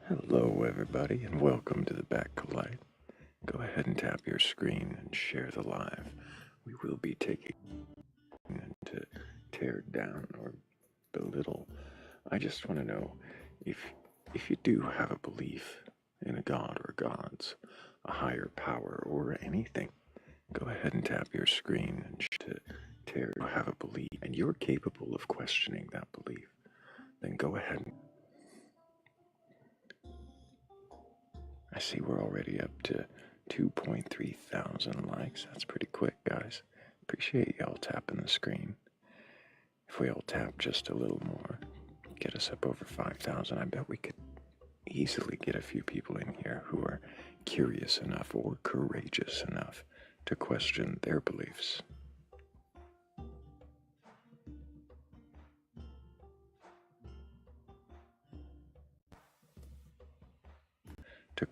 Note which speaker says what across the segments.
Speaker 1: Hello everybody and welcome to the Batcolyte. Go ahead and tap your screen and share the live. We will be taking to tear down or belittle. I just want to know if you do have a belief in a god or gods, a higher power or anything. Go ahead and tap your screen and to tear have a belief and you're capable of questioning that belief. Then go ahead and I see we're already up to 2.3 thousand likes. That's pretty quick, guys. Appreciate y'all tapping the screen. If we all tap just a little more, get us up over 5,000, I bet we could easily get a few people in here who are curious enough or courageous enough to question their beliefs. To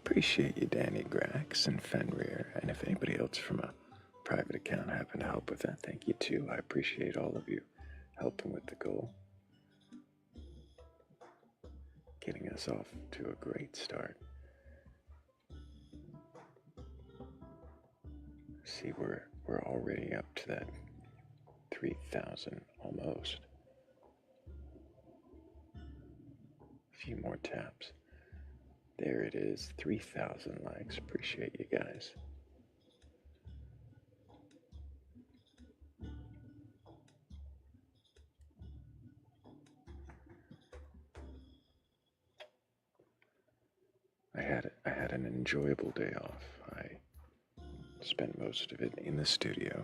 Speaker 1: Appreciate you, Danny Grax and Fenrir, and if anybody else from a private account happened to help with that, thank you too. I appreciate all of you helping with the goal. Getting us off to a great start. See, we're already up to that 3,000 almost. A few more taps. There it is, 3,000 likes. Appreciate you guys. I had an enjoyable day off. I spent most of it in the studio,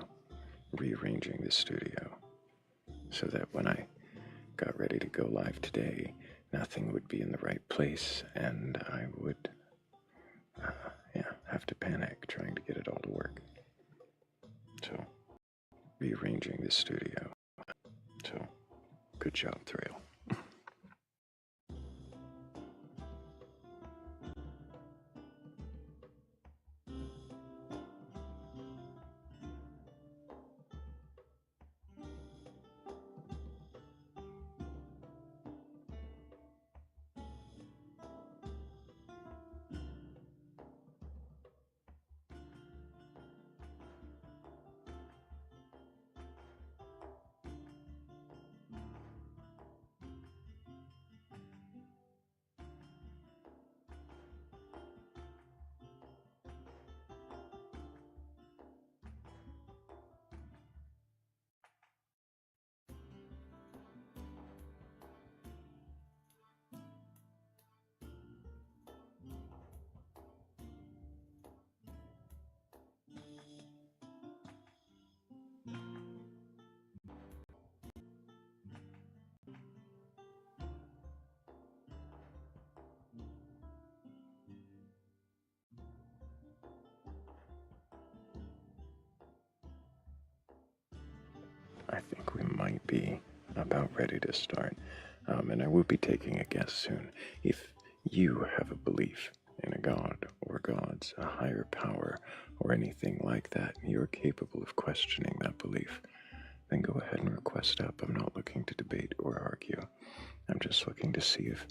Speaker 1: rearranging the studio, so that when I got ready to go live today, nothing would be in the right place, and I would, have to panic trying to get it all to work. So, rearranging the studio. So, good job, Thrayle. I think we might be about ready to start. And I will be taking a guess soon. If you have a belief in a god or gods, a higher power, or anything like that, you're capable of questioning that belief, then go ahead and request up. I'm not looking to debate or argue. I'm just looking to see if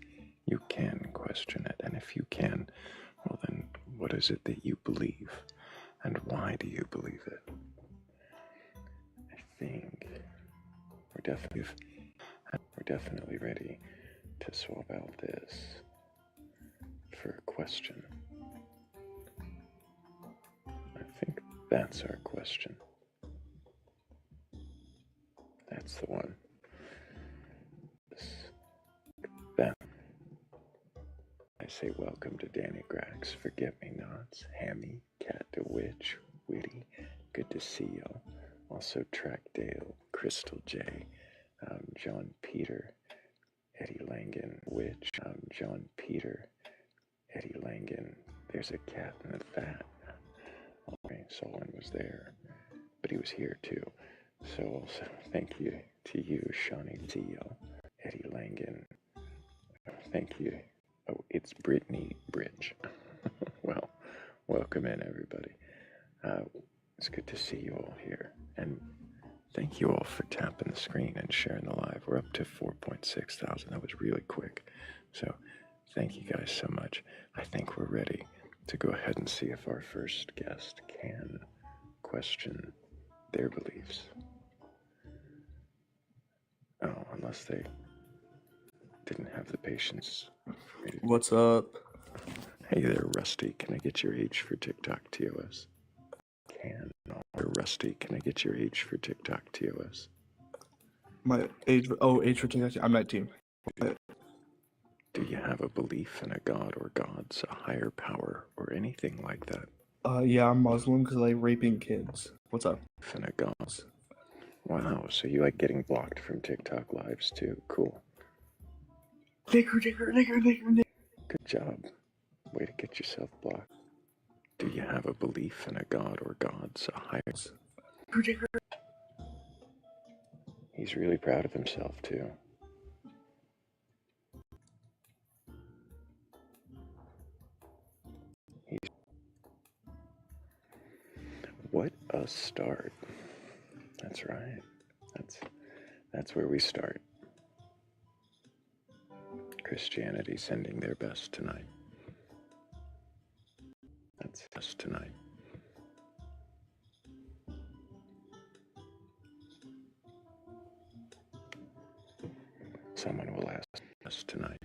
Speaker 1: you can question it. And if you can, well then, what is it that you believe? And why do you believe it? I think we're definitely ready to swap out this for a question. I think that's our question. That's the one. That. I say welcome to Danny Grax, Forget-Me-Nots, Hammy, Cat the Witch, Witty, good to see y'all. Also Trackdale, Crystal J, John Peter, Eddie Langan, Witch, John Peter, Eddie Langan. There's a cat in the vat. Okay, Solon was there, but he was here too. So also thank you to you, Shawnee Tio, Eddie Langan. Thank you. Oh, it's Brittany Bridge. Well, welcome in everybody. It's good to see you all here. And thank you all for tapping the screen and sharing the live. We're up to 4.6 thousand. That was really quick. So thank you guys so much. I think we're ready to go ahead and see if our first guest can question their beliefs. Oh, unless they didn't have the patience.
Speaker 2: What's up?
Speaker 1: Hey there, Rusty. Can I get your age for TikTok TOS? Rusty, can I get your age for TikTok TOS?
Speaker 2: My age? Oh, age for TikTok. I'm 19.
Speaker 1: Do you have a belief in a god or gods, a higher power, or anything like that?
Speaker 2: Yeah, I'm Muslim because I like raping kids. What's up?
Speaker 1: In a god. Wow, so you like getting blocked from TikTok lives too? Cool.
Speaker 2: Nigger.
Speaker 1: Good job. Way to get yourself blocked. Do you have a belief in a god or gods, a higher... He's really proud of himself too. What a start. That's right. That's where we start. Christianity sending their best tonight. That's us tonight. Someone will ask us tonight.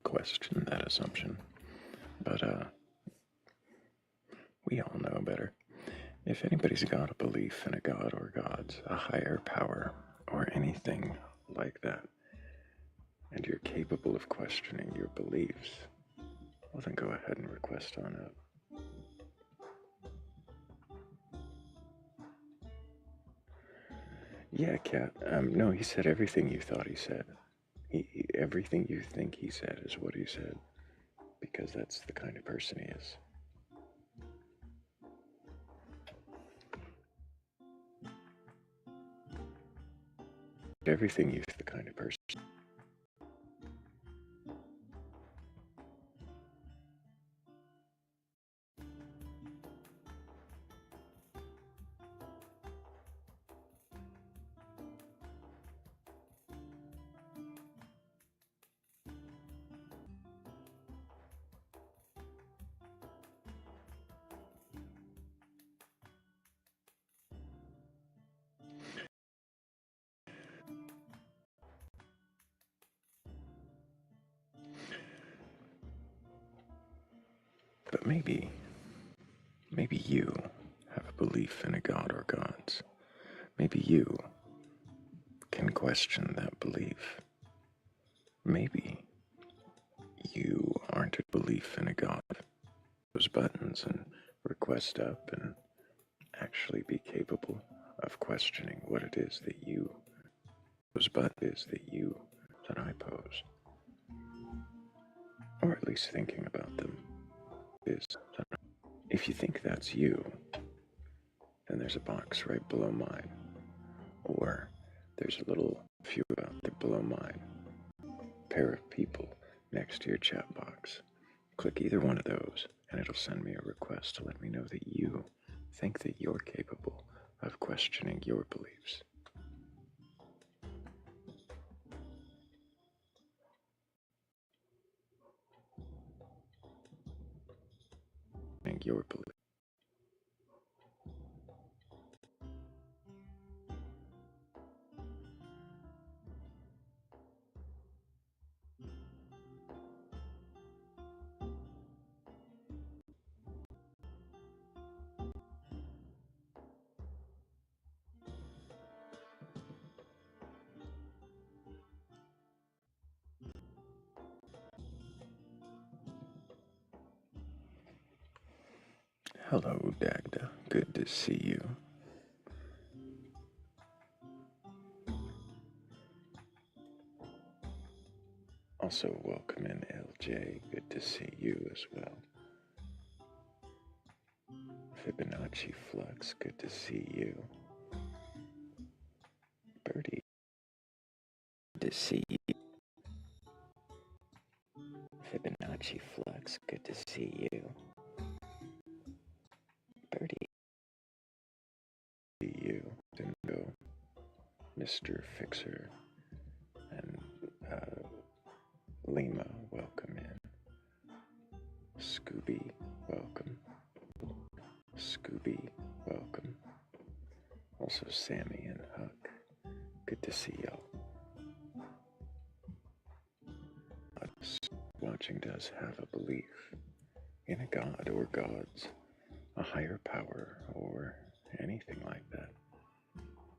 Speaker 1: Question that assumption, but we all know better. If anybody's got a belief in a god or gods, a higher power, or anything like that, and you're capable of questioning your beliefs, well then go ahead and request on up. Yeah, Kat. No, he said everything you thought he said. Everything you think he said is what he said, because that's the kind of person he is. Everything you think the kind of person. But maybe you have a belief in a god or gods. Maybe you can question that belief. Maybe you aren't a belief in a god. Those buttons and request up and actually be capable of questioning what it is that you, that I pose. Or at least thinking about them is. If you think that's you, then there's a box right below mine. Or there's a little few out there below mine. Pair of people next to your chat box. Click either one of those and it'll send me a request to let me know that you think that you're capable of questioning your beliefs. Your belief. Hello, Dagda. Good to see you. Also, welcome in, LJ. Good to see you as well. Fibonacci Flux, good to see you. Birdie, good to see you. Fibonacci Flux, good to see you. Birdie, you, Dindo, Mr. Fixer, and Lima, welcome in. Scooby, welcome. Scooby, welcome. Also Sammy and Huck, good to see y'all. Watching does have a belief in a god or gods, a higher power or anything like that,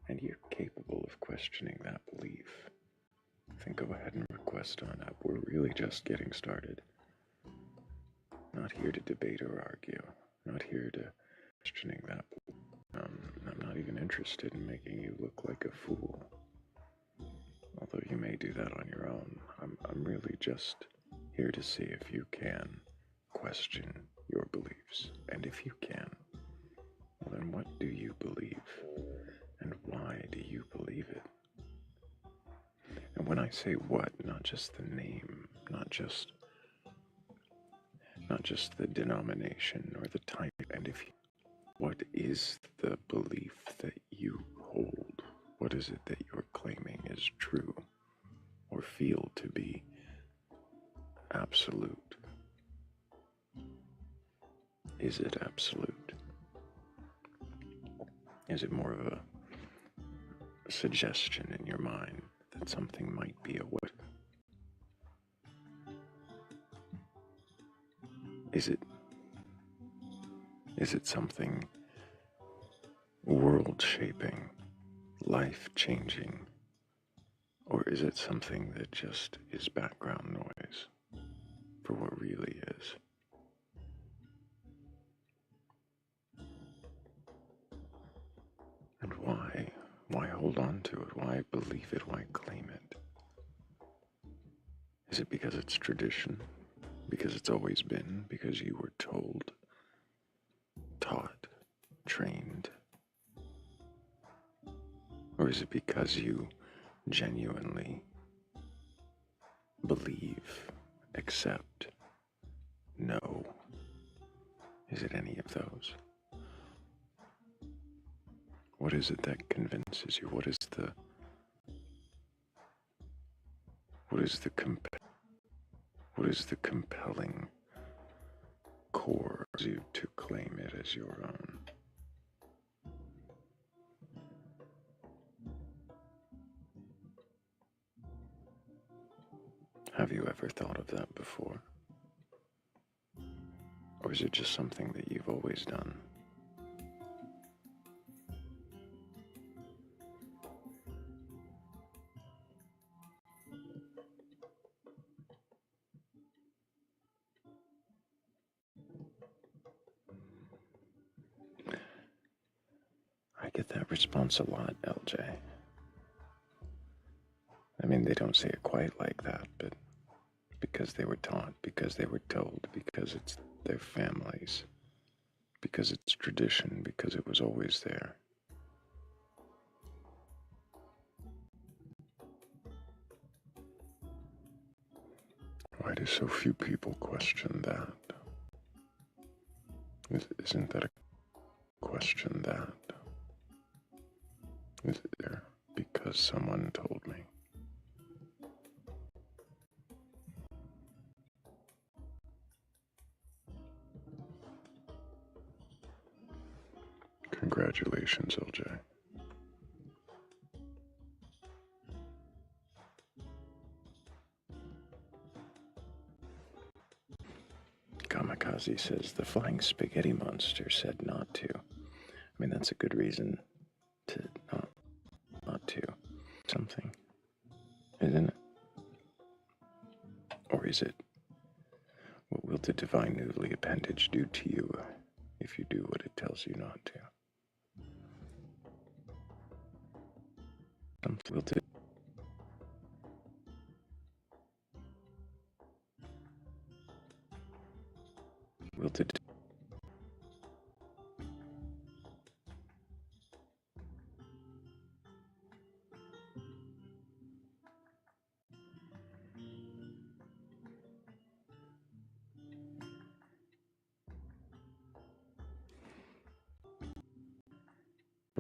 Speaker 1: and you're capable of questioning that belief, then go ahead and request on up. We're really just getting started. Not here to debate or argue, not here to questioning that. I'm not even interested in making you look like a fool. Although you may do that on your own, I'm really just here to see if you can question your beliefs. And if you can, well then what do you believe? And why do you believe it? And when I say what, not just the name, not just the denomination or the type, and if you, what is the belief that you hold? What is it that you're claiming is true or feel to be absolute? Is it absolute? Is it more of a suggestion in your mind that something might be a what? Is it something world-shaping, life-changing, or is it something that just is background noise for what really is? And why? Why hold on to it? Why believe it? Why claim it? Is it because it's tradition? Because it's always been? Because you were told, taught, trained? Or is it because you genuinely believe, accept, know? Is it any of those? What is it that convinces you? What is the compelling core you to claim it as your own? Have you ever thought of that before? Or is it just something that you've always done? I get that response a lot, LJ. I mean, they don't say it quite like that, but because they were taught, because they were told, because it's their families, because it's tradition, because it was always there. Why do so few people question that? Isn't that a question that? Is it there because someone told me? Congratulations, LJ. Kamikaze says the flying spaghetti monster said not to. I mean, that's a good reason to not to. Something, isn't it? Or is it, what will the divine noodly appendage do to you if you do what it tells you not to? Something will do. Will the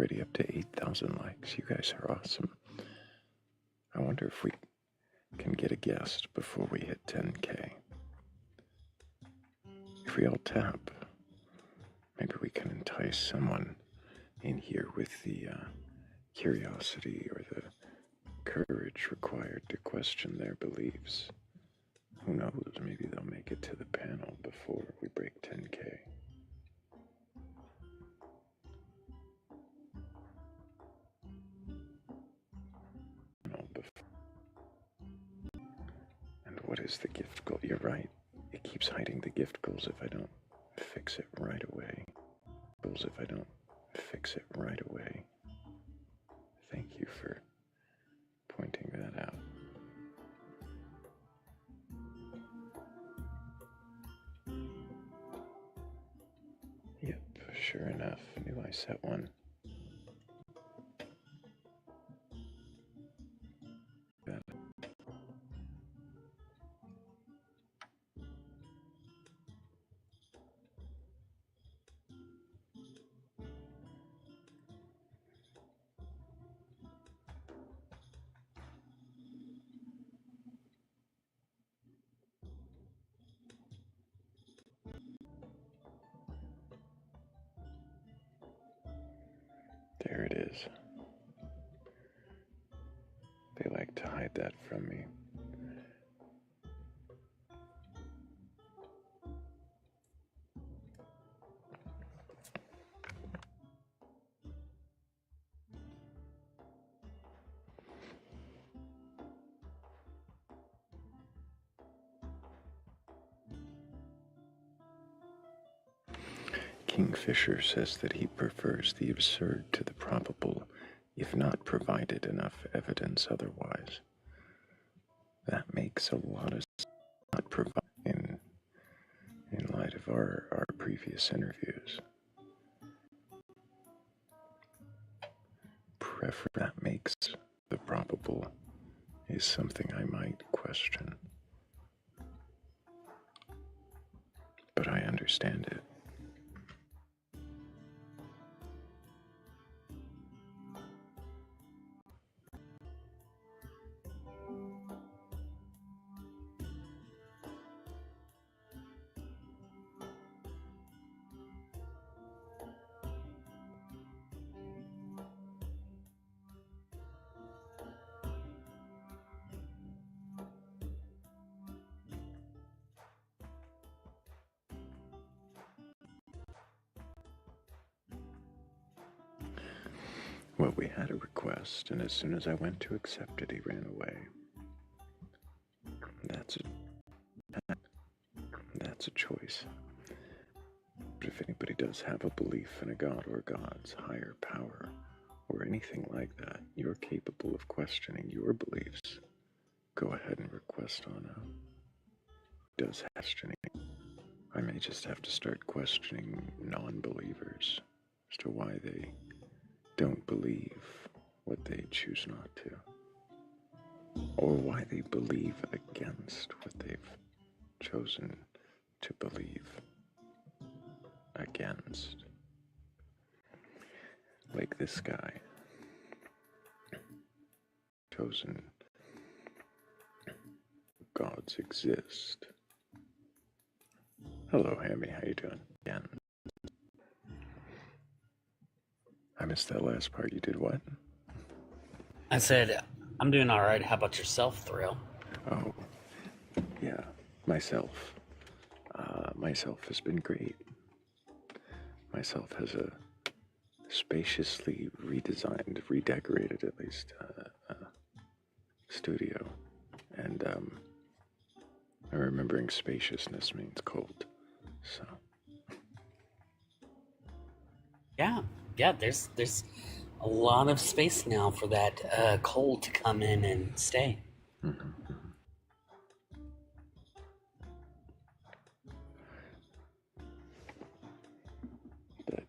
Speaker 1: already up to 8,000 likes. You guys are awesome. I wonder if we can get a guest before we hit 10K. If we all tap, maybe we can entice someone in here with the curiosity or the courage required to question their beliefs. Who knows, maybe they'll make it to the panel before we break 10K. And what is the gift goal? You're right. It keeps hiding the gift goals if I don't fix it right away. Thank you for pointing that out. Yep, sure enough, knew I set one. There it is. They like to hide that from me. Kingfisher says that he prefers the absurd to the probable, if not provided enough evidence otherwise. That makes a lot of sense, not provided in light of our previous interviews. That makes the probable is something I might question. But I understand it. Well, we had a request, and as soon as I went to accept it, he ran away. That's a choice. But if anybody does have a belief in a god or gods, higher power, or anything like that, you're capable of questioning your beliefs. Go ahead and request on out. Does questioning. I may just have to start questioning non-believers as to why they don't believe what they choose not to, or why they believe against what they've chosen to believe against. Like this guy, chosen gods exist. Hello, Hammy, how you doing? Again. I missed that last part. You did what?
Speaker 3: I said, I'm doing all right. How about yourself, Thrayle?
Speaker 1: Oh, yeah, myself. Myself has been great. Myself has a spaciously redesigned, redecorated at least, studio. And I'm remembering spaciousness means cold. So.
Speaker 3: Yeah, there's a lot of space now for that cold to come in and stay.
Speaker 1: Mm-hmm. But,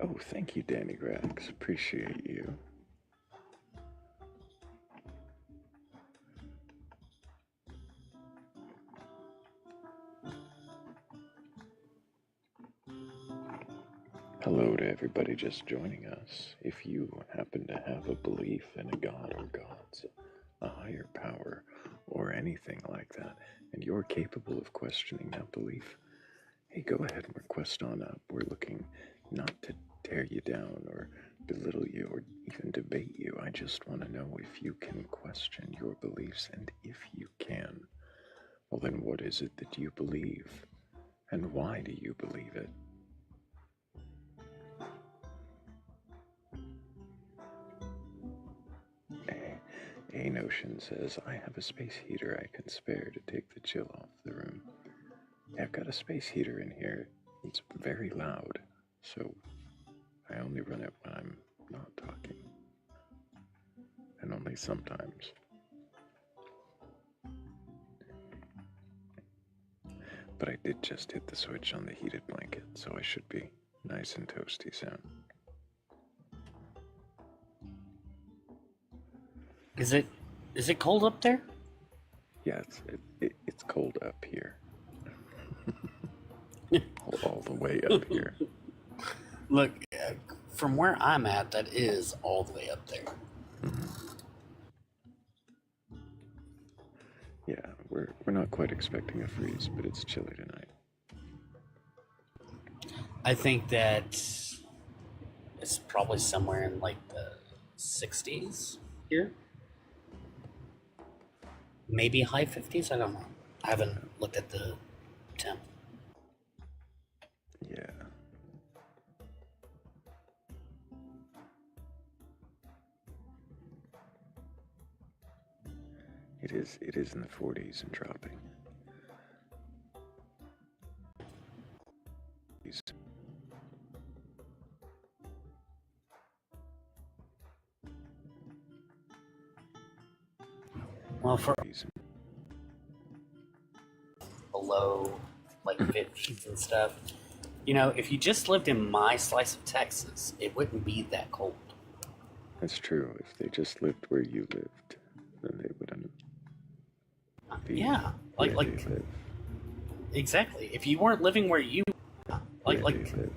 Speaker 1: oh, thank you, Danny Grax. Appreciate you. Hello to everybody just joining us. If you happen to have a belief in a god or gods, a higher power, or anything like that, and you're capable of questioning that belief, hey, go ahead and request on up. We're looking not to tear you down or belittle you or even debate you. I just want to know if you can question your beliefs, and if you can, well then what is it that you believe? And why do you believe it? A Notion says, I have a space heater I can spare to take the chill off the room. Yeah, I've got a space heater in here. It's very loud, so I only run it when I'm not talking. And only sometimes. But I did just hit the switch on the heated blanket, so I should be nice and toasty soon.
Speaker 3: Is it cold up there?
Speaker 1: Yeah, it's cold up here. all the way up here.
Speaker 3: Look, from where I'm at, that is all the way up there.
Speaker 1: Mm-hmm. Yeah, we're not quite expecting a freeze, but it's chilly tonight.
Speaker 3: I think that it's probably somewhere in like the 60s here. Maybe high 50s, I don't know. I haven't looked at the temp.
Speaker 1: Yeah. It is in the 40s and dropping.
Speaker 3: Well, for below like 50s and stuff, you know, if you just lived in my slice of Texas, it wouldn't be that cold.
Speaker 1: That's true. If they just lived where you lived, then they wouldn't be
Speaker 3: Yeah,
Speaker 1: where
Speaker 3: like
Speaker 1: they live.
Speaker 3: Exactly. If you weren't living where you
Speaker 1: Where they live.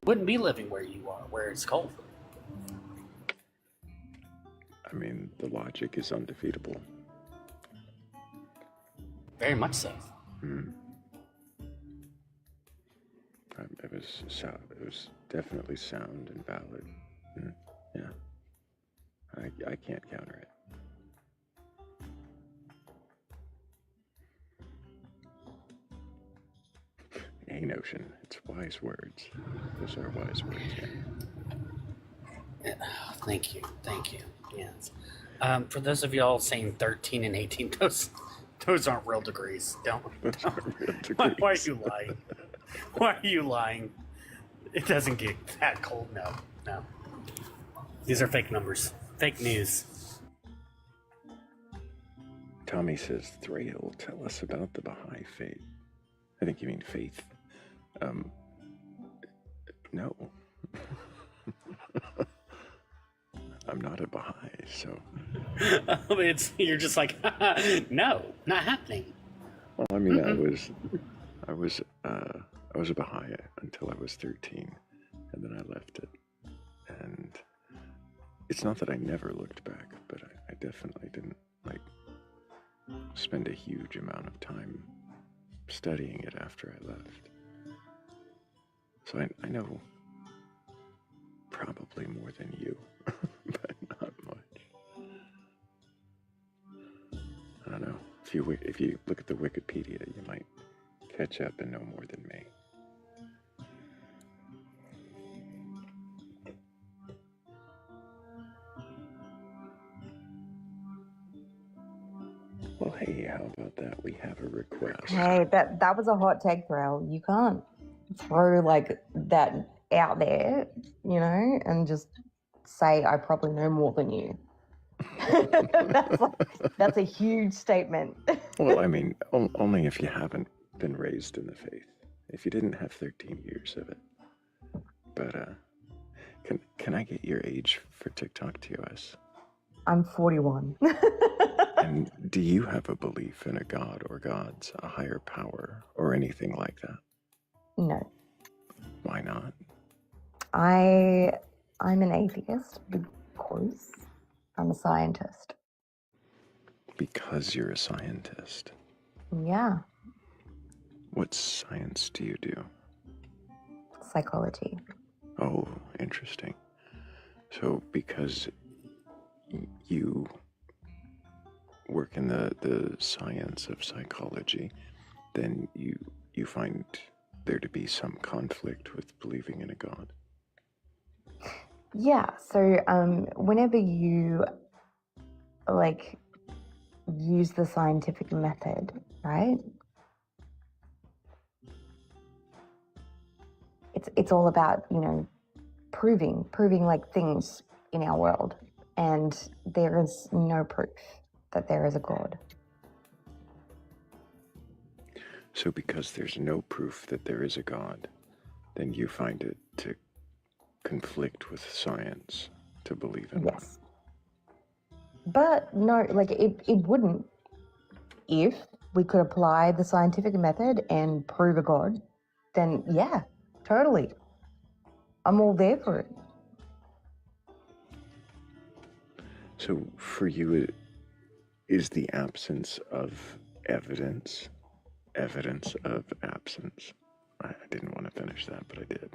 Speaker 3: wouldn't be living where you are, where it's cold.
Speaker 1: I mean, the logic is undefeatable.
Speaker 3: Very much so.
Speaker 1: Hmm. It was definitely sound and valid. Yeah. I can't counter it. A Notion. It's wise words. Those are wise words,
Speaker 3: Yeah, thank you. Yes. For those of y'all saying 13 and 18, those aren't real degrees. Don't.
Speaker 1: Real
Speaker 3: Why are
Speaker 1: degrees.
Speaker 3: you lying? Why are you lying? It doesn't get that cold. No. These are fake numbers. Fake news.
Speaker 1: Tommy says, Thrayle, tell us about the Baha'i faith. I think you mean faith. No. I'm not a Baha'i, so.
Speaker 3: You're just like, no, not happening.
Speaker 1: Well, I mean, I was a Baha'i until I was 13, and then I left it. And it's not that I never looked back, but I definitely didn't, spend a huge amount of time studying it after I left. So I know probably more than you, but not much. I don't know. If you look at the Wikipedia, you might catch up and know more than me. Well, hey, how about that? We have a request.
Speaker 4: Hey, that was a hot take, Thrayle. You can't throw that out there, and just say I probably know more than you. that's a huge statement.
Speaker 1: Well, I mean, only if you haven't been raised in the faith. If you didn't have 13 years of it. But can I get your age for TikTok TOS?
Speaker 4: I'm 41.
Speaker 1: And do you have a belief in a god or gods, a higher power, or anything like that?
Speaker 4: No.
Speaker 1: Why not?
Speaker 4: I'm an atheist because I'm a scientist.
Speaker 1: Because you're a scientist.
Speaker 4: Yeah,
Speaker 1: What science do you do?
Speaker 4: psychology.
Speaker 1: Oh, interesting. So because you work in the science of psychology, then you find there to be some conflict with believing in a god.
Speaker 4: Yeah, so whenever you like use the scientific method, right? It's all about, proving like things in our world. And there is no proof that there is a God.
Speaker 1: So because there's no proof that there is a god, then you find it to conflict with science to believe in one.
Speaker 4: Yes. But no, like it wouldn't if we could apply the scientific method and prove a God, then yeah, totally. I'm all there for it.
Speaker 1: So for you, is the absence of evidence of absence? I didn't want to finish that, but I did.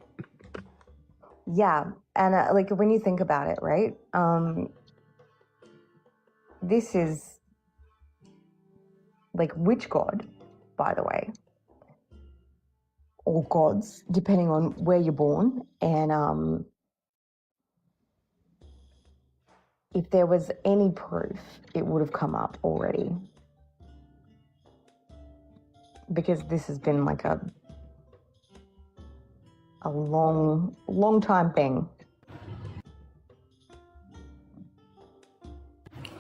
Speaker 4: Yeah, and like when you think about it, right? This is like which God, by the way, or gods, depending on where you're born, and if there was any proof, it would have come up already. Because this has been like a long time thing.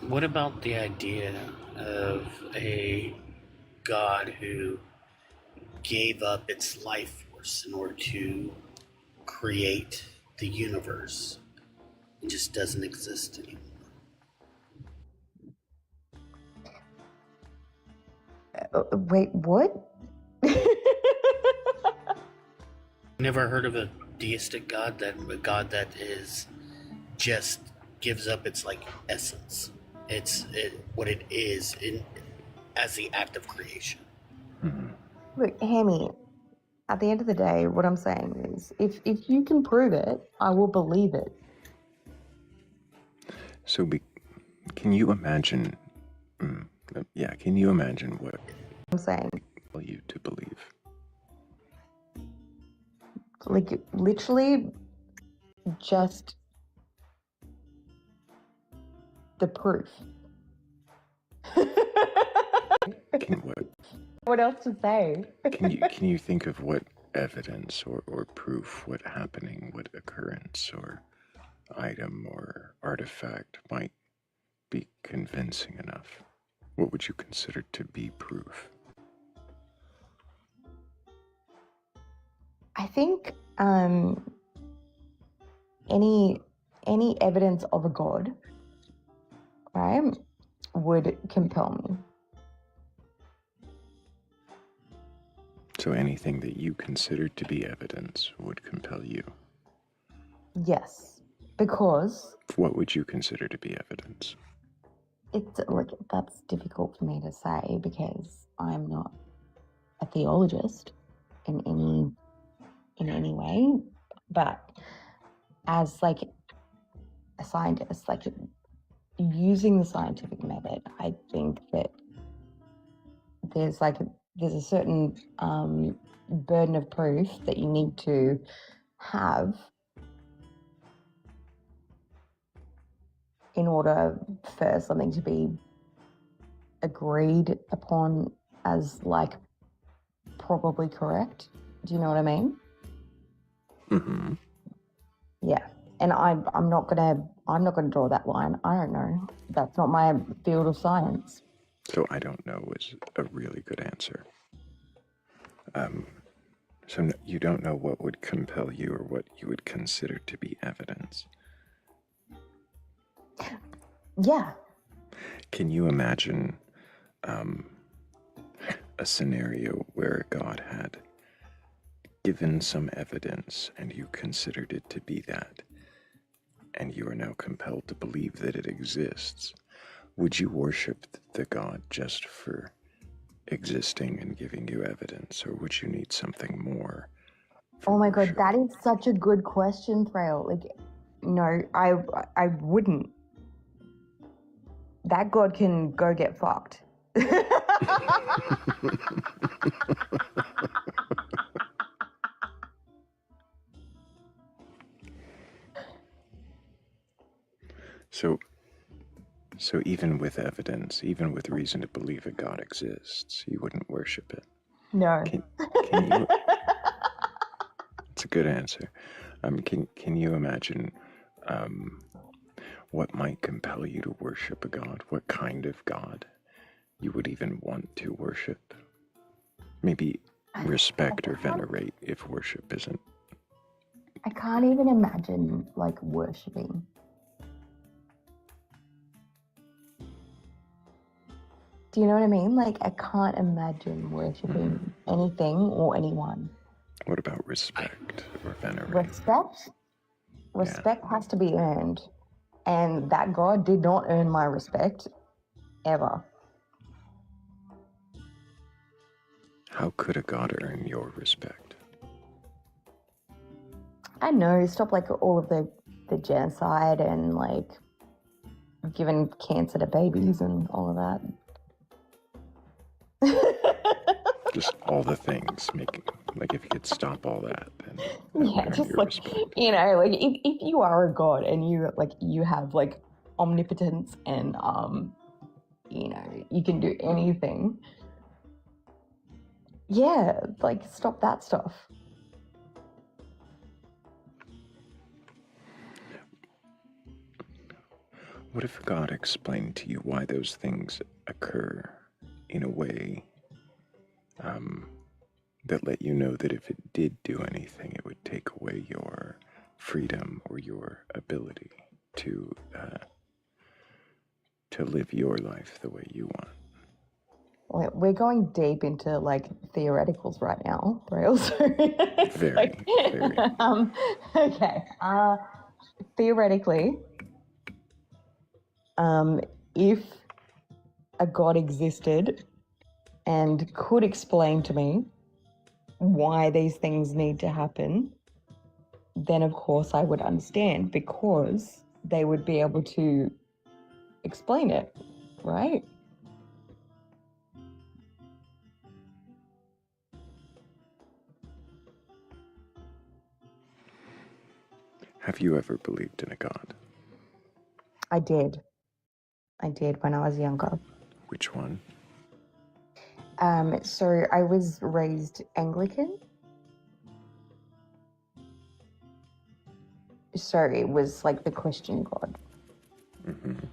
Speaker 3: What about the idea of a god who gave up its life force in order to create the universe and just doesn't exist anymore?
Speaker 4: Wait, what?
Speaker 3: Never heard of a deistic god, that a god that is just gives up its like essence. What it is in as the act of creation.
Speaker 4: Look, Hammy, at the end of the day, what I'm saying is if you can prove it, I will believe it.
Speaker 1: So can you imagine, can you imagine what
Speaker 4: I'm saying,
Speaker 1: you to believe?
Speaker 4: like, literally just the proof. What else to say?
Speaker 1: Can you think of what evidence or proof, what happening, what occurrence or item or artifact might be convincing enough? What would you consider to be proof?
Speaker 4: I think any evidence of a god, right, would compel me.
Speaker 1: So anything that you consider to be evidence would compel you.
Speaker 4: Yes, because
Speaker 1: What would you consider to be evidence?
Speaker 4: it's like that's difficult for me to say because I'm not a theologist in any way, but as like a scientist, like using the scientific method, I think that there's a certain burden of proof that you need to have in order for something to be agreed upon as like probably correct. Do you know what I mean?
Speaker 1: Mm-hmm.
Speaker 4: Yeah. And I'm not gonna draw that line. I don't know. That's not my field of science.
Speaker 1: So I don't know is a really good answer. So you don't know what would compel you or what you would consider to be evidence.
Speaker 4: Yeah.
Speaker 1: Can you imagine a scenario where God had given some evidence and you considered it to be that, and you are now compelled to believe that it exists, would you worship the God just for existing and giving you evidence, or would you need something more for
Speaker 4: Oh my
Speaker 1: worship?
Speaker 4: God, that is such a good question, Thrayle. Like, no, I wouldn't. That God can go get fucked.
Speaker 1: So even with evidence, even with reason to believe a God exists, you wouldn't worship it.
Speaker 4: No.
Speaker 1: Can you? It's a good answer. Can you imagine what might compel you to worship a God? What kind of God you would even want to worship? Maybe respect or venerate if worship isn't.
Speaker 4: I can't even imagine like worshipping. Do you know what I mean? Like, I can't imagine worshipping anything or anyone.
Speaker 1: What about respect or venerate?
Speaker 4: Respect has to be earned, and that God did not earn my respect ever.
Speaker 1: How could a God earn your respect?
Speaker 4: I know, stop like all of the genocide and like giving cancer to babies and all of that.
Speaker 1: Just all the things, like if you could stop all that, then
Speaker 4: Yeah, just like
Speaker 1: respect.
Speaker 4: You know, like if you are a god and you have like omnipotence and you know, you can do anything. Yeah, like stop that stuff.
Speaker 1: What if God explained to you why those things occur in a way that let you know that if it did do anything, it would take away your freedom or your ability to live your life the way you want?
Speaker 4: We're going deep into like theoreticals right now, Thrayle. So
Speaker 1: Very.
Speaker 4: Okay. Theoretically, if a god existed and could explain to me why these things need to happen, then of course I would understand, because they would be able to explain it, right?
Speaker 1: Have you ever believed in a God?
Speaker 4: I did when I was younger.
Speaker 1: Which one?
Speaker 4: So I was raised Anglican. So it was like the Christian God.
Speaker 1: Mm-hmm.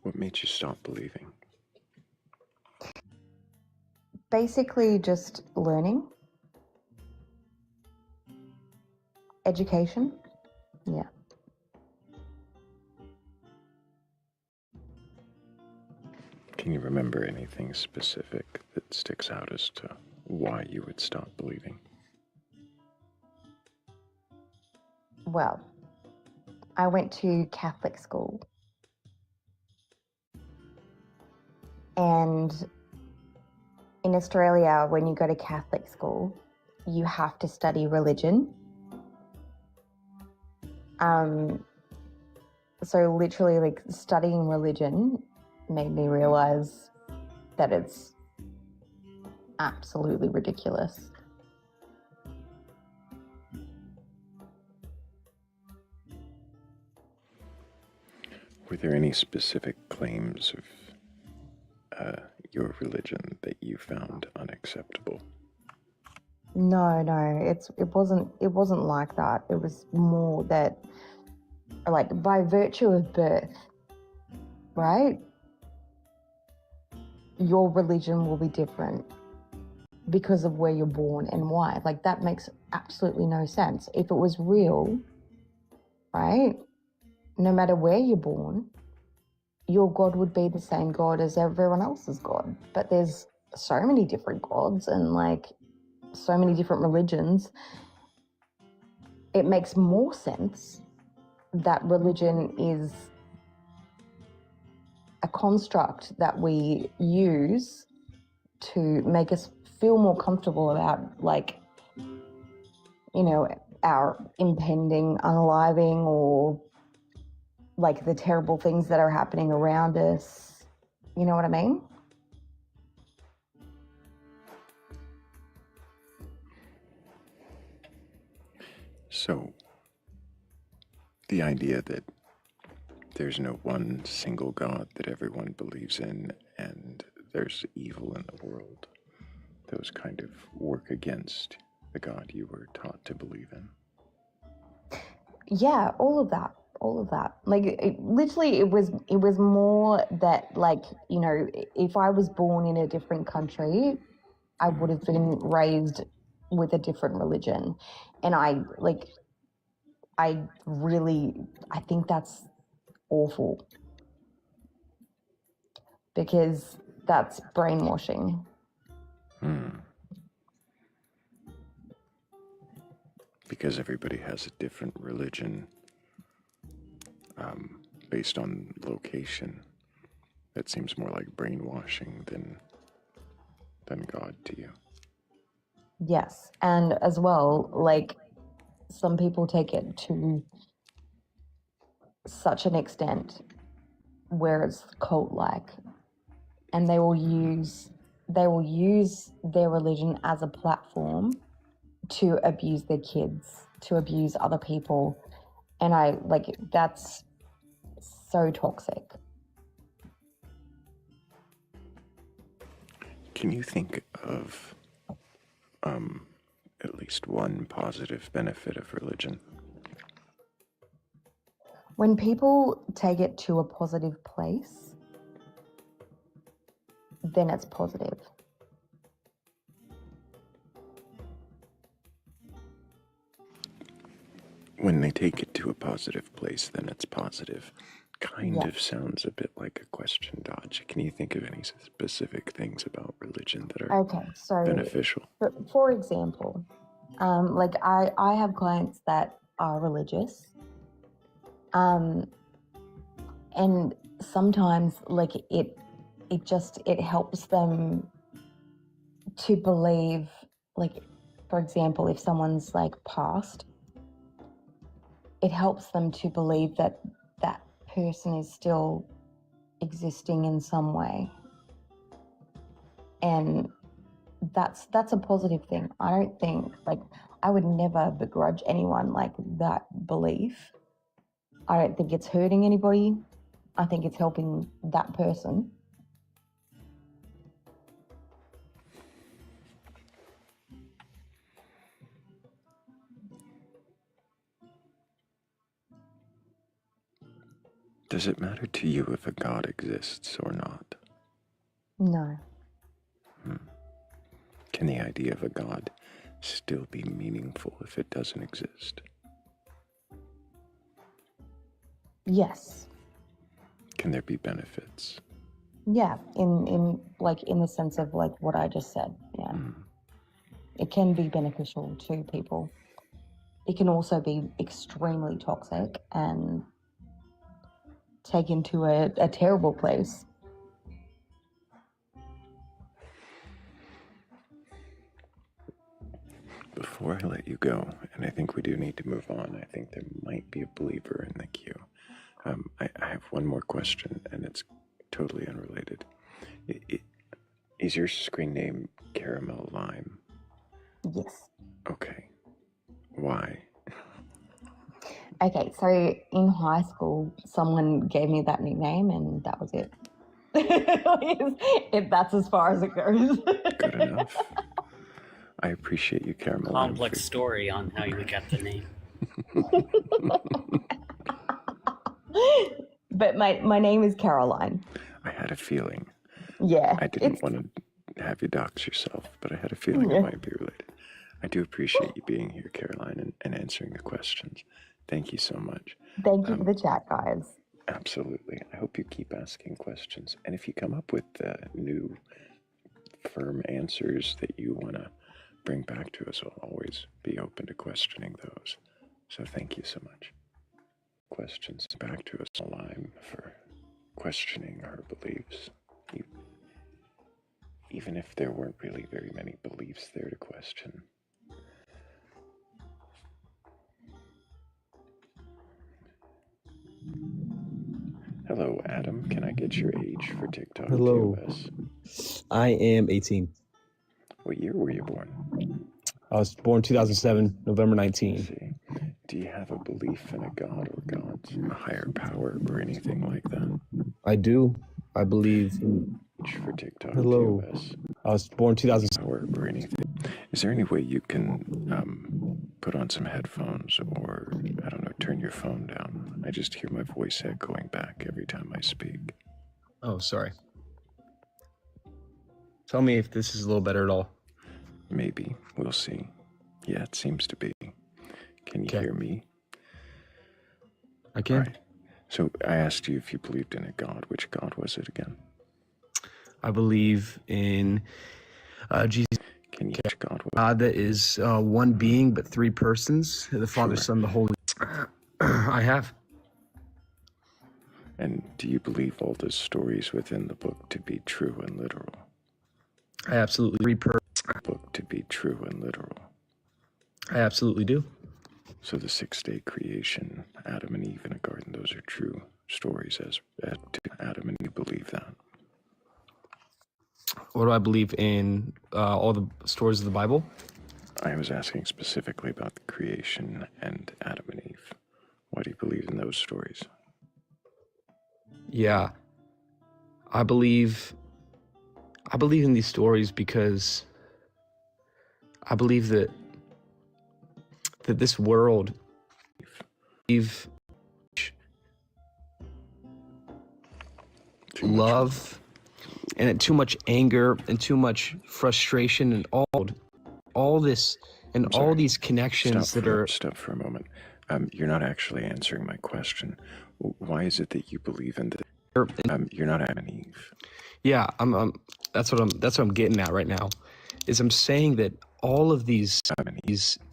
Speaker 1: What made you stop believing?
Speaker 4: Basically just learning. Education. Yeah.
Speaker 1: Can you remember anything specific that sticks out as to why you would stop believing?
Speaker 4: Well, I went to Catholic school. And in Australia, when you go to Catholic school, you have to study religion. So literally, like, studying religion made me realize that it's absolutely ridiculous.
Speaker 1: Were there any specific claims of your religion that you found unacceptable?
Speaker 4: No, it wasn't like that. It was more that, like, by virtue of birth, right? Your religion will be different because of where you're born and why. Like, that makes absolutely no sense. If it was real, right? No matter where you're born, your God would be the same God as everyone else's God. But there's so many different gods and like so many different religions, it makes more sense that religion is a construct that we use to make us feel more comfortable about, like, you know, our impending unaliving or like the terrible things that are happening around us. You know what I mean?
Speaker 1: So, the idea that there's no one single God that everyone believes in and there's evil in the world, those kind of work against the God you were taught to believe in.
Speaker 4: Yeah, all of that. Like, literally, it was more that, like, you know, if I was born in a different country, I would have been raised with a different religion. And I think that's awful, because that's brainwashing.
Speaker 1: Because everybody has a different religion based on location. That seems more like brainwashing than God to you.
Speaker 4: Yes. And as well, like, some people take it to such an extent where it's cult-like, and they will use their religion as a platform to abuse their kids, to abuse other people. And that's so toxic.
Speaker 1: Can you think of at least one positive benefit of religion?
Speaker 4: When people take it to a positive place, then it's positive.
Speaker 1: When they take it to a positive place, then it's positive. Kind
Speaker 4: Yeah.
Speaker 1: of sounds a bit like a question dodge. Can you think of any specific things about religion that are
Speaker 4: Okay, so
Speaker 1: beneficial?
Speaker 4: for example, like I have clients that are religious, and sometimes, like, it helps them to believe, like, for example, if someone's like passed, it helps them to believe that that person is still existing in some way. And that's a positive thing. I don't think, like, I would never begrudge anyone like that belief. I don't think it's hurting anybody. I think it's helping that person.
Speaker 1: Does it matter to you if a God exists or not?
Speaker 4: No.
Speaker 1: Can the idea of a God still be meaningful if it doesn't exist?
Speaker 4: Yes.
Speaker 1: Can there be benefits?
Speaker 4: Yeah, in the sense of like what I just said. Yeah. It can be beneficial to people. It can also be extremely toxic and taken to a terrible place.
Speaker 1: Before I let you go, and I think we do need to move on, I think there might be a believer in the queue. I have one more question, and it's totally unrelated. Is your screen name Caramel Lime?
Speaker 4: Yes.
Speaker 1: Okay. Why?
Speaker 4: Okay, so in high school, someone gave me that nickname, and that was it. That's as far as it goes.
Speaker 1: Good enough. I appreciate you, Caramel Lime.
Speaker 3: Complex story on how you got the name.
Speaker 4: But my name is Caroline.
Speaker 1: I had a feeling.
Speaker 4: Yeah.
Speaker 1: I didn't want to have you dox yourself, but I had a feeling it might be related. I do appreciate you being here, Caroline, and answering the questions. Thank you so much.
Speaker 4: Thank you for the chat, guys.
Speaker 1: Absolutely. I hope you keep asking questions. And if you come up with new firm answers that you want to bring back to us, I'll always be open to questioning those. So thank you so much. Questions back to us alive for questioning her beliefs. Even if there weren't really very many beliefs there to question. Hello, Adam. Can I get your age for TikTok
Speaker 5: Hello.
Speaker 1: TOS?
Speaker 5: I am 18.
Speaker 1: What year were you born?
Speaker 5: I was born 2007, November
Speaker 1: Let's
Speaker 5: 19.
Speaker 1: see. Do you have a belief in a god or gods, a higher power, or anything like that?
Speaker 5: I do. I believe in...
Speaker 1: For TikTok
Speaker 5: Hello.
Speaker 1: TOS.
Speaker 5: I was born 2007.
Speaker 1: Power or anything. Is there any way you can put on some headphones or, I don't know, turn your phone down? I just hear my voice echoing back every time I speak.
Speaker 5: Oh, sorry. Tell me if this is a little better at all.
Speaker 1: Maybe. We'll see. Yeah, it seems to be. Can you hear me?
Speaker 5: I can.
Speaker 1: Right. So I asked you if you believed in a god. Which god was it again?
Speaker 5: I believe in Jesus.
Speaker 1: Can you which god was
Speaker 5: God that is one being but three persons, the Father,
Speaker 1: Sure.
Speaker 5: Son, the Holy. I have.
Speaker 1: And do you believe all the stories within the book to be true and literal?
Speaker 5: I absolutely
Speaker 1: Book to be true and literal.
Speaker 5: I absolutely do.
Speaker 1: So the 6-day creation, Adam and Eve in a garden, those are true stories as to Adam and Eve believe that.
Speaker 5: What do I believe in? All the stories of the Bible?
Speaker 1: I was asking specifically about the creation and Adam and Eve. Why do you believe in those stories?
Speaker 5: Yeah. I believe in these stories because I believe that this world, Eve, love, and too much anger and too much frustration and all this and all these connections
Speaker 1: Stop for a moment. You're not actually answering my question. Why is it that you believe in the? You're not Adam and Eve.
Speaker 5: Yeah, that's what I'm getting at right now. Is I'm saying that all of these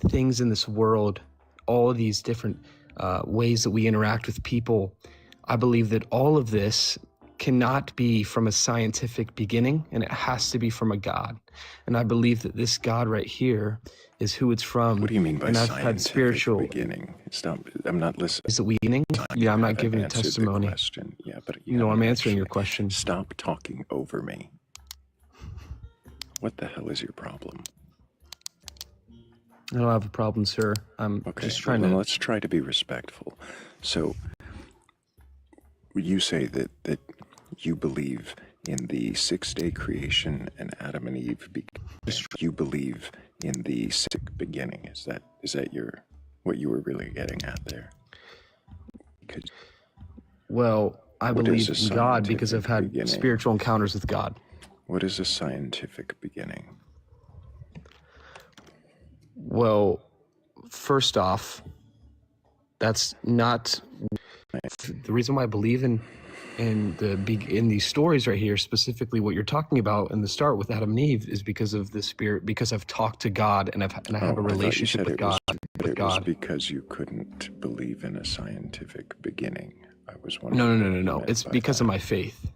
Speaker 5: things in this world, all of these different ways that we interact with people, I believe that all of this cannot be from a scientific beginning, and it has to be from a God. And I believe that this God right here is who it's from.
Speaker 1: What do you mean by
Speaker 5: and I've
Speaker 1: scientific
Speaker 5: had spiritual
Speaker 1: beginning? I'm not listening.
Speaker 5: Is it beginning? Yeah, I'm not giving a
Speaker 1: Answered the
Speaker 5: testimony.
Speaker 1: question. Yeah, but
Speaker 5: No, I'm
Speaker 1: haven't
Speaker 5: answering your
Speaker 1: actually-
Speaker 5: question.
Speaker 1: Stop talking over me. What the hell is your problem?
Speaker 5: I don't have a problem, sir. I'm
Speaker 1: Okay,
Speaker 5: just trying
Speaker 1: well,
Speaker 5: to...
Speaker 1: let's try to be respectful. So, you say that you believe in the 6-day creation and Adam and Eve. You believe in the beginning. Is that what you were really getting at there?
Speaker 5: Well, I
Speaker 1: What
Speaker 5: believe
Speaker 1: is a
Speaker 5: in God because I've
Speaker 1: scientific
Speaker 5: had
Speaker 1: beginning?
Speaker 5: spiritual encounters with God.
Speaker 1: What is a scientific beginning?
Speaker 5: Well, first off, that's not the reason why I believe in these stories right here, specifically what you're talking about in the start with Adam and Eve, is because of the Spirit, because I've talked to God and I have a relationship with God.
Speaker 1: It was because you couldn't believe in a scientific beginning. I was wondering.
Speaker 5: No. It's because of my faith.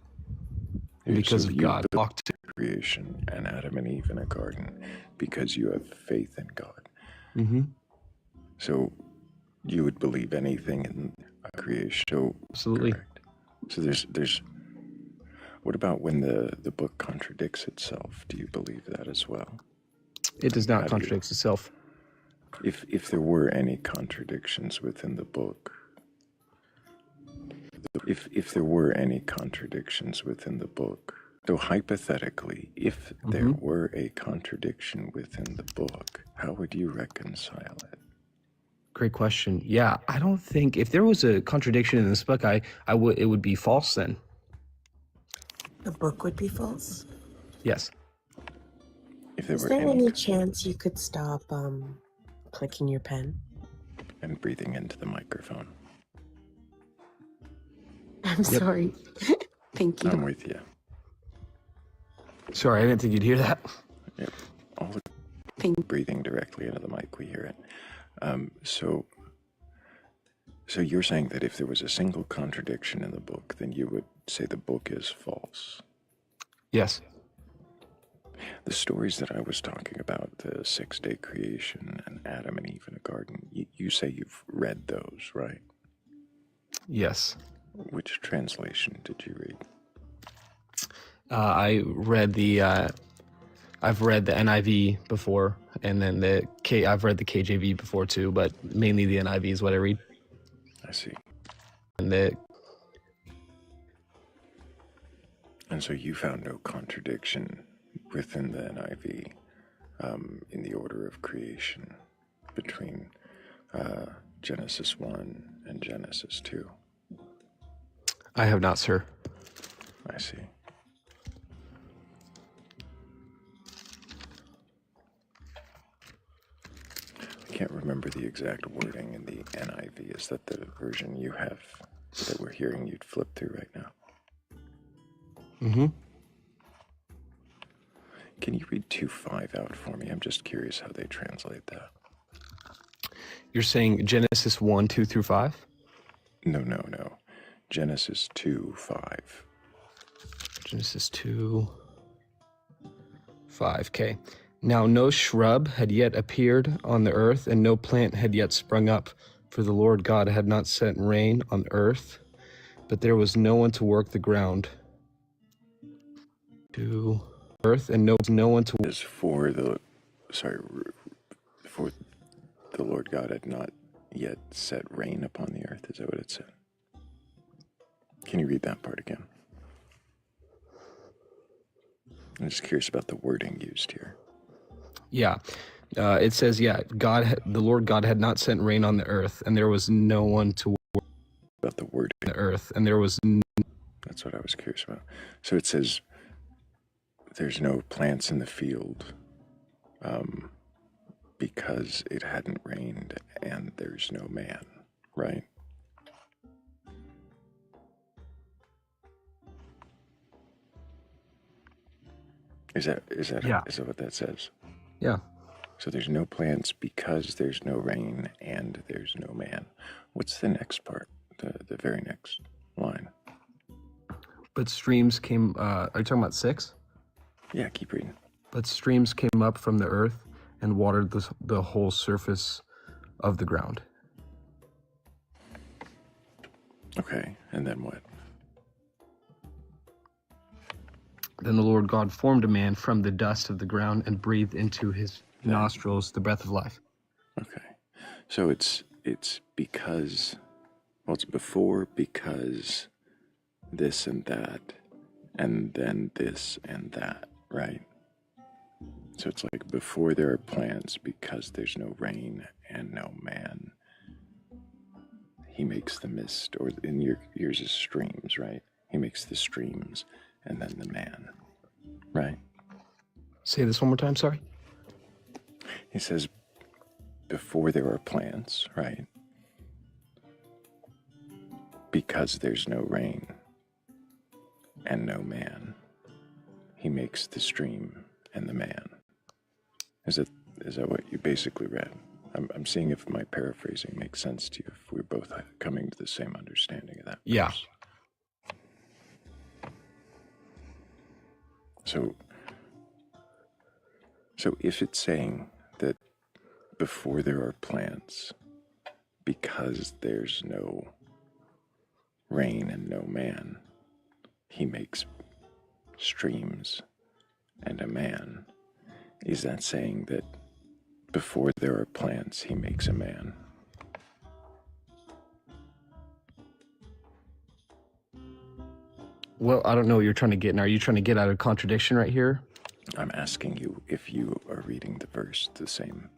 Speaker 5: And because of God.
Speaker 1: Talked to creation and Adam and Eve in a garden because you have faith in God.
Speaker 5: Mm-hmm.
Speaker 1: So you would believe anything in creation. So,
Speaker 5: absolutely.
Speaker 1: Correct. So there's. What about when the book contradicts itself? Do you believe that as well?
Speaker 5: It does not contradict itself.
Speaker 1: If there were any contradictions within the book, if there were any contradictions within the book, so hypothetically, if there were a contradiction within the book, how would you reconcile it?
Speaker 5: Great question. Yeah, I don't think if there was a contradiction in this book, it would be false then.
Speaker 6: The book would be false?
Speaker 5: Yes.
Speaker 1: If there
Speaker 6: Is
Speaker 1: were
Speaker 6: there any chance you could stop clicking your pen?
Speaker 1: And breathing into the microphone.
Speaker 6: I'm sorry. Thank you.
Speaker 1: I'm with you.
Speaker 5: Sorry, I didn't think you'd hear that.
Speaker 1: Yep. All the
Speaker 6: Thank
Speaker 1: breathing directly into the mic, we hear it. So you're saying that if there was a single contradiction in the book, then you would say the book is false.
Speaker 5: Yes.
Speaker 1: The stories that I was talking about, the 6-day creation and Adam and Eve in a garden, you say you've read those, right?
Speaker 5: Yes.
Speaker 1: Which translation did you read?
Speaker 5: I read the. I've read the NIV before, and then I've read the KJV before too, but mainly the NIV is what I read.
Speaker 1: I see.
Speaker 5: And
Speaker 1: so you found no contradiction within the NIV in the order of creation between Genesis 1 and Genesis 2.
Speaker 5: I have not, sir.
Speaker 1: I see. I can't remember the exact wording in the NIV. Is that the version you have that we're hearing you'd flip through right now?
Speaker 5: Mm-hmm.
Speaker 1: Can you read 2:5 out for me? I'm just curious how they translate that.
Speaker 5: You're saying Genesis 1, 2 through 5?
Speaker 1: No. Genesis 2:5.
Speaker 5: Genesis 2, 5. Okay. Now no shrub had yet appeared on the earth, and no plant had yet sprung up, for the Lord God had not sent rain on the earth, but there was no one to work the ground. To earth, and no one to.
Speaker 1: Is for the Lord God had not yet set rain upon the earth. Is that what it said? Can you read that part again? I'm just curious about the wording used here.
Speaker 5: Yeah. It says, the Lord God had not sent rain on the earth, and there was no one to work
Speaker 1: About the wording.
Speaker 5: the earth, and there was.
Speaker 1: That's what I was curious about. So it says there's no plants in the field because it hadn't rained, and there's no man, right? Is that what that says?
Speaker 5: Yeah.
Speaker 1: So there's no plants because there's no rain and there's no man. What's the next part? The very next line.
Speaker 5: But streams came. Are you talking about 6?
Speaker 1: Yeah, keep reading.
Speaker 5: But streams came up from the earth and watered the whole surface of the ground.
Speaker 1: Okay, and then what?
Speaker 5: Then the Lord God formed a man from the dust of the ground and breathed into his nostrils the breath of life.
Speaker 1: Okay, so it's because, well, it's before, because this and that, and then this and that, right? So it's like before there are plants, because there's no rain and no man. He makes the mist, or in yours is streams, right? He makes the streams and then the man, right?
Speaker 5: Say this one more time, sorry.
Speaker 1: He says, before there are plants, right? Because there's no rain and no man, he makes the stream and the man. Is that what you basically read? I'm seeing if my paraphrasing makes sense to you, if we're both coming to the same understanding of that.
Speaker 5: Yeah.
Speaker 1: Verse. So if it's saying that before there are plants, because there's no rain and no man, he makes streams and a man, is that saying that before there are plants, he makes a man?
Speaker 5: Well, I don't know what you're trying to get. Now, are you trying to get out of contradiction right here?
Speaker 1: I'm asking you if you are reading the verse the same.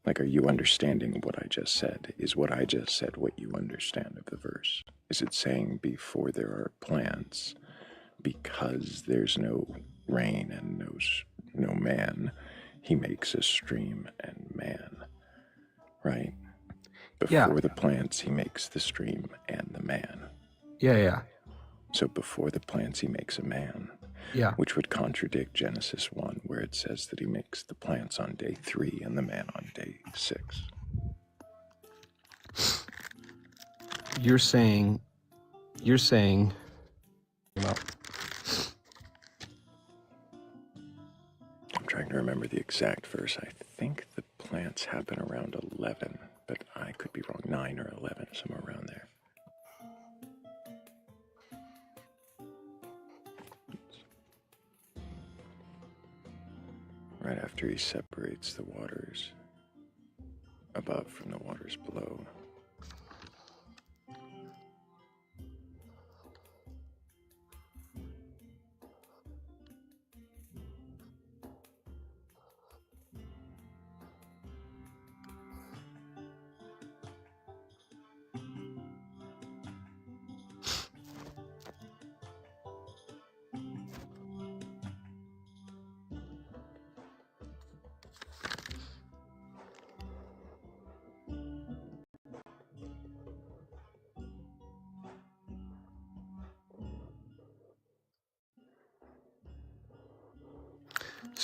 Speaker 1: Like, are you understanding what I just said? Is what I just said what you understand of the verse? Is it saying before there are plants, because there's no rain and no man, he makes a stream and man, right? Before the plants, he makes the stream and the man.
Speaker 5: Yeah.
Speaker 1: So before the plants, he makes a man.
Speaker 5: Yeah.
Speaker 1: which would contradict Genesis 1, where it says that he makes the plants on day 3 and the man on day 6.
Speaker 5: You're saying, well,
Speaker 1: I'm trying to remember the exact verse. I think the plants happen around 11, but I could be wrong. 9 or 11, somewhere around there. Right after he separates the waters above from the waters below.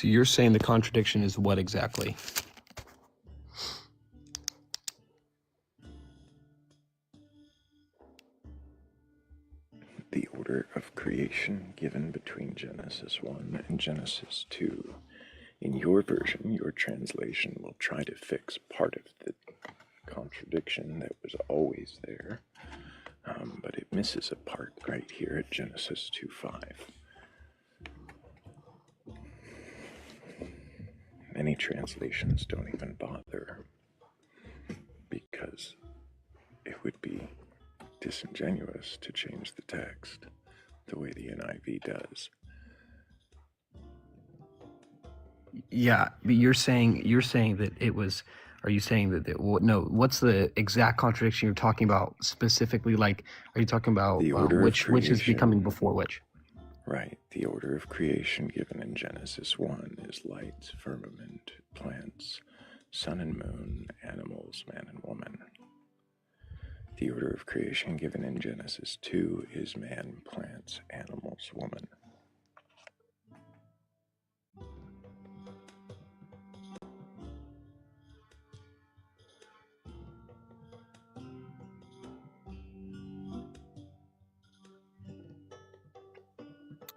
Speaker 5: so you're saying the contradiction is what exactly?
Speaker 1: The order of creation given between Genesis 1 and Genesis 2. In your version, your translation will try to fix part of the contradiction that was always there, but it misses a part right here at Genesis 2:5. Many translations don't even bother because it would be disingenuous to change the text the way the NIV does.
Speaker 5: Yeah, but you're saying that it was. Are you saying that? No. What's the exact contradiction you're talking about specifically? Like, are you talking about
Speaker 1: The order of
Speaker 5: which is
Speaker 1: creation.
Speaker 5: becoming before which?
Speaker 1: Right. The order of creation given in Genesis 1 is light, firmament, plants, sun and moon, animals, man and woman. The order of creation given in Genesis 2 is man, plants, animals, woman.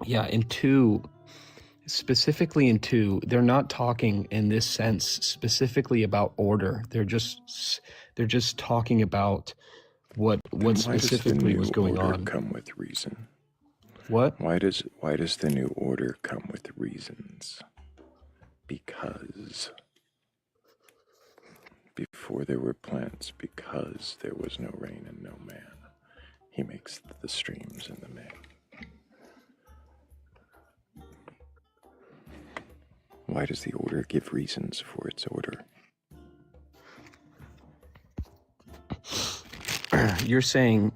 Speaker 5: Yeah, specifically in 2, they're not talking in this sense specifically about order. They're just talking about what specifically was going
Speaker 1: Why does the new order
Speaker 5: on.
Speaker 1: come with reason?
Speaker 5: What?
Speaker 1: Why does the new order come with reasons? Because before there were plants, because there was no rain and no man, he makes the streams and the man. Why does the order give reasons for its order?
Speaker 5: You're saying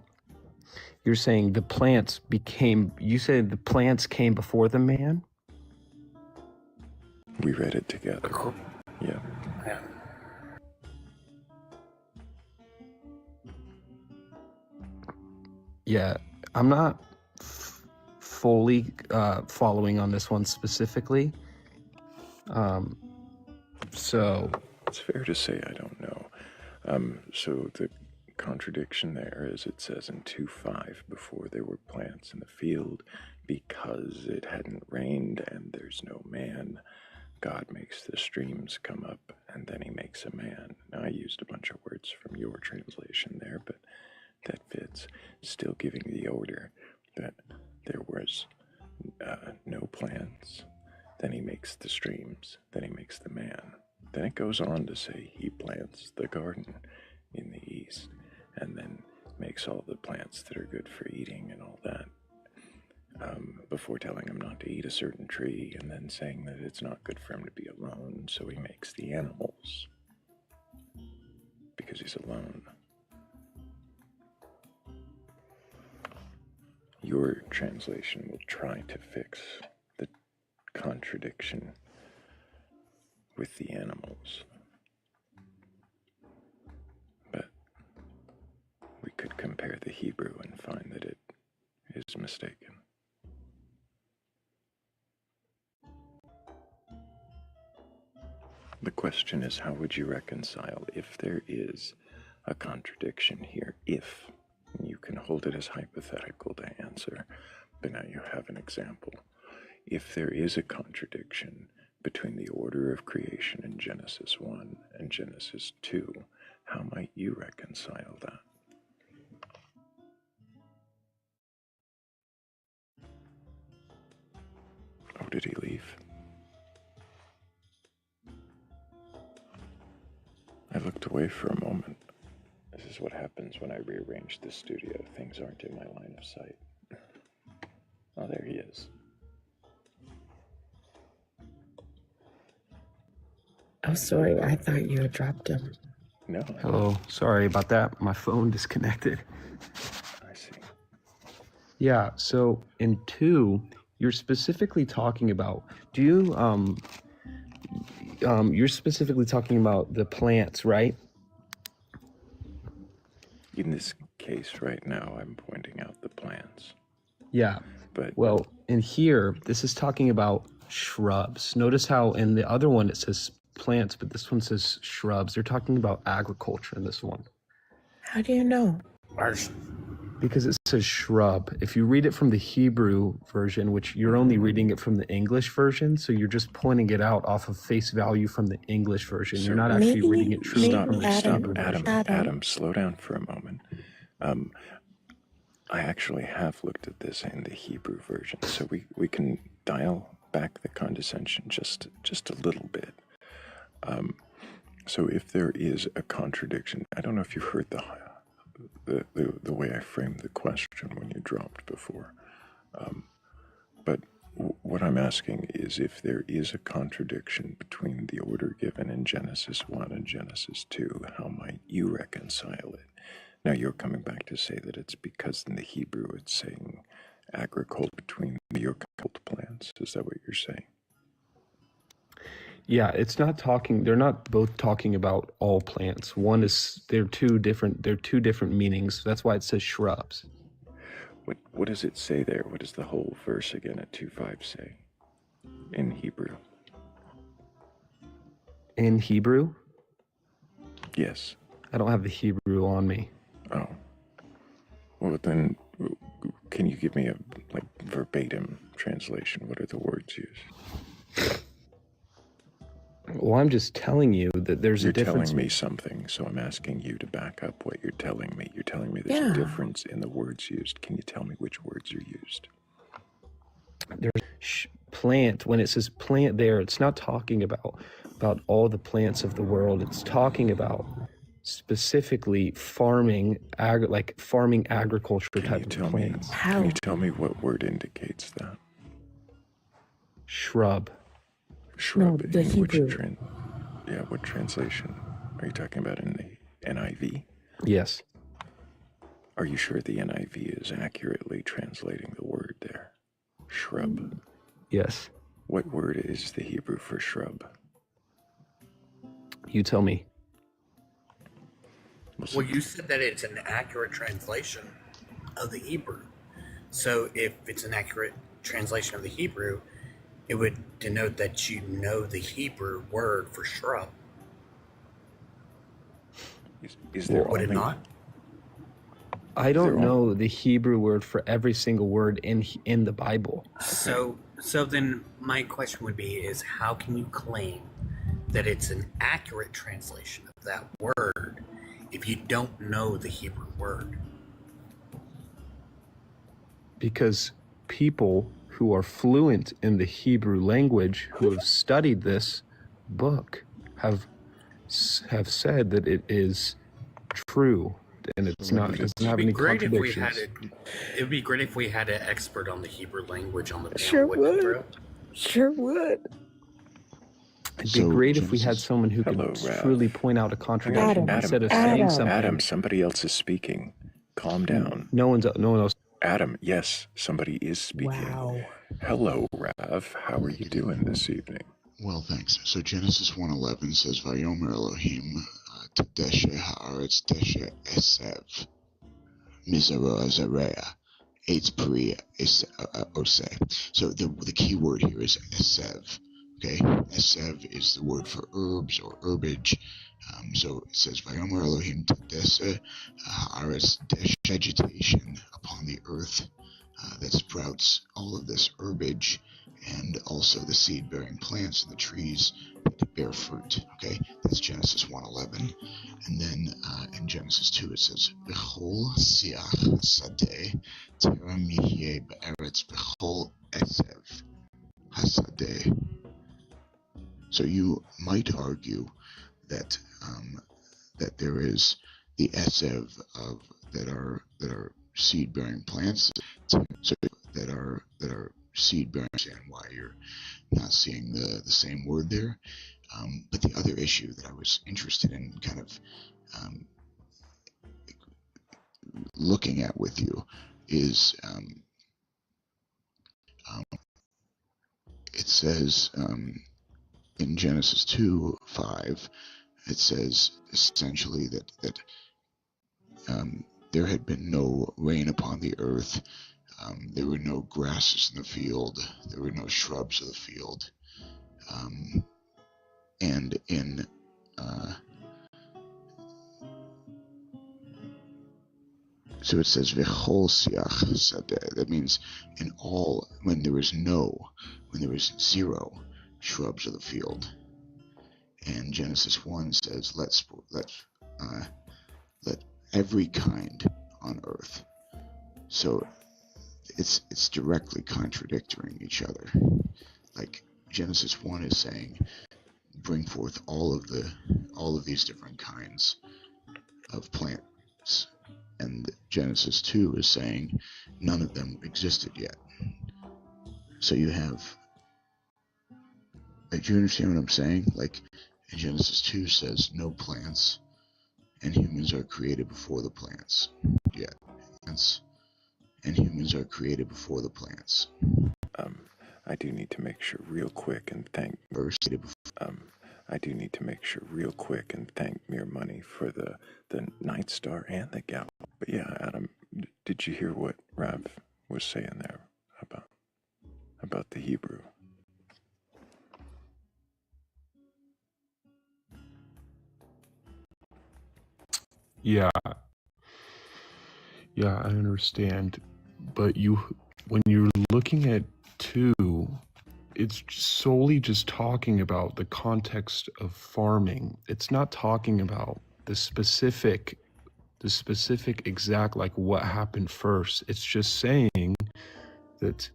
Speaker 5: the plants became. You said the plants came before the man.
Speaker 1: We read it together. Yeah.
Speaker 3: Yeah.
Speaker 5: Yeah, I'm not fully following on this one specifically. So
Speaker 1: It's fair to say I don't know. So the contradiction there is it says in 2:5, before there were plants in the field, because it hadn't rained and there's no man, God makes the streams come up and then he makes a man. Now I used a bunch of words from your translation there, but that fits. Still giving the order that there was no plants, then he makes the streams, then he makes the man. Then it goes on to say he plants the garden in the east, and then makes all the plants that are good for eating and all that, before telling him not to eat a certain tree, and then saying that it's not good for him to be alone, so he makes the animals, because he's alone. Your translation will try to fix the contradiction with the animals, but we could compare the Hebrew and find that it is mistaken. The question is, how would you reconcile if there is a contradiction here? If you can hold it as hypothetical to answer, but now you have an example. If there is a contradiction between the order of creation in Genesis 1 and Genesis 2, how might you reconcile that? Oh, did he leave? I looked away for a moment. This is what happens when I rearrange the studio. Things aren't in my line of sight. Oh, there he is.
Speaker 6: Oh, sorry. I thought you had dropped him.
Speaker 1: No.
Speaker 5: Hello. Sorry about that. My phone disconnected.
Speaker 1: I see.
Speaker 5: Yeah. So in 2, you're specifically talking about. You're specifically talking about the plants, right?
Speaker 1: In this case right now, I'm pointing out the plants.
Speaker 5: Yeah.
Speaker 1: But
Speaker 5: Well, in here, this is talking about shrubs. Notice how in the other one it says plants, but this one says shrubs. They're talking about agriculture in this one.
Speaker 6: How do you know?
Speaker 5: Because it says shrub. If you read it from the Hebrew version, which you're only reading it from the English version, so you're just pointing it out off of face value from the English version. You're not actually reading it truly
Speaker 1: stop,
Speaker 5: from the Hebrew version.
Speaker 1: Adam, slow down for a moment. I actually have looked at this in the Hebrew version, so we can dial back the condescension just a little bit. So if there is a contradiction, I don't know if you heard the way I framed the question when you dropped before, but what I'm asking is if there is a contradiction between the order given in Genesis 1 and Genesis 2, how might you reconcile it? Now you're coming back to say that it's because in the Hebrew it's saying agriculture between the occult plants. Is that what you're saying?
Speaker 5: Yeah, it's not talking. They're not both talking about all plants. One is they're two different meanings. That's why it says shrubs.
Speaker 1: What does it say there? What does the whole verse again at 2:5 say in Hebrew?
Speaker 5: In Hebrew?
Speaker 1: Yes.
Speaker 5: I don't have the Hebrew on me.
Speaker 1: Oh. Well, then, can you give me a verbatim translation? What are the words used?
Speaker 5: Well, I'm just telling you that there's
Speaker 1: You're
Speaker 5: a difference.
Speaker 1: telling me something, so I'm asking you to back up what you're telling me. You're telling me there's a difference in the words used. Can you tell me which words are used?
Speaker 5: There's plant. When it says plant there, it's not talking about all the plants of the world. It's talking about specifically farming agriculture type of plants.
Speaker 1: Can you tell me what word indicates that?
Speaker 5: Shrub.
Speaker 1: Shrub.
Speaker 6: No, the Hebrew.
Speaker 1: What translation are you talking about? In the NIV?
Speaker 5: Yes.
Speaker 1: Are you sure the NIV is accurately translating the word there? Shrub.
Speaker 5: Yes.
Speaker 1: What word is the Hebrew for shrub?
Speaker 5: You tell me.
Speaker 3: Well, you said that it's an accurate translation of the Hebrew. So if it's an accurate translation of the Hebrew, it would denote that you know the Hebrew word for shrub.
Speaker 1: Is there
Speaker 3: Would it not?
Speaker 5: I don't know the Hebrew word for every single word in the Bible.
Speaker 3: So then my question would be is how can you claim that it's an accurate translation of that word if you don't know the Hebrew word?
Speaker 5: Because people who are fluent in the Hebrew language, who have studied this book, have said that it is true and it's not. It doesn't have any contradictions.
Speaker 3: It would be great if we had an expert on the Hebrew language on the panel.
Speaker 6: Sure would. Sure would.
Speaker 5: It'd be great if we had someone who could truly point out a contradiction instead of saying something.
Speaker 1: Adam, somebody else is speaking. Calm down.
Speaker 5: No one else.
Speaker 1: Adam, yes, somebody is speaking.
Speaker 6: Wow.
Speaker 1: Hello, Rav. How are you doing this evening?
Speaker 7: Well, thanks. So Genesis 1:11 says, "Vayomer Elohim Tadeshe Haaretz Deshe Esev Mizara Zareah Eitz Pri Ose." So the key word here is Esev. Okay, Esev is the word for herbs or herbage. So it says, Vayomer Elohim Tadesa Haaretz, vegetation upon the earth that sprouts all of this herbage, and also the seed-bearing plants and the trees that bear fruit. Okay, that's Genesis 1:11. And then in Genesis 2 it says, V'chol siach sadeh tera mihyeh be'eretz v'chol esev hasadeh. So you might argue that that there is the esev of that are seed-bearing plants, so that are seed-bearing. I understand why you're not seeing the same word there. But the other issue that I was interested in kind of looking at with you is it says in Genesis 2:5, it says essentially that there had been no rain upon the earth. There were no grasses in the field. There were no shrubs of the field. And in so it says v'chol siach sadeh. That means in all, when there was zero shrubs of the field. And Genesis 1 says, let every kind on earth. So it's directly contradicting each other. Like Genesis 1 is saying, bring forth all of these different kinds of plants, and Genesis 2 is saying none of them existed yet. So you have, like, do you understand what I'm saying? Like, in Genesis 2 says no plants, and humans are created before the plants. Yeah, plants and humans are created before the plants.
Speaker 1: I do need to make sure real quick and thank Mere Money for the Night Star and the Gal. But yeah, Adam, did you hear what Rav was saying there about the Hebrew?
Speaker 5: Yeah, I understand. But when you're looking at 2, it's solely just talking about the context of farming. It's not talking about the specific exact, like, what happened first. It's just saying that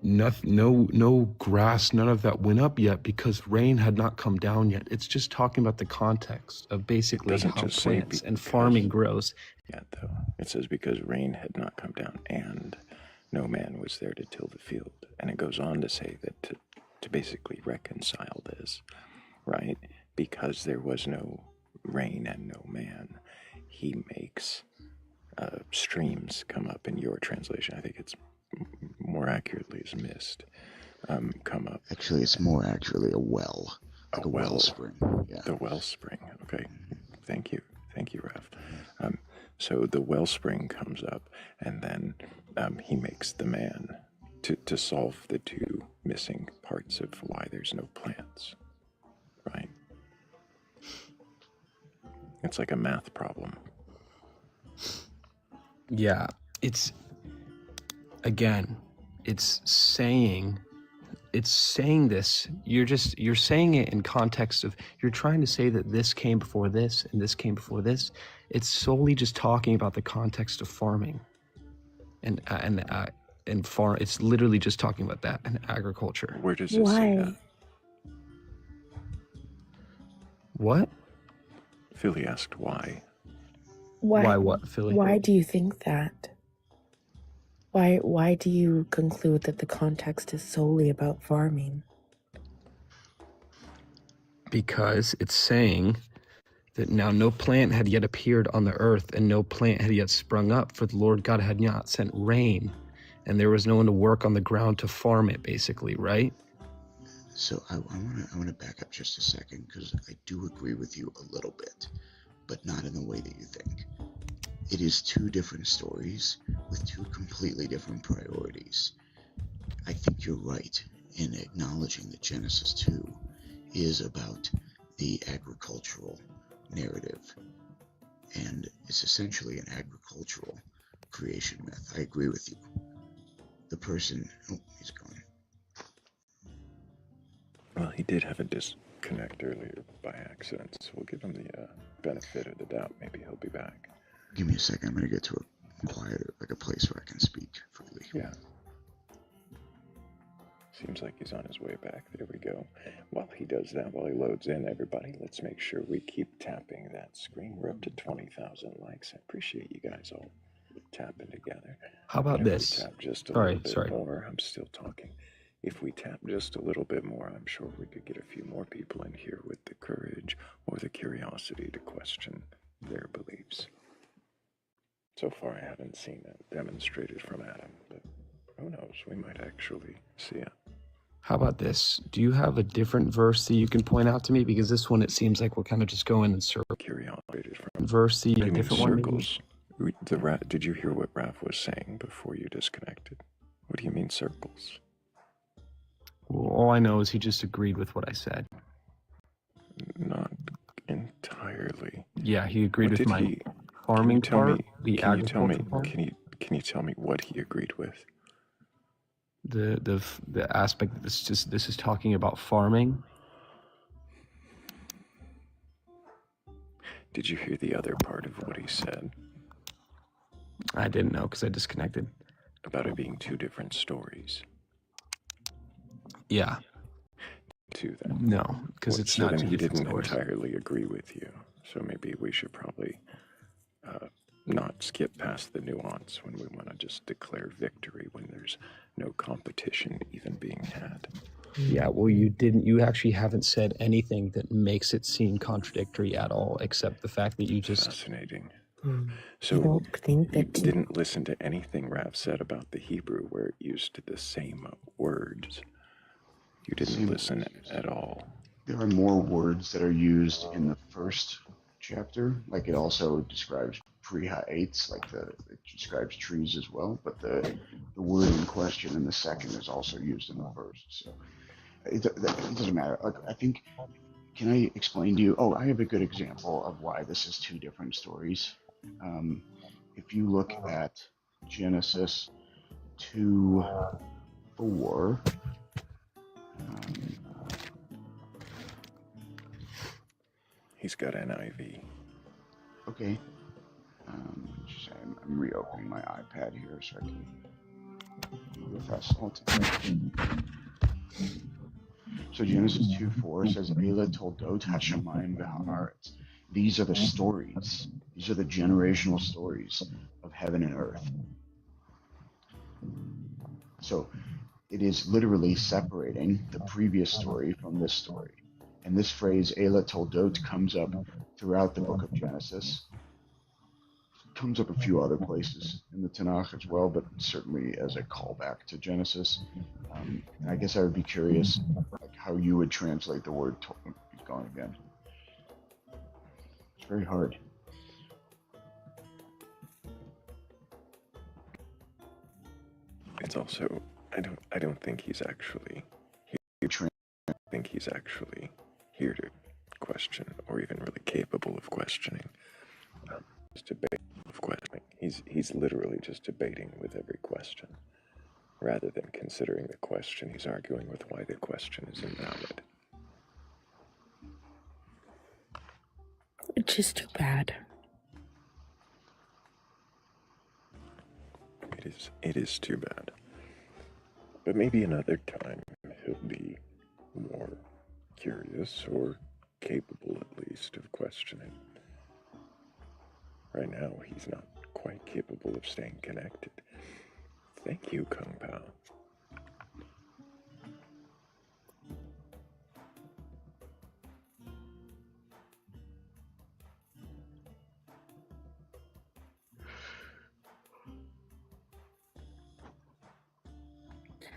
Speaker 5: no grass, none of that went up yet because rain had not come down yet. It's just talking about the context of basically
Speaker 1: Doesn't
Speaker 5: how
Speaker 1: just say
Speaker 5: plants and
Speaker 1: because-
Speaker 5: farming grows.
Speaker 1: Yeah, though. It says because rain had not come down and no man was there to till the field. And it goes on to say that to basically reconcile this, right? Because there was no rain and no man, he makes streams come up. In your translation, I think it's more accurately is mist come up.
Speaker 7: Actually, it's more accurately a well, like a wellspring. Yeah.
Speaker 1: The wellspring. Okay. Thank you, Rav. So the wellspring comes up, and then he makes the man to solve the 2 missing parts of why there's no plants, right? It's like a math problem.
Speaker 5: Yeah, it's saying this. You're saying it in context of, you're trying to say that this came before this and this came before this. It's solely just talking about the context of farming and farm. It's literally just talking about that and agriculture.
Speaker 1: Where does it say that?
Speaker 5: What?
Speaker 1: Philly asked why.
Speaker 5: Why what, Philly?
Speaker 6: Why do you think that? Why do you conclude that the context is solely about farming?
Speaker 5: Because it's saying that now no plant had yet appeared on the earth, and no plant had yet sprung up, for the Lord God had not sent rain, and there was no one to work on the ground to farm it, basically, right?
Speaker 7: So I want to back up just a second, because I do agree with you a little bit, but not in the way that you think. It is 2 different stories with 2 completely different priorities. I think you're right in acknowledging that Genesis 2 is about the agricultural narrative, and it's essentially an agricultural creation myth. I agree with you. The person, oh, he's gone.
Speaker 1: Well, he did have a disconnect earlier by accident, so we'll give him the benefit of the doubt. Maybe he'll be back.
Speaker 7: Give me a second. I'm going to get to a quieter, like a place where I can speak freely.
Speaker 1: Yeah. Seems like he's on his way back. There we go. While he does that, while he loads in, everybody, let's make sure we keep tapping that screen. We're up to 20,000 likes. I appreciate you guys all tapping together.
Speaker 5: How about
Speaker 1: But if
Speaker 5: this?
Speaker 1: we tap just a
Speaker 5: Sorry,
Speaker 1: little bit
Speaker 5: sorry.
Speaker 1: more, I'm still talking. If we tap just a little bit more, I'm sure we could get a few more people in here with the courage or the curiosity to question their beliefs. So far, I haven't seen it demonstrated from Adam, but who knows? We might actually see it.
Speaker 5: How about this? Do you have a different verse that you can point out to me? Because this one, it seems like we're kind of just going in circles.
Speaker 1: Curiosity from
Speaker 5: Verse, a
Speaker 1: you mean
Speaker 5: different one, maybe?
Speaker 1: circles. Did you hear what Raph was saying before you disconnected? What do you mean circles?
Speaker 5: Well, all I know is he just agreed with what I said.
Speaker 1: Not entirely.
Speaker 5: Yeah, he agreed
Speaker 1: What
Speaker 5: with
Speaker 1: did
Speaker 5: my
Speaker 1: he-
Speaker 5: farming
Speaker 1: tell
Speaker 5: part,
Speaker 1: me?
Speaker 5: the
Speaker 1: Can you tell me?
Speaker 5: agriculture part,
Speaker 1: Can you tell me what he agreed with?
Speaker 5: the aspect that this is talking about farming.
Speaker 1: Did you hear the other part of what he said
Speaker 5: I didn't know because I disconnected.
Speaker 1: about it being two different stories?
Speaker 5: Yeah,
Speaker 1: To them.
Speaker 5: no, because it's
Speaker 1: So
Speaker 5: not.
Speaker 1: then
Speaker 5: two
Speaker 1: he
Speaker 5: different
Speaker 1: didn't
Speaker 5: stories.
Speaker 1: entirely agree with you. So maybe we should probably not skip past the nuance when we want to just declare victory when there's no competition even being had.
Speaker 5: Yeah, well, you didn't. You actually haven't said anything that makes it seem contradictory at all, except the fact that you just.
Speaker 1: Fascinating.
Speaker 6: You
Speaker 1: So
Speaker 6: don't think
Speaker 1: you
Speaker 6: that
Speaker 1: didn't listen to anything Raph said about the Hebrew where it used the same words. You didn't
Speaker 7: Same
Speaker 1: listen
Speaker 7: words.
Speaker 1: at all.
Speaker 7: There are more words that are used in the first chapter. Like it also describes pre-ha'etz, like it describes trees as well. But the word in question in the second is also used in the first. So it doesn't matter. Like I think, can I explain to you? Oh, I have a good example of why this is two different stories. If you look at Genesis 2:4.
Speaker 1: He's got NIV.
Speaker 7: Okay. I'm reopening my iPad here so I can with us all together. So Genesis 2:4 says, Eila toldot hashamayim v'ha'aretz. These are the stories. These are the generational stories of heaven and earth. So it is literally separating the previous story from this story. And this phrase, Eila toldot, comes up throughout the book of Genesis. Comes up a few other places in the Tanakh as well, but certainly as a callback to Genesis. And I guess I would be curious like how you would translate the word he's gone again. It's very hard.
Speaker 1: It's also I don't think he's actually here. I think he's actually here to question or even really capable of questioning. Just debate of questioning. He's literally just debating with every question. Rather than considering the question, he's arguing with why the question is invalid.
Speaker 6: it's just too bad.
Speaker 1: It is too bad. But maybe another time he'll be more curious or capable at least of questioning. Right now, he's not quite capable of staying connected. Thank you, Kung Pao.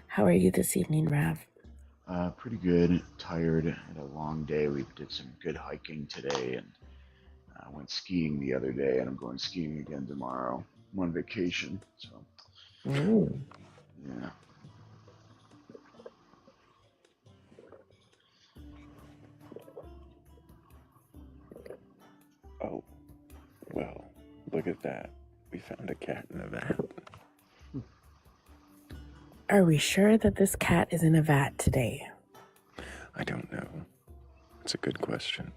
Speaker 6: How are you this evening, Rav?
Speaker 7: Pretty good. Tired. Had a long day. We did some good hiking today, and I went skiing the other day, and I'm going skiing again tomorrow. I'm on vacation, so
Speaker 6: Oh,
Speaker 7: yeah.
Speaker 1: Oh, well, look at that. We found a cat in a vat.
Speaker 6: Are we sure that this cat is in a vat today?
Speaker 1: I don't know. It's a good question.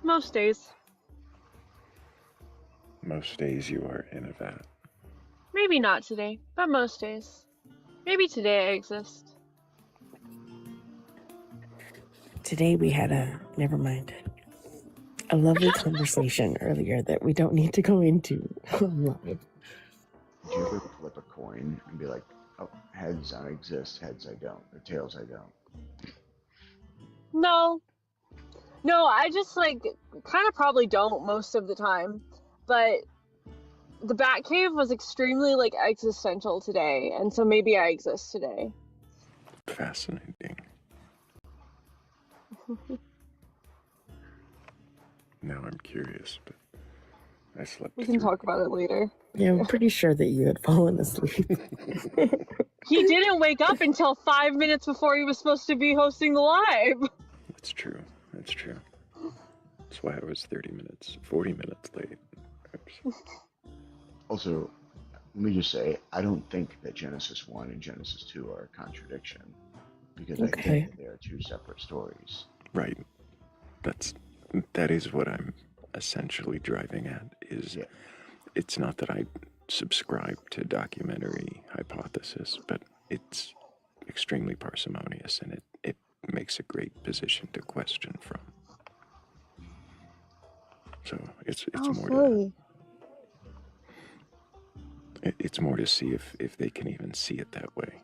Speaker 8: Most days.
Speaker 1: Most days you are in a vat.
Speaker 8: Maybe not today, but most days. Maybe today I exist.
Speaker 6: Today we had never mind, a lovely conversation earlier that we don't need to go into live.
Speaker 7: Did you ever flip a coin and be like, oh, heads I exist, heads I don't, or tails I don't?
Speaker 8: No. No, I just kind of probably don't most of the time. But the Batcave was extremely existential today, and so maybe I exist today.
Speaker 1: Fascinating. Now I'm curious, but I slept
Speaker 8: We can
Speaker 1: through.
Speaker 8: talk about it later.
Speaker 6: Yeah, I'm pretty sure that you had fallen asleep.
Speaker 8: He didn't wake up until 5 minutes before he was supposed to be hosting the live.
Speaker 1: That's true. That's true. That's why I was 40 minutes late. Oops.
Speaker 7: Also, let me just say, I don't think that Genesis 1 and Genesis 2 are a contradiction, because I
Speaker 6: Okay.
Speaker 7: think that they are two separate stories.
Speaker 1: Right. That is what I'm essentially driving at, is
Speaker 7: Yeah.
Speaker 1: It's not that I subscribe to documentary hypothesis, but it's extremely parsimonious, and it makes a great position to question from. So it's more
Speaker 8: Philly.
Speaker 1: it's more to see if they can even see it that way.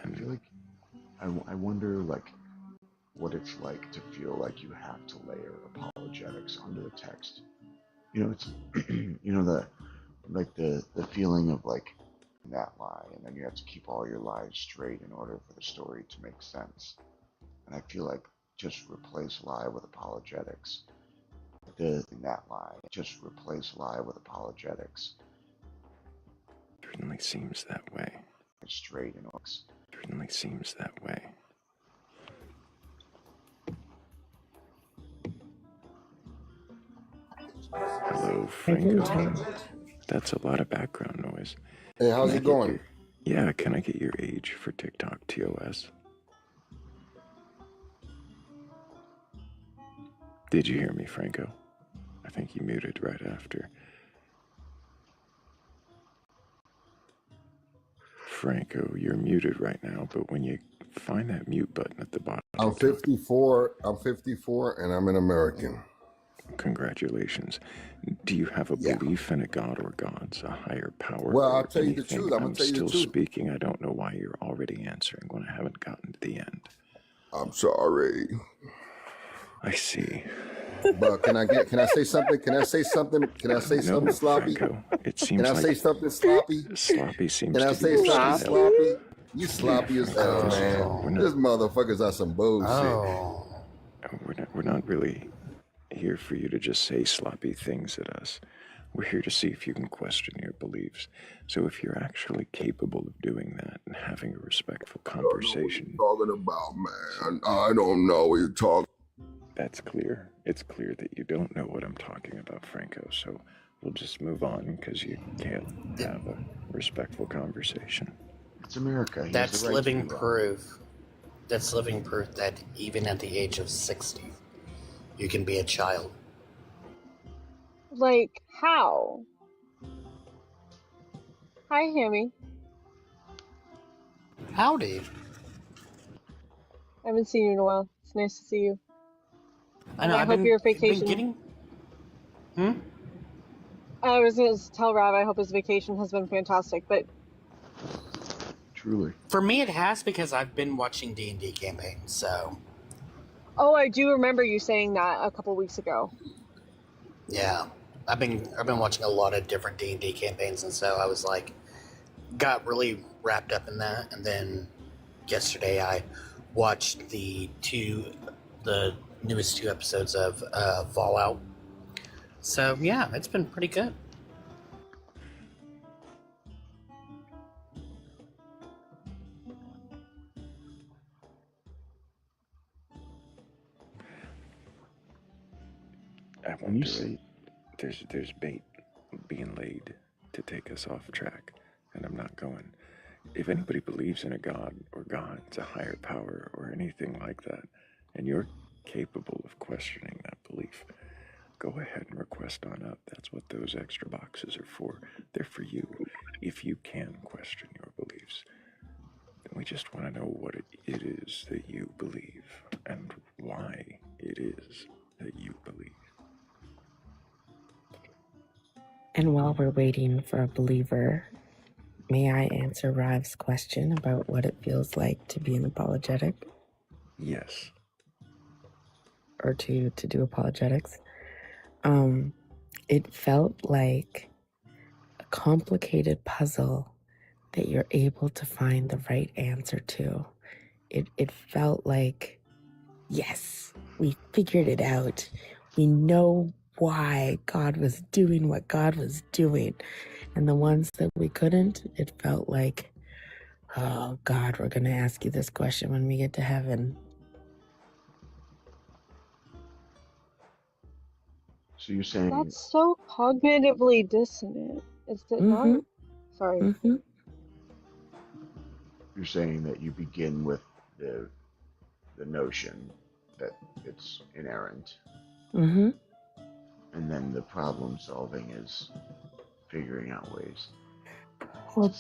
Speaker 7: I feel like I wonder what it's like to feel like you have to layer apologetics onto the text. It's the feeling of that lie, and then you have to keep all your lies straight in order for the story to make sense. And I feel like just replace lie with apologetics. That lie, just replace lie with apologetics.
Speaker 1: Certainly seems that way.
Speaker 7: Straight in order.
Speaker 1: Certainly seems that way. Hello,
Speaker 6: I can
Speaker 1: Franco.
Speaker 6: tell.
Speaker 1: That's a lot of background noise.
Speaker 9: Hey, how's
Speaker 1: Can I
Speaker 9: it
Speaker 1: get
Speaker 9: going?
Speaker 1: Yeah, can I get your age for TikTok TOS? Did you hear me, Franco? I think you muted right after. Franco, you're muted right now, but when you find that mute button at the bottom
Speaker 9: I'm
Speaker 1: of TikTok,
Speaker 9: 54. I'm 54, and I'm an American.
Speaker 1: congratulations. Do you have a
Speaker 9: Yeah.
Speaker 1: belief in a god or gods, a higher power?
Speaker 9: Well,
Speaker 1: or
Speaker 9: I'll tell you the
Speaker 1: anything?
Speaker 9: truth. I'm gonna tell you the
Speaker 1: still
Speaker 9: truth.
Speaker 1: speaking. I don't know why you're already answering when I haven't gotten to the end.
Speaker 9: I'm sorry,
Speaker 1: I see.
Speaker 9: but can I say something? Can I say something? Can I say
Speaker 1: No,
Speaker 9: something sloppy?
Speaker 1: Franco, it seems
Speaker 9: Can I
Speaker 1: like
Speaker 9: say something sloppy?
Speaker 1: sloppy seems
Speaker 9: Can I
Speaker 1: to
Speaker 9: say
Speaker 1: be
Speaker 9: something sloppy? You sloppy as hell,
Speaker 1: Franco,
Speaker 9: man.
Speaker 1: we're not-
Speaker 9: This motherfuckers are some bullshit.
Speaker 1: We're not really here for you to just say sloppy things at us. We're here to see if you can question your beliefs. So if you're actually capable of doing that and having a respectful conversation,
Speaker 9: Talking about, man. I don't know what you're talking.
Speaker 1: that's clear. It's clear that you don't know what I'm talking about, Franco. So we'll just move on because you can't have a respectful conversation.
Speaker 7: It's America. He has
Speaker 3: That's
Speaker 7: the right to
Speaker 3: living
Speaker 7: be wrong.
Speaker 3: proof. That's living proof that even at the age of 60, you can be a child.
Speaker 8: How? Hi, Hammy.
Speaker 3: Howdy.
Speaker 8: I haven't seen you in a while. It's nice to see you.
Speaker 3: I know.
Speaker 8: I hope your vacation. I was going to tell Rob I hope his vacation has been fantastic, but
Speaker 7: Truly.
Speaker 3: For me, it has, because I've been watching D&D campaigns. So
Speaker 8: oh, I do remember you saying that a couple weeks ago.
Speaker 3: yeah, I've been watching a lot of different D&D campaigns, and so I was got really wrapped up in that. And then yesterday I watched the newest 2 episodes of Fallout. So yeah, it's been pretty good.
Speaker 1: won't do it. There's bait being laid to take us off track, and I'm not going. If anybody believes in a god or gods, a higher power, or anything like that, and you're capable of questioning that belief, go ahead and request on up. That's what those extra boxes are for. They're for you, if you can question your beliefs. We just want to know what it is that you believe and why it is that you believe.
Speaker 6: And while we're waiting for a believer, may I answer Riv's question about what it feels like to be an apologetic?
Speaker 1: Yes.
Speaker 6: Or to do apologetics? It felt like a complicated puzzle that you're able to find the right answer to. It felt like, yes, we figured it out. We know why God was doing what God was doing. And the ones that we couldn't, it felt like, oh, God, we're going to ask you this question when we get to heaven.
Speaker 10: So you're saying
Speaker 8: That's so cognitively dissonant. Is it not? Sorry.
Speaker 10: you're saying that you begin with the notion that it's inerrant, and then the problem solving is figuring out ways.
Speaker 6: Well,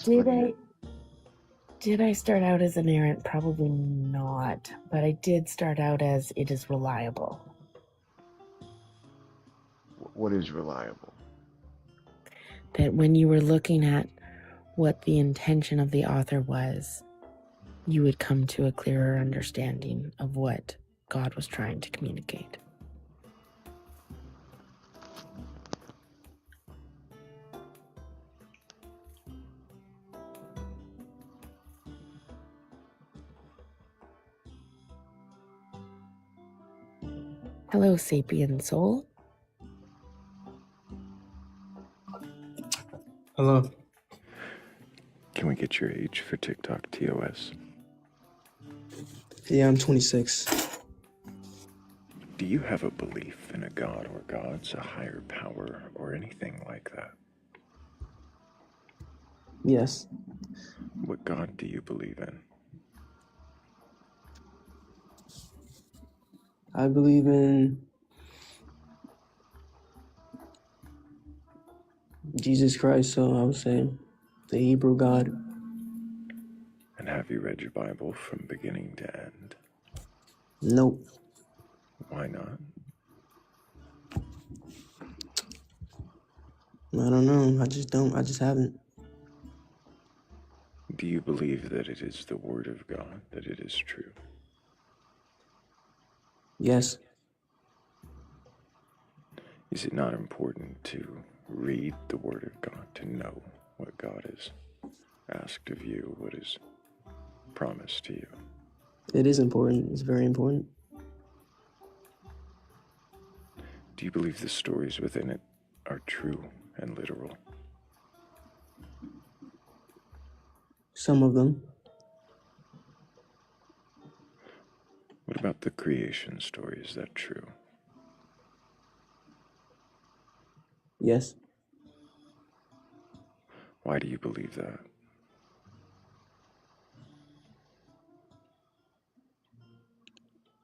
Speaker 6: did I start out as inerrant? Probably not, but I did start out as it is reliable.
Speaker 10: What is reliable?
Speaker 6: That when you were looking at what the intention of the author was, you would come to a clearer understanding of what God was trying to communicate. Hello, sapient soul.
Speaker 2: Hello.
Speaker 1: Can we get your age for TikTok TOS?
Speaker 2: Yeah, I'm 26.
Speaker 1: Do you have a belief in a god or gods, a higher power, or anything like that?
Speaker 2: Yes.
Speaker 1: What god do you believe in?
Speaker 2: I believe in Jesus Christ, so I would say the Hebrew God.
Speaker 1: And have you read your Bible from beginning to end?
Speaker 2: Nope.
Speaker 1: Why not?
Speaker 2: I don't know. I just haven't.
Speaker 1: Do you believe that it is the Word of God, that it is true?
Speaker 2: Yes.
Speaker 1: Is it not important to read the Word of God, to know what God has asked of you, what is promised to you?
Speaker 2: It is important. It's very important.
Speaker 1: Do you believe the stories within it are true and literal?
Speaker 2: Some of them.
Speaker 1: What about the creation story? Is that true?
Speaker 2: Yes.
Speaker 1: Why do you believe that?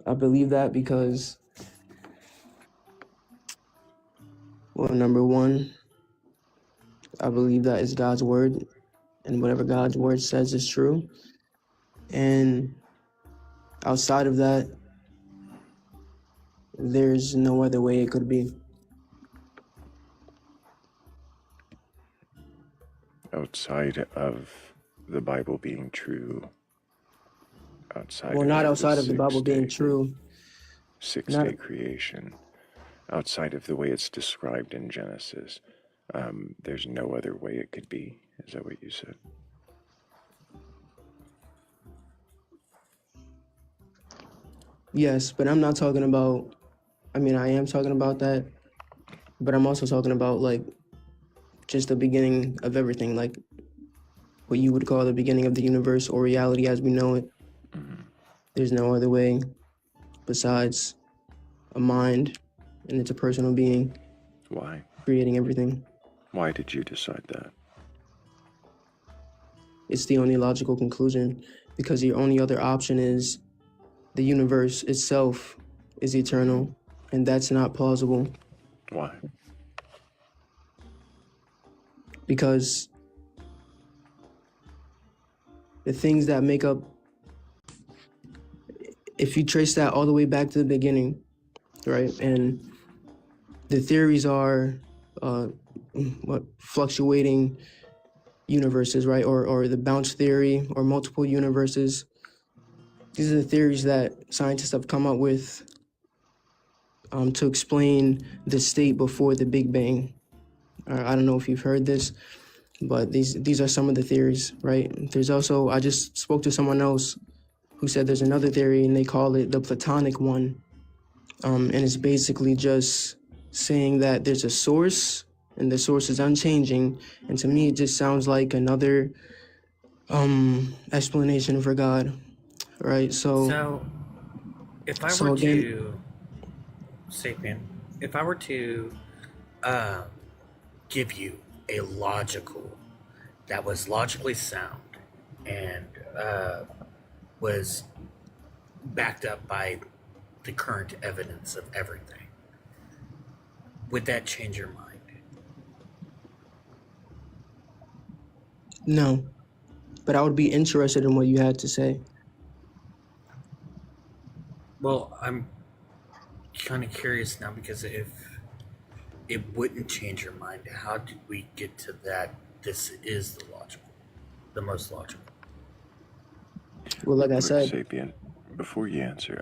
Speaker 2: I believe that because, well, number one, I believe that is God's word, and whatever God's word says is true. And outside of that, there's no other way it could be.
Speaker 1: Outside of the Bible being true,
Speaker 2: Well, not outside of the Bible being true.
Speaker 1: Six-day creation, outside of the way it's described in Genesis, there's no other way it could be. Is that what you said?
Speaker 2: Yes, but I'm not talking about, I mean, I am talking about that, but I'm also talking about, like, just the beginning of everything, like what you would call the beginning of the universe or reality as we know it. There's no other way besides a mind and it's a personal being
Speaker 1: Why?
Speaker 2: creating everything.
Speaker 1: Why did you decide that?
Speaker 2: It's the only logical conclusion, because the only other option is the universe itself is eternal, and that's not plausible.
Speaker 1: Why?
Speaker 2: Because the things that make up, if you trace that all the way back to the beginning, right, and the theories are fluctuating universes, right, or the bounce theory, or multiple universes. These are the theories that scientists have come up with to explain the state before the Big Bang. I don't know if you've heard this, but these are some of the theories, right? There's also, I just spoke to someone else who said there's another theory, and they call it the Platonic one. And it's basically just saying that there's a source, and the source is unchanging. And to me, it just sounds like another explanation for God, right?
Speaker 3: So, if I were to, Sapien, if I were to give you a logical, that was logically sound and was backed up by the current evidence of everything, would that change your mind?
Speaker 2: No, but I would be interested in what you had to say.
Speaker 3: Well, I'm kind of curious now, because if it wouldn't change your mind, how did we get to that? This is the most logical.
Speaker 2: Well, like I said,
Speaker 1: Sapien, before you answer,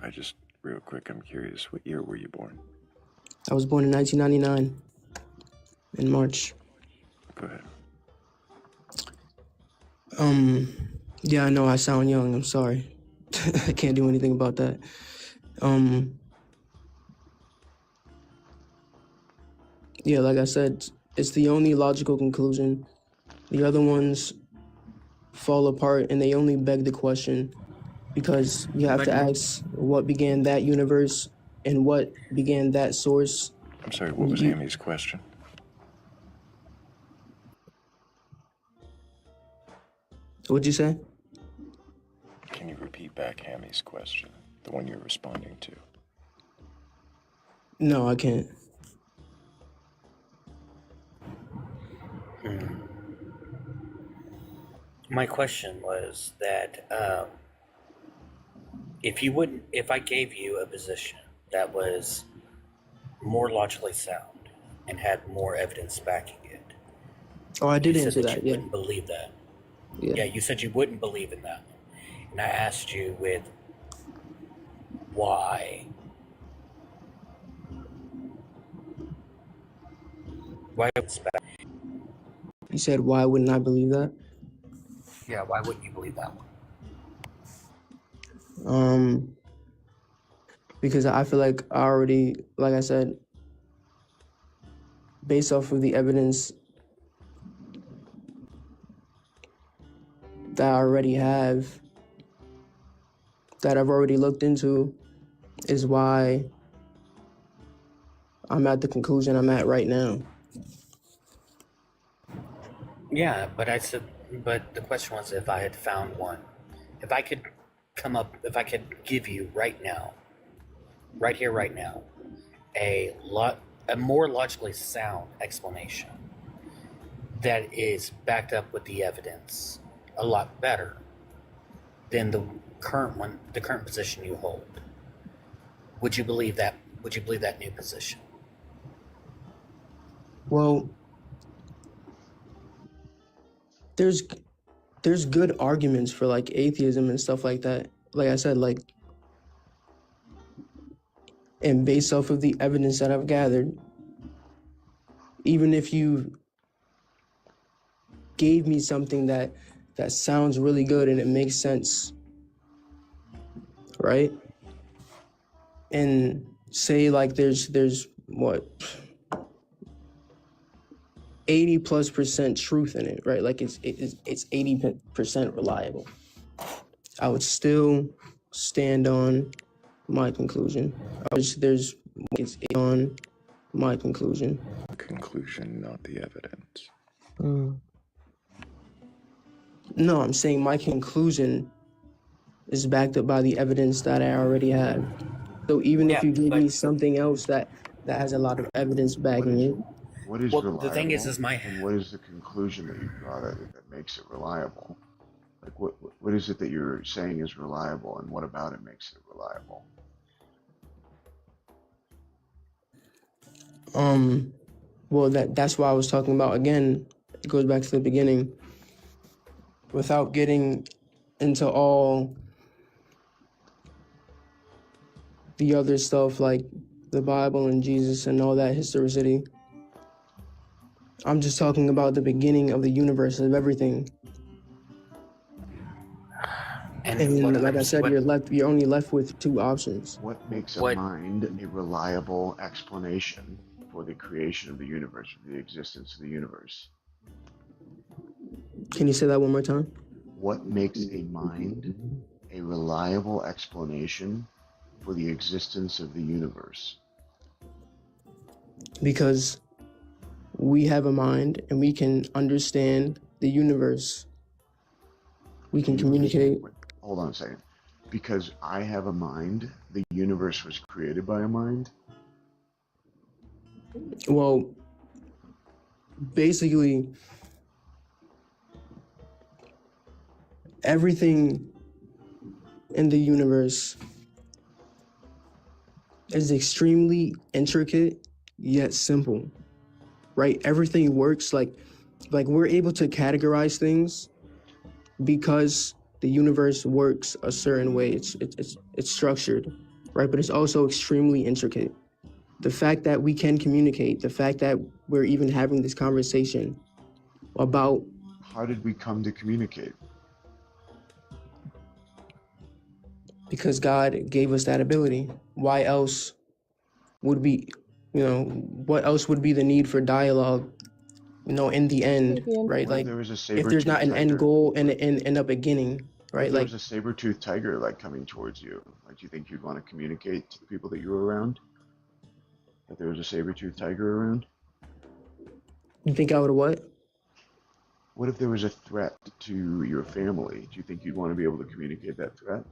Speaker 1: real quick, I'm curious, what year were you born?
Speaker 2: I was born in 1999, in March.
Speaker 1: Go ahead.
Speaker 2: Yeah, I know I sound young, I'm sorry. I can't do anything about that. Yeah, like I said, it's the only logical conclusion. The other ones fall apart, and they only beg the question, because you have to ask what began that universe and what began that source.
Speaker 1: I'm sorry, what was Amy's question?
Speaker 2: What'd you say?
Speaker 1: Can you repeat back Hammy's question, the one you're responding to?
Speaker 2: No, I can't.
Speaker 3: My question was that if I gave you a position that was more logically sound and had more evidence backing it.
Speaker 2: Oh, I did answer that,
Speaker 3: you
Speaker 2: yeah.
Speaker 3: wouldn't believe that.
Speaker 2: Yeah,
Speaker 3: you said you wouldn't believe in that. And I asked you with why. Why
Speaker 2: you said, why wouldn't I believe that?
Speaker 3: Yeah, why wouldn't you believe that one?
Speaker 2: Because I feel like I already, like I said, based off of the evidence that I already have, that I've already looked into, is why I'm at the conclusion I'm at right now.
Speaker 3: Yeah, but the question was, if I had found one, if I could give you right now, right here, right now, a more logically sound explanation that is backed up with the evidence a lot better than the current position you hold. Would you believe that? Would you believe that new position?
Speaker 2: Well, there's good arguments for like atheism and stuff like that. Like I said, like, and based off of the evidence that I've gathered, even if you gave me something that sounds really good and it makes sense, right? And say like there's what, 80+% truth in it, right? Like it's 80% reliable. I would still stand on my conclusion. It's on my conclusion.
Speaker 1: Conclusion, not the evidence.
Speaker 6: Mm.
Speaker 2: No, I'm saying my conclusion is backed up by the evidence that I already have. So even if you give me something else that has a lot of evidence backing it,
Speaker 10: What is
Speaker 3: Well,
Speaker 10: reliable?
Speaker 3: the thing is
Speaker 10: and what is the conclusion that you draw that makes it reliable? Like what is it that you're saying is reliable, and what about it makes it reliable?
Speaker 2: well, that's why I was talking about again. It goes back to the beginning. Without getting into all the other stuff like the Bible and Jesus and all that historicity, I'm just talking about the beginning of the universe, of everything. And like I said, you're only left with two options.
Speaker 10: What makes a mind a reliable explanation for the creation of the universe, for the existence of the universe?
Speaker 2: Can you say that one more time?
Speaker 10: What makes a mind a reliable explanation for the existence of the universe?
Speaker 2: Because we have a mind and we can understand the universe. We can communicate.
Speaker 10: Hold on a second. Because I have a mind, the universe was created by a mind?
Speaker 2: Well, basically, everything in the universe is extremely intricate yet simple, right? Everything works like we're able to categorize things because the universe works a certain way. It's structured, right? But it's also extremely intricate. The fact that we can communicate, the fact that we're even having this conversation about...
Speaker 10: How did we come to communicate?
Speaker 2: Because God gave us that ability. Why else would be, what else would be the need for dialogue, in the end, right? Like, if there's not an end goal and a beginning, right?
Speaker 10: If there
Speaker 2: like
Speaker 10: was a saber-toothed tiger, like, coming towards you, like, do you think you'd want to communicate to the people that you were around? If there was a saber-toothed tiger around?
Speaker 2: You think I would what?
Speaker 10: What if there was a threat to your family? Do you think you'd want to be able to communicate that threat?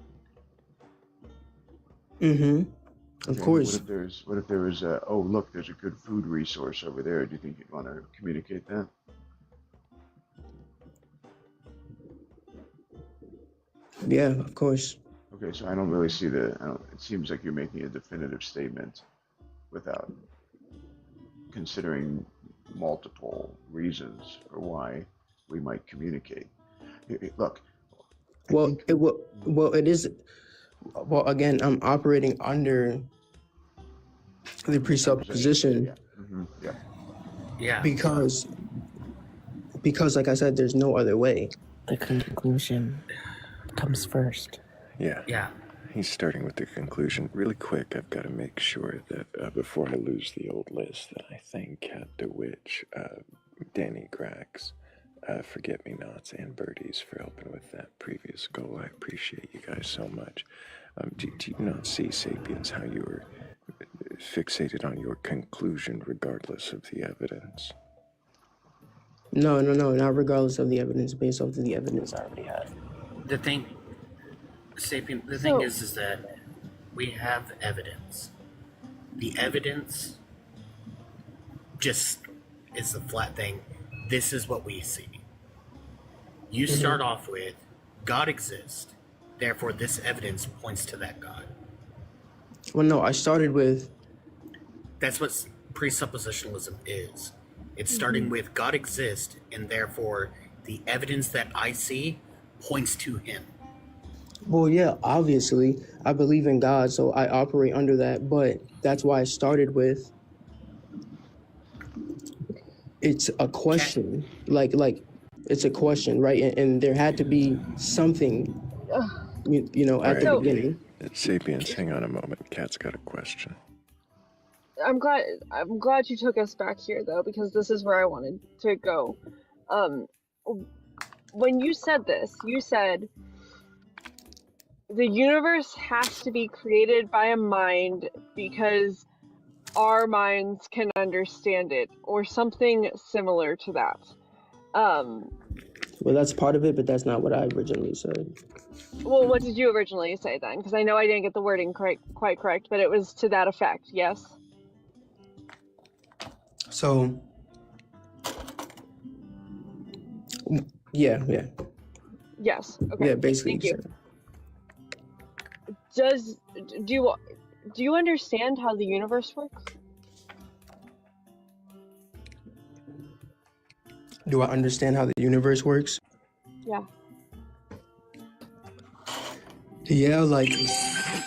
Speaker 2: Of course.
Speaker 10: What if there was a, oh look, there's a good food resource over there? Do you think you'd want to communicate that?
Speaker 2: Yeah, of course.
Speaker 10: Okay, so I don't really see it seems like you're making a definitive statement without considering multiple reasons for why we might communicate. Look.
Speaker 2: It is. Well, again, I'm operating under the presupposition.
Speaker 3: Yeah.
Speaker 2: Because, like I said, there's no other way.
Speaker 6: The conclusion comes first.
Speaker 1: Yeah. He's starting with the conclusion. Really quick, I've got to make sure that before I lose the old list, that I thank Cat DeWitch, Danny Grax, Forget-Me-Nots, and Birdies for helping with that previous goal. I appreciate you guys so much. Do you not see, Sapiens, how you were fixated on your conclusion regardless of the evidence?
Speaker 2: No, not regardless of the evidence, based off of the evidence I already have.
Speaker 3: The thing, Sapien, the thing is that we have evidence. The evidence just is the flat thing. This is what we see. You start off with, God exists, therefore this evidence points to that God.
Speaker 2: Well, no, I started with...
Speaker 3: That's what presuppositionalism is. It's starting with God exists, and therefore the evidence that I see points to him.
Speaker 2: Well, yeah, obviously, I believe in God, so I operate under that, but that's why I started with... It's a question, like it's a question, right? And there had to be something, at the beginning.
Speaker 1: Sapiens, hang on a moment. Cat's got a question.
Speaker 8: I'm glad you took us back here, though, because this is where I wanted to go. When you said this, you said the universe has to be created by a mind because our minds can understand it, or something similar to that.
Speaker 2: Well, that's part of it, but that's not what I originally said.
Speaker 8: Well, what did you originally say then? Because I know I didn't get the wording quite correct, but it was to that effect, yes?
Speaker 2: So, yeah.
Speaker 8: Yes. Okay.
Speaker 2: Yeah, basically.
Speaker 8: Thank you. Do you understand how the universe works?
Speaker 2: Do I understand how the universe works?
Speaker 8: Yeah.
Speaker 2: Yeah, like,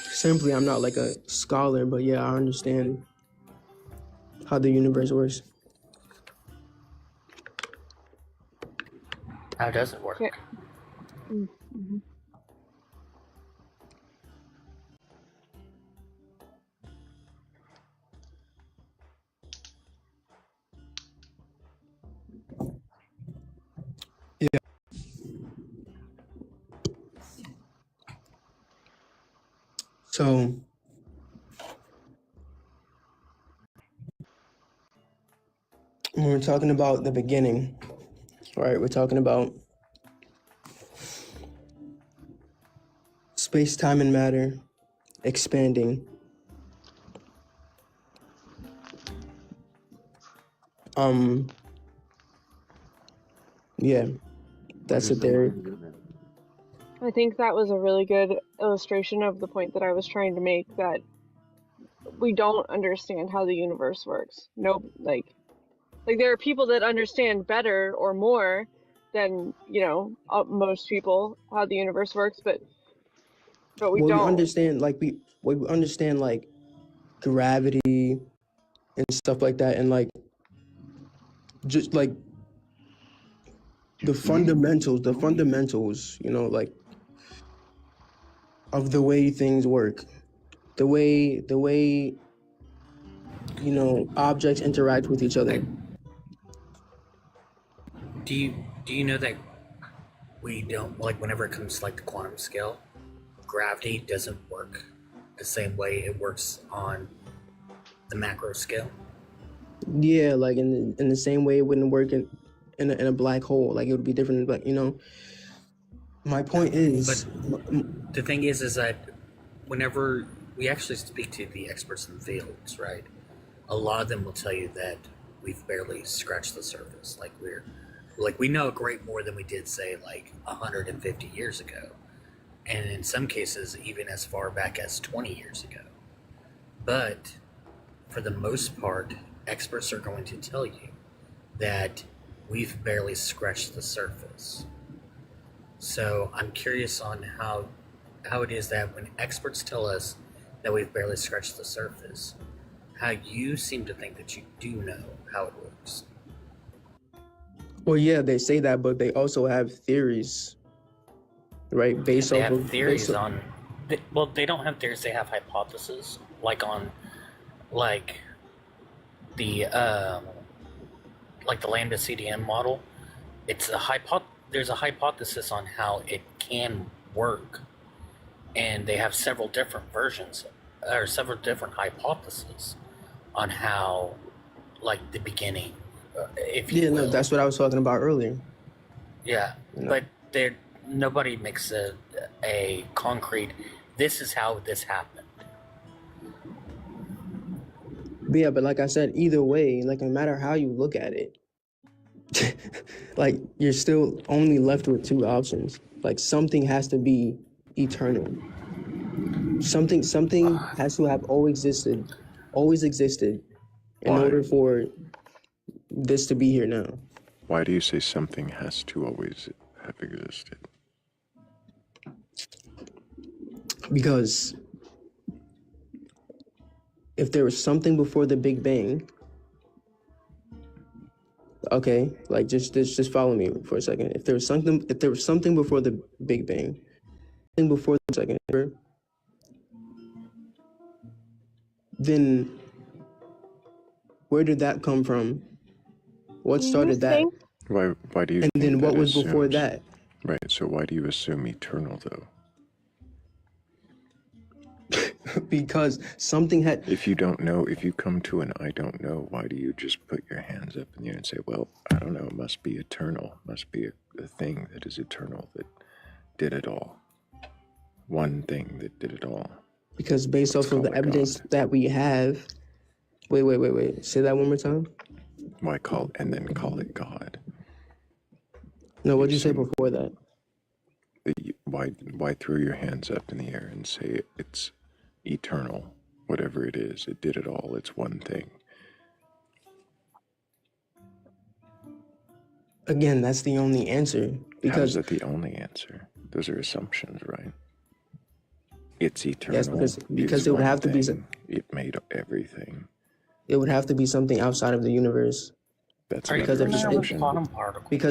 Speaker 2: simply, I'm not like a scholar, but yeah, I understand how the universe works.
Speaker 3: How does it work?
Speaker 8: Okay. Mm-hmm.
Speaker 2: Yeah. So, when we're talking about the beginning, right, we're talking about space, time, and matter expanding. Yeah, that's a theory.
Speaker 8: I think that was a really good illustration of the point that I was trying to make, that we don't understand how the universe works. No, like there are people that understand better or more than, most people how the universe works, but we don't.
Speaker 2: We understand, we understand like gravity and stuff like that, and like just like the fundamentals, like of the way things work, the way objects interact with each other.
Speaker 3: Do you know that we don't, like, whenever it comes to like the quantum scale, gravity doesn't work the same way it works on the macro scale?
Speaker 2: Yeah, like in the same way it wouldn't work in a black hole. Like it would be different, but my point is,
Speaker 3: but the thing is that whenever we actually speak to the experts in the fields, right, a lot of them will tell you that we've barely scratched the surface. We know a great more than we did, say, like 150 years ago, and in some cases even as far back as 20 years ago. But for the most part, experts are going to tell you that we've barely scratched the surface. So I'm curious on how it is that when experts tell us that we've barely scratched the surface, how you seem to think that you do know how it works.
Speaker 2: well, yeah, they say that, but they also have theories, right? They
Speaker 3: have theories on. Well, they don't have theories. They have hypotheses, like on, like the lambda CDM model. It's there's a hypothesis on how it can work, and they have several different versions or several different hypotheses on how, like, the beginning, if you will.
Speaker 2: No, that's what I was talking about earlier.
Speaker 3: Yeah, but nobody makes a concrete, this is how this happened.
Speaker 2: Yeah, but like I said, either way, like no matter how you look at it, like you're still only left with two options. Like something has to be eternal. Something has to have always existed in order for this to be here now.
Speaker 1: Why do you say something has to always have existed?
Speaker 2: Because if there was something before the Big Bang, okay, like just follow me for a second. If there was something before the Big Bang, before the second, then where did that come from? What started that?
Speaker 1: Why do you think
Speaker 2: and then what
Speaker 1: that
Speaker 2: was before that?
Speaker 1: Right, so why do you assume eternal, though?
Speaker 2: because something had.
Speaker 1: If you don't know, if you come to an I don't know, why do you just put your hands up in the air and say, well, I don't know, it must be eternal, must be a thing that is eternal that did it all. One thing that did it all.
Speaker 2: Because based off of the evidence that we have. Wait. Say that one more time.
Speaker 1: Why call it God?
Speaker 2: No, what'd you say before that?
Speaker 1: Why throw your hands up in the air and say it's eternal? Whatever it is, it did it all. It's one thing.
Speaker 2: Again, that's the only answer. Because
Speaker 1: how is that the only answer? Those are assumptions, right? It's eternal.
Speaker 2: Yes, because it would have to be.
Speaker 1: It made everything.
Speaker 2: It would have to be something outside of the universe.
Speaker 1: That's
Speaker 3: because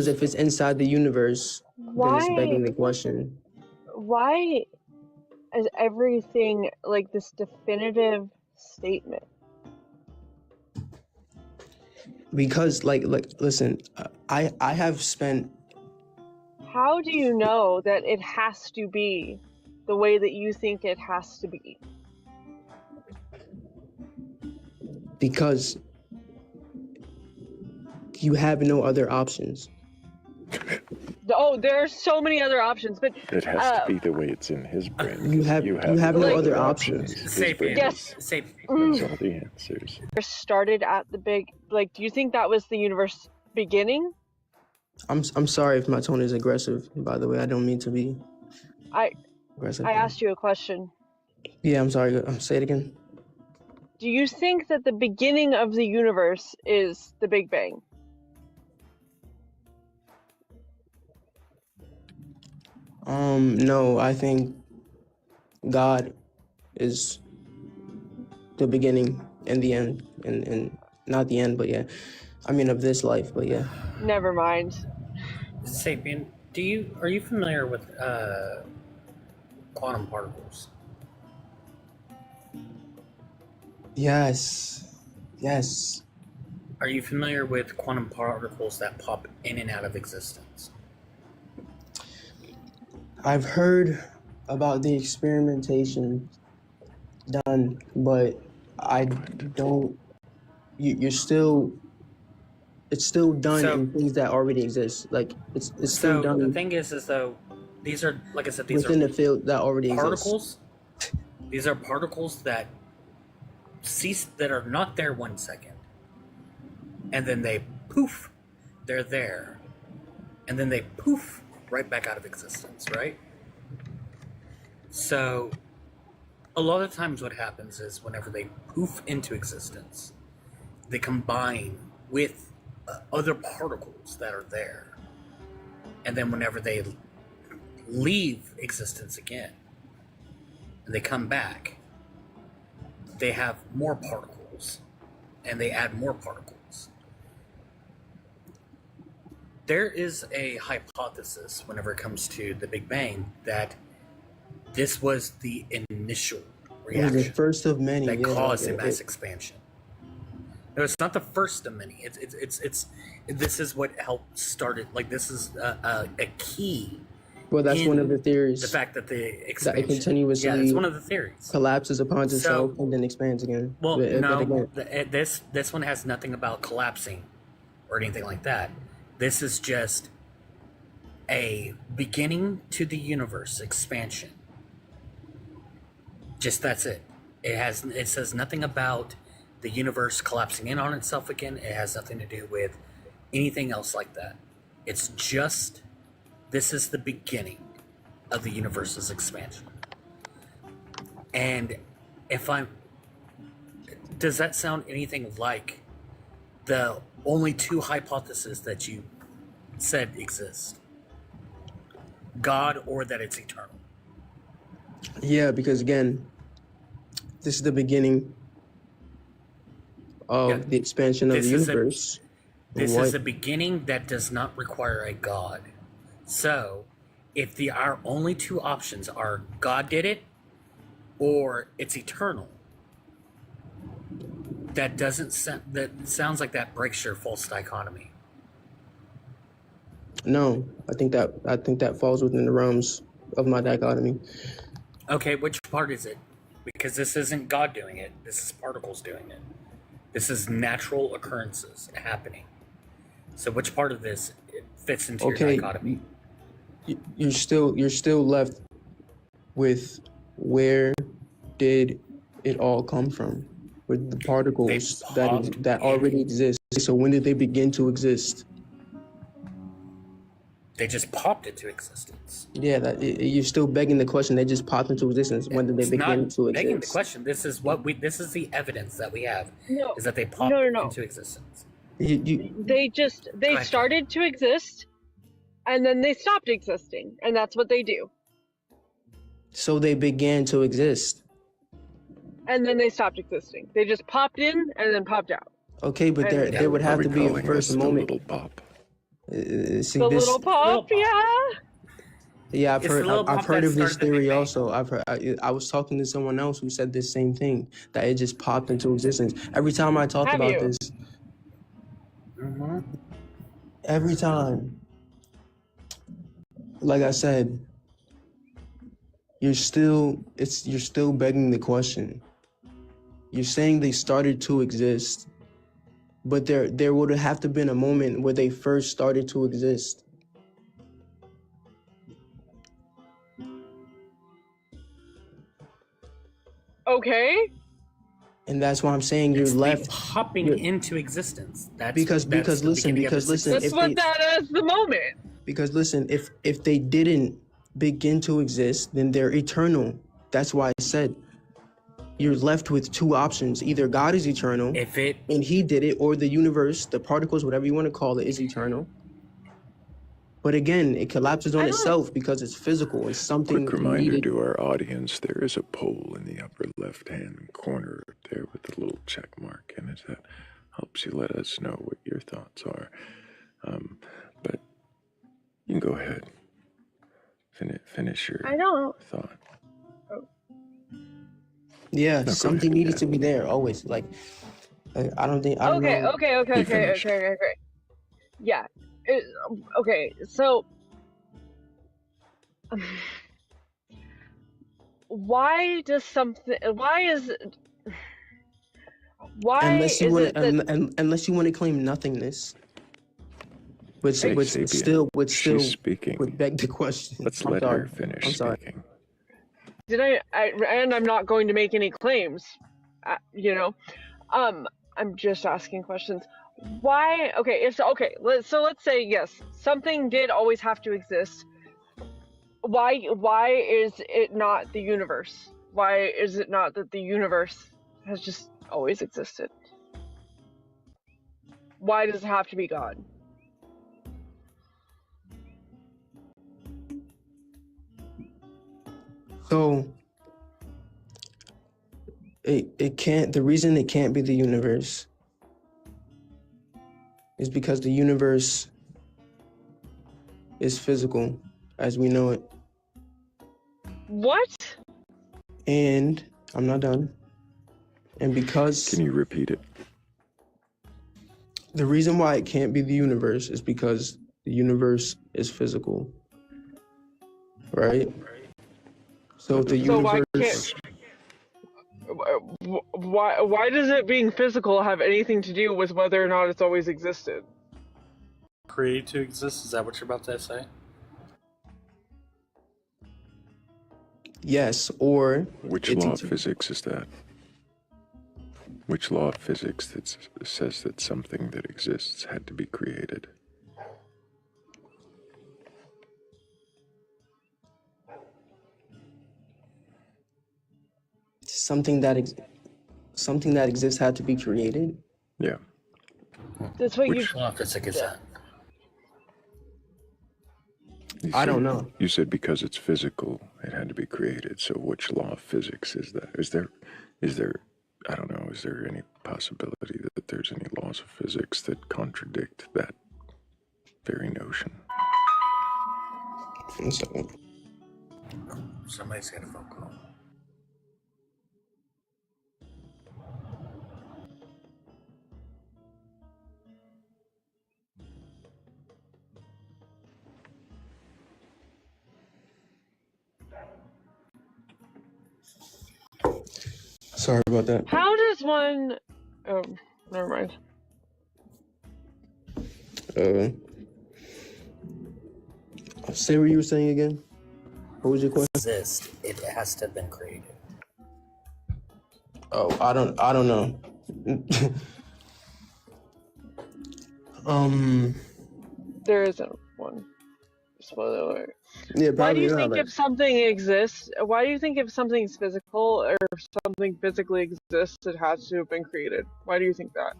Speaker 2: if it's inside the universe, then it's begging the question.
Speaker 8: Why is everything like this definitive statement?
Speaker 2: Because listen, I have spent.
Speaker 8: How do you know that it has to be the way that you think it has to be?
Speaker 2: Because you have no other options.
Speaker 8: Oh, there are so many other options, but
Speaker 1: it has to be the way it's in his brain.
Speaker 2: You have no other options.
Speaker 8: Yes.
Speaker 1: That's all the answers.
Speaker 8: Started at the big. Like, do you think that was the universe beginning?
Speaker 2: I'm sorry if my tone is aggressive. By the way, I don't mean to be. Aggressive.
Speaker 8: I asked you a question.
Speaker 2: Yeah, I'm sorry. Say it again.
Speaker 8: Do you think that the beginning of the universe is the Big Bang?
Speaker 2: No, I think God is the beginning and the end, and not the end, but yeah. I mean, of this life, but yeah.
Speaker 8: Never mind.
Speaker 3: Sapien, are you familiar with quantum particles?
Speaker 2: Yes.
Speaker 3: Are you familiar with quantum particles that pop in and out of existence?
Speaker 2: I've heard about the experimentation done, but I don't. It's still done in things that already exist. Like it's still done.
Speaker 3: So the thing is though, these are, like I said, these
Speaker 2: within
Speaker 3: are
Speaker 2: the field that already
Speaker 3: particles.
Speaker 2: exists.
Speaker 3: These are particles that are not there 1 second, and then they poof, they're there, and then they poof right back out of existence, right? So a lot of times what happens is whenever they poof into existence, they combine with other particles that are there, and then whenever they leave existence again and they come back, they have more particles and they add more particles. There is a hypothesis whenever it comes to the Big Bang that this was the initial reaction.
Speaker 2: It was the first of many
Speaker 3: that caused a mass expansion. No, it's not the first of many. It's this is what helped start it. Like, this is a key.
Speaker 2: Well, that's one of the theories.
Speaker 3: The fact that the expansion,
Speaker 2: that it continuously,
Speaker 3: yeah, it's one of the theories,
Speaker 2: collapses upon itself and then expands again.
Speaker 3: Well, no, this one has nothing about collapsing or anything like that. This is just a beginning to the universe expansion. Just that's it. It says nothing about the universe collapsing in on itself again. It has nothing to do with anything else like that. It's just, this is the beginning of the universe's expansion. And does that sound anything like the only two hypotheses that you said exist? God, or that it's eternal?
Speaker 2: Yeah, because again, this is the beginning of the expansion of the universe.
Speaker 3: This is a beginning that does not require a God. So, if our only two options are God did it, or it's eternal, that sounds like that breaks your false dichotomy.
Speaker 2: No, I think that falls within the realms of my dichotomy.
Speaker 3: Okay, which part is it? because this isn't God doing it. This is particles doing it. This is natural occurrences happening. So which part of this fits into your dichotomy?
Speaker 2: You're still left with where did it all come from? With the particles that already exist. So when did they begin to exist?
Speaker 3: They just popped into existence.
Speaker 2: Yeah, you're still begging the question. They just popped into existence. When did they begin to exist?
Speaker 3: Begging the question. This is the evidence that we have.
Speaker 8: No,
Speaker 3: is that they popped into existence.
Speaker 8: They started to exist, and then they stopped existing, and that's what they do.
Speaker 2: So they began to exist.
Speaker 8: And then they stopped existing. They just popped in and then popped out.
Speaker 2: Okay, but there would have to be a first moment.
Speaker 1: Little pop.
Speaker 8: Little pop, yeah.
Speaker 2: Yeah, I've heard of this theory also. I was talking to someone else who said this same thing, that it just popped into existence. Every time I talk about this, every time, like I said, you're still begging the question. You're saying they started to exist, but there would have to been a moment where they first started to exist.
Speaker 8: Okay.
Speaker 2: And that's why I'm saying you're left
Speaker 3: popping into existence.
Speaker 2: Because listen,
Speaker 8: that's what that is the moment.
Speaker 2: Because listen, if they didn't begin to exist, then they're eternal. That's why I said you're left with two options. Either God is eternal, and he did it, or the universe, the particles, whatever you want to call it, is eternal. But again, it collapses on itself because it's physical. It's something
Speaker 1: Quick reminder
Speaker 2: needed.
Speaker 1: to our audience, there is a poll in the upper left-hand corner there with the little check mark in it that helps you let us know what your thoughts are. But you can go ahead. Finish your thought.
Speaker 2: Yeah, something needed to be there always. Like, I don't know.
Speaker 8: Okay. Yeah. Okay, so why is
Speaker 2: unless you want to claim nothingness, which still would beg the question.
Speaker 1: Let's let her finish speaking.
Speaker 8: And I'm not going to make any claims, I'm just asking questions. Why? Okay, so let's say yes, something did always have to exist. Why is it not the universe? Why is it not that the universe has just always existed? Why does it have to be God?
Speaker 2: So it can't. The reason it can't be the universe is because the universe is physical as we know it.
Speaker 8: What?
Speaker 2: And I'm not done. And because...
Speaker 1: Can you repeat it?
Speaker 2: The reason why it can't be the universe is because the universe is physical. Right? So if the universe...
Speaker 8: Why does it being physical have anything to do with whether or not it's always existed?
Speaker 3: Create to exist? Is that what you're about to say?
Speaker 2: Yes, or...
Speaker 1: Which law of physics is that? Which law of physics that says that something that exists had to be created?
Speaker 2: Something that exists had to be created?
Speaker 1: Yeah.
Speaker 8: That's what
Speaker 3: Which law of physics is that?
Speaker 2: I don't know.
Speaker 1: You said because it's physical, it had to be created. So which law of physics is that? Is there, I don't know, is there any possibility that there's any laws of physics that contradict that very notion?
Speaker 2: 1 second.
Speaker 3: Somebody's got a phone call.
Speaker 2: Sorry about that.
Speaker 8: How does one? Oh, never mind.
Speaker 2: Say what you were saying again. What was your question?
Speaker 3: Exist. It has to have been created.
Speaker 2: Oh, I don't know.
Speaker 8: There isn't one. Spoiler alert.
Speaker 2: Yeah,
Speaker 8: Why do
Speaker 2: probably
Speaker 8: you
Speaker 2: not.
Speaker 8: think
Speaker 2: Like,
Speaker 8: if something exists, why do you think if something's physical or something physically exists, it has to have been created? Why do you think that?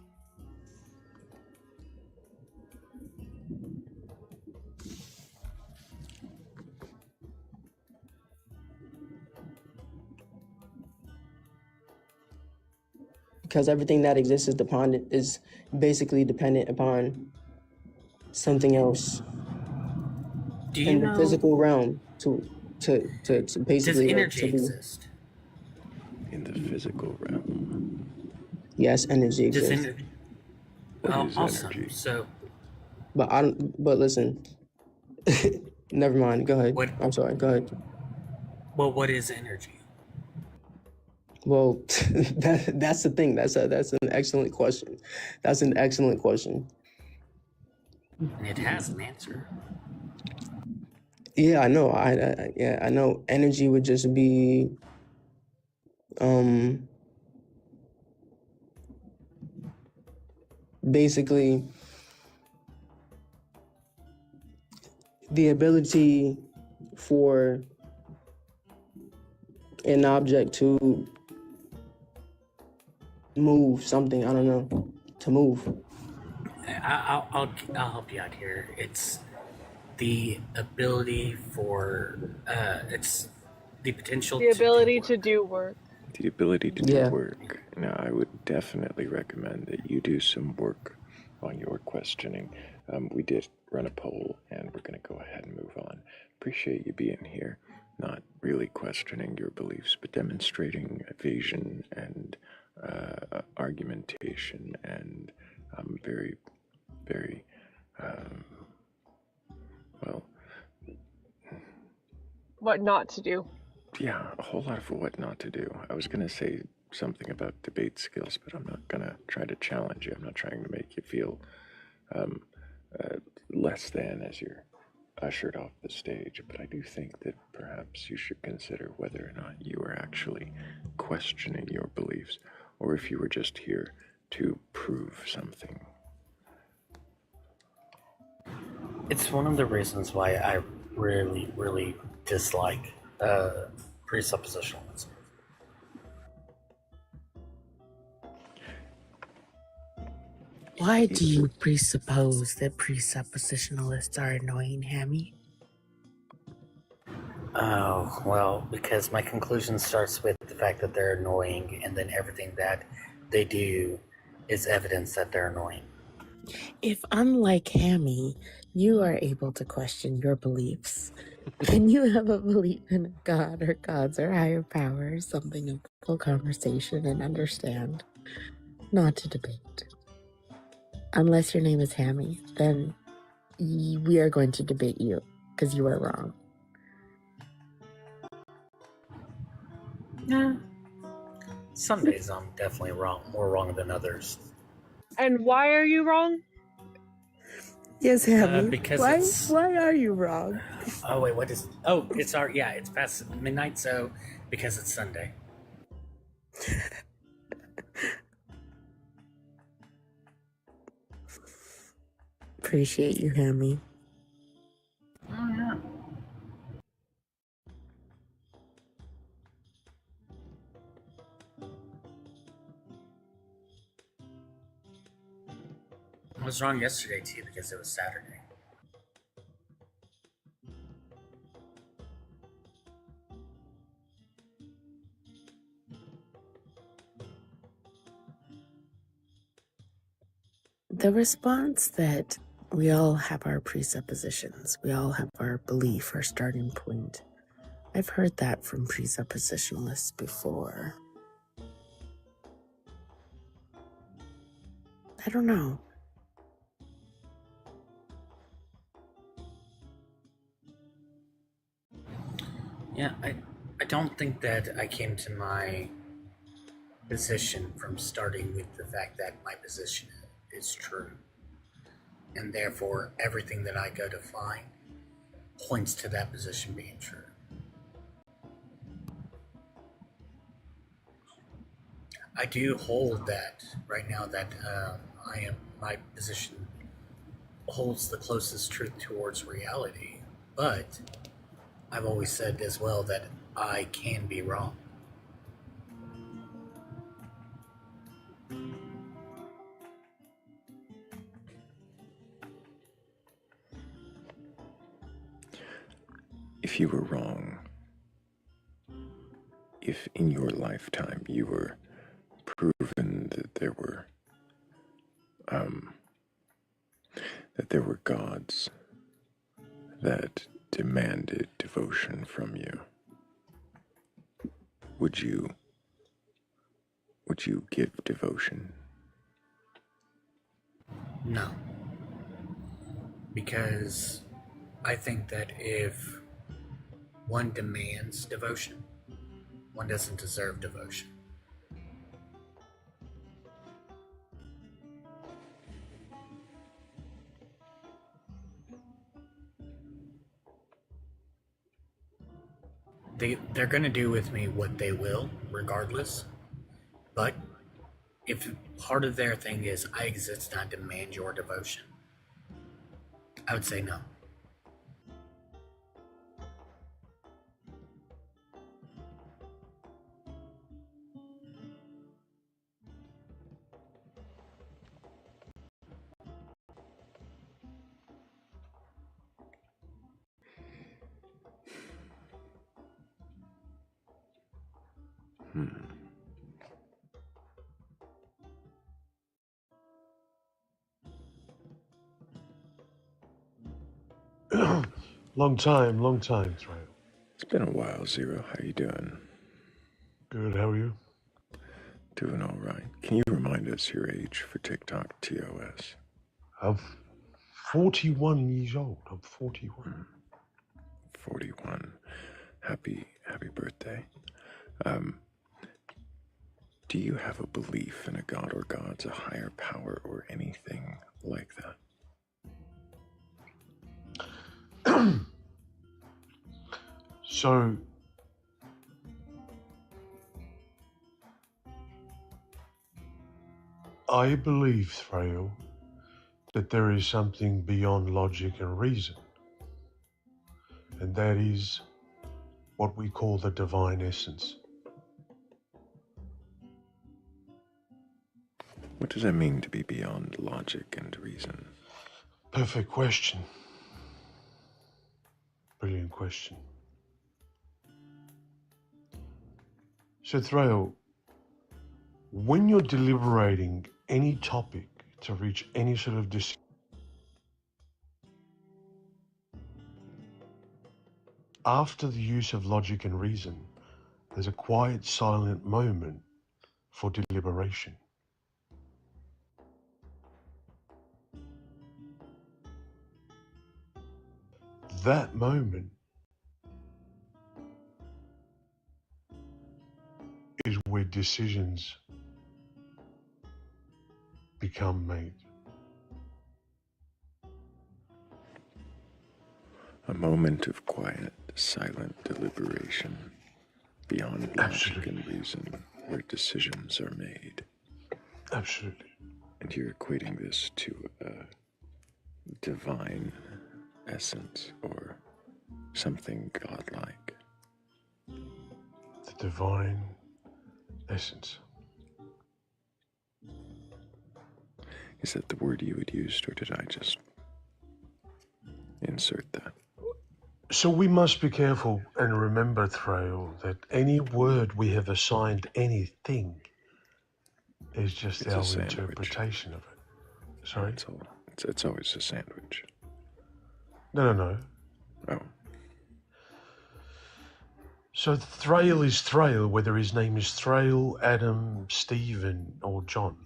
Speaker 2: because everything that exists is basically dependent upon something else
Speaker 3: Do you
Speaker 2: in the
Speaker 3: know?
Speaker 2: physical realm to basically
Speaker 3: Does
Speaker 2: like,
Speaker 3: energy
Speaker 2: to be.
Speaker 3: exist?
Speaker 1: In the physical realm,
Speaker 2: Yes, energy
Speaker 3: Does
Speaker 2: exists.
Speaker 3: energy?
Speaker 1: what
Speaker 3: Oh,
Speaker 1: is
Speaker 3: awesome.
Speaker 1: energy?
Speaker 3: So,
Speaker 2: But listen. Never mind. Go ahead.
Speaker 3: what?
Speaker 2: I'm sorry. Go ahead.
Speaker 3: Well, what is energy?
Speaker 2: Well, that's the thing. That's an excellent question. That's an excellent question.
Speaker 3: And it has an answer.
Speaker 2: Yeah, I know. I know. Energy would just be, basically the ability for an object to move something. I don't know, to move.
Speaker 3: I'll help you out here. It's the ability for it's the potential
Speaker 8: The ability
Speaker 3: to
Speaker 8: to do work.
Speaker 1: The ability to do
Speaker 2: Yeah.
Speaker 1: work. Now, I would definitely recommend that you do some work on your questioning. We did run a poll, and we're going to go ahead and move on. Appreciate you being here, not really questioning your beliefs, but demonstrating evasion and argumentation, and very, very, well,
Speaker 8: What not to do.
Speaker 1: yeah, a whole lot of what not to do. I was going to say something about debate skills, but I'm not going to try to challenge you. I'm not trying to make you feel less than as you're ushered off the stage. But I do think that perhaps you should consider whether or not you are actually questioning your beliefs, or if you were just here to prove something.
Speaker 3: It's one of the reasons why I really, really dislike presuppositionalism.
Speaker 6: Why do you presuppose that presuppositionalists are annoying, Hammy?
Speaker 3: Oh, well, because my conclusion starts with the fact that they're annoying, and then everything that they do is evidence that they're annoying.
Speaker 6: If, unlike Hammy, you are able to question your beliefs, and you have a belief in a god or gods or higher power, something of full conversation and understand, not to debate. Unless your name is Hammy, then we are going to debate you, because you are wrong.
Speaker 3: Yeah. Some days I'm definitely wrong, more wrong than others.
Speaker 8: And why are you wrong?
Speaker 6: Yes, Hammy.
Speaker 3: Because
Speaker 6: why are you wrong?
Speaker 3: Oh wait, what is? Oh, it's it's past midnight, so because it's Sunday.
Speaker 6: Appreciate you, Hammy.
Speaker 3: Oh yeah. I was wrong yesterday too because it was Saturday.
Speaker 6: The response that we all have our presuppositions, we all have our belief, our starting point. I've heard that from presuppositionalists before. I don't know.
Speaker 3: Yeah, I don't think that I came to my position from starting with the fact that my position is true. And therefore, everything that I go to find points to that position being true. I do hold that right now that my position holds the closest truth towards reality, but I've always said as well that I can be wrong.
Speaker 1: If you were wrong, if in your lifetime you were proven that there were gods that demanded devotion from you, would you give devotion?
Speaker 3: No. Because I think that if one demands devotion, one doesn't deserve devotion. They're going to do with me what they will, regardless. But if part of their thing is I exist and I demand your devotion, I would say no.
Speaker 11: Long time, Thrayle.
Speaker 1: It's been a while, Zero. How you doing?
Speaker 11: Good, how are you?
Speaker 1: Doing all right. Can you remind us your age for TikTok TOS?
Speaker 11: I'm 41 years old. I'm 41.
Speaker 1: 41. Happy birthday. Do you have a belief in a god or gods, a higher power, or anything like that?
Speaker 11: So, I believe, Thrayle, that there is something beyond logic and reason, and that is what we call the divine essence.
Speaker 1: What does that mean to be beyond logic and reason?
Speaker 11: Perfect question. Brilliant question. So, Thrayle, when you're deliberating any topic to reach any sort of decision, after the use of logic and reason, there's a quiet, silent moment for deliberation. That moment is where decisions become made.
Speaker 1: A moment of quiet, silent deliberation beyond logic and reason, where decisions are made.
Speaker 11: Absolutely.
Speaker 1: And you're equating this to a divine essence or something godlike.
Speaker 11: The divine essence.
Speaker 1: Is that the word you had used, or did I just insert that?
Speaker 11: So we must be careful and remember, Thrayle, that any word we have assigned anything is just
Speaker 1: It's
Speaker 11: our
Speaker 1: a sandwich.
Speaker 11: interpretation of it. Sorry?
Speaker 1: It's always a sandwich.
Speaker 11: No.
Speaker 1: Oh.
Speaker 11: So Thrayle is Thrayle, whether his name is Thrayle, Adam, Stephen, or John.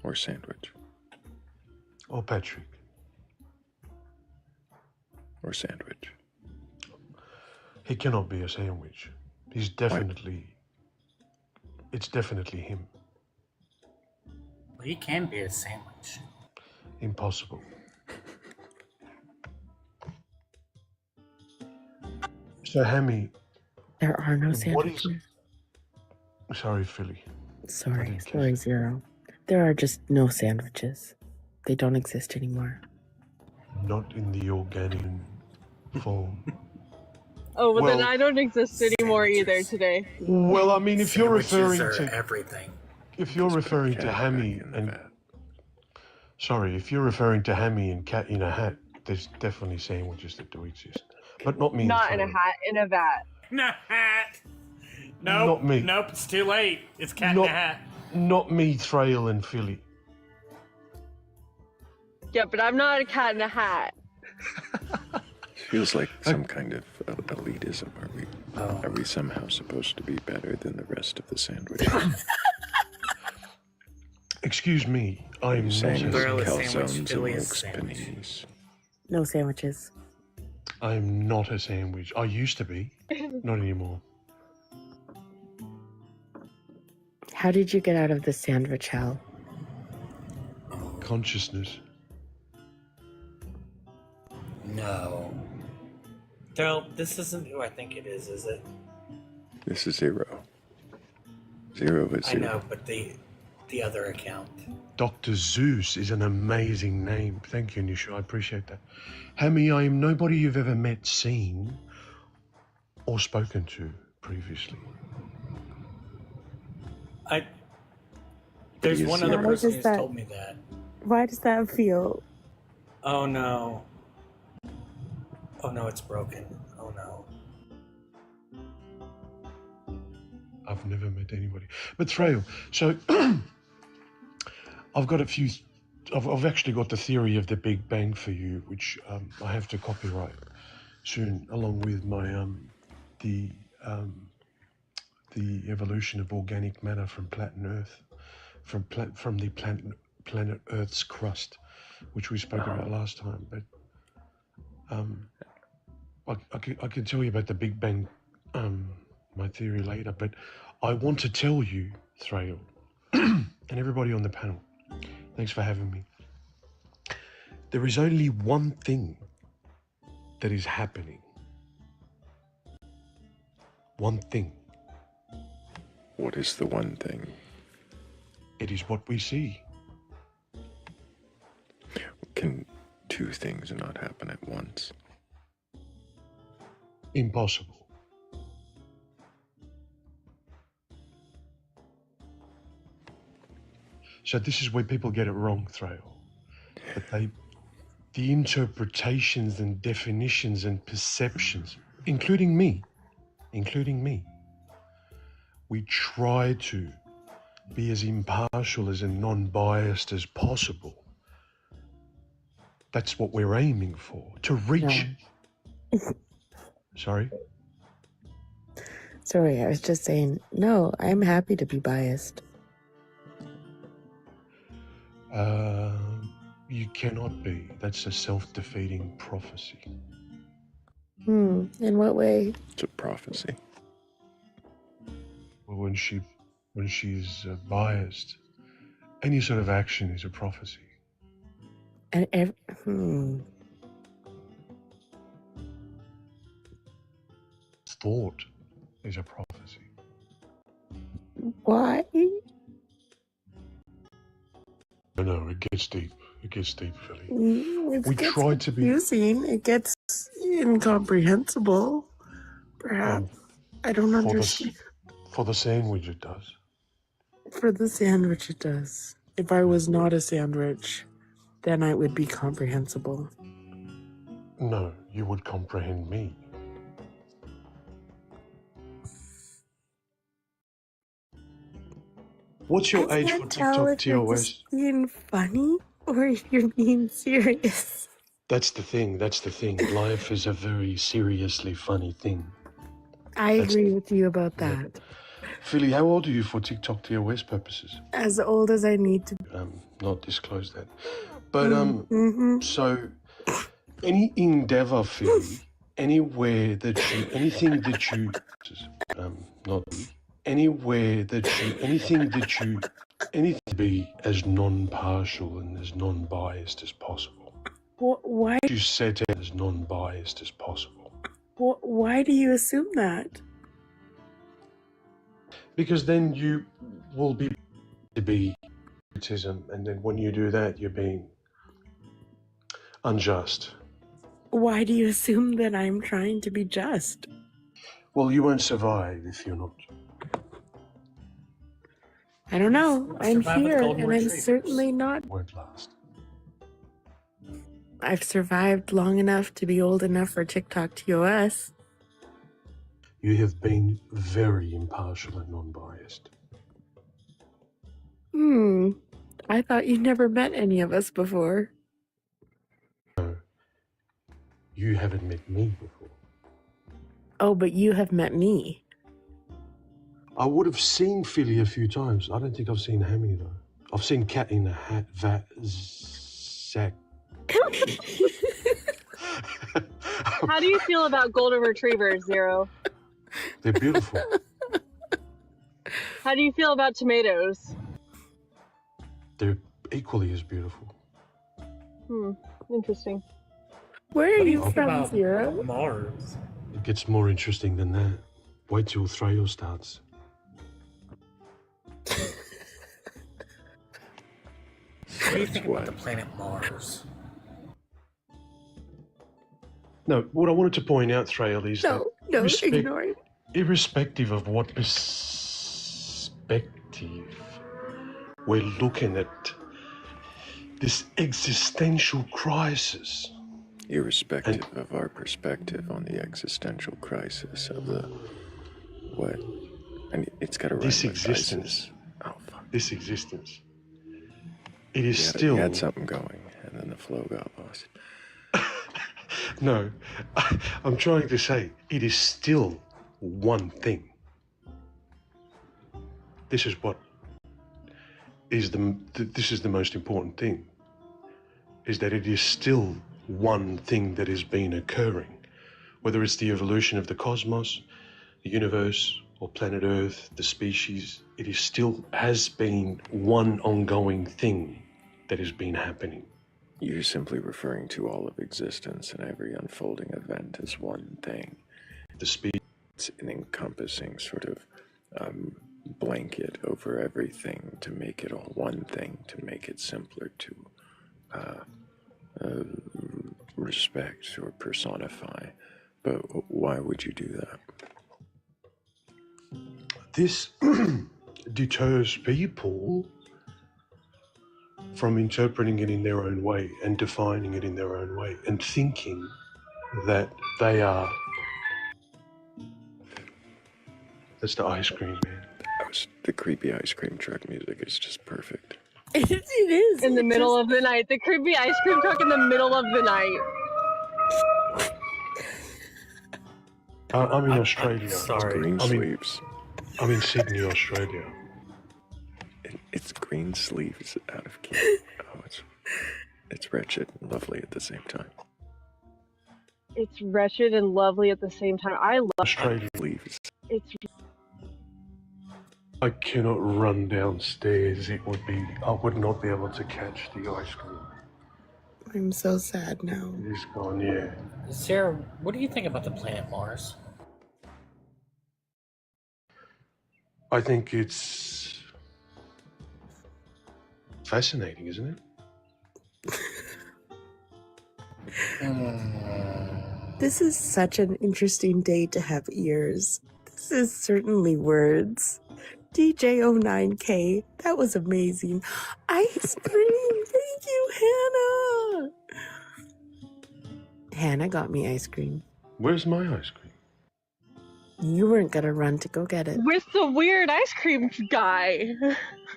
Speaker 1: Or sandwich.
Speaker 11: Or Patrick.
Speaker 1: Or sandwich.
Speaker 11: He cannot be a sandwich. He's definitely It's definitely him.
Speaker 3: Well, he can be a sandwich.
Speaker 11: Impossible. So, Hammy,
Speaker 6: There are no
Speaker 11: what is...
Speaker 6: sandwiches.
Speaker 11: Sorry, Philly.
Speaker 6: Sorry, Zero. There are just no sandwiches. They don't exist anymore.
Speaker 11: Not in the organic form.
Speaker 8: Oh, well, then I don't exist anymore either today.
Speaker 11: Well, I mean, if you're referring to
Speaker 3: everything,
Speaker 11: if you're referring to Hammy and if you're referring to Hammy and Cat in a Hat, there's definitely sandwiches that do exist, but not me.
Speaker 8: Not in a hat, in a vat.
Speaker 3: In a hat. Nope.
Speaker 11: Not me.
Speaker 3: Nope. It's too late. It's Cat in a Hat.
Speaker 11: Not me, Thrayle and Philly.
Speaker 8: Yeah, but I'm not a cat in a hat.
Speaker 1: Feels like some kind of elitism. Are we somehow supposed to be better than the rest of the sandwiches?
Speaker 11: Excuse me, I'm not
Speaker 1: calzones and milks, paninis.
Speaker 6: No sandwiches.
Speaker 11: I'm not a sandwich. I used to be, not anymore.
Speaker 6: How did you get out of the sandwich hell?
Speaker 11: Consciousness.
Speaker 3: No. Thrayle, this isn't who I think it is it?
Speaker 1: This is Zero. Zero is Zero.
Speaker 3: I know, but the other account.
Speaker 11: Dr. Zeus is an amazing name. Thank you, Nisha. I appreciate that. Hammy, I am nobody you've ever met, seen, or spoken to previously.
Speaker 3: There's one other
Speaker 6: Why
Speaker 3: person
Speaker 6: does
Speaker 3: who's
Speaker 6: that-
Speaker 3: told me that.
Speaker 6: Why does that feel?
Speaker 3: Oh no. Oh no, it's broken. Oh no.
Speaker 11: I've never met anybody. But Thrayle, so I've got a few. I've actually got the theory of the Big Bang for you, which I have to copyright soon, along with my the evolution of organic matter from planet Earth, from the planet Earth's crust, which we spoke about last time. But I can tell you about the Big Bang, my theory later. But I want to tell you, Thrayle, and everybody on the panel, thanks for having me. There is only one thing that is happening. One thing.
Speaker 1: What is the one thing?
Speaker 11: It is what we see.
Speaker 1: Can two things not happen at once?
Speaker 11: Impossible. So this is where people get it wrong, Thrayle. But the interpretations and definitions and perceptions, including me, we try to be as impartial as and non-biased as possible. That's what we're aiming for, to reach.
Speaker 6: No.
Speaker 11: Sorry?
Speaker 6: Sorry, I was just saying, no, I'm happy to be biased.
Speaker 11: You cannot be. That's a self-defeating prophecy.
Speaker 6: In what way?
Speaker 1: It's a prophecy.
Speaker 11: Well, when she's biased, any sort of action is a prophecy.
Speaker 6: And
Speaker 11: Thought is a prophecy.
Speaker 6: Why?
Speaker 11: No, it gets deep. It gets deep, Philly.
Speaker 6: We
Speaker 11: try to be
Speaker 6: confusing. It gets incomprehensible. Perhaps. I don't understand.
Speaker 11: For the sandwich, it does.
Speaker 6: For the sandwich, it does. If I was not a sandwich, then it would be comprehensible.
Speaker 11: No, you would comprehend me. What's your age for TikTok TOS?
Speaker 6: You're just being funny or if you're being serious.
Speaker 11: That's the thing. Life is a very seriously funny thing.
Speaker 6: I agree with you about that.
Speaker 11: Philly, how old are you for TikTok TOS purposes?
Speaker 6: As old as I need to be.
Speaker 11: Not disclose that. But so any endeavor, Philly, anything that you anything to be as non-partial and as non-biased as possible.
Speaker 6: Why?
Speaker 11: You set it as non-biased as possible.
Speaker 6: Why do you assume that?
Speaker 11: Because then you will be criticism, and then when you do that, you're being unjust.
Speaker 6: Why do you assume that I'm trying to be just?
Speaker 11: Well, you won't survive if you're not.
Speaker 6: I don't know. I'm
Speaker 3: Survive with
Speaker 6: here,
Speaker 3: golden
Speaker 6: and I'm
Speaker 3: retrievers.
Speaker 6: certainly not.
Speaker 11: Won't last.
Speaker 6: I've survived long enough to be old enough for TikTok TOS.
Speaker 11: You have been very impartial and non-biased.
Speaker 6: I thought you never met any of us before.
Speaker 11: No, you haven't met me before.
Speaker 6: Oh, but you have met me.
Speaker 11: I would have seen Philly a few times. I don't think I've seen Hammy though. I've seen Cat in the Hat, Zach.
Speaker 8: How do you feel about golden retrievers, Zero?
Speaker 11: They're beautiful.
Speaker 8: How do you feel about tomatoes?
Speaker 11: They're equally as beautiful.
Speaker 8: Interesting.
Speaker 6: Where are you
Speaker 3: Talk
Speaker 6: from,
Speaker 3: about
Speaker 6: Zero?
Speaker 3: Mars.
Speaker 11: It gets more interesting than that. Wait till Thrayle starts.
Speaker 3: What do you think about the planet Mars?
Speaker 11: No, what I wanted to point out, Thrayle, is that
Speaker 6: Ignore it.
Speaker 11: irrespective of what perspective we're looking at, this existential crisis.
Speaker 1: Irrespective of our perspective on the existential crisis of the what? And it's got to rhyme
Speaker 11: This
Speaker 1: with
Speaker 11: existence.
Speaker 1: ISIS. Oh fuck!
Speaker 11: This existence. It is
Speaker 1: You
Speaker 11: still.
Speaker 1: had something going, and then the flow got lost.
Speaker 11: No, I'm trying to say it is still one thing. This is what is this is the most important thing, is that it is still one thing that has been occurring, whether it's the evolution of the cosmos, the universe, or planet Earth, the species. It is still has been one ongoing thing that has been happening.
Speaker 1: You're simply referring to all of existence and every unfolding event as one thing.
Speaker 11: The species.
Speaker 1: It's an encompassing sort of blanket over everything to make it all one thing, to make it simpler to respect or personify. But why would you do that?
Speaker 11: This deters people from interpreting it in their own way and defining it in their own way and thinking that they are. That's the ice cream man.
Speaker 1: The creepy ice cream truck music is just perfect.
Speaker 6: It is.
Speaker 8: In the middle of the night. The creepy ice cream truck in the middle of the night.
Speaker 11: I'm in Australia.
Speaker 3: Sorry.
Speaker 1: Green sleeves.
Speaker 11: I'm in Sydney, Australia.
Speaker 1: It's green sleeves out of key. Oh, it's wretched and lovely at the same time.
Speaker 8: It's wretched and lovely at the same time. I love
Speaker 11: Australia.
Speaker 1: Sleeves.
Speaker 8: it's
Speaker 11: I cannot run downstairs. I would not be able to catch the ice cream.
Speaker 6: I'm so sad now.
Speaker 11: It is gone, yeah.
Speaker 3: Sarah, what do you think about the planet Mars?
Speaker 11: I think it's fascinating, isn't it?
Speaker 6: This is such an interesting day to have ears. This is certainly words. DJ09K, that was amazing. Ice cream, thank you, Hannah. Hannah got me ice cream.
Speaker 11: Where's my ice cream?
Speaker 6: You weren't gonna run to go get it.
Speaker 8: with the weird ice cream guy.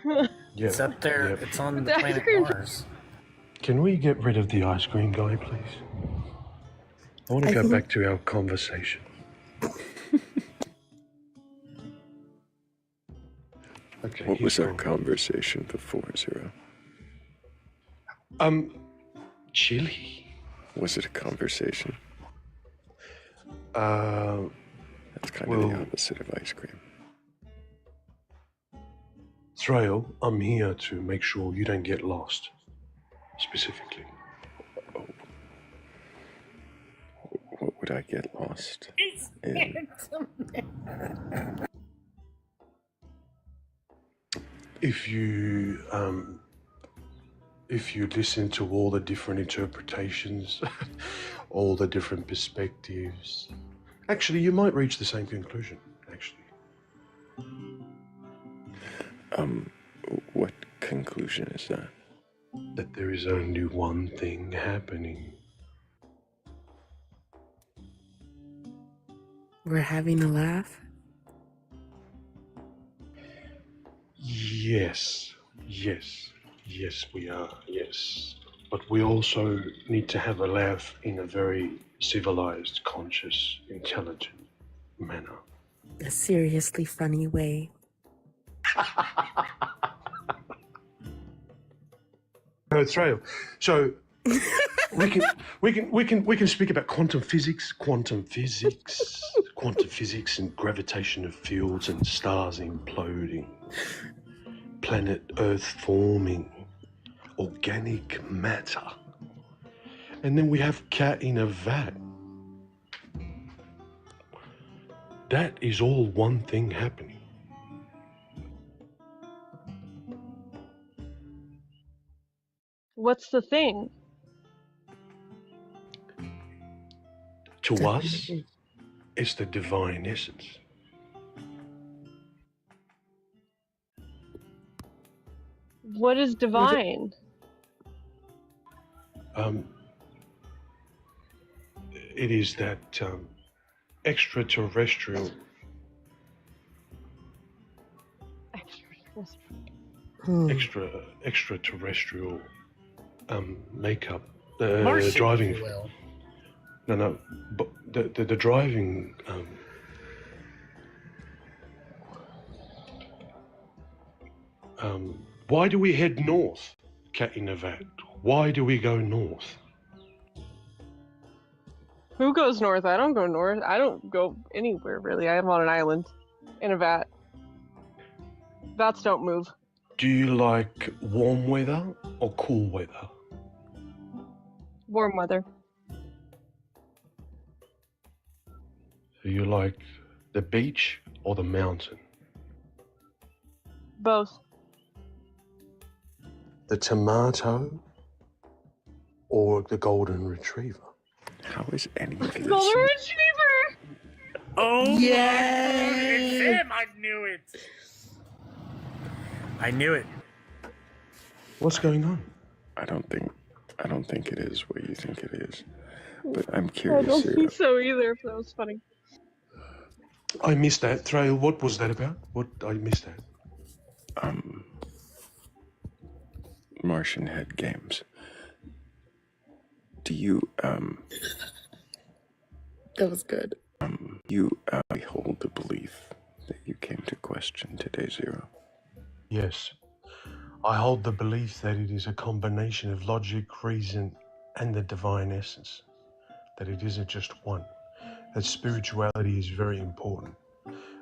Speaker 11: Yeah.
Speaker 3: It's up there.
Speaker 11: Yep.
Speaker 3: It's on the
Speaker 8: The ice
Speaker 3: planet
Speaker 8: cream-
Speaker 3: Mars.
Speaker 11: Can we get rid of the ice cream guy, please? I want to go back to our conversation. Okay.
Speaker 1: What was
Speaker 11: he's
Speaker 1: our
Speaker 11: gone.
Speaker 1: conversation before, Zero?
Speaker 11: Chili.
Speaker 1: Was it a conversation?
Speaker 11: Uh,
Speaker 1: That's kind of
Speaker 11: well-
Speaker 1: the opposite of ice cream.
Speaker 11: Thrayle, I'm here to make sure you don't get lost, specifically.
Speaker 1: What would I get lost in?
Speaker 11: If you listen to all the different interpretations, all the different perspectives, actually, you might reach the same conclusion, actually.
Speaker 1: What conclusion is that?
Speaker 11: That there is only one thing happening.
Speaker 6: We're having a laugh.
Speaker 11: Yes, we are, yes. But we also need to have a laugh in a very civilized, conscious, intelligent manner.
Speaker 6: A seriously funny way.
Speaker 11: No, Thrayle. So we can speak about quantum physics, and gravitation of fields and stars imploding, planet Earth forming, organic matter. And then we have cat in a vat. That is all one thing happening.
Speaker 8: What's the thing?
Speaker 11: To us, it's the divine essence.
Speaker 8: What is divine?
Speaker 11: It is that extraterrestrial extraterrestrial makeup.
Speaker 3: Martian,
Speaker 11: Driving.
Speaker 3: if you will.
Speaker 11: No, but the driving. Why do we head north, Cat in a Vat? Why do we go north?
Speaker 8: Who goes north? I don't go north. I don't go anywhere, really. I am on an island in a vat. Vats don't move.
Speaker 11: Do you like warm weather or cool weather?
Speaker 8: Warm weather.
Speaker 11: Do you like the beach or the mountain?
Speaker 8: Both.
Speaker 11: The tomato or the golden retriever?
Speaker 1: How is any of this?
Speaker 8: Golden retriever!
Speaker 3: Oh,
Speaker 6: Yay!
Speaker 3: it's him! I knew it. I knew it.
Speaker 11: What's going on?
Speaker 1: I don't think it is what you think it is. But I'm
Speaker 8: I
Speaker 1: curious
Speaker 8: don't
Speaker 1: here.
Speaker 8: think so either, but that was funny.
Speaker 11: I missed that. Thrayle, what was that about? I missed that.
Speaker 1: Martian head games. Do you
Speaker 6: That was good.
Speaker 1: you hold the belief that you came to question today, Zero?
Speaker 11: Yes. I hold the belief that it is a combination of logic, reason, and the divine essence. That it isn't just one. That spirituality is very important.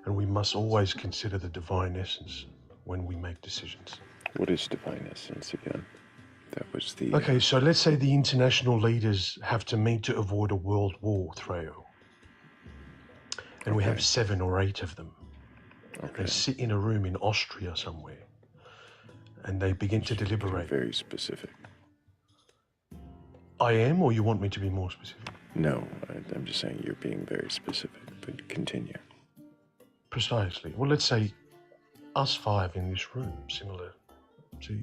Speaker 11: And we must always consider the divine essence when we make decisions.
Speaker 1: What is divine essence again? That was the...
Speaker 11: Okay, so let's say the international leaders have to meet to avoid a world war, Thrayle. And we have 7 or 8 of them.
Speaker 1: Okay.
Speaker 11: They sit in a room in Austria somewhere. And they begin to deliberate.
Speaker 1: Very specific.
Speaker 11: I am, or you want me to be more specific?
Speaker 1: No, I'm just saying you're being very specific, but continue.
Speaker 11: Precisely. Well, let's say us 5 in this room, similar to...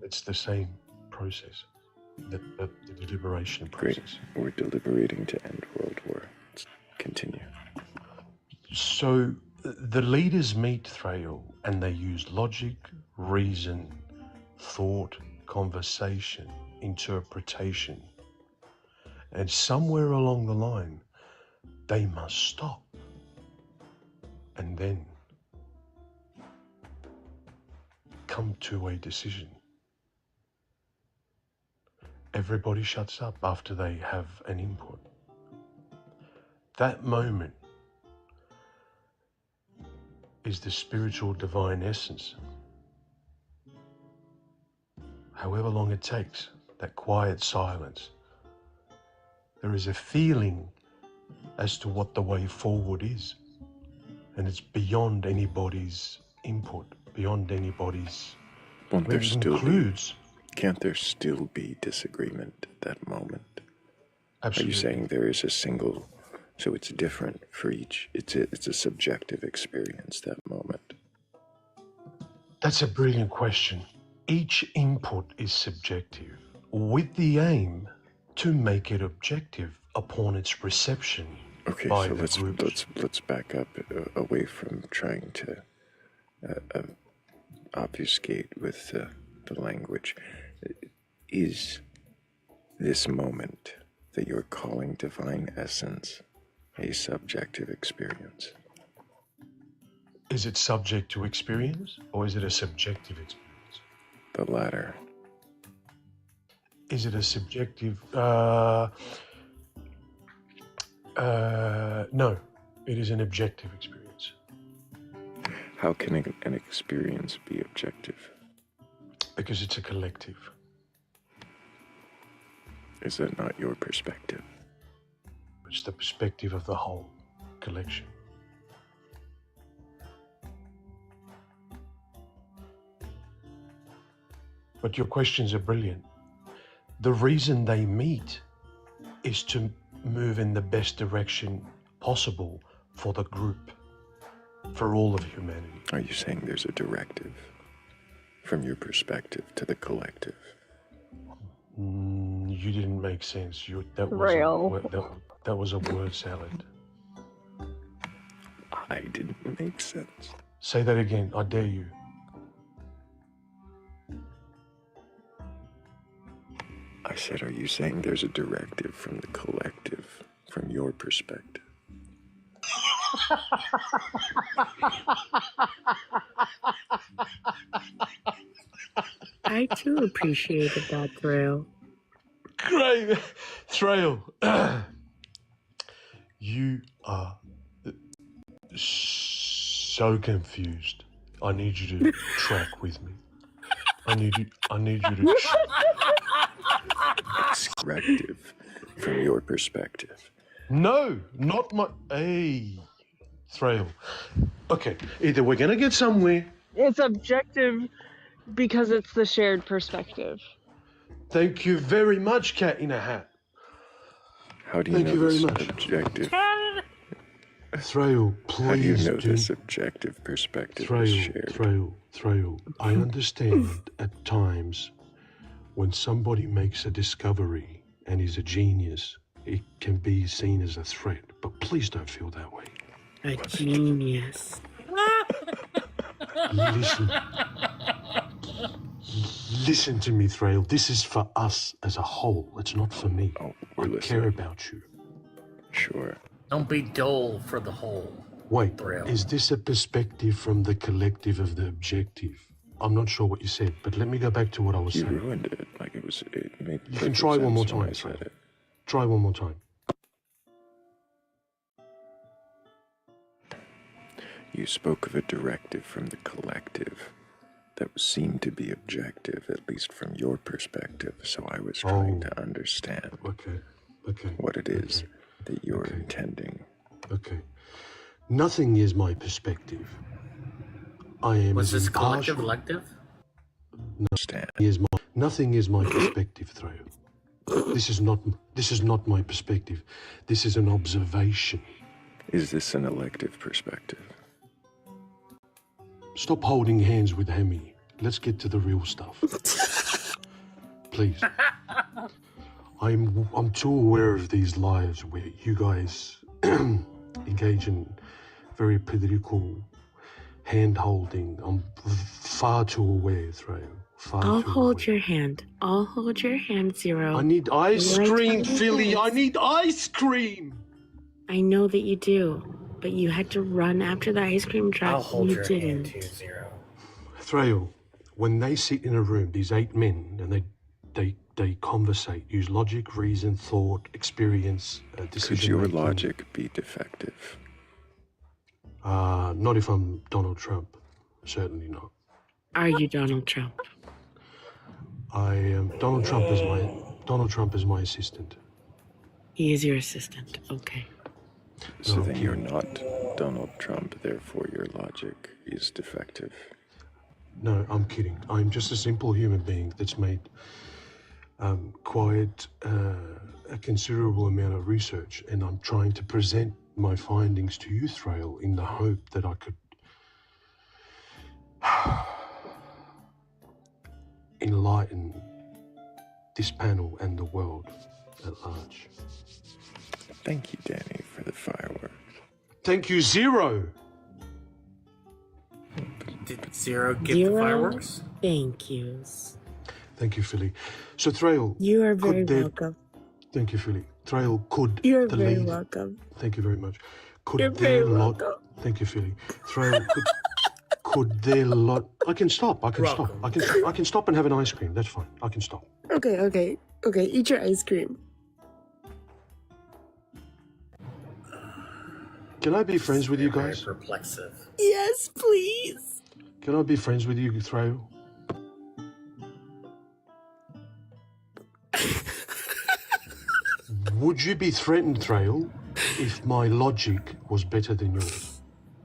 Speaker 11: it's the same process, the deliberation process.
Speaker 1: Great. We're deliberating to end World War. Let's continue.
Speaker 11: So the leaders meet, Thrayle, and they use logic, reason, thought, conversation, interpretation. And somewhere along the line, they must stop. And then come to a decision. Everybody shuts up after they have an input. That moment is the spiritual divine essence. However long it takes, that quiet silence, there is a feeling as to what the way forward is. And it's beyond anybody's input, beyond anybody's...
Speaker 1: Won't there still
Speaker 11: includes...
Speaker 1: Can't there still be disagreement at that moment?
Speaker 11: Absolutely.
Speaker 1: Are you saying there is a single... So it's different for each... It's a subjective experience, that moment.
Speaker 11: That's a brilliant question. Each input is subjective, with the aim to make it objective upon its reception.
Speaker 1: Okay, so let's back up away from trying to obfuscate with the language. Is this moment that you're calling divine essence a subjective experience?
Speaker 11: Is it subject to experience, or is it a subjective experience?
Speaker 1: The latter.
Speaker 11: Is it a subjective... no, it is an objective experience.
Speaker 1: How can an experience be objective?
Speaker 11: Because it's a collective.
Speaker 1: Is that not your perspective?
Speaker 11: It's the perspective of the whole collection. But your questions are brilliant. The reason they meet is to move in the best direction possible for the group, for all of humanity.
Speaker 1: Are you saying there's a directive from your perspective to the collective?
Speaker 11: You didn't make sense. That was a word salad.
Speaker 1: I didn't make sense.
Speaker 11: Say that again. I dare you.
Speaker 1: I said, are you saying there's a directive from the collective, from your perspective?
Speaker 6: I too appreciated that, Thrayle.
Speaker 11: Great. Thrayle, you are so confused. I need you to track with me. I need you to...
Speaker 1: It's corrective from your perspective.
Speaker 11: No, not my... Hey, Thrayle. Okay, either we're going to get somewhere...
Speaker 8: It's objective because it's the shared perspective.
Speaker 11: Thank you very much, Cat in a Hat.
Speaker 1: How do you know this objective?
Speaker 11: Thrayle, please.
Speaker 1: How do you know this objective perspective is shared?
Speaker 11: Thrayle, I understand at times when somebody makes a discovery and is a genius, it can be seen as a threat, but please don't feel that way.
Speaker 6: A genius.
Speaker 11: Listen to me, Thrayle. This is for us as a whole. It's not for me.
Speaker 1: Oh,
Speaker 11: I care about you.
Speaker 1: Sure.
Speaker 3: Don't be dull for the whole.
Speaker 11: Wait,
Speaker 3: Thrayle.
Speaker 11: Is this a perspective from the collective of the objective? I'm not sure what you said, but let me go back to what I was saying.
Speaker 1: You ruined it. Like it made
Speaker 11: You can try one more time,
Speaker 1: Thrayle.
Speaker 11: Try one more time.
Speaker 1: You spoke of a directive from the collective that seemed to be objective, at least from your perspective, so I was trying to understand what it is that you're intending.
Speaker 11: Okay. Nothing is my perspective. I am
Speaker 3: Was this
Speaker 11: impartial.
Speaker 3: collective elective?
Speaker 11: Nothing is my perspective, Thrayle. This is not my perspective. This is an observation.
Speaker 1: Is this an elective perspective?
Speaker 11: Stop holding hands with Hemi. Let's get to the real stuff. Please. I'm too aware of these lives where you guys engage in very political hand-holding. I'm far too aware, Thrayle.
Speaker 6: I'll hold your hand. I'll hold your hand, Zero.
Speaker 11: I need ice cream, Philly. I need ice cream.
Speaker 6: I know that you do, but you had to run after the ice cream truck.
Speaker 3: I'll hold
Speaker 6: you
Speaker 3: your
Speaker 6: didn't.
Speaker 3: hand too, Zero.
Speaker 11: Thrayle, when they sit in a room, these 8 men, and they conversate, use logic, reason, thought, experience, decision.
Speaker 1: Could your logic be defective?
Speaker 11: Not if I'm Donald Trump. Certainly not.
Speaker 6: Are you Donald Trump?
Speaker 11: I am Donald Trump is my assistant.
Speaker 6: He is your assistant. Okay.
Speaker 1: So
Speaker 11: No,
Speaker 1: then
Speaker 11: I'm
Speaker 1: you're
Speaker 11: kidding.
Speaker 1: not Donald Trump, therefore your logic is defective.
Speaker 11: No, I'm kidding. I'm just a simple human being that's made quite a considerable amount of research, and I'm trying to present my findings to you, Thrayle, in the hope that I could enlighten this panel and the world at large.
Speaker 1: Thank you, Danny, for the fireworks.
Speaker 11: Thank you, Zero.
Speaker 3: Did Zero get the fireworks?
Speaker 6: Thank yous.
Speaker 11: Thank you, Philly. So, Thrayle.
Speaker 6: You are very welcome.
Speaker 11: Thank you, Philly. Thrayle, could
Speaker 6: You're
Speaker 11: the
Speaker 6: very
Speaker 11: lady...
Speaker 6: welcome.
Speaker 11: Thank you very much. Could
Speaker 6: You're
Speaker 11: their
Speaker 6: very
Speaker 11: lot...
Speaker 6: welcome.
Speaker 11: Thank you, Philly. Thrayle, could their lot... I can stop. I can stop. I can stop and have an ice cream. That's fine. I can stop.
Speaker 6: Okay. Eat your ice cream.
Speaker 11: Can I be friends with you guys?
Speaker 3: Very perplexive.
Speaker 6: Yes, please.
Speaker 11: Can I be friends with you, Thrayle? Would you be threatened, Thrayle, if my logic was better than yours?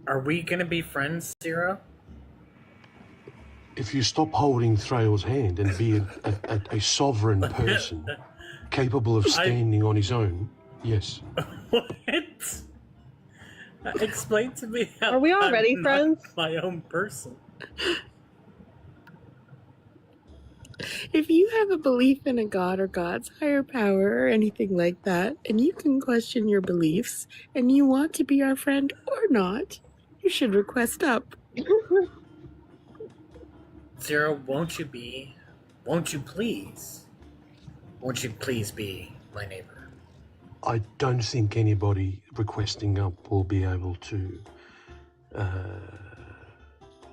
Speaker 3: Are we gonna be friends, Zero?
Speaker 11: If you stop holding Thrayle's hand and be a sovereign person capable of standing on his own, yes.
Speaker 3: What? Explain to me how
Speaker 8: Are we already
Speaker 3: I'm
Speaker 8: friends?
Speaker 3: not my own person.
Speaker 6: If you have a belief in a god or God's higher power or anything like that, and you can question your beliefs, and you want to be our friend or not, you should request up.
Speaker 3: Zero, won't you please be my neighbor?
Speaker 11: I don't think anybody requesting up will be able to.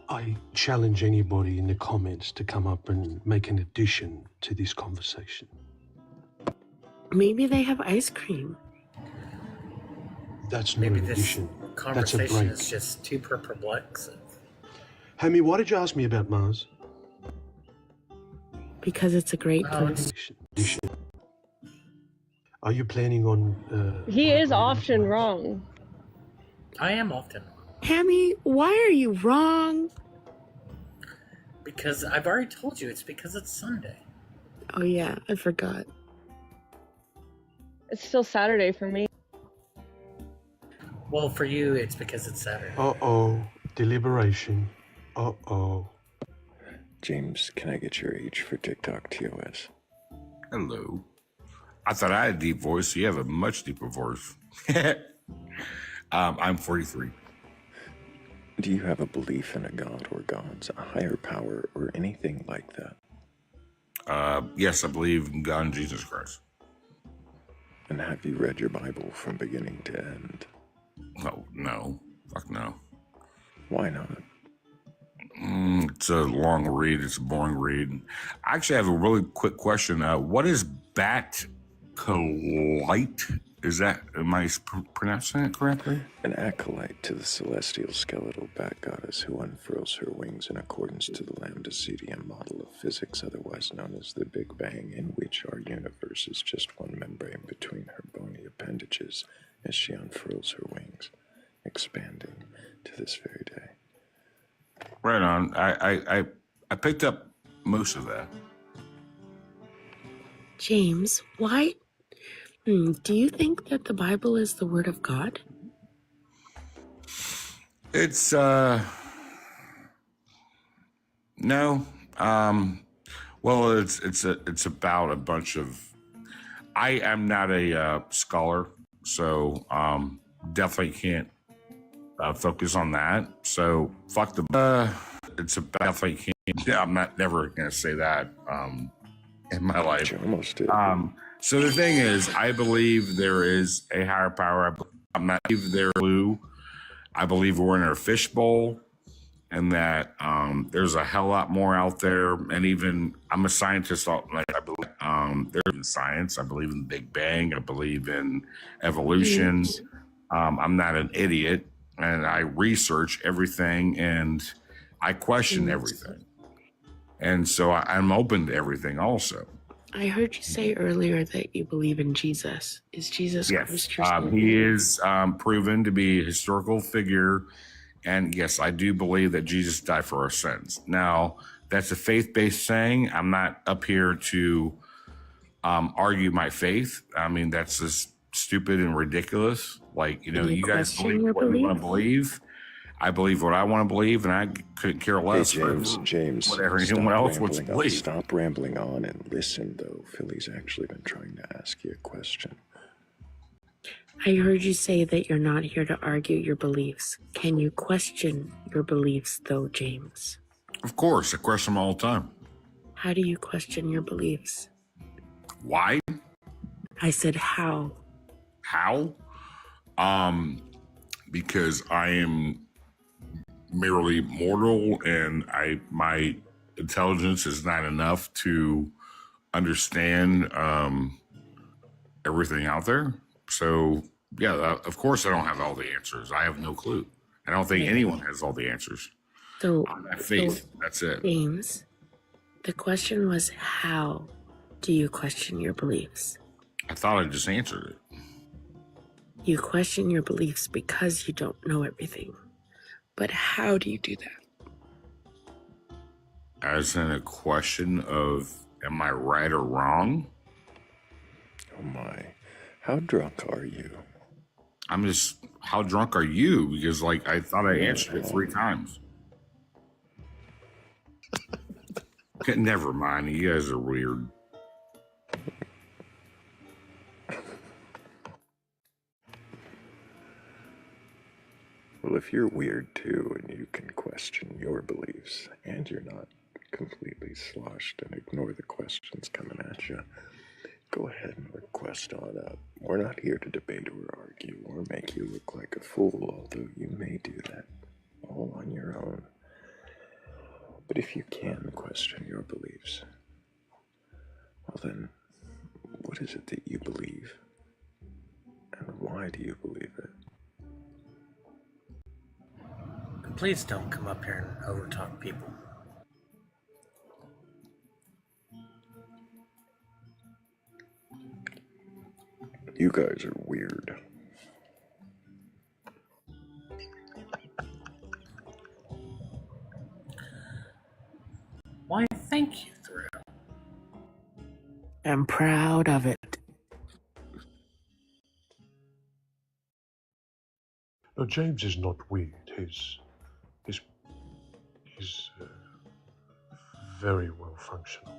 Speaker 11: I challenge anybody in the comments to come up and make an addition to this conversation.
Speaker 6: Maybe they have ice cream.
Speaker 11: That's not
Speaker 3: Maybe
Speaker 11: an
Speaker 3: this
Speaker 11: addition. That's a
Speaker 3: conversation
Speaker 11: break.
Speaker 3: is just too perplexing.
Speaker 11: Hammy, why did you ask me about Mars?
Speaker 6: Because it's a great place.
Speaker 11: Addition. Are you planning on...
Speaker 8: He is often wrong.
Speaker 3: I am often wrong.
Speaker 6: Hammy, why are you wrong?
Speaker 3: Because I've already told you, it's because it's Sunday.
Speaker 6: Oh yeah, I forgot.
Speaker 8: It's still Saturday for me.
Speaker 3: Well, for you, it's because it's Saturday.
Speaker 11: Uh-oh. Deliberation. Uh-oh.
Speaker 1: James, can I get your age for TikTok TOS?
Speaker 12: Hello. I thought I had a deep voice. You have a much deeper voice. I'm 43.
Speaker 1: Do you have a belief in a god or gods, a higher power, or anything like that?
Speaker 12: Yes, I believe in God and Jesus Christ.
Speaker 1: And have you read your Bible from beginning to end?
Speaker 12: Oh, no. Fuck no.
Speaker 1: Why not?
Speaker 12: It's a long read. It's a boring read. I actually have a really quick question. What is Batcolyte? Am I pronouncing it correctly?
Speaker 1: An acolyte to the celestial skeletal bat goddess who unfurls her wings in accordance to the lambda cedium model of physics, otherwise known as the Big Bang, in which our universe is just one membrane between her bony appendages as she unfurls her wings, expanding to this very day.
Speaker 12: Right on. I picked up most of that.
Speaker 6: James, why? Do you think that the Bible is the Word of God?
Speaker 12: It's no. Well, it's about a bunch of. I am not a scholar, so definitely can't focus on that. So fuck the. It's about definitely can't. I'm not never gonna say that in my life.
Speaker 1: You almost did.
Speaker 12: So the thing is, I believe there is a higher power. I believe they're blue. I believe we're in a fishbowl, and that there's a hell lot more out there. And even I'm a scientist. Like I believe there's in science. I believe in the Big Bang. I believe in evolution. I'm not an idiot. and I research everything, and I question everything. And so I'm open to everything also.
Speaker 6: I heard you say earlier that you believe in Jesus. Is Jesus
Speaker 12: Yes,
Speaker 6: Christ your Savior?
Speaker 12: he is proven to be a historical figure. And yes, I do believe that Jesus died for our sins. Now, that's a faith-based saying. I'm not up here to argue my faith. I mean, that's just stupid and ridiculous. Like, you know, you guys believe what you want to believe. I believe what I want to believe, and I couldn't care less
Speaker 1: James,
Speaker 12: what anyone else wants to believe.
Speaker 1: Stop rambling on and listen, though. Philly's actually been trying to ask you a question.
Speaker 6: I heard you say that you're not here to argue your beliefs. Can you question your beliefs, though, James?
Speaker 12: Of course, I question them all the time.
Speaker 6: How do you question your beliefs?
Speaker 12: Why?
Speaker 6: I said how.
Speaker 12: How? Because I am merely mortal, and my intelligence is not enough to understand everything out there. So yeah, of course I don't have all the answers. I have no clue. I don't think anyone has all the answers.
Speaker 6: So
Speaker 12: I have faith. That's it.
Speaker 6: James, the question was, how do you question your beliefs?
Speaker 12: I thought I just answered it.
Speaker 6: You question your beliefs because you don't know everything. But how do you do that?
Speaker 12: As in a question of, am I right or wrong?
Speaker 1: Oh my. How drunk are you?
Speaker 12: I'm just, how drunk are you? Because, like, I thought I answered it 3 times. Never mind. You guys are weird.
Speaker 1: Well, if you're weird too, and you can question your beliefs, and you're not completely sloshed and ignore the questions coming at you, go ahead and request on up. We're not here to debate or argue or make you look like a fool, although you may do that all on your own. But if you can question your beliefs, well then, what is it that you believe? And why do you believe it?
Speaker 3: Please don't come up here and overtalk people.
Speaker 1: You guys are weird.
Speaker 3: Why, thank you, Thrayle.
Speaker 6: I'm proud of it.
Speaker 11: No, James is not weird. He's very well functional.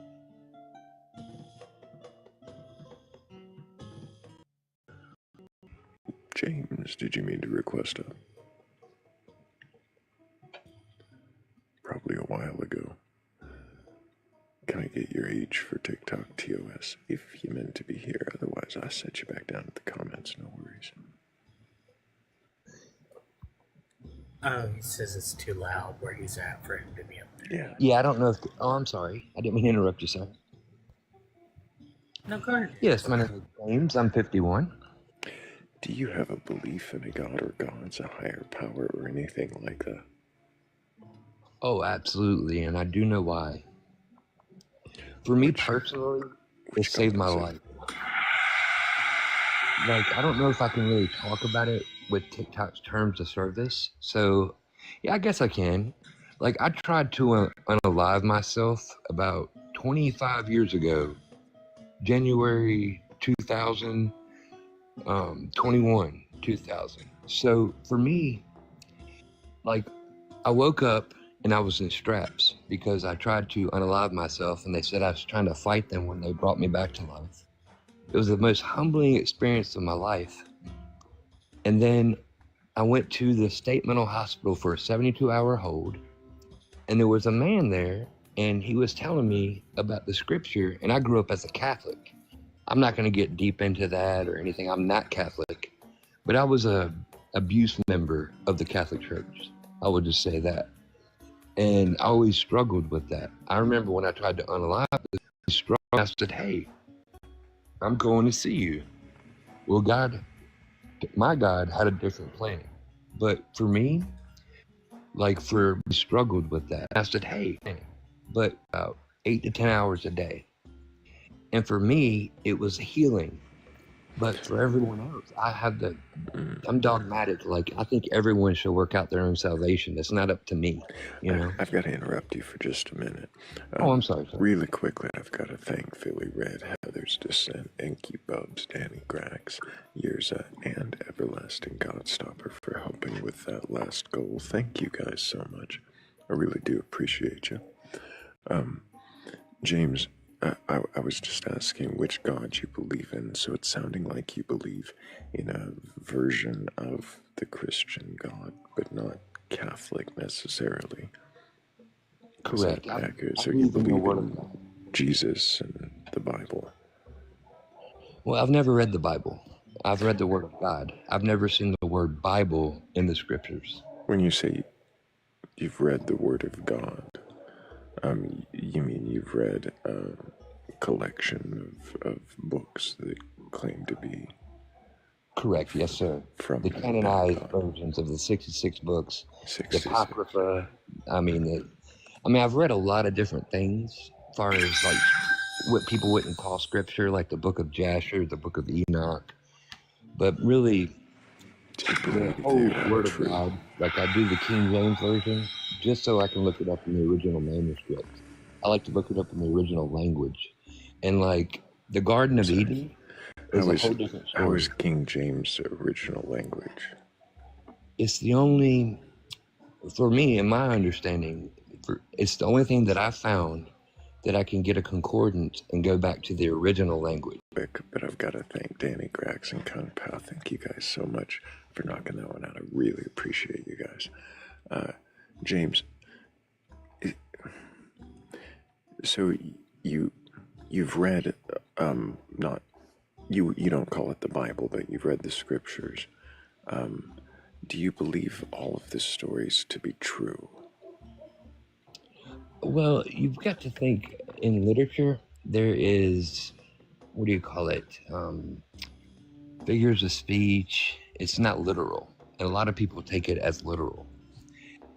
Speaker 1: James, did you mean to request up? Probably a while ago. Can I get your age for TikTok TOS if you meant to be here? Otherwise, I set you back down at the comments, no worries.
Speaker 3: Oh, he says it's too loud where he's at for him to be up there.
Speaker 5: Yeah, I don't know if... Oh, I'm sorry. I didn't mean to interrupt you, sir.
Speaker 3: No, go ahead.
Speaker 5: Yes, my name is James. I'm 51.
Speaker 1: Do you have a belief in a god or gods, a higher power, or anything like that?
Speaker 5: Oh, absolutely, and I do know why. For me personally, it saved my life. Like, I don't know if I can really talk about it with TikTok's terms of service, so yeah, I guess I can. Like, I tried to unalive myself about 25 years ago, January 2021, 2000. So for me, like, I woke up and I was in straps because I tried to unalive myself, and they said I was trying to fight them when they brought me back to life. It was the most humbling experience of my life. And then I went to the state mental hospital for a 72-hour hold, and there was a man there, and he was telling me about the scripture, and I grew up as a Catholic. I'm not going to get deep into that or anything. I'm not Catholic, but I was a abuse member of the Catholic Church. I would just say that. And I always struggled with that. I remember when I tried to unalive it, I said, hey, I'm going to see you. Well, God, my God had a different plan.
Speaker 13: But for me, struggled with that. I said, hey, but 8 to 10 hours a day. And for me, it was healing. But for everyone else, I'm dogmatic. Like, I think everyone should work out their own salvation. It's not up to me, you know?
Speaker 1: I've got to interrupt you for just a minute.
Speaker 13: Oh, I'm sorry.
Speaker 1: Really quickly, I've got to thank Philly Red, Heather's Descent, Inky Bubs, Danny Grax, Yerza, and Everlasting Godstopper for helping with that last goal. Thank you guys so much. I really do appreciate you. James, I was just asking which God you believe in, so it's sounding like you believe in a version of the Christian God, but not Catholic necessarily.
Speaker 13: Correct.
Speaker 1: Is that accurate? So you believe in Jesus and the Bible?
Speaker 13: Well, I've never read the Bible. I've read the Word of God. I've never seen the word Bible in the scriptures.
Speaker 1: When you say you've read the Word of God, you mean you've read a collection of books that claim to be...
Speaker 13: Correct, yes, sir.
Speaker 1: From
Speaker 13: the canonized versions of the 66 books, 66. The Apocrypha. I've read a lot of different things as far as like what people wouldn't call scripture, like the Book of Jasher, the Book of Enoch. But really, the whole Word of God, like I do the King James Version, just so I can look it up in the original manuscript. I like to look it up in the original language. And like the Garden of Eden is a whole different story.
Speaker 1: How is King James original language?
Speaker 13: It's the only, for me, in my understanding, it's the only thing that I found that I can get a concordance and go back to the original language.
Speaker 1: But I've got to thank Danny Grax and Kung Pao. Thank you guys so much for knocking that one out. I really appreciate you guys. James, so you've read, not, you don't call it the Bible, but you've read the scriptures. Do you believe all of the stories to be true?
Speaker 13: Well, you've got to think in literature, there is, what do you call it? Figures of speech. It's not literal. And a lot of people take it as literal.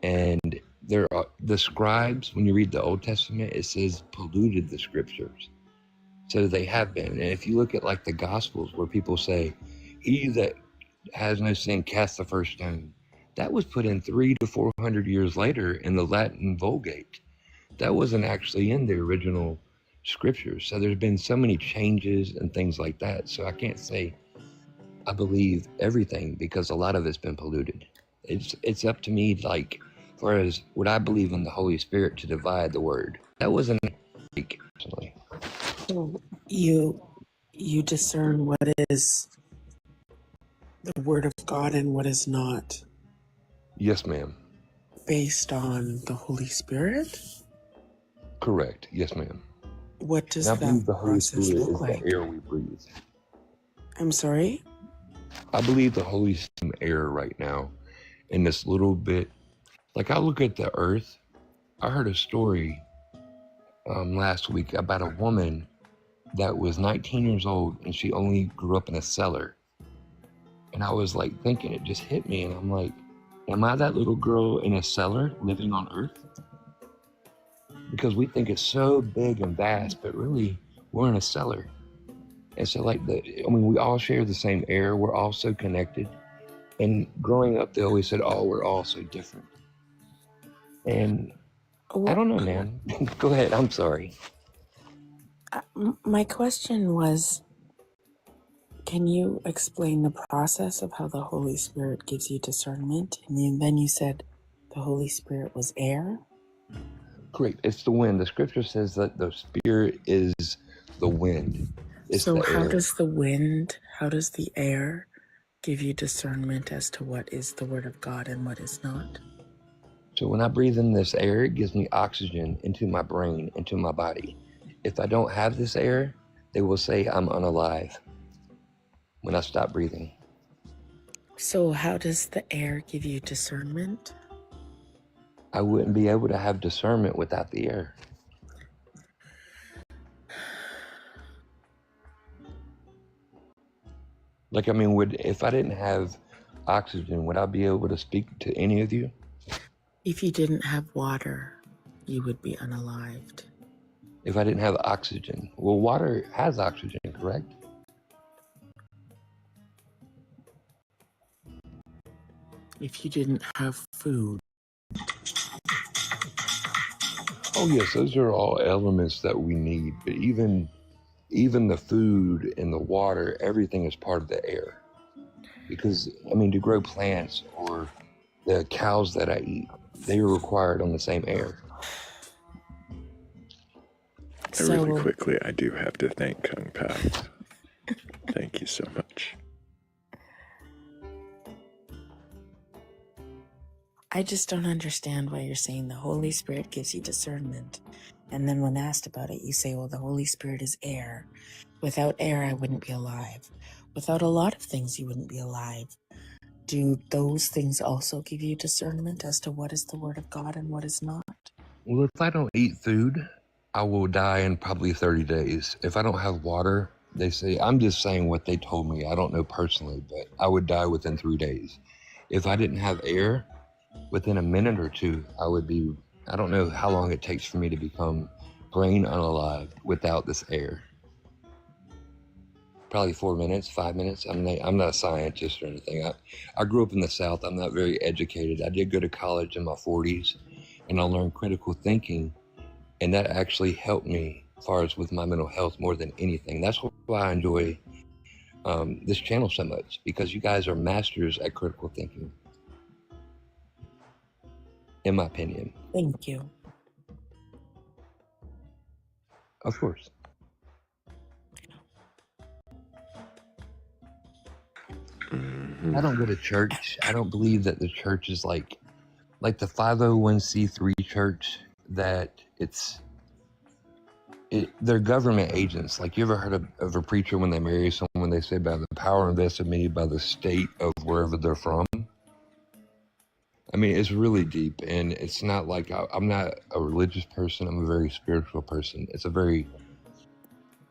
Speaker 13: And there are the scribes, when you read the Old Testament, it says polluted the scriptures. So they have been. And if you look at like the Gospels where people say, he that has no sin cast the first stone, that was put in 300 to 400 years later in the Latin Vulgate. That wasn't actually in the original scriptures. So there's been so many changes and things like that. So I can't say I believe everything because a lot of it's been polluted. It's up to me, like, whereas would I believe in the Holy Spirit to divide the word? That wasn't personally.
Speaker 6: So you discern what is the word of God and what is not?
Speaker 13: Yes, ma'am.
Speaker 6: Based on the Holy Spirit?
Speaker 13: Correct. Yes, ma'am.
Speaker 6: What does
Speaker 13: that
Speaker 6: the process look like?
Speaker 13: The air we breathe.
Speaker 6: I'm sorry?
Speaker 13: I believe the Holy Spirit air right now in this little bit. Like I look at the earth. I heard a story last week about a woman that was 19 years old and she only grew up in a cellar. And I was like thinking, it just hit me. And I'm like, am I that little girl in a cellar living on earth? Because we think it's so big and vast, but really we're in a cellar. And so like we all share the same air. We're all so connected. And growing up, they always said, oh, we're all so different. And I don't know, man. Go ahead. I'm sorry.
Speaker 6: My question was, can you explain the process of how the Holy Spirit gives you discernment? And then you said the Holy Spirit was air?
Speaker 13: Correct. It's the wind. The scripture says that the Spirit is the wind.
Speaker 6: So how does the air give you discernment as to what is the word of God and what is not?
Speaker 13: So when I breathe in this air, it gives me oxygen into my brain, into my body. If I don't have this air, they will say I'm unalive when I stop breathing.
Speaker 6: So how does the air give you discernment?
Speaker 13: I wouldn't be able to have discernment without the air. Like, if I didn't have oxygen, would I be able to speak to any of you?
Speaker 6: If you didn't have water, you would be unalived.
Speaker 13: If I didn't have oxygen? Well, water has oxygen, correct?
Speaker 6: If you didn't have food.
Speaker 13: Oh yes, those are all elements that we need, but even the food and the water, everything is part of the air. Because, I mean, to grow plants or the cows that I eat, they are required on the same air.
Speaker 1: Really quickly, I do have to thank Kung Pao. Thank you so much.
Speaker 6: I just don't understand why you're saying the Holy Spirit gives you discernment. And then when asked about it, you say, well, the Holy Spirit is air. Without air, I wouldn't be alive. Without a lot of things, you wouldn't be alive. Do those things also give you discernment as to what is the Word of God and what is not?
Speaker 13: Well, if I don't eat food, I will die in probably 30 days. If I don't have water, they say, I'm just saying what they told me. I don't know personally, but I would die within 3 days. If I didn't have air, within a minute or two, I would be, I don't know how long it takes for me to become brain unalive without this air. Probably 4 minutes, 5 minutes. I'm not a scientist or anything. I grew up in the South. I'm not very educated. I did go to college in my 40s, and I learned critical thinking, and that actually helped me as far as with my mental health more than anything. That's why I enjoy this channel so much, because you guys are masters at critical thinking, in my opinion.
Speaker 6: Thank you.
Speaker 13: Of course. I don't go to church. I don't believe that the church is like the 501c3 church, that they're government agents. Like, you ever heard of a preacher when they marry someone, they say, by the power invested in me by the state of wherever they're from? I mean, it's really deep, and it's not like I'm not a religious person. I'm a very spiritual person. It's a very,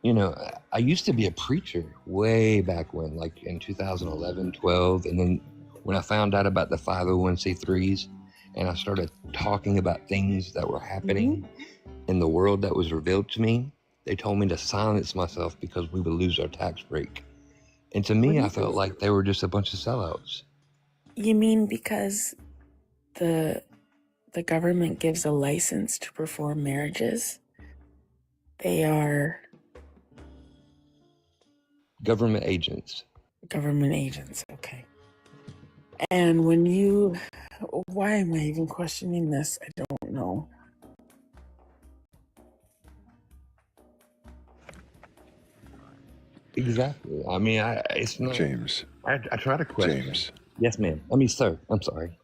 Speaker 13: I used to be a preacher way back when, like in 2011, 12. And then when I found out about the 501c3s and I started talking about things that were happening in the world that was revealed to me, they told me to silence myself because we would lose our tax break. And to me, I felt like they were just a bunch of sellouts.
Speaker 6: You mean because the government gives a license to perform marriages? They are
Speaker 13: government agents.
Speaker 6: Government agents, okay. And why am I even questioning this? I don't know.
Speaker 13: Exactly. I mean, it's not.
Speaker 1: James.
Speaker 13: I try to question.
Speaker 1: James.
Speaker 13: Yes, ma'am. I mean, sir. I'm sorry.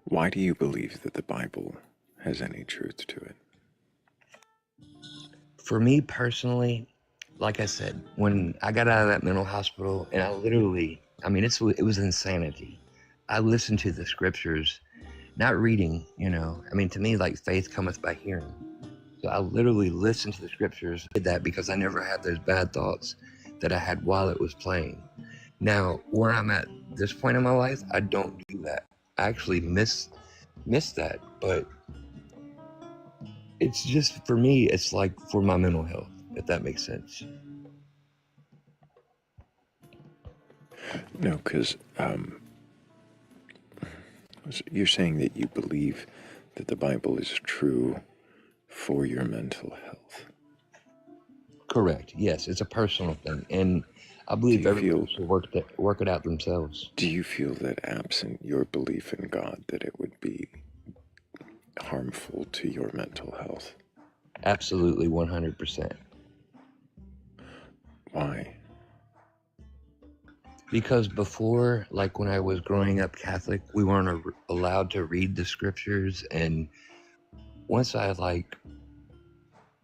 Speaker 1: Why do you believe that the Bible has any truth to it?
Speaker 13: For me personally, like I said, when I got out of that mental hospital, and I literally, I mean, it was insanity. I listened to the scriptures, not reading, I mean, to me, like, faith cometh by hearing. So I literally listened to the scriptures, did that because I never had those bad thoughts that I had while it was playing. Now, where I'm at this point in my life, I don't do that. I actually miss that, but it's just, for me, it's like for my mental health, if that makes sense.
Speaker 1: No, because you're saying that you believe that the Bible is true for your mental health.
Speaker 13: Correct. Yes, it's a personal thing, and I believe everyone should work it out themselves.
Speaker 1: Do you feel that absent your belief in God, that it would be harmful to your mental health?
Speaker 13: Absolutely, 100%.
Speaker 1: Why?
Speaker 13: Because before, like when I was growing up Catholic, we weren't allowed to read the scriptures, and once I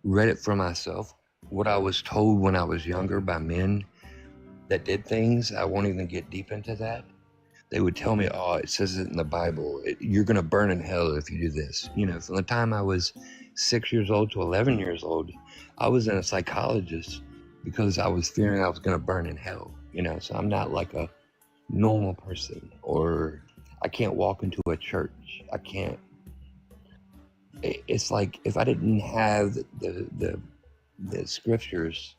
Speaker 13: read it for myself, what I was told when I was younger by men that did things, I won't even get deep into that. They would tell me, oh, it says it in the Bible. You're going to burn in hell if you do this. From the time I was 6 years old to 11 years old, I was in a psychologist because I was fearing I was going to burn in hell, you know. So I'm not like a normal person, or I can't walk into a church. I can't. It's like if I didn't have the scriptures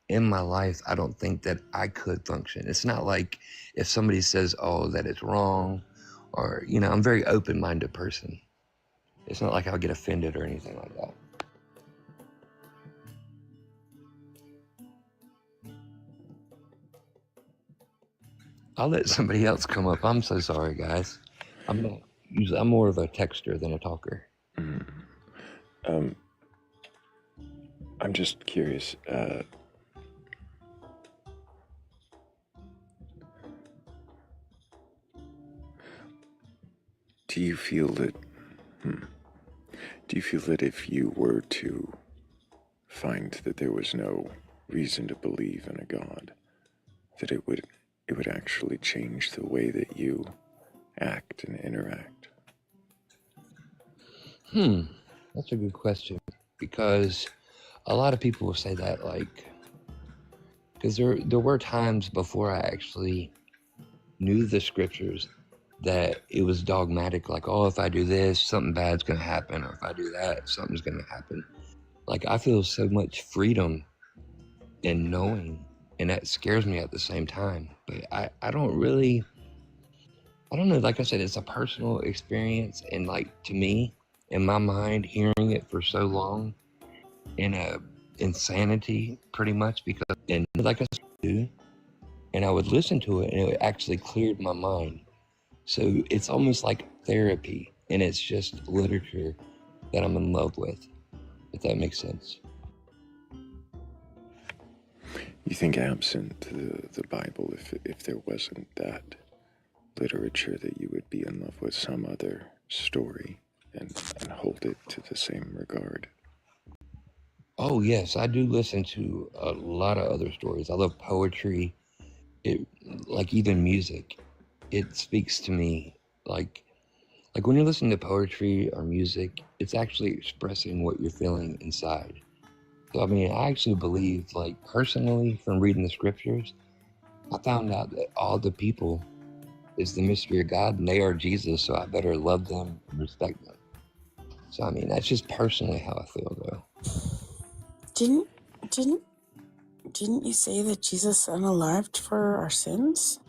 Speaker 13: in my life, I don't think that I could function. It's not like if somebody says, "Oh, that it's wrong," or you know, I'm a very open-minded person. It's not like I'll get offended or anything like that. I'll let somebody else come up. I'm so sorry, guys. I'm not usually. I'm more of a texter than a talker.
Speaker 1: I'm just curious. Do you feel that? Do you feel that if you were to find that there was no reason to believe in a God, that it would actually change the way that you act and interact?
Speaker 13: That's a good question, because a lot of people will say that, like, because there were times before I actually knew the scriptures that it was dogmatic, like, oh, if I do this, something bad's gonna happen, or if I do that, something's gonna happen. Like, I feel so much freedom in knowing, and that scares me at the same time. But I don't really, I don't know, like I said, it's a personal experience, and like, to me, in my mind, hearing it for so long, in a insanity, pretty much, because, and like I said, and I would listen to it, and it actually cleared my mind. So it's almost like therapy, and it's just literature that I'm in love with, if that makes sense.
Speaker 1: You think absent the Bible, if there wasn't that literature, that you would be in love with some other story and hold it to the same regard?
Speaker 13: Oh, yes, I do listen to a lot of other stories. I love poetry. Like even music, it speaks to me. Like when you're listening to poetry or music, it's actually expressing what you're feeling inside. So, I mean, I actually believe, like, personally, from reading the scriptures, I found out that all the people is the mystery of God, and they are Jesus, so I better love them and respect them. So, I mean, that's just personally how I feel, though.
Speaker 6: Didn't you say that Jesus unalived for our sins?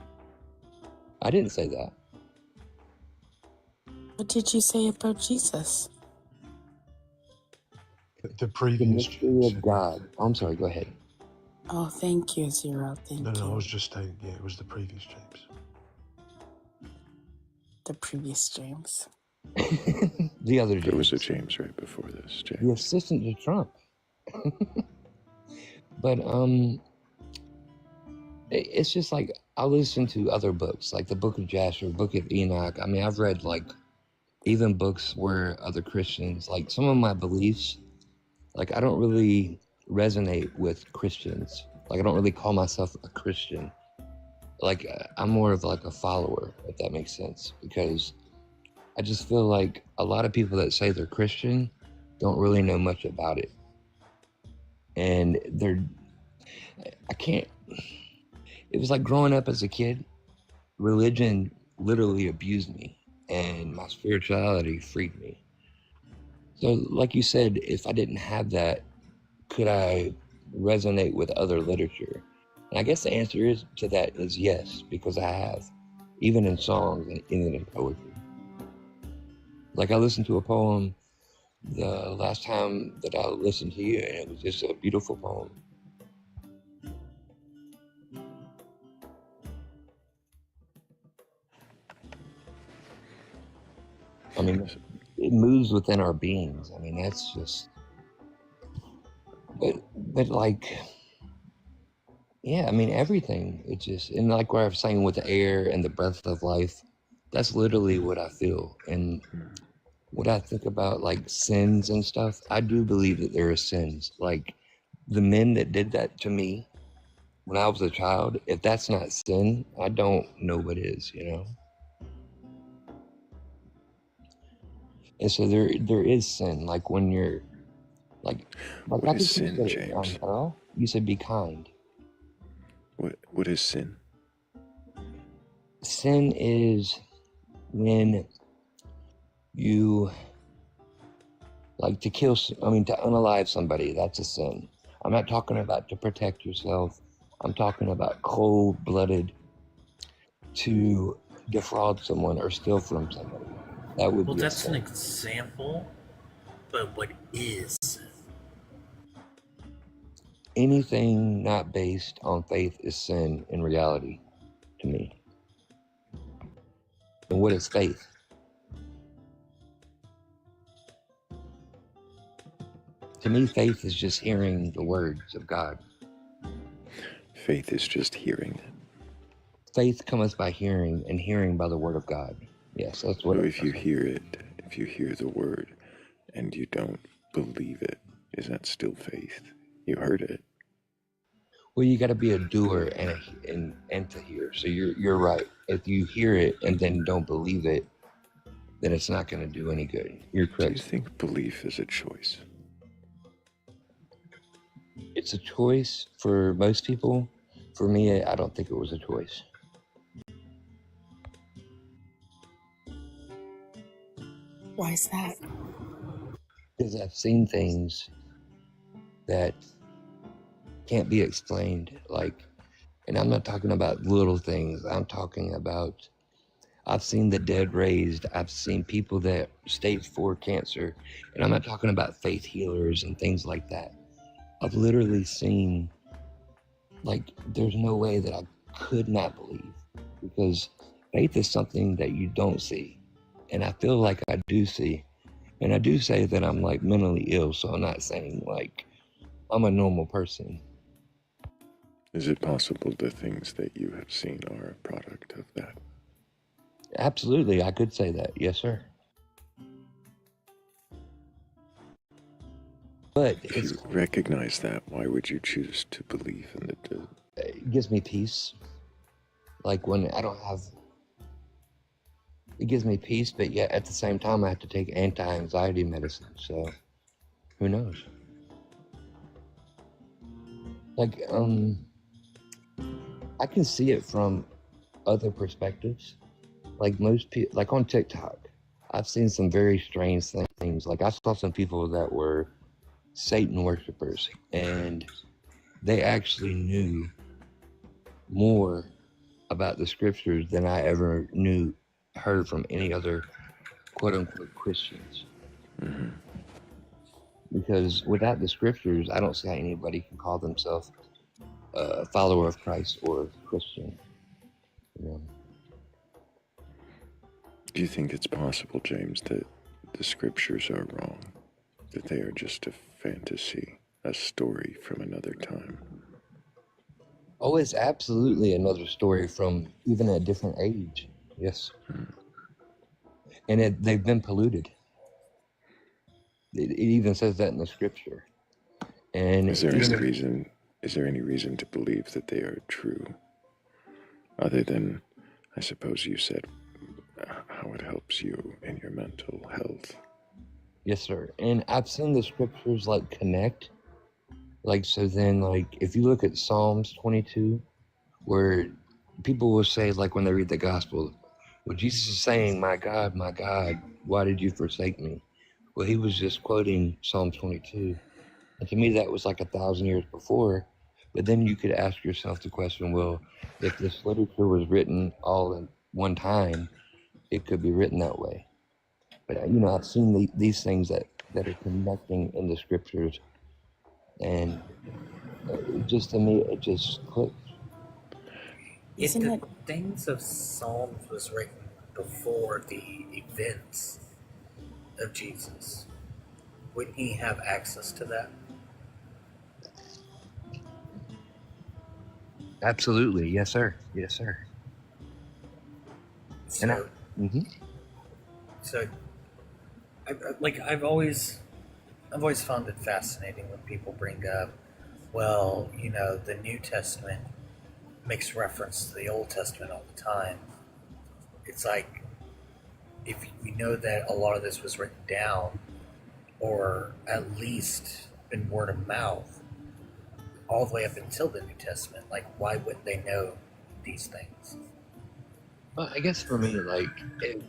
Speaker 13: I didn't say that.
Speaker 6: What did you say about Jesus?
Speaker 11: The previous
Speaker 13: mystery of God. Oh, I'm sorry, go ahead.
Speaker 6: Oh, thank you, Zero. Thank you.
Speaker 11: No, I was just stating, yeah, it was the previous James.
Speaker 6: The previous James.
Speaker 13: The other James.
Speaker 1: There was a James right before this, James.
Speaker 13: The assistant to Trump. But it's just like I listen to other books, like the Book of Jasher, Book of Enoch. I mean, I've read like even books where other Christians, like some of my beliefs, like I don't really resonate with Christians. Like I don't really call myself a Christian. Like I'm more of like a follower, if that makes sense, because I just feel like a lot of people that say they're Christian don't really know much about it. And it was like growing up as a kid, religion literally abused me and my spirituality freed me. So like you said, if I didn't have that, could I resonate with other literature? And I guess the answer to that is yes, because I have, even in songs and even in poetry. Like I listened to a poem the last time that I listened to you, and it was just a beautiful poem. I mean, it moves within our beings. I mean, that's just, but like, yeah, I mean, everything, it just, and like what I was saying with the air and the breath of life, that's literally what I feel. And what I think about like sins and stuff, I do believe that there are sins. Like the men that did that to me when I was a child, if that's not sin, I don't know what is, you know? And so there is sin, like when you're like
Speaker 1: what
Speaker 13: I
Speaker 1: is
Speaker 13: think you
Speaker 1: sin,
Speaker 13: said it,
Speaker 1: James?
Speaker 13: Thrayle. You said be kind.
Speaker 1: What is sin?
Speaker 13: Sin is when you like to kill, to unalive somebody. That's a sin. I'm not talking about to protect yourself. I'm talking about cold-blooded to defraud someone or steal from somebody. That would
Speaker 3: Well,
Speaker 13: be
Speaker 3: that's
Speaker 13: a
Speaker 3: an
Speaker 13: sin.
Speaker 3: example, but what is sin?
Speaker 13: Anything not based on faith is sin in reality to me. And what is faith? To me, faith is just hearing the words of God.
Speaker 1: Faith is just hearing it.
Speaker 13: Faith cometh by hearing, and hearing by the word of God. Yes, that's what.
Speaker 1: So if you hear it, if you hear the word, and you don't believe it, is that still faith? You heard it.
Speaker 13: Well, you got to be a doer and to hear. So you're right. If you hear it and then don't believe it, then it's not going to do any good. You're
Speaker 1: Do
Speaker 13: correct.
Speaker 1: you think belief is a choice?
Speaker 13: It's a choice for most people. For me, I don't think it was a choice.
Speaker 6: Why is that?
Speaker 13: Because I've seen things that can't be explained. And I'm not talking about little things. I'm talking about, I've seen the dead raised. I've seen people that stage 4 cancer. And I'm not talking about faith healers and things like that. I've literally seen, there's no way that I could not believe, because faith is something that you don't see. And I feel like I do see. And I do say that I'm mentally ill, so I'm not saying I'm a normal person.
Speaker 1: Is it possible the things that you have seen are a product of that?
Speaker 13: Absolutely, I could say that. Yes, sir. But
Speaker 1: if you recognize that, why would you choose to believe in the dead?
Speaker 13: It gives me peace. When I don't have, it gives me peace, but yet at the same time I have to take anti-anxiety medicine. So who knows? I can see it from other perspectives. Most people, on TikTok, I've seen some very strange things. I saw some people that were Satan worshipers, and they actually knew more about the scriptures than I ever heard from any other quote unquote Christians.
Speaker 1: Mm-hmm.
Speaker 13: Because without the scriptures, I don't see how anybody can call themselves a follower of Christ or Christian.
Speaker 1: Do you think it's possible, James, that the scriptures are wrong? That they are just a fantasy, a story from another time?
Speaker 13: Oh, it's absolutely another story from even a different age. Yes. And they've been polluted. It even says that in the scripture. And
Speaker 1: is there any reason to believe that they are true? Other than, I suppose you said, how it helps you in your mental health.
Speaker 13: Yes, sir. And I've seen the scriptures connect. So then if you look at Psalms 22, where people will say when they read the gospel, well, Jesus is saying, my God, why did you forsake me? Well, he was just quoting Psalm 22. And to me, that was 1,000 years before. But then you could ask yourself the question, well, if this literature was written all in one time, it could be written that way. But, I've seen these things that are connecting in the scriptures. And to me, it just clicked.
Speaker 3: If the things of Psalms was written before the events of Jesus, wouldn't he have access to that?
Speaker 13: Absolutely. Yes, sir. Yes, sir.
Speaker 3: So, I've always found it fascinating when people bring up, well, the New Testament makes reference to the Old Testament all the time. It's if we know that a lot of this was written down, or at least in word of mouth, all the way up until the New Testament. Like, why wouldn't they know these things?
Speaker 13: Well, I guess for me, like, if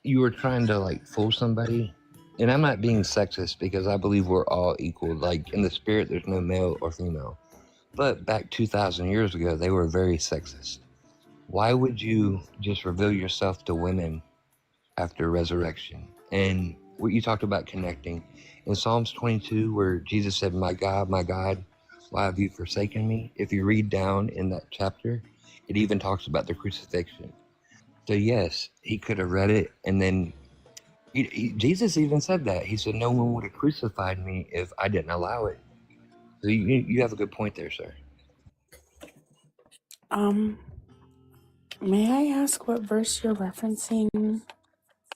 Speaker 13: you were trying to like fool somebody, and I'm not being sexist because I believe we're all equal. Like in the spirit, there's no male or female. But back 2,000 years ago, they were very sexist. Why would you just reveal yourself to women after resurrection? And what you talked about connecting in Psalms 22, where Jesus said, my God, why have you forsaken me? If you read down in that chapter, it even talks about the crucifixion. So yes, he could have read it, and then Jesus even said that. He said, no one would have crucified me if I didn't allow it. So you have a good point there, sir.
Speaker 6: May I ask what verse you're referencing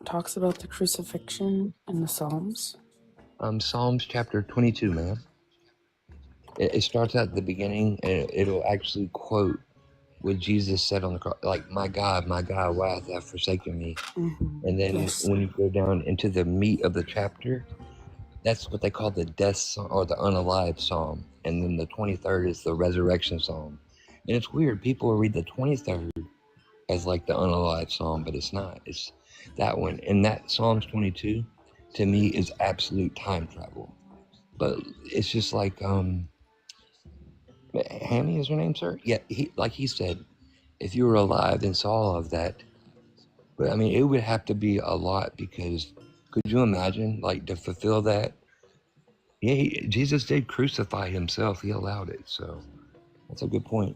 Speaker 6: talks about the crucifixion in the Psalms?
Speaker 13: Psalms chapter 22, man. It starts at the beginning, and it'll actually quote what Jesus said on the cross, like, my God, why hast thou forsaken me? And then
Speaker 6: Yes.
Speaker 13: when you go down into the meat of the chapter, that's what they call the death psalm, or the unalive psalm. And then the 23rd is the resurrection psalm. And it's weird. People will read the 23rd as like the unalive psalm, but it's not. It's that one. And that Psalms 22, to me, is absolute time travel. But it's just like, Hammy is her name, sir? Yeah, he said, if you were alive and saw all of that, but I mean, it would have to be a lot, because could you imagine, like, to fulfill that? Yeah, Jesus did crucify himself. He allowed it. So that's a good point.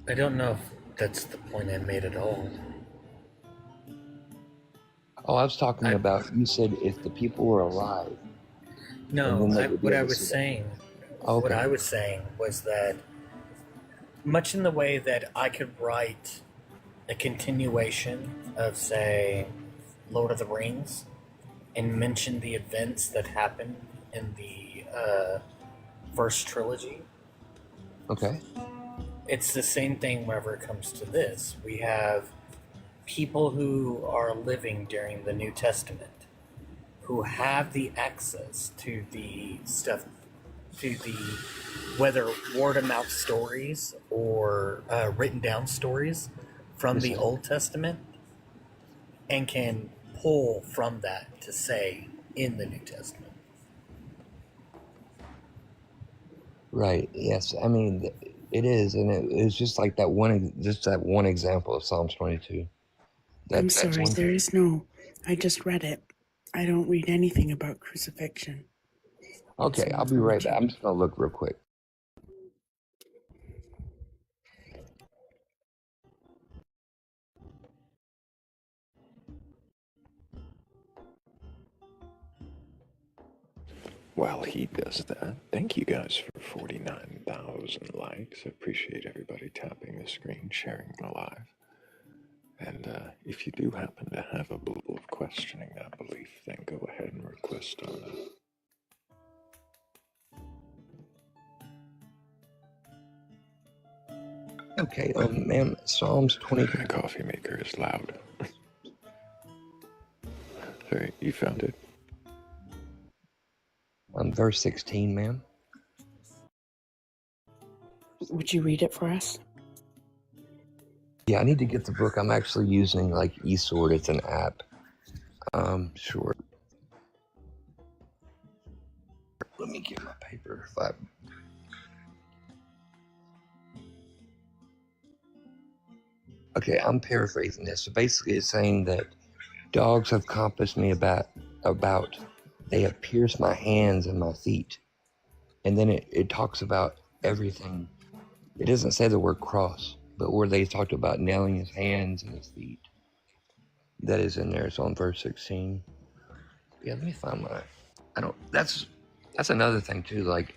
Speaker 3: I don't know if that's the point I made at all.
Speaker 13: Oh, I was talking about, you said if the people were alive.
Speaker 3: No, what I was saying was that much in the way that I could write a continuation of, say, Lord of the Rings and mention the events that happened in the first trilogy.
Speaker 13: Okay.
Speaker 3: It's the same thing whenever it comes to this. We have people who are living during the New Testament who have the access to the stuff, to the, whether word of mouth stories or written down stories from the Old Testament, and can pull from that to say in the New Testament.
Speaker 13: Right. Yes. I mean, it is, and it's just like that one example of Psalms 22.
Speaker 6: I'm sorry, there is no. I just read it. I don't read anything about crucifixion.
Speaker 13: Okay, I'll be right back. I'm just gonna look real quick.
Speaker 1: While he does that, thank you guys for 49,000 likes. I appreciate everybody tapping the screen, sharing them live. And if you do happen to have a belief of questioning that belief, then go ahead and request on that.
Speaker 13: Okay, ma'am, Psalms 20.
Speaker 1: My coffee maker is loud. Sorry, you found it?
Speaker 13: Verse 16, ma'am.
Speaker 6: Would you read it for us?
Speaker 13: Yeah, I need to get the book. I'm actually using like eSword. It's an app. Sure. Let me get my paper. Okay, I'm paraphrasing this. So basically, it's saying that dogs have compassed me about. They have pierced my hands and my feet. And then it talks about everything. It doesn't say the word cross, but where they talked about nailing his hands and his feet. That is in there. It's on verse 16. Yeah, let me find that's another thing too. Like,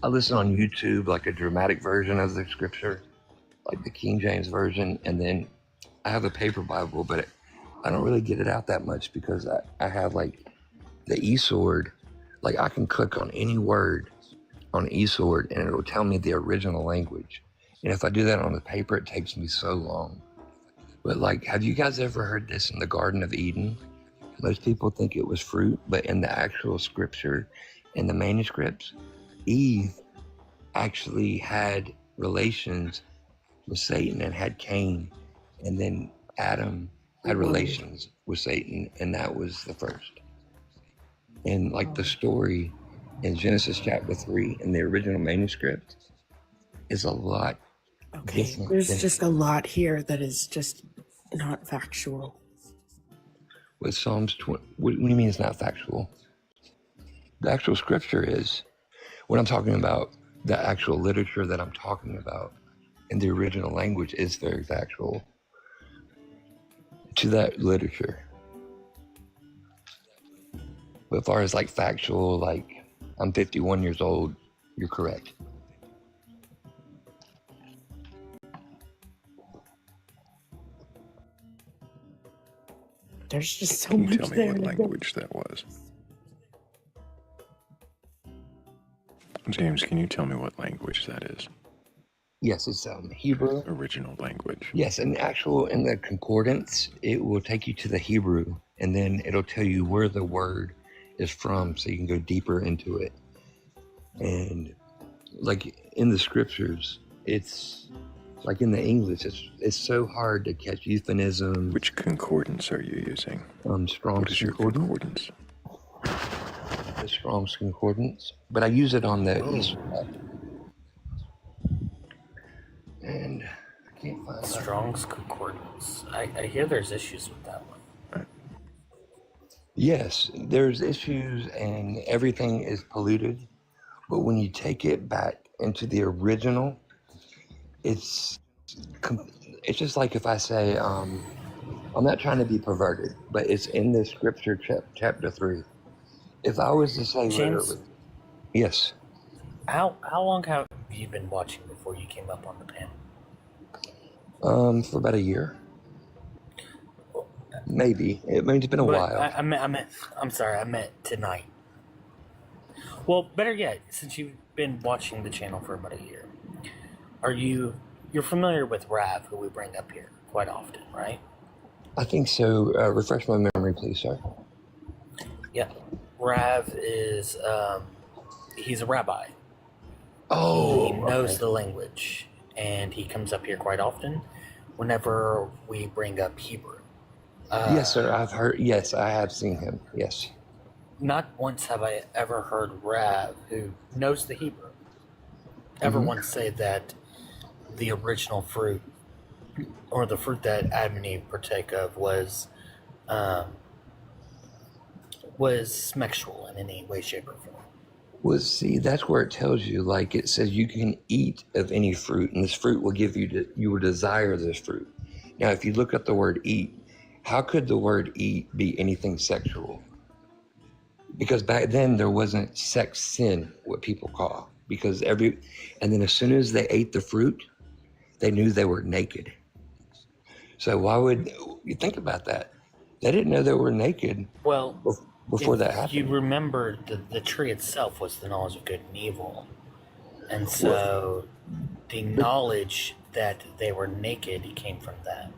Speaker 13: I listen on YouTube, like a dramatic version of the scripture, like the King James version. And then I have a paper Bible, but I don't really get it out that much because I have like the eSword. Like, I can click on any word on eSword and it'll tell me the original language. And if I do that on the paper, it takes me so long. But like, have you guys ever heard this in the Garden of Eden? Most people think it was fruit, but in the actual scripture, in the manuscripts, Eve actually had relations with Satan and had Cain, and then Adam had relations with Satan, and that was the first. And like the story in Genesis chapter 3 in the original manuscript is a lot different.
Speaker 6: There's just a lot here that is just not factual.
Speaker 13: With Psalms 20, what do you mean it's not factual? The actual scripture is. What I'm talking about, the actual literature that I'm talking about in the original language is very factual to that literature. But as far as like factual, like I'm 51 years old, you're correct.
Speaker 6: There's just so
Speaker 1: Can you
Speaker 6: much
Speaker 1: tell me
Speaker 6: there.
Speaker 1: what language that was? James, can you tell me what language that is?
Speaker 13: Yes, it's Hebrew.
Speaker 1: Original language.
Speaker 13: Yes, in the concordance, it will take you to the Hebrew, and then it'll tell you where the word is from, so you can go deeper into it. And like in the scriptures, it's like in the English, it's so hard to catch euphemism.
Speaker 1: Which concordance are you using?
Speaker 13: Strong's
Speaker 1: What is your concordance?
Speaker 13: The Strong's concordance, but I use it on the Easter egg. And I can't find
Speaker 3: Strong's concordance. I hear there's issues with that one.
Speaker 13: Yes, there's issues and everything is polluted, but when you take it back into the original, it's just like if I say, I'm not trying to be perverted, but it's in the scripture chapter 3. If I was to say
Speaker 3: James,
Speaker 13: literally, yes.
Speaker 3: How long have you been watching before you came up on the panel?
Speaker 13: For about a year. Maybe. It's been a while.
Speaker 3: I'm sorry, I meant tonight. Well, better yet, since you've been watching the channel for about a year, you're familiar with Rav, who we bring up here quite often, right?
Speaker 13: I think so. Refresh my memory, please, sir.
Speaker 3: Yeah. Rav is, he's a rabbi.
Speaker 13: Oh,
Speaker 3: he knows the language, and he comes up here quite often whenever we bring up Hebrew.
Speaker 13: Yes, sir. I've heard. Yes, I have seen him. Yes.
Speaker 3: Not once have I ever heard Rav, who knows the Hebrew, ever once say that the original fruit, or the fruit that Adam and Eve partake of, was sexual in any way, shape, or form.
Speaker 13: Well, see, that's where it tells you, like it says you can eat of any fruit, and this fruit will give you, you will desire this fruit. Now, if you look up the word eat, how could the word eat be anything sexual? Because back then there wasn't sex sin, what people call, because and then as soon as they ate the fruit, they knew they were naked. So why would you think about that? They didn't know they were naked.
Speaker 3: Well,
Speaker 13: before that happened.
Speaker 3: You remember the tree itself was the knowledge of good and evil. And so the knowledge that they were naked came from that.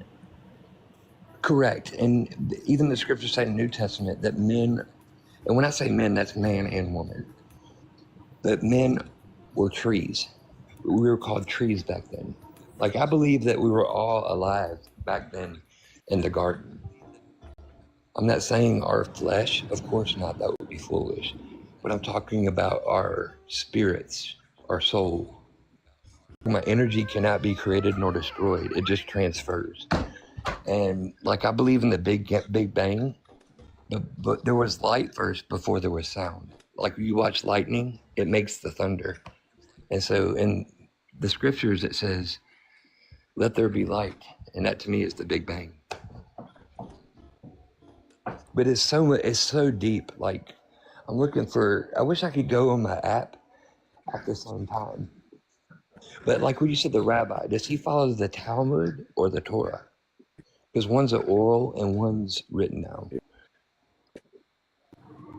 Speaker 13: Correct. And even the scriptures say in the New Testament that men, and when I say men, that's man and woman, that men were trees. We were called trees back then. Like, I believe that we were all alive back then in the garden. I'm not saying our flesh, of course not, that would be foolish. But I'm talking about our spirits, our soul. My energy cannot be created nor destroyed. It just transfers. And like, I believe in the Big Bang, but there was light first before there was sound. Like, you watch lightning, it makes the thunder. And so in the scriptures, it says, let there be light. And that to me is the Big Bang. But it's so deep. Like, I wish I could go on my app at the same time. But like when you said the rabbi, does he follow the Talmud or the Torah? Because one's an oral and one's written down.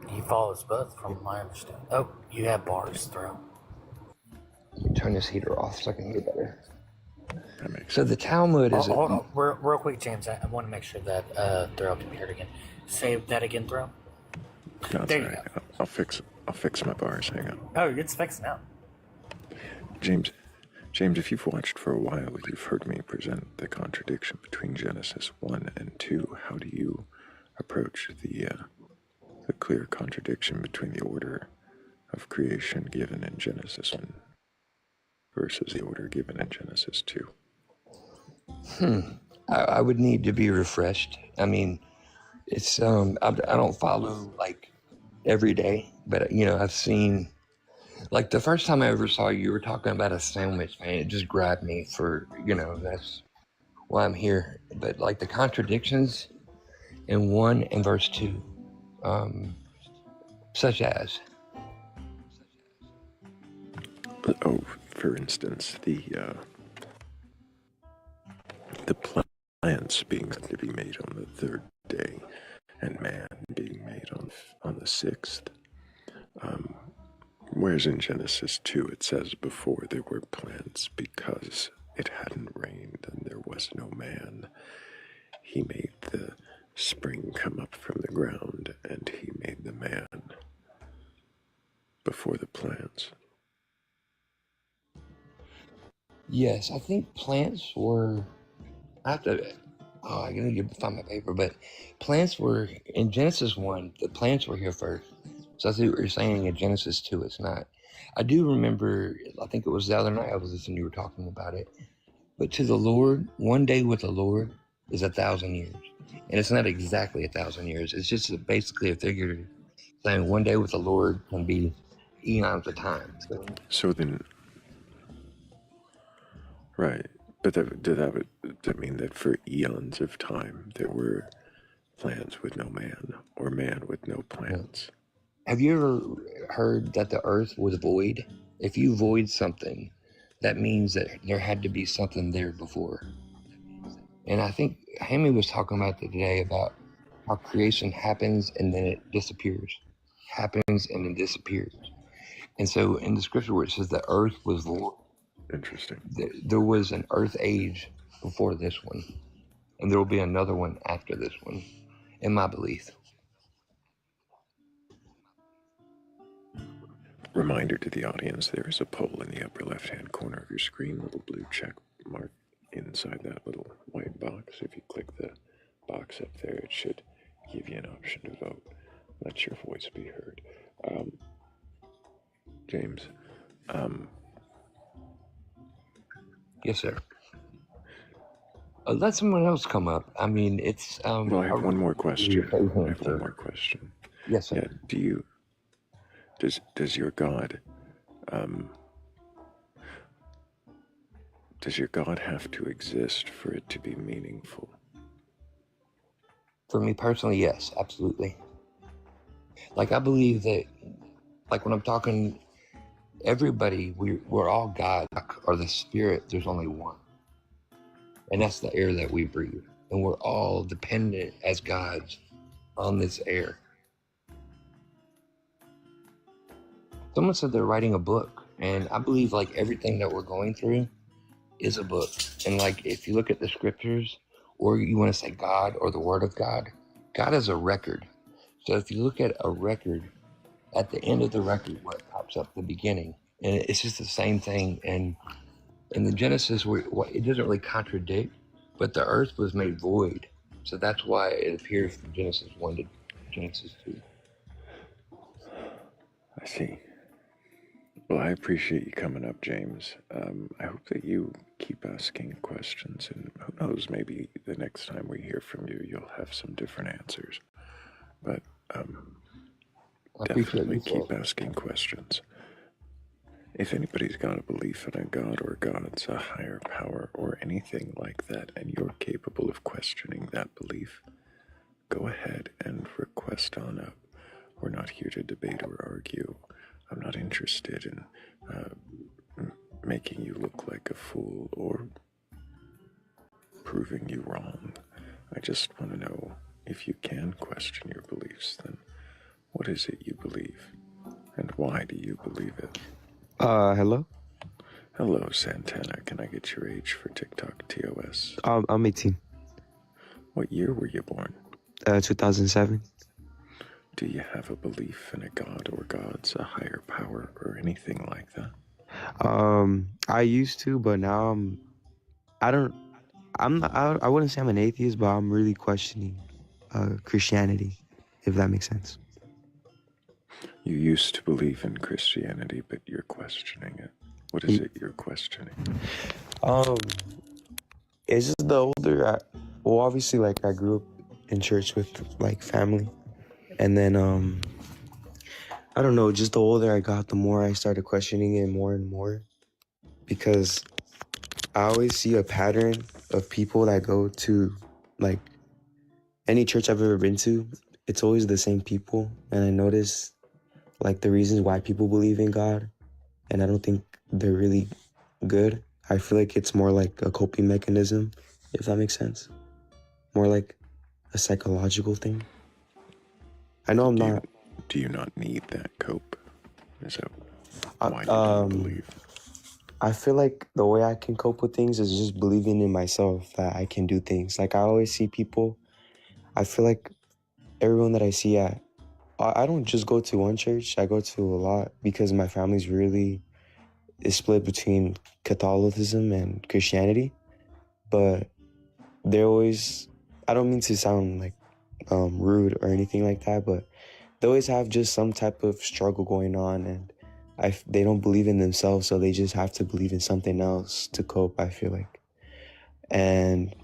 Speaker 3: He follows both, from my understanding. Oh, you have bars, Thrayle.
Speaker 13: Let me turn this heater off so I can hear better. So the Talmud is...
Speaker 3: Hold on. Real quick, James, I want to make sure that Thrayle can be heard again. Say that again, Thrayle.
Speaker 1: No, there you go. I'll fix my bars. Hang on.
Speaker 3: Oh, it's fixed now.
Speaker 1: James, James, if you've watched for a while, you've heard me present the contradiction between Genesis 1 and 2. How do you approach the clear contradiction between the order of creation given in Genesis 1 versus the order given in Genesis 2?
Speaker 13: I would need to be refreshed. I mean, it's I don't follow like every day, but I've seen, like, the first time I ever saw you were talking about a sandwich, man. It just grabbed me for that's why I'm here. But like the contradictions in 1 and verse 2, such as
Speaker 1: for instance, the plants being to be made on the third day, and man being made on the sixth. Whereas in Genesis 2 it says before there were plants because it hadn't rained and there was no man. He made the spring come up from the ground and he made the man before the plants.
Speaker 13: yes, I think plants were. I have to. Oh, I gotta find my paper. But plants were in Genesis 1. The plants were here first. So I see what you're saying in Genesis 2. It's not. I do remember. I think it was the other night I was listening. You were talking about it. But to the Lord, one day with the Lord is 1,000 years, and it's not exactly 1,000 years. It's just basically a figure saying one day with the Lord can be eons of time.
Speaker 1: So then, right. But did that mean that for eons of time there were plants with no man, or man with no plants?
Speaker 13: Have you ever heard that the earth was void? If you void something, that means that there had to be something there before. And I think Hammy was talking about that today, about how creation happens and then it disappears. Happens and then disappears. And so in the scripture where it says the earth was void,
Speaker 1: interesting.
Speaker 13: There was an earth age before this one, and there will be another one after this one, in my belief.
Speaker 1: Reminder to the audience, there is a poll in the upper left-hand corner of your screen, little blue check mark inside that little white box. If you click the box up there, it should give you an option to vote. Let your voice be heard. James,
Speaker 13: yes, sir. Let someone else come up. I mean, it's
Speaker 1: well, I have one more question.
Speaker 13: Yes, sir.
Speaker 1: Yeah, does your God have to exist for it to be meaningful?
Speaker 13: For me personally, yes, absolutely. Like, I believe that, like, when I'm talking, everybody, we're all God, or the spirit, there's only one. And that's the air that we breathe. And we're all dependent as gods on this air. Someone said they're writing a book, and I believe like everything that we're going through is a book. And like, if you look at the scriptures, or you want to say God or the word of God, God is a record. So if you look at a record, at the end of the record, what pops up the beginning, and it's just the same thing. And in the Genesis, it doesn't really contradict, but the earth was made void. So that's why it appears from Genesis 1 to Genesis 2.
Speaker 1: I see. Well, I appreciate you coming up, James. I hope that you keep asking questions, and who knows, maybe the next time we hear from you, you'll have some different answers. But definitely keep asking questions. If anybody's got a belief in a god or gods, a higher power, or anything like that, and you're capable of questioning that belief, go ahead and request on up. We're not here to debate or argue. I'm not interested in making you look like a fool or proving you wrong. I just want to know, if you can question your beliefs, then what is it you believe? And why do you believe it?
Speaker 14: Hello?
Speaker 1: Hello, Santana. Can I get your age for TikTok TOS?
Speaker 14: I'm 18.
Speaker 1: What year were you born?
Speaker 14: 2007.
Speaker 1: Do you have a belief in a god or gods, a higher power, or anything like that?
Speaker 14: I used to, but now I don't. I'm not. I wouldn't say I'm an atheist, but I'm really questioning Christianity, if that makes sense.
Speaker 1: You used to believe in Christianity, but you're questioning it. What is it you're questioning?
Speaker 14: It's just the older well, obviously, like, I grew up in church with, like, family. And then, I don't know, just the older I got, the more I started questioning it more and more. Because I always see a pattern of people that go to, like, any church I've ever been to. It's always the same people. And I notice, like, the reasons why people believe in God. And I don't think they're really good. I feel like it's more like a coping mechanism, if that makes sense. More like a psychological thing. I know I'm not.
Speaker 1: Do you not need that cope? Is that why you don't believe?
Speaker 14: I feel like the way I can cope with things is just believing in myself that I can do things. Like, I always see people. I feel like everyone that I see I don't just go to one church. I go to a lot because my family's really is split between Catholicism and Christianity. But they're always, I don't mean to sound like rude or anything like that, but they always have just some type of struggle going on, and they don't believe in themselves, so they just have to believe in something else to cope, I feel like. And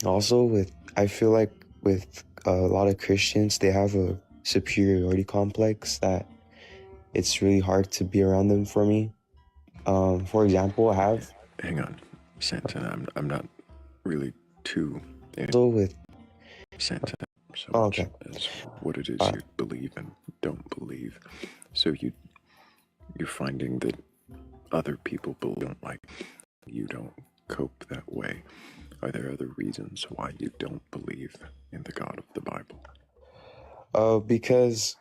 Speaker 14: also I feel like with a lot of Christians, they have a superiority complex that it's really hard to be around them for me. For example, I have...
Speaker 1: Hang on, Santa, I'm not really too...
Speaker 14: So with...
Speaker 1: Santa, so much as what it is you believe and don't believe. So you're finding that other people don't like you don't cope that way. Are there other reasons why you don't believe in the God of the Bible?
Speaker 14: Because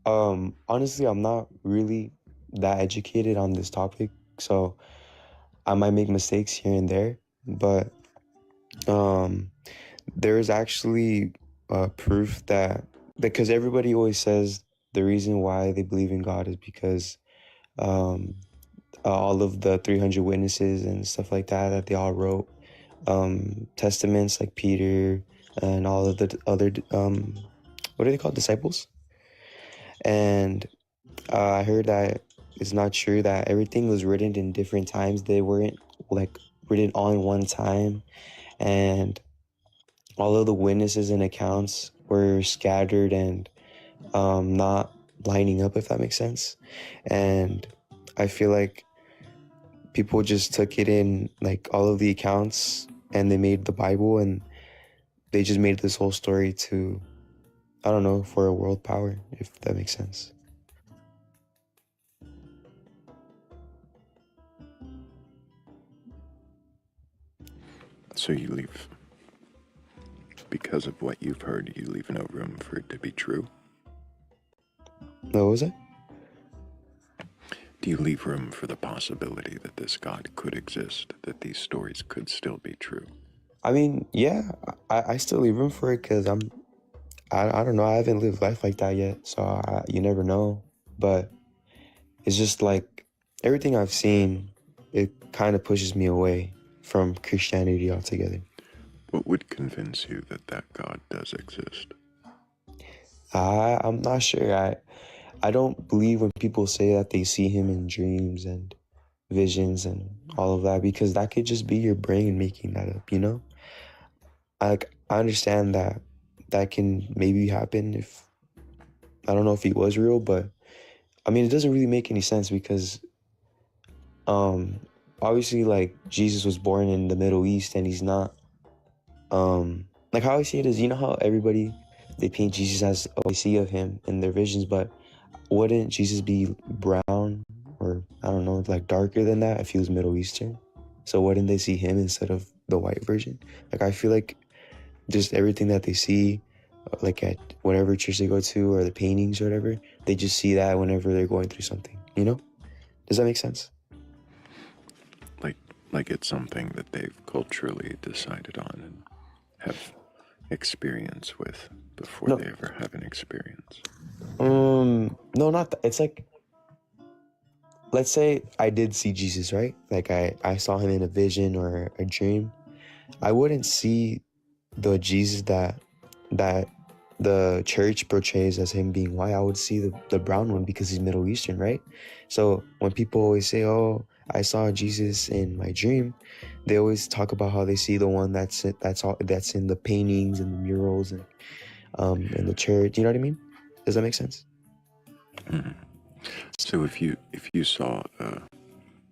Speaker 14: honestly, I'm not really that educated on this topic, so I might make mistakes here and there, but there is actually proof that, because everybody always says the reason why they believe in God is because all of the 300 witnesses and stuff like that they all wrote, testaments like Peter and all of the other, what are they called, disciples? And I heard that it's not true, that everything was written in different times. They weren't, like, written all in one time. And all of the witnesses and accounts were scattered and not lining up, if that makes sense. And I feel like people just took it in, like, all of the accounts, and they made the Bible, and they just made this whole story to, I don't know, for a world power, if that makes sense.
Speaker 1: So you leave, because of what you've heard, you leave no room for it to be true?
Speaker 14: What was it?
Speaker 1: Do you leave room for the possibility that this God could exist, that these stories could still be true?
Speaker 14: I mean, yeah, I still leave room for it because I don't know, I haven't lived life like that yet, so you never know. But it's just like everything I've seen, it kind of pushes me away from Christianity altogether.
Speaker 1: What would convince you that that God does exist?
Speaker 14: I'm not sure. I don't believe when people say that they see him in dreams and visions and all of that, because that could just be your brain making that up, you know? I understand that can maybe happen if, I don't know if he was real, but I mean, it doesn't really make any sense because obviously, like, Jesus was born in the Middle East, and he's not, like, how I see it is, you know how everybody, they paint Jesus as, oh, they see of him in their visions, but wouldn't Jesus be brown or, I don't know, like, darker than that if he was Middle Eastern? So wouldn't they see him instead of the white version? Like, I feel like just everything that they see, like at whatever church they go to or the paintings or whatever, they just see that whenever they're going through something, you know? Does that make sense?
Speaker 1: Like it's something that they've culturally decided on and have experience with before they ever have an experience.
Speaker 14: No, not that. It's like, let's say I did see Jesus, right? Like I saw him in a vision or a dream. I wouldn't see the Jesus that the church portrays as him being white. I would see the brown one because he's Middle Eastern, right? So when people always say, oh, I saw Jesus in my dream, they always talk about how they see the one that's in the paintings and the murals and in the church. You know what I mean? Does that make sense?
Speaker 1: Mhm. So if you saw a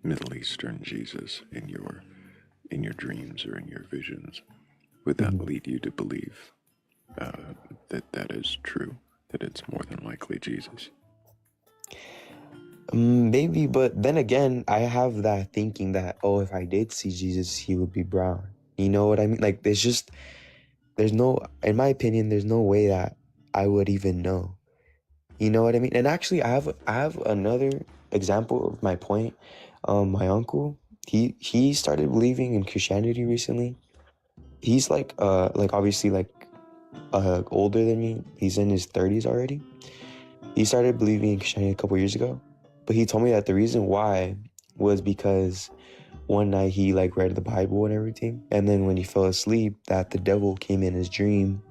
Speaker 1: Middle Eastern Jesus in your dreams or in your visions, would that lead you to believe that is true? That it's more than likely Jesus?
Speaker 14: Maybe, but then again, I have that thinking that, oh, if I did see Jesus, he would be brown. You know what I mean? Like, there's no, in my opinion, there's no way that I would even know. You know what I mean? And actually, I have another example of my point. My uncle, he started believing in Christianity recently. He's like obviously older than me. He's in his 30s already. He started believing in Christianity a couple years ago, but he told me that the reason why was because one night he like read the Bible and everything, and then when he fell asleep, that the devil came in his dream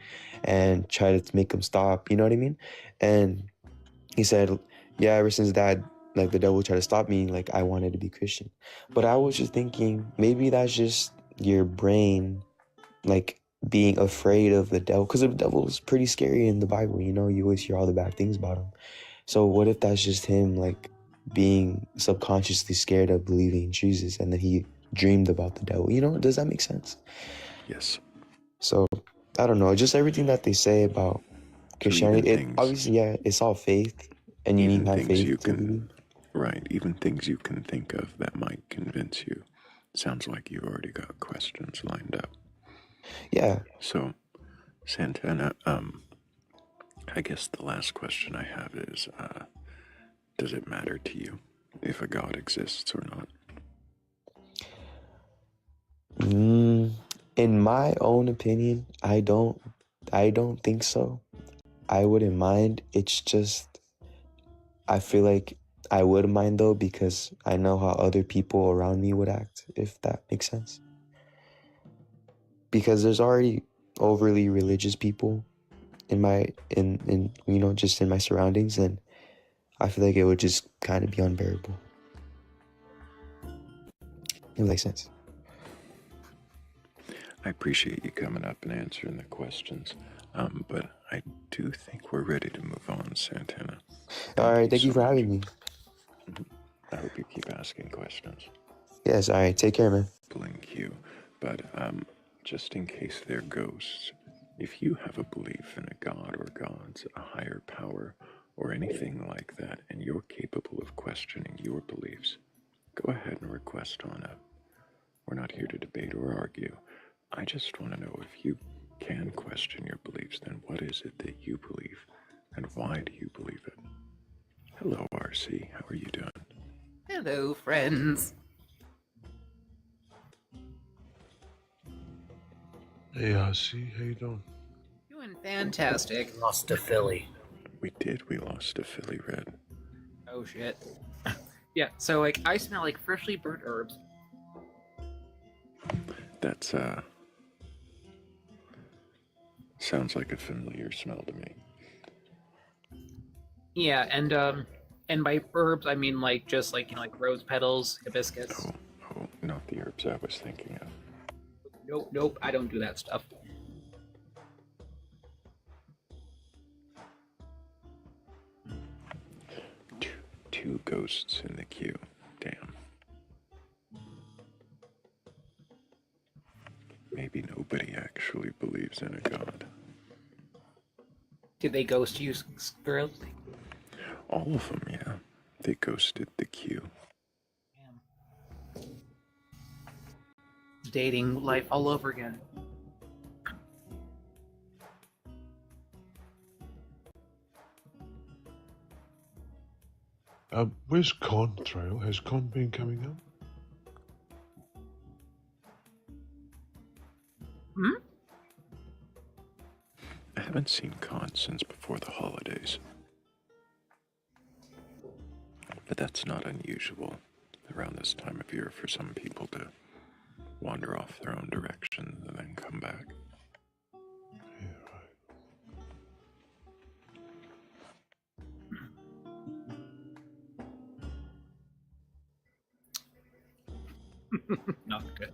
Speaker 14: and tried to make him stop. You know what I mean? And he said, yeah, ever since that, like the devil tried to stop me, like I wanted to be Christian. But I was just thinking, maybe that's just your brain, like being afraid of the devil, because the devil is pretty scary in the Bible. You know, you always hear all the bad things about him. So what if that's just him, like being subconsciously scared of believing in Jesus, and then he dreamed about the devil? You know, does that make sense?
Speaker 1: Yes.
Speaker 14: So I don't know, just everything that they say about Christianity. It obviously, yeah, it's all faith, and you need to have faith to believe.
Speaker 1: Right, even things you can think of that might convince you. Sounds like you've already got questions lined up.
Speaker 14: Yeah.
Speaker 1: So, Santana, I guess the last question I have is, does it matter to you if a God exists or not?
Speaker 14: In my own opinion, I don't think so. I wouldn't mind. It's just, I feel like I would mind though, because I know how other people around me would act, if that makes sense. Because there's already overly religious people in you know, just in my surroundings, and I feel like it would just kind of be unbearable. It makes sense.
Speaker 1: I appreciate you coming up and answering the questions, but I do think we're ready to move on, Santana.
Speaker 14: All right, thank you for having me.
Speaker 1: I hope you keep asking questions.
Speaker 14: Yes, all right, take care, man.
Speaker 1: Blink you, but just in case they're ghosts, if you have a belief in a god or gods, a higher power, or anything like that, and you're capable of questioning your beliefs, go ahead and request on up. We're not here to debate or argue. I just want to know, if you can question your beliefs, then what is it that you believe, and why do you believe it? Hello, RC. How are you doing?
Speaker 15: Hello, friends.
Speaker 11: Hey, RC, how you doing?
Speaker 15: Doing fantastic.
Speaker 3: Lost to Philly.
Speaker 1: We did. We lost to Philly Red.
Speaker 15: Oh shit. Yeah, so like I smell like freshly burnt herbs.
Speaker 1: That's sounds like a familiar smell to me.
Speaker 15: Yeah, and by herbs I mean like just like, you know, like rose petals, hibiscus.
Speaker 1: Oh, not the herbs I was thinking of.
Speaker 15: Nope, I don't do that stuff.
Speaker 1: Two ghosts in the queue. Damn. Maybe nobody actually believes in a god.
Speaker 15: Did they ghost you, Thrayle?
Speaker 1: All of them, yeah. They ghosted the queue.
Speaker 15: Dating life all over again.
Speaker 11: Where's Con, Thrayle? Has Con been coming up?
Speaker 1: I haven't seen Con since before the holidays. But that's not unusual around this time of year for some people to wander off their own directions and then come back.
Speaker 15: Not good.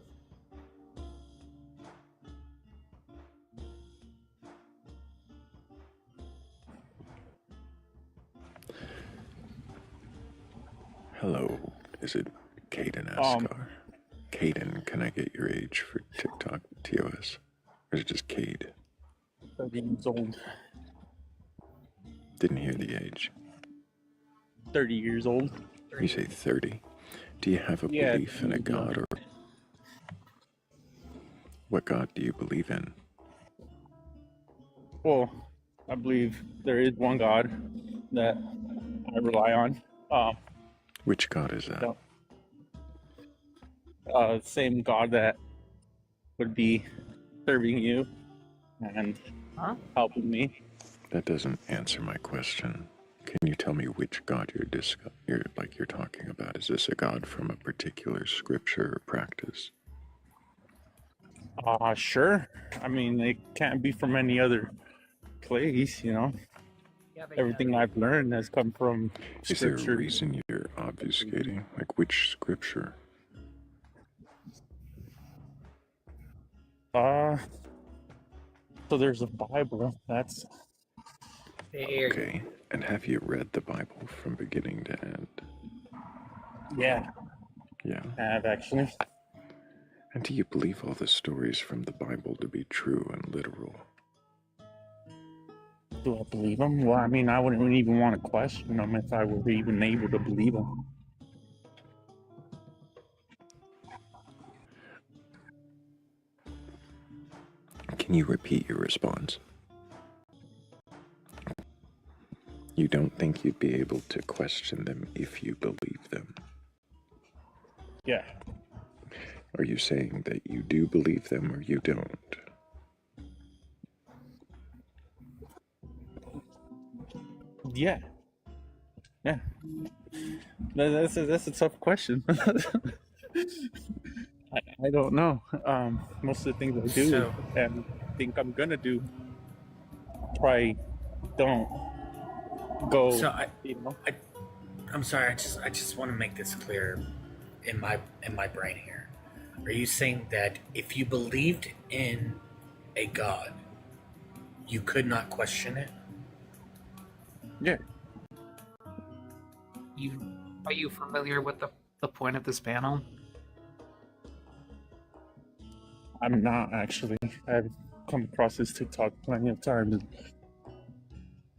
Speaker 1: Hello, is it Caden Ascar? Caden, can I get your age for TikTok TOS? Or is it just Cade?
Speaker 16: 30 years old.
Speaker 1: Didn't hear the age.
Speaker 16: 30 years old.
Speaker 1: You say 30. Do you have a belief in a god, or what god do you believe in?
Speaker 16: Well, I believe there is one God that I rely on.
Speaker 1: Which god is that?
Speaker 16: Same God that would be serving you and helping me.
Speaker 1: That doesn't answer my question. Can you tell me which god you're talking about? Is this a god from a particular scripture or practice?
Speaker 16: Sure. I mean, it can't be from any other place, you know. Everything I've learned has come from scripture.
Speaker 1: Is there a reason you're obfuscating? Like which scripture?
Speaker 16: So there's a Bible. That's
Speaker 1: okay. And have you read the Bible from beginning to end?
Speaker 16: Yeah.
Speaker 1: Yeah.
Speaker 16: I have actually.
Speaker 1: And do you believe all the stories from the Bible to be true and literal?
Speaker 16: Do I believe them? Well, I mean, I wouldn't even want to question them if I were even able to believe them.
Speaker 1: Can you repeat your response? You don't think you'd be able to question them if you believe them?
Speaker 16: Yeah.
Speaker 1: Are you saying that you do believe them or you don't?
Speaker 16: Yeah. Yeah. That's a tough question. I don't know. Most of the things I do and think I'm gonna do probably don't go.
Speaker 3: So
Speaker 16: you know?
Speaker 3: I'm sorry. I just want to make this clear in my brain here. Are you saying that if you believed in a god, you could not question it?
Speaker 16: Yeah.
Speaker 15: Are you familiar with the point of this panel?
Speaker 16: I'm not actually. I've come across this TikTok plenty of times.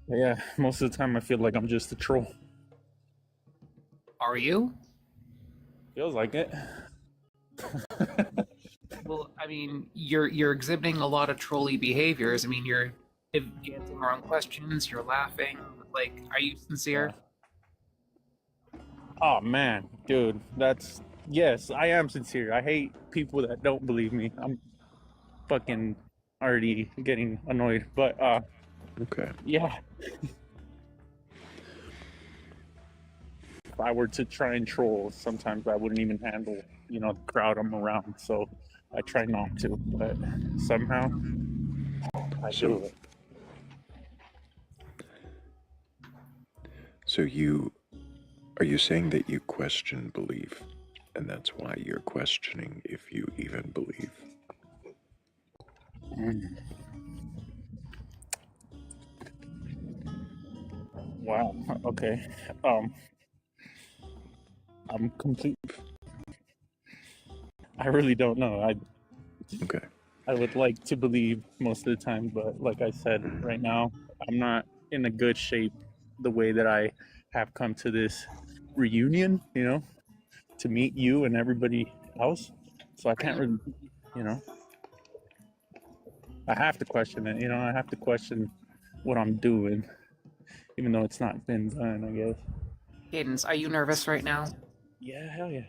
Speaker 16: But yeah, most of the time I feel like I'm just a troll.
Speaker 15: Are you?
Speaker 16: Feels like it.
Speaker 15: Well, I mean, you're exhibiting a lot of trolly behaviors. I mean, you're answering wrong questions. You're laughing. Like, are you sincere?
Speaker 16: Oh man, dude, yes, I am sincere. I hate people that don't believe me. I'm fucking already getting annoyed, but
Speaker 1: okay.
Speaker 16: Yeah. If I were to try and troll, sometimes I wouldn't even handle, the crowd I'm around. So I try not to, but somehow I do it.
Speaker 1: So are you saying that you question belief, and that's why you're questioning if you even believe?
Speaker 16: Wow. Okay. I'm complete. I really don't know. I would like to believe most of the time, but like I said, right now I'm not in a good shape. The way that I have come to this reunion, to meet you and everybody else, so I can't really, I have to question it. I have to question what I'm doing, even though it's not been done, I guess.
Speaker 15: Cadence, are you nervous right now?
Speaker 16: Yeah, hell yeah.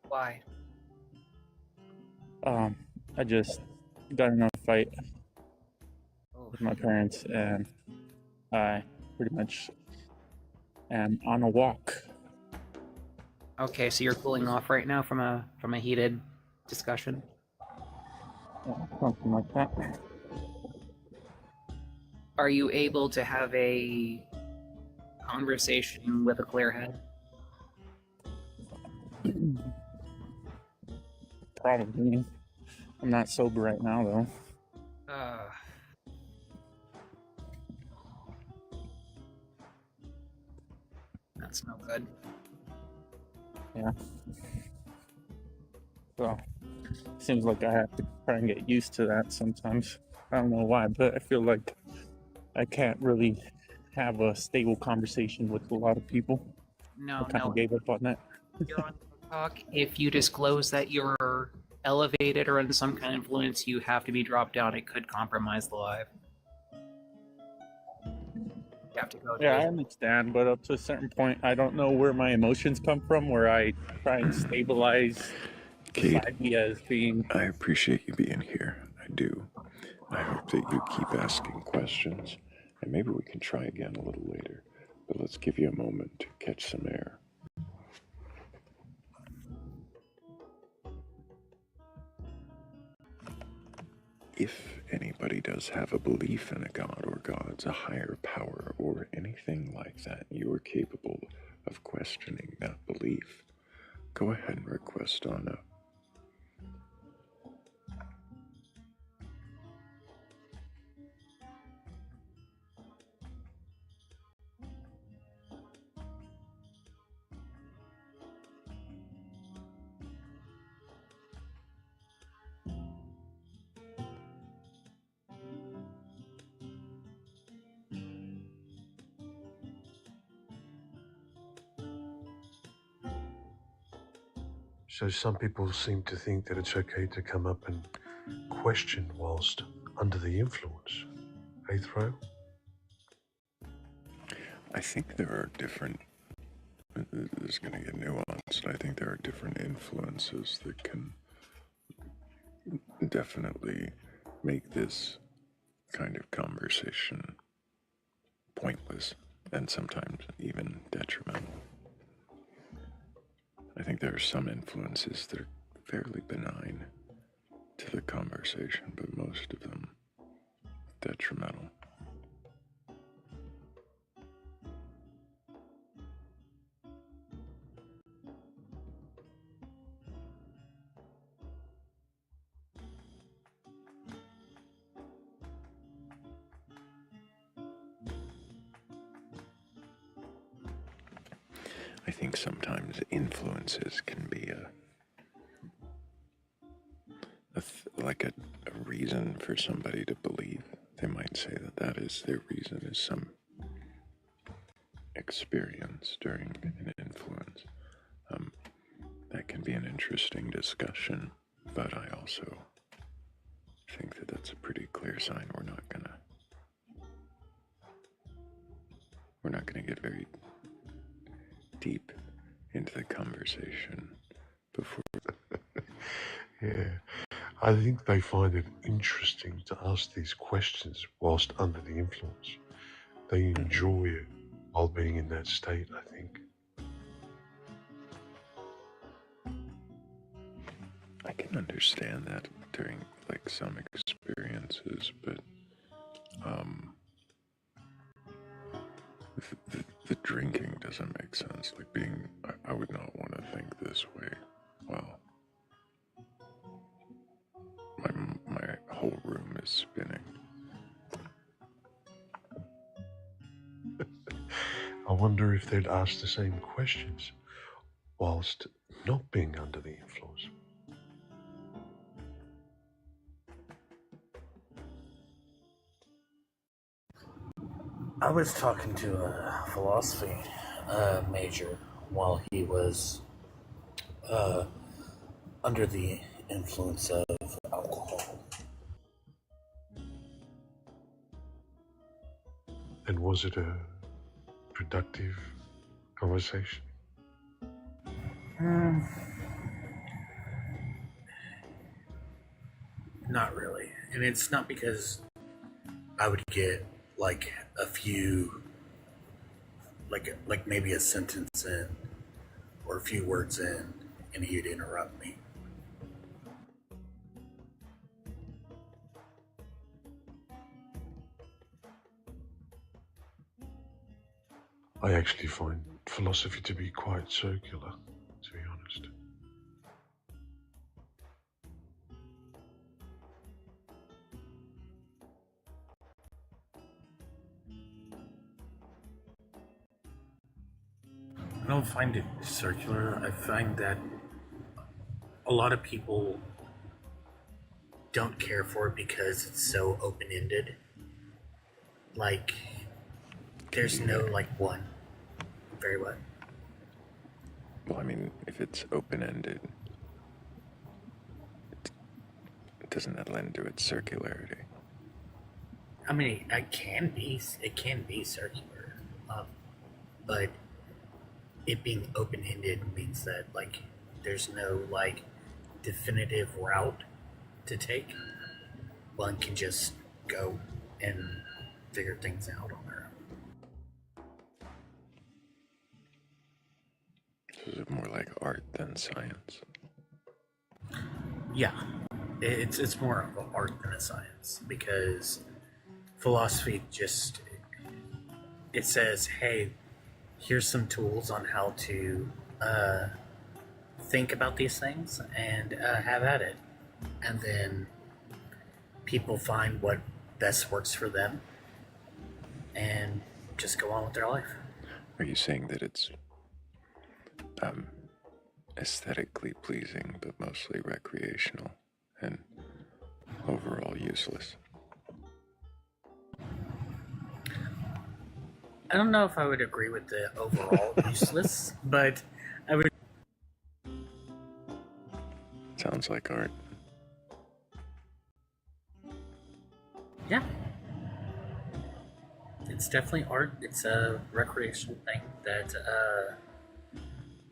Speaker 15: Why?
Speaker 16: I just got in a fight with my parents, and I pretty much am on a walk
Speaker 15: Okay, so you're cooling off right now from a heated discussion.
Speaker 16: Something like that.
Speaker 15: Are you able to have a conversation with a clear head?
Speaker 16: Probably. I'm not sober right now, though.
Speaker 15: That's no good.
Speaker 16: Yeah. So, seems like I have to try and get used to that sometimes. I don't know why, but I feel like I can't really have a stable conversation with a lot of people.
Speaker 15: No,
Speaker 16: I kind of gave up on that.
Speaker 15: You're on TikTok. If you disclose that you're elevated or under some kind of influence, you have to be dropped down. It could compromise the live. You have to go to
Speaker 16: Yeah, I understand, but up to a certain point, I don't know where my emotions come from, where I try and stabilize society as being...
Speaker 1: I appreciate you being here. I do. I hope that you keep asking questions, and maybe we can try again a little later. But let's give you a moment to catch some air. If anybody does have a belief in a god or gods, a higher power, or anything like that, you are capable of questioning that belief, go ahead and request on up.
Speaker 11: So some people seem to think that it's okay to come up and question whilst under the influence. Hey, Thrayle?
Speaker 1: I think there are different, this is going to get nuanced, I think there are different influences that can definitely make this kind of conversation pointless and sometimes even detrimental. I think there are some influences that are fairly benign to the conversation, but most of them detrimental. I think sometimes influences can be like a reason for somebody to believe. They might say that that is their reason, is some experience during an influence. That can be an interesting discussion, but I also think that that's a pretty clear sign we're not gonna get very deep into the conversation before.
Speaker 11: Yeah, I think they find it interesting to ask these questions whilst under the influence. They enjoy it while being in that state, I think.
Speaker 1: I can understand that during like some experiences, but the drinking doesn't make sense. Like I would not want to think this way. Wow. My whole room is spinning.
Speaker 11: I wonder if they'd ask the same questions whilst not being under the influence.
Speaker 3: I was talking to a philosophy major while he was under the influence of alcohol.
Speaker 11: And was it a productive conversation?
Speaker 3: Not really. And it's not because I would get like a few, like maybe a sentence in, or a few words in, and he'd interrupt me.
Speaker 11: I actually find philosophy to be quite circular, to be honest.
Speaker 3: I don't find it circular. I find that a lot of people don't care for it because it's so open-ended. Like, there's no, like, one. Very what?
Speaker 1: Well, I mean, if it's open-ended, doesn't that lend to its circularity?
Speaker 3: I mean, it can be circular, but it being open-ended means that, like, there's no, like, definitive route to take. One can just go and figure things out on their own.
Speaker 1: So is it more like art than science?
Speaker 3: Yeah, it's more of an art than a science, because philosophy just, it says, hey, here's some tools on how to think about these things and have at it. And then people find what best works for them and just go on with their life.
Speaker 1: Are you saying that it's aesthetically pleasing, but mostly recreational and overall useless?
Speaker 3: I don't know if I would agree with the overall useless, but I would.
Speaker 1: Sounds like art.
Speaker 3: Yeah. It's definitely art. It's a recreational thing that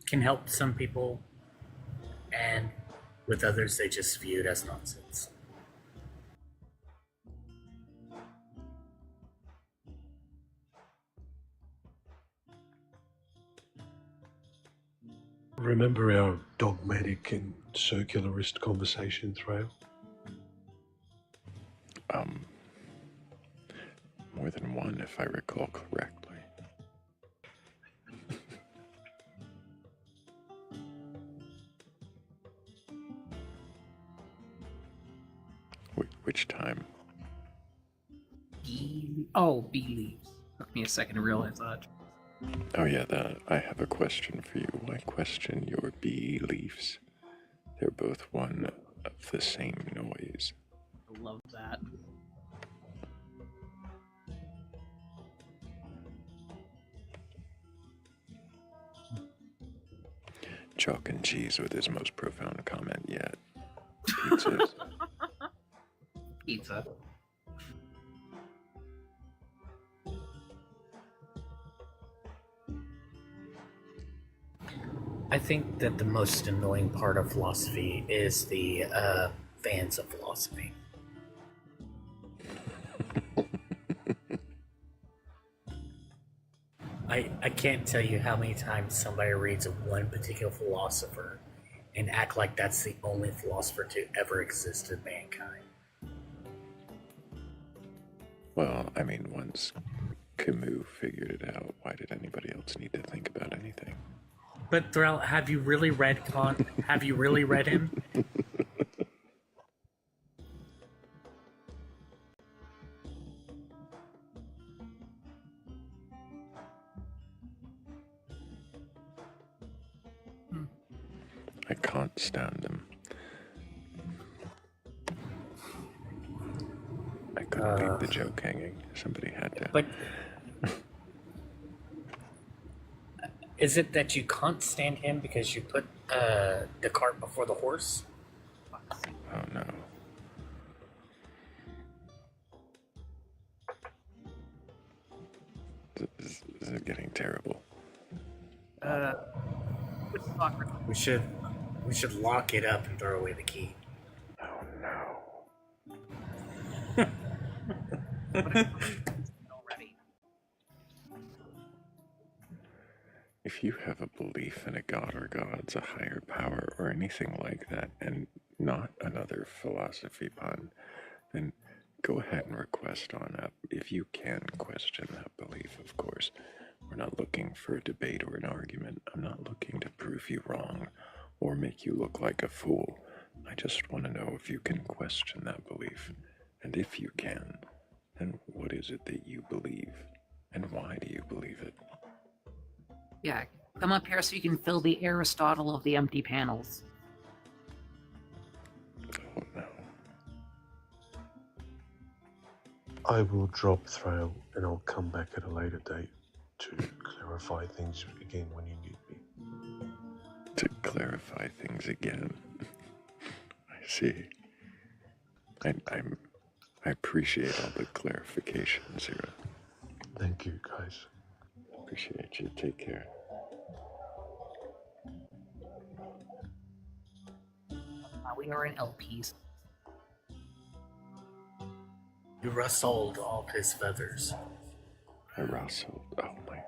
Speaker 3: can help some people, and with others, they just view it as nonsense.
Speaker 11: Remember our dogmatic and circularist conversation, Thrayle?
Speaker 1: More than one, if I recall correctly. Which time?
Speaker 15: Bee leaves. Took me a second to realize that.
Speaker 1: Oh yeah, I have a question for you. I question your beliefs. They're both one of the same noise.
Speaker 15: I love that.
Speaker 1: Chalk and cheese with his most profound comment yet. Pizzas.
Speaker 15: Pizza.
Speaker 3: I think that the most annoying part of philosophy is the fans of philosophy. I can't tell you how many times somebody reads of one particular philosopher and act like that's the only philosopher to ever exist in mankind.
Speaker 1: Well, I mean, once Camus figured it out, why did anybody else need to think about anything?
Speaker 3: But Thrayle, have you really read Kant? Have you really read him?
Speaker 1: I can't stand him. I couldn't leave the joke hanging. Somebody had to.
Speaker 3: But is it that you can't stand him because you put the cart before the horse?
Speaker 1: Oh no. This is getting terrible.
Speaker 3: We should lock it up and throw away the key.
Speaker 1: Oh no. If if you have a belief in a god or gods, a higher power, or anything like that, and not another philosophy pun, then go ahead and request on up. If you can question that belief, of course. We're not looking for a debate or an argument. I'm not looking to prove you wrong or make you look like a fool. I just want to know if you can question that belief. And if you can, then what is it that you believe? And why do you believe it?
Speaker 15: Yeah, come up here so you can fill the Aristotle of the empty panels.
Speaker 1: Oh no.
Speaker 11: I will drop Thrayle and I'll come back at a later date to clarify things again when you need me.
Speaker 1: To clarify things again. I see. I appreciate all the clarifications here.
Speaker 11: Thank you, guys.
Speaker 1: Appreciate you. Take care.
Speaker 15: We are in LPs.
Speaker 3: You rustled all his feathers.
Speaker 1: I rustled. Oh my!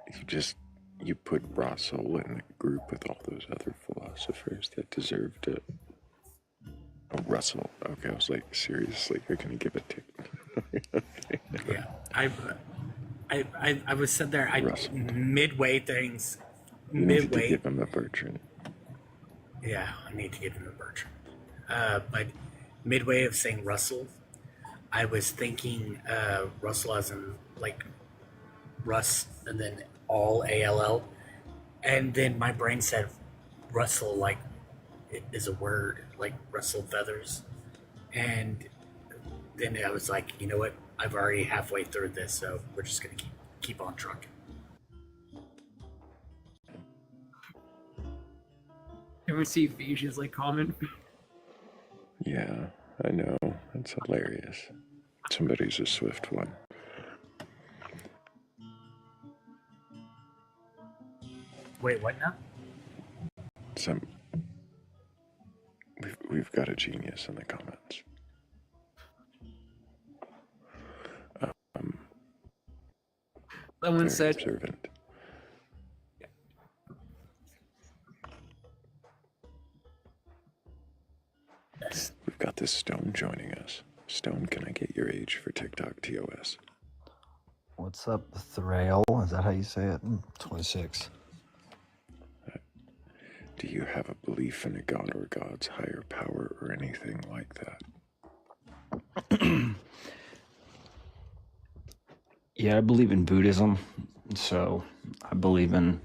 Speaker 1: You put Russell in the group with all those other philosophers that deserved it. Oh, Russell. Okay, I was like, seriously, you're gonna give it to?
Speaker 3: Yeah, I was sitting there. Midway things.
Speaker 1: You need to give him a Bertrand.
Speaker 3: Yeah, I need to give him a Bertrand. But midway of saying Russell, I was thinking Russell as in like Russ and then all ALL. And then my brain said Russell like it is a word, like rustle feathers. And then I was like, you know what? I've already halfway through this, so we're just going to keep on trucking.
Speaker 15: You ever see Phaesia's like comment?
Speaker 1: Yeah, I know. It's hilarious. Somebody's a swift one.
Speaker 3: Wait, what now?
Speaker 1: We've got a genius in the comments.
Speaker 15: Someone said
Speaker 1: observant. We've got this Stone joining us. Stone, can I get your age for TikTok TOS?
Speaker 17: What's up, Thrayle? Is that how you say it? 26.
Speaker 1: Do you have a belief in a god or god's higher power or anything like that?
Speaker 17: Yeah, I believe in Buddhism. So I believe in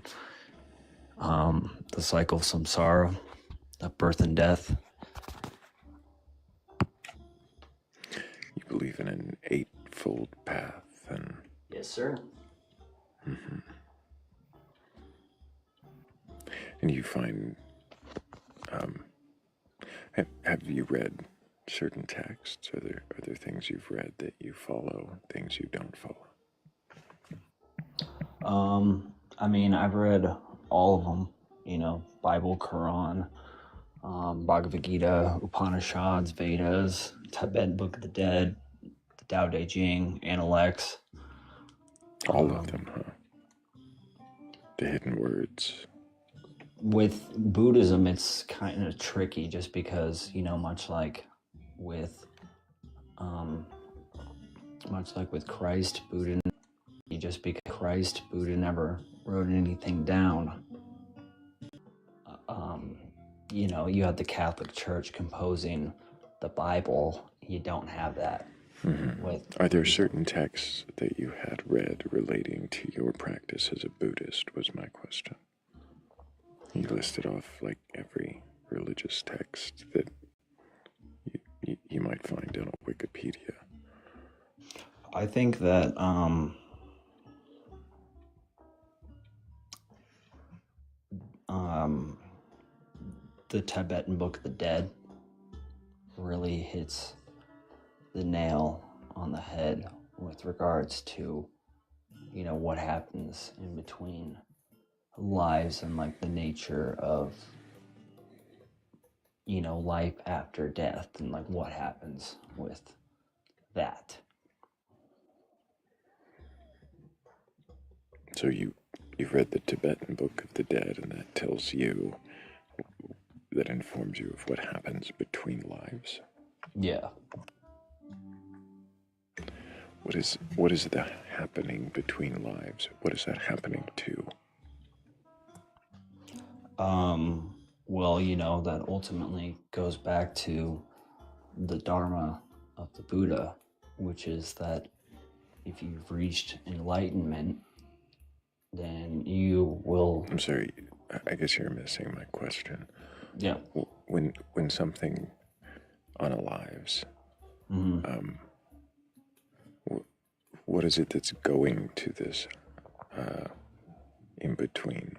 Speaker 17: the cycle of samsara, of birth and death.
Speaker 1: You believe in an eightfold path and...
Speaker 17: Yes, sir.
Speaker 1: Mm-hmm. And you find... have you read certain texts? Are there things you've read that you follow, things you don't follow?
Speaker 17: I mean, I've read all of them, you know, Bible, Quran, Bhagavad Gita, Upanishads, Vedas, Tibetan Book of the Dead, the Tao Te Ching, Analects.
Speaker 1: All of them, huh? The hidden words.
Speaker 17: With Buddhism, it's kind of tricky just because, you know, much like with Christ, Buddha, just because Christ, Buddha never wrote anything down. You know, you have the Catholic Church composing the Bible. You don't have that.
Speaker 1: Mm-hmm. Are there certain texts that you had read relating to your practice as a Buddhist, was my question. You listed off like every religious text that you might find on a Wikipedia.
Speaker 17: I think that the Tibetan Book of the Dead really hits the nail on the head with regards to, you know, what happens in between lives and like the nature of, you know, life after death and like what happens with that.
Speaker 1: So you You've read the Tibetan Book of the Dead, and that tells you, that informs you of what happens between lives.
Speaker 17: Yeah.
Speaker 1: What is the happening between lives? What is that happening to?
Speaker 17: Well, you know, that ultimately goes back to the Dharma of the Buddha, which is that if you've reached enlightenment, then you will.
Speaker 1: I'm sorry, I guess you're missing my question.
Speaker 17: Yeah.
Speaker 1: When something unalives, what is it that's going to this in between?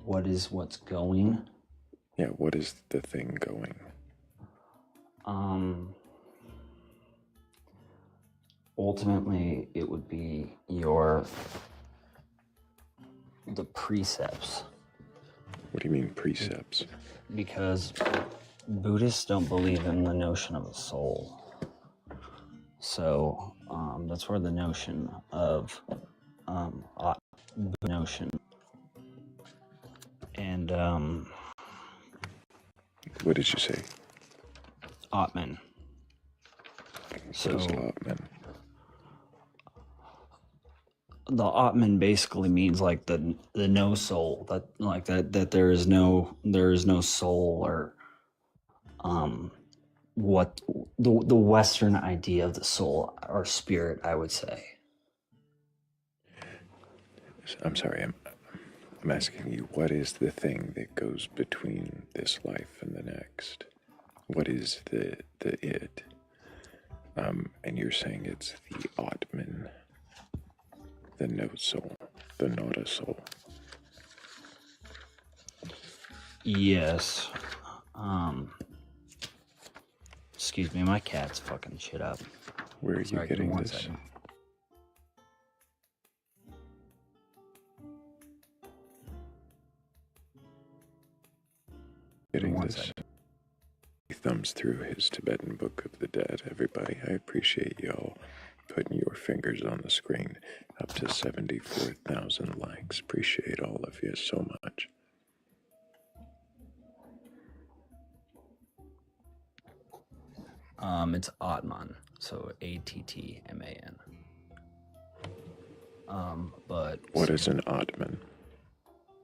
Speaker 17: What's going?
Speaker 1: Yeah, what is the thing going?
Speaker 17: Ultimately, it would be the precepts.
Speaker 1: What do you mean precepts?
Speaker 17: Because Buddhists don't believe in the notion of a soul. So that's where the notion of notion and
Speaker 1: what did you say?
Speaker 17: Atman.
Speaker 1: What is Atman?
Speaker 17: The Atman basically means like the no soul, that there is no soul, or what the Western idea of the soul or spirit, I would say.
Speaker 1: I'm sorry, I'm asking you, what is the thing that goes between this life and the next? What is the it? And you're saying it's the Atman, the no soul, the not a soul.
Speaker 17: Yes. Excuse me, my cat's fucking shit up.
Speaker 1: Where are you getting this?
Speaker 17: Second.
Speaker 1: Getting this. He thumbs through his Tibetan Book of the Dead. Everybody, I appreciate y'all putting your fingers on the screen. Up to 74,000 likes. Appreciate all of you so much.
Speaker 17: It's Atman, so Attman. But
Speaker 1: what is an Atman?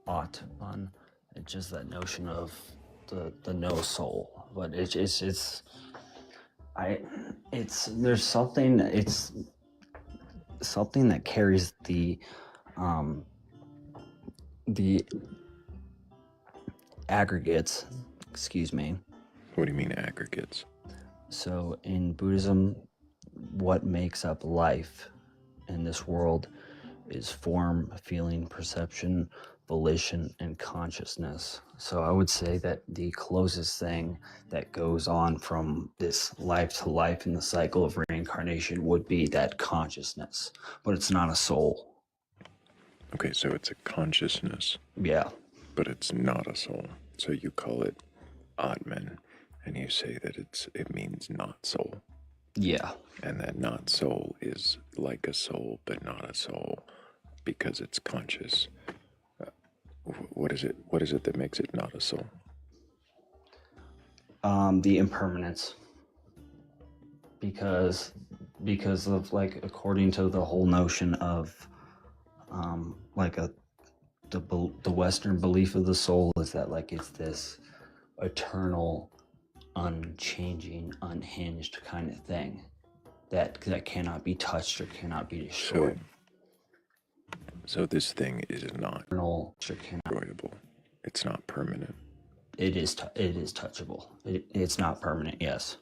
Speaker 17: Atman, it's just that notion of the no soul, but it's there's something that carries the aggregates. Excuse me.
Speaker 1: What do you mean aggregates?
Speaker 17: So in Buddhism, what makes up life in this world is form, feeling, perception, volition, and consciousness. So I would say that the closest thing that goes on from this life to life in the cycle of reincarnation would be that consciousness, but it's not a soul.
Speaker 1: Okay, so it's a consciousness.
Speaker 17: Yeah.
Speaker 1: But it's not a soul. So you call it Atman, and you say that it means not soul.
Speaker 17: Yeah.
Speaker 1: And that not soul is like a soul, but not a soul, because it's conscious. What is it? What is it that makes it not a soul?
Speaker 17: The impermanence. Because of, like, according to the whole notion of the Western belief of the soul is that, like, it's this eternal, unchanging, unhinged kind of thing that cannot be touched or cannot be destroyed.
Speaker 1: So this thing is not destroyable. It's not permanent.
Speaker 17: It is touchable. It's not permanent. Yes.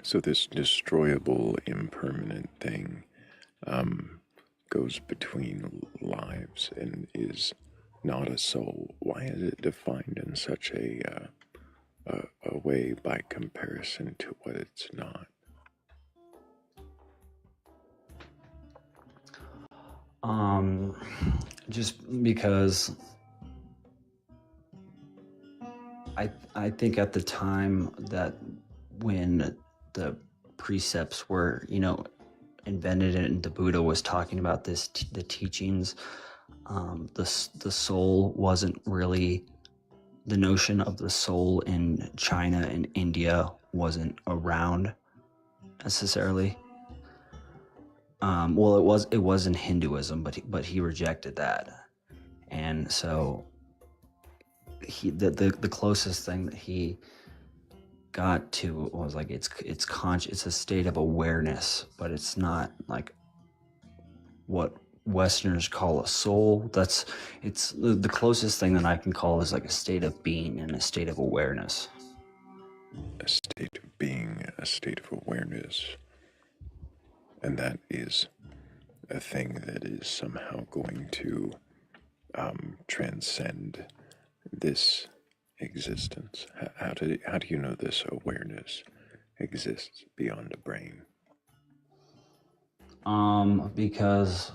Speaker 1: So this destroyable, impermanent thing goes between lives and is not a soul. Why is it defined in such a way by comparison to what it's not?
Speaker 17: Just because I think at the time that when the precepts were, invented it, and the Buddha was talking about this, the teachings. The soul wasn't really, the notion of the soul in China and India wasn't around necessarily. Well, it was in Hinduism, but he rejected that, and so the closest thing that he got to was like it's a state of awareness, but it's not like what Westerners call a soul. It's the closest thing that I can call is like a state of being and a state of awareness.
Speaker 1: A state of being, a state of awareness. And that is a thing that is somehow going to transcend this existence. How do you know this awareness exists beyond the brain?
Speaker 17: Because,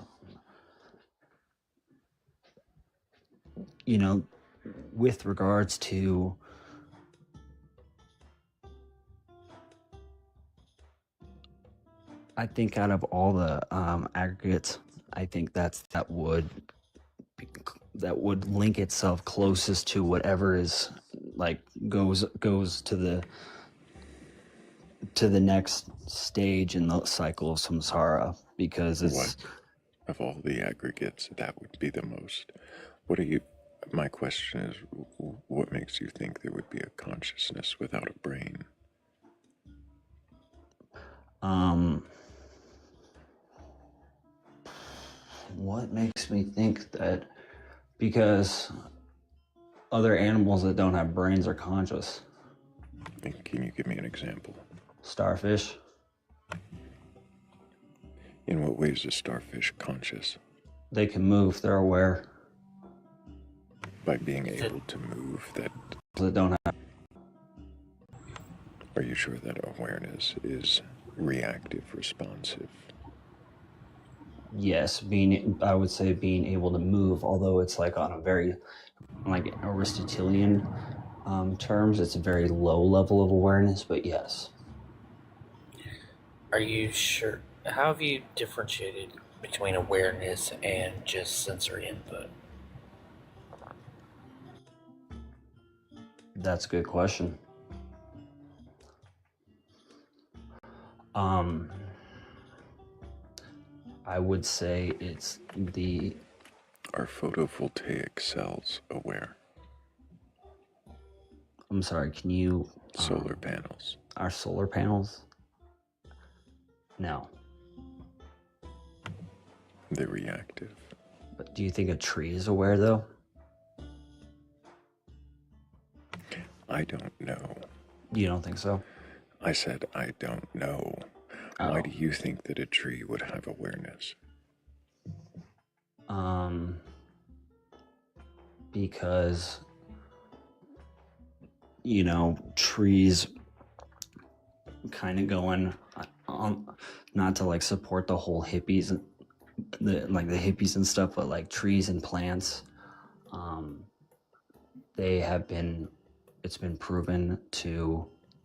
Speaker 17: you know, with regards to I think out of all the aggregates, I think that would link itself closest to whatever is like goes to the next stage in the cycle of samsara, because it's
Speaker 1: What of all the aggregates that would be the most? My question is, what makes you think there would be a consciousness without a brain?
Speaker 17: What makes me think that? Because other animals that don't have brains are conscious.
Speaker 1: And can you give me an example?
Speaker 17: Starfish.
Speaker 1: In what ways is starfish conscious?
Speaker 17: They can move, they're aware.
Speaker 1: By being able to move, that
Speaker 17: don't have.
Speaker 1: Are you sure that awareness is reactive, responsive?
Speaker 17: Yes, I would say being able to move, although it's like on a very, like Aristotelian terms, it's a very low level of awareness, but yes.
Speaker 18: Are you sure? How have you differentiated between awareness and just sensory input?
Speaker 17: That's a good question. I would say it's the...
Speaker 1: Are photovoltaic cells aware?
Speaker 17: I'm sorry, can you...
Speaker 1: Solar panels.
Speaker 17: Are solar panels? No.
Speaker 1: They're reactive.
Speaker 17: But do you think a tree is aware, though?
Speaker 1: I don't know.
Speaker 17: You don't think so?
Speaker 1: I said I don't know.
Speaker 17: Oh.
Speaker 1: Why do you think that a tree would have awareness?
Speaker 17: Because, you know, trees kind of going on, not to like support the whole hippies, the hippies and stuff, but like trees and plants,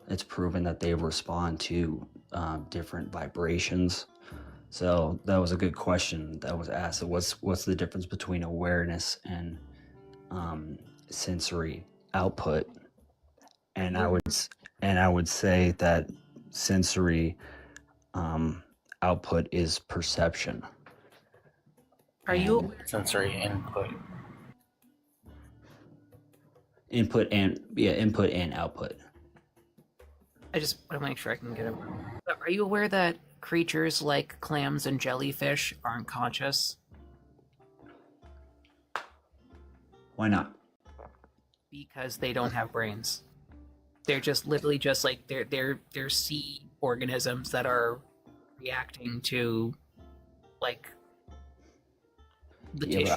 Speaker 17: it's proven that they respond to different vibrations. So that was a good question that was asked. So what's the difference between awareness and sensory output? And I would say that sensory output is perception.
Speaker 18: Are you sensory input?
Speaker 17: Input and output.
Speaker 15: I just want to make sure I can get it. Are you aware that creatures like clams and jellyfish aren't conscious?
Speaker 17: Why not?
Speaker 15: Because they don't have brains. They're just literally just like they're sea organisms that are reacting to like the tissue.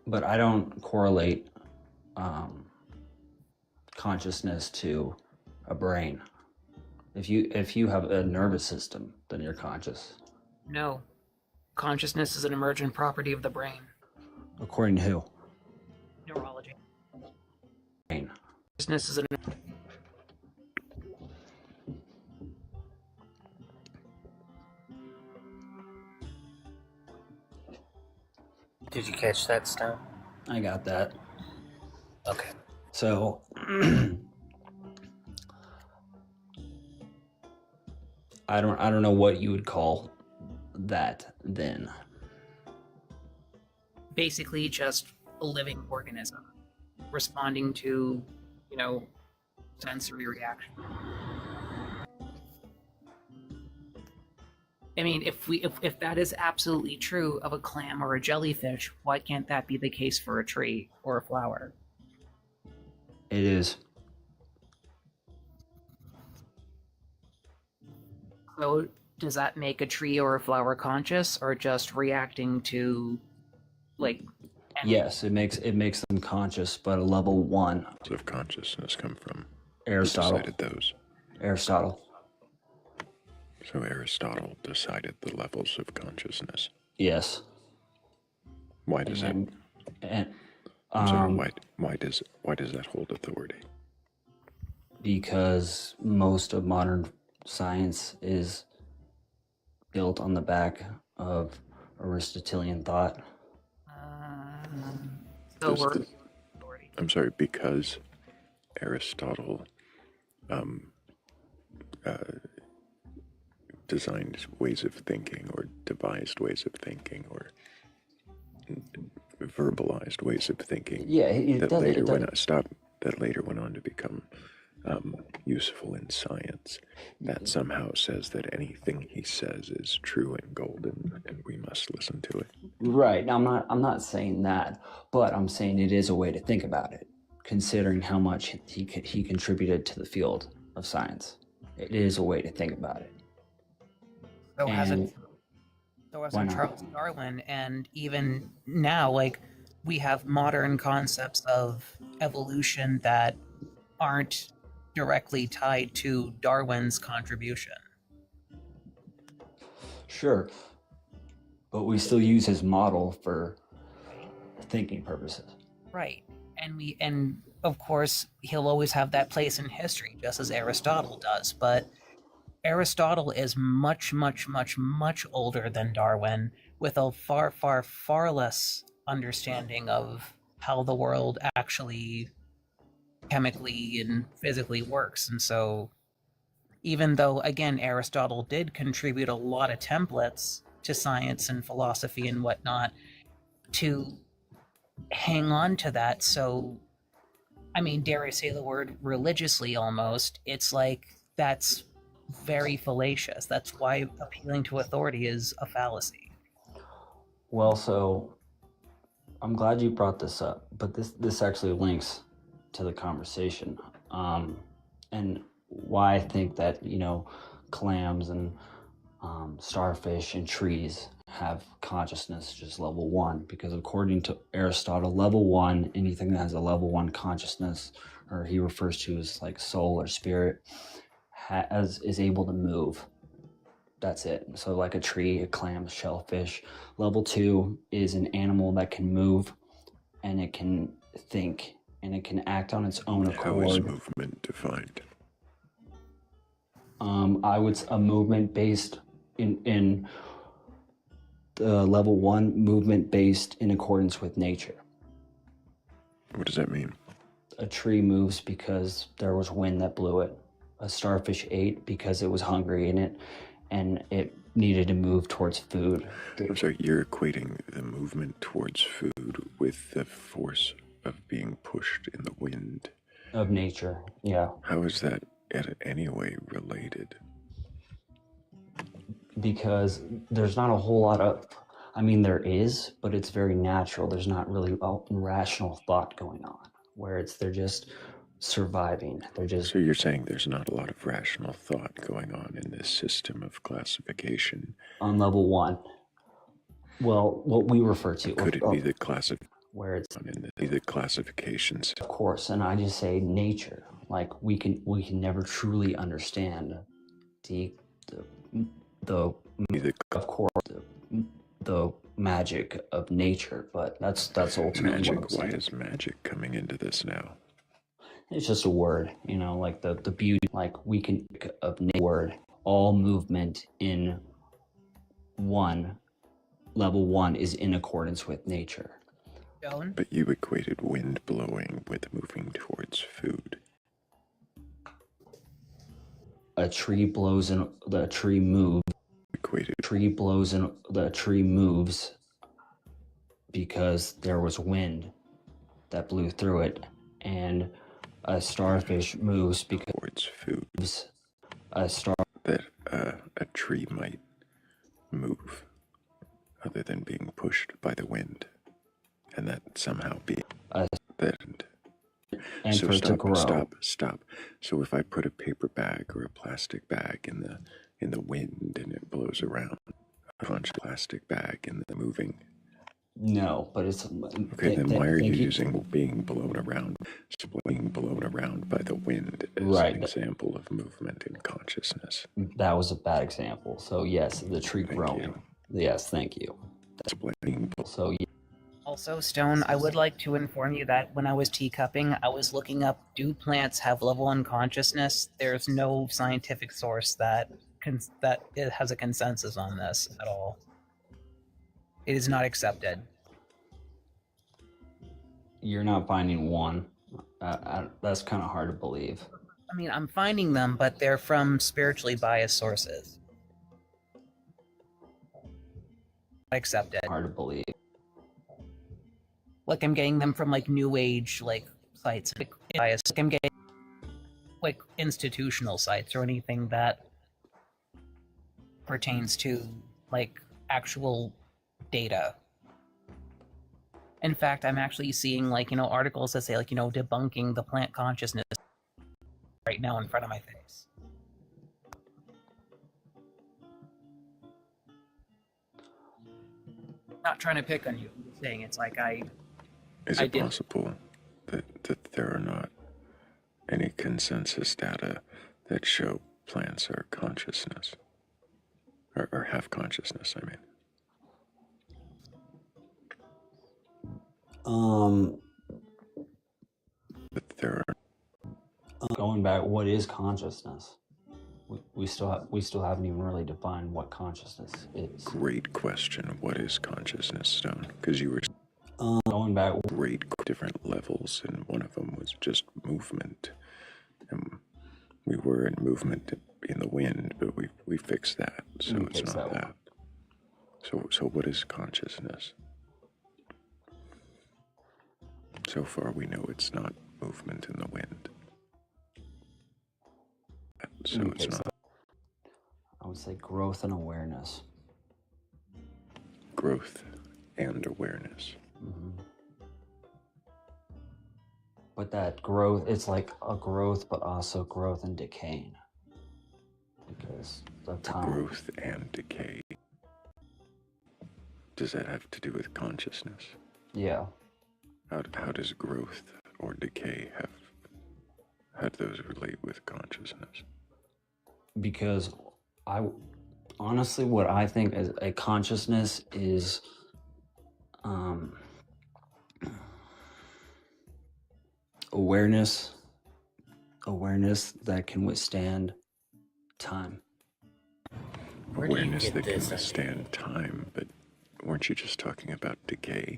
Speaker 17: But I don't correlate consciousness to a brain. If you have a nervous system, then you're conscious.
Speaker 15: No. Consciousness is an emergent property of the brain.
Speaker 17: According to who?
Speaker 15: Neurology.
Speaker 17: Brain.
Speaker 15: Consciousness is an...
Speaker 18: Did you catch that, Stone?
Speaker 17: I got that.
Speaker 18: Okay.
Speaker 17: So, I don't know what you would call that then.
Speaker 15: Basically, just a living organism responding to, sensory reaction. I mean, if that is absolutely true of a clam or a jellyfish, why can't that be the case for a tree or a flower?
Speaker 17: It is.
Speaker 15: So does that make a tree or a flower conscious, or just reacting to,
Speaker 17: Yes, it makes them conscious, but a level 1
Speaker 1: of consciousness come from?
Speaker 17: Aristotle.
Speaker 1: Who decided those?
Speaker 17: Aristotle.
Speaker 1: So Aristotle decided the levels of consciousness.
Speaker 17: Yes.
Speaker 1: Why does that?
Speaker 17: And
Speaker 1: I'm sorry. Why does that hold authority?
Speaker 17: Because most of modern science is built on the back of Aristotelian thought.
Speaker 1: I'm sorry, because Aristotle designed ways of thinking, or devised ways of thinking, or verbalized ways of thinking.
Speaker 17: Yeah,
Speaker 1: that later went on to become useful in science. That somehow says that anything he says is true and golden, and we must listen to it.
Speaker 17: Right. Now, I'm not saying that, but I'm saying it is a way to think about it, considering how much he contributed to the field of science. It is a way to think about it.
Speaker 15: So hasn't Charles Darwin, and even now, we have modern concepts of evolution that aren't directly tied to Darwin's contribution.
Speaker 17: Sure, but we still use his model for thinking purposes.
Speaker 15: Right. And of course, he'll always have that place in history, just as Aristotle does, but Aristotle is much, much, much, much older than Darwin, with a far, far, far less understanding of how the world actually chemically and physically works. And so, even though, again, Aristotle did contribute a lot of templates to science and philosophy and whatnot, to hang on to that, so, I mean, dare I say the word religiously almost, it's like that's very fallacious. That's why appealing to authority is a fallacy.
Speaker 17: Well, so I'm glad you brought this up, but this actually links to the conversation, and why I think that clams and starfish and trees have consciousness just level 1, because according to Aristotle, level 1, anything that has a level 1 consciousness, or he refers to as like soul or spirit, is able to move. That's it. So like a tree, a clam, a shellfish. Level 2 is an animal that can move, and it can think, and it can act on its own accord.
Speaker 1: How is movement defined?
Speaker 17: I would a movement based in the level 1, movement based in accordance with nature.
Speaker 1: What does that mean?
Speaker 17: A tree moves because there was wind that blew it. A starfish ate because it was hungry and it needed to move towards food.
Speaker 1: I'm sorry, you're equating the movement towards food with the force of being pushed in the wind.
Speaker 17: Of nature, yeah.
Speaker 1: How is that in any way related?
Speaker 17: Because there's not a whole lot of, there is, but it's very natural. There's not really rational thought going on, where they're just surviving.
Speaker 1: So you're saying there's not a lot of rational thought going on in this system of classification?
Speaker 17: On level 1. Well, what we refer to.
Speaker 1: Could it be the
Speaker 17: where it's
Speaker 1: the classifications?
Speaker 17: Of course, and I just say nature. Like we can never truly understand the magic of nature, but that's ultimately
Speaker 1: magic.
Speaker 17: What I'm saying.
Speaker 1: Why is magic coming into this now?
Speaker 17: It's just a word, like the beauty, like we can of word, all movement in one level 1 is in accordance with nature.
Speaker 15: Joan?
Speaker 1: But you equated wind blowing with moving towards food.
Speaker 17: A tree blows and the tree moves.
Speaker 1: Equated.
Speaker 17: Tree blows and the tree moves because there was wind that blew through it, and a starfish moves because
Speaker 1: towards food.
Speaker 17: A star
Speaker 1: that a tree might move other than being pushed by the wind, and that somehow be that.
Speaker 17: and
Speaker 1: So
Speaker 17: for it to grow.
Speaker 1: stop. So if I put a paper bag or a plastic bag in the wind and it blows around, a punch plastic bag in the moving.
Speaker 17: No, but it's
Speaker 1: okay. Then why are you using being blown around by the wind as an example of movement in consciousness?
Speaker 17: That was a bad example. So yes, the tree growing. Yes, thank you. So yeah.
Speaker 15: Also, Stone, I would like to inform you that when I was teacupping, I was looking up, do plants have level 1 consciousness? There's no scientific source that it has a consensus on this at all. It is not accepted.
Speaker 17: You're not finding one. That's kind of hard to believe.
Speaker 15: I mean, I'm finding them, but they're from spiritually biased sources. Accepted.
Speaker 17: Hard to believe.
Speaker 15: Like, I'm getting them from, like, New Age, like, sites. Like, I'm getting, like, institutional sites or anything that pertains to, like, actual data. In fact, I'm actually seeing, like, you know, articles that say, like, you know, debunking the plant consciousness right now in front of my face. Not trying to pick on you. I'm just saying it's like
Speaker 1: Is it possible that there are not any consensus data that show plants are consciousness? Or have consciousness, I mean. But there are
Speaker 17: going back, what is consciousness? We still haven't even really defined what consciousness is.
Speaker 1: Great question. What is consciousness, Stone? Because you were
Speaker 17: going back
Speaker 1: great different levels, and one of them was just movement. And we were in movement in the wind, but we fixed that, so it's not that. So what is consciousness? So far, we know it's not movement in the wind. So it's not.
Speaker 17: I would say growth and awareness.
Speaker 1: Growth and awareness.
Speaker 17: Mm-hmm. But that growth, it's like a growth, but also growth and decay. Because of time.
Speaker 1: Growth and decay. Does that have to do with consciousness?
Speaker 17: Yeah.
Speaker 1: How does growth or decay how do those relate with consciousness?
Speaker 17: Because honestly, what I think is a consciousness is awareness that can withstand time.
Speaker 1: Awareness that can withstand time, but weren't you just talking about decay?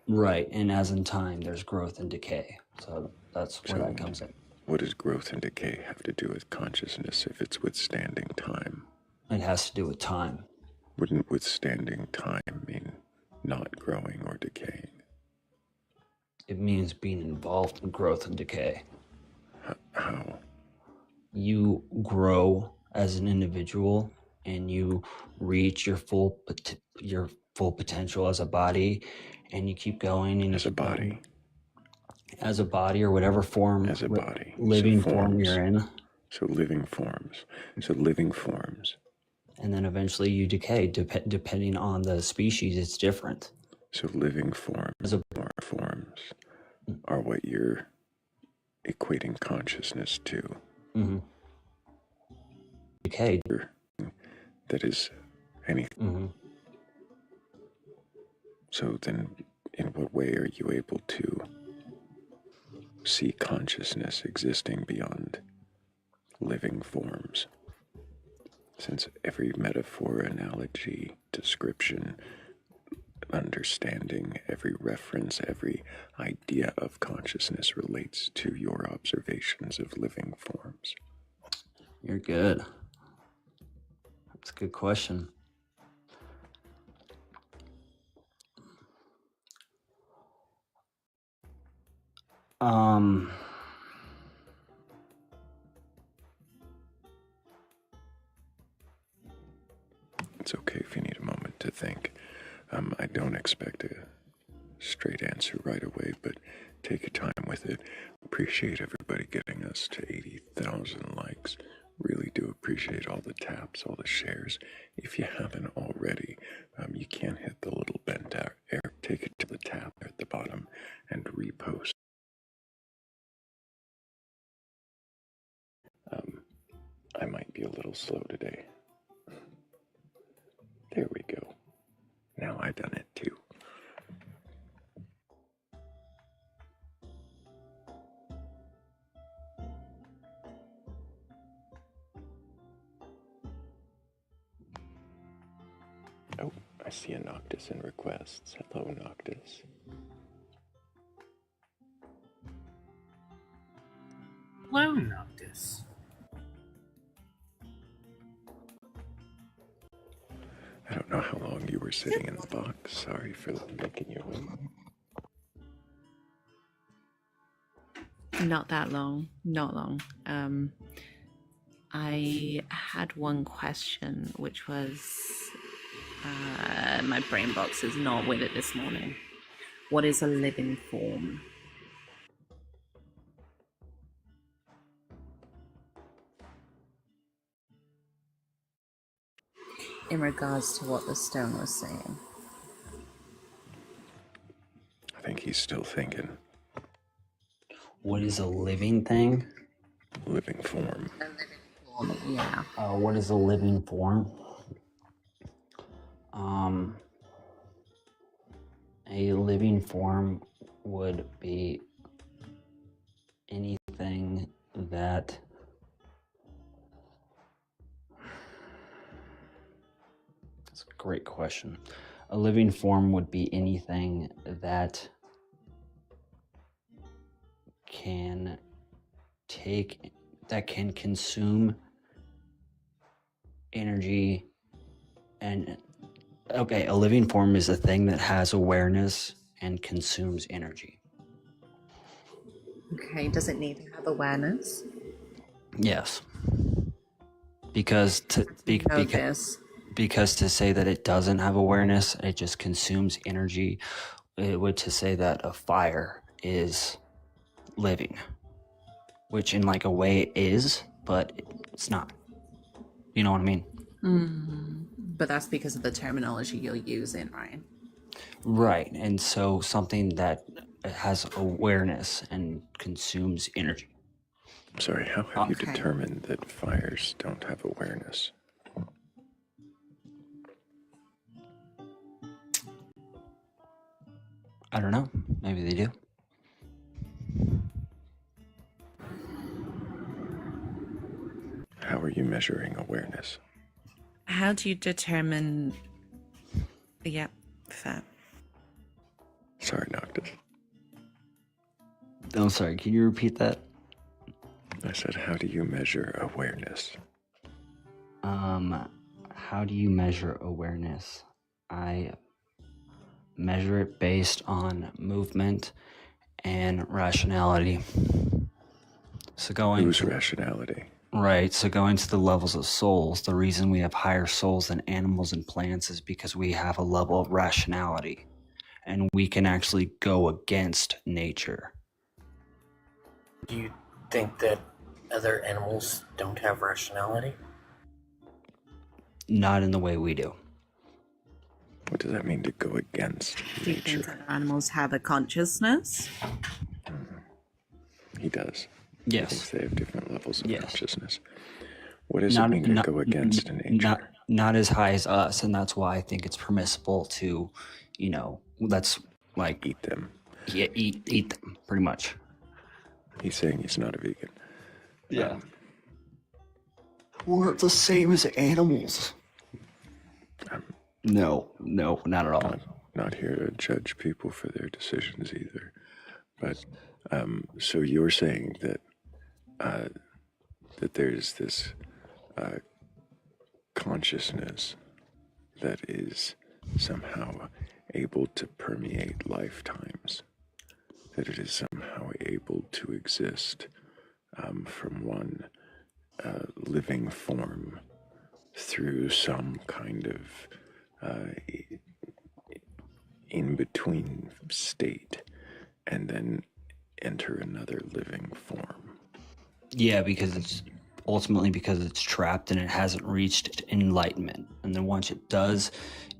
Speaker 17: Right, and as in time, there's growth and decay. So that's where that comes in.
Speaker 1: What does growth and decay have to do with consciousness if it's withstanding time?
Speaker 17: It has to do with time.
Speaker 1: Wouldn't withstanding time mean not growing or decaying?
Speaker 17: It means being involved in growth and decay.
Speaker 1: How?
Speaker 17: You grow as an individual and you reach your full potential as a body, and you keep going and
Speaker 1: as a body.
Speaker 17: As a body or whatever form,
Speaker 1: as a body,
Speaker 17: living form you're in.
Speaker 1: So living forms. So living forms.
Speaker 17: And then eventually you decay. Depending on the species, it's different.
Speaker 1: So living forms are what you're equating consciousness to.
Speaker 17: Mm-hmm. Decay.
Speaker 1: That is anything.
Speaker 17: Mm-hmm.
Speaker 1: So then, in what way are you able to see consciousness existing beyond living forms? Since every metaphor, analogy, description understanding, every reference, every idea of consciousness relates to your observations of living forms?
Speaker 17: You're good. That's a good question.
Speaker 1: It's okay if you need a moment to think. I don't expect a straight answer right away, but take your time with it. Appreciate everybody getting us to 80,000 likes. Really do appreciate all the taps, all the shares. If you haven't already, you can hit the little bent arrow, take it to the tab at the bottom, and repost. I might be a little slow today. There we go. Now I done it too. Oh, I see a Noctis in requests. Hello, Noctis.
Speaker 3: Hello, Noctis.
Speaker 1: I don't know how long you were sitting in the box. Sorry for making you wait.
Speaker 19: Not that long. Not long. I had one question, which was my brain box is not with it this morning. What is a living form? In regards to what the stone was saying.
Speaker 1: I think he's still thinking.
Speaker 17: What is a living thing?
Speaker 1: Living form.
Speaker 19: A living form, yeah.
Speaker 17: What is a living form? A living form would be anything that That's a great question. A living form would be anything that can consume energy and okay, a living form is a thing that has awareness and consumes energy.
Speaker 19: Okay, does it need to have awareness?
Speaker 17: Yes. Because to say that it doesn't have awareness, it just consumes energy, it would to say that a fire is living, which in like a way it is, but it's not. You know what I mean?
Speaker 19: But that's because of the terminology you're using, right?
Speaker 17: Right. And so something that has awareness and consumes energy.
Speaker 1: Sorry, how have you determined that fires don't have awareness?
Speaker 17: I don't know. Maybe they do.
Speaker 1: How are you measuring awareness?
Speaker 19: How do you determine... Yep, fair.
Speaker 1: Sorry, Noctis.
Speaker 17: I'm sorry, can you repeat that?
Speaker 1: I said, how do you measure awareness?
Speaker 17: How do you measure awareness? I measure it based on movement and rationality. So
Speaker 1: Whose rationality?
Speaker 17: Right, so going to the levels of souls, the reason we have higher souls than animals and plants is because we have a level of rationality, and we can actually go against nature.
Speaker 18: Do you think that other animals don't have rationality?
Speaker 17: Not in the way we do.
Speaker 1: What does that mean to go against
Speaker 19: Do you think that animals have a consciousness?
Speaker 1: He does.
Speaker 17: Yes.
Speaker 1: He thinks they have different levels of consciousness. What does it mean to go against nature?
Speaker 17: Not as high as us, and that's why I think it's permissible to, let's like
Speaker 1: eat them.
Speaker 17: Yeah, eat them, pretty much.
Speaker 1: He's saying he's not a vegan.
Speaker 17: Yeah. We're the same as animals. No, not at all.
Speaker 1: not here to judge people for their decisions either. But so you're saying that that there's this consciousness that is somehow able to permeate lifetimes, that it is somehow able to exist from one living form through some kind of in-between state and then enter another living form.
Speaker 17: Yeah, because it's trapped and it hasn't reached enlightenment. And then once it does,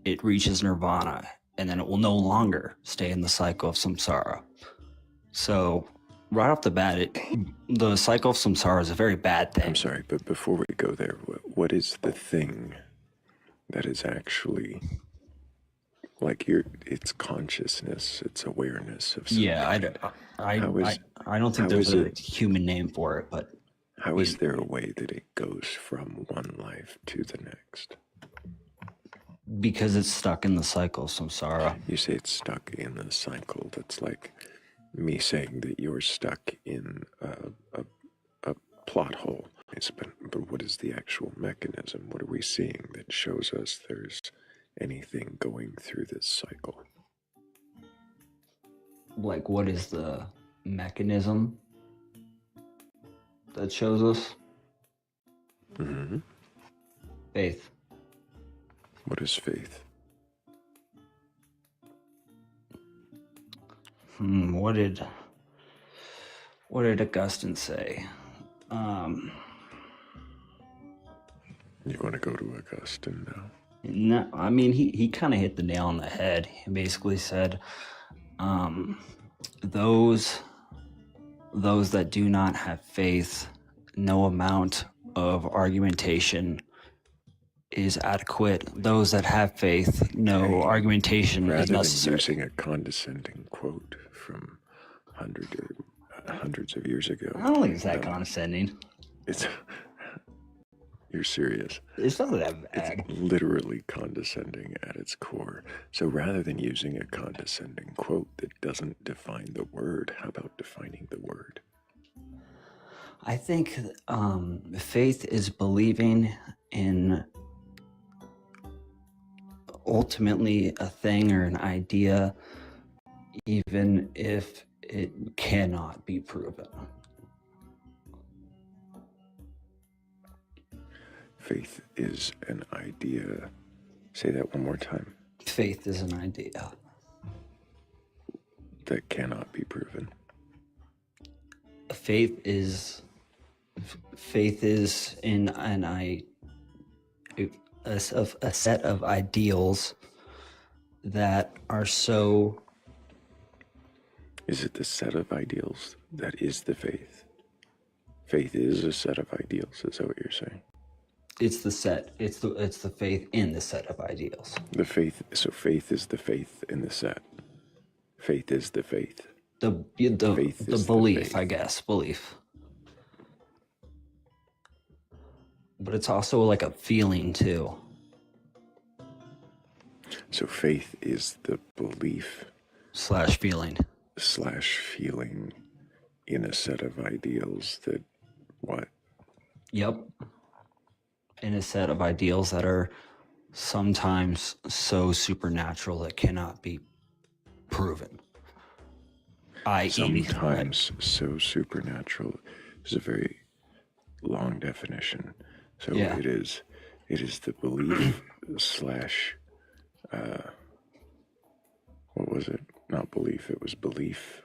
Speaker 17: it reaches nirvana, and then it will no longer stay in the cycle of samsara. So right off the bat, the cycle of samsara is a very bad thing.
Speaker 1: I'm sorry, but before we go there, what is the thing that is actually like it's consciousness, it's awareness of something?
Speaker 17: Yeah, I don't think there's a human name for it, but
Speaker 1: how is there a way that it goes from one life to the next?
Speaker 17: Because it's stuck in the cycle of samsara.
Speaker 1: You say it's stuck in the cycle. That's like me saying that you're stuck in a plot hole. But what is the actual mechanism? What are we seeing that shows us there's anything going through this cycle?
Speaker 17: Like, what is the mechanism that shows us?
Speaker 1: Mm-hmm.
Speaker 17: Faith.
Speaker 1: What is faith?
Speaker 17: What did Augustine say?
Speaker 1: You want to go to Augustine now?
Speaker 17: No, I mean he kind of hit the nail on the head. He basically said, those that do not have faith, no amount of argumentation is adequate. Those that have faith, no argumentation is necessary.
Speaker 1: Rather than using a condescending quote from hundreds of years ago.
Speaker 17: I don't think it's that condescending.
Speaker 1: You're serious.
Speaker 17: It's not that bad.
Speaker 1: It's literally condescending at its core. So rather than using a condescending quote that doesn't define the word, how about defining the word?
Speaker 17: I think faith is believing in ultimately a thing or an idea, even if it cannot be proven.
Speaker 1: Faith is an idea. Say that one more time.
Speaker 17: Faith is an idea
Speaker 1: that cannot be proven.
Speaker 17: Faith is in a set of ideals that are so.
Speaker 1: Is it the set of ideals that is the faith? Faith is a set of ideals. Is that what you're saying?
Speaker 17: It's the set. It's the faith in the set of ideals.
Speaker 1: The faith. So faith is the faith in the set. Faith is the faith.
Speaker 17: The belief, I guess, belief. But it's also like a feeling too.
Speaker 1: So faith is the belief
Speaker 17: slash feeling
Speaker 1: in a set of ideals that what?
Speaker 17: Yep. In a set of ideals that are sometimes so supernatural that cannot be proven.
Speaker 1: Sometimes so supernatural is a very long definition. So
Speaker 17: yeah.
Speaker 1: it is the belief slash what was it? Not belief, it was belief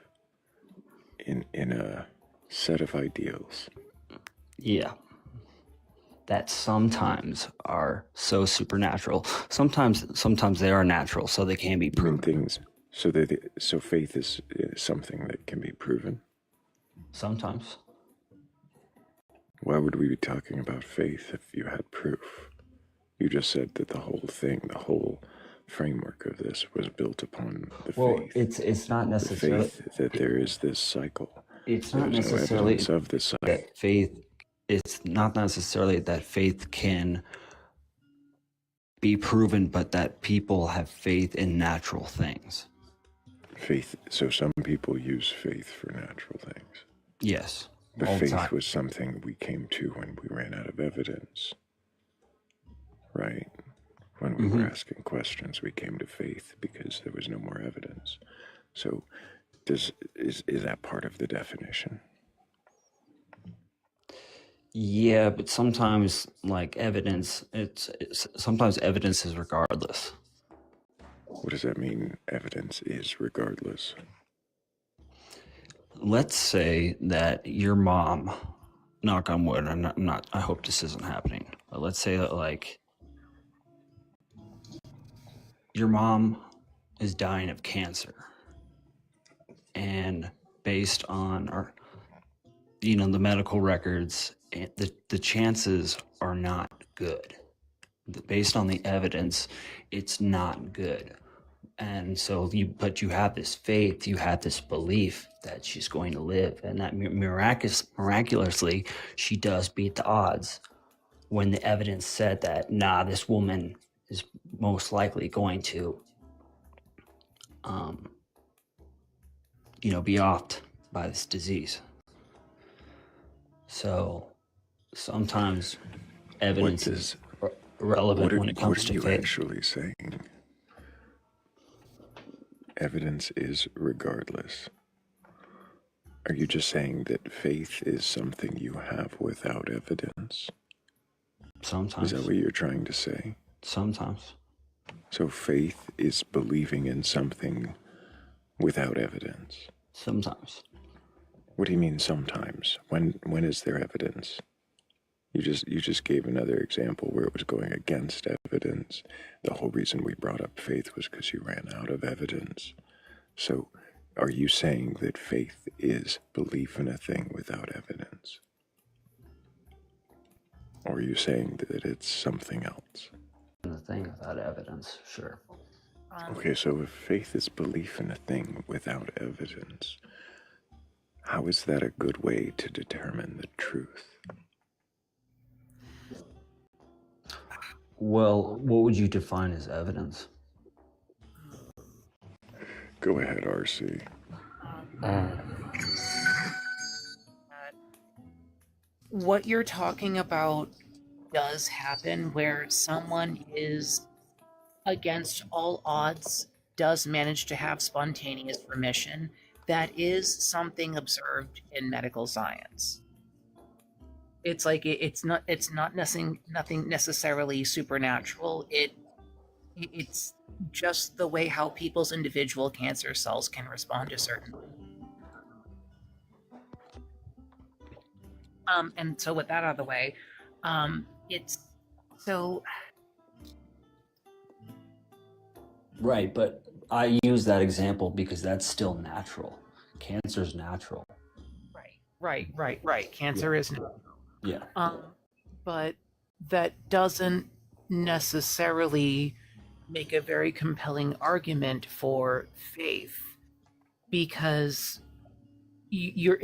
Speaker 1: in a set of ideals.
Speaker 17: Yeah. That sometimes are so supernatural. Sometimes they are natural, so they can be proven.
Speaker 1: So faith is something that can be proven?
Speaker 17: Sometimes.
Speaker 1: Why would we be talking about faith if you had proof? You just said that the whole framework of this was built upon the faith.
Speaker 17: It's not necessarily
Speaker 1: the faith that there is this cycle.
Speaker 17: It's not necessarily
Speaker 1: no of this cycle.
Speaker 17: That faith. It's not necessarily that faith can be proven, but that people have faith in natural things.
Speaker 1: Faith. So some people use faith for natural things.
Speaker 17: Yes.
Speaker 1: But
Speaker 17: all the time.
Speaker 1: faith was something we came to when we ran out of evidence, right? When we were asking questions, we came to faith because there was no more evidence. So is that part of the definition?
Speaker 17: Yeah, but sometimes, like evidence, sometimes evidence is regardless.
Speaker 1: What does that mean? Evidence is regardless.
Speaker 17: Let's say that your mom, knock on wood, I'm not, I hope this isn't happening, but let's say that like your mom is dying of cancer, and based on our, the medical records, the chances are not good. Based on the evidence, it's not good. And so but you have this faith, you have this belief that she's going to live, and that miraculously, she does beat the odds. When the evidence said that, nah, this woman is most likely going to, be offed by this disease. So sometimes evidence is relevant when it comes to faith.
Speaker 1: What are you actually saying? Evidence is regardless. Are you just saying that faith is something you have without evidence?
Speaker 17: Sometimes.
Speaker 1: Is that what you're trying to say?
Speaker 17: Sometimes.
Speaker 1: So faith is believing in something without evidence?
Speaker 17: Sometimes.
Speaker 1: What do you mean sometimes? When is there evidence? You just gave another example where it was going against evidence. The whole reason we brought up faith was because you ran out of evidence. So are you saying that faith is belief in a thing without evidence? Or are you saying that it's something else?
Speaker 17: The thing without evidence, sure.
Speaker 1: Okay, so if faith is belief in a thing without evidence, how is that a good way to determine the truth?
Speaker 17: Well, what would you define as evidence?
Speaker 1: Go ahead, RC.
Speaker 15: What you're talking about does happen, where someone is, against all odds, does manage to have spontaneous remission. That is something observed in medical science. It's like it's not nothing necessarily supernatural. It's just the way how people's individual cancer cells can respond to certain. And so with that out of the way, it's so.
Speaker 17: Right, but I use that example because that's still natural. Cancer's natural.
Speaker 15: Right. Cancer is natural.
Speaker 17: Yeah.
Speaker 15: But that doesn't necessarily make a very compelling argument for faith, because you're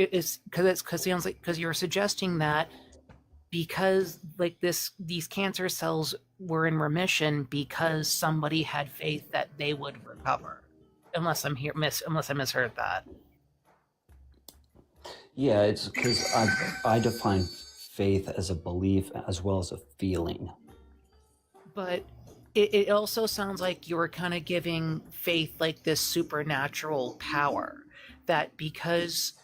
Speaker 15: suggesting that because like these cancer cells were in remission because somebody had faith that they would recover. Unless I misheard that.
Speaker 17: Yeah, it's because I define faith as a belief as well as a feeling.
Speaker 15: But it also sounds like you're kind of giving faith like this supernatural power, that because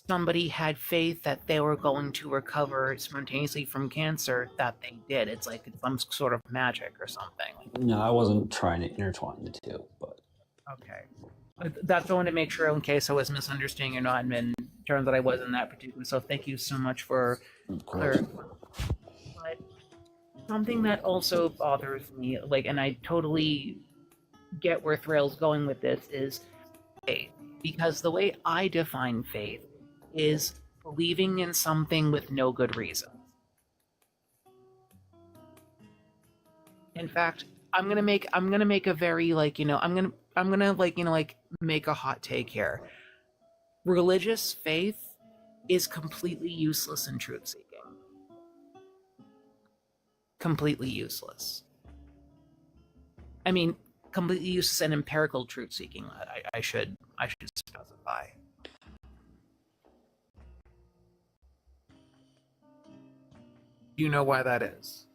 Speaker 15: somebody had faith that they were going to recover spontaneously from cancer, that they did. It's like it's some sort of magic or something.
Speaker 17: No, I wasn't trying to intertwine the two, but...
Speaker 15: Okay. That's the one to make sure in case I was misunderstanding or not, and in terms that I wasn't that particular. So thank you so much for clarifying. But something that also bothers me, like, and I totally get where Thrayle's going with this, is faith. Because the way I define faith is believing in something with no good reason. In fact, I'm gonna make a very make a hot take here. Religious faith is completely useless in truth seeking. Completely useless. I mean, completely useless and empirical truth seeking. I should specify. Do you know why that is?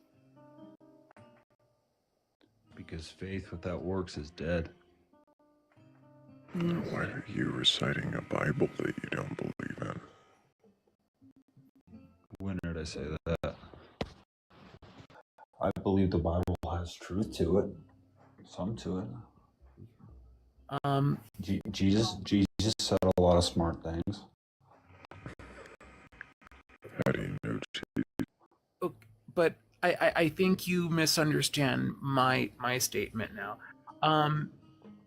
Speaker 20: Because faith without works is dead.
Speaker 1: Why are you reciting a Bible that you don't believe in?
Speaker 20: When did I say that? I believe the Bible has truth to it. Some to it. Jesus said a lot of smart things.
Speaker 1: How do you know Jesus?
Speaker 15: But I think you misunderstand my statement now.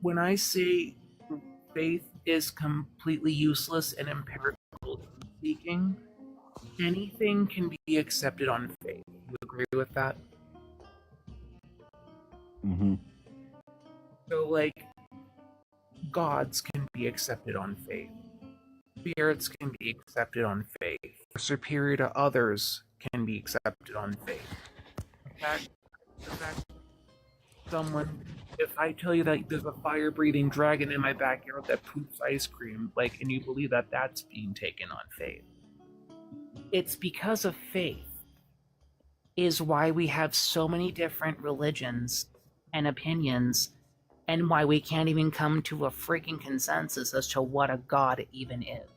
Speaker 15: When I say faith is completely useless and empirical speaking, anything can be accepted on faith. You agree with that?
Speaker 20: Mm-hmm.
Speaker 15: So, like, gods can be accepted on faith. Spirits can be accepted on faith. Superior to others can be accepted on faith. In fact, if I tell you that there's a fire-breathing dragon in my backyard that poops ice cream, like, and you believe that that's being taken on faith. It's because of faith is why we have so many different religions and opinions, and why we can't even come to a freaking consensus as to what a god even is.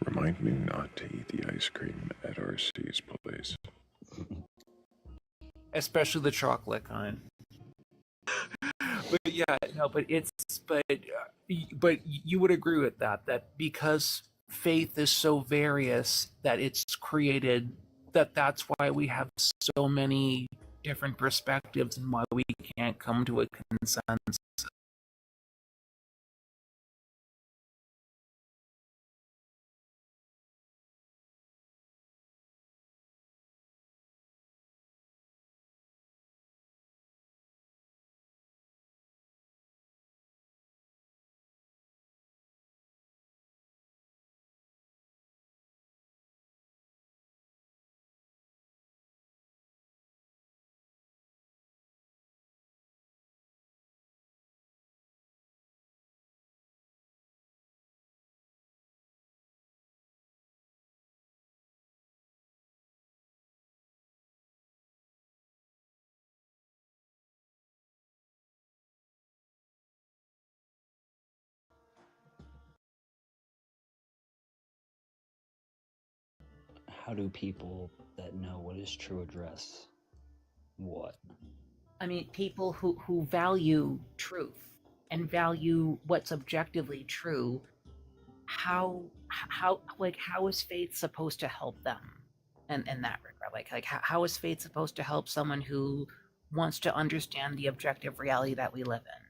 Speaker 1: Remind me not to eat the ice cream at RC's place.
Speaker 15: Especially the chocolate kind. But yeah, no, but you would agree with that because faith is so various that it's created that's why we have so many different perspectives and why we can't come to a consensus.
Speaker 17: How do people that know what is true address what?
Speaker 15: I mean, people who value truth and value what's objectively true, how is faith supposed to help them in that regard? Like how is faith supposed to help someone who wants to understand the objective reality that we live in?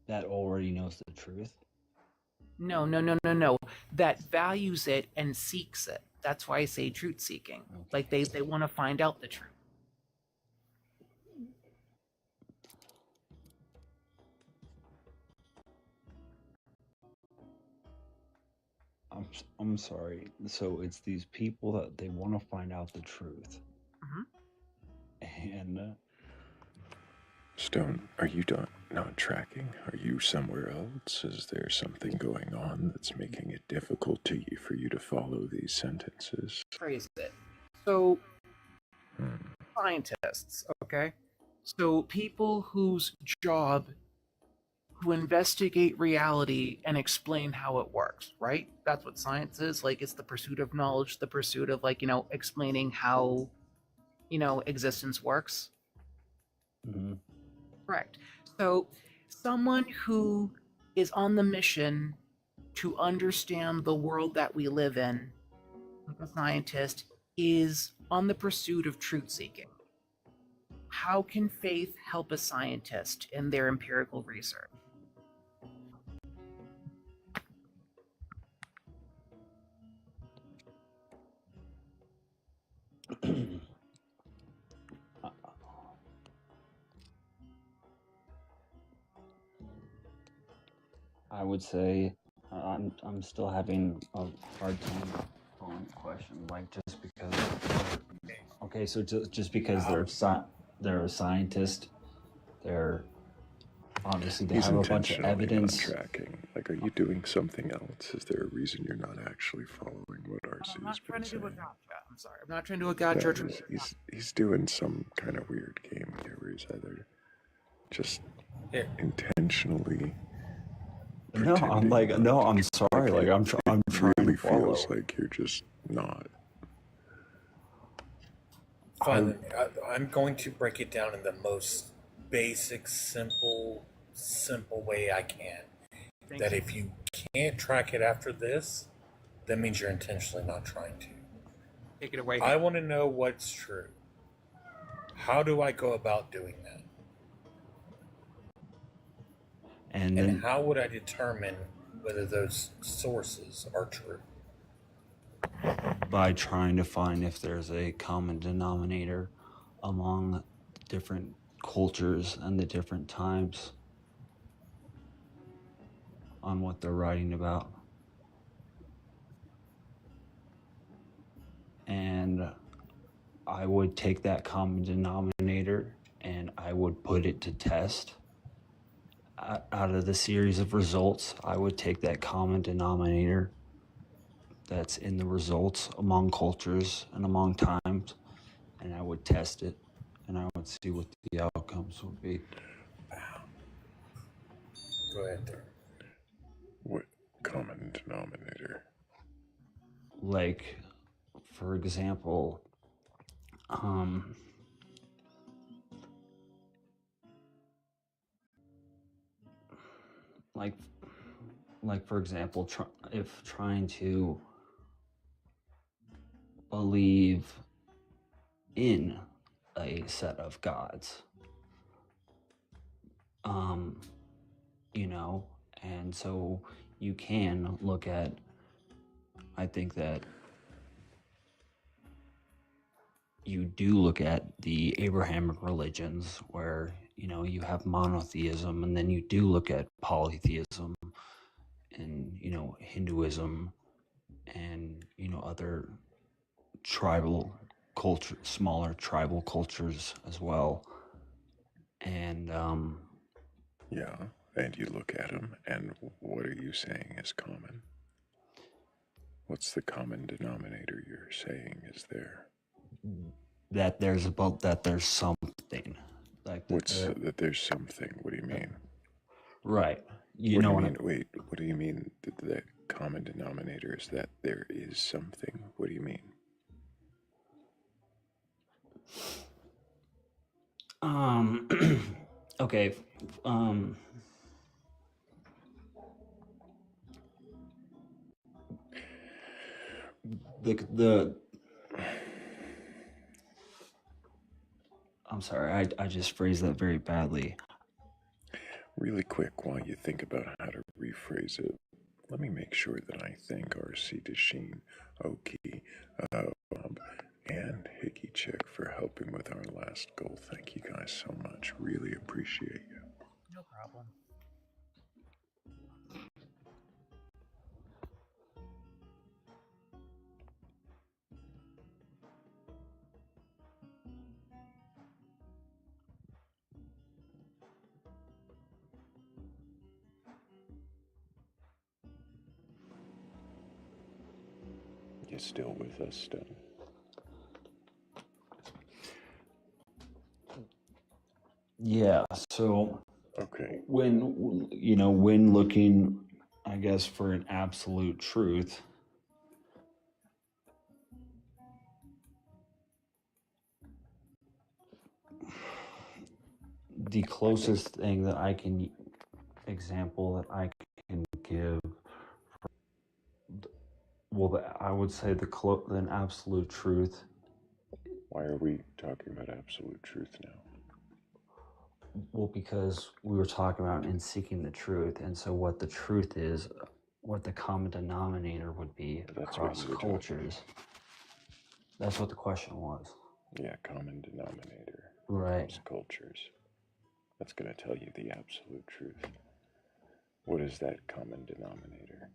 Speaker 17: That already knows the truth?
Speaker 15: No. That values it and seeks it. That's why I say truth seeking. Okay. Like they want to find out the truth.
Speaker 20: I'm sorry. So it's these people that they want to find out the truth.
Speaker 15: Mm-hmm.
Speaker 20: And
Speaker 1: Stone, are you not tracking? Are you somewhere else? Is there something going on that's making it difficult for you to follow these sentences?
Speaker 15: Phrase it. So, scientists, okay? So people whose job to investigate reality and explain how it works, right? That's what science is. Like, it's the pursuit of knowledge, the pursuit of, like, explaining how, existence works.
Speaker 20: Mm-hmm.
Speaker 15: Correct. So someone who is on the mission to understand the world that we live in, like a scientist, is on the pursuit of truth seeking. How can faith help a scientist in their empirical research?
Speaker 17: I would say I'm still having a hard time following the question, like just because. Okay, so just because they're a scientist, they're obviously they
Speaker 1: He's
Speaker 17: have a bunch of
Speaker 1: intentionally
Speaker 17: evidence.
Speaker 1: not tracking. Like, are you doing something else? Is there a reason you're not actually following what RC
Speaker 15: I'm
Speaker 1: has
Speaker 15: not trying
Speaker 1: been
Speaker 15: to do a
Speaker 1: saying?
Speaker 15: gotcha. I'm sorry. I'm not trying to do a gotcha.
Speaker 1: No, he's doing some kind of weird game here where he's either just intentionally.
Speaker 17: No, I'm sorry. Like I'm trying
Speaker 1: really
Speaker 17: to follow.
Speaker 1: feels like you're just not.
Speaker 18: Fine. I'm going to break it down in the most basic, simple way I can. That if you can't track it after this, that means you're intentionally not trying to.
Speaker 15: Take it away.
Speaker 18: I want to know what's true. How do I go about doing that? And how would I determine whether those sources are true?
Speaker 17: By trying to find if there's a common denominator among different cultures and the different times on what they're writing about. And I would take that common denominator and I would put it to test. Out of the series of results, I would take that common denominator that's in the results among cultures and among times, and I would test it, and I would see what the outcomes would be.
Speaker 18: Go ahead there.
Speaker 1: What common denominator?
Speaker 17: Like, for example, like for example, if trying to believe in a set of gods, you know, and so you can look at, I think that you do look at the Abrahamic religions where, you know, you have monotheism, and then you do look at polytheism and, you know, Hinduism and, you know, other tribal culture, smaller tribal cultures as well. And
Speaker 1: yeah, and you look at them, and what are you saying is common? What's the common denominator you're saying is there?
Speaker 17: that there's something like
Speaker 1: that there's something. What do you mean?
Speaker 17: Right.
Speaker 1: What do you mean? Wait, what do you mean that the common denominator is that there is something? What do you mean?
Speaker 17: Okay. The I'm sorry, I just phrased that very badly.
Speaker 1: Really quick, while you think about how to rephrase it, let me make sure that I thank RC Dasheen, Oki, Bob, and Hickey Chick for helping with our last goal. Thank you guys so much. Really appreciate you.
Speaker 15: No problem.
Speaker 1: You still with us, Stone?
Speaker 17: Yeah, so
Speaker 1: okay.
Speaker 17: When, you know, when looking, I guess, for an absolute truth, the closest thing that I can example that I can give, well, I would say an absolute truth.
Speaker 1: Why are we talking about absolute truth now?
Speaker 17: Well, because we were talking about in seeking the truth, and so what the truth is, what the common denominator would be across cultures. That's what the question was.
Speaker 1: Yeah, common denominator
Speaker 17: right.
Speaker 1: Across cultures. That's going to tell you the absolute truth. What is that common denominator?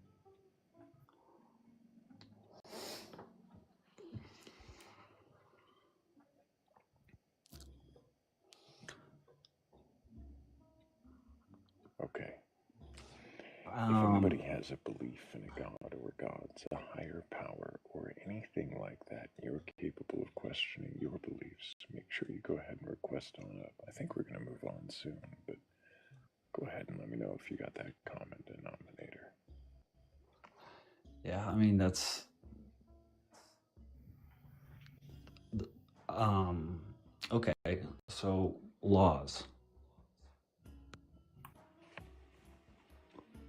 Speaker 1: If anybody has a belief in a god or gods, a higher power, or anything like that, you're capable of questioning your beliefs. Make sure you go ahead and request on up. I think we're going to move on soon, but go ahead and let me know if you got that common denominator.
Speaker 17: Yeah, I mean, that's okay. So laws,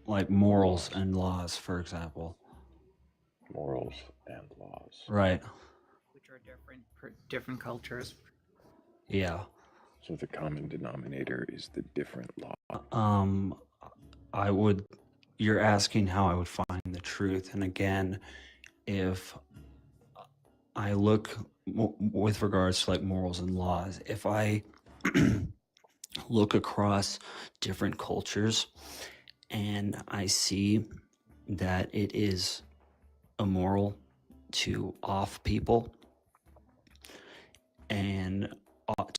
Speaker 17: like morals and laws, for example.
Speaker 1: Morals and laws.
Speaker 17: Right.
Speaker 15: Which are different for different cultures.
Speaker 17: Yeah.
Speaker 1: So the common denominator is the different law.
Speaker 17: You're asking how I would find the truth. And again, if I look with regards to like morals and laws, if I look across different cultures and I see that it is immoral to off people and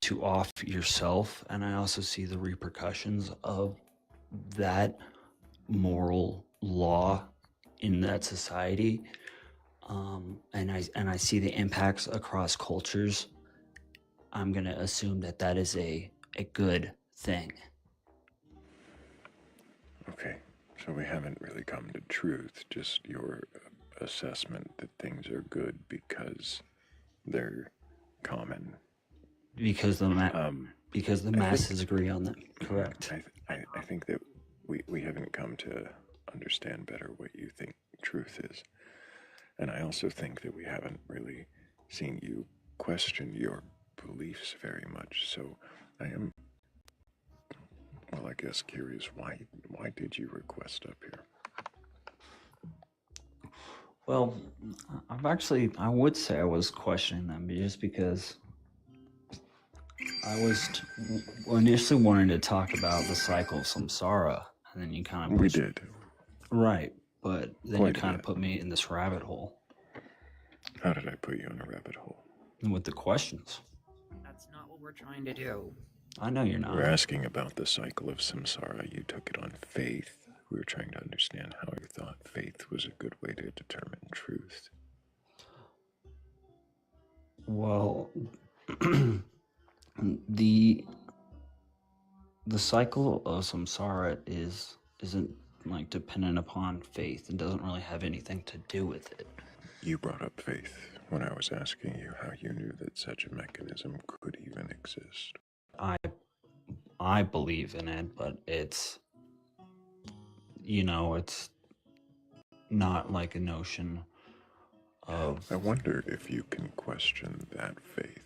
Speaker 17: to off yourself, and I also see the repercussions of that moral law in that society, and I see the impacts across cultures, I'm gonna assume that that is a good thing.
Speaker 1: Okay, so we haven't really come to truth, just your assessment that things are good because they're common.
Speaker 17: Because the masses agree on them. Correct.
Speaker 1: I think that we haven't come to understand better what you think truth is. And I also think that we haven't really seen you question your beliefs very much. So I am, well, I guess curious, why did you request up here?
Speaker 17: Well, I would say I was questioning them just because I was initially wanting to talk about the cycle of samsara, and then you kind of
Speaker 1: we did.
Speaker 17: Right, but then you kind of put me in this rabbit hole.
Speaker 1: How did I put you in a rabbit hole?
Speaker 17: With the questions.
Speaker 15: That's not what we're trying to do.
Speaker 17: I know you're not.
Speaker 1: We're asking about the cycle of samsara. You took it on faith. We were trying to understand how you thought faith was a good way to determine truth.
Speaker 17: Well, the cycle of samsara isn't like dependent upon faith. It doesn't really have anything to do with it.
Speaker 1: You brought up faith when I was asking you how you knew that such a mechanism could even exist.
Speaker 17: I believe in it, but it's it's not like a notion of...
Speaker 1: I wonder if you can question that faith.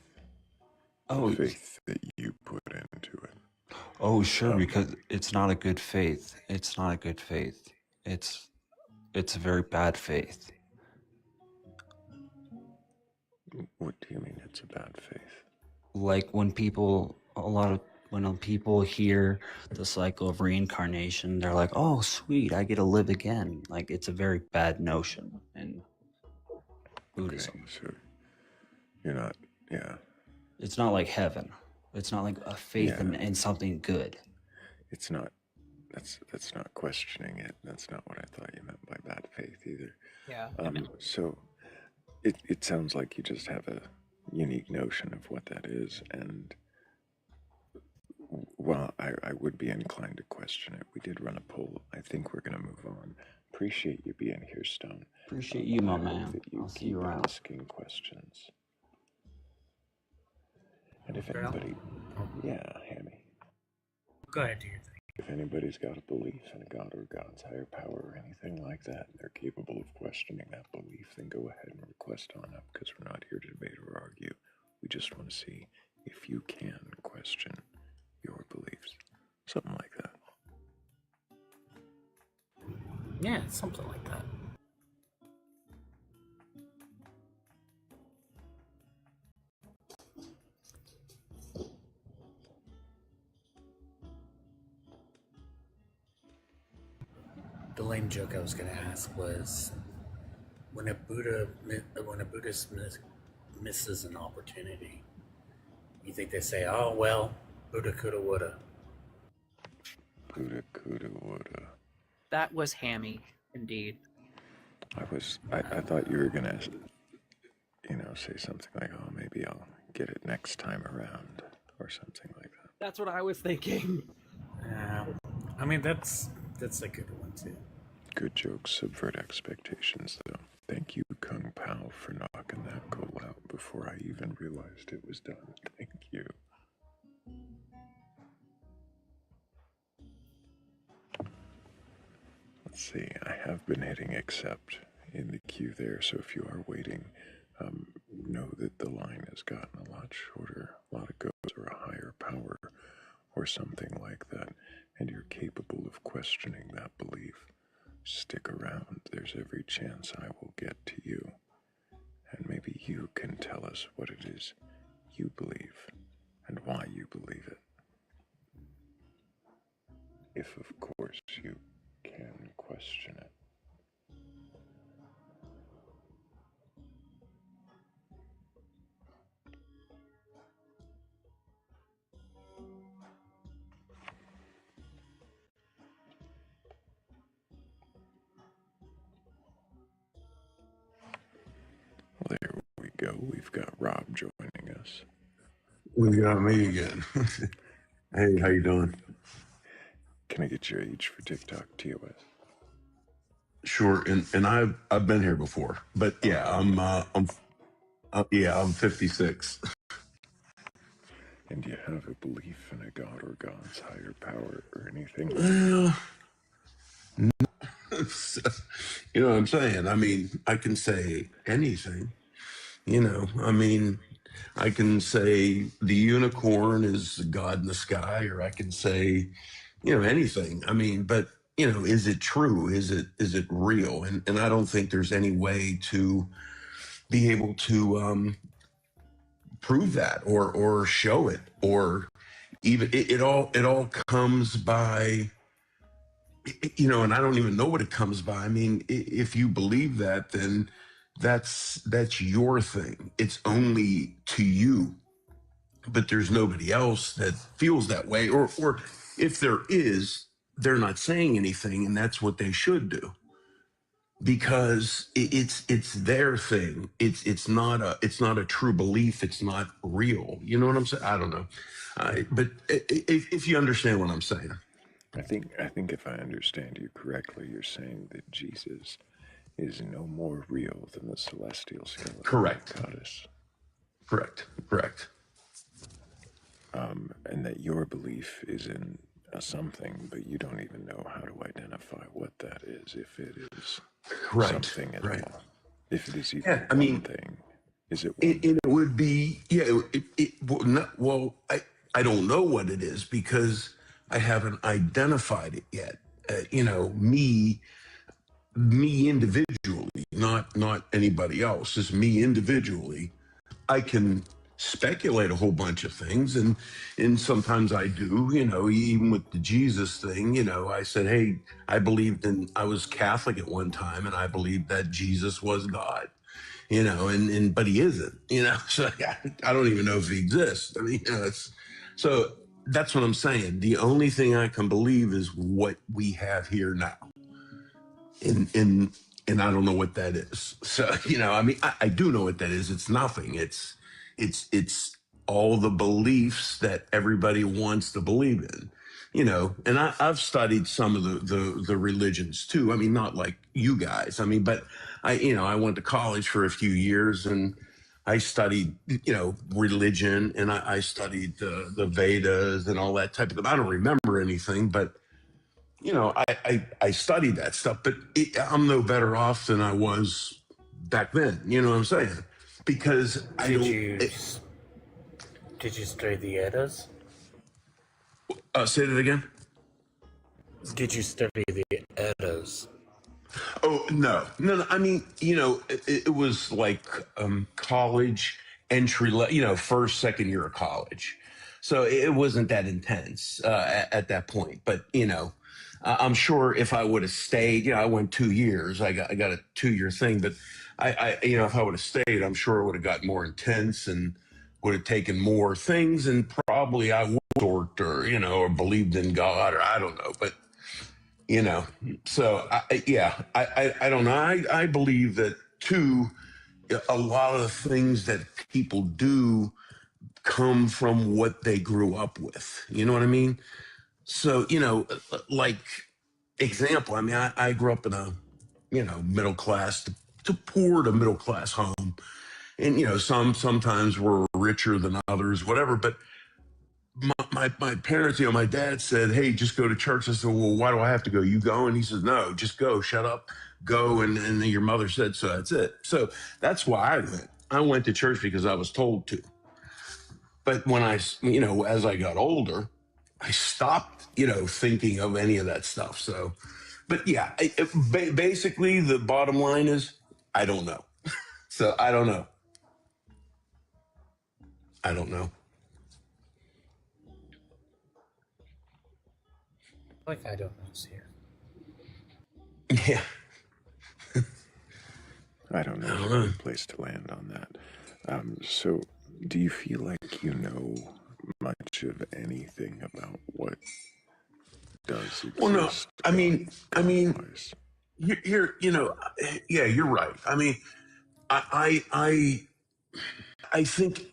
Speaker 17: Oh,
Speaker 1: the faith that you put into it.
Speaker 17: Oh, sure, because it's not a good faith. It's not a good faith. It's a very bad faith.
Speaker 1: What do you mean it's a bad faith?
Speaker 17: Like when people hear the cycle of reincarnation, they're like, "Oh, sweet, I get to live again." Like it's a very bad notion in Buddhism.
Speaker 1: Okay, so you're not, yeah.
Speaker 17: It's not like heaven. It's not like a faith in something good.
Speaker 1: It's not. That's not questioning it. That's not what I thought you meant by bad faith either.
Speaker 15: Yeah.
Speaker 1: So it sounds like you just have a unique notion of what that is, and well, I would be inclined to question it. We did run a poll. I think we're gonna move on. Appreciate you being here, Stone.
Speaker 17: Appreciate you, my man.
Speaker 1: That you
Speaker 17: I'll see
Speaker 1: keep
Speaker 17: you around.
Speaker 1: asking questions. And if anybody, Hammy.
Speaker 3: Go ahead, do your thing.
Speaker 1: If anybody's got a belief in a god or God's higher power or anything like that, and they're capable of questioning that belief, then go ahead and request on up, because we're not here to debate or argue. We just want to see if you can question your beliefs. Something like that.
Speaker 3: Yeah, something like that. The lame joke I was going to ask was, when a Buddhist misses an opportunity, you think they say, "Oh well, Buddha coulda woulda."
Speaker 1: Buddha coulda woulda.
Speaker 15: That was hammy, indeed.
Speaker 1: I thought you were gonna, say something like, oh, maybe I'll get it next time around, or something like that.
Speaker 15: That's what I was thinking.
Speaker 18: Yeah. I mean, that's a good one, too.
Speaker 1: Good jokes subvert expectations, though. Thank you, Kung Pao, for knocking that goal out before I even realized it was done. Thank you. Let's see, I have been hitting accept in the queue there, so if you are waiting, know that the line has gotten a lot shorter, a lot of goes or a higher power or something like that, and you're capable of questioning that belief. Stick around, there's every chance I will get to you, and maybe you can tell us what it is you believe and why you believe it. If, of course, you can question it. There we go. We've got Rob joining us.
Speaker 21: We got me again. Hey, how you doing?
Speaker 1: Can I get your age for TikTok, TOS?
Speaker 21: Sure, and I've been here before, but yeah, I'm 56.
Speaker 1: And do you have a belief in a god or God's higher power or anything?
Speaker 21: Well, you know what I'm saying? I mean, I can say anything. I mean, I can say the unicorn is the god in the sky, or I can say, anything. I mean, but is it true? Is it real? And I don't think there's any way to be able to prove that or show it, or even it all comes by, and I don't even know what it comes by. I mean, if you believe that, then that's your thing. It's only to you, but there's nobody else that feels that way, or if there is, they're not saying anything, and that's what they should do, because it's their thing. It's not a true belief. It's not real. You know what I'm saying? I don't know, but if you understand what I'm saying.
Speaker 1: I think if I understand you correctly, you're saying that Jesus is no more real than the celestial skeleton
Speaker 21: Correct.
Speaker 1: goddess.
Speaker 21: Correct.
Speaker 1: And that your belief is in a something, but you don't even know how to identify what that is, if it is something at all. If it is even one thing. Is it one
Speaker 21: it would be, I don't know what it is because I haven't identified it yet. Me individually, not anybody else, just me individually. I can speculate a whole bunch of things, and sometimes I do, even with the Jesus thing, I said, hey, I was Catholic at one time, and I believed that Jesus was God, but he isn't, so I don't even know if he exists. I mean, so that's what I'm saying. The only thing I can believe is what we have here now. And I don't know what that is. So, I mean, I do know what that is. It's nothing. It's all the beliefs that everybody wants to believe in, and I've studied some of the religions too. I mean, not like you guys. I mean, but I went to college for a few years and I studied, religion, and I studied the Vedas and all that type of thing. I don't remember anything, but I studied that stuff, but I'm no better off than I was back then. You know what I'm saying? Because
Speaker 18: Did you study the Eddas?
Speaker 21: Say that again.
Speaker 18: Did you study the Eddas?
Speaker 21: Oh, no. I mean, it was like college entry, first, second year of college. So it wasn't that intense at that point. But, I'm sure if I would have stayed, I went 2 years. I got a 2-year thing. But if I would have stayed, I'm sure it would have got more intense and would have taken more things. And probably I would or believed in God, or I don't know. But you know. So I don't know. I believe that too. A lot of the things that people do come from what they grew up with. You know what I mean? So, like example, I mean, I grew up in a, middle class to poor to middle class home. And, sometimes we're richer than others, whatever. But my parents, my dad said, hey, just go to church. I said, well, why do I have to go? You go? And he says, no, just go, shut up, go. And then your mother said, so that's it. So that's why I went. I went to church because I was told to. But when as I got older, I stopped, thinking of any of that stuff. So, but yeah, basically the bottom line is, I don't know. So I don't know. I don't know.
Speaker 18: Like I don't know here.
Speaker 21: Yeah.
Speaker 1: I don't know the right place to land on that. So, do you feel like you know much of anything about what does exist?
Speaker 21: Well, no, I mean, you're, yeah, you're right. I mean, I think,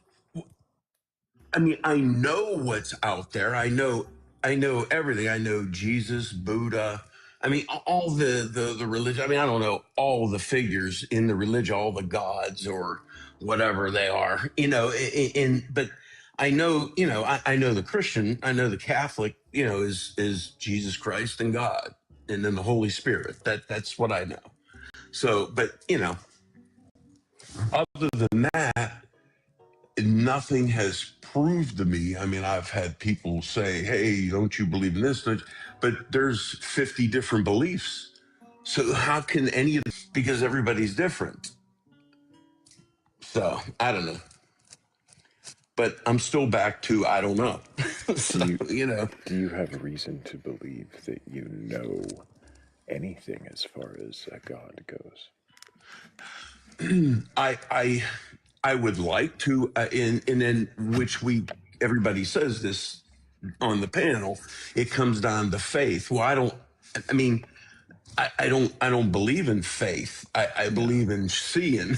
Speaker 21: I mean, I know what's out there. I know everything. I know Jesus, Buddha. I mean, all the religion. I mean, I don't know all the figures in the religion, all the gods or whatever they are, but I know, I know the Christian, I know the Catholic, is Jesus Christ and God, and then the Holy Spirit. That's what I know. So, but other than that, nothing has proved to me. I mean, I've had people say, hey, don't you believe in this? But there's 50 different beliefs. So how can any of this, because everybody's different. So I don't know. But I'm still back to, I don't know. So,
Speaker 1: Do you have a reason to believe that you know anything as far as a God goes?
Speaker 21: I would like to, in which everybody says this on the panel, it comes down to faith. Well, I don't believe in faith. I believe in seeing.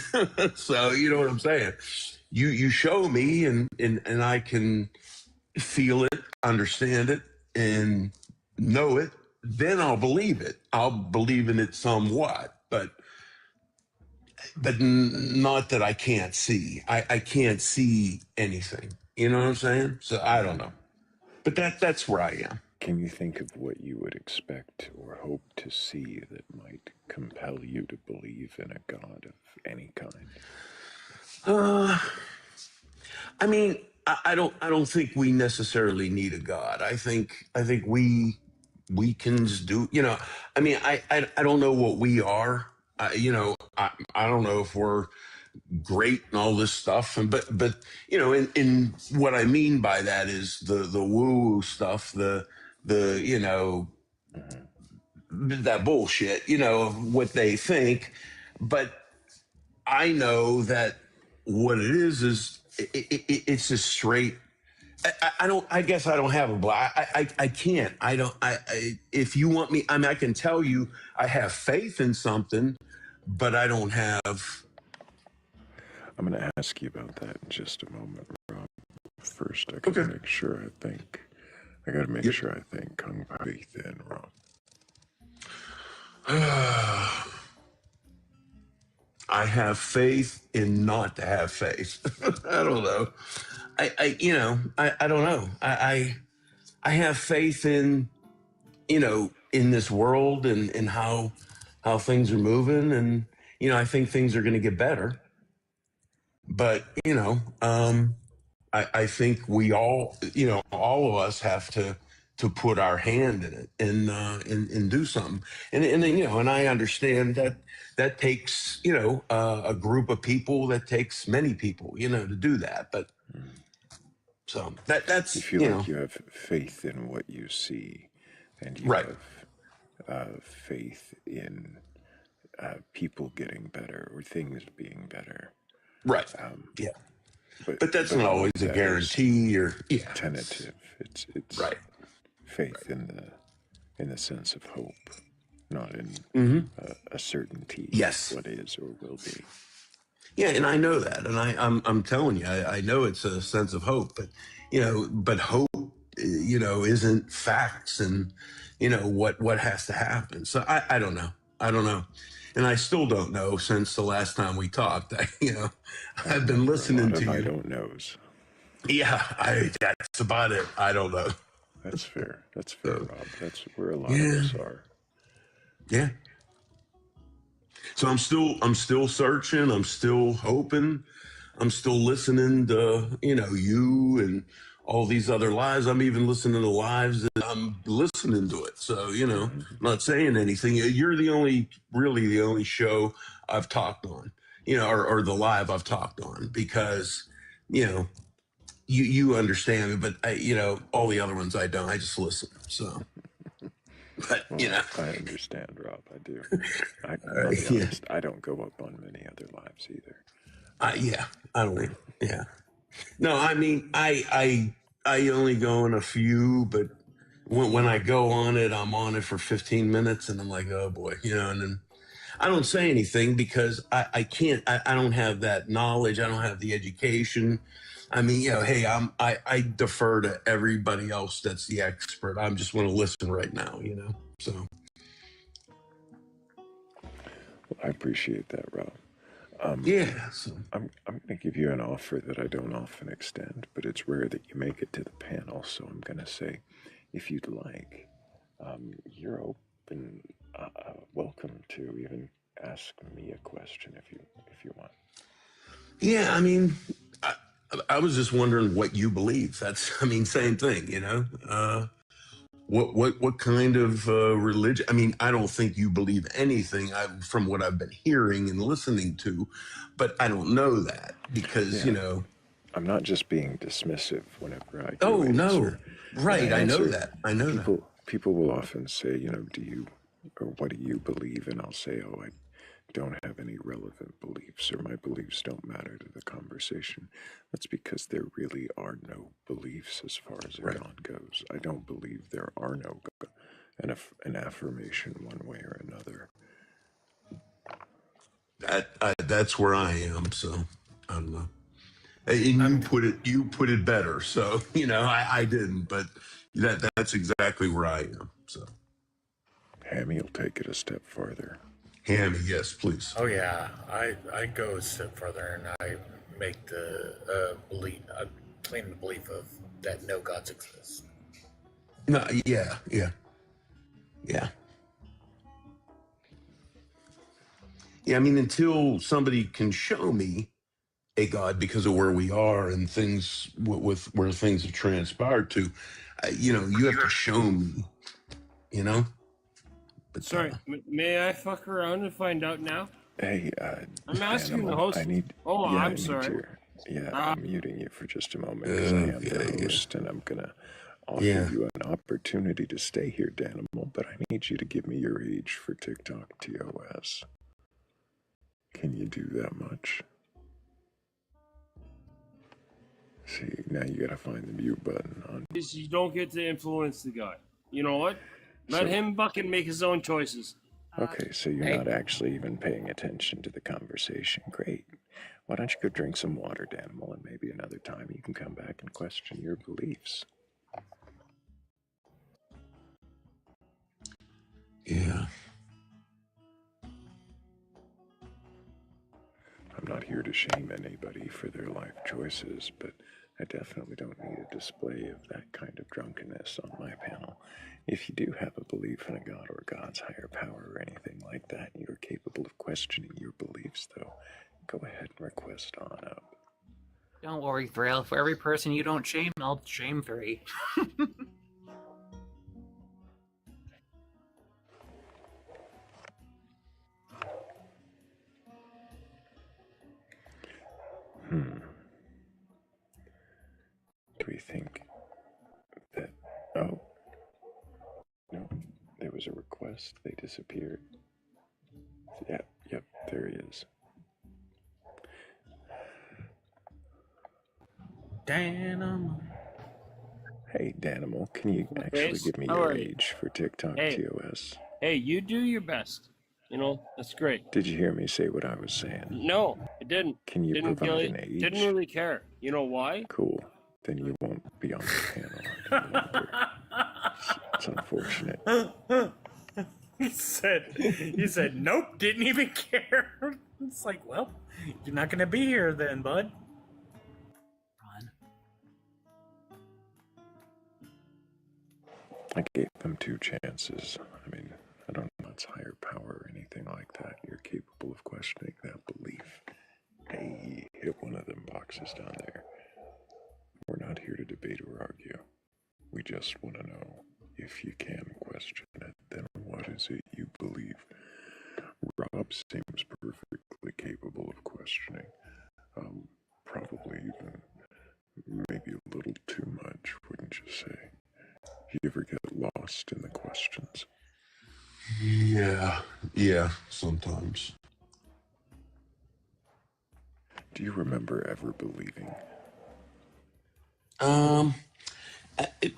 Speaker 21: So you know what I'm saying? You show me and I can feel it, understand it, and know it, then I'll believe it. I'll believe in it somewhat, but not that I can't see. I can't see anything. You know what I'm saying? So I don't know. But that's where I am.
Speaker 1: Can you think of what you would expect or hope to see that might compel you to believe in a God of any kind?
Speaker 21: I mean, I don't think we necessarily need a God. I think we can just do. I mean, I don't know what we are. I don't know if we're great and all this stuff, but in what I mean by that is the woo woo stuff, the that bullshit, of what they think. But I know that what it is it's just straight. I don't. I guess I don't have a black. I can't. I don't. If you want me, I mean, I can tell you I have faith in something, but I don't have.
Speaker 1: I'm going to ask you about that in just a moment, Rob. First, I got to make sure I think. I got to make sure I think Kung faith in, Rob.
Speaker 21: I have faith in not to have faith. I don't know. I don't know. I have faith in, in this world and how things are moving. And, I think things are going to get better. But, I think we all, all of us have to put our hand in it and do something. And and I understand that takes, a group of people, that takes many people, to do that. But so that's,
Speaker 1: you feel like you have faith in what you see, and you have faith in people getting better or things being better.
Speaker 21: Right. Yeah. But that's not always a guarantee or
Speaker 1: tentative. It's
Speaker 21: right.
Speaker 1: Faith in in the sense of hope, not in a certainty
Speaker 21: Yes.
Speaker 1: of what is or will be.
Speaker 21: Yeah, and I know that, and I'm telling you, I know it's a sense of hope, but but hope, isn't facts, and what has to happen. So I don't know, and I still don't know since the last time we talked. I've been listening to you.
Speaker 1: I don't knows.
Speaker 21: Yeah, that's about it. I don't know.
Speaker 1: That's fair. That's fair, Rob. That's where a lot of us are.
Speaker 21: Yeah. So I'm still searching. I'm still hoping. I'm still listening to, you and all these other lives. I'm even listening to lives and I'm listening to it. So, I'm not saying anything. You're really the only show I've talked on, or the live I've talked on because, you understand me, but all the other ones I don't. I just listen. So, but
Speaker 1: I understand, Rob. I do. I'll be honest. I don't go up on many other lives either.
Speaker 21: I don't. Yeah. No, I mean, I only go on a few, but when I go on it, I'm on it for 15 minutes, and I'm like, oh boy, and then I don't say anything because I can't. I don't have that knowledge. I don't have the education. I mean, hey, I defer to everybody else that's the expert. I just want to listen right now, So.
Speaker 1: Well, I appreciate that, Rob.
Speaker 21: So.
Speaker 1: I'm going to give you an offer that I don't often extend, but it's rare that you make it to the panel. So I'm going to say, if you'd like, you're open, welcome to even ask me a question if you want.
Speaker 21: Yeah, I mean, I was just wondering what you believe. Same thing, What kind of religion? I mean, I don't think you believe anything from what I've been hearing and listening to, but I don't know that because,
Speaker 1: I'm not just being dismissive whenever I
Speaker 21: Oh,
Speaker 1: answer.
Speaker 21: no. Right, I know that.
Speaker 1: People will often say, what do you believe? And I'll say, oh, I don't have any relevant beliefs, or my beliefs don't matter to the conversation. That's because there really are no beliefs as far as a God goes. I don't believe there are no God, and an affirmation one way or another.
Speaker 21: That's where I am, so I don't know. And you put it better, so I didn't, but that's exactly where I am. So
Speaker 1: Hammy will take it a step farther.
Speaker 21: Hammy, yes, please.
Speaker 18: Oh yeah, I go a step further and I make the claim the belief of that no gods exist.
Speaker 21: No, yeah. I mean, until somebody can show me a God because of where we are and things with where things have transpired to, you have to show me, But,
Speaker 4: Sorry, may I fuck around and find out now?
Speaker 1: Hey,
Speaker 4: I'm asking
Speaker 1: Animal,
Speaker 4: the host.
Speaker 1: I need.
Speaker 4: I'm
Speaker 1: I
Speaker 4: sorry.
Speaker 1: need I'm muting you for just a moment because I am the host, and I'm gonna offer you an opportunity to stay here, Danimal. But I need you to give me your age for TikTok TOS. Can you do that much? See, now you gotta find the mute button on.
Speaker 4: You don't get to influence the guy. You know what? Let him fucking make his own choices.
Speaker 1: Okay, so you're not actually even paying attention to the conversation. Great. Why don't you go drink some water, Danimal, and maybe another time you can come back and question your beliefs.
Speaker 21: Yeah.
Speaker 1: I'm not here to shame anybody for their life choices, but I definitely don't need a display of that kind of drunkenness on my panel. If you do have a belief in a god or God's higher power or anything like that, and you're capable of questioning your beliefs, though, go ahead and request on up.
Speaker 15: Don't worry, Thrayle. For every person you don't shame, I'll shame 3.
Speaker 1: Do we think that... Oh. No, there was a request. They disappeared. Yep, there he is.
Speaker 4: Danimal.
Speaker 1: Hey, Danimal, can you actually
Speaker 4: Face?
Speaker 1: give me
Speaker 4: How
Speaker 1: your
Speaker 4: are you?
Speaker 1: age for TikTok
Speaker 4: Hey.
Speaker 1: TOS?
Speaker 4: Hey, you do your best. You know, that's great.
Speaker 1: Did you hear me say what I was saying?
Speaker 4: No, it didn't.
Speaker 1: Can you
Speaker 4: Didn't
Speaker 1: provide
Speaker 4: really,
Speaker 1: an age?
Speaker 4: didn't really care. You know why?
Speaker 1: Cool. Then you won't be on the panel any longer. It's unfortunate.
Speaker 18: He said, nope, didn't even care. It's like, well, you're not gonna be here then, bud.
Speaker 1: I gave them 2 chances. I mean, I don't know if it's higher power or anything like that. You're capable of questioning that belief. Hey, hit one of them boxes down there. We're not here to debate or argue. We just want to know, if you can question it, then what is it you believe? Rob seems perfectly capable of questioning. Probably even maybe a little too much, wouldn't you say? You ever get lost in the questions?
Speaker 21: Yeah, sometimes.
Speaker 1: Do you remember ever believing?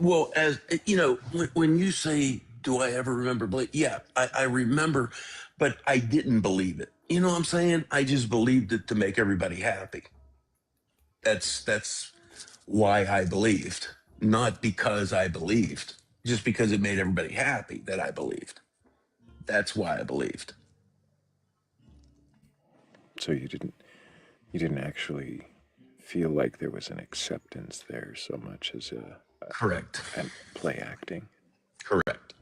Speaker 21: Well, as you know, when you say, "Do I ever remember?" Yeah, I remember, but I didn't believe it. You know what I'm saying? I just believed it to make everybody happy. That's why I believed, not because I believed, just because it made everybody happy that I believed. That's why I believed.
Speaker 1: So you didn't actually feel like there was an acceptance there so much as a
Speaker 21: correct
Speaker 1: and play acting.
Speaker 21: Correct.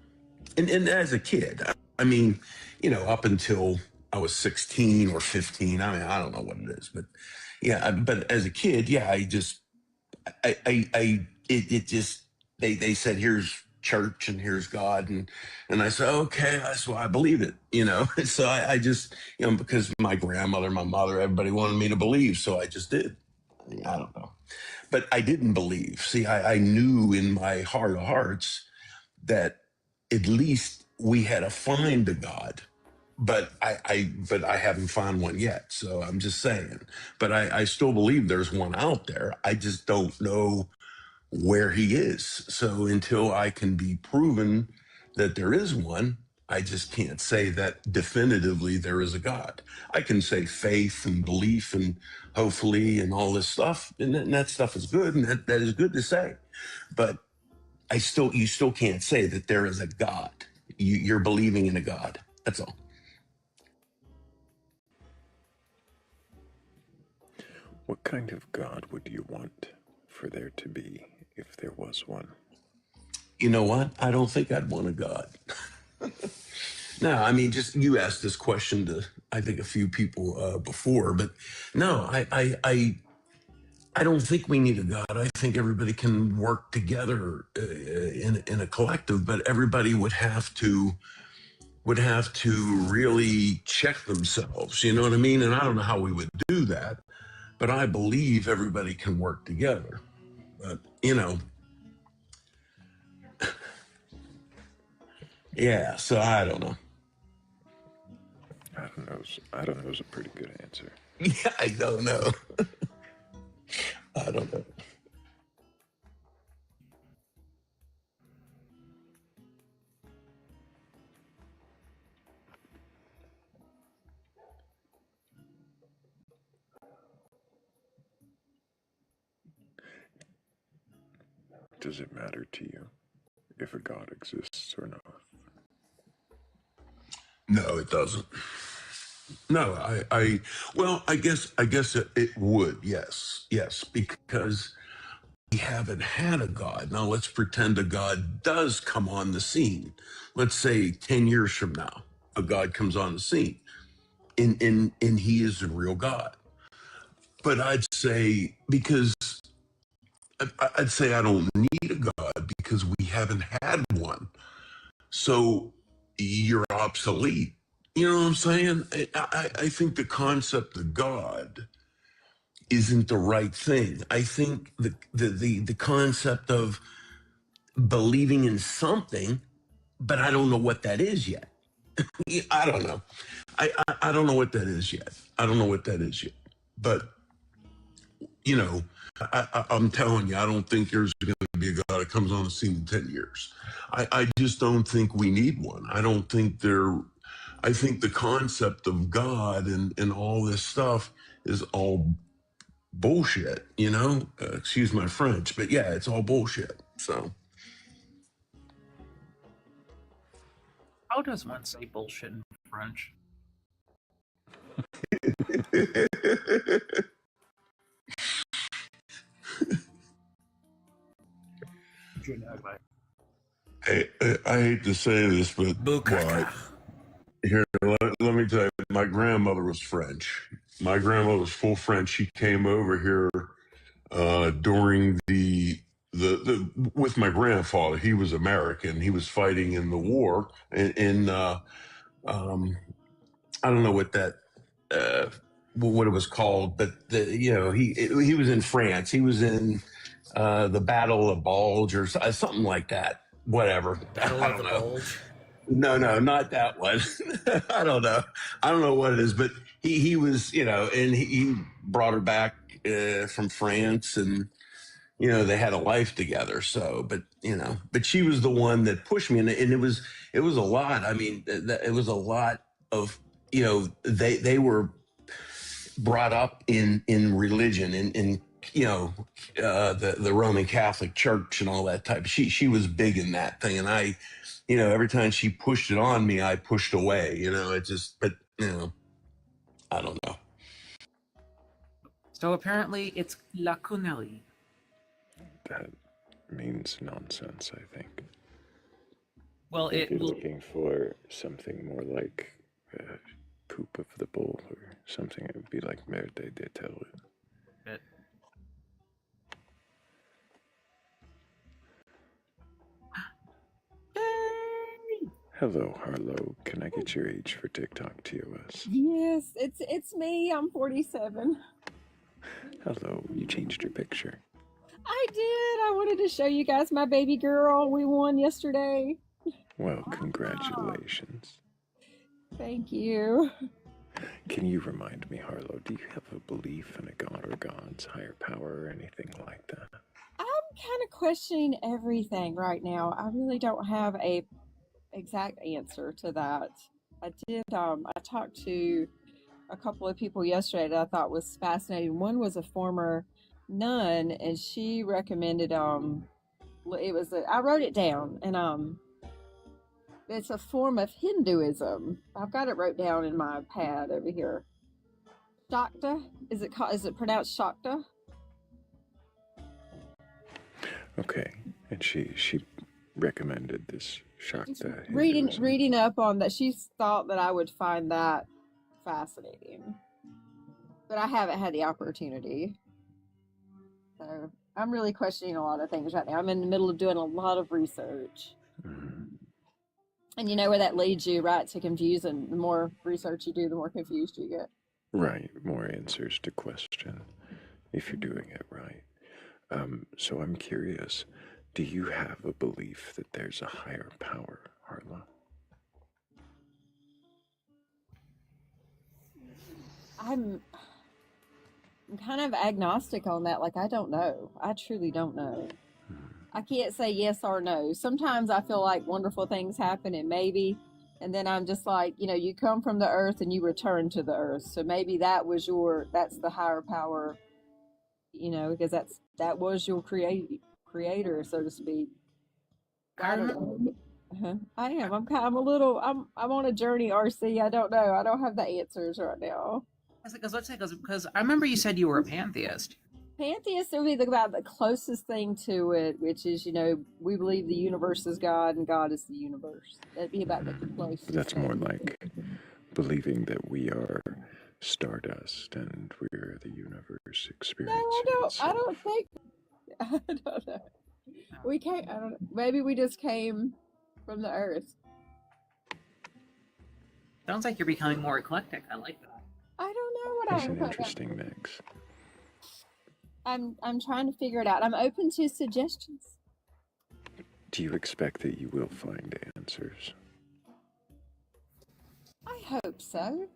Speaker 21: And as a kid, I mean, you know, up until I was 16 or 15, I mean, I don't know what it is, but yeah, but as a kid, yeah, it just, they said, here's church and here's God. And I said, okay, that's why I believe it, you know? So I just, you know, because my grandmother, my mother, everybody wanted me to believe. So I just did. I don't know. But I didn't believe. See, I knew in my heart of hearts that at least we had to find a God, but I haven't found one yet. So I'm just saying, but I still believe there's one out there. I just don't know where he is. So until I can be proven that there is one, I just can't say that definitively there is a God. I can say faith and belief and hopefully and all this stuff, and that stuff is good, and that is good to say. But you still can't say that there is a God. You're believing in a God. That's all.
Speaker 1: What kind of God would you want for there to be if there was one?
Speaker 21: You know what? I don't think I'd want a God. No, I mean, just you asked this question to, I think, a few people before, but no, I don't think we need a God. I think everybody can work together in a collective, but everybody would have to really check themselves. You know what I mean? And I don't know how we would do that, but I believe everybody can work together. But you know, yeah. So I don't know.
Speaker 1: I don't know is a pretty good answer.
Speaker 21: Yeah, I don't know. I don't know.
Speaker 1: Does it matter to you if a God exists or not?
Speaker 21: No, it doesn't. No, well, I guess it would. Yes, because we haven't had a God. Now let's pretend a God does come on the scene. Let's say 10 years from now, a God comes on the scene, and he is a real God. But I'd say I'd say I don't need a God because we haven't had one. So you're obsolete. You know what I'm saying? I think the concept of God isn't the right thing. I think the concept of believing in something, but I don't know what that is yet. I don't know. I don't know what that is yet. I don't know what that is yet. But you know, I'm telling you, I don't think there's going to be a God that comes on the scene in 10 years. I just don't think we need one. I don't think I think the concept of God and all this stuff is all bullshit, you know? Excuse my French, but yeah, it's all bullshit. So.
Speaker 15: How does one say bullshit in French?
Speaker 21: I hate to say this, but here, let me tell you, my grandmother was French. My grandmother was full French. She came over here during the with my grandfather. He was American. He was fighting in the war I don't know what that what it was called, but he was in France. He was in the Battle of Bulge or something like that. Whatever.
Speaker 3: Battle
Speaker 21: I
Speaker 3: of
Speaker 21: don't
Speaker 3: the
Speaker 21: know.
Speaker 3: Bulge.
Speaker 21: No, not that one. I don't know. I don't know what it is, but he was, and he brought her back from France, and they had a life together. So, but she was the one that pushed me, and it was a lot. I mean, it was a lot of they were brought up in religion in the Roman Catholic Church and all that type. She was big in that thing, and I, every time she pushed it on me, I pushed away. It just, but I don't know.
Speaker 15: So apparently it's La Cunelli.
Speaker 1: That means nonsense, I think.
Speaker 15: Well,
Speaker 1: if you're looking for something more like poop of the bull or something, it would be like Merde de Terre. Hello, Harlow. Can I get your age for TikTok TOS?
Speaker 9: Yes, it's me. I'm 47.
Speaker 1: Hello, you changed your picture.
Speaker 9: I did. I wanted to show you guys my baby girl. We won yesterday.
Speaker 1: Well, congratulations.
Speaker 9: Thank you.
Speaker 1: Can you remind me, Harlow, do you have a belief in a god or gods, higher power, or anything like that?
Speaker 9: I'm kind of questioning everything right now. I really don't have a exact answer to that. I did. I talked to a couple of people yesterday that I thought was fascinating. One was a former nun, and she recommended. It was. I wrote it down, and it's a form of Hinduism. I've got it wrote down in my pad over here. Shakta. Is it pronounced Shakta?
Speaker 1: Okay, and she recommended this Shakta.
Speaker 9: Reading up on that, she thought that I would find that fascinating, but I haven't had the opportunity. So I'm really questioning a lot of things right now. I'm in the middle of doing a lot of research. And you know where that leads you, right? To confusion. The more research you do, the more confused you get.
Speaker 1: Right, more answers to question if you're doing it right. So I'm curious, do you have a belief that there's a higher power, Harlow?
Speaker 9: I'm kind of agnostic on that. Like, I don't know. I truly don't know. I can't say yes or no. Sometimes I feel like wonderful things happen and maybe, and then I'm just like, you come from the earth and you return to the earth. So maybe that's the higher power, because that was your creator, so to speak. I don't know. I am. I'm on a journey, RC. I don't know. I don't have the answers right now.
Speaker 15: Because I remember you said you were a pantheist.
Speaker 9: Pantheist would be about the closest thing to it, which is, we believe the universe is God and God is the universe. That'd be about the closest.
Speaker 1: That's more like believing that we are stardust and we're the universe experiencing.
Speaker 9: No, I don't think. I don't know. We can't. I don't know. Maybe we just came from the earth.
Speaker 15: Sounds like you're becoming more eclectic. I like that.
Speaker 9: I don't know what
Speaker 1: That's an interesting mix.
Speaker 9: I'm trying to figure it out. I'm open to suggestions.
Speaker 1: Do you expect that you will find answers?
Speaker 9: I hope so.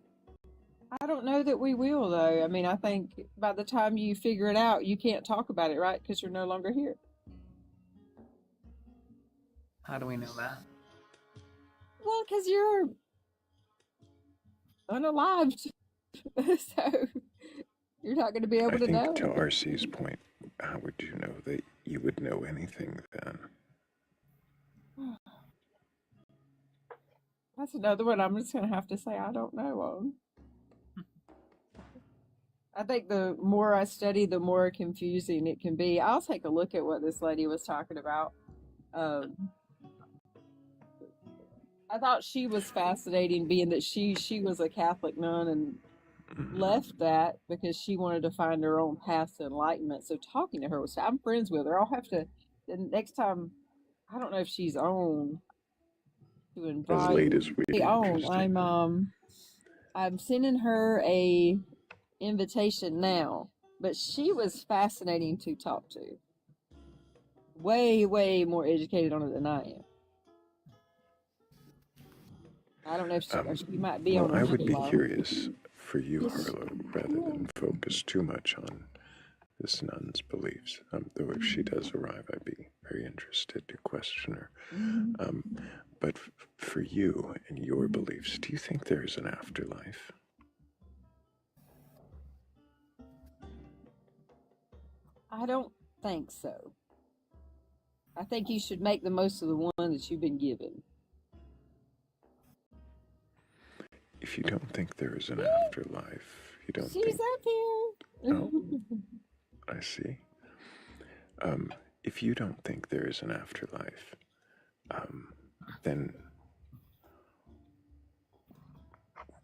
Speaker 9: I don't know that we will, though. I mean, I think by the time you figure it out, you can't talk about it, right? Because you're no longer here.
Speaker 15: How do we know that?
Speaker 9: Well, because you're unalived. So you're not going to be able
Speaker 1: I
Speaker 9: to
Speaker 1: think
Speaker 9: know.
Speaker 1: to RC's point, how would you know that you would know anything then?
Speaker 9: That's another one I'm just going to have to say I don't know on. I think the more I study, the more confusing it can be. I'll take a look at what this lady was talking about. I thought she was fascinating, being that she was a Catholic nun and left that because she wanted to find her own path to enlightenment. So talking to her was, I'm friends with her. I'll have to, the next time, I don't know if she's on to invite.
Speaker 1: As late as we
Speaker 9: on. I'm sending her a invitation now, but she was fascinating to talk to. Way more educated on it than I am. I don't know if she might be on.
Speaker 1: Well, I would be curious for you, Harlow, rather than focus too much on this nun's beliefs. Though if she does arrive, I'd be very interested to question her. But for you and your beliefs, do you think there's an afterlife?
Speaker 9: I don't think so. I think you should make the most of the one that you've been given.
Speaker 1: If you don't think there is an afterlife, you don't
Speaker 9: She's
Speaker 1: think...
Speaker 9: up here.
Speaker 1: Oh, I see. If you don't think there is an afterlife, then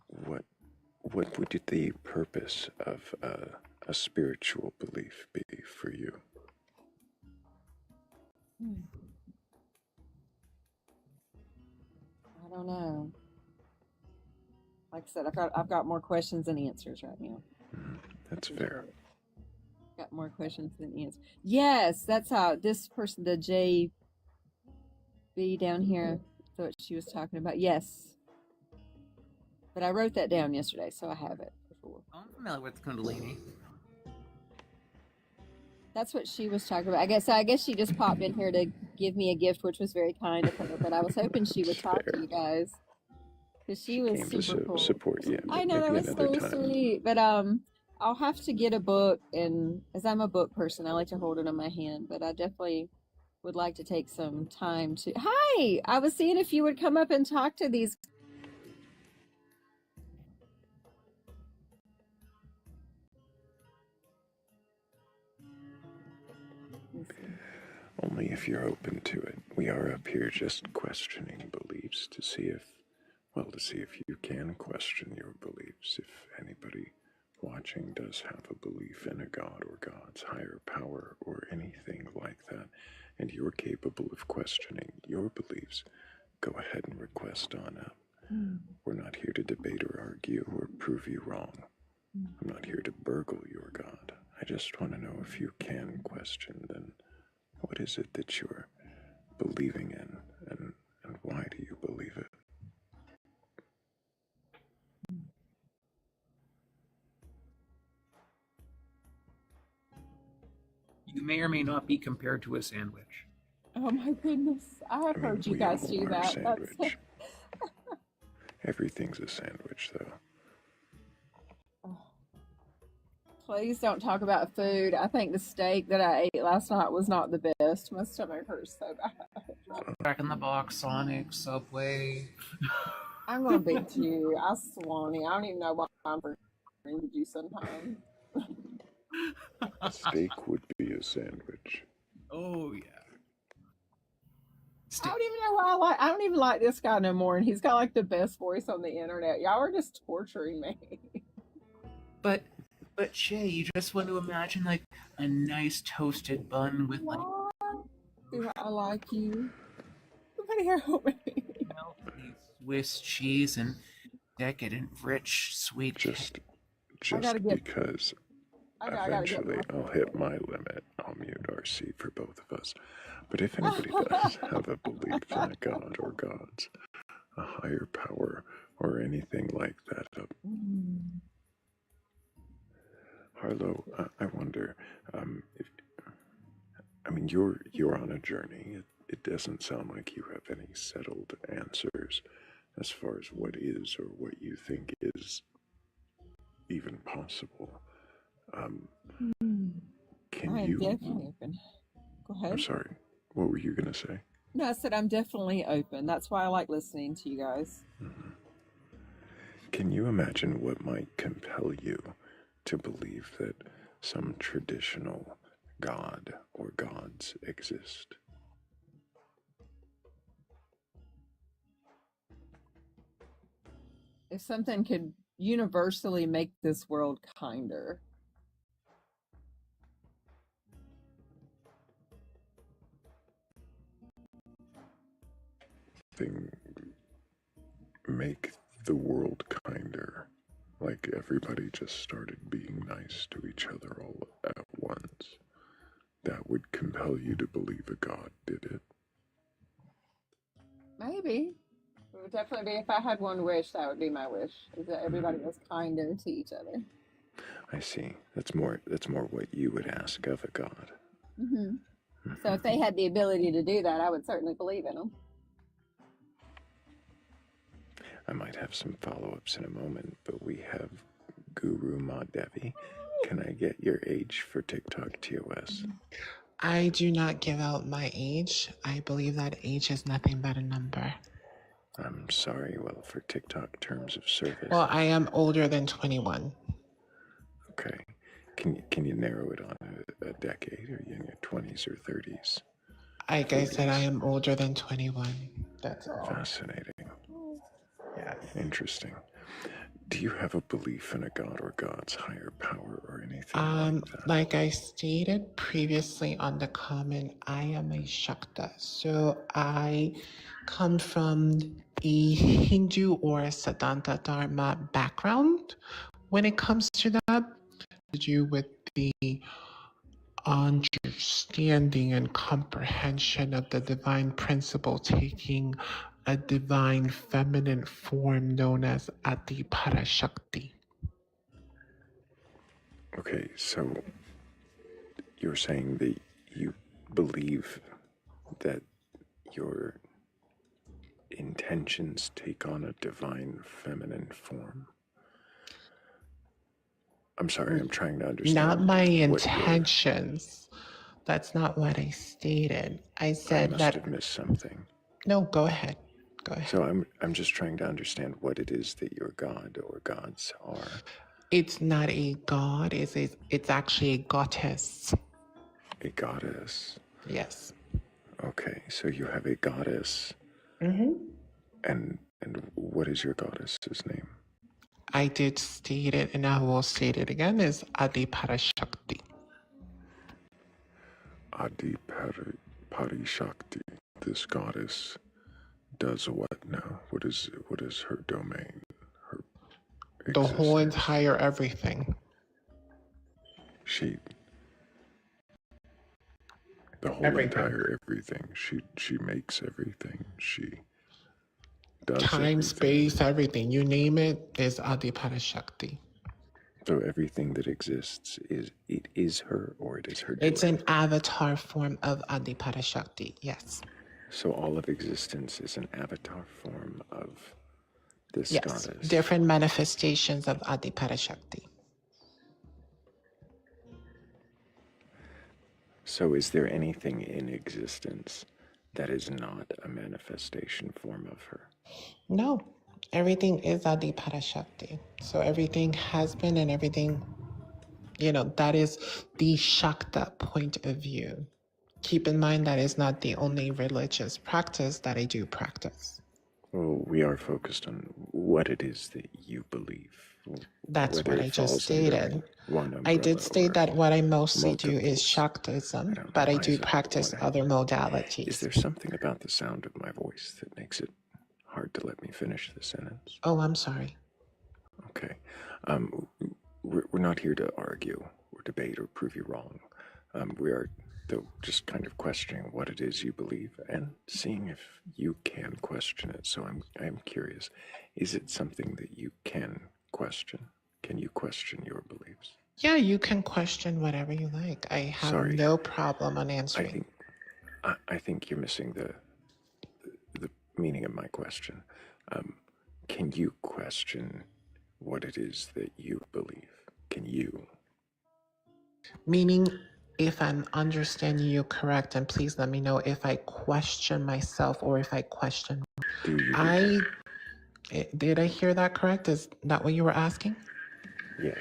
Speaker 1: what would the purpose of a spiritual belief be for you?
Speaker 9: I don't know. Like I said, I've got more questions than answers right now.
Speaker 1: That's fair.
Speaker 9: Got more questions than answers. Yes, that's how this person, the JB down here, thought she was talking about. Yes. But I wrote that down yesterday, so I have it before.
Speaker 15: I'm familiar with Kundalini.
Speaker 9: That's what she was talking about. I guess she just popped in here to give me a gift, which was very kind of her. But I was hoping she would talk to you guys because she was
Speaker 1: Came
Speaker 9: super
Speaker 1: to
Speaker 9: cool.
Speaker 1: support you.
Speaker 9: I know, that was so sweet. But I'll have to get a book, and as I'm a book person, I like to hold it in my hand. But I definitely would like to take some time to. Hi, I was seeing if you would come up and talk to these.
Speaker 1: Only if you're open to it. We are up here just questioning beliefs to see if you can question your beliefs. If anybody watching does have a belief in a god or God's higher power or anything like that, and you're capable of questioning your beliefs, go ahead and request on up. We're not here to debate or argue or prove you wrong. I'm not here to burgle your God. I just want to know if you can question, then what is it that you're believing in, and why do you believe it?
Speaker 15: You may or may not be compared to a sandwich.
Speaker 9: Oh my goodness. I have heard you
Speaker 1: we
Speaker 9: guys
Speaker 1: all
Speaker 9: do
Speaker 1: are
Speaker 9: that.
Speaker 1: sandwich. Everything's a sandwich, though.
Speaker 9: Please don't talk about food. I think the steak that I ate last night was not the best. My stomach hurts so bad.
Speaker 15: Back in the Box, Sonic, Subway.
Speaker 9: I'm going to beat you. I Swanee. I don't even know why I'm friends with you sometimes.
Speaker 1: Steak would be a sandwich.
Speaker 15: Oh, yeah.
Speaker 9: I don't even know why I don't even like this guy no more, and he's got like the best voice on the internet. Y'all are just torturing me.
Speaker 15: But Shay, you just want to imagine like a nice toasted bun with like
Speaker 9: Do I like you? Somebody help me.
Speaker 15: Swiss cheese and decadent, rich, sweet.
Speaker 1: Just
Speaker 9: get-
Speaker 1: because
Speaker 9: I gotta get
Speaker 1: eventually
Speaker 9: my
Speaker 1: I'll hit my limit. I'll mute RC for both of us. But if anybody does have a belief in a god or gods, a higher power, or anything like that, Harlow, I wonder, if, I mean, you're on a journey. It doesn't sound like you have any settled answers as far as what is or what you think is even possible. Can
Speaker 9: I'm
Speaker 1: you?
Speaker 9: definitely open. Go
Speaker 1: I'm
Speaker 9: ahead.
Speaker 1: sorry. What were you gonna say?
Speaker 9: No, I said I'm definitely open. That's why I like listening to you guys.
Speaker 1: Can you imagine what might compel you to believe that some traditional god or gods exist?
Speaker 9: If something could universally make this world kinder.
Speaker 1: Thing make the world kinder, like everybody just started being nice to each other all at once. That would compel you to believe a god did it.
Speaker 9: Maybe. It would definitely be, if I had one wish, that would be my wish, is that everybody was kinder to each other.
Speaker 1: I see. That's more what you would ask of a god.
Speaker 9: Hmm. So if they had the ability to do that, I would certainly believe in them.
Speaker 1: I might have some follow-ups in a moment, but we have Guru Ma Devi. Can I get your age for TikTok TOS?
Speaker 7: I do not give out my age. I believe that age is nothing but a number.
Speaker 1: I'm sorry, well, for TikTok terms of service.
Speaker 7: Well, I am older than 21.
Speaker 1: Okay. Can you narrow it on a decade? Are you in your 20s or 30s?
Speaker 7: Like I said, I am older than 21. That's all.
Speaker 1: Fascinating.
Speaker 7: Yes.
Speaker 1: Interesting. Do you have a belief in a god or gods higher power or anything like that?
Speaker 7: Like I stated previously on the comment, I am a Shakta. So I come from a Hindu or Siddhanta Dharma background. When it comes to that, to do with the understanding and comprehension of the divine principle taking a divine feminine form known as Adi Parashakti.
Speaker 1: Okay, so you're saying that you believe that your intentions take on a divine feminine form? I'm sorry, I'm trying to understand.
Speaker 7: Not my intentions. That's not what I stated. I said
Speaker 1: I must
Speaker 7: that.
Speaker 1: have missed something.
Speaker 7: No, go ahead. Go ahead.
Speaker 1: So I'm just trying to understand what it is that your god or gods are.
Speaker 7: It's not a god. It's actually a goddess.
Speaker 1: A goddess.
Speaker 7: Yes.
Speaker 1: Okay, so you have a goddess.
Speaker 7: Mm-hmm.
Speaker 1: And what is your goddess's name?
Speaker 7: I did state it, and I will state it again, is Adi Parashakti.
Speaker 1: Adi Parashakti. This goddess does what now? What is her domain? Her
Speaker 7: the whole entire everything.
Speaker 1: The whole entire everything. She makes everything. She does
Speaker 7: time,
Speaker 1: everything.
Speaker 7: Space, everything. You name it, is Adi Parashakti.
Speaker 1: So everything that exists is her, or it is her doing?
Speaker 7: It's an avatar form of Adi Parashakti, yes.
Speaker 1: So all of existence is an avatar form of this
Speaker 7: Yes,
Speaker 1: goddess.
Speaker 7: different manifestations of Adi Parashakti.
Speaker 1: So is there anything in existence that is not a manifestation form of her?
Speaker 7: No, everything is Adi Parashakti. So everything has been, and everything, that is the Shakta point of view. Keep in mind that is not the only religious practice that I do practice.
Speaker 1: Well, we are focused on what it is that you believe.
Speaker 7: That's what I just stated. I did state that what I mostly do is Shaktism, but I do practice other modalities.
Speaker 1: Is there something about the sound of my voice that makes it hard to let me finish the sentence?
Speaker 7: Oh, I'm sorry.
Speaker 1: Okay. We're not here to argue or debate or prove you wrong. We are just kind of questioning what it is you believe and seeing if you can question it. So I'm curious. Is it something that you can question? Can you question your beliefs?
Speaker 7: Yeah, you can question whatever you like. I have
Speaker 1: Sorry.
Speaker 7: no problem on
Speaker 1: I
Speaker 7: answering.
Speaker 1: think I think you're missing the meaning of my question. Can you question what it is that you believe? Can you?
Speaker 7: Meaning, if I'm understanding you correct, and please let me know if I question myself or if I question.
Speaker 1: Do you?
Speaker 7: Did I hear that correct? Is that what you were asking?
Speaker 1: Yes.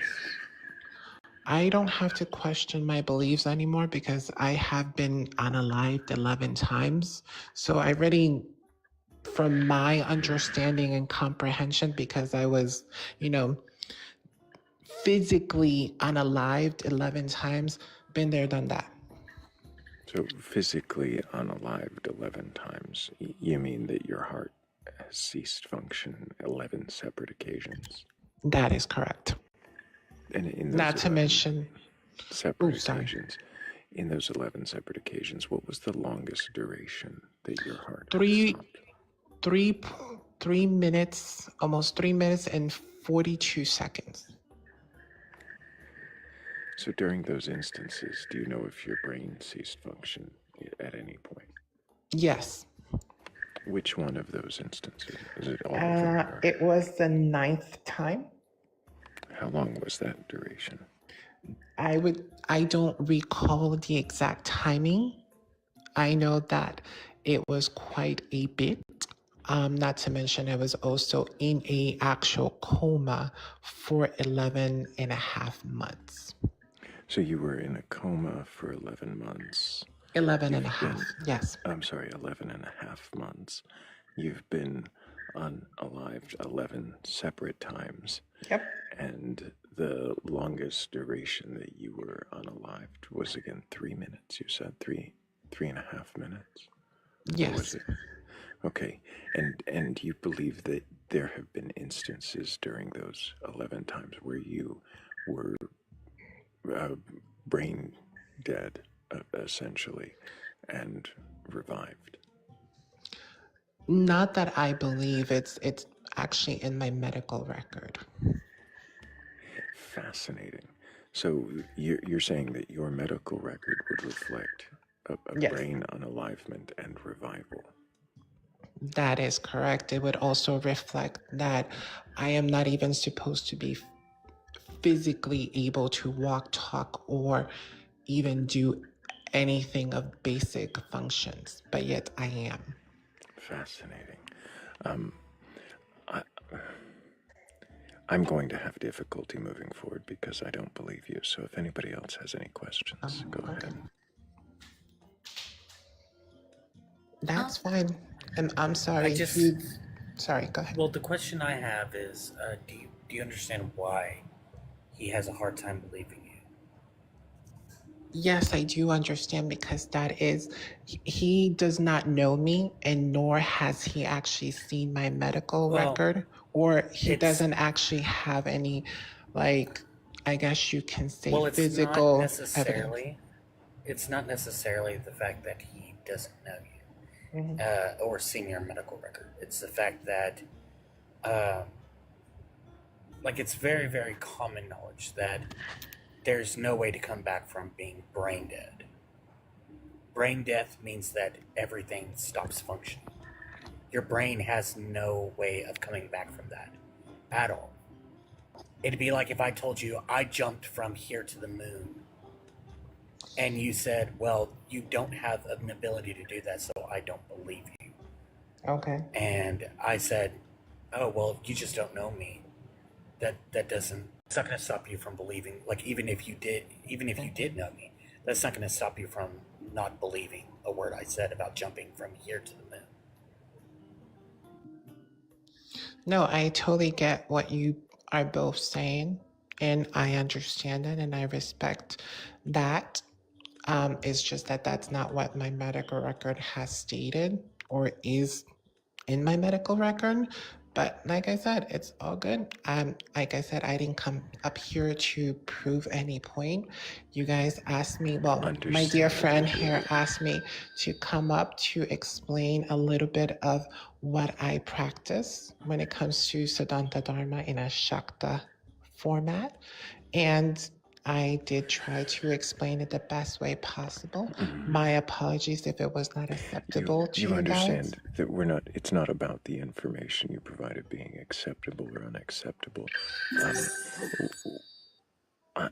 Speaker 7: I don't have to question my beliefs anymore because I have been unalived 11 times. So I really, from my understanding and comprehension, because I was, physically unalived 11 times, been there, done that.
Speaker 1: So physically unalived 11 times, you mean that your heart has ceased function 11 separate occasions?
Speaker 7: That is correct.
Speaker 1: And in those
Speaker 7: Not to mention
Speaker 1: separate occasions, in those 11 separate occasions, what was the longest duration that your heart stopped?
Speaker 7: 3 minutes, almost 3 minutes and 42 seconds.
Speaker 1: So during those instances, do you know if your brain ceased function at any point?
Speaker 7: Yes.
Speaker 1: Which one of those instances? Is it all of them?
Speaker 7: It was the 9th time.
Speaker 1: How long was that duration?
Speaker 7: I don't recall the exact timing. I know that it was quite a bit. Not to mention I was also in a actual coma for 11 and a half months.
Speaker 1: So you were in a coma for 11 months.
Speaker 7: 11 and a half, yes.
Speaker 1: I'm sorry, 11 and a half months. You've been unalived 11 separate times.
Speaker 7: Yep.
Speaker 1: And the longest duration that you were unalived was again 3 minutes. You said 3.5 minutes?
Speaker 7: Yes.
Speaker 1: Or was it? Okay. And you believe that there have been instances during those 11 times where you were brain dead, essentially, and revived?
Speaker 7: Not that I believe. It's actually in my medical record.
Speaker 1: Fascinating. So you're saying that your medical record would reflect a
Speaker 7: Yes.
Speaker 1: brain unalivement and revival?
Speaker 7: That is correct. It would also reflect that I am not even supposed to be physically able to walk, talk, or even do anything of basic functions, but yet I am.
Speaker 1: Fascinating. I'm going to have difficulty moving forward because I don't believe you. So if anybody else has any questions, go ahead.
Speaker 7: That's fine. And I'm sorry. Sorry, go ahead.
Speaker 3: Well, the question I have is, do you understand why he has a hard time believing you?
Speaker 7: Yes, I do understand because that is, he does not know me and nor has he actually seen my medical record, or he doesn't actually have any, like, I guess you can say physical evidence.
Speaker 3: It's not necessarily the fact that he doesn't know you or seen your medical record. It's the fact that, it's very, very common knowledge that there's no way to come back from being brain dead. Brain death means that everything stops functioning. Your brain has no way of coming back from that at all. It'd be like if I told you I jumped from here to the moon and you said, well, you don't have an ability to do that, so I don't believe you.
Speaker 7: Okay.
Speaker 3: And I said, oh, well, you just don't know me. It's not going to stop you from believing. Like, even if you did know me, that's not going to stop you from not believing a word I said about jumping from here to the moon.
Speaker 7: No, I totally get what you are both saying, and I understand it, and I respect that. It's just that that's not what my medical record has stated or is in my medical record. But like I said, it's all good. Like I said, I didn't come up here to prove any point. You guys asked me, well, my dear friend here asked me to come up to explain a little bit of what I practice when it comes to Siddhanta Dharma in a Shakta format. And I did try to explain it the best way possible. My apologies if it was not acceptable to
Speaker 1: You
Speaker 7: you guys.
Speaker 1: understand that it's not about the information you provided being acceptable or unacceptable.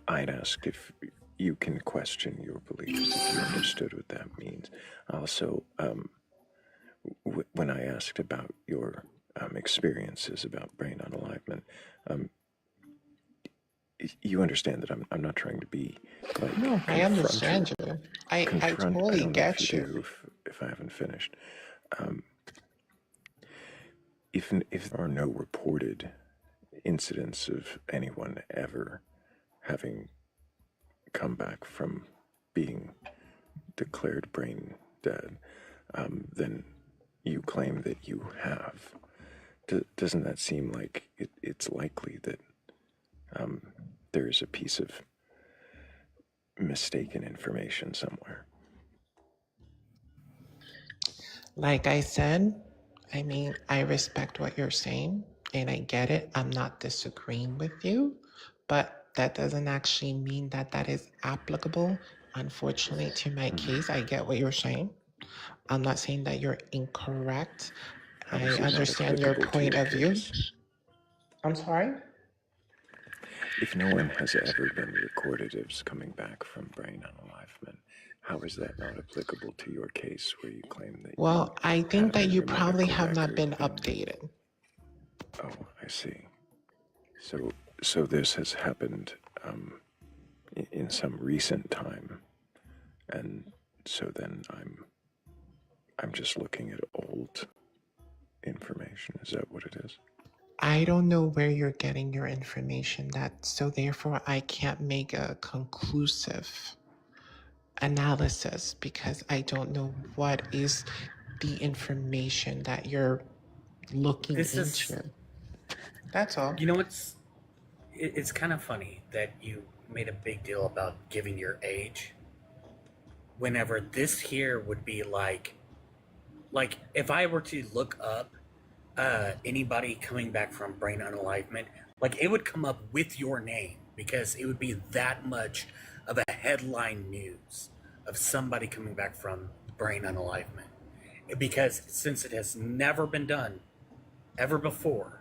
Speaker 1: I'd ask if you can question your beliefs, if you understood what that means. Also, when I asked about your experiences about brain unalignment, you understand that I'm not trying to be like
Speaker 7: No, I understand
Speaker 1: confrontative.
Speaker 7: you. I
Speaker 1: Confront. I
Speaker 7: totally
Speaker 1: don't know if
Speaker 7: get
Speaker 1: you
Speaker 7: you.
Speaker 1: do. If I haven't finished, if there are no reported incidents of anyone ever having come back from being declared brain dead, then you claim that you have. Doesn't that seem like it's likely that there is a piece of mistaken information somewhere?
Speaker 7: Like I said, I mean, I respect what you're saying and I get it. I'm not disagreeing with you, but that doesn't actually mean that that is applicable. Unfortunately, to my case, I get what you're saying. I'm not saying that you're incorrect.
Speaker 1: How
Speaker 7: I
Speaker 1: is it not
Speaker 7: understand your
Speaker 1: applicable to
Speaker 7: point
Speaker 1: your
Speaker 7: of view.
Speaker 1: case?
Speaker 7: I'm sorry?
Speaker 1: If no one has ever been recorded as coming back from brain unalivement, how is that not applicable to your case where you claim that
Speaker 7: Well, I think that
Speaker 1: in
Speaker 7: you
Speaker 1: your
Speaker 7: probably
Speaker 1: medical
Speaker 7: have not
Speaker 1: record
Speaker 7: been updated.
Speaker 1: Oh, I see. So this has happened in some recent time, and so then I'm just looking at old information. Is that what it is?
Speaker 7: I don't know where you're getting your information so therefore I can't make a conclusive analysis because I don't know what is the information that you're looking
Speaker 3: This
Speaker 7: into.
Speaker 3: is,
Speaker 7: That's all.
Speaker 3: you know, it's kind of funny that you made a big deal about giving your age. Whenever this here would be like if I were to look up anybody coming back from brain unalivement, like it would come up with your name because it would be that much of a headline news of somebody coming back from brain unalivement. Because since it has never been done ever before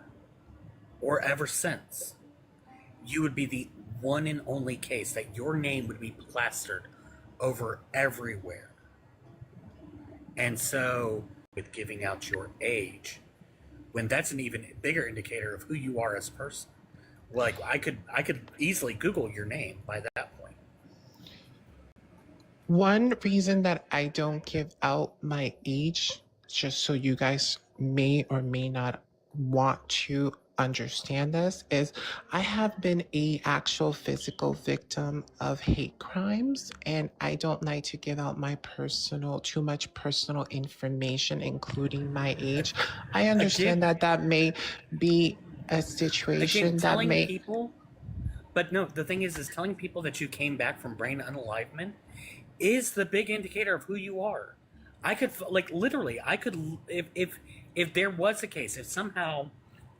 Speaker 3: or ever since, you would be the one and only case that your name would be plastered over everywhere. And so with giving out your age, when that's an even bigger indicator of who you are as a person. Like I could easily Google your name by that point.
Speaker 7: One reason that I don't give out my age, just so you guys may or may not want to understand this, is I have been a actual physical victim of hate crimes, and I don't like to give out my too much personal information, including my age. I understand that may be a situation that
Speaker 3: telling
Speaker 7: may.
Speaker 3: people, but no, the thing is telling people that you came back from brain unalivement is the big indicator of who you are. I could literally, if there was a case, if somehow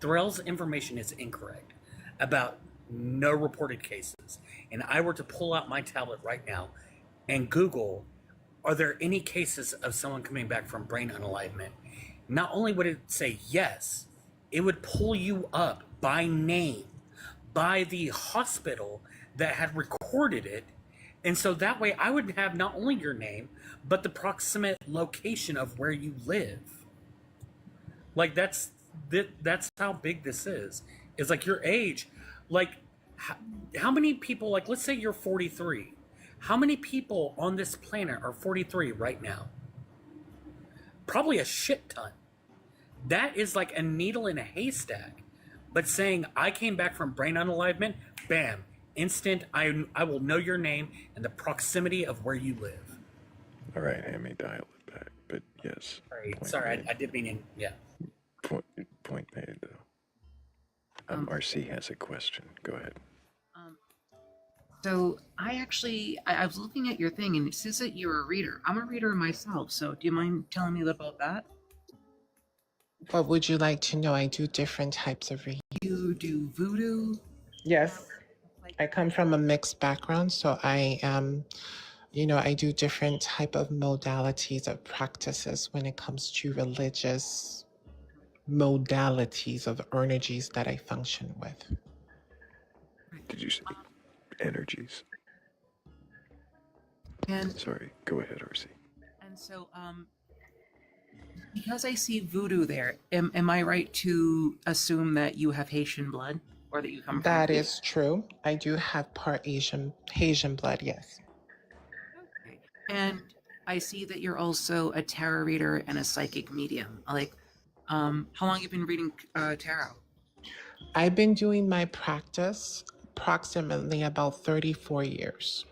Speaker 3: Thrayle's information is incorrect about no reported cases, and I were to pull out my tablet right now and Google, are there any cases of someone coming back from brain unalivement? Not only would it say yes, it would pull you up by name, by the hospital that had recorded it. And so that way I would have not only your name, but the proximate location of where you live. Like that's how big this is. It's like your age. Like how many people, like let's say you're 43. How many people on this planet are 43 right now? Probably a shit ton. That is like a needle in a haystack. But saying I came back from brain unalivement, bam, instant, I will know your name and the proximity of where you live.
Speaker 1: All right, I may dial it back, but yes.
Speaker 3: Sorry, I did mean, yeah.
Speaker 1: Point made, though. RC has a question. Go ahead.
Speaker 10: So I was looking at your thing and it says that you're a reader. I'm a reader myself, so do you mind telling me a little about that?
Speaker 7: What would you like to know? I do different types of reading.
Speaker 10: You do voodoo?
Speaker 7: Yes.
Speaker 10: Like
Speaker 7: I come from a mixed background, so I am, I do different type of modalities of practices when it comes to religious modalities of energies that I function with.
Speaker 1: Did you say energies?
Speaker 10: And
Speaker 1: Sorry, go ahead, RC.
Speaker 10: and so because I see voodoo there, am I right to assume that you have Haitian blood, or that you come from?
Speaker 7: That is true. I do have part Asian blood, yes.
Speaker 10: And I see that you're also a tarot reader and a psychic medium. Like, how long have you been reading tarot?
Speaker 7: I've been doing my practice approximately about 34 years.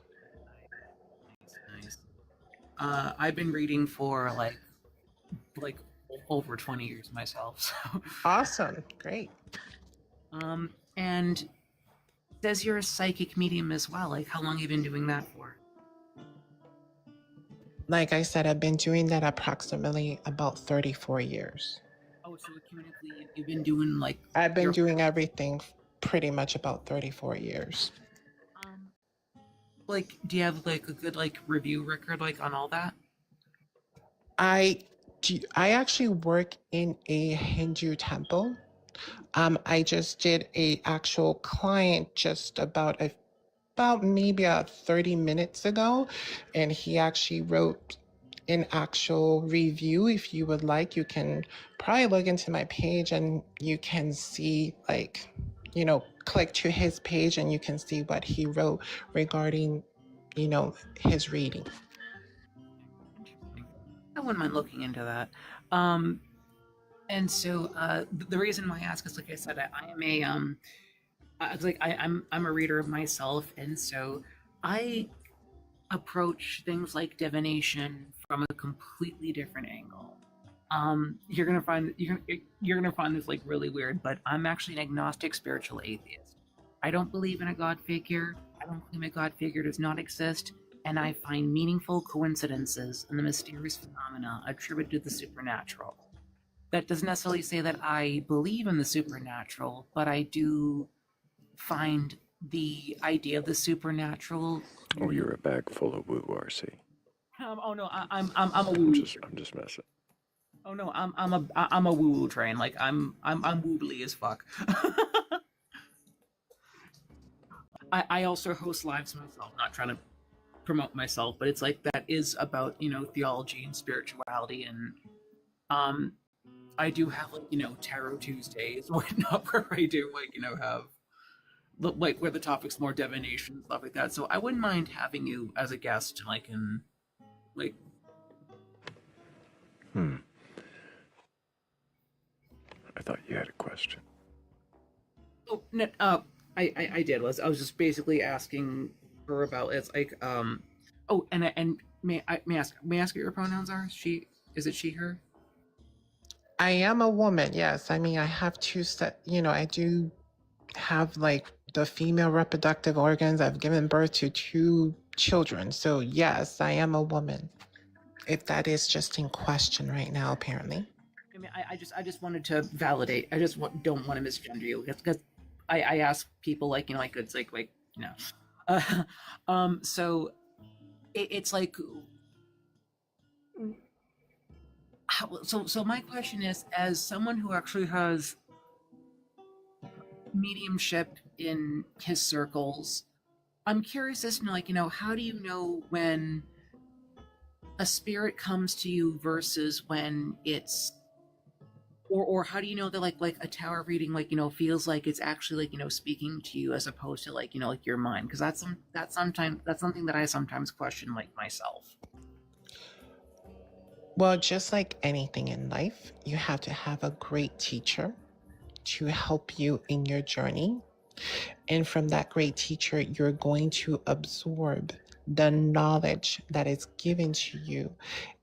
Speaker 10: Nice. I've been reading for like over 20 years myself. So.
Speaker 7: Awesome. Great.
Speaker 10: And says you're a psychic medium as well. Like, how long have you been doing that for?
Speaker 7: Like I said, I've been doing that approximately about 34 years.
Speaker 10: Oh, so cumulatively, you've been doing like...
Speaker 7: I've been doing everything pretty much about 34 years.
Speaker 10: Like, do you have like a good like review record like on all that?
Speaker 7: I actually work in a Hindu temple. I just did a actual client just about maybe 30 minutes ago, and he actually wrote an actual review. If you would like, you can probably look into my page and you can see, like, click to his page and you can see what he wrote regarding, his reading.
Speaker 10: I wouldn't mind looking into that. And so the reason why I ask is, like I said, I am I'm a reader myself, and so I approach things like divination from a completely different angle. You're gonna find this like really weird, but I'm actually an agnostic spiritual atheist. I don't believe in a god figure. I don't claim a god figure does not exist, and I find meaningful coincidences in the mysterious phenomena attributed to the supernatural. That doesn't necessarily say that I believe in the supernatural, but I do find the idea of the supernatural.
Speaker 1: Oh, you're a bag full of woo, RC.
Speaker 10: Oh no, I'm a woo.
Speaker 1: I'm just messing.
Speaker 10: Oh no, I'm a woo woo train. Like I'm woobly as fuck. I also host lives myself, not trying to promote myself, but it's like that is about theology and spirituality, and I do have like Tarot Tuesdays, whatnot, where I do have like where the topic's more divination stuff like that. So I wouldn't mind having you as a guest, like in like.
Speaker 1: I thought you had a question.
Speaker 10: Oh no, I did. I was just basically asking her about it's like oh and may I ask what your pronouns are? Is it she her?
Speaker 7: I am a woman, yes. I mean, I have two set, I do have like the female reproductive organs. I've given birth to 2 children. So yes, I am a woman. If that is just in question right now, apparently.
Speaker 10: I mean, I just wanted to validate. I just don't want to misgender you because I ask people like it's like so it's like so my question is, as someone who actually has mediumship in his circles, I'm curious as to how do you know when a spirit comes to you versus when it's or how do you know that like a tarot reading feels like it's actually speaking to you as opposed to like your mind, because that's something that I sometimes question myself.
Speaker 7: Well, just like anything in life, you have to have a great teacher to help you in your journey. And from that great teacher, you're going to absorb the knowledge that is given to you.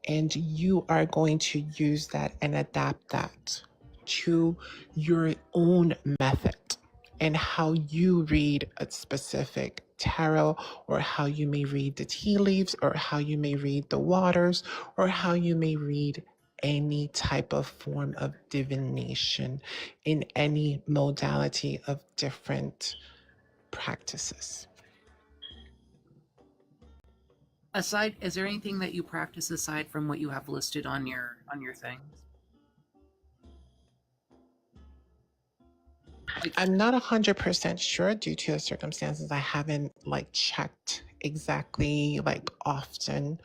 Speaker 7: And you are going to use that and adapt that to your own method and how you read a specific tarot, or how you may read the tea leaves, or how you may read the waters, or how you may read any type of form of divination in any modality of different practices.
Speaker 10: Aside, is there anything that you practice aside from what you have listed on your things?
Speaker 7: I'm not 100% sure due to the circumstances. I haven't like checked exactly like often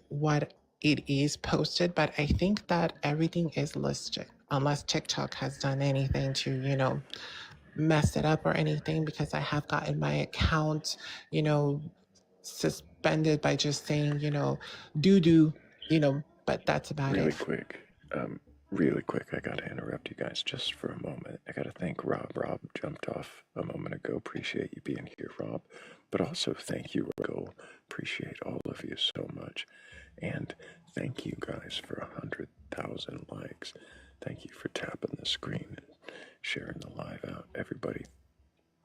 Speaker 7: what it is posted, but I think that everything is listed unless TikTok has done anything to, mess it up or anything, because I have gotten my account, suspended by just saying, doo-doo, but that's about
Speaker 1: Really
Speaker 7: it.
Speaker 1: quick, I gotta interrupt you guys just for a moment. I gotta thank Rob. Rob jumped off a moment ago. Appreciate you being here, Rob. But also thank you, Rago. Appreciate all of you so much. And thank you guys for 100,000 likes. Thank you for tapping the screen and sharing the live out. Everybody,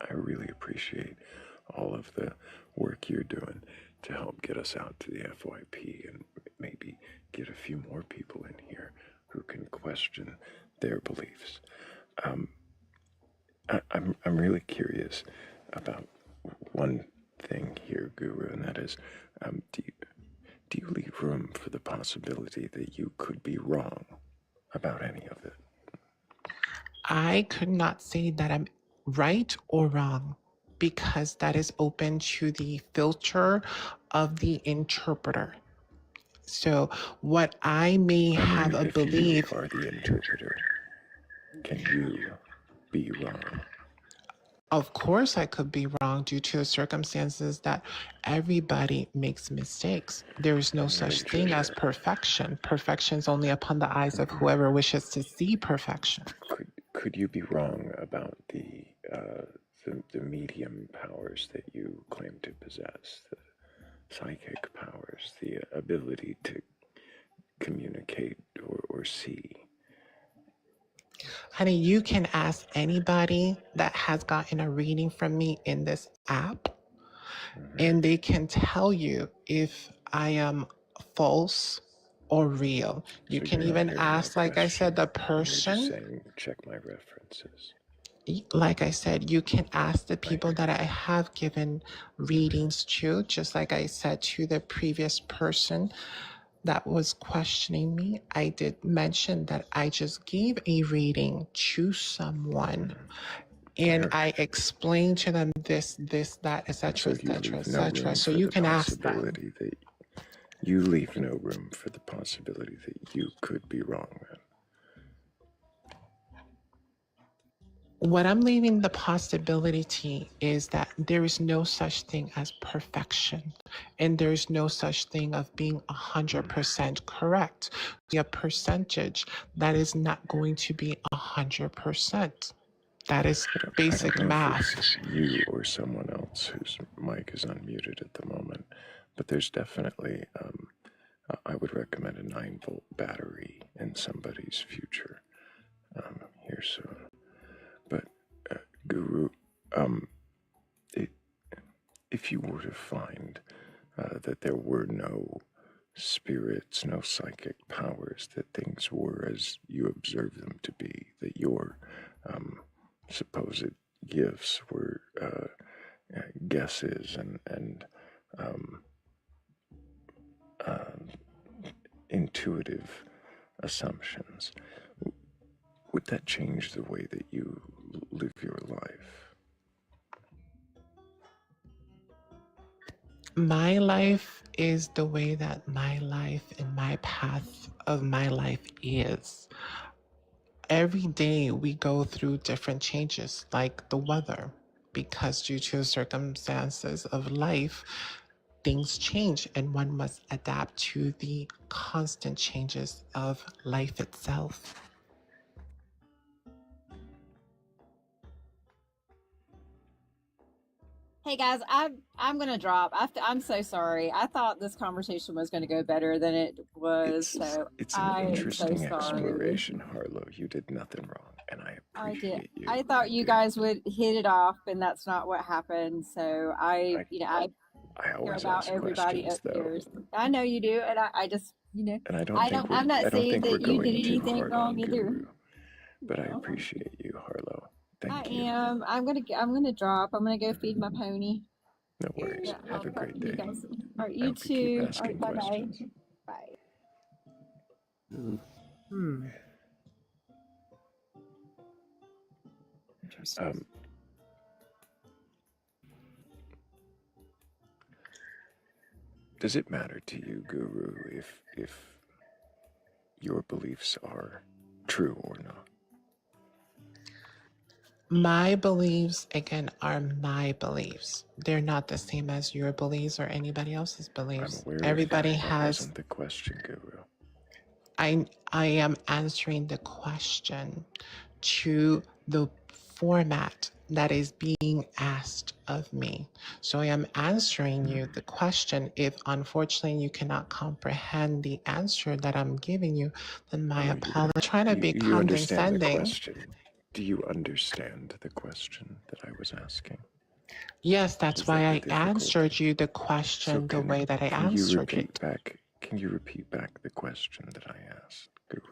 Speaker 1: I really appreciate all of the work you're doing to help get us out to the FYP and maybe get a few more people in here who can question their beliefs. I'm really curious about one thing here, Guru, and that is, do you leave room for the possibility that you could be wrong about any of it?
Speaker 7: I could not say that I'm right or wrong because that is open to the filter of the interpreter. So what I may have a belief.
Speaker 1: If you are the interpreter, can you be wrong?
Speaker 7: Of course, I could be wrong due to the circumstances that everybody makes mistakes. There is no such thing as perfection. Perfection is only upon the eyes of whoever wishes to see perfection.
Speaker 1: Could you be wrong about the medium powers that you claim to possess, the psychic powers, the ability to communicate or see?
Speaker 7: Honey, you can ask anybody that has gotten a reading from me in this app, and they can tell you if I am false or real. You can even ask, like I said, the person.
Speaker 1: You're just saying, check my references.
Speaker 7: Like I said, you can ask the people that I have given readings to, just like I said to the previous person that was questioning me. I did mention that I just gave a reading to someone, and I explained to them this, that, etc., etc., etc. So you can ask them.
Speaker 1: You leave no room for the possibility that you could be wrong.
Speaker 7: What I'm leaving the possibility is that there is no such thing as perfection, and there is no such thing of being 100% correct. A percentage that is not going to be 100%. That is basic math.
Speaker 1: If it's you or someone else whose mic is unmuted at the moment, but there's definitely, I would recommend a 9-volt battery in somebody's future here soon. But Guru, if you were to find that there were no spirits, no psychic powers, that things were as you observe them to be, that your supposed gifts were guesses and intuitive assumptions, would that change the way that you live your life?
Speaker 7: My life is the way that my life and my path of my life is. Every day we go through different changes, like the weather, because due to circumstances of life, things change and one must adapt to the constant changes of life itself.
Speaker 9: Hey guys, I'm gonna drop. I'm so sorry. I thought this conversation was gonna go better than it was.
Speaker 1: It's an
Speaker 9: I'm
Speaker 1: interesting
Speaker 9: so sorry.
Speaker 1: exploration, Harlow. You did nothing wrong, and I appreciate you.
Speaker 9: I thought you guys would hit it off, and that's not what happened. So I care
Speaker 1: always
Speaker 9: about
Speaker 1: ask
Speaker 9: everybody
Speaker 1: questions,
Speaker 9: upstairs. I know you do, and I just
Speaker 1: And I don't
Speaker 9: I'm not saying that you did
Speaker 1: too
Speaker 9: anything
Speaker 1: hard
Speaker 9: wrong
Speaker 1: on
Speaker 9: either.
Speaker 1: Guru, but I appreciate you, Harlow.
Speaker 9: I am. I'm gonna drop. I'm gonna go feed my pony.
Speaker 1: No worries.
Speaker 9: Yeah,
Speaker 1: Have a
Speaker 9: I'll talk
Speaker 1: great
Speaker 9: to you
Speaker 1: day.
Speaker 9: guys. All right,
Speaker 1: I
Speaker 9: you
Speaker 1: hope you keep
Speaker 9: too. All
Speaker 1: asking
Speaker 9: right, bye bye.
Speaker 1: questions.
Speaker 9: Bye.
Speaker 1: Um, does it matter to you, Guru, if your beliefs are true or not?
Speaker 7: My beliefs, again, are my beliefs. They're not the same as your beliefs or anybody else's
Speaker 1: I'm
Speaker 7: beliefs.
Speaker 1: aware
Speaker 7: Everybody
Speaker 1: of that. That
Speaker 7: has.
Speaker 1: wasn't the question, Guru.
Speaker 7: I am answering the question to the format that is being asked of me. So I am answering you the question. If unfortunately you cannot comprehend the answer that I'm giving you, then my apology. I'm trying to be
Speaker 1: You understand the
Speaker 7: condescending.
Speaker 1: question. Do you understand the question that I was asking?
Speaker 7: Yes, that's
Speaker 1: Is
Speaker 7: why
Speaker 1: that
Speaker 7: I
Speaker 1: the
Speaker 7: answered
Speaker 1: difficulty?
Speaker 7: you the
Speaker 1: So
Speaker 7: question the way that I
Speaker 1: can you
Speaker 7: answered
Speaker 1: repeat
Speaker 7: it.
Speaker 1: back? Can you repeat back the question that I asked, Guru?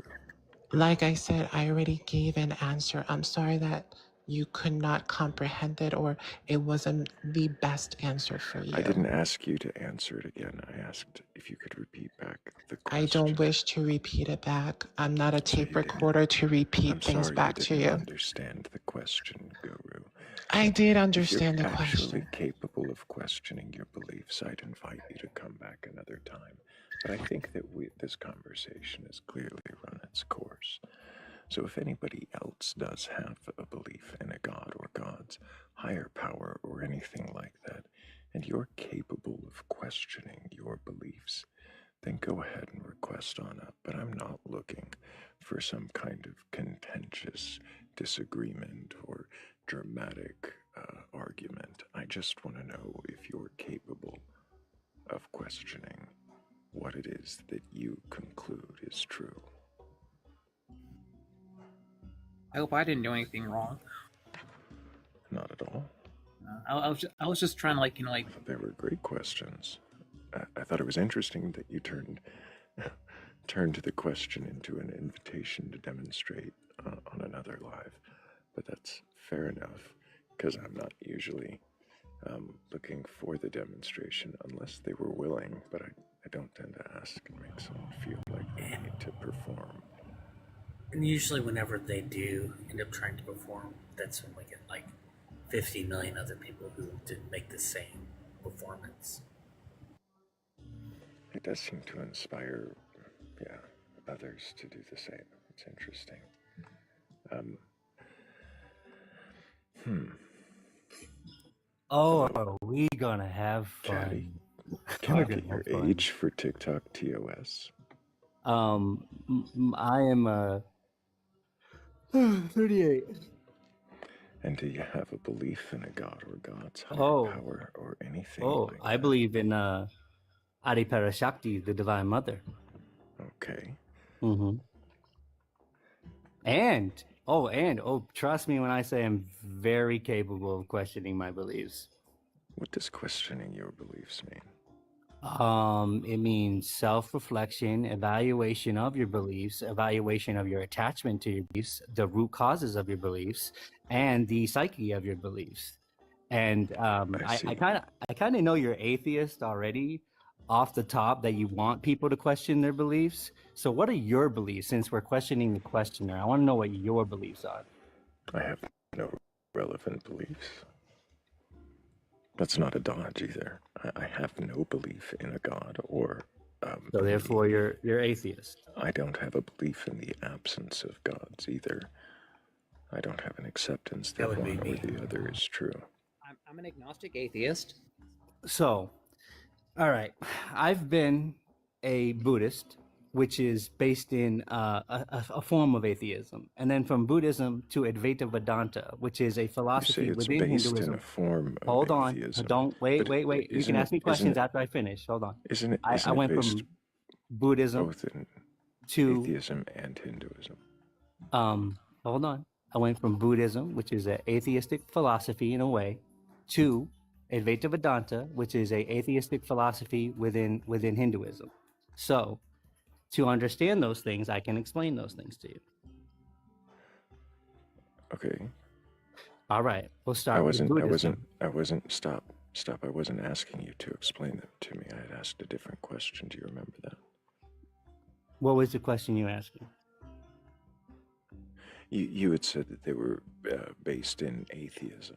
Speaker 7: Like I said, I already gave an answer. I'm sorry that you could not comprehend it or it wasn't the best answer for
Speaker 1: I didn't
Speaker 7: you.
Speaker 1: ask you to answer it again. I asked if you could repeat back the
Speaker 7: I
Speaker 1: question.
Speaker 7: don't wish to repeat it back. I'm not a
Speaker 1: So you
Speaker 7: tape recorder to repeat
Speaker 1: I'm
Speaker 7: things
Speaker 1: sorry
Speaker 7: back
Speaker 1: you
Speaker 7: to
Speaker 1: didn't
Speaker 7: you.
Speaker 1: understand the question, Guru.
Speaker 7: I did
Speaker 1: If
Speaker 7: understand
Speaker 1: you're
Speaker 7: the
Speaker 1: actually
Speaker 7: question.
Speaker 1: capable of questioning your beliefs, I'd invite you to come back another time. But I think that this conversation has clearly run its course. So if anybody else does have a belief in a god or gods, higher power or anything like that, and you're capable of questioning your beliefs, then go ahead and request on up. But I'm not looking for some kind of contentious disagreement or dramatic argument. I just want to know if you're capable of questioning what it is that you conclude is true.
Speaker 15: I hope I didn't do anything wrong.
Speaker 1: Not at all.
Speaker 15: I was just trying to
Speaker 1: They were great questions. I thought it was interesting that you turned the question into an invitation to demonstrate on another live, but that's fair enough because I'm not usually looking for the demonstration unless they were willing, but I don't tend to ask and make someone feel like they need to perform.
Speaker 3: And usually whenever they do end up trying to perform, that's when we get like 50 million other people who didn't make the same performance.
Speaker 1: It does seem to inspire, others to do the same. It's interesting.
Speaker 2: Oh, are we gonna have
Speaker 1: Caddy,
Speaker 2: fun?
Speaker 1: can I
Speaker 2: We're
Speaker 1: get
Speaker 2: gonna
Speaker 1: your
Speaker 2: have fun.
Speaker 1: age for TikTok TOS?
Speaker 2: I am 38.
Speaker 1: And do you have a belief in a god or gods, higher
Speaker 2: Oh,
Speaker 1: power, or anything like
Speaker 2: I believe in Adi Parashakti, the Divine Mother.
Speaker 1: Okay.
Speaker 2: Mm-hmm. And trust me when I say I'm very capable of questioning my beliefs.
Speaker 1: What does questioning your beliefs mean?
Speaker 2: It means self-reflection, evaluation of your beliefs, evaluation of your attachment to your beliefs, the root causes of your beliefs, and the psyche of your beliefs. And I kind of know you're atheist already off the top that you want people to question their beliefs. So what are your beliefs since we're questioning the questioner? I want to know what your beliefs are.
Speaker 1: I have no relevant beliefs. That's not a dodge either. I have no belief in a god or.
Speaker 2: So therefore, you're atheist.
Speaker 1: I don't have a belief in the absence of gods either. I don't have an acceptance that one or the other is true.
Speaker 15: I'm an agnostic atheist.
Speaker 2: So, all right, I've been a Buddhist, which is based in a form of atheism, and then from Buddhism to Advaita Vedanta, which is a philosophy
Speaker 1: it's
Speaker 2: within
Speaker 1: based
Speaker 2: Hinduism.
Speaker 1: in a form of
Speaker 2: Hold on,
Speaker 1: atheism,
Speaker 2: don't wait.
Speaker 1: but
Speaker 2: You can ask me questions after I finish. Hold on. I went
Speaker 1: based
Speaker 2: from Buddhism
Speaker 1: both in
Speaker 2: to
Speaker 1: atheism and Hinduism?
Speaker 2: Hold on. I went from Buddhism, which is an atheistic philosophy in a way, to Advaita Vedanta, which is a atheistic philosophy within Hinduism. So, to understand those things, I can explain those things to you.
Speaker 1: Okay.
Speaker 2: All right, we'll
Speaker 1: I
Speaker 2: start with Buddhism.
Speaker 1: stop. I wasn't asking you to explain them to me. I had asked a different question. Do you remember that?
Speaker 2: What was the question you asked me?
Speaker 1: You had said that they were based in atheism.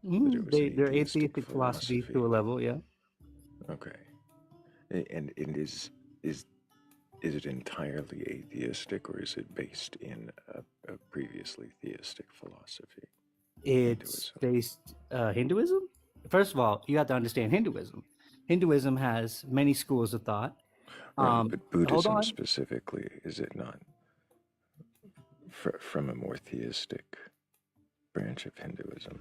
Speaker 1: That it was an
Speaker 2: They're
Speaker 1: atheistic
Speaker 2: atheistic philosophy to a level, yeah.
Speaker 1: Okay. And is it entirely atheistic, or is it based in a previously theistic philosophy?
Speaker 2: It's based Hinduism. First of all, you have to understand Hinduism. Hinduism has many schools of thought.
Speaker 1: Right, but
Speaker 2: Hold
Speaker 1: Buddhism
Speaker 2: on.
Speaker 1: specifically, is it not from a more theistic branch of Hinduism?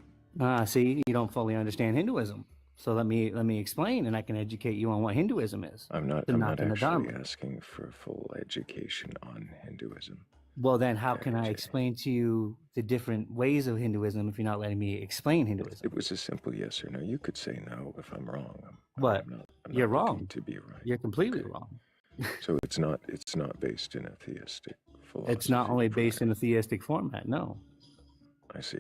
Speaker 2: See, you don't fully understand Hinduism. So let me explain, and I can educate you on what Hinduism is.
Speaker 1: I'm not
Speaker 2: The Nag and the
Speaker 1: actually
Speaker 2: Dharma.
Speaker 1: asking for full education on Hinduism.
Speaker 2: Well, then how can I explain to you the different ways of Hinduism if you're not letting me explain Hinduism?
Speaker 1: It was a simple yes or no. You could say no if I'm wrong.
Speaker 2: But you're
Speaker 1: not looking
Speaker 2: wrong.
Speaker 1: to be right.
Speaker 2: You're completely wrong.
Speaker 1: So it's not based in a theistic philosophy.
Speaker 2: It's not only based in a theistic format. No.
Speaker 1: I see.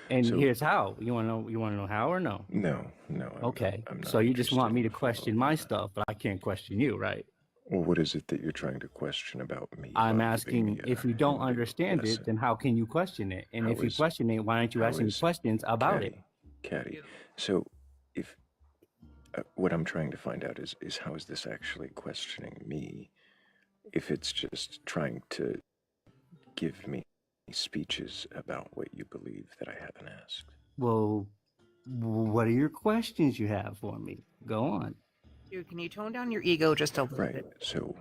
Speaker 2: And
Speaker 1: So-
Speaker 2: here's how. You want to know how or no?
Speaker 1: No.
Speaker 2: Okay.
Speaker 1: I'm not
Speaker 2: So you just want
Speaker 1: interested
Speaker 2: me
Speaker 1: in
Speaker 2: to question my stuff, but I can't question you, right?
Speaker 1: Well, what is it that you're trying to question about me?
Speaker 2: I'm
Speaker 1: by giving
Speaker 2: asking,
Speaker 1: me
Speaker 2: if
Speaker 1: a
Speaker 2: you don't
Speaker 1: Hindu
Speaker 2: understand
Speaker 1: lesson?
Speaker 2: it, then how can you question it? And
Speaker 1: How
Speaker 2: if you
Speaker 1: is-
Speaker 2: question it, why aren't you
Speaker 1: how
Speaker 2: asking me
Speaker 1: is-
Speaker 2: questions about it?
Speaker 1: Caddy. So, if what I'm trying to find out is how is this actually questioning me? If it's just trying to give me speeches about what you believe that I haven't asked.
Speaker 2: Well, what are your questions you have for me? Go on.
Speaker 15: Dude, can you tone down your ego just a little
Speaker 1: Right.
Speaker 15: bit?
Speaker 1: So,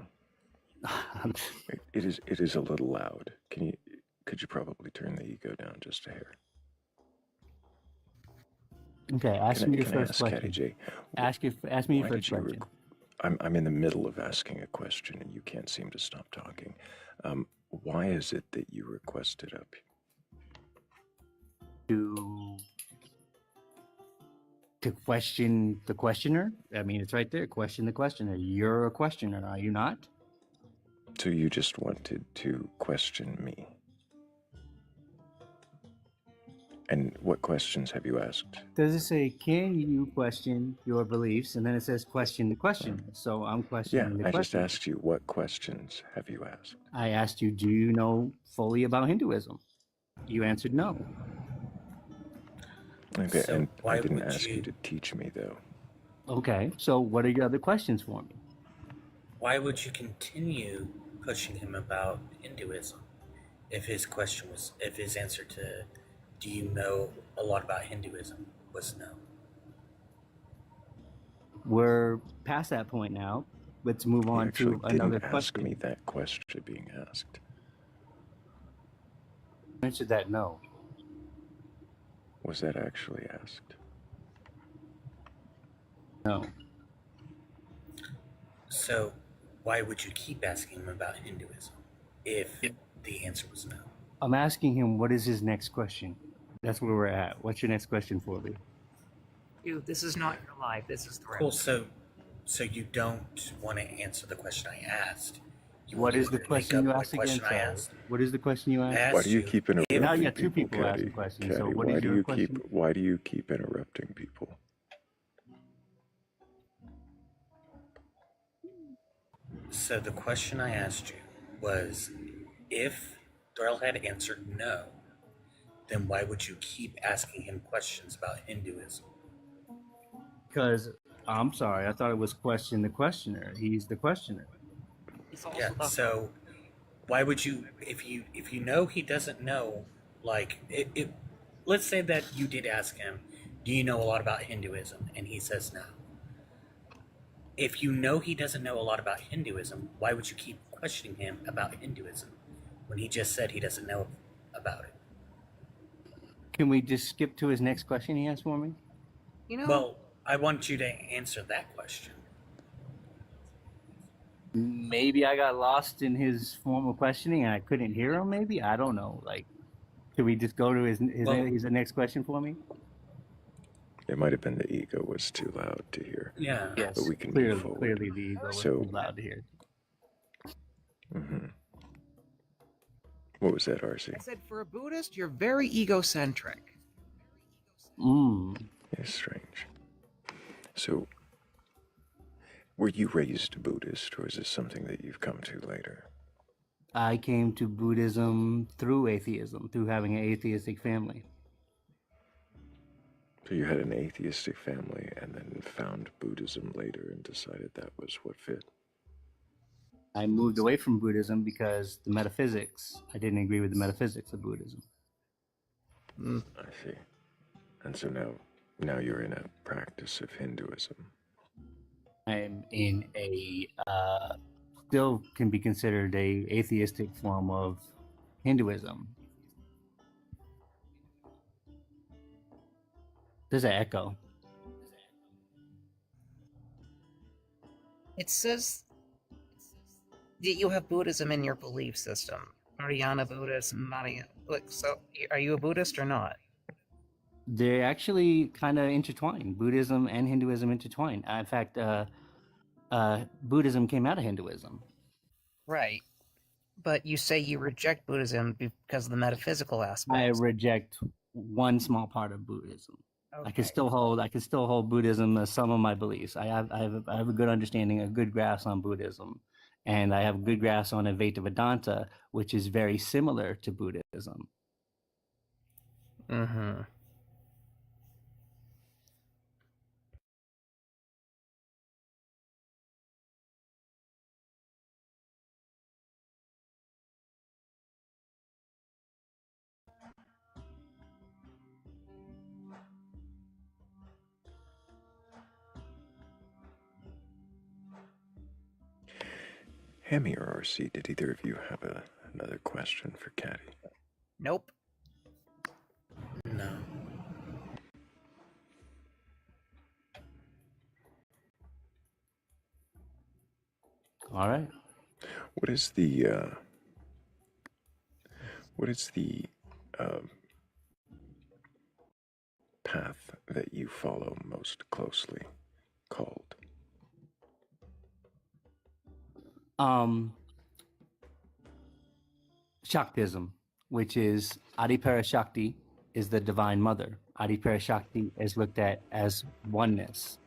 Speaker 1: it is a little loud. Could you probably turn the ego down just a hair?
Speaker 2: Okay, ask me your
Speaker 1: Can I
Speaker 2: first
Speaker 1: ask
Speaker 2: question.
Speaker 1: Caddy J?
Speaker 2: Ask me your
Speaker 1: why
Speaker 2: first
Speaker 1: did you
Speaker 2: question.
Speaker 1: I'm in the middle of asking a question and you can't seem to stop talking. Why is it that you requested up?
Speaker 2: To question the questioner? I mean, it's right there. Question the questioner. You're a questioner, are you not?
Speaker 1: So you just wanted to question me? And what questions have you asked?
Speaker 2: Does it say, can you question your beliefs? And then it says, question the questioner. So I'm
Speaker 1: Yeah,
Speaker 2: questioning the
Speaker 1: I just
Speaker 2: questioner.
Speaker 1: asked you, what questions have you asked?
Speaker 2: I asked you, do you know fully about Hinduism? You answered no.
Speaker 1: Okay,
Speaker 3: So
Speaker 1: and
Speaker 3: why
Speaker 1: I didn't
Speaker 3: would
Speaker 1: ask you
Speaker 3: you-
Speaker 1: to teach me, though.
Speaker 2: Okay, so what are your other questions for me?
Speaker 3: Why would you continue pushing him about Hinduism if his answer to do you know a lot about Hinduism was no?
Speaker 2: We're past that point now. Let's move
Speaker 1: You
Speaker 2: on
Speaker 1: actually
Speaker 2: to another
Speaker 1: didn't ask
Speaker 2: question.
Speaker 1: me that question being asked.
Speaker 2: I answered that no.
Speaker 1: Was that actually asked?
Speaker 2: No.
Speaker 3: So why would you keep asking him about Hinduism if the answer was no?
Speaker 2: I'm asking him, what is his next question? That's where we're at. What's your next question for me?
Speaker 15: Dude, this is not your life. This is Thrayle.
Speaker 3: Cool. So you don't want to answer the question I asked.
Speaker 2: What is the question you asked again?
Speaker 3: question I
Speaker 2: Sorry.
Speaker 3: asked?
Speaker 2: What is the question you asked?
Speaker 1: Why do you keep interrupting
Speaker 2: Now you got two
Speaker 1: people,
Speaker 2: people
Speaker 1: Caddy?
Speaker 2: asking questions.
Speaker 1: Caddy,
Speaker 2: So what
Speaker 1: why
Speaker 2: is
Speaker 1: do
Speaker 2: your
Speaker 1: you
Speaker 2: question?
Speaker 1: why do you keep interrupting people?
Speaker 3: So the question I asked you was, if Thrayle had answered no, then why would you keep asking him questions about Hinduism?
Speaker 2: Because I'm sorry, I thought it was question the questioner. He's the questioner.
Speaker 3: Yeah. So why would you, if you know he doesn't know, like let's say that you did ask him, do you know a lot about Hinduism? And he says no. If you know he doesn't know a lot about Hinduism, why would you keep questioning him about Hinduism when he just said he doesn't know about it?
Speaker 2: Can we just skip to his next question he has for me?
Speaker 15: You know,
Speaker 3: Well, I want you to answer that question.
Speaker 2: Maybe I got lost in his form of questioning and I couldn't hear him, maybe? I don't know. Like, can we just go to his next question for me?
Speaker 1: It might have been the ego was too loud to hear.
Speaker 3: Yeah.
Speaker 2: Yes,
Speaker 1: But we can
Speaker 2: clearly,
Speaker 1: move forward.
Speaker 2: clearly the ego was
Speaker 1: So-
Speaker 2: too loud to hear.
Speaker 1: Mm-hmm. Well, What was that, RC?
Speaker 15: I said, for a Buddhist, you're very egocentric.
Speaker 1: It's strange. So, were you raised Buddhist, or is this something that you've come to later?
Speaker 2: I came to Buddhism through atheism, through having an atheistic family.
Speaker 1: So you had an atheistic family and then found Buddhism later and decided that was what fit?
Speaker 2: I moved away from Buddhism because the metaphysics, I didn't agree with the metaphysics of Buddhism.
Speaker 1: I see. And so now you're in a practice of Hinduism.
Speaker 2: I'm in a, still can be considered a atheistic form of Hinduism. There's an echo.
Speaker 15: It says that you have Buddhism in your belief system. Mariana Buddhism, so are you a Buddhist or not?
Speaker 2: They're actually kind of intertwined. Buddhism and Hinduism intertwined. In fact, Buddhism came out of Hinduism.
Speaker 15: Right. But you say you reject Buddhism because of the metaphysical aspect.
Speaker 2: I reject one small part of Buddhism.
Speaker 15: Okay.
Speaker 2: I can still hold Buddhism as some of my beliefs. I have a good understanding, a good grasp on Buddhism, and I have a good grasp on Advaita Vedanta, which is very similar to Buddhism.
Speaker 15: Mm-hmm.
Speaker 1: Hammy or RC, did either of you have another question for Caddy?
Speaker 15: Nope.
Speaker 3: No.
Speaker 2: All right.
Speaker 1: What is the path that you follow most closely called?
Speaker 2: Shaktism, which is Adiparashakti is the divine mother. Adiparashakti is looked at as oneness.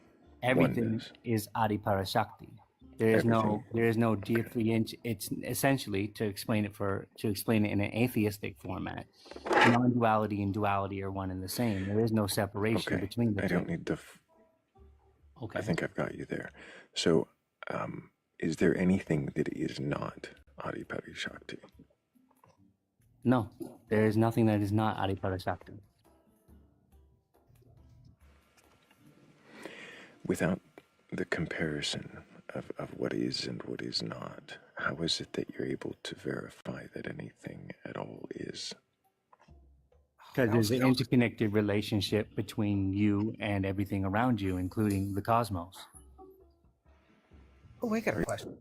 Speaker 2: Everything is Adiparashakti. There is no difference. It's essentially to explain it in an atheistic format. Non-duality and duality are one and the same. There is no separation between the two.
Speaker 1: I don't need the.
Speaker 2: Okay.
Speaker 1: I think I've got you there. So, is there anything that is not Adiparashakti?
Speaker 2: No, there is nothing that is not Adiparashakti.
Speaker 1: Without the comparison of what is and what is not, how is it that you're able to verify that anything at all is?
Speaker 2: Because there's an interconnected relationship between you and everything around you, including the cosmos.
Speaker 15: Oh, I got a question.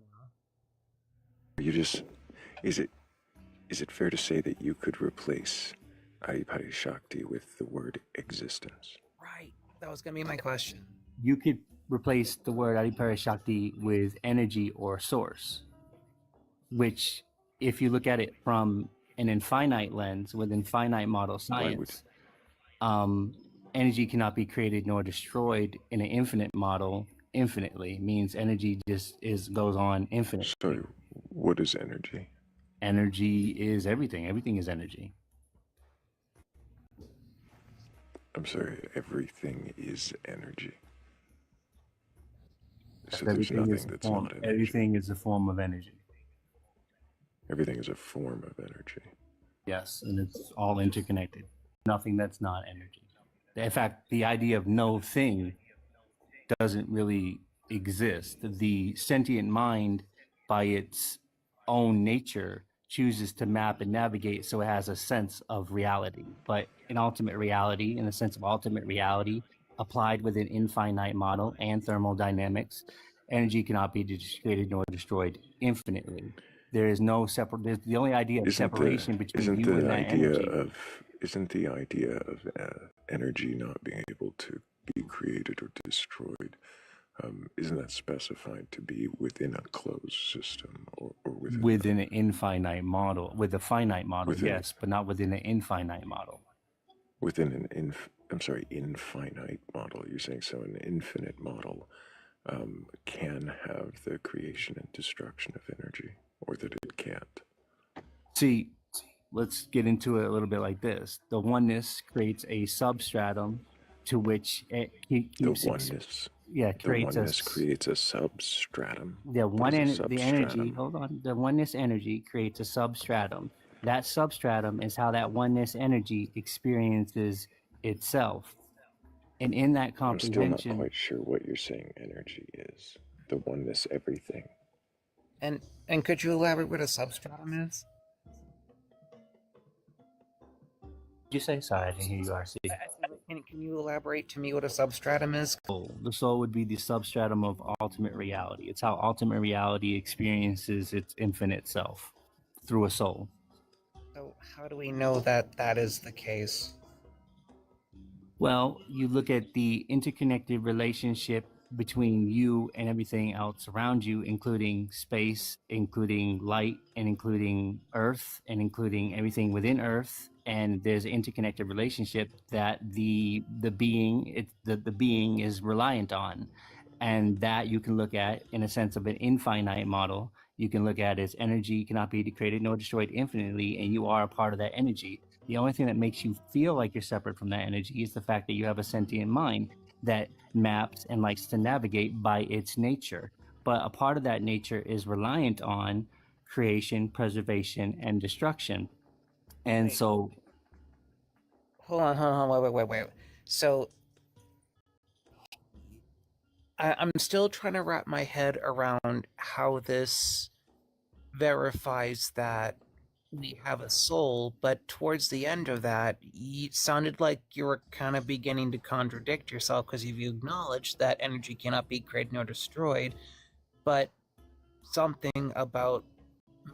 Speaker 1: Is it fair to say that you could replace Adiparashakti with the word existence?
Speaker 15: Right. That was going to be my question.
Speaker 2: You could replace the word Adiparashakti with energy or source, which, if you look at it from an infinite lens with infinite model science, energy cannot be created nor destroyed in an infinite model infinitely. Means energy just goes on infinitely.
Speaker 1: So, what is energy?
Speaker 2: Energy is everything. Everything is energy.
Speaker 1: I'm sorry, everything is energy. So
Speaker 2: Everything
Speaker 1: there's
Speaker 2: is
Speaker 1: nothing
Speaker 2: a
Speaker 1: that's
Speaker 2: form.
Speaker 1: not energy.
Speaker 2: Everything is a form of energy.
Speaker 1: Everything is a form of energy.
Speaker 2: Yes, and it's all interconnected. Nothing that's not energy. In fact, the idea of no thing doesn't really exist. The sentient mind, by its own nature, chooses to map and navigate so it has a sense of reality. But in ultimate reality, in the sense of ultimate reality, applied with an infinite model and thermodynamics, energy cannot be created nor destroyed infinitely. There is no separate. The only idea of separation between you and that energy.
Speaker 1: Isn't the idea of energy not being able to be created or destroyed Isn't that specified to be within a closed system or
Speaker 2: within an infinite model, with a finite model,
Speaker 1: Within-
Speaker 2: yes, but not within an infinite model.
Speaker 1: within an infinite model? You're saying so an infinite model can have the creation and destruction of energy, or that it can't?
Speaker 2: See, let's get into it a little bit like this. The oneness creates a substratum to which it keeps
Speaker 1: The oneness.
Speaker 2: Yeah,
Speaker 1: The
Speaker 2: creates
Speaker 1: oneness
Speaker 2: a
Speaker 1: creates a substratum.
Speaker 2: the
Speaker 1: What is a
Speaker 2: the energy.
Speaker 1: substratum?
Speaker 2: Hold on, the oneness energy creates a substratum. That substratum is how that oneness energy experiences itself, and in that
Speaker 1: I'm still not
Speaker 2: comprehension,
Speaker 1: quite sure what you're saying energy is. The oneness, everything.
Speaker 15: And could you elaborate what a substratum is?
Speaker 2: Did you say? Sorry, I didn't hear you, RC.
Speaker 15: Can you elaborate to me what a substratum is?
Speaker 2: The soul would be the substratum of ultimate reality. It's how ultimate reality experiences its infinite self through a soul.
Speaker 15: So how do we know that that is the case?
Speaker 2: Well, you look at the interconnected relationship between you and everything else around you, including space, including light, and including Earth, and including everything within Earth. And there's an interconnected relationship that the being is reliant on, and that you can look at in a sense of an infinite model. You can look at as energy cannot be created nor destroyed infinitely, and you are a part of that energy. The only thing that makes you feel like you're separate from that energy is the fact that you have a sentient mind that maps and likes to navigate by its nature. But a part of that nature is reliant on creation, preservation, and destruction. And so,
Speaker 15: Hold on, wait. So I'm still trying to wrap my head around how this verifies that we have a soul, but towards the end of that, it sounded like you were kind of beginning to contradict yourself because you acknowledged that energy cannot be created nor destroyed, but something about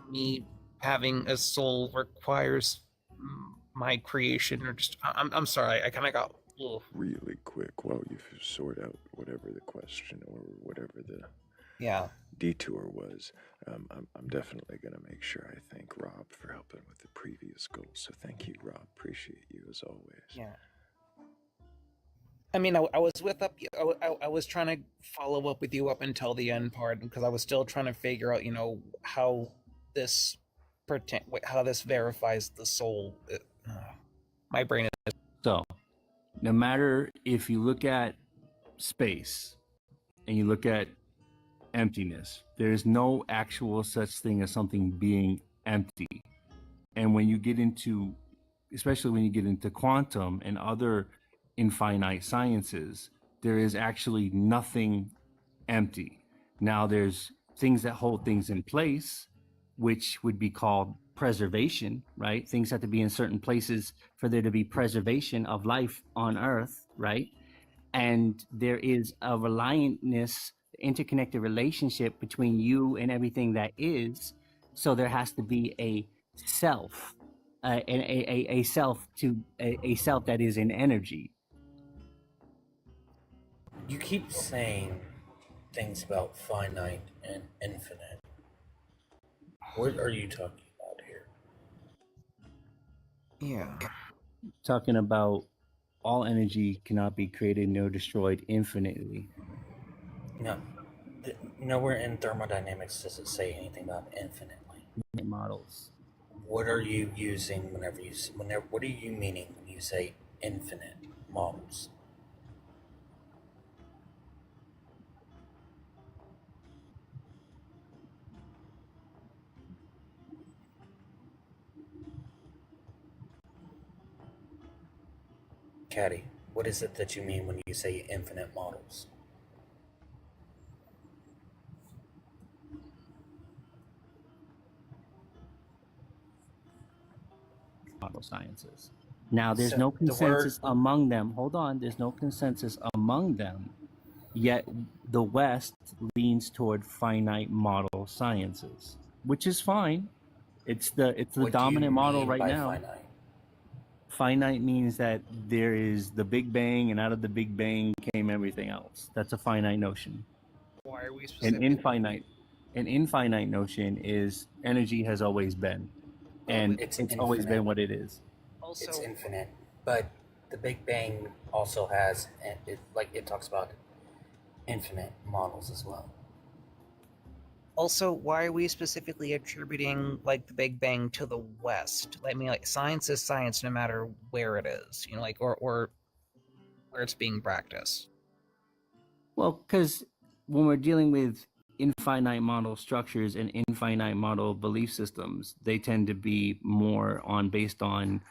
Speaker 15: me having a soul requires my creation, or just I'm sorry, I kind of got
Speaker 1: really quick while you sort out whatever the question or whatever the detour was. I'm definitely going to make sure I thank Rob for helping with the previous goal. So thank you, Rob. Appreciate you as always.
Speaker 15: Yeah. I mean, I was I was trying to follow up with you up until the end part because I was still trying to figure out, how this verifies the soul. My brain is
Speaker 2: so no matter if you look at space and you look at emptiness, there is no actual such thing as something being empty. And when you get into, especially when you get into quantum and other infinite sciences, there is actually nothing empty. Now there's things that hold things in place, which would be called preservation, right? Things have to be in certain places for there to be preservation of life on Earth, right? And there is a reliantness, interconnected relationship between you and everything that is. So there has to be a self, a self that is in energy.
Speaker 3: You keep saying things about finite and infinite. What are you talking about here?
Speaker 15: Yeah.
Speaker 2: Talking about all energy cannot be created nor destroyed infinitely.
Speaker 3: No. Nowhere in thermodynamics does it say anything about infinitely.
Speaker 2: Models.
Speaker 3: What are you using what are you meaning when you say infinite models? Caddy, what is it that you mean when you say infinite models?
Speaker 2: Model sciences. Now, there's no consensus among them. Hold on, there's no consensus among them. Yet the West leans toward finite model sciences, which is fine. It's the dominant model right now.
Speaker 3: Finite?
Speaker 2: Finite means that there is the Big Bang, and out of the Big Bang came everything else. That's a finite notion.
Speaker 15: why are we
Speaker 2: An
Speaker 15: specifically?
Speaker 2: infinite notion is energy has always been, and
Speaker 3: It's
Speaker 2: it's always
Speaker 3: infinite.
Speaker 2: been what it is.
Speaker 3: It's infinite, but the Big Bang also has it talks about infinite models as well.
Speaker 15: Also, why are we specifically attributing like the Big Bang to the West? I mean, like science is science no matter where it is, you know, like or where it's being practiced.
Speaker 2: Well, because when we're dealing with infinite model structures and infinite model belief systems, they tend to be more on based on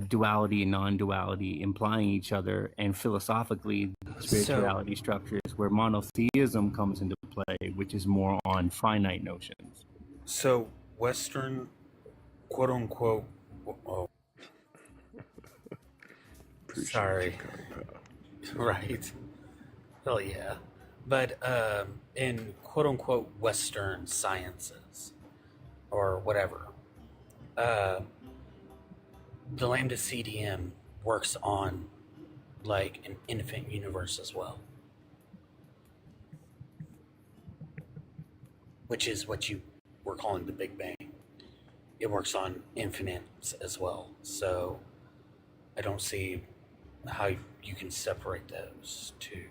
Speaker 2: duality and non-duality implying each other, and philosophically spirituality structures where monotheism comes into play, which is more on finite notions.
Speaker 3: So Western, quote unquote, oh, sorry, right? Hell yeah, but in quote unquote Western sciences or whatever, the Lambda CDM works on like an infinite universe as well, which is what you were calling the Big Bang. It works on infinites as well. So I don't see how you can separate those two.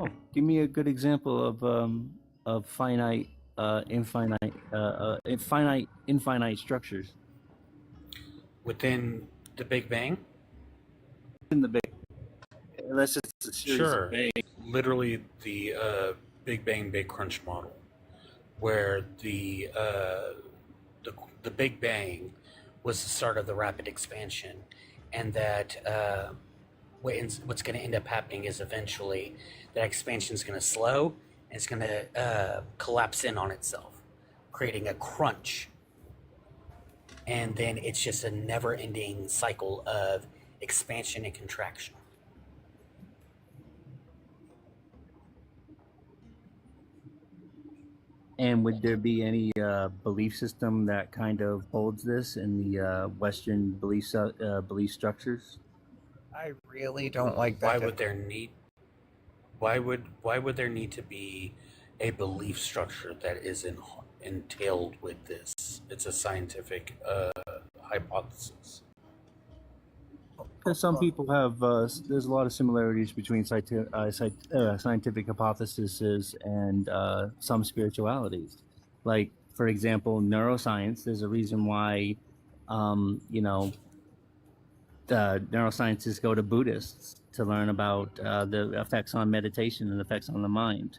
Speaker 2: Oh, give me a good example of finite, infinite structures
Speaker 3: Within the Big Bang?
Speaker 2: in the big. Unless it's a series
Speaker 3: Sure.
Speaker 2: of bang.
Speaker 3: Literally the Big Bang Big Crunch model, where the Big Bang was the start of the rapid expansion, and that what's going to end up happening is eventually that expansion is going to slow and it's going to collapse in on itself, creating a crunch. And then it's just a never-ending cycle of expansion and contraction.
Speaker 2: And would there be any belief system that kind of holds this in the Western belief structures?
Speaker 15: I really don't like that.
Speaker 3: Why would there need? Why would there need to be a belief structure that is entailed with this? It's a scientific hypothesis.
Speaker 2: Because some people have, there's a lot of similarities between scientific hypotheses and some spiritualities. Like, for example, neuroscience. There's a reason why, neuroscientists go to Buddhists to learn about the effects on meditation and effects on the mind.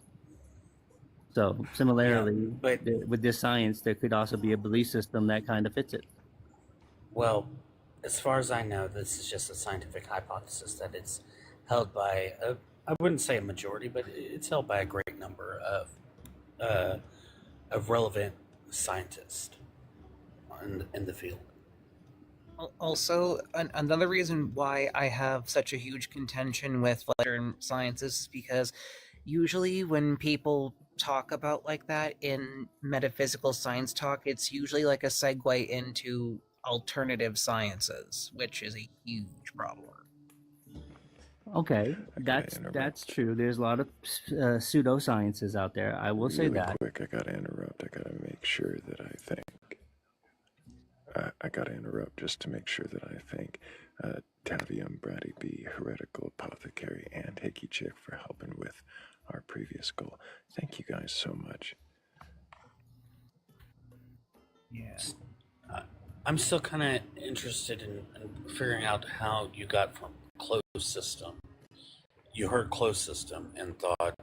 Speaker 2: So, similarly, with this science, there could also be a belief system that kind of fits it.
Speaker 3: Well, as far as I know, this is just a scientific hypothesis that it's held by I wouldn't say a majority, but it's held by a great number of relevant scientists in the field.
Speaker 15: Also, another reason why I have such a huge contention with Western sciences is because usually when people talk about like that in metaphysical science talk, it's usually like a segue into alternative sciences, which is a huge problem.
Speaker 2: Okay, that's true. There's a lot of pseudosciences out there. I will say
Speaker 1: Really
Speaker 2: that.
Speaker 1: quick, I gotta interrupt. I gotta make sure that I think. I gotta interrupt just to make sure that I thank Tavium, Brady B, Heretical Apothecary, and Hickey Chick for helping with our previous goal. Thank you guys so much.
Speaker 15: Yeah.
Speaker 3: I'm still kind of interested in figuring out how you got from closed system. You heard closed system and thought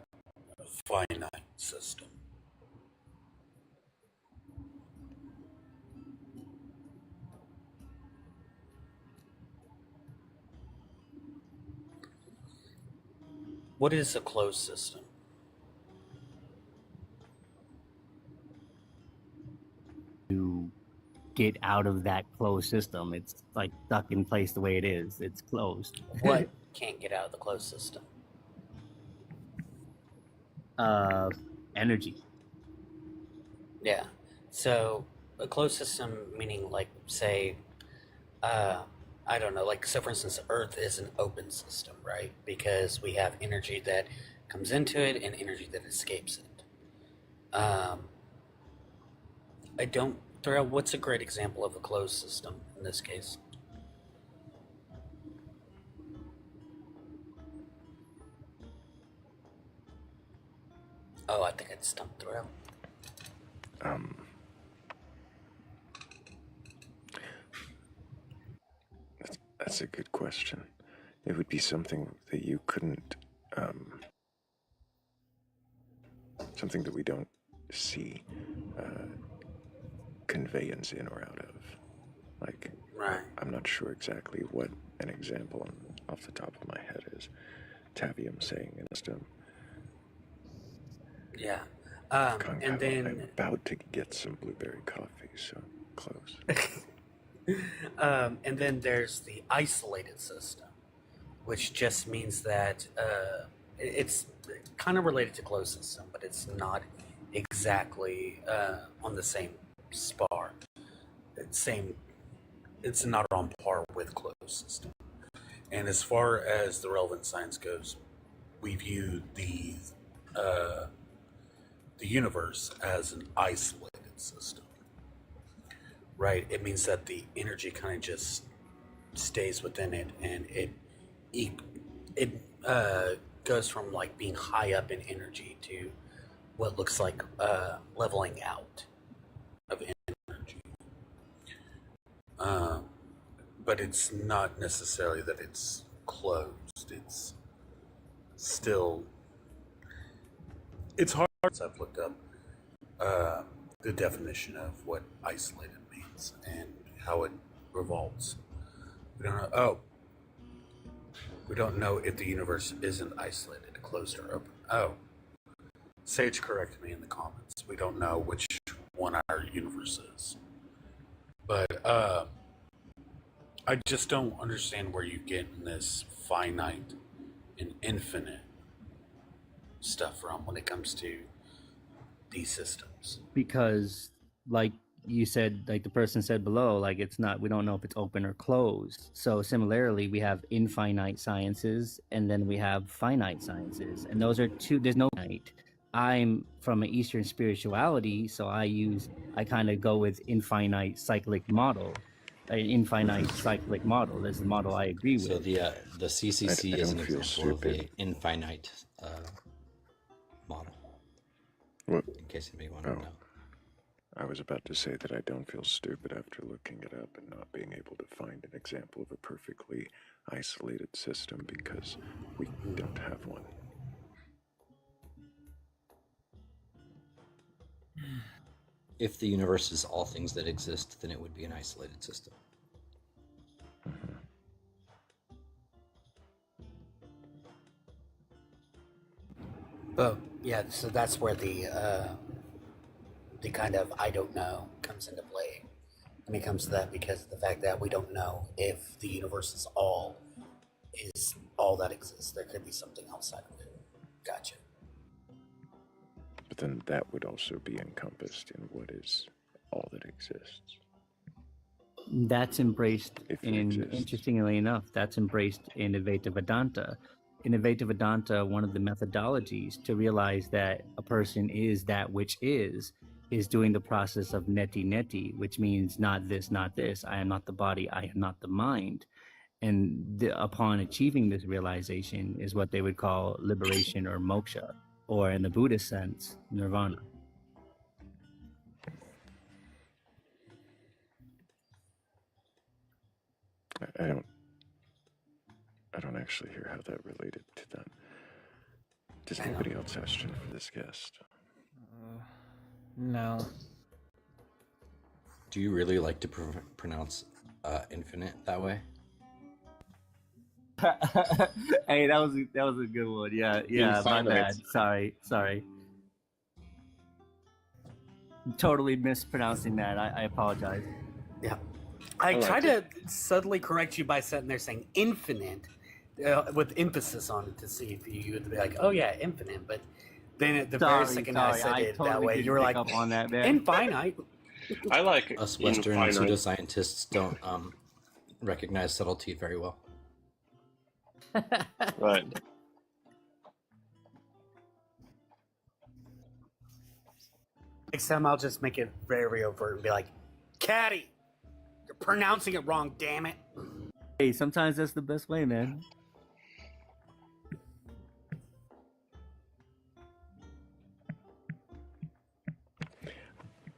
Speaker 3: finite system. What is a closed system?
Speaker 2: To get out of that closed system, it's like stuck in place the way it is. It's closed.
Speaker 3: What can't get out of the closed system?
Speaker 2: Energy.
Speaker 3: Yeah. So a closed system meaning like say I don't know, like, so for instance, Earth is an open system, right? Because we have energy that comes into it and energy that escapes it. I don't, Thrayle, what's a great example of a closed system in this case? Oh, I think I'd stumped Thrayle.
Speaker 1: That's a good question. It would be something that you couldn't, something that we don't see conveyance in or out of. Like,
Speaker 3: right.
Speaker 1: I'm not sure exactly what an example off the top of my head is. Tavium saying in a system.
Speaker 3: Yeah.
Speaker 1: And then I'm about to get some blueberry coffee, so close.
Speaker 3: And then there's the isolated system, which just means that it's kind of related to closed system, but it's not exactly on the same spar. It's not on par with closed system. And as far as the relevant science goes, we view the universe as an isolated system. Right, it means that the energy kind of just stays within it, and it goes from like being high up in energy to what looks like leveling out of energy. But it's not necessarily that it's closed. It's still, it's hard. I've looked up the definition of what isolated means and how it revolves. We don't know. Oh, we don't know if the universe isn't isolated, closed, or open. Oh, Sage, correct me in the comments. We don't know which one our universe is, but I just don't understand where you get in this finite and infinite stuff from when it comes to these systems.
Speaker 2: Because, like you said, like the person said below, like it's not, we don't know if it's open or closed. So similarly, we have infinite sciences and then we have finite sciences, and those are two. There's no finite. I'm from an Eastern spirituality, so I kind of go with infinite cyclic model. An infinite cyclic model. That's the model I agree with.
Speaker 17: So the CCC is an example of an infinite model.
Speaker 1: What?
Speaker 17: In case anybody wanted to know.
Speaker 1: I was about to say that I don't feel stupid after looking it up and not being able to find an example of a perfectly isolated system because we don't have one.
Speaker 17: If the universe is all things that exist, then it would be an isolated system.
Speaker 3: But yeah, so that's where the kind of I don't know comes into play. And it comes to that because of the fact that we don't know if the universe is all that exists. There could be something outside of it. Gotcha.
Speaker 1: But then that would also be encompassed in what is all that exists.
Speaker 2: That's embraced interestingly enough, that's embraced in Advaita Vedanta. In Advaita Vedanta, one of the methodologies to realize that a person is that which is doing the process of neti neti, which means not this, not this. I am not the body, I am not the mind. And upon achieving this realization is what they would call liberation or moksha, or in the Buddhist sense, nirvana.
Speaker 1: I don't actually hear how that related to that. Does anybody else have a question for this guest?
Speaker 15: No.
Speaker 17: Do you really like to pronounce infinite that way?
Speaker 2: Hey, that was a good one. Yeah, my bad. Sorry. Totally mispronouncing that. I apologize.
Speaker 3: Yeah. I tried to subtly correct you by sitting there saying infinite with emphasis on it to see if you would be like, oh yeah, infinite. But then at the very second I said it that way, you were like,
Speaker 2: up on that, man.
Speaker 3: infinite.
Speaker 4: I like
Speaker 17: us Western pseudoscientists don't
Speaker 8: recognize subtlety very well.
Speaker 22: Right.
Speaker 3: Next time I'll just make it very overt and be like, Caddy, you're pronouncing it wrong, damn it.
Speaker 2: Hey, sometimes that's the best way, man.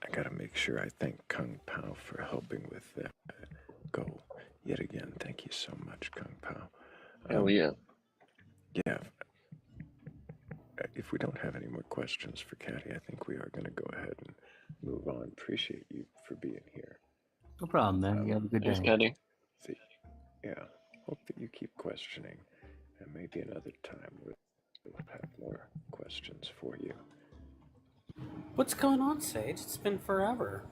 Speaker 1: I gotta make sure I thank Kung Pao for helping with that goal. Yet again, thank you so much, Kung Pao.
Speaker 22: Hell yeah.
Speaker 1: Yeah. If we don't have any more questions for Caddy, I think we are going to go ahead and move on. Appreciate you for being here.
Speaker 2: No problem, man. You have a good
Speaker 22: Thanks,
Speaker 2: day.
Speaker 22: Caddy.
Speaker 1: See, yeah. Hope that you keep questioning, and maybe another time we'll have more questions for you.
Speaker 3: What's going on, Sage? It's been forever.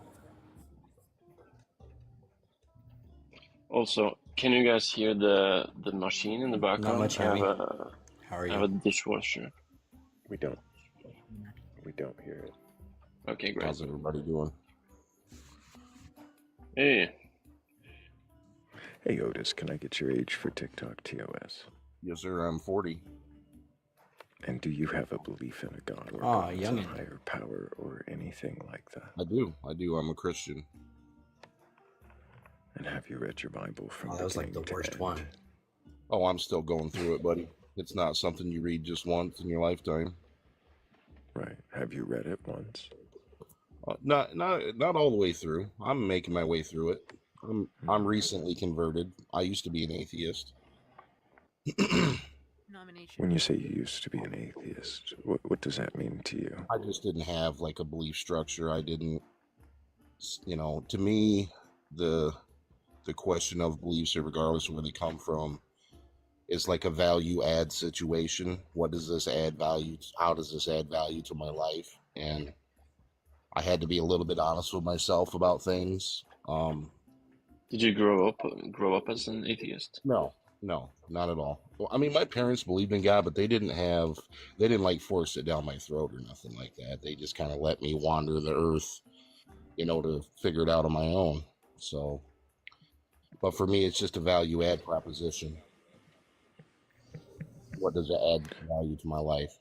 Speaker 22: Also, can you guys hear the machine in the background?
Speaker 8: Not much, Harry. How are
Speaker 22: I have
Speaker 8: you?
Speaker 22: a dishwasher.
Speaker 1: We don't hear it.
Speaker 22: Okay, great.
Speaker 23: How's everybody doing?
Speaker 22: Hey.
Speaker 1: Hey, Otis, can I get your age for TikTok TOS?
Speaker 23: Yes, sir. I'm 40.
Speaker 1: And do you have a belief in a god or gods, a
Speaker 8: youngin'.
Speaker 1: higher power or anything like that?
Speaker 23: I do. I'm a Christian.
Speaker 1: And have you read your Bible from
Speaker 8: that was like the
Speaker 1: beginning to
Speaker 8: worst
Speaker 1: end?
Speaker 8: one.
Speaker 23: Oh, I'm still going through it, buddy. It's not something you read just once in your lifetime.
Speaker 1: Right. Have you read it once?
Speaker 23: Not all the way through. I'm making my way through it. I'm recently converted. I used to be an atheist.
Speaker 1: When you say you used to be an atheist, what does that mean to you?
Speaker 23: I just didn't have like a belief structure. I didn't, to me, the question of beliefs, regardless of where they come from, is like a value add situation. What does this add value? How does this add value to my life? And I had to be a little bit honest with myself about things.
Speaker 22: Did you grow up as an atheist?
Speaker 23: No, not at all. Well, I mean, my parents believed in God, but they didn't like force it down my throat or nothing like that. They just kind of let me wander the earth, to figure it out on my own. So, but for me, it's just a value add proposition. What does it add value to my life?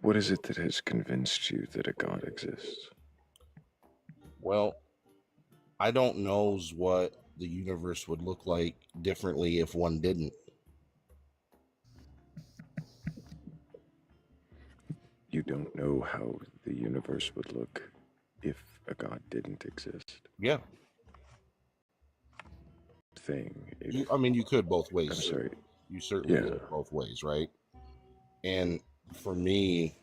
Speaker 1: What is it that has convinced you that a god exists?
Speaker 23: Well, I don't know what the universe would look like differently if one didn't.
Speaker 1: You don't know how the universe would look if a god didn't exist?
Speaker 23: Yeah. You could both ways.
Speaker 1: I'm sorry.
Speaker 23: You certainly could both ways, right? And for me,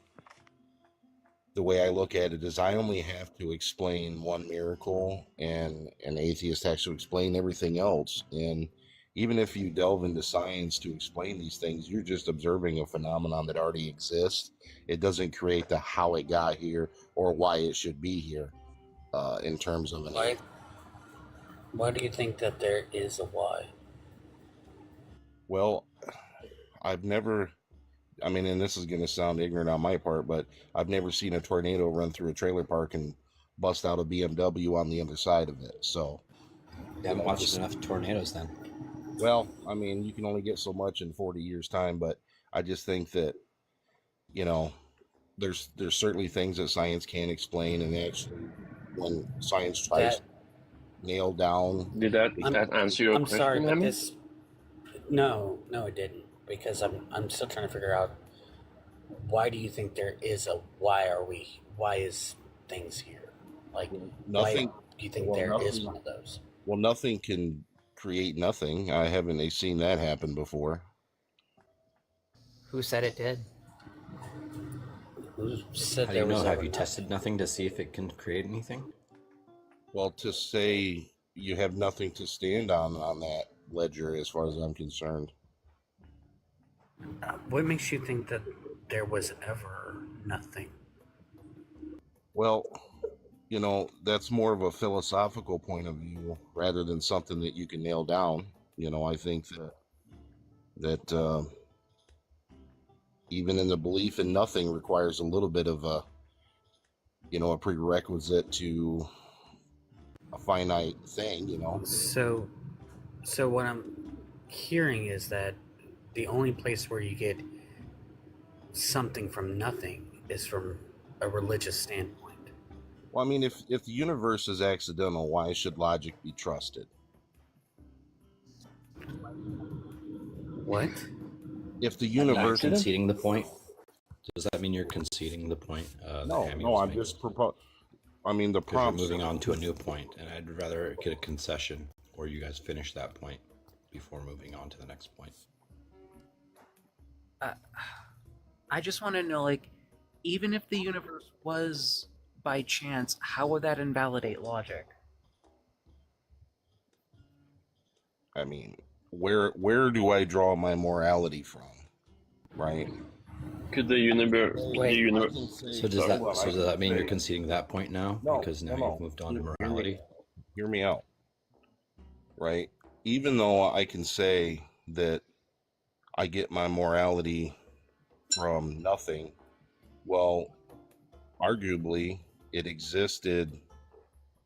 Speaker 23: the way I look at it is I only have to explain one miracle, and an atheist has to explain everything else. And even if you delve into science to explain these things, you're just observing a phenomenon that already exists. It doesn't create the how it got here or why it should be here in terms of an...
Speaker 3: Why do you think that there is a why?
Speaker 23: Well, I've never... I mean, and this is going to sound ignorant on my part, but I've never seen a tornado run through a trailer park and bust out a BMW on the other side of it. So,
Speaker 8: You haven't watched enough tornadoes then.
Speaker 23: Well, I mean, you can only get so much in 40 years' time, but I just think that, there's certainly things that science can't explain, and actually, when science tries to nail down...
Speaker 22: Did that answer your question?
Speaker 3: I'm sorry, but this... No, it didn't. Because I'm still trying to figure out, why do you think there is a why is things here? Like,
Speaker 23: Nothing.
Speaker 3: Why do you think there is one of those?
Speaker 23: Well, nothing can create nothing. I haven't seen that happen before.
Speaker 15: Who said it did?
Speaker 3: Who said
Speaker 8: How do you know? Have you tested nothing to see if it can create anything?
Speaker 23: Well, to say you have nothing to stand on that ledger, as far as I'm concerned.
Speaker 3: What makes you think that there was ever nothing?
Speaker 23: Well, that's more of a philosophical point of view rather than something that you can nail down. I think that even in the belief in nothing requires a little bit of a prerequisite to finite thing, you know.
Speaker 3: So what I'm hearing is that the only place where you get something from nothing is from a religious standpoint.
Speaker 23: Well, I mean, if the universe is accidental, why should logic be trusted?
Speaker 3: What?
Speaker 23: If the
Speaker 8: Are you
Speaker 23: universe
Speaker 8: conceding the point? Does that mean you're conceding the point that Hammy was
Speaker 23: I'm
Speaker 8: making?
Speaker 23: just I mean, the
Speaker 8: Because you're
Speaker 23: prompts.
Speaker 8: moving on to a new point, and I'd rather get a concession, or you guys finish that point before moving on to the next point.
Speaker 10: I just want to know, like, even if the universe was by chance, how would that invalidate logic?
Speaker 23: I mean, where do I draw my morality from, right?
Speaker 22: Could the universe?
Speaker 8: So does that mean you're conceding that point now?
Speaker 23: No,
Speaker 8: because now
Speaker 23: no.
Speaker 8: you've moved on to
Speaker 23: Hear me.
Speaker 8: morality.
Speaker 23: Hear me out, right? Even though I can say that I get my morality from nothing, well, arguably it existed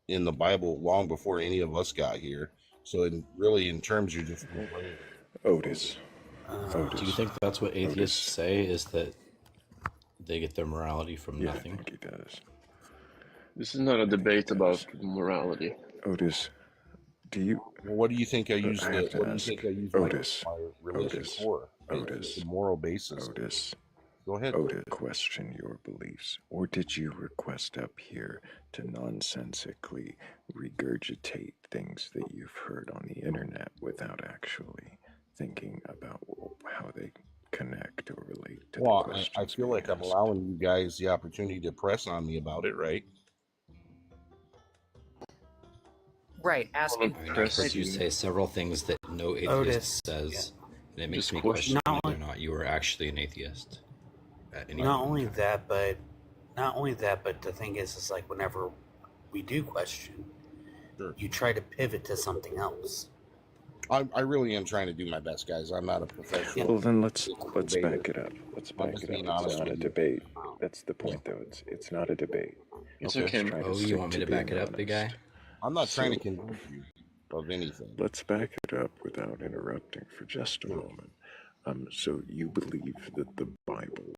Speaker 23: in the Bible long before any of us got here. So in terms, you're just
Speaker 1: Otis.
Speaker 8: Do you think that's what atheists say, is that they get their morality from nothing?
Speaker 1: I think he does.
Speaker 22: This is not a debate about morality.
Speaker 1: Otis, do you?
Speaker 23: Well, what do you think I use?
Speaker 1: I have to ask. Otis.
Speaker 23: My religion
Speaker 1: Otis.
Speaker 23: for?
Speaker 1: Otis.
Speaker 23: The moral basis.
Speaker 1: Otis.
Speaker 23: Go ahead.
Speaker 1: Otis, question your beliefs, or did you request up here to nonsensically regurgitate things that you've heard on the internet without actually thinking about how they connect or relate to the
Speaker 23: Well,
Speaker 1: questions?
Speaker 23: I feel like I'm allowing you guys the opportunity to press on me about it, right?
Speaker 10: Right, asking.
Speaker 8: I've heard you say several things that no atheist
Speaker 3: Otis.
Speaker 8: says, and it makes
Speaker 22: Just
Speaker 8: me
Speaker 22: question
Speaker 8: question whether or not you are actually an atheist. At any
Speaker 3: Not
Speaker 8: point.
Speaker 3: only that, but the thing is like whenever we do question, you try to pivot to something else.
Speaker 23: I really am trying to do my best, guys. I'm not a professional.
Speaker 1: Well, then let's back it up. Let's back
Speaker 23: just
Speaker 1: it
Speaker 23: being
Speaker 1: up. It's
Speaker 23: honest
Speaker 1: not a
Speaker 23: with you.
Speaker 1: debate. That's the point, though. It's not a debate.
Speaker 22: It's
Speaker 1: Let's
Speaker 22: okay.
Speaker 1: try to
Speaker 8: Oh,
Speaker 1: stick
Speaker 8: you want me to back it
Speaker 1: being
Speaker 8: up, big guy?
Speaker 1: honest.
Speaker 23: I'm not trying to
Speaker 1: So-
Speaker 23: convince you of anything.
Speaker 1: Let's back it up without interrupting for just a moment. So you believe that the Bible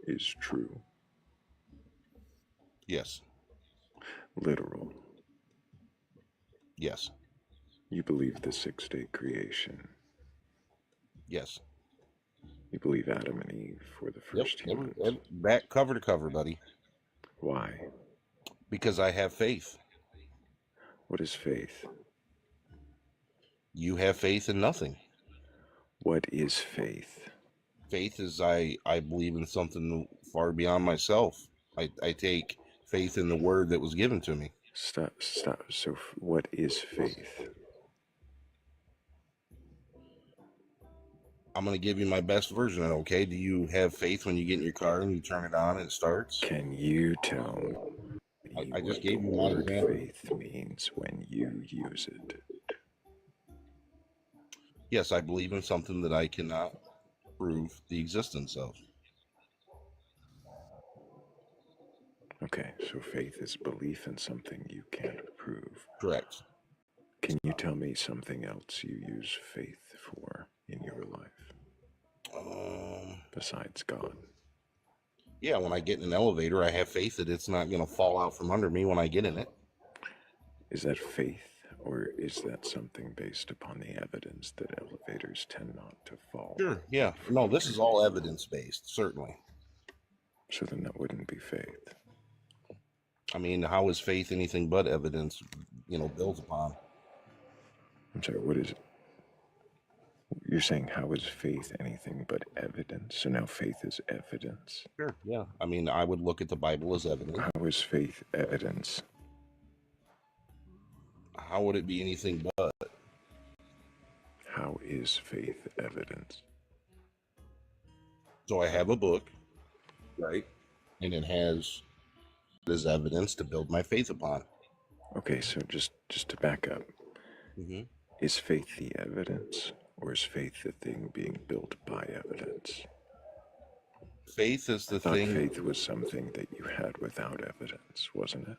Speaker 1: is true,
Speaker 23: Yes.
Speaker 1: literal.
Speaker 23: Yes.
Speaker 1: You believe the 6-day creation.
Speaker 23: Yes.
Speaker 1: You believe Adam and Eve were the first humans.
Speaker 23: Back cover to cover, buddy.
Speaker 1: Why?
Speaker 23: Because I have faith.
Speaker 1: What is faith?
Speaker 23: You have faith in nothing.
Speaker 1: What is faith?
Speaker 23: Faith is I believe in something far beyond myself. I take faith in the word that was given to me.
Speaker 1: Stop. So what is faith?
Speaker 23: I'm going to give you my best version of it, okay? Do you have faith when you get in your car and you turn it on and it starts?
Speaker 1: Can you tell me
Speaker 23: I just
Speaker 1: what
Speaker 23: gave
Speaker 1: the
Speaker 23: you my
Speaker 1: word
Speaker 23: example.
Speaker 1: faith means when you use it?
Speaker 23: Yes, I believe in something that I cannot prove the existence of.
Speaker 1: Okay, so faith is belief in something you can't prove.
Speaker 23: Correct.
Speaker 1: Can you tell me something else you use faith for in your life? Besides God?
Speaker 23: Yeah, when I get in an elevator, I have faith that it's not going to fall out from under me when I get in it.
Speaker 1: Is that faith, or is that something based upon the evidence that elevators tend not to fall?
Speaker 23: Sure, yeah. No, this is all evidence-based, certainly.
Speaker 1: So then that wouldn't be faith.
Speaker 23: I mean, how is faith anything but evidence, built upon?
Speaker 1: I'm sorry, what is it? You're saying how is faith anything but evidence? So now faith is evidence.
Speaker 23: Sure, yeah. I mean, I would look at the Bible as evidence.
Speaker 1: How is faith evidence?
Speaker 23: How would it be anything but?
Speaker 1: How is faith evidence?
Speaker 23: So I have a book, right? And it has this evidence to build my faith upon.
Speaker 1: Okay, so just to back up,
Speaker 23: Mm-hmm.
Speaker 1: is faith the evidence, or is faith the thing being built by evidence?
Speaker 23: Faith is the
Speaker 1: I thought
Speaker 23: thing.
Speaker 1: faith was something that you had without evidence, wasn't it?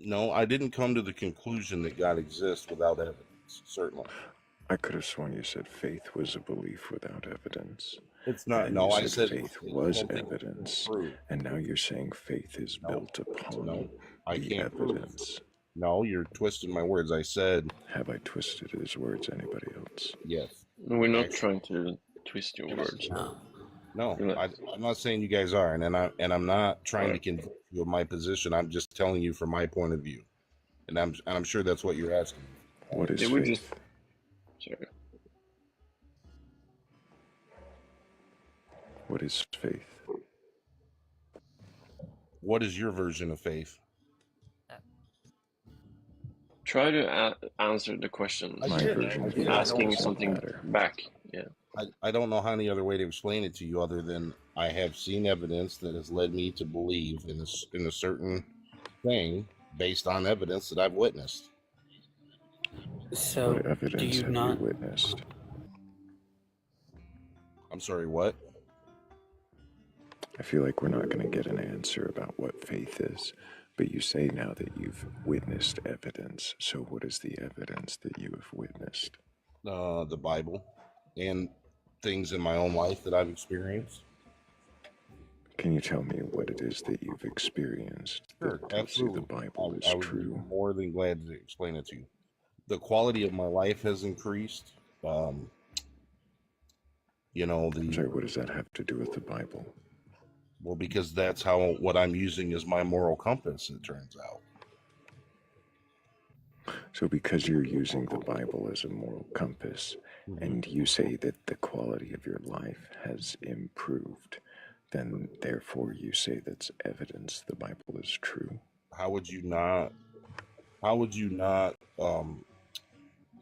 Speaker 23: No, I didn't come to the conclusion that God exists without evidence. Certainly,
Speaker 1: I could have sworn you said faith was a belief without evidence.
Speaker 23: it's
Speaker 1: And
Speaker 23: not.
Speaker 1: then
Speaker 23: No,
Speaker 1: you
Speaker 23: I
Speaker 1: said
Speaker 23: said
Speaker 1: faith
Speaker 23: it's
Speaker 1: was
Speaker 23: something you can't
Speaker 1: evidence.
Speaker 23: prove.
Speaker 1: And now you're saying faith is built upon
Speaker 23: No, I
Speaker 1: the
Speaker 23: can't prove.
Speaker 1: evidence.
Speaker 23: No, you're twisting my words. I said.
Speaker 1: Have I twisted his words? Anybody else?
Speaker 23: Yes.
Speaker 22: We're not trying to twist your words.
Speaker 23: No,
Speaker 22: You're not-
Speaker 23: I'm not saying you guys are, and I'm not trying to convince you of my position. I'm just telling you from my point of view, and I'm sure that's what you're asking.
Speaker 1: What is
Speaker 22: Yeah, we're
Speaker 1: faith?
Speaker 22: Sorry.
Speaker 1: What is faith?
Speaker 23: What is your version of faith?
Speaker 22: Try to answer the question.
Speaker 23: My version of faith
Speaker 22: Asking
Speaker 23: doesn't
Speaker 22: something
Speaker 23: matter.
Speaker 22: back. Yeah.
Speaker 23: I don't know any other way to explain it to you other than I have seen evidence that has led me to believe in a certain thing based on evidence that I've witnessed.
Speaker 2: So,
Speaker 1: What evidence
Speaker 2: do you
Speaker 1: have
Speaker 2: not?
Speaker 1: you witnessed?
Speaker 23: I'm sorry, what?
Speaker 1: I feel like we're not going to get an answer about what faith is, but you say now that you've witnessed evidence. So what is the evidence that you have witnessed?
Speaker 23: The Bible and things in my own life that I've experienced.
Speaker 1: Can you tell me what it is that you've experienced
Speaker 23: Sure,
Speaker 1: that tells you the Bible is
Speaker 23: I would
Speaker 1: true?
Speaker 23: be more than glad to explain it to you. The quality of my life has increased. You know,
Speaker 1: I'm sorry, what does that have to do with the Bible?
Speaker 23: Well, because that's what I'm using as my moral compass, it turns out.
Speaker 1: So because you're using the Bible as a moral compass, and you say that the quality of your life has improved, then therefore you say that's evidence the Bible is true.
Speaker 23: How would you not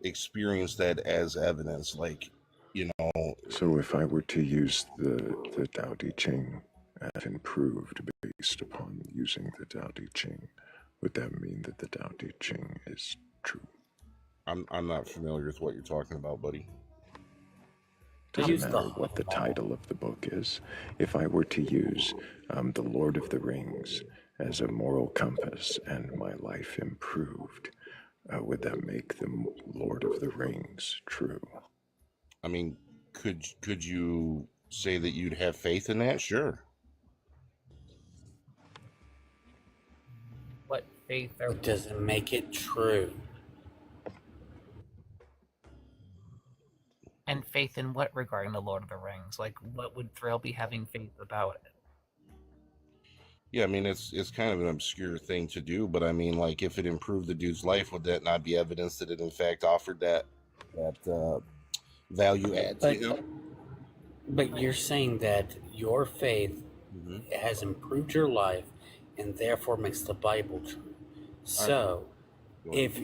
Speaker 23: experience that as evidence? Like, you know.
Speaker 1: So if I were to use the Tao Te Ching as improved based upon using the Tao Te Ching, would that mean that the Tao Te Ching is true?
Speaker 23: I'm not familiar with what you're talking about, buddy.
Speaker 1: Doesn't matter what the title of the book is. If I were to use The Lord of the Rings as a moral compass and my life improved, would that make the Lord of the Rings true?
Speaker 23: I mean, could you say that you'd have faith in that? Sure.
Speaker 15: What faith are
Speaker 2: It doesn't make it true.
Speaker 10: And faith in what regarding the Lord of the Rings? Like, what would Thrayle be having faith about it?
Speaker 23: Yeah, I mean, it's kind of an obscure thing to do, but I mean, like, if it improved the dude's life, would that not be evidence that it in fact offered that value add to him?
Speaker 2: But you're saying that your faith has improved your life and therefore makes the Bible true. So, if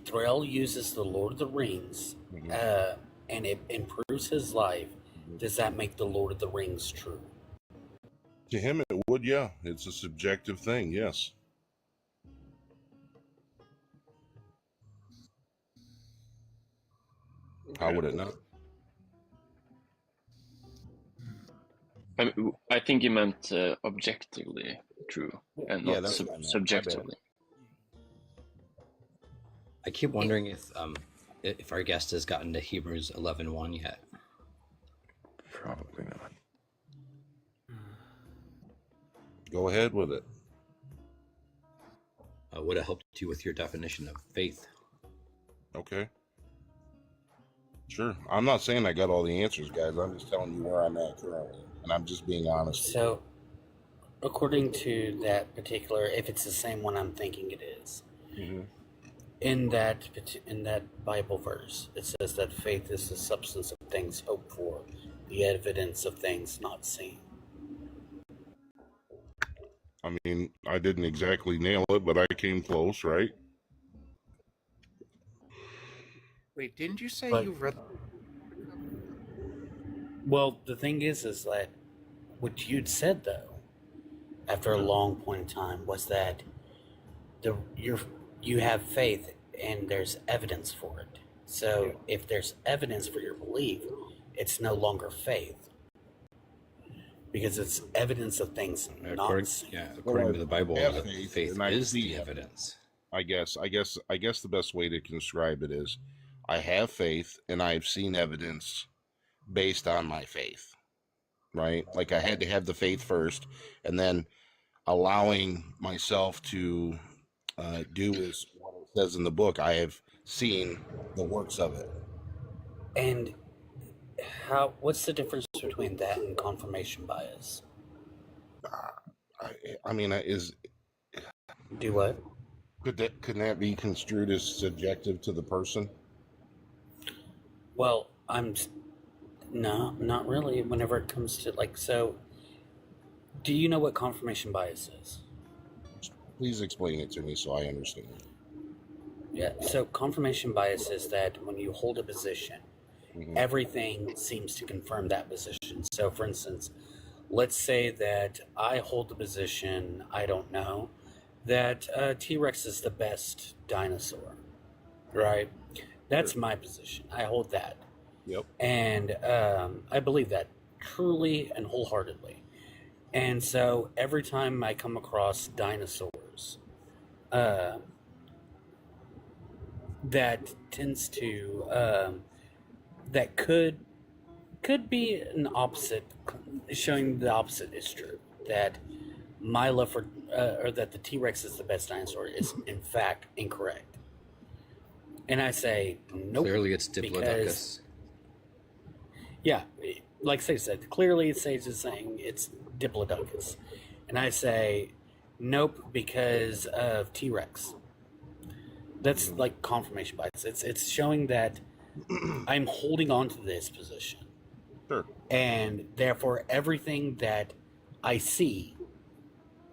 Speaker 2: Thrayle uses the Lord of the Rings and it improves his life, does that make the Lord of the Rings true?
Speaker 23: To him, it would, yeah. It's a subjective thing, yes. How would it not?
Speaker 22: I think you meant objectively true and
Speaker 23: Yeah,
Speaker 22: not
Speaker 23: that's what I meant. My bad.
Speaker 22: subjectively.
Speaker 5: I keep wondering if our guest has gotten to Hebrews 11:1 yet.
Speaker 1: Probably not.
Speaker 23: Go ahead with it.
Speaker 5: Would have helped you with your definition of faith.
Speaker 23: Okay. Sure. I'm not saying I got all the answers, guys. I'm just telling you where I'm at currently, and I'm just being honest.
Speaker 2: So, according to that particular, if it's the same one I'm thinking it is, in that Bible verse, it says that faith is the substance of things hoped for, the evidence of things not seen.
Speaker 23: I mean, I didn't exactly nail it, but I came close, right?
Speaker 15: Wait, didn't you say
Speaker 2: But-
Speaker 15: you read?
Speaker 2: Well, the thing is that what you'd said though, after a long point in time, was that you have faith and there's evidence for it. So if there's evidence for your belief, it's no longer faith because it's evidence of things not seen.
Speaker 5: According to the Bible,
Speaker 23: have
Speaker 5: the
Speaker 23: faith,
Speaker 5: faith
Speaker 23: and I
Speaker 5: is
Speaker 23: see
Speaker 5: the
Speaker 23: it.
Speaker 5: evidence.
Speaker 23: I guess the best way to describe it is, I have faith and I've seen evidence based on my faith, right? Like I had to have the faith first, and then allowing myself to do is what it says in the book. I have seen the works of it.
Speaker 3: And what's the difference between that and confirmation bias?
Speaker 23: I mean, is
Speaker 3: Do what?
Speaker 23: Could that be construed as subjective to the person?
Speaker 3: Well, no, not really. Whenever it comes to so, do you know what confirmation bias is?
Speaker 23: Please explain it to me so I understand.
Speaker 3: Yeah. So confirmation bias is that when you hold a position, everything seems to confirm that position. So, for instance, let's say that I hold the position, I don't know, that T-Rex is the best dinosaur, right? That's my position. I hold that.
Speaker 23: Yep.
Speaker 3: And I believe that truly and wholeheartedly. And so every time I come across dinosaurs, that tends to that could be an opposite, showing the opposite is true. That my love for, or that the T-Rex is the best dinosaur is in fact incorrect. And I say, nope.
Speaker 5: Clearly it's Diplodocus.
Speaker 3: Because, yeah, like Sage said, clearly Sage is saying it's Diplodocus. And I say, nope, because of T-Rex. That's like confirmation bias. It's showing that I'm holding on to this position.
Speaker 23: Sure.
Speaker 3: And therefore, everything that I see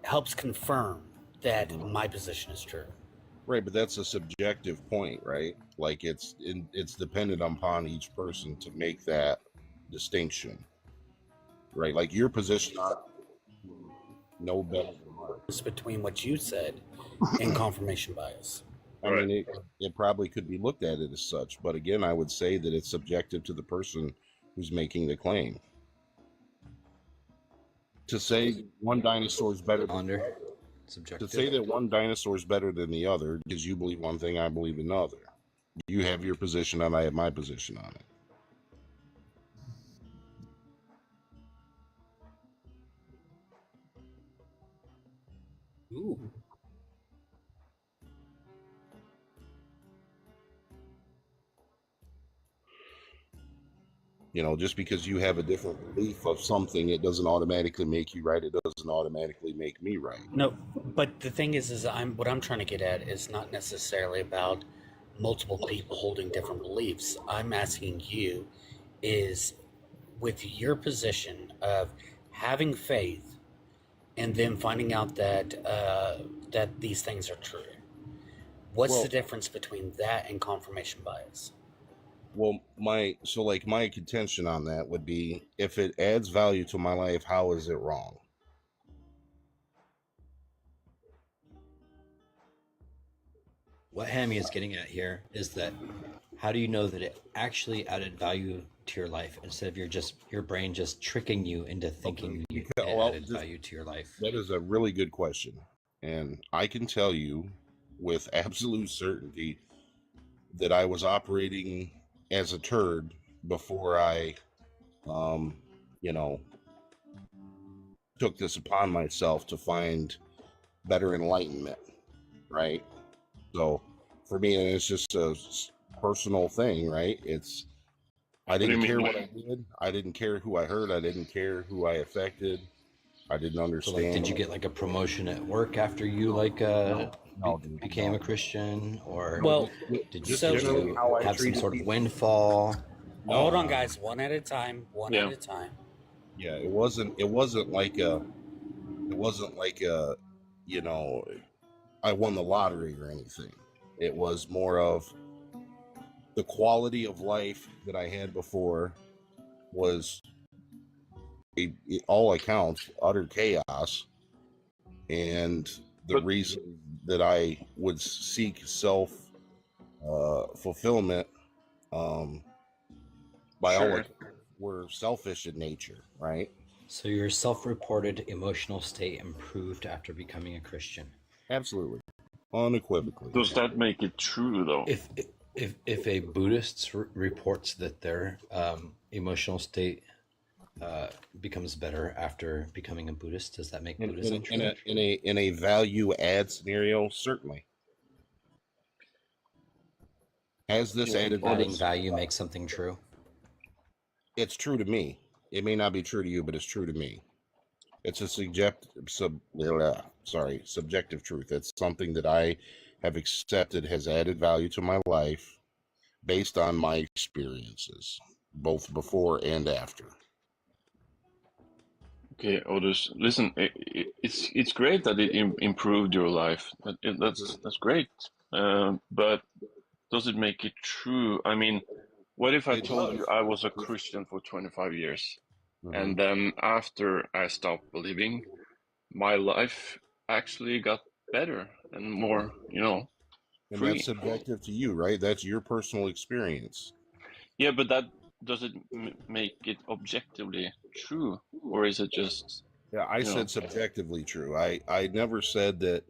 Speaker 3: helps confirm that my position is true.
Speaker 23: Right, but that's a subjective point, right? Like it's dependent upon each person to make that distinction, right? Like your position on no better than mine.
Speaker 3: It's between what you said and confirmation bias.
Speaker 23: I mean, it probably could be looked at it as such, but again, I would say that it's subjective to the person who's making the claim. To say one dinosaur is better than
Speaker 5: subjective.
Speaker 23: To say that one dinosaur is better than the other because you believe one thing, I believe another. You have your position and I have my position on it.
Speaker 5: Ooh.
Speaker 23: You know, just because you have a different belief of something, it doesn't automatically make you right. It doesn't automatically make me right.
Speaker 3: No, but the thing is what I'm trying to get at is not necessarily about multiple people holding different beliefs. I'm asking you is with your position of having faith and then finding out that that these things are true. What's the difference between that and confirmation bias?
Speaker 23: Well, my contention on that would be, if it adds value to my life, how is it wrong?
Speaker 5: What Hammy is getting at here is that how do you know that it actually added value to your life instead of your brain just tricking you into thinking it added value to your life?
Speaker 23: That is a really good question. And I can tell you with absolute certainty that I was operating as a turd before I, took this upon myself to find better enlightenment, right? So for me, and it's just a personal thing, right? I didn't care what I did. I didn't care who I hurt. I didn't care who I affected. I didn't understand.
Speaker 5: So, did you get like a promotion at work after you became a Christian, or did you have some sort of windfall?
Speaker 3: Hold on, guys. One at a time. One at a time.
Speaker 23: Yeah, it wasn't like a, I won the lottery or anything. It was more of the quality of life that I had before was, all accounts, utter chaos. And the reason that I would seek self fulfillment, by all accounts, were selfish in nature, right?
Speaker 5: So your self-reported emotional state improved after becoming a Christian.
Speaker 23: Absolutely, Unequivocally.
Speaker 22: Does that make it true, though?
Speaker 5: If a Buddhist reports that their emotional state becomes better after becoming a Buddhist, does that make Buddhism true?
Speaker 23: In a value add scenario, certainly. Has this added
Speaker 5: Adding value make something true?
Speaker 23: It's true to me. It may not be true to you, but it's true to me. It's a subjective truth. It's something that I have accepted has added value to my life based on my experiences, both before and after.
Speaker 22: Okay, Otis, listen, it's great that it improved your life. That's great. But does it make it true? I mean, what if I told you I was a Christian for 25 years, and then after I stopped believing, my life actually got better and more,
Speaker 23: And
Speaker 22: free?
Speaker 23: that's subjective to you, right? That's your personal experience.
Speaker 22: Yeah, but that does it make it objectively true, or is it just?
Speaker 23: Yeah, I said subjectively true. I never said that,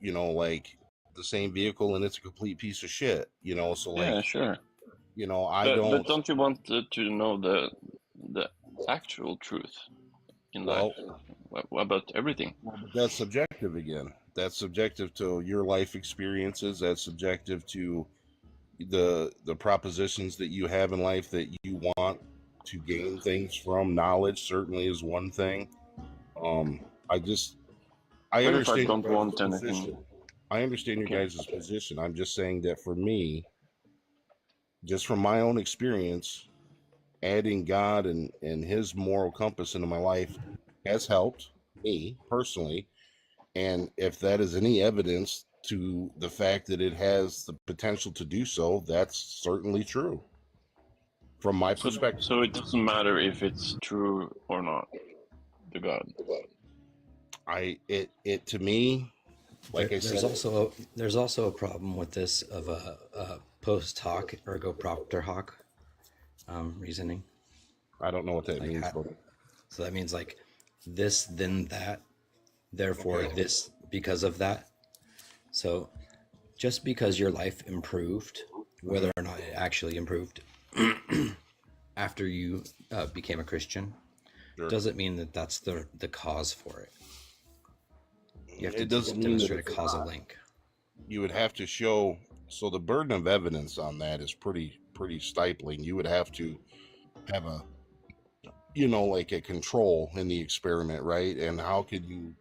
Speaker 23: like the same vehicle and it's a complete piece of shit, so like,
Speaker 22: Yeah, sure.
Speaker 23: But
Speaker 22: don't you want to know the actual truth in life about everything?
Speaker 23: Well, but that's subjective again. That's subjective to your life experiences. That's subjective to the propositions that you have in life that you want to gain things from. Knowledge certainly is one thing. I
Speaker 22: What if I
Speaker 23: understand
Speaker 22: don't
Speaker 23: your guys'
Speaker 22: want anything?
Speaker 23: position. I understand your guys' position. I'm just saying that for me, just from my own experience, adding God and his moral compass into my life has helped me personally. And if that is any evidence to the fact that it has the potential to do so, that's certainly true from my perspective.
Speaker 22: So it doesn't matter if it's true or not, the God.
Speaker 23: It to me, like I said,
Speaker 5: There's also a problem with this of a post hoc ergo propter hoc reasoning.
Speaker 23: I don't know what that means.
Speaker 5: So that means like this, then that, therefore this because of that. So just because your life improved, whether or not it actually improved after you became a Christian, doesn't mean that that's the cause for it. You have to demonstrate a causal link.
Speaker 23: You would have to show. So the burden of evidence on that is pretty stifling. You would have to have like a control in the experiment, right? And how could you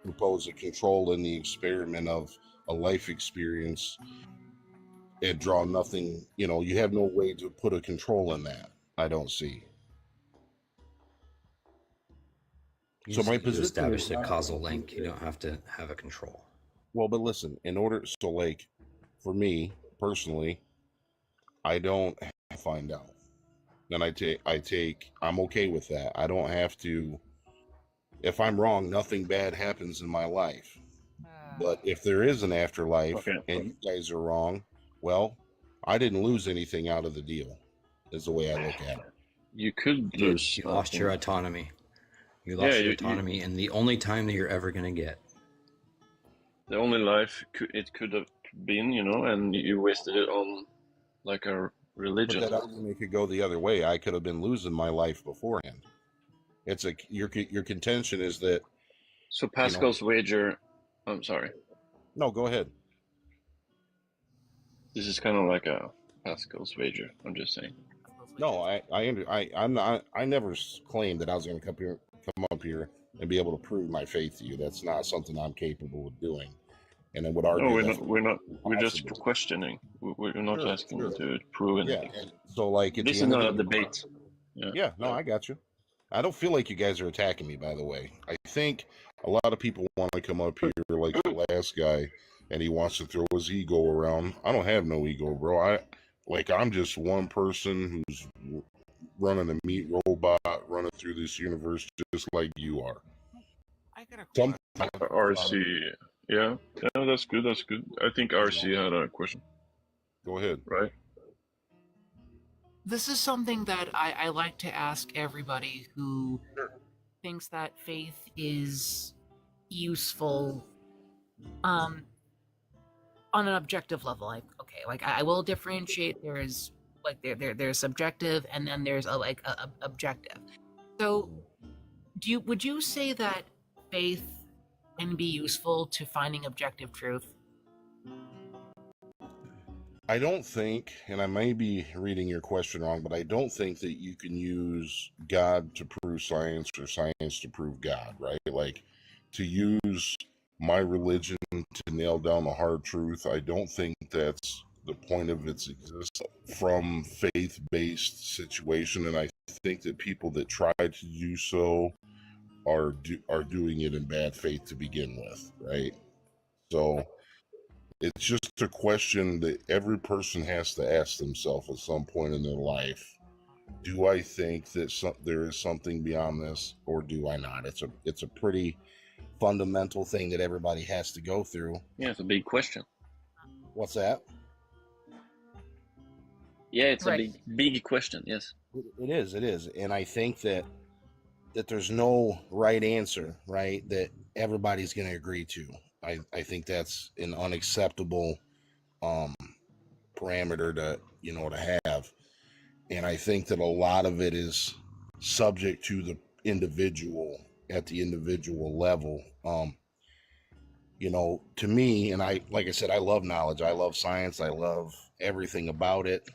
Speaker 23: propose a control in the experiment of a life experience and draw nothing? You have no way to put a control in that. I don't see.
Speaker 5: So my position is establish a causal link. You don't have to have a control.
Speaker 23: Well, but listen, like for me personally, I don't have to find out. Then I'm okay with that. I don't have to. If I'm wrong, nothing bad happens in my life. But if there is an afterlife and you guys are wrong, well, I didn't lose anything out of the deal, is the way I look at it.
Speaker 22: You could lose.
Speaker 5: You lost your autonomy. You lost your autonomy in the only time that you're ever going to get.
Speaker 22: The only life it could have been, and you wasted it on like a religion.
Speaker 23: But that argument could go the other way. I could have been losing my life beforehand. It's your contention is that.
Speaker 22: So Pascal's wager. I'm sorry.
Speaker 23: No, go ahead.
Speaker 22: This is kind of like a Pascal's wager. I'm just saying.
Speaker 23: No, I never claimed that I was going to come up here and be able to prove my faith to you. That's not something I'm capable of doing. And I would argue.
Speaker 22: No, we're not. We're just questioning. We're not asking you to prove anything.
Speaker 23: Yeah. So like,
Speaker 22: this is not a debate.
Speaker 23: Yeah. No, I got you. I don't feel like you guys are attacking me, by the way. I think a lot of people want to come up here like the last guy, and he wants to throw his ego around. I don't have no ego, bro. I'm just one person who's running a meat robot, running through this universe just like you are.
Speaker 10: I got a question.
Speaker 22: RC, yeah, that's good. That's good. I think RC had a question.
Speaker 23: Go ahead.
Speaker 22: Right.
Speaker 10: This is something that I like to ask everybody who thinks that faith is useful. on an objective level, I will differentiate. There's there's subjective, and then there's a objective. So would you say that faith can be useful to finding objective truth?
Speaker 23: I don't think, and I may be reading your question wrong, but I don't think that you can use God to prove science or science to prove God, right? Like, to use my religion to nail down the hard truth, I don't think that's the point of its existence from faith-based situation, and I think that people that try to do so are doing it in bad faith to begin with, right? So it's just a question that every person has to ask themselves at some point in their life. Do I think that there is something beyond this, or do I not? It's a pretty fundamental thing that everybody has to go through.
Speaker 22: Yeah, it's a big question.
Speaker 23: What's that?
Speaker 22: Yeah, it's a big question. Yes,
Speaker 23: it is, and I think that there's no right answer, right? That everybody's going to agree to. I think that's an unacceptable parameter to have, and I think that a lot of it is subject to the individual at the individual level. To me, and like I said, I love knowledge, I love science, I love everything about it.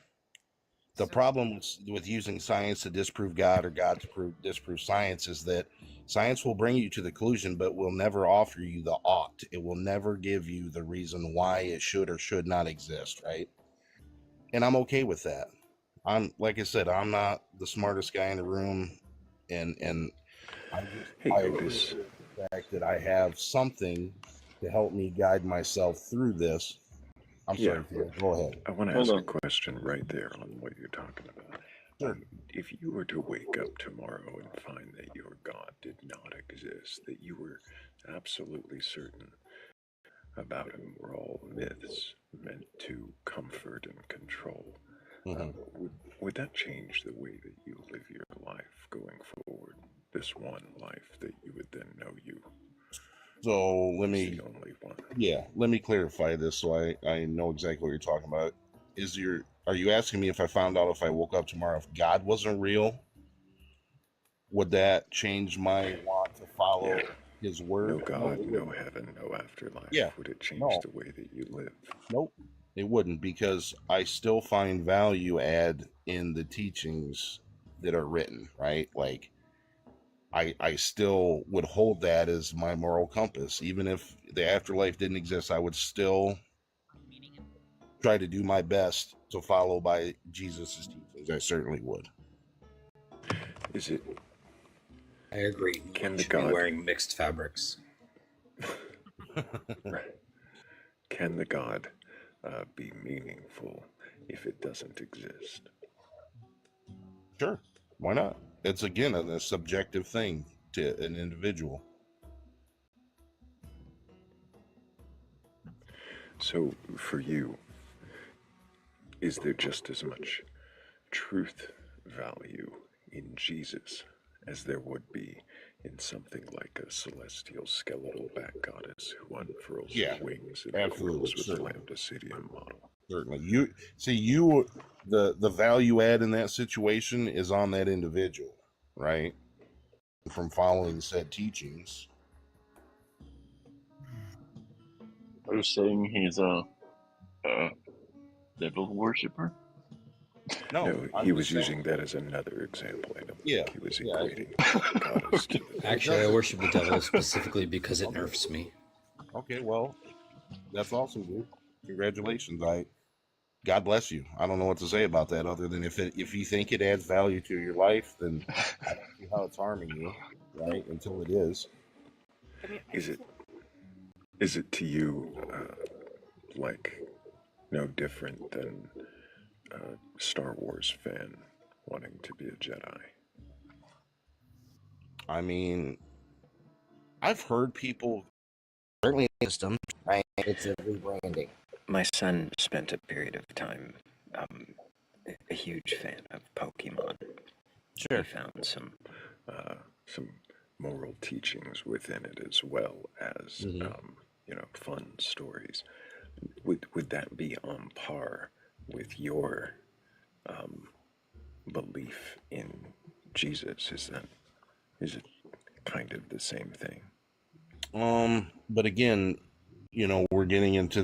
Speaker 23: The problem with using science to disprove God or God to disprove science is that science will bring you to the conclusion, but will never offer you the ought. It will never give you the reason why it should or should not exist, right? And I'm okay with that. Like I said, I'm not the smartest guy in the room, and I appreciate the fact that I have something to help me guide myself through this. I'm sorry, Theo, go ahead.
Speaker 1: I want to ask a question right there on what you're talking about.
Speaker 23: Sure.
Speaker 1: If you were to wake up tomorrow and find that your God did not exist, that you were absolutely certain about him were all myths meant to comfort and control, would that change the way that you live your life going forward? This one life that you would then know you.
Speaker 23: So let me,
Speaker 1: the only one.
Speaker 23: Let me clarify this so I know exactly what you're talking about. Are you asking me if I found out if I woke up tomorrow if God wasn't real, would that change my want to follow his word?
Speaker 1: No God, no heaven, no afterlife.
Speaker 23: Yeah.
Speaker 1: Would it change the way that you live?
Speaker 23: Nope, it wouldn't, because I still find value add in the teachings that are written, right? Like, I still would hold that as my moral compass. Even if the afterlife didn't exist, I would still try to do my best to follow by Jesus' teachings. I certainly would.
Speaker 1: Is it?
Speaker 5: I agree.
Speaker 1: Can
Speaker 5: You
Speaker 1: the
Speaker 5: should be
Speaker 1: God
Speaker 5: wearing mixed fabrics?
Speaker 1: Right. Can the God be meaningful if it doesn't exist?
Speaker 23: Sure. Why not? It's again a subjective thing to an individual.
Speaker 1: So, for you, is there just as much truth value in Jesus as there would be in something like a celestial skeletal back goddess who unfurls her wings and quarrels with the Lambda-Cidium model?
Speaker 23: Certainly. The value add in that situation is on that individual, right? From following said teachings.
Speaker 22: Are you saying he's a devil worshipper?
Speaker 1: No, he was using that as another example. I don't think he was equating goddess to the
Speaker 5: Actually, I worship the devil specifically because it nerfs me.
Speaker 23: Okay, well, that's awesome, dude. Congratulations. God bless you. I don't know what to say about that other than if you think it adds value to your life, then I don't see how it's harming you, right? Until it is.
Speaker 1: Is it to you like no different than a Star Wars fan wanting to be a Jedi?
Speaker 23: I mean, I've heard people certainly system, right? It's a rebranding.
Speaker 6: My son spent a period of time a huge fan of Pokemon.
Speaker 23: Sure.
Speaker 1: He found some moral teachings within it as well as fun stories. would that be on par with your belief in Jesus? Is it kind of the same thing?
Speaker 23: But again, we're getting into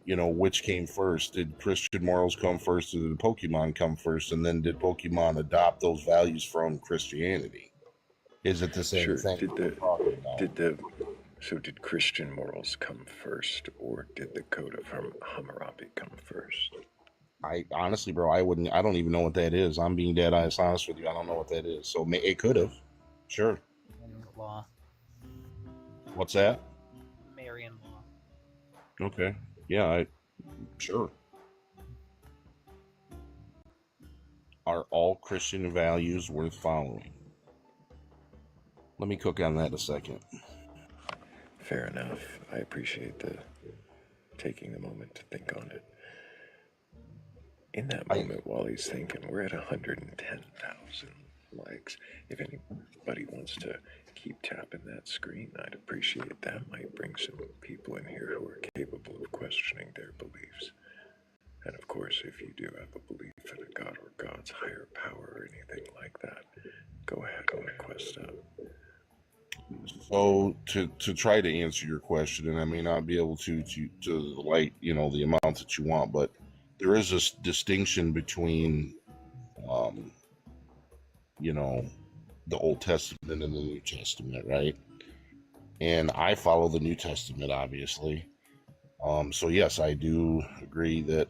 Speaker 23: which came first. Did Christian morals come first, or did Pokemon come first? And then did Pokemon adopt those values from Christianity? Is it the same thing?
Speaker 1: Did Christian morals come first, or did the Code of Hammurabi come first?
Speaker 23: I honestly, bro, I don't even know what that is. I'm being dead honest with you. I don't know what that is. So it could have. Sure.
Speaker 15: Law.
Speaker 23: What's that?
Speaker 15: Marian law.
Speaker 23: Okay. Yeah, sure. Are all Christian values worth following? Let me cook on that a second.
Speaker 1: Fair enough. I appreciate taking the moment to think on it. In that moment, while he's thinking, we're at 110,000 likes. If anybody wants to keep tapping that screen, I'd appreciate that. Might bring some people in here who are capable of questioning their beliefs. And of course, if you do have a belief in a god or God's higher power or anything like that, go ahead and request that.
Speaker 23: So to try to answer your question, and I may not be able to like the amount that you want, but there is this distinction between the Old Testament and the New Testament, right? And I follow the New Testament, obviously. So yes, I do agree that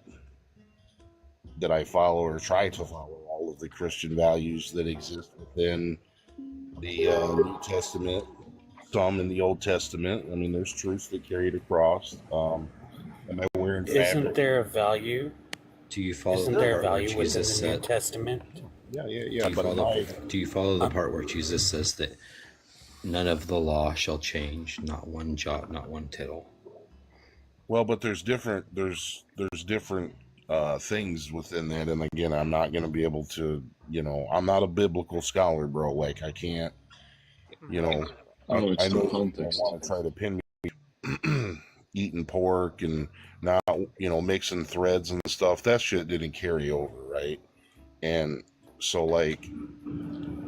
Speaker 23: I follow or try to follow all of the Christian values that exist within the New Testament, some in the Old Testament. I mean, there's truths that carry it across. Am I wearing fabric?
Speaker 3: Isn't there a value?
Speaker 5: Do you follow
Speaker 3: Isn't
Speaker 5: the
Speaker 3: there a
Speaker 5: part where
Speaker 3: value within
Speaker 5: Jesus
Speaker 3: the New
Speaker 5: said?
Speaker 3: Testament?
Speaker 23: Yeah.
Speaker 5: Do you follow the part where Jesus says that none of the law shall change, not one jot, not one tittle?
Speaker 23: Well, but there's different things within that, and again, I'm not going to be able to, I'm not a biblical scholar, bro. Like I can't, I know context. Want to try to pin me eating pork and not, mixing threads and stuff. That shit didn't carry over, right? And so, like,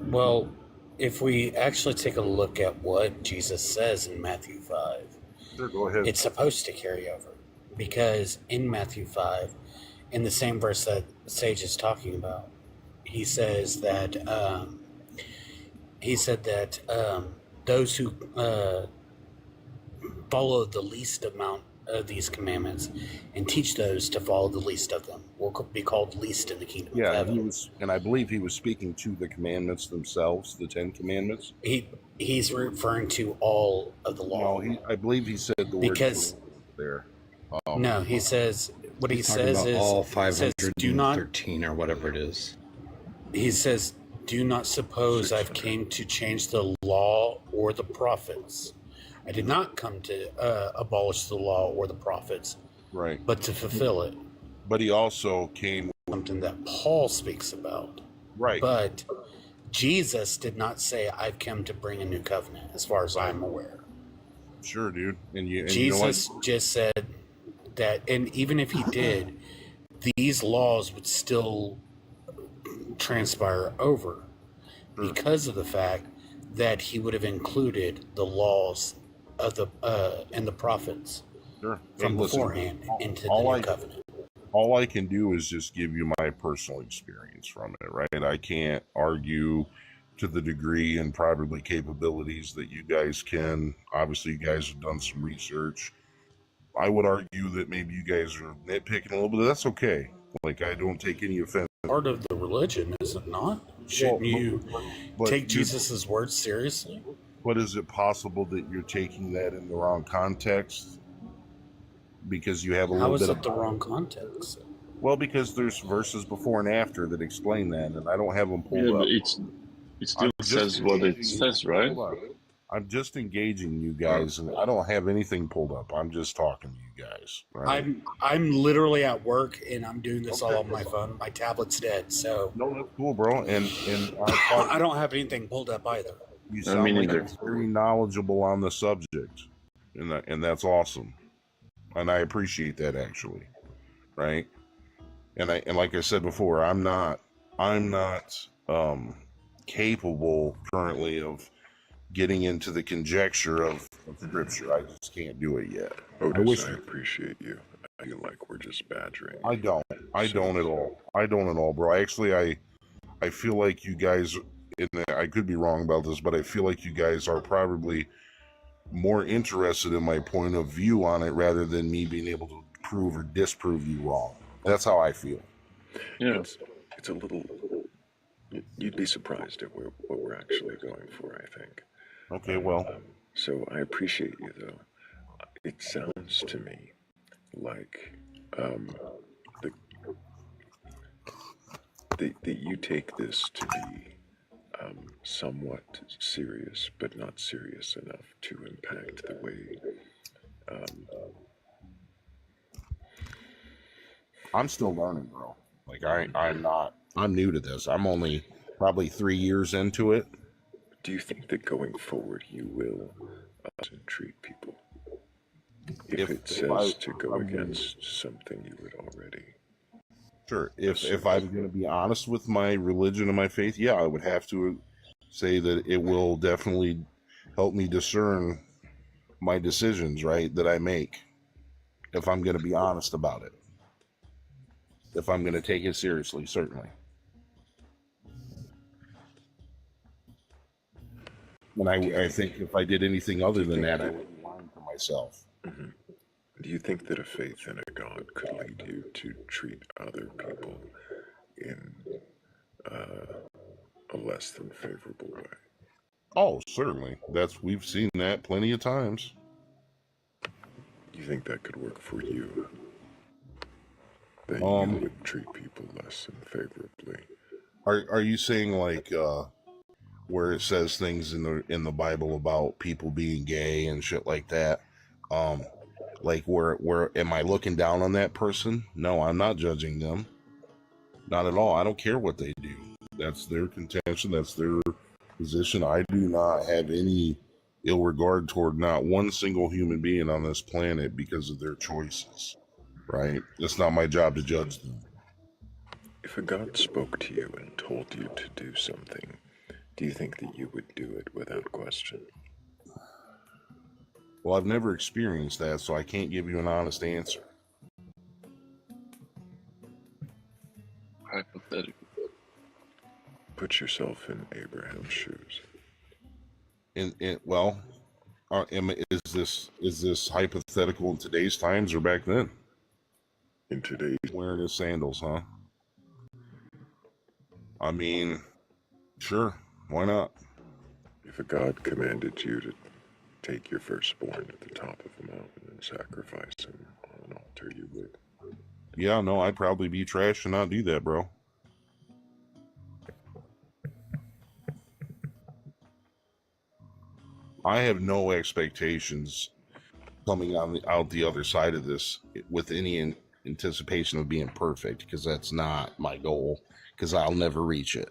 Speaker 3: well, if we actually take a look at what Jesus says in Matthew 5,
Speaker 23: sure, go ahead.
Speaker 3: It's supposed to carry over, because in Matthew 5, in the same verse that Sage is talking about, he says that those who follow the least amount of these commandments and teach those to follow the least of them will be called least in the kingdom of heaven.
Speaker 23: And I believe he was speaking to the commandments themselves, the 10 commandments.
Speaker 3: He's referring to all of the law.
Speaker 23: No, I believe he said the word there.
Speaker 3: No, he says what he says is
Speaker 5: all 513 or whatever it is.
Speaker 3: He says, "Do not suppose I've came to change the law or the prophets. I did not come to abolish the law or the prophets,
Speaker 23: right?
Speaker 3: But to fulfill it."
Speaker 23: But he also came
Speaker 3: something that Paul speaks about,
Speaker 23: right?
Speaker 3: But Jesus did not say, "I've come to bring a new covenant," as far as I'm aware.
Speaker 23: Sure, dude. And
Speaker 3: Jesus just said that, and even if he did, these laws would still transpire over because of the fact that he would have included the laws of the and the prophets from beforehand into the new covenant.
Speaker 23: All I can do is just give you my personal experience from it, right? I can't argue to the degree and probably capabilities that you guys can. Obviously, you guys have done some research. I would argue that maybe you guys are nitpicking a little bit. That's okay. Like, I don't take any offense.
Speaker 3: Part of the religion, is it not? Shouldn't you take Jesus' words seriously?
Speaker 23: But is it possible that you're taking that in the wrong context? Because you have a little bit of...
Speaker 3: How is it the wrong context?
Speaker 23: Well, because there's verses before and after that explain that, and I don't have them pulled up.
Speaker 22: But it still says what it says, right?
Speaker 23: I'm just engaging you guys, and I don't have anything pulled up. I'm just talking to you guys. Right?
Speaker 3: I'm literally at work, and I'm doing this all on my phone. My tablet's dead, so...
Speaker 23: No, that's cool, bro. And
Speaker 3: I don't have anything pulled up either.
Speaker 23: You sound like you're very knowledgeable on the subject, and that's awesome. and I appreciate that actually, right? And like I said before, I'm not capable currently of getting into the conjecture of scripture. I just can't do it yet.
Speaker 1: Otis, I appreciate you. I feel like we're just badgering.
Speaker 23: I don't at all. I don't at all, bro. Actually, I feel like you guys, I could be wrong about this, but I feel like you guys are probably more interested in my point of view on it rather than me being able to prove or disprove you wrong. That's how I feel.
Speaker 22: Yeah.
Speaker 1: It's a little. You'd be surprised at what we're actually going for, I think.
Speaker 23: Okay, well.
Speaker 1: So I appreciate you, though. It sounds to me like that you take this to be somewhat serious, but not serious enough to impact the way.
Speaker 23: I'm still learning, bro. Like I'm new to this. I'm only probably 3 years into it.
Speaker 1: Do you think that going forward you will treat people? If it says to go against something you would already.
Speaker 23: Sure. If I'm going to be honest with my religion and my faith, yeah, I would have to say that it will definitely help me discern my decisions, right, that I make. If I'm going to be honest about it. If I'm going to take it seriously, certainly. And I think if I did anything other than that, I would be lying to myself.
Speaker 1: Mm-hmm. Do you think that a faith in a God could lead you to treat other people in a less than favorable way?
Speaker 23: Oh, certainly. We've seen that plenty of times.
Speaker 1: You think that could work for you? That you would treat people less than favorably?
Speaker 23: Are you saying like where it says things in the Bible about people being gay and shit like that? Like where am I looking down on that person? No, I'm not judging them. Not at all. I don't care what they do. That's their contention. That's their position. I do not have any ill regard toward not one single human being on this planet because of their choices. Right? It's not my job to judge them.
Speaker 1: If a God spoke to you and told you to do something, do you think that you would do it without question?
Speaker 23: Well, I've never experienced that, so I can't give you an honest answer.
Speaker 22: Hypothetical.
Speaker 1: Put yourself in Abraham's shoes.
Speaker 23: Well, is this hypothetical in today's times or back then?
Speaker 1: In today's,
Speaker 23: wearing his sandals, huh? I mean, sure, why not?
Speaker 1: If a God commanded you to take your firstborn at the top of a mountain and sacrifice him on an altar, you would.
Speaker 23: Yeah, no, I'd probably be trash to not do that, bro. I have no expectations coming out the other side of this with any anticipation of being perfect, because that's not my goal, because I'll never reach it.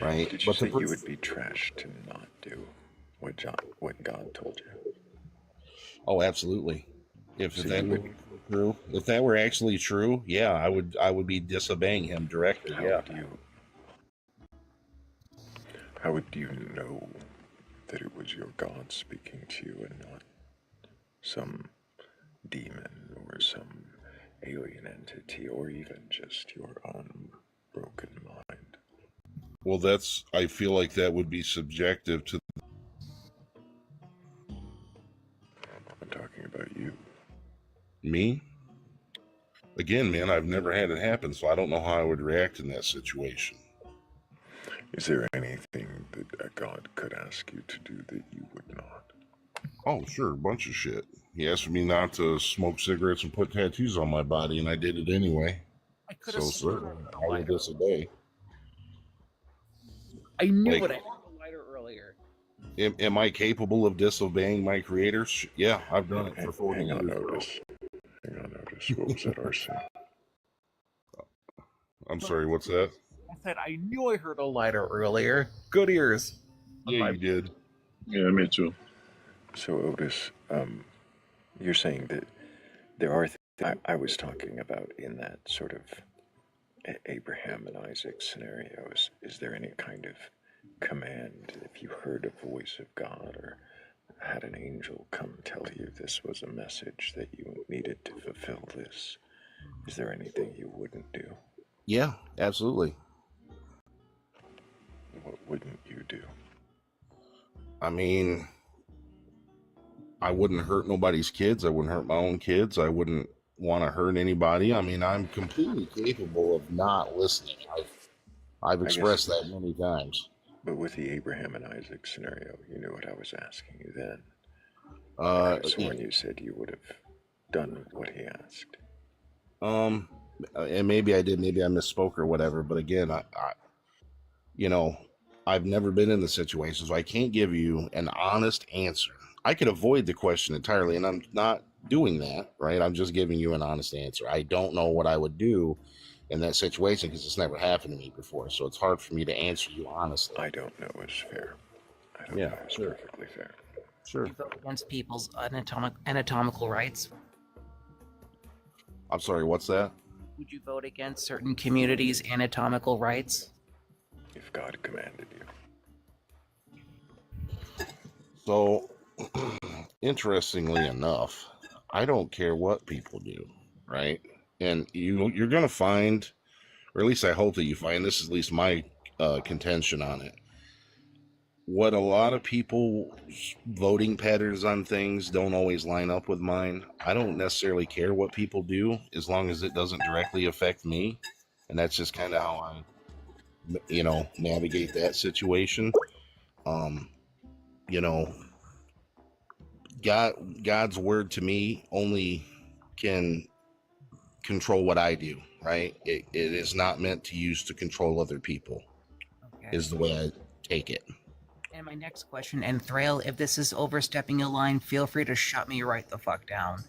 Speaker 23: Right?
Speaker 1: Did you say you would be trash to not do what God told you?
Speaker 23: Oh, absolutely. If that were actually true, yeah, I would be disobeying him directly.
Speaker 1: How would you know that it was your God speaking to you and not some demon or some alien entity or even just your own broken mind?
Speaker 23: Well, I feel like that would be subjective to.
Speaker 1: I'm talking about you.
Speaker 23: Me? Again, man, I've never had it happen, so I don't know how I would react in that situation.
Speaker 1: Is there anything that a God could ask you to do that you would not?
Speaker 23: Oh, sure, a bunch of shit. He asked me not to smoke cigarettes and put tattoos on my body, and I did it anyway. So certainly, I will disobey.
Speaker 10: I knew it. I heard the lighter earlier.
Speaker 23: Am I capable of disobeying my creators? Yeah, I've done it for 40 years.
Speaker 1: Hang on, Otis. What was that, RC?
Speaker 23: I'm sorry, what's that?
Speaker 10: I said I knew I heard a lighter earlier. Good ears.
Speaker 23: Yeah, you did.
Speaker 22: Yeah, me too.
Speaker 1: So, Otis, you're saying that there are I was talking about in that sort of Abraham and Isaac scenarios. Is there any kind of command if you heard a voice of God or had an angel come tell you this was a message that you needed to fulfill this? Is there anything you wouldn't do?
Speaker 23: Yeah, absolutely.
Speaker 1: What wouldn't you do?
Speaker 23: I mean, I wouldn't hurt nobody's kids. I wouldn't hurt my own kids. I wouldn't want to hurt anybody. I mean, I'm completely capable of not listening. I've expressed that many times.
Speaker 1: But with the Abraham and Isaac scenario, you knew what I was asking you then. I
Speaker 23: Yeah.
Speaker 1: you said you would have done what he asked.
Speaker 23: And maybe I did, maybe I misspoke or whatever. But again, I've never been in the situation, so I can't give you an honest answer. I could avoid the question entirely, and I'm not doing that, right? I'm just giving you an honest answer. I don't know what I would do in that situation because it's never happened to me before, so it's hard for me to answer you honestly.
Speaker 1: I don't know it's fair. I don't know it's perfectly fair.
Speaker 23: Sure.
Speaker 15: You vote against people's anatomical rights.
Speaker 23: I'm sorry, what's that?
Speaker 15: Would you vote against certain communities' anatomical rights?
Speaker 1: If God commanded you.
Speaker 23: So, interestingly enough, I don't care what people do, right? And you're going to find, or at least I hope that you find, this is at least my contention on it, what a lot of people's voting patterns on things don't always line up with mine. I don't necessarily care what people do as long as it doesn't directly affect me. And that's just kind of how I navigate that situation. God's word to me only can control what I do, right? It is not meant to use to control other people, is the way I take it.
Speaker 15: And my next question, and Thrayle, if this is overstepping a line, feel free to shut me right the fuck down.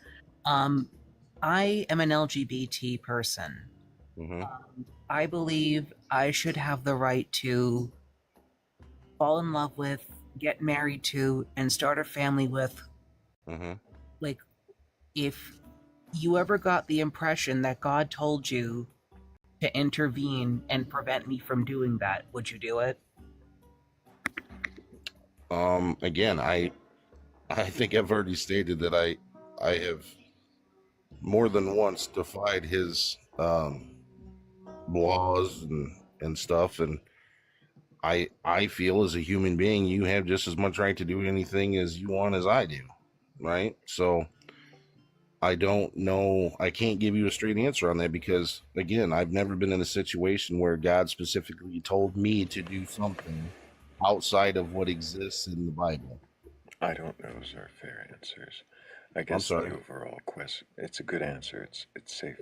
Speaker 15: I am an LGBT person.
Speaker 23: Mm-hmm.
Speaker 15: I believe I should have the right to fall in love with, get married to, and start a family with.
Speaker 23: Mm-hmm.
Speaker 15: Like, if you ever got the impression that God told you to intervene and prevent me from doing that, would you do it?
Speaker 23: Again, I think I've already stated that I have more than once defied his laws and stuff, and I feel as a human being you have just as much right to do anything as you want as I do, right? So I don't know, I can't give you a straight answer on that because again, I've never been in a situation where God specifically told me to do something outside of what exists in the Bible.
Speaker 1: I don't know those are fair answers. I guess the overall question, it's a good answer. It's safe.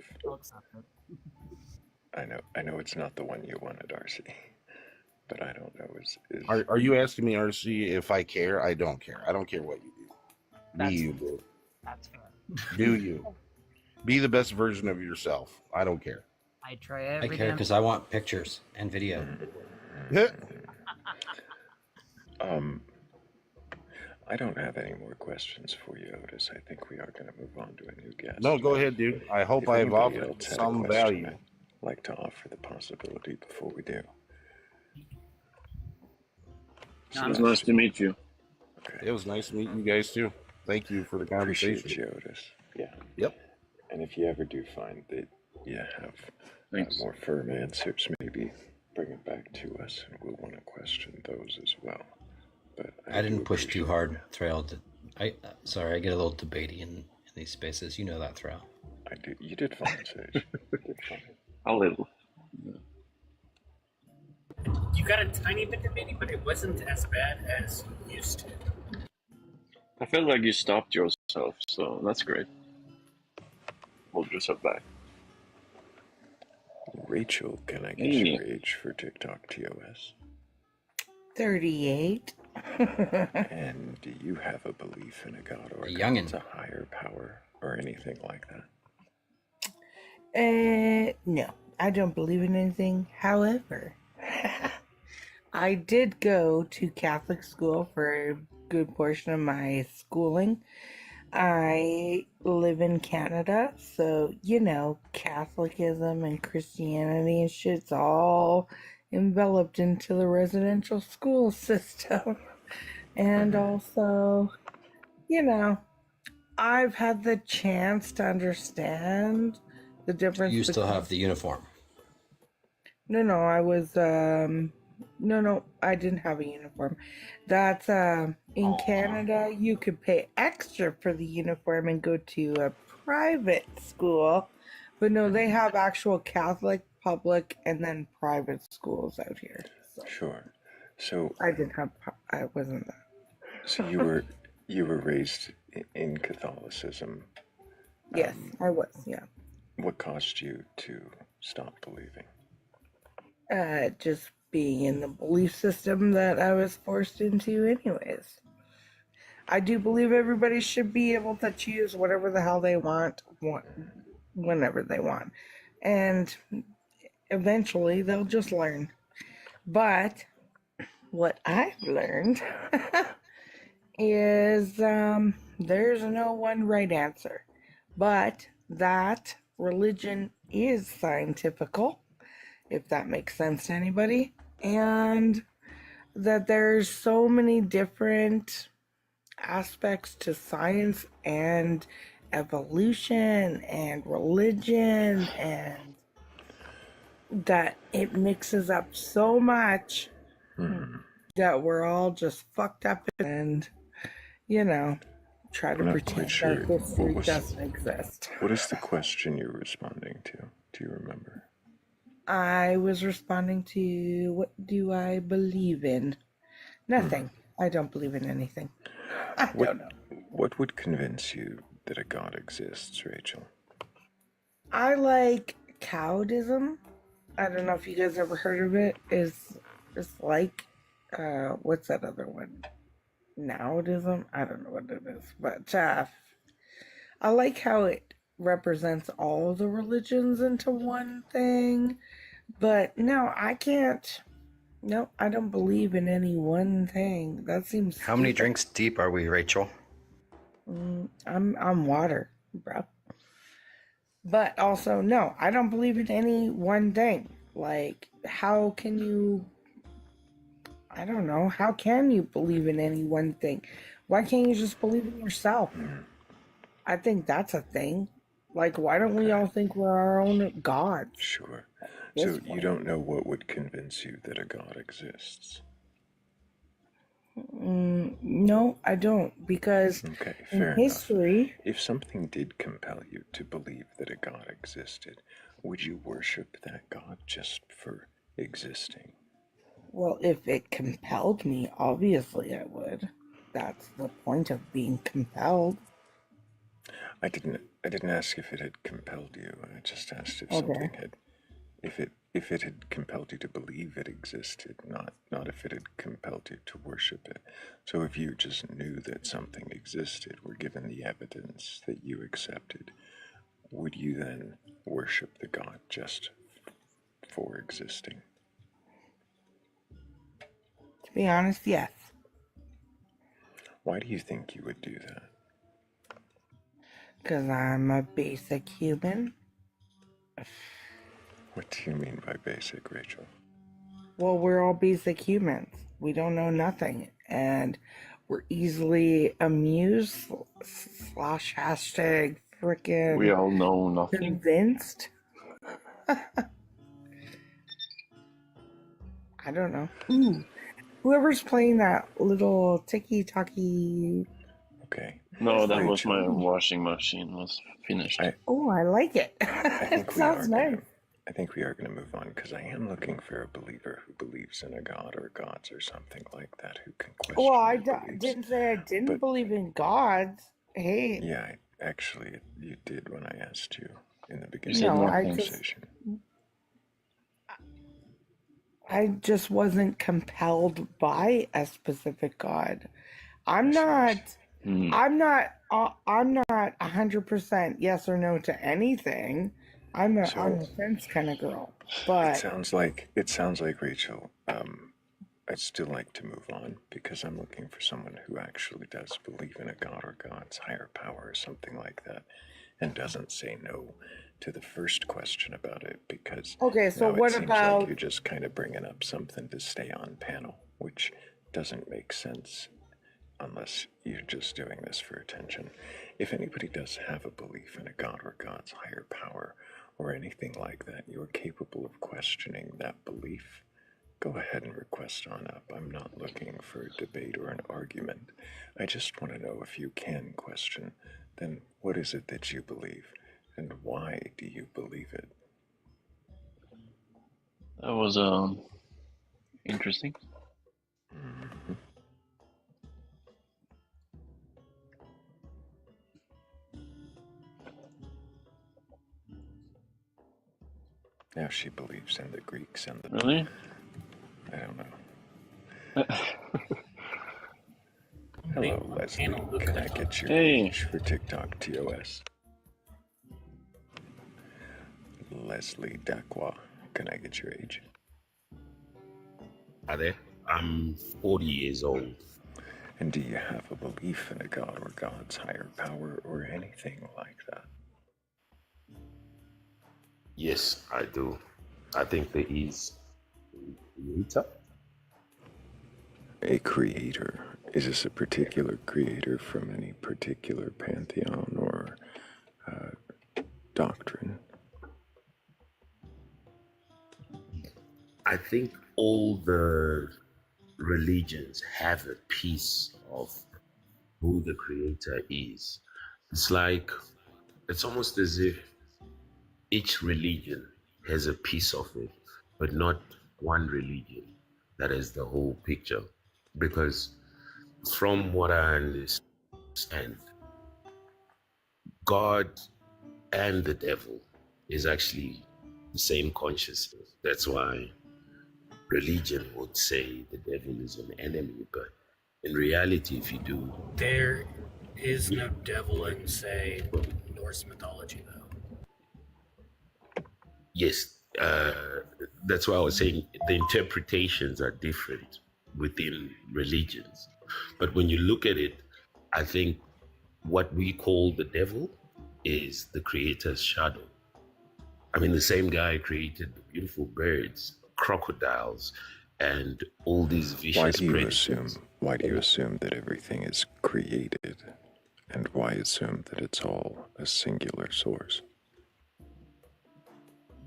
Speaker 1: I know it's not the one you wanted, RC, but I don't know.
Speaker 23: Are you asking me, RC, if I care? I don't care. I don't care what you do. Be you, boo.
Speaker 15: That's fair.
Speaker 23: Do you. Be the best version of yourself. I don't care.
Speaker 15: I try every
Speaker 5: I care because I want pictures and video.
Speaker 1: I don't have any more questions for you, Otis. I think we are going to move on to a new guest.
Speaker 23: No, go ahead, dude. I hope
Speaker 1: If
Speaker 23: I've
Speaker 1: anybody
Speaker 23: offered
Speaker 1: else had a
Speaker 23: some
Speaker 1: question,
Speaker 23: value.
Speaker 1: I'd like to offer the possibility before we do.
Speaker 22: It was nice to meet you.
Speaker 23: It was nice meeting you guys too. Thank you for the conversation.
Speaker 1: Appreciate you, Otis. Yeah.
Speaker 23: Yep.
Speaker 1: And if you ever do find that you have more firm answers, maybe bring it back to us, and we'll want to question those as well. But
Speaker 5: I didn't push too hard, Thrayle. Sorry, I get a little debatey in these spaces. You know that, Thrayle.
Speaker 1: I do. You did fine, Sage. You did fine.
Speaker 22: A little.
Speaker 10: You got a tiny bit debating, but it wasn't as bad as you used to.
Speaker 22: I feel like you stopped yourself, so that's great. Hold yourself back.
Speaker 1: Rachel, can I get your age for TikTok TOS?
Speaker 12: 38.
Speaker 1: And do you have a belief in a god or a higher power or anything like that?
Speaker 12: No, I don't believe in anything. However, I did go to Catholic school for a good portion of my schooling. I live in Canada, so you know, Catholicism and Christianity and shit's all enveloped into the residential school system. And also, you know, I've had the chance to understand the difference
Speaker 5: You still
Speaker 12: between.
Speaker 5: have the uniform.
Speaker 12: No, I was no, I didn't have a uniform. That's in Canada you could pay extra for the uniform and go to a private school. But no, they have actual Catholic, public, and then private schools out here. So
Speaker 1: Sure. So
Speaker 12: I didn't have I wasn't that.
Speaker 1: so you were raised in Catholicism.
Speaker 12: Yes, I was, yeah.
Speaker 1: What caused you to stop believing?
Speaker 12: Just being in the belief system that I was forced into anyways. I do believe everybody should be able to choose whatever the hell they want whenever they want. And eventually they'll just learn. But what I've learned is there's no one right answer. But that religion is scientifical, if that makes sense to anybody, and that there's so many different aspects to science and evolution and religion, and that it mixes up so much that we're all just fucked up and, you know, try to
Speaker 1: I'm not
Speaker 12: pretend
Speaker 1: quite sure.
Speaker 12: that history doesn't exist.
Speaker 1: What is the question you're responding to? Do you remember?
Speaker 12: I was responding to, what do I believe in? Nothing. I don't believe in anything. I don't know.
Speaker 1: What would convince you that a God exists, Rachel?
Speaker 12: I like Taoism. I don't know if you guys ever heard of it. It's like, what's that other one? Nowdism? I don't know what it is. But I like how it represents all the religions into one thing. But no, I can't. No, I don't believe in any one thing. That seems
Speaker 5: How many
Speaker 12: stupid.
Speaker 5: drinks deep are we, Rachel?
Speaker 12: I'm water, bro. But also, no, I don't believe in any one thing. Like, how can you? I don't know. How can you believe in any one thing? Why can't you just believe in yourself? I think that's a thing. Like, why don't we all think we're our own gods?
Speaker 1: Sure. So you don't know what would convince you that a God exists?
Speaker 12: No, I don't. Because
Speaker 1: Okay,
Speaker 12: in
Speaker 1: fair
Speaker 12: history,
Speaker 1: enough. If something did compel you to believe that a God existed, would you worship that God just for existing?
Speaker 12: well, if it compelled me, obviously I would. That's the point of being compelled.
Speaker 1: I didn't ask if it had compelled you. I just asked if
Speaker 12: Okay.
Speaker 1: something had, if it had compelled you to believe it existed, not if it had compelled you to worship it. So if you just knew that something existed, were given the evidence that you accepted, would you then worship the God just for existing?
Speaker 12: To be honest, yes.
Speaker 1: Why do you think you would do that?
Speaker 12: Because I'm a basic human.
Speaker 1: What do you mean by basic, Rachel?
Speaker 12: Well, we're all basic humans. We don't know nothing. And we're easily amused / hashtag frickin'
Speaker 22: We all know nothing.
Speaker 12: convinced. I don't know. Ooh, whoever's playing that little ticky-tacky.
Speaker 1: Okay.
Speaker 22: No, that was my washing machine was finished.
Speaker 12: Oh, I like it.
Speaker 1: I think
Speaker 12: It sounds nice.
Speaker 1: I think we are going to move on because I am looking for a believer who believes in a God or gods or something like that who can question.
Speaker 12: Well, I
Speaker 1: their beliefs.
Speaker 12: didn't say I didn't believe in gods. Hey.
Speaker 1: Yeah, actually, you did when I asked you in the beginning
Speaker 12: No,
Speaker 1: of the
Speaker 12: I
Speaker 1: conversation.
Speaker 12: I just wasn't compelled by a specific God. I'm not 100% yes or no to anything. I'm on the fence kind of girl. But
Speaker 1: It sounds like Rachel. I'd still like to move on because I'm looking for someone who actually does believe in a god or God's higher power or something like that, and doesn't say no to the first question about it because
Speaker 12: Okay, so
Speaker 1: now it
Speaker 12: what
Speaker 1: seems
Speaker 12: about-
Speaker 1: like you're just kind of bringing up something to stay on panel, which doesn't make sense unless you're just doing this for attention. If anybody does have a belief in a god or God's higher power or anything like that, you're capable of questioning that belief. Go ahead and request on up. I'm not looking for a debate or an argument. I just want to know if you can question, then what is it that you believe, and why do you believe it?
Speaker 22: That was interesting.
Speaker 1: Now she believes in the Greeks and the...
Speaker 22: Really?
Speaker 1: I don't know. Hello, Leslie. Can I get your age for TikTok TOS? Leslie Dacqua. Can I get your age?
Speaker 13: Hi there. I'm 40 years old.
Speaker 1: And do you have a belief in a god or God's higher power or anything like that?
Speaker 13: Yes, I do. I think there is a creator.
Speaker 1: A creator. Is this a particular creator from any particular pantheon or doctrine?
Speaker 13: I think all the religions have a piece of who the creator is. It's almost as if each religion has a piece of it, but not one religion that is the whole picture. Because from what I understand, God and the devil is actually the same consciousness. That's why religion would say the devil is an enemy, but in reality, if you do...
Speaker 3: There is no devil in, say, Norse mythology, though.
Speaker 13: Yes, that's why I was saying the interpretations are different within religions. But when you look at it, I think what we call the devil is the creator's shadow. I mean, the same guy created the beautiful birds, crocodiles, and all these vicious predators.
Speaker 1: Why do you assume that everything is created? And why assume that it's all a singular source?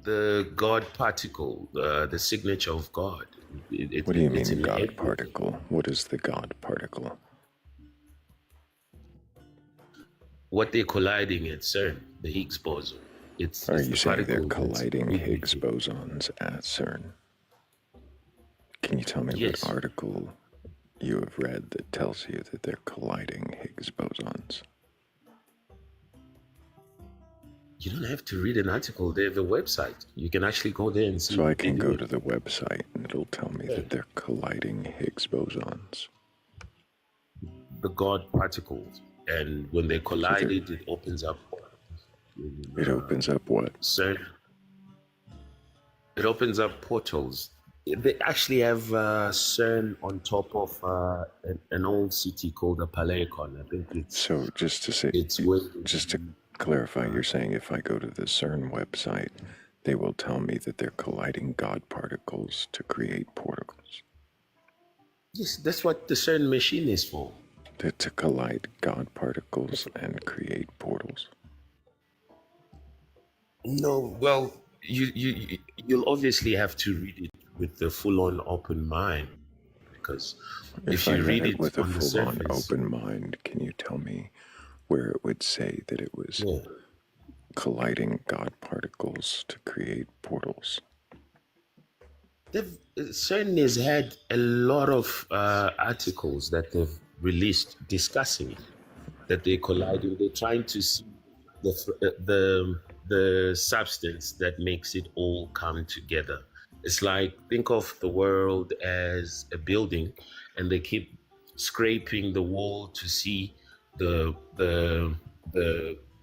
Speaker 13: The God particle, the signature of God.
Speaker 1: What do you mean, God particle? What is the God particle?
Speaker 13: What they're colliding at CERN, the Higgs boson.
Speaker 1: Are you saying they're colliding Higgs bosons at CERN? Can you tell me what article you have read that tells you that they're colliding Higgs bosons?
Speaker 13: You don't have to read an article. They have a website. You can actually go there and see.
Speaker 1: So I can go to the website and it'll tell me that they're colliding Higgs bosons.
Speaker 13: The God particles. And when they collide, it opens up.
Speaker 1: It opens up what?
Speaker 13: CERN. It opens up portals. They actually have CERN on top of an old city called the Palaikon. I think it's...
Speaker 1: So just to clarify, you're saying if I go to the CERN website, they will tell me that they're colliding God particles to create portals.
Speaker 13: Yes, that's what the CERN machine is for.
Speaker 1: To collide God particles and create portals.
Speaker 13: No, well, you'll obviously have to read it with the full-on open mind, because if you read it
Speaker 1: with a
Speaker 13: on the
Speaker 1: full-on
Speaker 13: surface,
Speaker 1: open mind, can you tell me where it would say that it was colliding God particles to create portals?
Speaker 13: CERN has had a lot of articles that they've released discussing that they're colliding. They're trying to see the substance that makes it all come together. It's like, think of the world as a building, and they keep scraping the wall to see the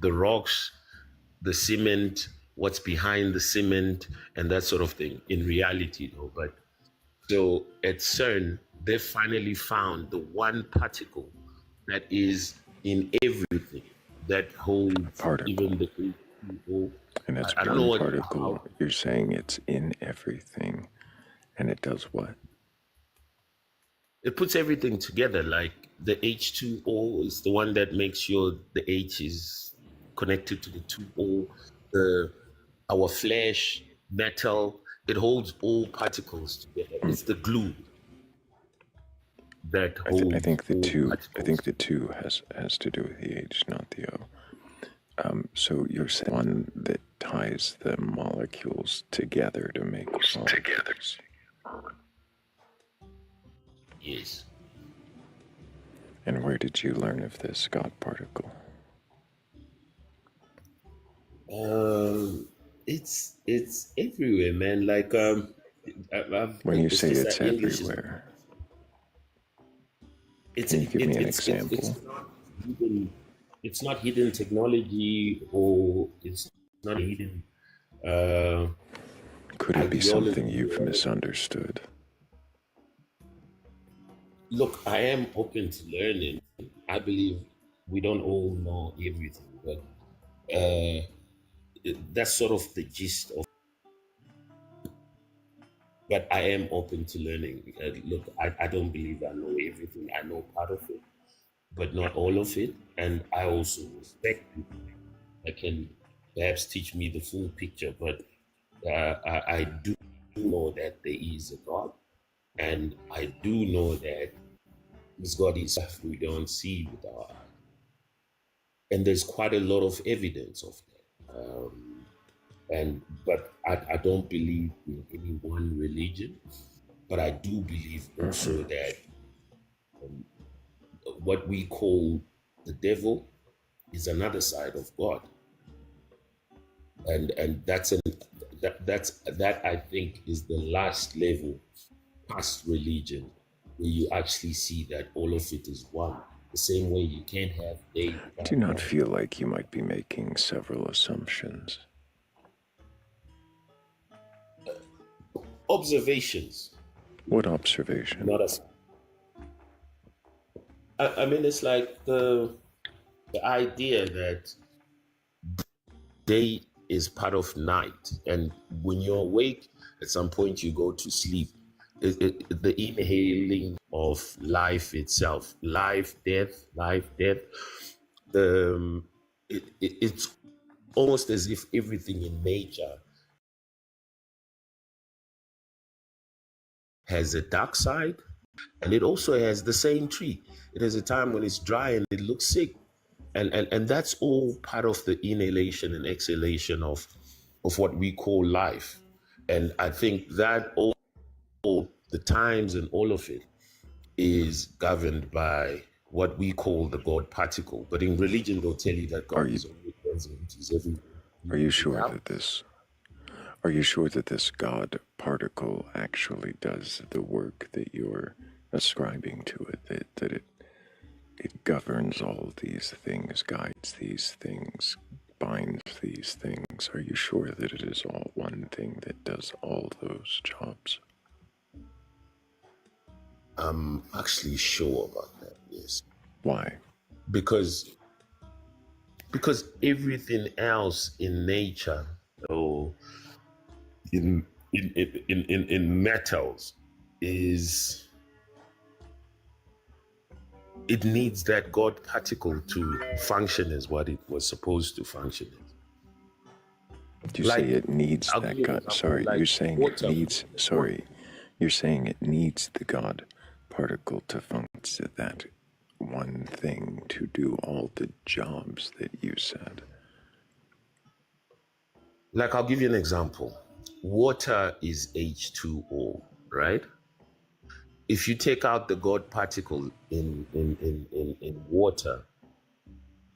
Speaker 13: rocks, the cement, what's behind the cement, and that sort of thing. In reality, though, but So at CERN, they finally found the one particle that is in everything that holds even the H2O.
Speaker 1: And it's
Speaker 13: I don't know
Speaker 1: one
Speaker 13: what
Speaker 1: particle. You're saying it's in everything, and it does what?
Speaker 13: it puts everything together. Like the H2O is the one that makes sure the H is connected to the 2O. Our flesh, metal, it holds all particles together. It's the glue that
Speaker 1: I
Speaker 13: holds
Speaker 1: think the
Speaker 13: all
Speaker 1: two. I
Speaker 13: particles.
Speaker 1: think the two has to do with the H, not the O. So you're saying one that ties the molecules together to make molecules.
Speaker 13: Yes.
Speaker 1: And where did you learn of this God particle?
Speaker 13: It's everywhere, man. Like
Speaker 1: When you say
Speaker 13: just
Speaker 1: it's
Speaker 13: that English is
Speaker 1: everywhere,
Speaker 13: it's
Speaker 1: can you give me an
Speaker 13: it's
Speaker 1: example?
Speaker 13: not hidden. It's not hidden technology, or it's not hidden.
Speaker 1: Could it be something
Speaker 13: ideology.
Speaker 1: you've misunderstood?
Speaker 13: Look, I am open to learning. I believe we don't all know everything, but that's sort of the gist of. But I am open to learning. Look, I don't believe I know everything. I know part of it, but not all of it. And I also respect people that can perhaps teach me the full picture. But I do know that there is a God, and I do know that this God is stuff we don't see with our eyes. And there's quite a lot of evidence of that. But I don't believe in any one religion. But I do believe also that what we call the devil is another side of God, and that's that I think is the last level past religion, where you actually see that all of it is one. The same way you can't have day
Speaker 1: I
Speaker 13: without
Speaker 1: do not
Speaker 13: night.
Speaker 1: feel like you might be making several assumptions.
Speaker 13: Observations.
Speaker 1: What observation?
Speaker 13: Not as. I mean, it's like the idea that day is part of night, and when you're awake, at some point you go to sleep. The inhaling of life itself, life, death, life, death. It's almost as if everything in nature has a dark side, and it also has the same tree. It has a time when it's dry and it looks sick, and that's all part of the inhalation and exhalation of what we call life. And I think that all the times and all of it is governed by what we call the God particle. But in religion, they'll tell you that God is omnipresent, He's everywhere.
Speaker 1: Are you sure that this? Are you sure that this God particle actually does the work that you're ascribing to it? That it governs all these things, guides these things, binds these things. Are you sure that it is all one thing that does all those jobs?
Speaker 13: I'm actually sure about that, yes.
Speaker 1: Why?
Speaker 13: Because everything else in nature, or in metals, is it needs that God particle to function as what it was supposed to function as.
Speaker 1: You say it needs that God. Sorry, you're saying it needs. Sorry, you're saying it needs the God particle to function, that one thing to do all the jobs that you said.
Speaker 13: Like, I'll give you an example. Water is H2O, right? If you take out the God particle in water,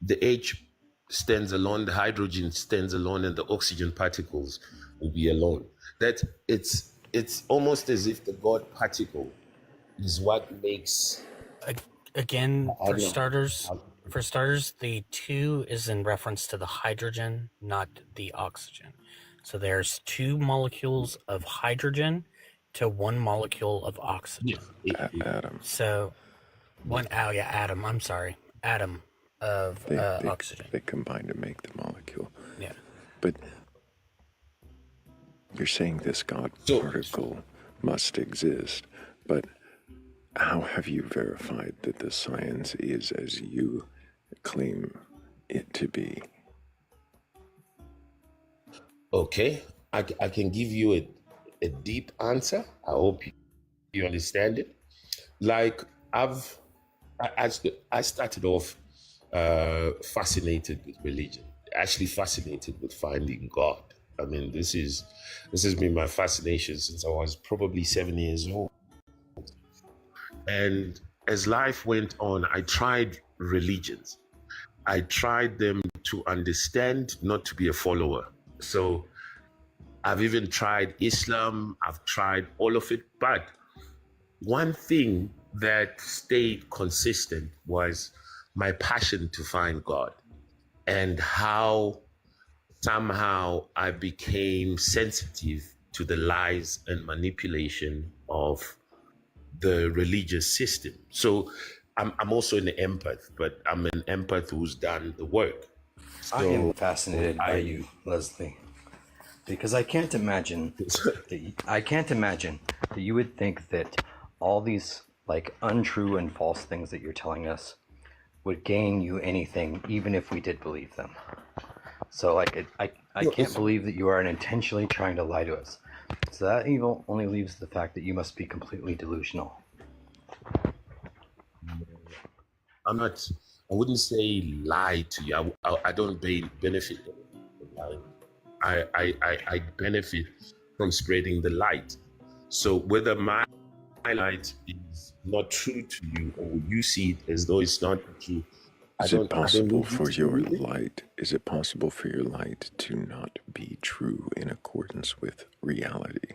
Speaker 13: the H stands alone, the hydrogen stands alone, and the oxygen particles will be alone. That it's almost as if the God particle is what makes.
Speaker 3: Again,
Speaker 13: I
Speaker 3: for
Speaker 13: don't know.
Speaker 3: starters, the 2 is in reference to the hydrogen, not the oxygen. So there's 2 molecules of hydrogen to 1 molecule of oxygen.
Speaker 1: Atom.
Speaker 3: So, atom. I'm sorry, atom of oxygen.
Speaker 1: They combine to make the molecule.
Speaker 3: Yeah.
Speaker 1: But you're saying this God particle must exist, but how have you verified that the science is as you claim it to be?
Speaker 13: Okay, I can give you a deep answer. I hope you understand it. Like I started off fascinated with religion, actually fascinated with finding God. I mean, this has been my fascination since I was probably 7 years old. And as life went on, I tried religions. I tried them to understand, not to be a follower. So I've even tried Islam, I've tried all of it. But one thing that stayed consistent was my passion to find God, and how somehow I became sensitive to the lies and manipulation of the religious system. So I'm also an empath, but I'm an empath who's done the work. So
Speaker 17: I am fascinated by you, Leslie, because I can't imagine that you would think that all these like untrue and false things that you're telling us would gain you anything, even if we did believe them. So like I can't believe that you are intentionally trying to lie to us. So that evil only leaves the fact that you must be completely delusional.
Speaker 13: I wouldn't say lie to you. I don't benefit from lying. I benefit from spreading the light. So whether my light is not true to you, or you see it as though it's not true,
Speaker 1: Is it possible for your light to not be true in accordance with reality?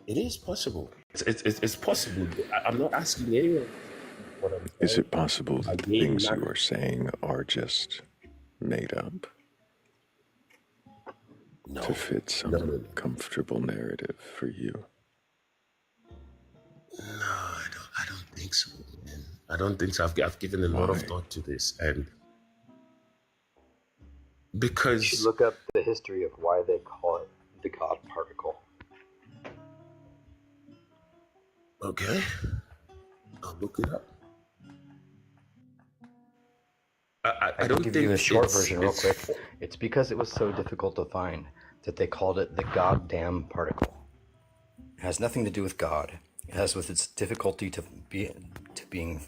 Speaker 13: It is possible. It's possible. I'm not asking anyone what I'm saying.
Speaker 1: Is it possible that the things you are saying are just made up to fit some comfortable narrative for you?
Speaker 13: No, I don't think so, man. I don't think so. I've given a lot of thought to this, and because
Speaker 17: you should look up the history of why they call it the God particle.
Speaker 13: Okay, I'll look it up.
Speaker 17: I don't give you a short version real quick. It's because it was so difficult to find that they called it the goddamn particle. It has nothing to do with God. It has with its difficulty to being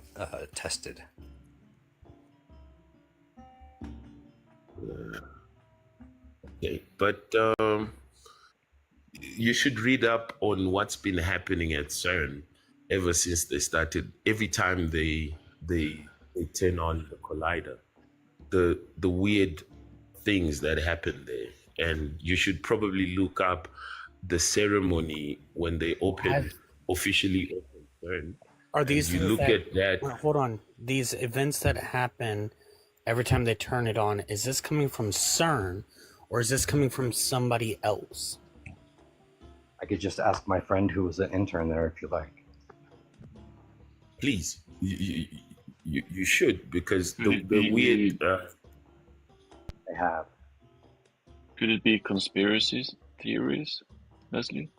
Speaker 17: tested.
Speaker 13: Okay, but you should read up on what's been happening at CERN ever since they started. Every time they turn on the collider, the weird things that happen there, and you should probably look up the ceremony when they officially open CERN.
Speaker 3: Are these
Speaker 13: you
Speaker 3: things
Speaker 13: look at that?
Speaker 3: Well, hold on. These events that happen every time they turn it on, is this coming from CERN, or is this coming from somebody else?
Speaker 17: I could just ask my friend who was an intern there if you like.
Speaker 13: Please, you should, because the weird.
Speaker 17: They have.
Speaker 22: Could it be conspiracy theories, Leslie?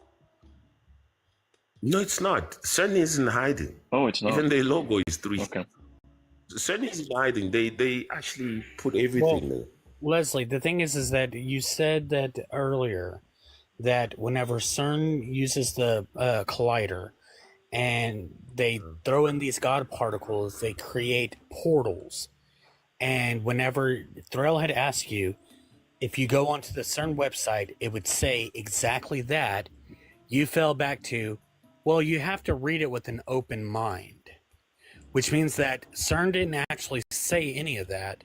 Speaker 13: No, it's not. CERN isn't hiding.
Speaker 22: Oh, it's not.
Speaker 13: Even their logo is 3.
Speaker 22: Okay.
Speaker 13: CERN isn't hiding. They actually put everything there.
Speaker 3: Leslie, the thing is that you said that earlier, that whenever CERN uses the collider and they throw in these God particles, they create portals. And whenever Thrayle had asked you, if you go onto the CERN website, it would say exactly that. You fell back to, well, you have to read it with an open mind, which means that CERN didn't actually say any of that.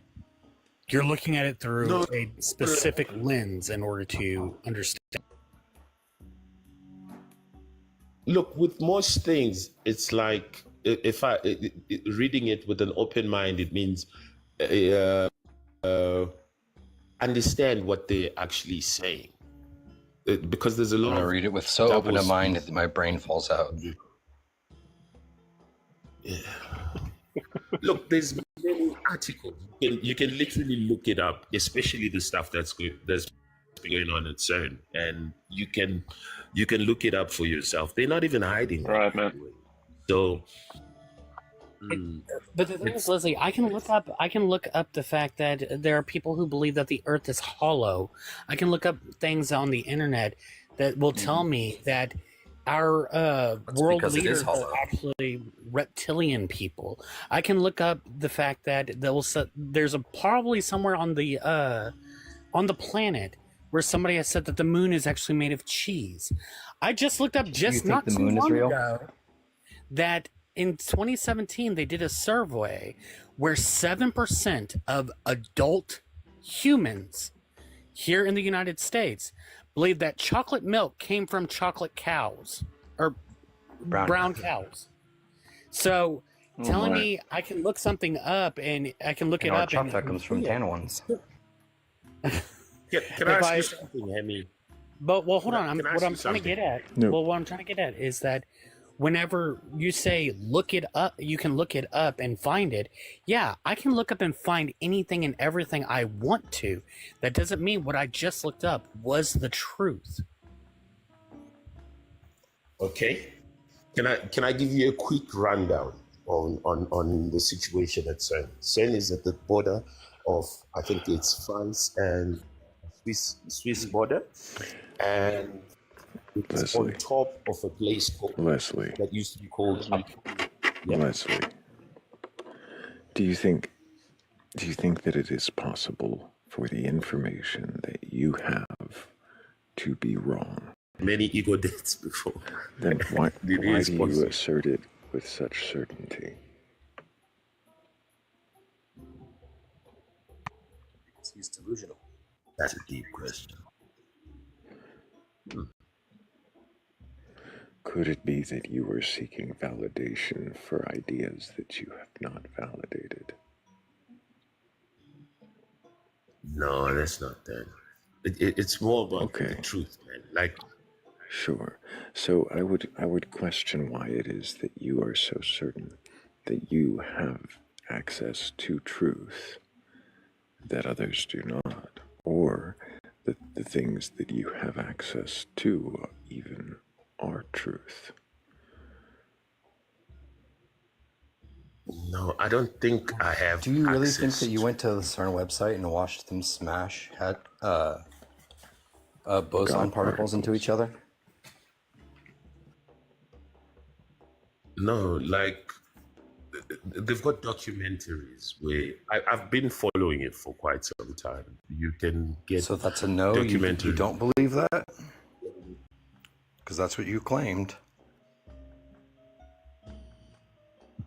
Speaker 3: You're looking at it through a specific lens in order to understand.
Speaker 13: Look, with most things, it's like if reading it with an open mind, it means understand what they're actually saying.
Speaker 23: because there's a lot
Speaker 5: When I
Speaker 23: of
Speaker 5: read it with so open a mind that my brain falls out.
Speaker 23: Yeah. Look, there's many articles. You can literally look it up, especially the stuff that's going on at CERN, and you can look it up for yourself. They're not even hiding.
Speaker 22: Right, man.
Speaker 23: So,
Speaker 3: But the thing is, Leslie, I can look up the fact that there are people who believe that the Earth is hollow. I can look up things on the internet that will tell me that our world
Speaker 5: because it is
Speaker 3: leaders are
Speaker 5: hollow.
Speaker 3: actually reptilian people. I can look up the fact that there's probably somewhere on the planet where somebody has said that the moon is actually made of cheese. I just looked up just not
Speaker 17: the
Speaker 3: too
Speaker 17: moon is
Speaker 3: long
Speaker 17: real?
Speaker 3: ago that in 2017 they did a survey where 7% of adult humans here in the United States believe that chocolate milk came from chocolate cows or brown cows. So telling me I can look something up and I can look it
Speaker 17: our
Speaker 3: up
Speaker 17: chocolate comes from tan ones.
Speaker 23: can I ask you something, Hemi?
Speaker 3: But hold on. What I'm trying to
Speaker 23: something?
Speaker 3: get at.
Speaker 23: No.
Speaker 3: Well, what I'm trying to get at is that whenever you say look it up, you can look it up and find it. Yeah, I can look up and find anything and everything I want to. That doesn't mean what I just looked up was the truth.
Speaker 23: Okay. Can I give you a quick rundown on the situation at CERN? CERN is at the border of, I think it's France and Swiss border, and it's on top of a place called
Speaker 1: Leslie.
Speaker 23: that used to be called
Speaker 1: Leslie, do you think that it is possible for the information that you have to be wrong?
Speaker 23: Many ego deaths before.
Speaker 1: Then why
Speaker 23: It
Speaker 1: do
Speaker 23: is
Speaker 1: you
Speaker 23: possible.
Speaker 1: assert it with such certainty?
Speaker 23: Because he's delusional. That's a deep question.
Speaker 1: Could it be that you are seeking validation for ideas that you have not validated?
Speaker 23: No, that's not that. It's more about the truth, man. Like,
Speaker 1: sure. So I would question why it is that you are so certain that you have access to truth that others do not, or that the things that you have access to even are truth.
Speaker 23: no, I don't think I have.
Speaker 5: Do you really think
Speaker 23: access
Speaker 5: that you went to the CERN website and watched them smash boson particles into each other?
Speaker 23: No, like they've got documentaries where I've been following it for quite some time. You can get
Speaker 5: So that's a no. You don't believe that? Because that's what you claimed.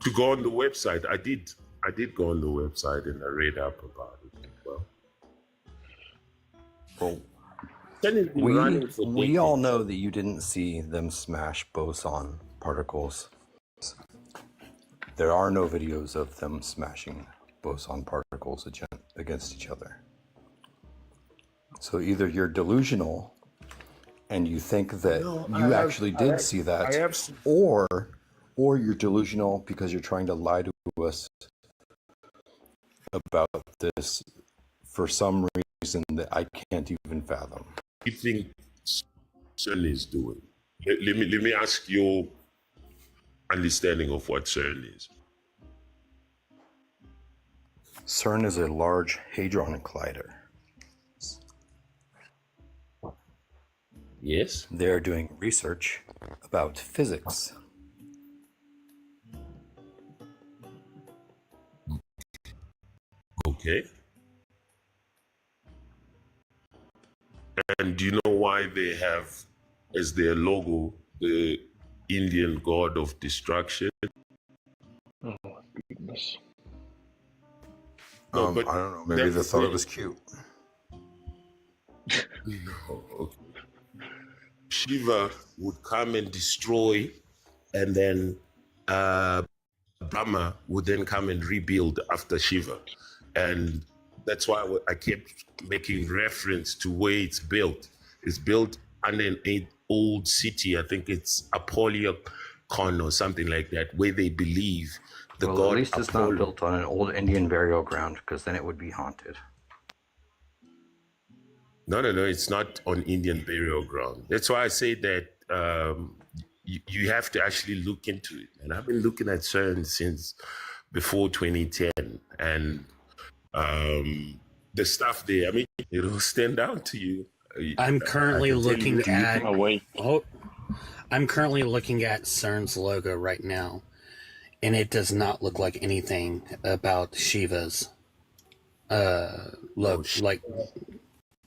Speaker 23: To go on the website. I did go on the website and I read up about it as well.
Speaker 5: We all know that you didn't see them smash boson particles. There are no videos of them smashing boson particles against each other. So either you're delusional and you think that you did see that, or you're delusional because you're trying to lie to us about this for some reason that I can't even fathom.
Speaker 23: What do you think CERN is doing? Let me ask your understanding of what CERN is.
Speaker 5: CERN is a large hadron collider.
Speaker 23: Yes?
Speaker 5: They're doing research about physics.
Speaker 23: Okay. And do you know why they have as their logo the Indian god of destruction?
Speaker 1: Oh my goodness.
Speaker 23: No, but
Speaker 5: I don't know. Maybe they thought it was cute.
Speaker 23: No. Okay. Shiva would come and destroy, and then Brahma would then come and rebuild after Shiva. And that's why I kept making reference to where it's built. It's built
Speaker 13: under an old city. I think it's Apollyon or something like that, where they believe the
Speaker 17: Well,
Speaker 13: god
Speaker 17: at least it's
Speaker 13: Apollo.
Speaker 17: not built on an old Indian burial ground, because then it would be haunted.
Speaker 13: No, it's not on Indian burial ground. That's why I say that you have to actually look into it. And I've been looking at CERN since before 2010, and the stuff there, I mean, it'll stand out to you.
Speaker 3: I'm currently looking at.
Speaker 22: Oh,
Speaker 3: I'm currently looking at CERN's logo right now, and it does not look like anything about Shiva's logo. Like,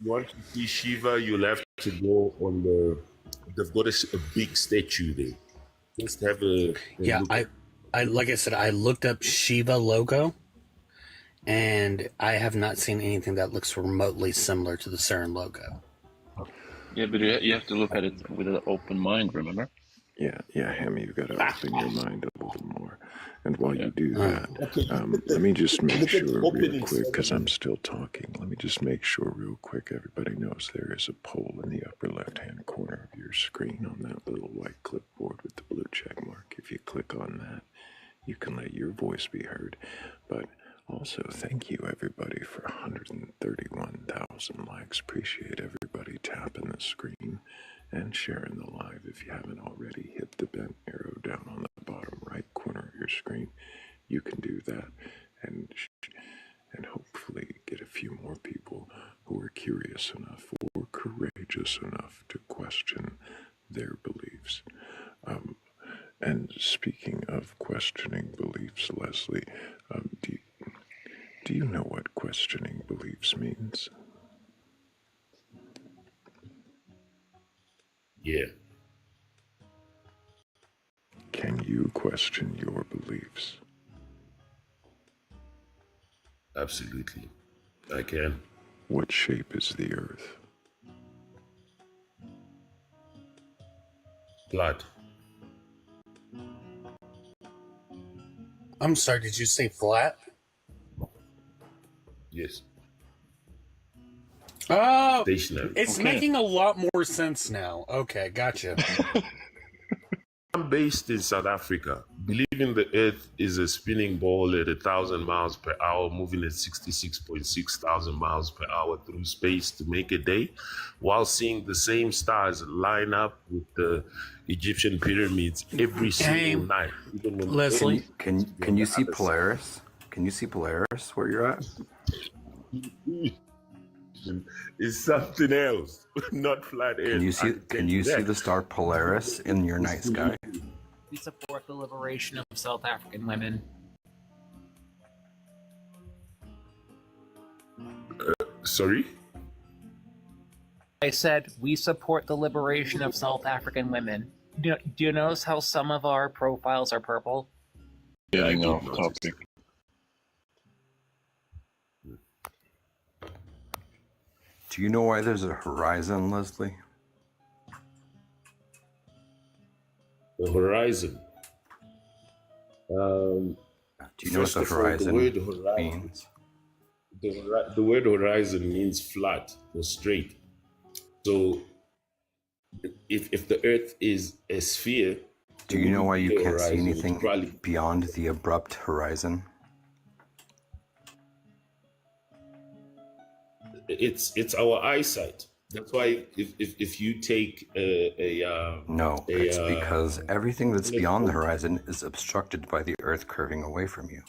Speaker 13: you want to see Shiva, you'll have to go on they've got a big statue there. Just have a
Speaker 3: yeah,
Speaker 13: look.
Speaker 3: I like I said, I looked up Shiva logo, and I have not seen anything that looks remotely similar to the CERN logo.
Speaker 22: yeah, but you have to look at it with an open mind, remember?
Speaker 1: Yeah, Hammy, you've got to open your mind a little more. And while you do that, let me just make sure real quick, because I'm still talking. Let me just make sure real quick everybody knows there is a poll in the upper left-hand corner of your screen on that little white clipboard with the blue check mark. If you click on that, you can let your voice be heard. But also, thank you everybody for 131,000 likes. Appreciate everybody tapping the screen and sharing the live. If you haven't already, hit the bent arrow down on the bottom right corner of your screen. You can do that and hopefully get a few more people who are curious enough or courageous enough to question their beliefs. And speaking of questioning beliefs, Leslie, do you know what questioning beliefs means?
Speaker 13: Yeah.
Speaker 1: Can you question your beliefs?
Speaker 13: Absolutely. I can.
Speaker 1: What shape is the earth?
Speaker 13: Flat.
Speaker 3: I'm sorry, did you say flat?
Speaker 13: Yes.
Speaker 3: Oh,
Speaker 13: Stationary.
Speaker 3: it's making a lot more sense now. Okay, gotcha.
Speaker 13: I'm based in South Africa, believing the Earth is a spinning ball at 1,000 miles per hour, moving at 66.6 thousand miles per hour through space to make a day, while seeing the same stars line up with the Egyptian pyramids every single night. Even when
Speaker 3: Leslie,
Speaker 17: can you see Polaris? Can you see Polaris where you're at?
Speaker 13: It's something else, not flat Earth.
Speaker 17: Can you see the star Polaris in your night sky?
Speaker 15: We support the liberation of South African women.
Speaker 13: Sorry?
Speaker 15: I said we support the liberation of South African women. Do you notice how some of our profiles are purple?
Speaker 22: Yeah, I know. Topic.
Speaker 17: Do you know why there's a horizon, Leslie?
Speaker 13: The horizon.
Speaker 17: Do you know what the horizon means?
Speaker 13: The word horizon means flat or straight. So if the Earth is a sphere,
Speaker 17: do you know why you can't see
Speaker 13: horizon,
Speaker 17: anything beyond the abrupt horizon?
Speaker 13: It's our eyesight. That's why if you take
Speaker 17: it's because everything that's beyond the horizon is obstructed by the Earth curving away from you.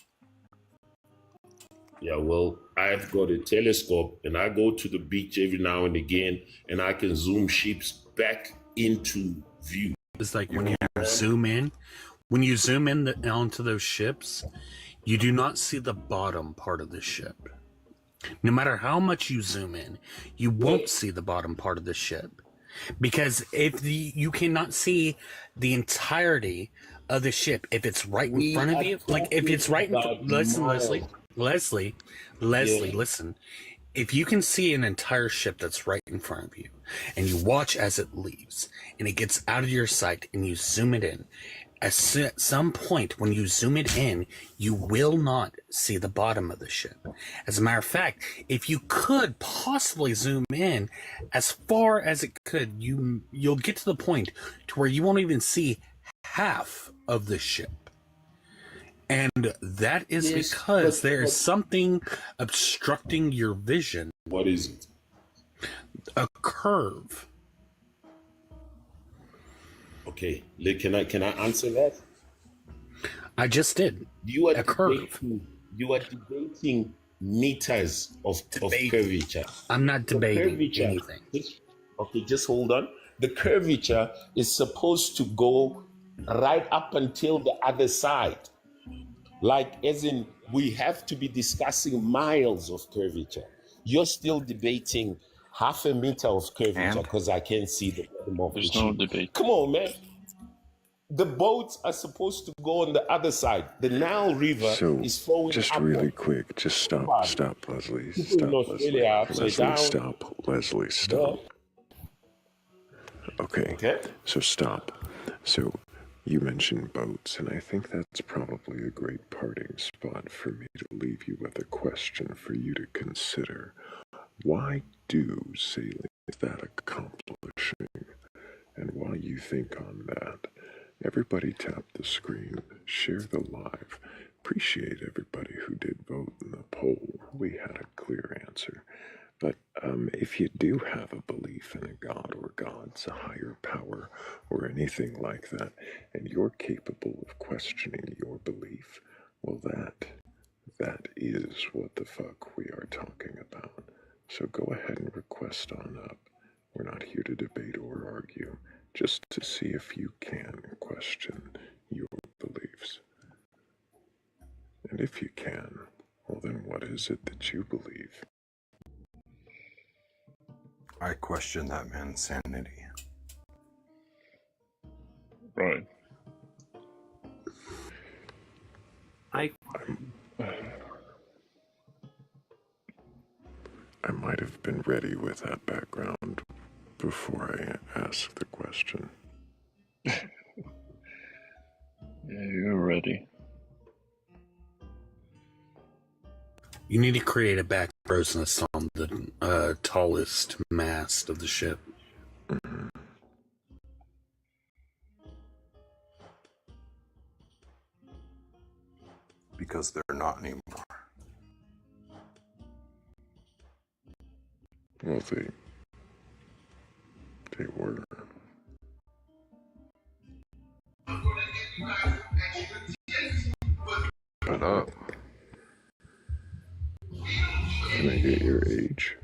Speaker 13: Yeah, well, I've got a telescope and I go to the beach every now and again and I can zoom ships back into view.
Speaker 3: It's like when you zoom in onto those ships, you do not see the bottom part of the ship. No matter how much you zoom in, you won't see the bottom part of the ship. Because you cannot see the entirety of the ship if it's right in front of you. Like if it's right in Leslie, listen. If you can see an entire ship that's right in front of you and you watch as it leaves and it gets out of your sight and you zoom it in at some point when you zoom it in, you will not see the bottom of the ship. As a matter of fact, if you could possibly zoom in as far as it could, you'll get to the point to where you won't even see half of the ship. And that is because there is something obstructing your vision.
Speaker 13: What is it?
Speaker 3: A curve.
Speaker 13: Okay, can I answer that?
Speaker 3: I just did.
Speaker 13: You are
Speaker 3: a curve.
Speaker 13: You are debating meters of curvature.
Speaker 3: I'm not debating anything.
Speaker 13: Okay, just hold on. The curvature is supposed to go right up until the other side. Like, as in, we have to be discussing miles of curvature. You're still debating half a meter of curvature because I can't see the bottom of the ship.
Speaker 22: No debate.
Speaker 13: Come on, man. The boats are supposed to go on the other side. The Nile River is flowing
Speaker 1: just
Speaker 13: upward.
Speaker 1: really quick, just stop, Leslie.
Speaker 13: People in Australia are upside down.
Speaker 1: Leslie, stop. Okay, so stop. So you mentioned boats, and I think that's probably a great parting spot for me to leave you with a question for you to consider. Why do sailing is that accomplishing? And while you think on that, everybody tap the screen, share the live. Appreciate everybody who did vote in the poll. We had a clear answer. But if you do have a belief in a god or gods, a higher power, or anything like that, and you're capable of questioning your belief, well, that is what the fuck we are talking about. So go ahead and request on up. We're not here to debate or argue, just to see if you can question your beliefs. And if you can, well then what is it that you believe?
Speaker 8: I question that man's sanity.
Speaker 22: Right.
Speaker 1: I might have been ready with that background before I asked the question.
Speaker 22: Yeah, you're ready.
Speaker 3: You need to create a back presence on the tallest mast of the ship.
Speaker 8: Because they're not anymore.
Speaker 1: Well, they were. Shut up. Can I get your age?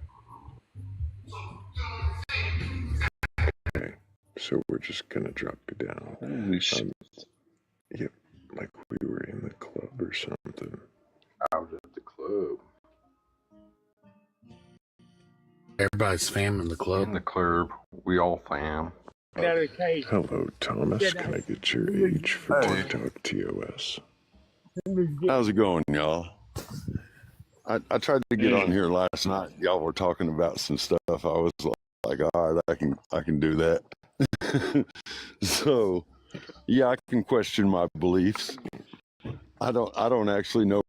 Speaker 1: Okay, so we're just gonna drop you down.
Speaker 22: Holy shit.
Speaker 1: Yep, like we were in the club or something.
Speaker 8: Out at the club.
Speaker 3: Everybody's fam in the club.
Speaker 8: In the club, we all fam.
Speaker 1: Hello, Thomas. Can I get your age for TikTok TOS?
Speaker 11: How's it going, y'all? I tried to get on here last night. Y'all were talking about some stuff. I was like, all right, I can do that. So, yeah, I can question my beliefs. I don't actually know.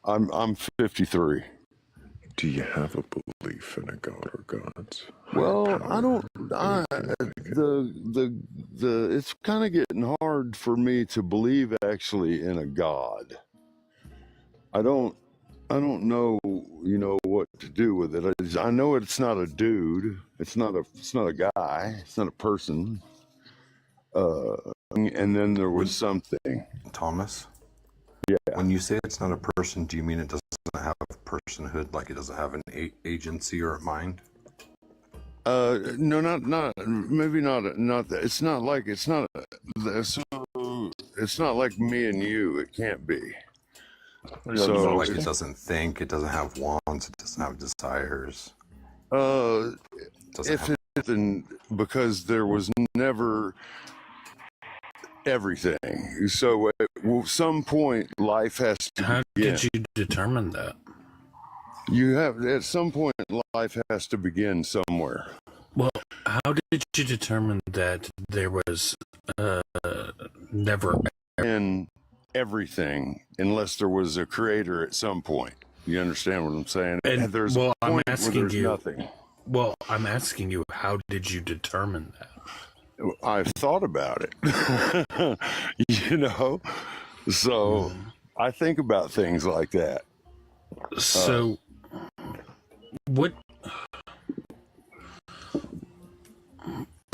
Speaker 11: I'm 53.
Speaker 1: Do you have a belief in a god or gods?
Speaker 11: Well, I don't. It's kind of getting hard for me to believe actually in a god. I don't know, what to do with it. I know it's not a dude. It's not a guy. It's not a person. And then there was something.
Speaker 8: Thomas?
Speaker 11: Yeah.
Speaker 8: When you say it's not a person, do you mean it doesn't have personhood, like it doesn't have an agency or a mind?
Speaker 11: No, not maybe not that. It's not like me and you. It can't be.
Speaker 8: So like it doesn't think, it doesn't have wants, it doesn't have desires.
Speaker 11: Because there was never everything. So at some point, life has to.
Speaker 3: How did you determine that?
Speaker 11: You have at some point, life has to begin somewhere.
Speaker 3: Well, how did you determine that there was
Speaker 14: Never.
Speaker 11: In everything, unless there was a creator at some point. You understand what I'm saying?
Speaker 14: And
Speaker 11: there's
Speaker 14: well,
Speaker 11: a
Speaker 14: I'm
Speaker 11: point
Speaker 14: asking
Speaker 11: where there's
Speaker 14: you.
Speaker 11: nothing.
Speaker 14: Well, I'm asking you, how did you determine that?
Speaker 11: I've thought about it. You know, so I think about things like that.
Speaker 14: So, what?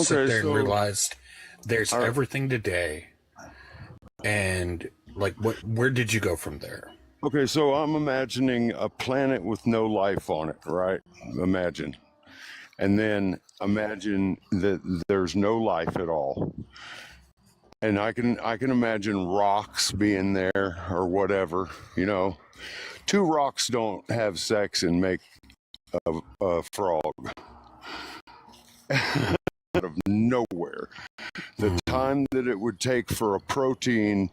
Speaker 14: Sit there and realized there's everything today, and like, where did you go from there?
Speaker 11: Okay, so I'm imagining a planet with no life on it, right? Imagine. And then imagine that there's no life at all. And I can imagine rocks being there or whatever, you know. Two rocks don't have sex and make a frog. Out of nowhere. The time that it would take for a protein,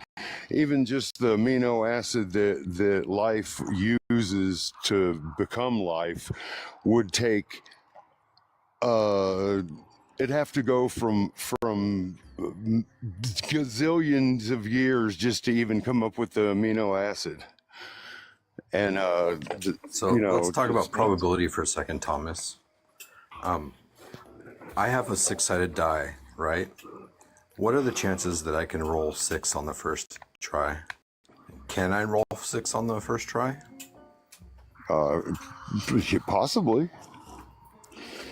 Speaker 11: even just the amino acid that life uses to become life, would take it'd have to go from gazillions of years just to even come up with the amino acid. And
Speaker 8: so
Speaker 11: you know,
Speaker 8: let's talk about probability for a second, Thomas. I have a 6-sided die, right? What are the chances that I can roll 6 on the first try? Can I roll 6 on the first try?
Speaker 11: Possibly.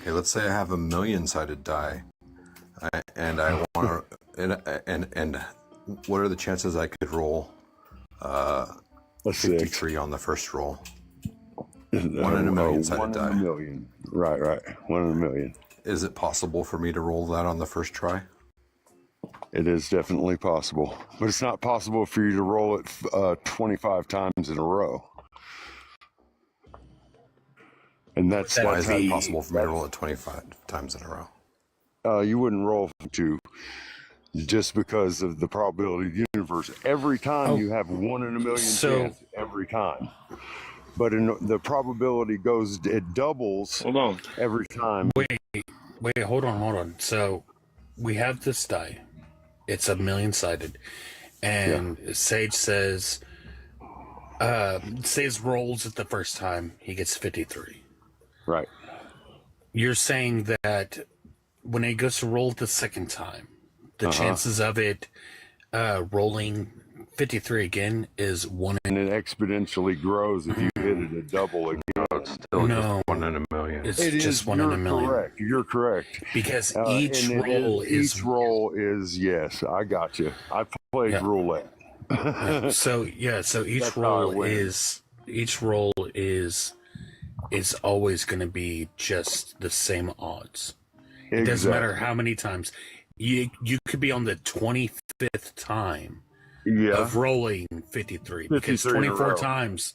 Speaker 8: Okay, let's say I have a 1,000,000-sided die, and I want to, and what are the chances I could roll 53 on the first roll? 1 in a 1,000,000-sided die.
Speaker 11: 1 in a million. Right. 1 in a million.
Speaker 8: Is it possible for me to roll that on the first try?
Speaker 11: It is definitely possible, but it's not possible for you to roll it 25 times in a row. And that's
Speaker 8: why is that possible for me to roll it 25 times in a row?
Speaker 11: You wouldn't roll 2 just because of the probability of the universe. Every time you have 1 in a million chance every time. But the probability it doubles every time.
Speaker 14: Wait, hold on. So we have this die. It's 1,000,000-sided. And Sage says, Sage rolls it the first time, he gets 53.
Speaker 11: Right.
Speaker 14: You're saying that when it goes to roll it the second time, the chances of it rolling 53 again is 1 in...
Speaker 11: And it exponentially grows if you hit it a double again.
Speaker 8: It's still just 1 in a million.
Speaker 14: It's just 1 in a million.
Speaker 11: Correct. You're correct.
Speaker 14: Because each roll
Speaker 11: is yes. I got you. I played roulette.
Speaker 14: So each roll is always going to be just the same odds. It doesn't matter how many times. You could be on the 25th time of rolling 53 because 24 times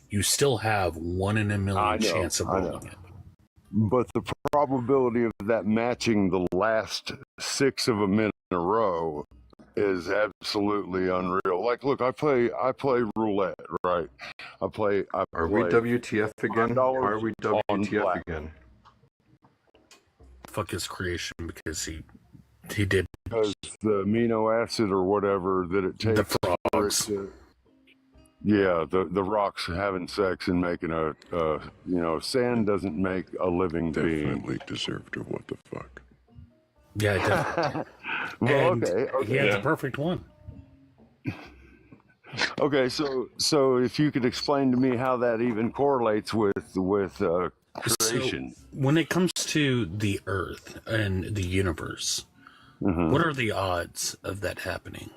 Speaker 14: you still have 1 in a million chance of rolling it.
Speaker 11: But the probability of that matching the last 6 of them in a row is absolutely unreal. Like, look, I play roulette, right? Are
Speaker 8: we WTF again? Why are we WTF again?
Speaker 14: Fuck his creation because he did.
Speaker 11: Because the amino acid or whatever that it takes.
Speaker 14: The frogs.
Speaker 11: The rocks having sex and making sand doesn't make a living being.
Speaker 1: Definitely deserved of what the fuck.
Speaker 14: Yeah, definitely.
Speaker 11: Well,
Speaker 14: and
Speaker 11: okay.
Speaker 14: He had the perfect one.
Speaker 11: Okay, so if you could explain to me how that even correlates with creation.
Speaker 14: So, when it comes to the Earth and the universe, what are the odds of that happening?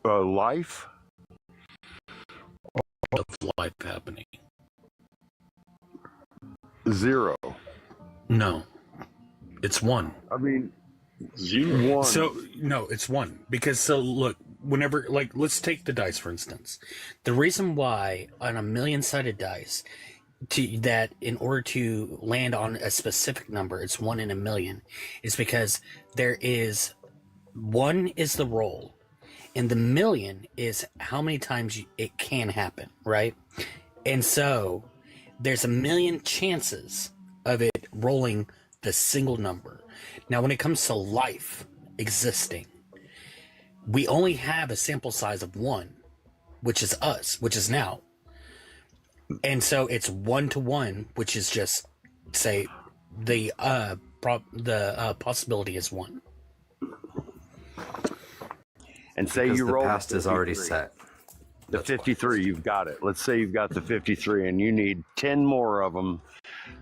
Speaker 11: Life?
Speaker 14: Of life happening?
Speaker 11: 0.
Speaker 14: No. It's 1.
Speaker 11: I mean,
Speaker 14: 0.
Speaker 11: 1.
Speaker 14: So, no, it's 1. Because, look, whenever, let's take the dice, for instance. The reason why on a 1,000,000-sided dice, that in order to land on a specific number, it's 1 in a million, is because there is 1 is the roll, and the million is how many times it can happen, right? And so there's 1,000,000 chances of it rolling the single number. Now, when it comes to life existing. We only have a sample size of one, which is us, which is now. And so it's 1 to 1, which is just, say, the possibility is 1.
Speaker 16: And say
Speaker 17: Because
Speaker 16: you
Speaker 17: the
Speaker 16: roll
Speaker 17: past is already
Speaker 16: 53.
Speaker 17: set.
Speaker 16: The 53, you've got it. Let's say you've got the 53 and you need 10 more of them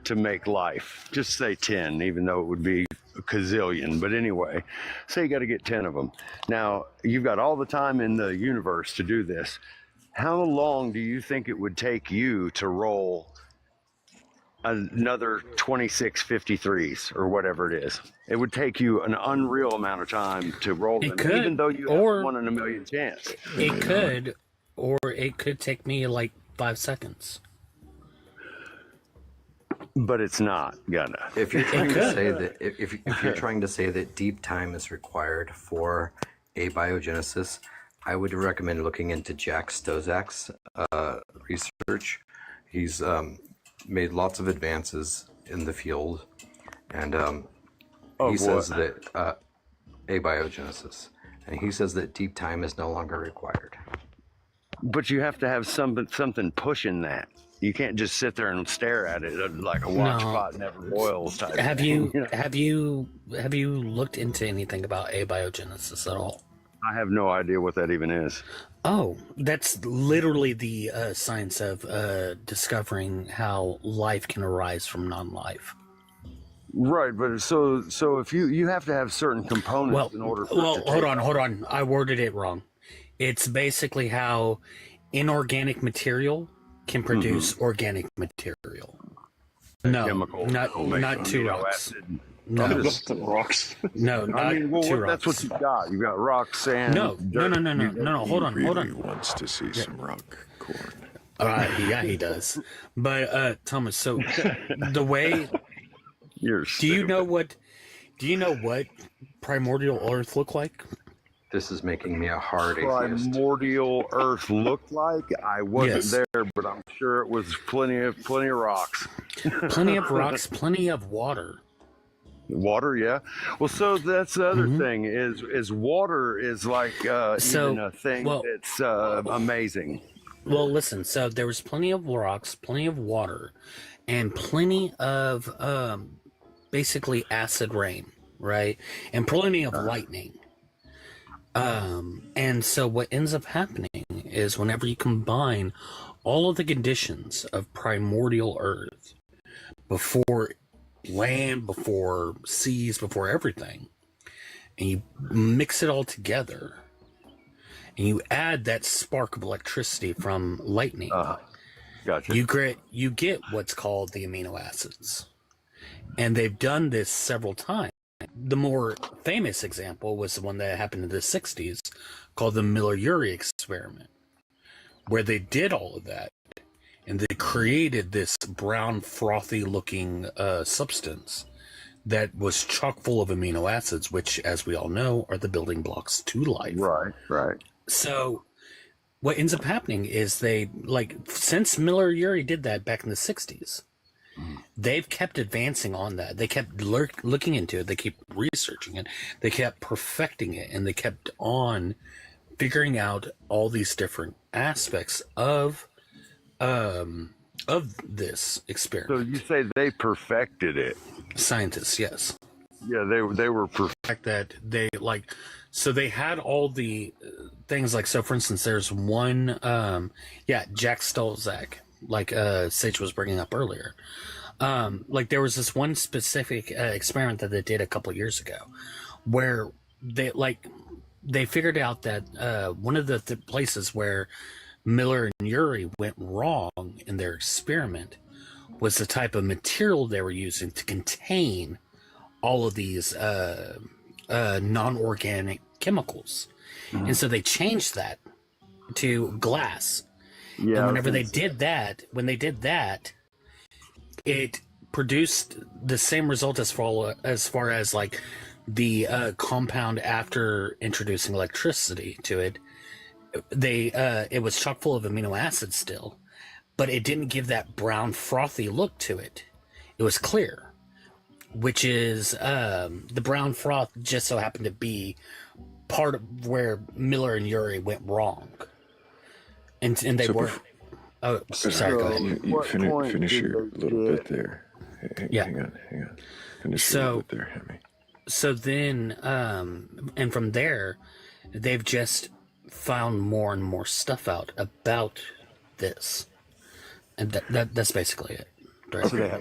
Speaker 16: to make life. Just say 10, even though it would be a gazillion. But anyway, say you got to get 10 of them. Now, you've got all the time in the universe to do this. How long do you think it would take you to roll another 26 53s or whatever it is? It would take you an unreal amount of time to roll them, even though you have 1 in a million chance.
Speaker 14: It could, or it could take me like 5 seconds.
Speaker 16: But it's not gonna.
Speaker 17: If you're trying to say that, if you're trying to say that deep time is required for abiogenesis, I would recommend looking into Jack Stozak's research. He's made lots of advances in the field, and he says that abiogenesis, and he says that deep time is no longer required.
Speaker 16: But you have to have something pushing that. You can't just sit there and stare at it like a watch pot never boils type.
Speaker 14: Have
Speaker 16: thing,
Speaker 14: you have you looked into anything about abiogenesis at all?
Speaker 16: I have no idea what that even is.
Speaker 14: Oh, that's literally the science of discovering how life can arise from non-life.
Speaker 16: Right, but so if you have to have certain components in order for it to
Speaker 14: hold on. I worded it wrong. It's basically how inorganic material can produce organic material. No, not two rocks. No,
Speaker 22: rocks.
Speaker 14: No, not two rocks.
Speaker 16: That's what you've got. You've got rock, sand.
Speaker 14: No. Hold on.
Speaker 1: He wants to see some rock corn.
Speaker 14: Yeah, he does. But Thomas, so the way do you know what primordial Earth looked like?
Speaker 17: This is making me a hard atheist.
Speaker 16: Primordial Earth looked like? I wasn't there, but I'm sure it was plenty of rocks.
Speaker 14: Plenty of rocks, plenty of water.
Speaker 16: Water, yeah. Well, so that's the other thing is water is like even a thing that's amazing.
Speaker 14: Well, listen. So there was plenty of rocks, plenty of water, and plenty of basically acid rain, right? And plenty of lightning. And so what ends up happening is whenever you combine all of the conditions of primordial Earth, before land, before seas, before everything, and you mix it all together, and you add that spark of electricity from lightning,
Speaker 16: gotcha.
Speaker 14: you get what's called the amino acids. And they've done this several times. The more famous example was the one that happened in the 60s called the Miller-Urey experiment, where they did all of that and they created this brown frothy looking substance that was chock full of amino acids, which, as we all know, are the building blocks to life.
Speaker 16: Right.
Speaker 14: So what ends up happening is since Miller-Urey did that back in the 60s, they've kept advancing on that. They kept looking into it. They keep researching it. They kept perfecting it, and they kept on figuring out all these different aspects of this experiment.
Speaker 16: So you say they perfected it?
Speaker 14: Scientists, yes.
Speaker 16: Yeah, they were perfect.
Speaker 14: That they so they had all the things so for instance, there's one Jack Stolzak, Sage was bringing up earlier. There was this one specific experiment that they did a couple years ago where they figured out that one of the places where Miller and Urey went wrong in their experiment was the type of material they were using to contain all of these non-organic chemicals. And so they changed that to glass.
Speaker 16: Yeah,
Speaker 14: and whenever they did that, it produced the same result as far as the compound after introducing electricity to it. It was chock full of amino acids still, but it didn't give that brown frothy look to it. It was clear. which is the brown froth just so happened to be part of where Miller and Yuri went wrong, and they
Speaker 1: So
Speaker 14: weren't. Oh, sorry. Go ahead.
Speaker 1: You finish your little bit there.
Speaker 14: Yeah.
Speaker 1: Hang on. Finish your little bit there, Hemi.
Speaker 14: So then, and from there, they've just found more and more stuff out about this, and that's basically it.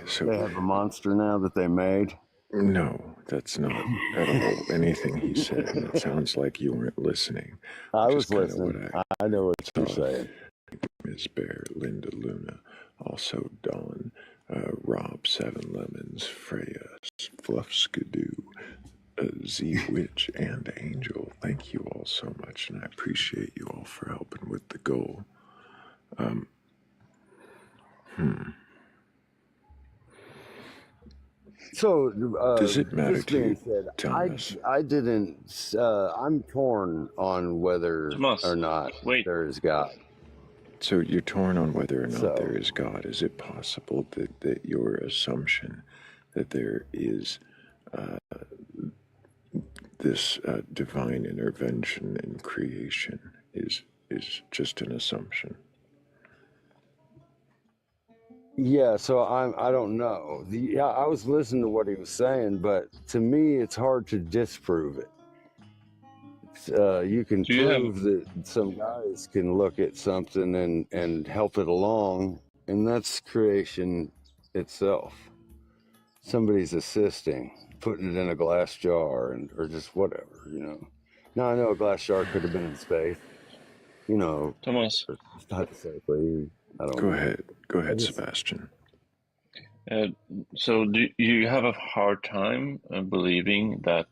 Speaker 11: So they have a monster now that they made?
Speaker 1: No, that's not at all anything he said. It sounds like you weren't listening.
Speaker 11: I was
Speaker 1: kinda
Speaker 11: listening.
Speaker 1: what
Speaker 11: I know what you're
Speaker 1: thought.
Speaker 11: saying.
Speaker 1: Ms. Bear, Linda Luna, also Dawn, Rob, Seven Lemons, Freya, Fluff Skidoo, Z Witch, and Angel. Thank you all so much, and I appreciate you all for helping with the goal.
Speaker 11: So,
Speaker 1: Does it matter
Speaker 11: this
Speaker 1: to
Speaker 11: being
Speaker 1: you,
Speaker 11: said,
Speaker 1: Thomas?
Speaker 11: I didn't. I'm torn on whether
Speaker 22: Thomas,
Speaker 11: or not
Speaker 22: wait.
Speaker 11: there is God.
Speaker 1: So you're torn on whether or not
Speaker 11: So-
Speaker 1: there is God. Is it possible that your assumption that there is this divine intervention in creation is just an assumption?
Speaker 11: Yeah, so I don't know. Yeah, I was listening to what he was saying, but to me, it's hard to disprove it. You can
Speaker 22: Do you have-
Speaker 11: prove that some guys can look at something and help it along, and that's creation itself. Somebody's assisting, putting it in a glass jar, or just whatever, you know. Now I know a glass jar could have been in space, you know.
Speaker 22: Thomas,
Speaker 11: hypothetically, I don't
Speaker 1: Go
Speaker 11: know.
Speaker 1: ahead. Go ahead,
Speaker 11: just-
Speaker 1: Sebastian.
Speaker 22: so do you have a hard time believing that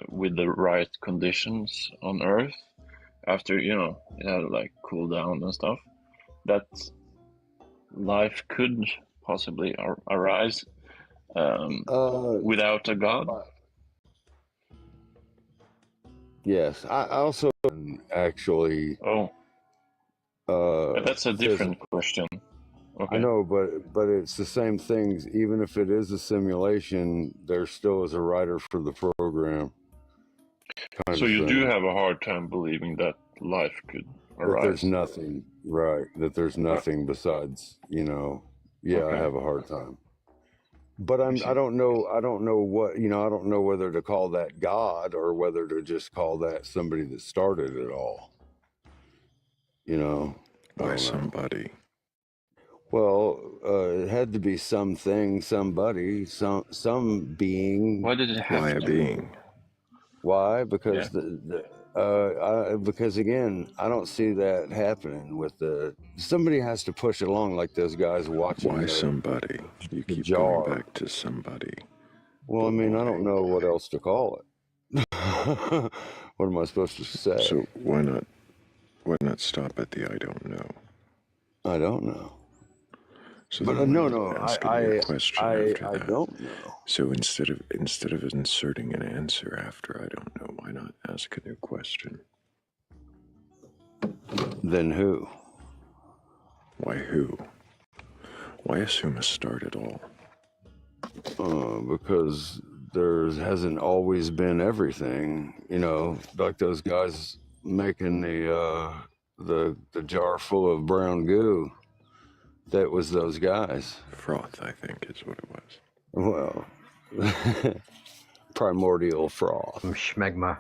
Speaker 22: with the right conditions on Earth, after it had like cool down and stuff, that life could possibly arise without a god?
Speaker 11: Yes, I also actually.
Speaker 22: But that's a different question. Okay.
Speaker 11: I know, but it's the same things. Even if it is a simulation, there still is a writer for the program.
Speaker 22: So you do have a hard time believing that life could
Speaker 11: that
Speaker 22: arise.
Speaker 11: there's nothing, right? That there's nothing besides, Yeah, I
Speaker 22: Okay.
Speaker 11: have a hard time. But I don't know. I don't know what I don't know whether to call that God or whether to just call that somebody that started it all. I don't know.
Speaker 1: Somebody.
Speaker 11: Well, it had to be something, somebody, some being.
Speaker 22: Why did it have
Speaker 1: Why a
Speaker 22: to?
Speaker 1: being?
Speaker 11: Why? Because because again, I don't see that happening with somebody has to push it along like those guys watching.
Speaker 1: Why somebody? You keep
Speaker 11: jar.
Speaker 1: going back to somebody.
Speaker 11: Well, I mean, I don't know what else to call it. What am I supposed to say?
Speaker 1: So why not stop at the I don't know?
Speaker 11: I don't know.
Speaker 1: So
Speaker 11: But
Speaker 1: then
Speaker 11: no,
Speaker 1: why
Speaker 11: no,
Speaker 1: not ask a new question after
Speaker 11: I
Speaker 1: that?
Speaker 11: don't know.
Speaker 1: So instead of inserting an answer after I don't know, why not ask a new question?
Speaker 11: Then who?
Speaker 1: Why who? Why assume a start at all?
Speaker 11: Because there hasn't always been everything, like those guys making the jar full of brown goo. That was those guys.
Speaker 1: Froth, I think, is what it was.
Speaker 11: Well, primordial froth.
Speaker 6: Schmegma.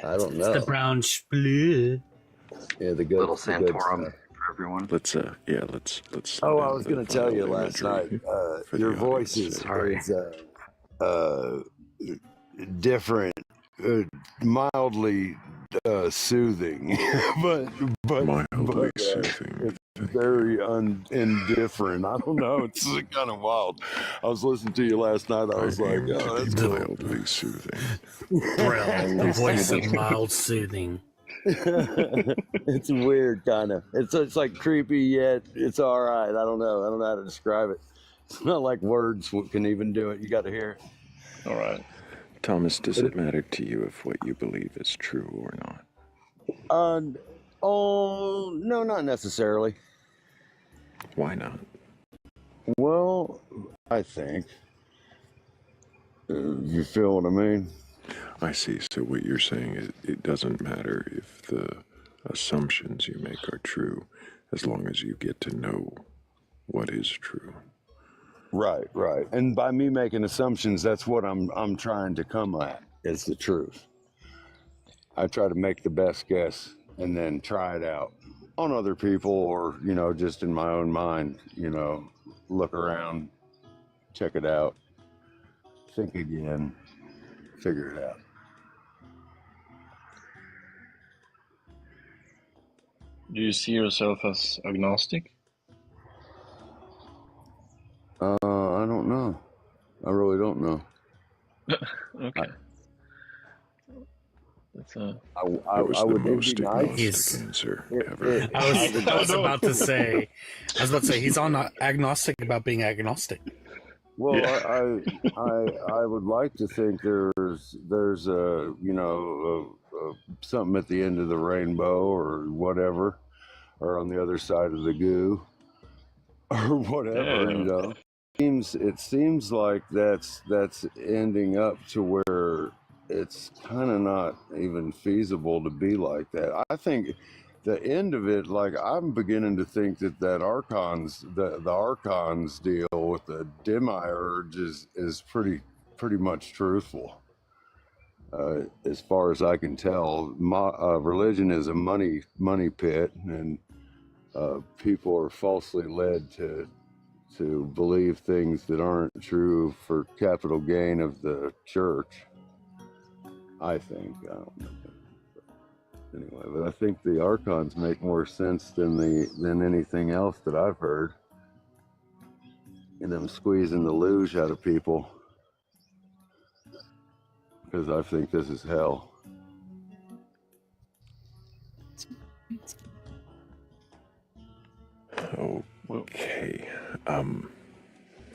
Speaker 11: I don't
Speaker 14: It's
Speaker 11: know.
Speaker 14: the brown split.
Speaker 11: Yeah, the good
Speaker 6: Little
Speaker 11: the good
Speaker 6: Santorum
Speaker 11: stuff.
Speaker 6: for everyone.
Speaker 1: Let's slow
Speaker 11: Oh,
Speaker 1: down
Speaker 11: I was
Speaker 1: the
Speaker 11: going to tell you
Speaker 1: vile
Speaker 11: last night.
Speaker 1: imagery for
Speaker 11: Your
Speaker 1: the
Speaker 11: voice
Speaker 1: audience.
Speaker 11: is different, mildly soothing, but
Speaker 1: Mildly soothing.
Speaker 11: It's very indifferent. I don't know. It's kind of wild. I was listening to you last night. I was like, oh, that's cool.
Speaker 1: Mildly soothing.
Speaker 14: Brill, the voice of mild soothing.
Speaker 11: It's weird, kind of. It's like creepy, yet it's all right. I don't know. I don't know how to describe it. It's not like words can even do it. You got to hear it.
Speaker 22: All right.
Speaker 1: Thomas, does it matter to you if what you believe is true or not?
Speaker 11: Oh, no, not necessarily.
Speaker 1: Why not?
Speaker 11: Well, I think. You feel what I mean?
Speaker 1: I see. So what you're saying is it doesn't matter if the assumptions you make are true, as long as you get to know what is true.
Speaker 11: Right, right. And by me making assumptions, that's what I'm trying to come at is the truth. I try to make the best guess and then try it out on other people or, just in my own mind, look around, check it out, think again, figure it out.
Speaker 22: Do you see yourself as agnostic?
Speaker 11: I don't know. I really don't know.
Speaker 22: Okay. That's
Speaker 1: That was the most agnostic answer ever.
Speaker 14: I was about to say he's on agnostic about being agnostic.
Speaker 11: Well, I would like to think there's a something at the end of the rainbow or whatever, or on the other side of the goo, or whatever. It seems like that's ending up to where it's kind of not even feasible to be like that. I think the end of it, like I'm beginning to think that Archon's the Archon's deal with the demiurge is pretty much truthful. As far as I can tell, religion is a money pit, and people are falsely led to believe things that aren't true for capital gain of the church. I think. I don't know. Anyway, but I think the Archons make more sense than anything else that I've heard. And them squeezing the luge out of people. Because I think this is hell.
Speaker 1: Okay.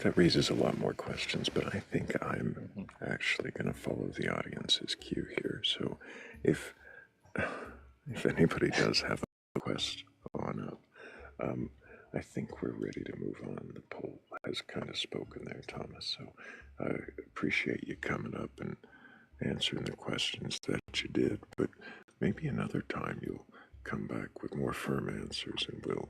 Speaker 1: That raises a lot more questions, but I think I'm actually going to follow the audience's cue here. So if anybody does have a request on up, I think we're ready to move on. The poll has kind of spoken there, Thomas, so I appreciate you coming up and answering the questions that you did, but maybe another time you'll come back with more firm answers and we'll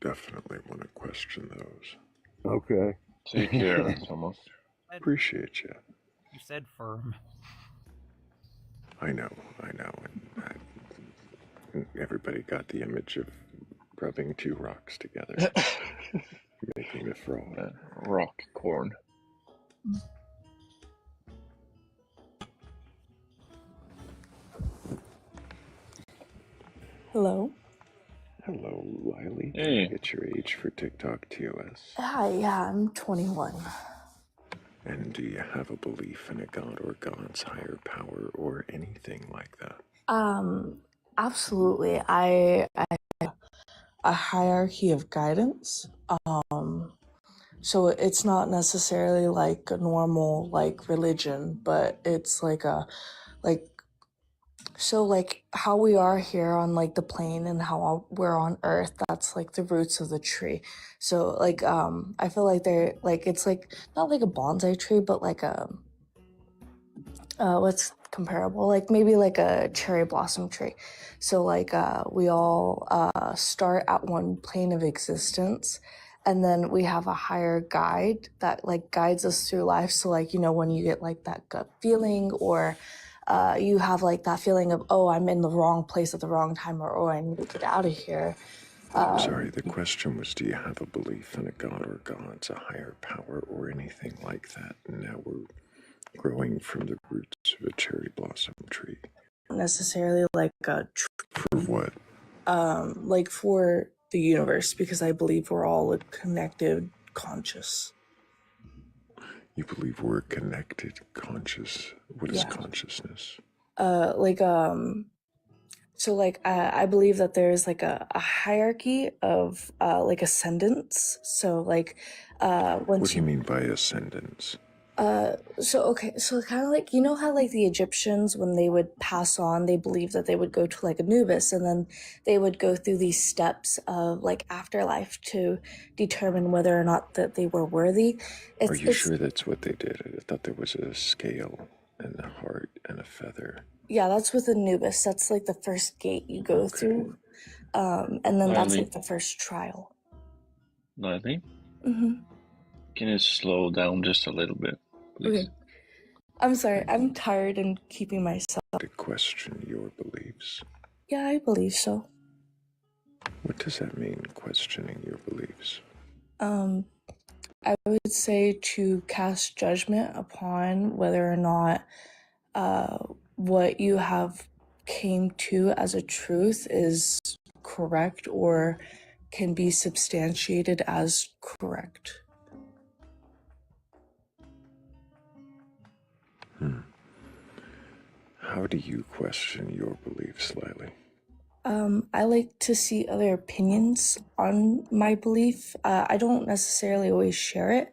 Speaker 1: definitely want to question those.
Speaker 11: Okay.
Speaker 22: Take care, Thomas.
Speaker 1: Appreciate you.
Speaker 15: You said firm.
Speaker 1: I know. And everybody got the image of rubbing two rocks together, making a frog.
Speaker 22: Rock corn.
Speaker 18: Hello.
Speaker 1: Hello, Wiley.
Speaker 22: Hey.
Speaker 1: Get your age for TikTok TOS.
Speaker 18: Hi, yeah, I'm 21.
Speaker 1: And do you have a belief in a god or gods, higher power, or anything like that?
Speaker 18: Absolutely. I have a hierarchy of guidance. So it's not necessarily like a normal like religion, but it's like how we are here on like the plane and how we're on Earth, that's like the roots of the tree. So like I feel like they're like it's like not like a bonsai tree, but like a what's comparable, like maybe like a cherry blossom tree. So like we all start at one plane of existence, and then we have a higher guide that like guides us through life. So like, when you get like that gut feeling, or you have like that feeling of, oh, I'm in the wrong place at the wrong time, or oh, I need to get out of here.
Speaker 1: Sorry, the question was, do you have a belief in a god or gods, a higher power, or anything like that? And now we're growing from the roots of a cherry blossom tree.
Speaker 18: Necessarily like a
Speaker 1: For what?
Speaker 18: like for the universe, because I believe we're all a connected conscious.
Speaker 1: You believe we're connected conscious? What is consciousness?
Speaker 18: So like I believe that there's like a hierarchy of like ascendants. So like
Speaker 1: What do you mean by ascendants?
Speaker 18: So kind of like, you know how like the Egyptians, when they would pass on, they believed that they would go to like Anubis, and then they would go through these steps of like afterlife to determine whether or not that they were worthy.
Speaker 1: Are you sure that's what they did? I thought there was a scale and a heart and a feather.
Speaker 18: Yeah, that's with Anubis. That's like the first gate you go through. And then that's like the first trial.
Speaker 22: Lightly?
Speaker 18: Mm-hmm.
Speaker 22: Can you slow down just a little bit, please?
Speaker 18: Okay. I'm sorry, I'm tired and keeping myself.
Speaker 1: To question your beliefs.
Speaker 18: Yeah, I believe so.
Speaker 1: What does that mean, questioning your beliefs?
Speaker 18: I would say to cast judgment upon whether or not what you have came to as a truth is correct or can be substantiated as correct.
Speaker 1: How do you question your beliefs, Lily?
Speaker 18: I like to see other opinions on my belief. I don't necessarily always share it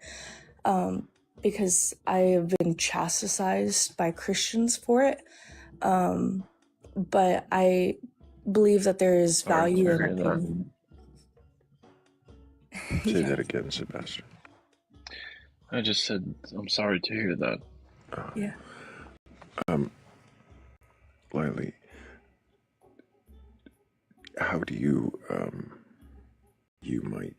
Speaker 18: because I have been chastised by Christians for it. But I believe that there is value in opinion.
Speaker 1: Say that again, Sebastian.
Speaker 22: I just said I'm sorry to hear that.
Speaker 18: Yeah.
Speaker 1: Lily, how do you, you might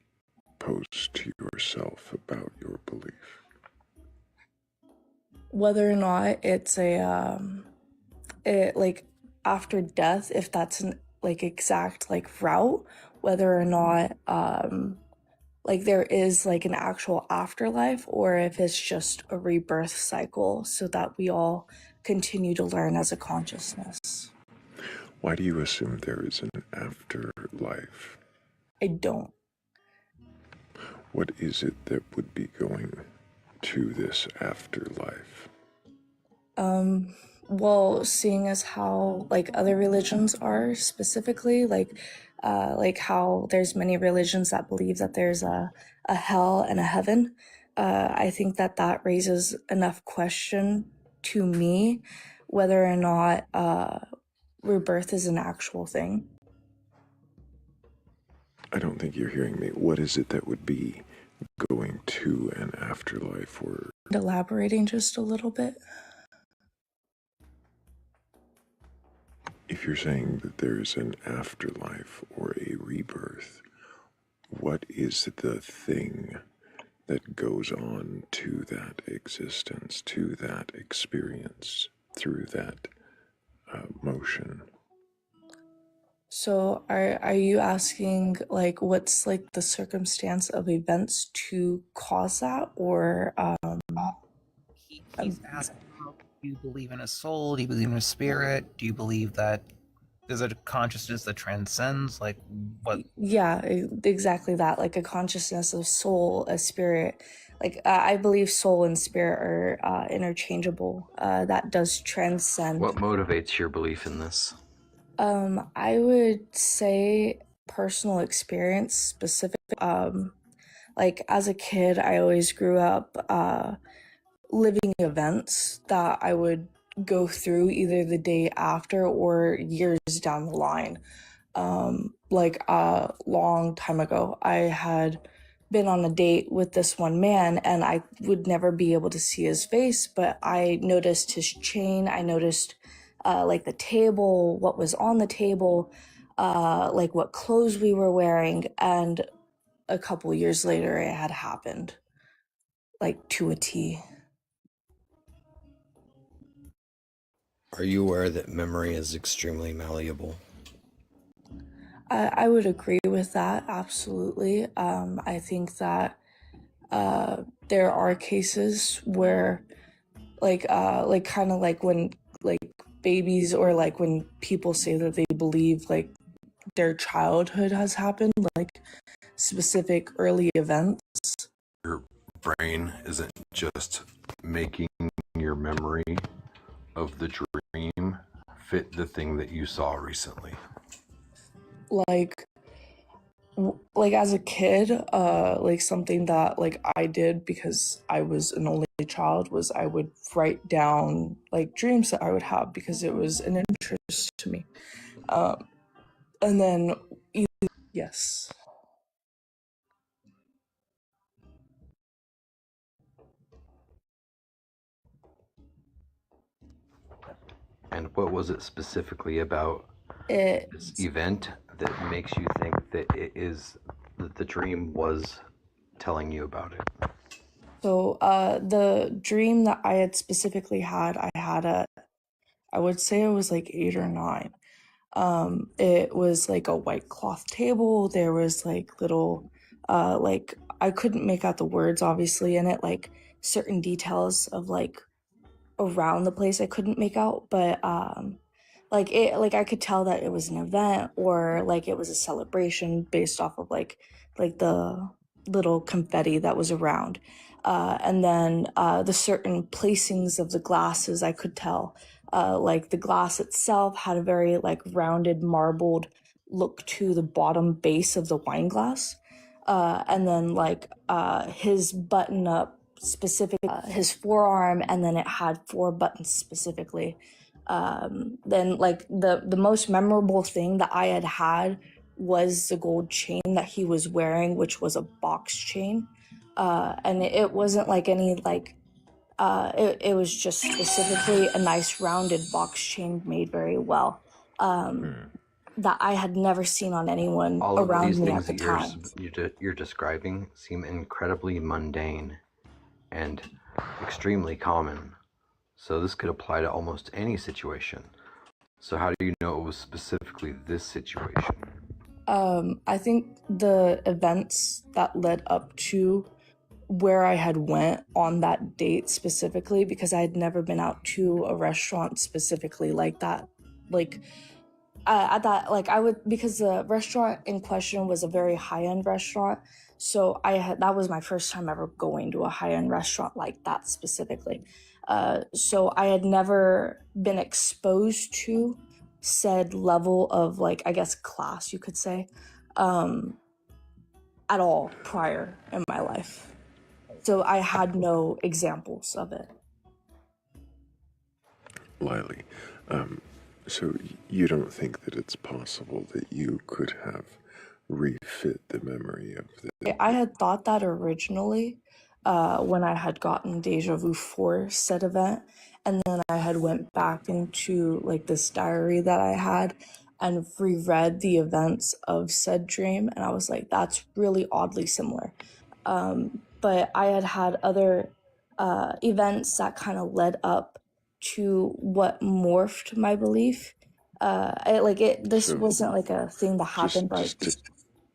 Speaker 1: pose to yourself about your belief?
Speaker 18: Whether or not it's like after death, if that's an like exact like route, whether or not like there is like an actual afterlife, or if it's just a rebirth cycle so that we all continue to learn as a consciousness.
Speaker 1: Why do you assume there is an afterlife?
Speaker 18: I don't.
Speaker 1: What is it that would be going to this afterlife?
Speaker 18: Well, seeing as how like other religions are specifically, like how there's many religions that believe that there's a hell and a heaven, I think that that raises enough question to me whether or not rebirth is an actual thing.
Speaker 1: I don't think you're hearing me. What is it that would be going to an afterlife? Or
Speaker 18: Elaborating just a little bit.
Speaker 1: if you're saying that there's an afterlife or a rebirth, what is the thing that goes on to that existence, to that experience, through that motion?
Speaker 18: So are you asking like what's like the circumstance of events to cause that, or
Speaker 15: He's asking, do you believe in a soul? Do you believe in a spirit? Do you believe that there's a consciousness that transcends? Like what?
Speaker 18: Yeah, exactly that. Like a consciousness, of soul, a spirit. Like I believe soul and spirit are interchangeable. That does transcend.
Speaker 6: What motivates your belief in this?
Speaker 18: I would say personal experience specific. Like as a kid, I always grew up living events that I would go through either the day after or years down the line. Like a long time ago, I had been on a date with this one man and I would never be able to see his face, but I noticed his chain. I noticed like the table, what was on the table, like what clothes we were wearing. And a couple years later, it had happened, like to a T.
Speaker 6: Are you aware that memory is extremely malleable?
Speaker 18: I would agree with that, absolutely. I think that there are cases where, like kind of like when like babies or like when people say that they believe like their childhood has happened, like specific early events.
Speaker 8: Your brain isn't just making your memory of the dream fit the thing that you saw recently.
Speaker 18: Like
Speaker 7: like as a kid, like something that like I did because I was an only child was I would write down like dreams that I would have because it was an interest to me. And then yes.
Speaker 5: And what was it specifically about
Speaker 7: It
Speaker 5: this event that makes you think that it is that the dream was telling you about it?
Speaker 7: So the dream that I had specifically had, I had I would say it was like 8 or 9. It was like a white cloth table. There was like little, like I couldn't make out the words obviously in it, like certain details of like around the place I couldn't make out, but like I could tell that it was an event or like it was a celebration based off of like the little confetti that was around. And then the certain placings of the glasses I could tell. Like the glass itself had a very like rounded marbled look to the bottom base of the wine glass. And then like his button up specific his forearm, and then it had 4 buttons specifically. Then like the most memorable thing that I had was the gold chain that he was wearing, which was a box chain. And it wasn't like any like it was just specifically a nice rounded box chain made very well. That I had never seen on anyone
Speaker 5: All of
Speaker 7: around
Speaker 5: these
Speaker 7: me
Speaker 5: things
Speaker 7: at the
Speaker 5: that
Speaker 7: time.
Speaker 5: you're describing seem incredibly mundane and extremely common. So this could apply to almost any situation. So how do you know it was specifically this situation?
Speaker 7: I think the events that led up to where I had went on that date specifically, because I had never been out to a restaurant specifically like that. Like at that, like I would, because the restaurant in question was a very high-end restaurant. So that was my first time ever going to a high-end restaurant like that specifically. So I had never been exposed to said level of like, I guess, class, you could say, at all prior in my life. So I had no examples of it.
Speaker 1: Lily, so you don't think that it's possible that you could have refit the memory of the...
Speaker 7: I had thought that originally when I had gotten deja vu for said event, and then I had went back into like this diary that I had and reread the events of said dream, and I was like, that's really oddly similar. But I had other events that kind of led up to what morphed my belief. This
Speaker 1: So,
Speaker 7: wasn't like a thing that happened
Speaker 1: just to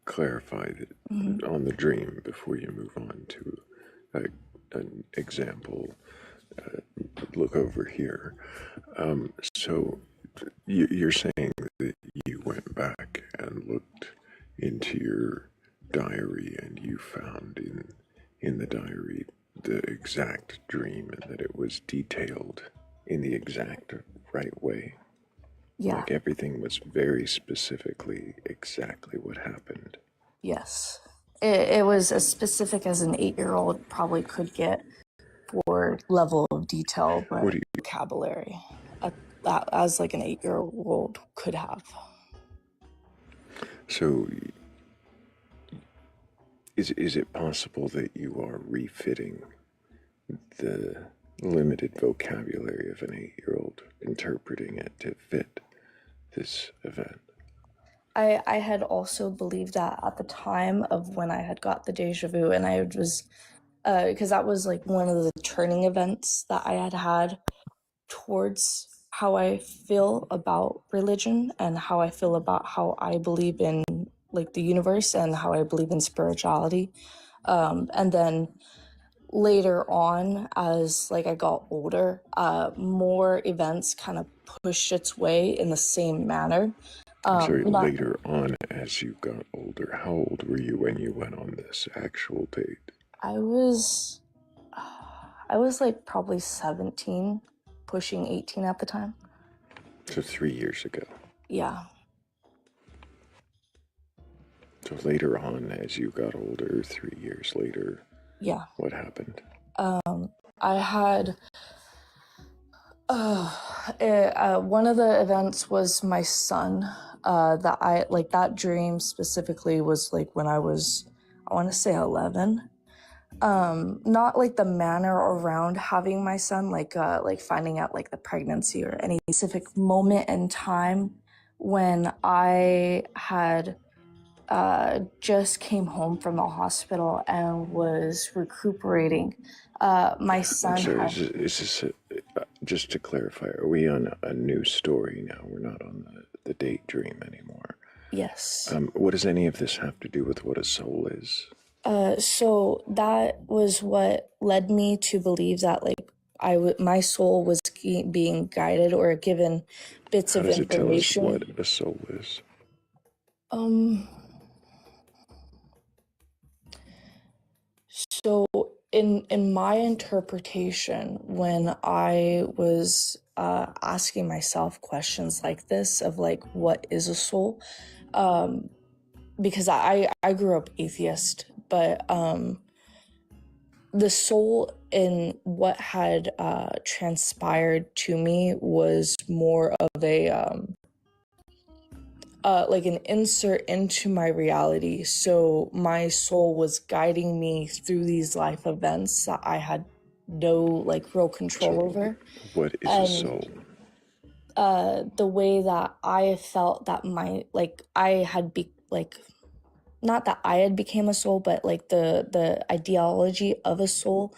Speaker 1: clarify that on the dream before you move on to an example, look over here. So you're saying that you went back and looked into your diary and you found in the diary the exact dream and that it was detailed in the exact right way.
Speaker 7: Yeah.
Speaker 1: Like everything was very specifically exactly what happened.
Speaker 7: Yes. It was as specific as an 8-year-old probably could get for level of detail, but vocabulary as like an 8-year-old could have.
Speaker 1: So is it possible that you are refitting the limited vocabulary of an 8-year-old, interpreting it to fit this event?
Speaker 7: I had also believed that at the time of when I had got the deja vu, and I was because that was like one of the turning events that I had towards how I feel about religion and how I feel about how I believe in like the universe and how I believe in spirituality. And then later on, as like I got older, more events kind of pushed its way in the same manner.
Speaker 1: I'm sorry, later on as you got older, how old were you when you went on this actual date?
Speaker 7: I was like probably 17, pushing 18 at the time.
Speaker 1: So 3 years ago.
Speaker 7: Yeah.
Speaker 1: So later on, as you got older, 3 years later,
Speaker 18: Yeah.
Speaker 1: what happened?
Speaker 18: I had one of the events was my son. That I like that dream specifically was like when I was, I want to say 11. Not like the manner around having my son, like finding out like the pregnancy or any specific moment in time when I had just came home from the hospital and was recuperating. My
Speaker 1: I'm
Speaker 18: son
Speaker 1: sorry,
Speaker 18: had,
Speaker 1: is this just to clarify, are we on a new story now? We're not on the daydream anymore.
Speaker 18: yes.
Speaker 1: What does any of this have to do with what a soul is?
Speaker 18: So that was what led me to believe that like my soul was being guided or given bits
Speaker 1: How
Speaker 18: of
Speaker 1: does it tell us
Speaker 18: information.
Speaker 1: what a soul is?
Speaker 18: So in my interpretation, when I was asking myself questions like this of like what is a soul, because I grew up atheist, but the soul in what had transpired to me was more of a like an insert into my reality. So my soul was guiding me through these life events that I had no like real control over.
Speaker 1: What is a
Speaker 18: And
Speaker 1: soul?
Speaker 18: the way that I felt that my like I had not that I had became a soul, but like the ideology of a soul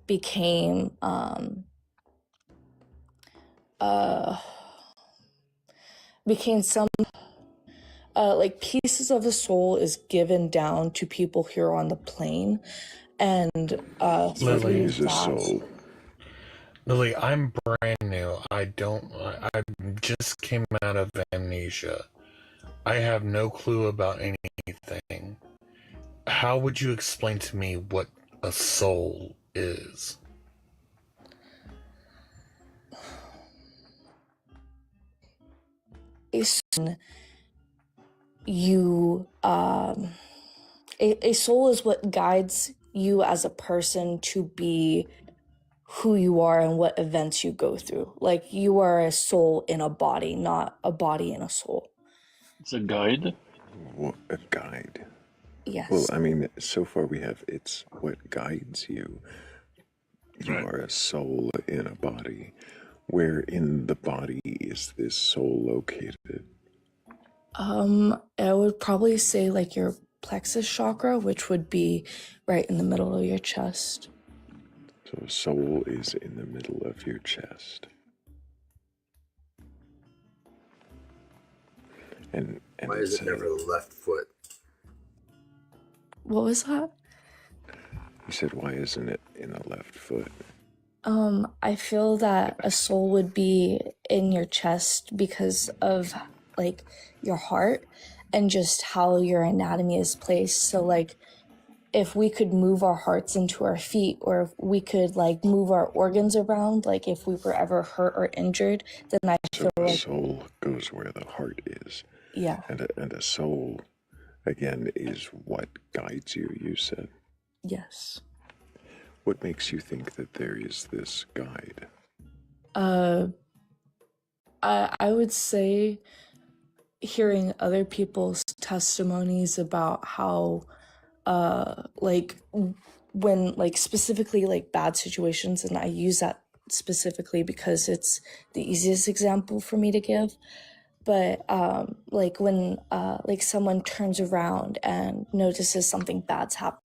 Speaker 18: became became some like pieces of a soul is given down to people here on the plane, and
Speaker 1: What
Speaker 14: Lily,
Speaker 1: is a soul?
Speaker 14: Lily, I'm brand new. I just came out of amnesia. I have no clue about anything. How would you explain to me what a soul is?
Speaker 18: You a soul is what guides you as a person to be who you are and what events you go through. Like you are a soul in a body, not a body in a soul.
Speaker 22: It's a guide.
Speaker 1: What, a guide?
Speaker 18: Yes.
Speaker 1: Well, I mean, so far we have it's what guides you. You are a soul in a body. Where in the body is this soul located?
Speaker 18: I would probably say like your plexus chakra, which would be right in the middle of your chest.
Speaker 1: So a soul is in the middle of your chest. And
Speaker 8: Why is it never the left foot?
Speaker 18: What was that?
Speaker 1: You said, why isn't it in the left foot?
Speaker 18: I feel that a soul would be in your chest because of like your heart and just how your anatomy is placed. So like if we could move our hearts into our feet, or if we could like move our organs around, like if we were ever hurt or injured, then I feel
Speaker 1: So a
Speaker 18: like
Speaker 1: soul goes where the heart is.
Speaker 18: Yeah.
Speaker 1: And a soul, again, is what guides you, you said.
Speaker 18: Yes.
Speaker 1: What makes you think that there is this guide?
Speaker 18: I would say hearing other people's testimonies about how like when like specifically like bad situations, and I use that specifically because it's the easiest example for me to give, but like when like someone turns around and notices something bad's happened,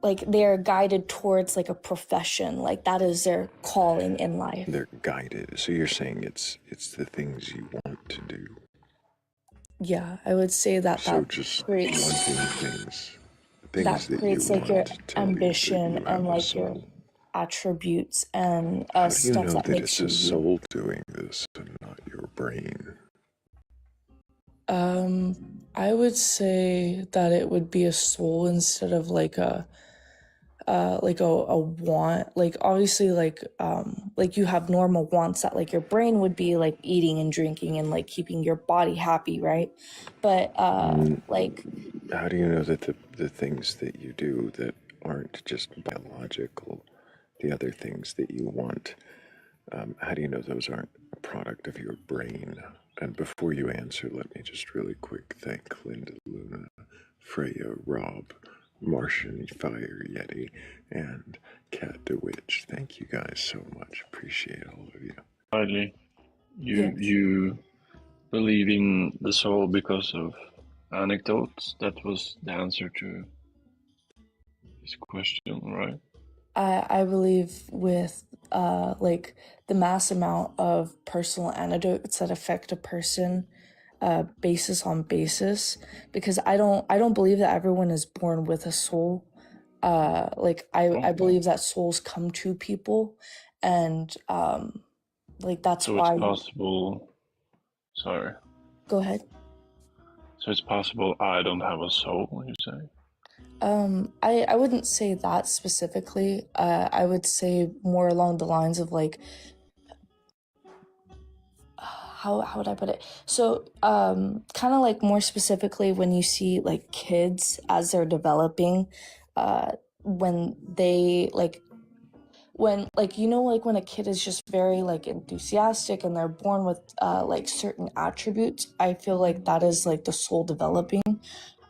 Speaker 18: like they're guided towards like a profession, like that is their calling in life.
Speaker 1: They're guided. So you're saying it's the things you want to do.
Speaker 18: Yeah, I would say that
Speaker 1: So
Speaker 18: that
Speaker 1: just
Speaker 18: creates
Speaker 1: wanting things
Speaker 18: that
Speaker 1: that
Speaker 18: creates
Speaker 1: you
Speaker 18: like your
Speaker 1: want tell you that
Speaker 18: ambition
Speaker 1: you have
Speaker 18: and
Speaker 1: a
Speaker 18: like your
Speaker 1: soul.
Speaker 18: attributes and
Speaker 1: How do you
Speaker 18: stuff
Speaker 1: know
Speaker 18: that
Speaker 1: that
Speaker 18: makes
Speaker 1: it's
Speaker 18: you
Speaker 1: a
Speaker 18: you.
Speaker 1: soul doing this and not your brain?
Speaker 18: I would say that it would be a soul instead of like a want, like obviously like you have normal wants that like your brain would be like eating and drinking and like keeping your body happy, right? But like
Speaker 1: How do you know that the things that you do that aren't just biological, the other things that you want, how do you know those aren't a product of your brain? And before you answer, let me just really quick thank Linda, Luna, Freya, Rob, Martian, Fire, Yeti, and Cat DeWitch. Thank you guys so much. Appreciate all of you.
Speaker 22: Riley, you believe in the soul because of anecdotes? That was the answer to his question, right?
Speaker 18: I believe with like the mass amount of personal anecdotes that affect a person basis on basis, because I don't believe that everyone is born with a soul. Like I believe that souls come to people, and like that's
Speaker 22: So
Speaker 18: why.
Speaker 22: it's possible. Sorry.
Speaker 18: Go ahead.
Speaker 22: So it's possible I don't have a soul, you say?
Speaker 18: I wouldn't say that specifically. I would say more along the lines of like, how would I put it? So, kind of like more specifically when you see like kids as they're developing, when they when like like when a kid is just very like enthusiastic and they're born with like certain attributes, I feel like that is like the soul developing.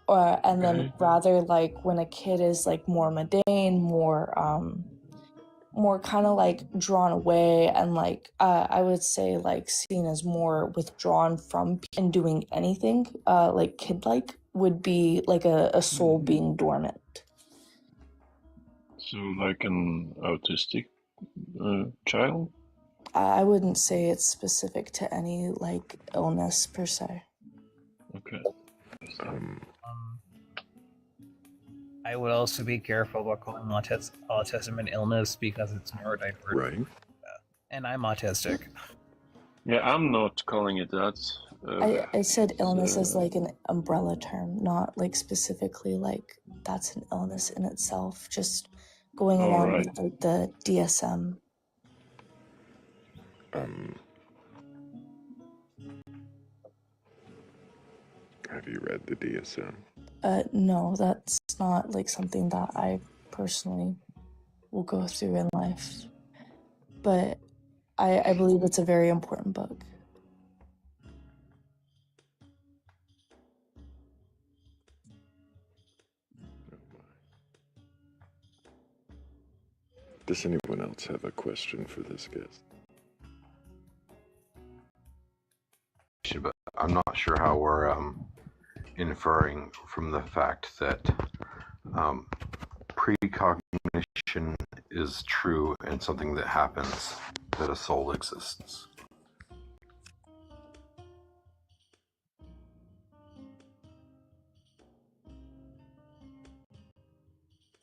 Speaker 18: And then rather like when a kid is like more mundane, more kind of like drawn away and like I would say like seen as more withdrawn from and doing anything like kid-like would be like a soul being dormant.
Speaker 22: So like an autistic child?
Speaker 18: I wouldn't say it's specific to any like illness per se.
Speaker 22: Okay.
Speaker 19: I would also be careful about calling autism an illness because it's neurodivergent.
Speaker 1: Right.
Speaker 19: And I'm autistic.
Speaker 22: Yeah, I'm not calling it that.
Speaker 18: I said illness as like an umbrella term, not like specifically like that's an illness in itself, just going along with like the DSM.
Speaker 1: Have you read the DSM?
Speaker 18: No, that's not like something that I personally will go through in life. But I believe it's a very important book.
Speaker 1: Does anyone else have a question for this guest?
Speaker 8: But I'm not sure how we're inferring from the fact that precognition is true and something that happens, that a soul exists.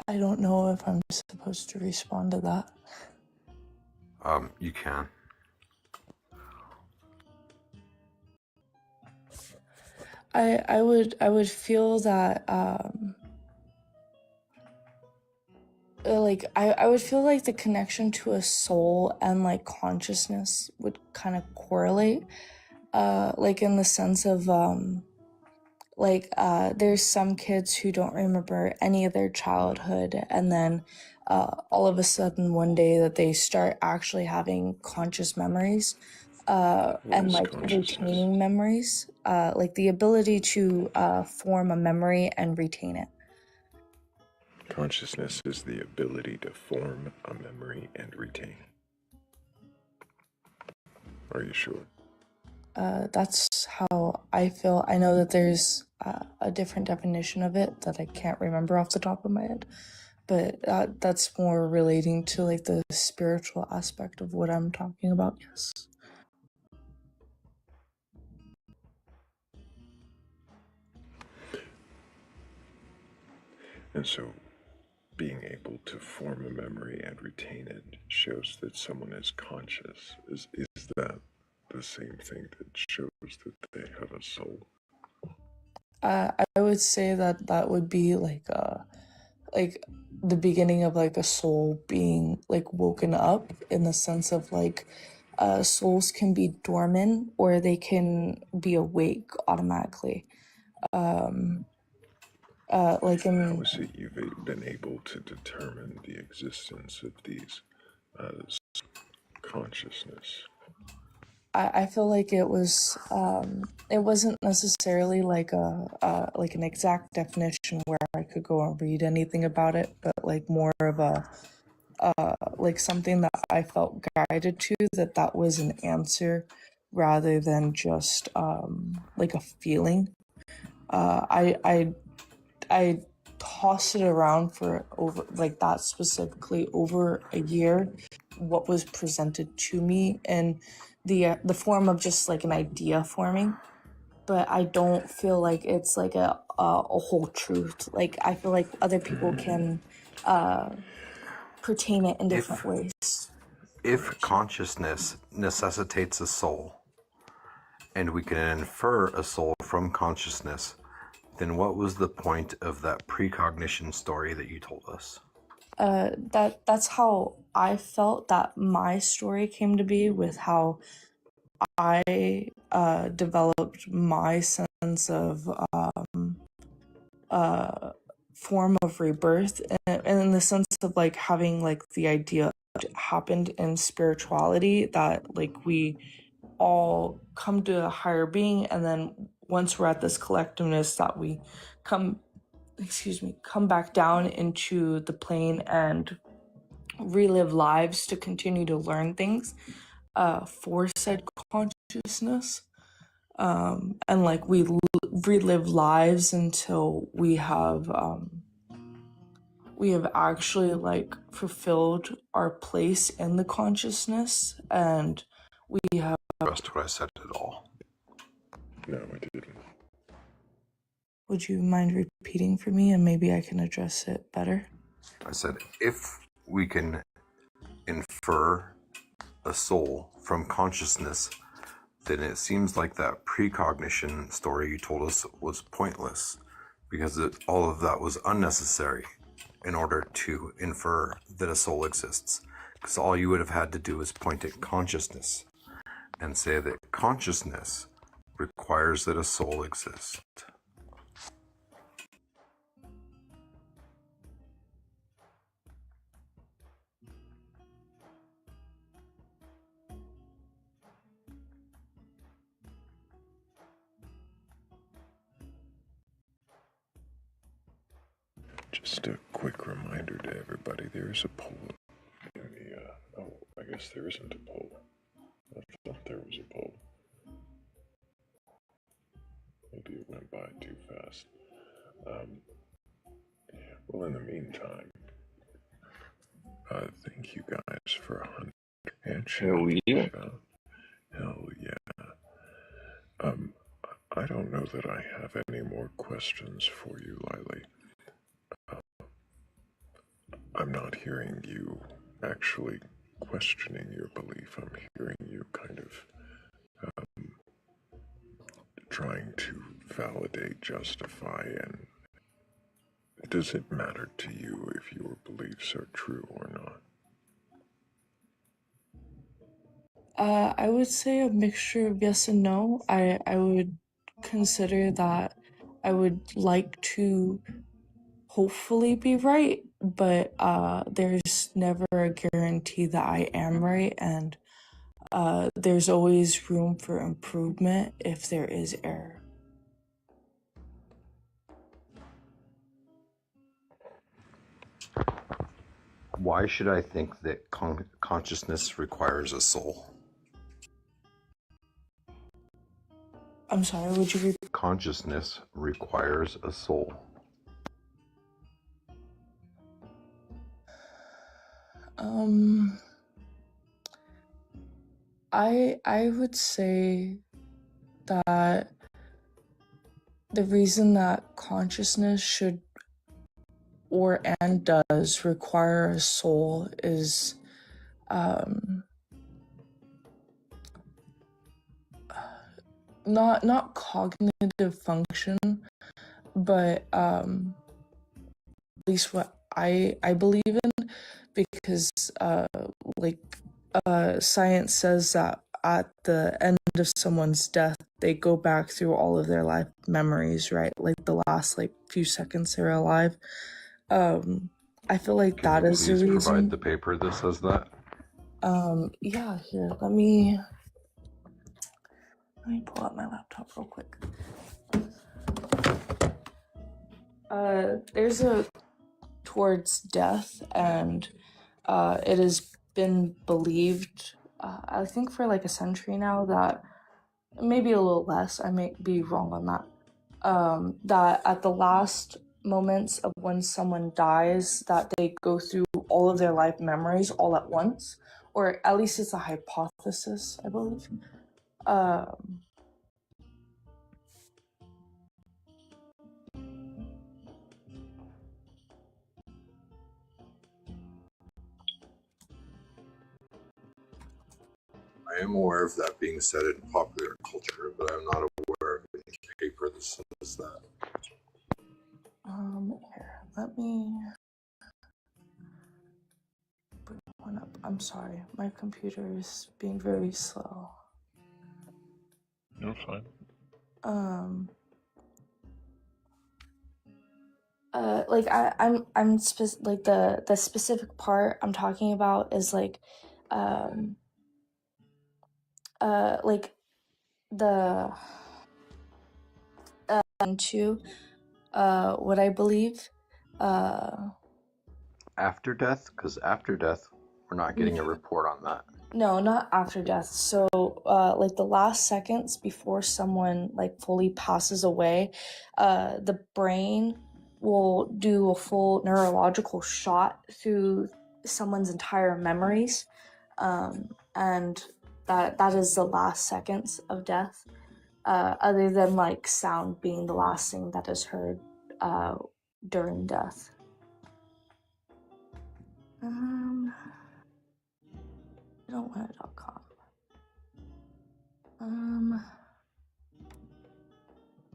Speaker 18: I don't know if I'm supposed to respond to that.
Speaker 8: You can.
Speaker 18: I would feel that like I would feel like the connection to a soul and like consciousness would kind of correlate, like in the sense of there's some kids who don't remember any of their childhood, and then all of a sudden one day that they start actually having conscious memories, and like retaining memories, like the ability to form a memory and retain it.
Speaker 1: Consciousness is the ability to form a memory and retain it. Are you sure?
Speaker 18: That's how I feel. I know that there's a different definition of it that I can't remember off the top of my head, but that's more relating to like the spiritual aspect of what I'm talking about. Yes.
Speaker 1: And so being able to form a memory and retain it shows that someone is conscious. Is that the same thing that shows that they have a soul?
Speaker 18: I would say that that would be like like the beginning of like a soul being like woken up, in the sense of like souls can be dormant or they can be awake automatically. Like
Speaker 1: How
Speaker 18: in
Speaker 1: is it you've been able to determine the existence of these consciousness?
Speaker 18: I feel like it wasn't necessarily like a like an exact definition where I could go and read anything about it, but like more of a like something that I felt guided to, that was an answer rather than just like a feeling. I tossed it around for over, like that specifically, over a year, what was presented to me in the form of just like an idea forming, but I don't feel like it's like a whole truth. Like I feel like other people can pertain it in different ways.
Speaker 8: If consciousness necessitates a soul, and we can infer a soul from consciousness, then what was the point of that precognition story that you told us?
Speaker 18: That's how I felt that my story came to be, with how I developed my sense of form of rebirth, and in the sense of like having like the idea happened in spirituality, that like we all come to a higher being, and then once we're at this collectiveness, that we come back down into the plane and relive lives to continue to learn things for said consciousness. And like we relive lives until we have actually like fulfilled our place in the consciousness, and we have
Speaker 8: Trust what I said at all.
Speaker 1: No, I didn't.
Speaker 18: Would you mind repeating for me, and maybe I can address it better?
Speaker 8: I said, if we can infer a soul from consciousness, then it seems like that precognition story you told us was pointless, because all of that was unnecessary in order to infer that a soul exists. Because all you would have had to do is point at consciousness and say that consciousness requires that a soul exists.
Speaker 1: Just a quick reminder to everybody, there's a poll in the, oh, I guess there isn't a poll. I thought there was a poll. Maybe it went by too fast. Well, in the meantime, thank you guys for 100. And
Speaker 22: Hell yeah.
Speaker 1: Hell yeah. I don't know that I have any more questions for you, Lily. I'm not hearing you actually questioning your belief. I'm hearing you kind of trying to validate, justify, and does it matter to you if your beliefs are true or not?
Speaker 18: I would say a mixture of yes and no. I would consider that I would like to hopefully be right, but there's never a guarantee that I am right, and there's always room for improvement if there is error.
Speaker 8: Why should I think that consciousness requires a soul?
Speaker 18: I'm sorry, would you repeat?
Speaker 8: Consciousness requires a soul.
Speaker 18: I would say that the reason that consciousness should and does require a soul is not cognitive function, but at least what
Speaker 7: I believe in, because like science says that at the end of someone's death, they go back through all of their life memories, right? Like the last like few seconds they're alive. I feel like
Speaker 8: Can
Speaker 7: that
Speaker 8: you
Speaker 7: is the
Speaker 8: please provide
Speaker 7: reason.
Speaker 8: the paper that says that?
Speaker 7: Yeah, here, let me pull up my laptop real quick. There's a towards death, and it has been believed, I think for like a century now, that maybe a little less, I may be wrong on that, that at the last moments of when someone dies, that they go through all of their life memories all at once, or at least it's a hypothesis, I believe.
Speaker 8: I am aware of that being said in popular culture, but I'm not aware of any paper that says that.
Speaker 7: Here, let me bring one up. I'm sorry, my computer is being very slow.
Speaker 22: You're fine.
Speaker 7: Like like the specific part I'm talking about is like, like the into what I believe,
Speaker 5: After death? Because after death, we're not getting a report on that.
Speaker 7: no, not after death. So, like the last seconds before someone like fully passes away, the brain will do a full neurological shot through someone's entire memories, and that is the last seconds of death. Other than like sound being the last thing that is heard during death. I don't want it.com.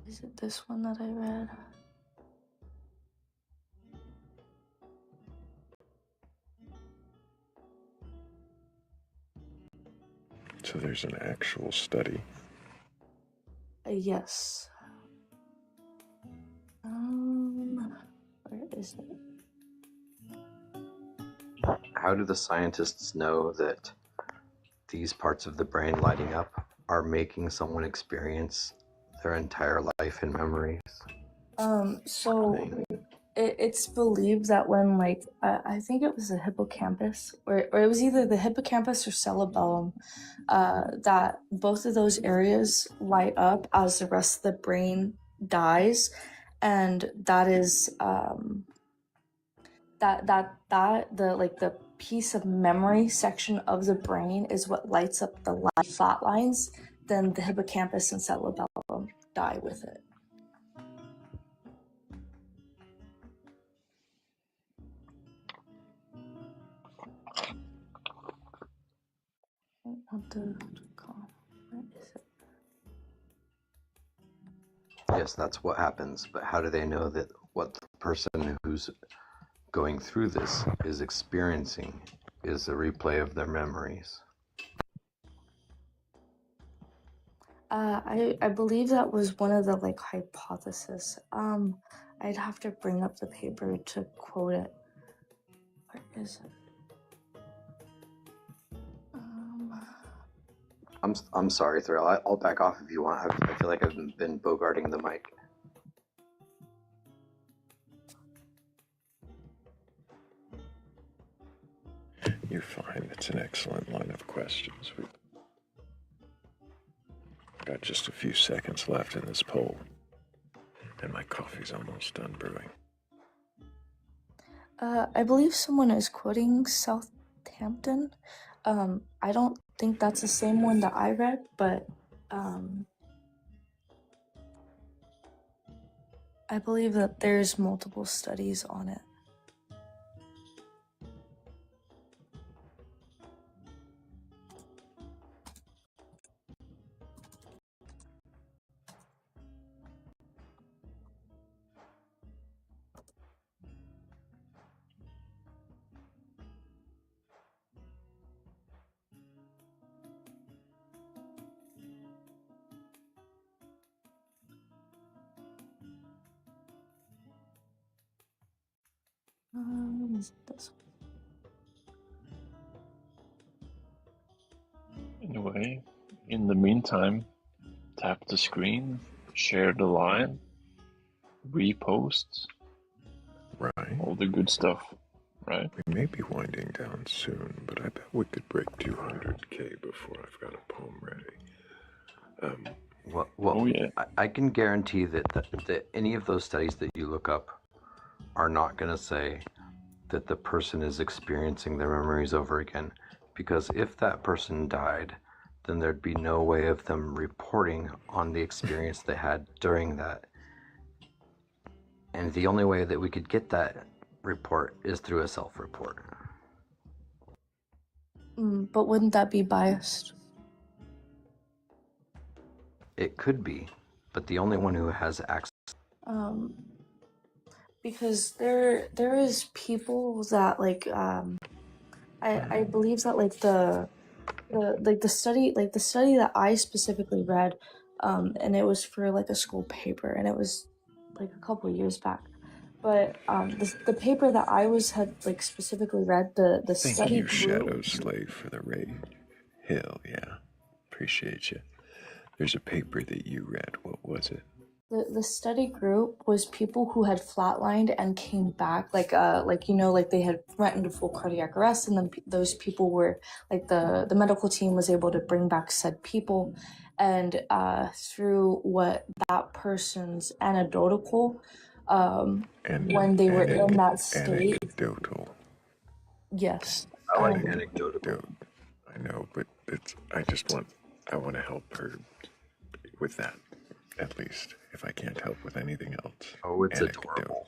Speaker 7: Is it this one that I read?
Speaker 1: So there's an actual study.
Speaker 7: Yes. Where is it?
Speaker 5: How do the scientists know that these parts of the brain lighting up are making someone experience their entire life in memories?
Speaker 7: So it's believed that when like I think it was the hippocampus, or it was either the hippocampus or cerebellum, that both of those areas light up as the rest of the brain dies, and that is the like the piece of memory section of the brain is what lights up the flat lines. Then the hippocampus and cerebellum die with it. Where is it?
Speaker 5: Yes, that's what happens, but how do they know that what the person who's going through this is experiencing is a replay of their memories?
Speaker 7: I believe that was one of the like hypotheses. I'd have to bring up the paper to quote it. Where is it?
Speaker 5: I'm sorry, Thrayle. I'll back off if you want. I feel like I've been bogarting the mic.
Speaker 1: You're fine. It's an excellent line of questions. We've got just a few seconds left in this poll, and my coffee's almost done brewing.
Speaker 7: I believe someone is quoting Southampton. I don't think that's the same one that I read, but I believe that there's multiple studies on it.
Speaker 18: Is it this
Speaker 22: Anyway, in the meantime, tap the screen, share the line, repost,
Speaker 1: right?
Speaker 22: All the good stuff, right?
Speaker 1: We may be winding down soon, but I bet we could break 200K before I've got a poem ready.
Speaker 5: Well,
Speaker 22: Oh, yeah.
Speaker 5: I can guarantee that any of those studies that you look up are not going to say that the person is experiencing their memories over again. Because if that person died, then there'd be no way of them reporting on the experience they had during that. And the only way that we could get that report is through a self-report.
Speaker 18: But wouldn't that be biased?
Speaker 5: It could be, but the only one who has access.
Speaker 18: Because there is people that like I believe that like the study that I specifically read, and it was for like a school paper, and it was like a couple of years back. But the paper that I had like specifically read, the
Speaker 1: Thank
Speaker 18: study
Speaker 1: you,
Speaker 18: group.
Speaker 1: Shadow Slave, for the raid. Hell yeah. Appreciate you. There's a paper that you read. What was it?
Speaker 18: The study group was people who had flatlined and came back, like they had went into full cardiac arrest, and then those people were like the medical team was able to bring back said people, and through what that person's anecdotal, when they were in that state.
Speaker 1: Anecdotal.
Speaker 18: Yes.
Speaker 5: I like anecdotal.
Speaker 1: I know, but I want to help her with that, at least, if I can't help with anything else.
Speaker 5: Oh, it's adorable.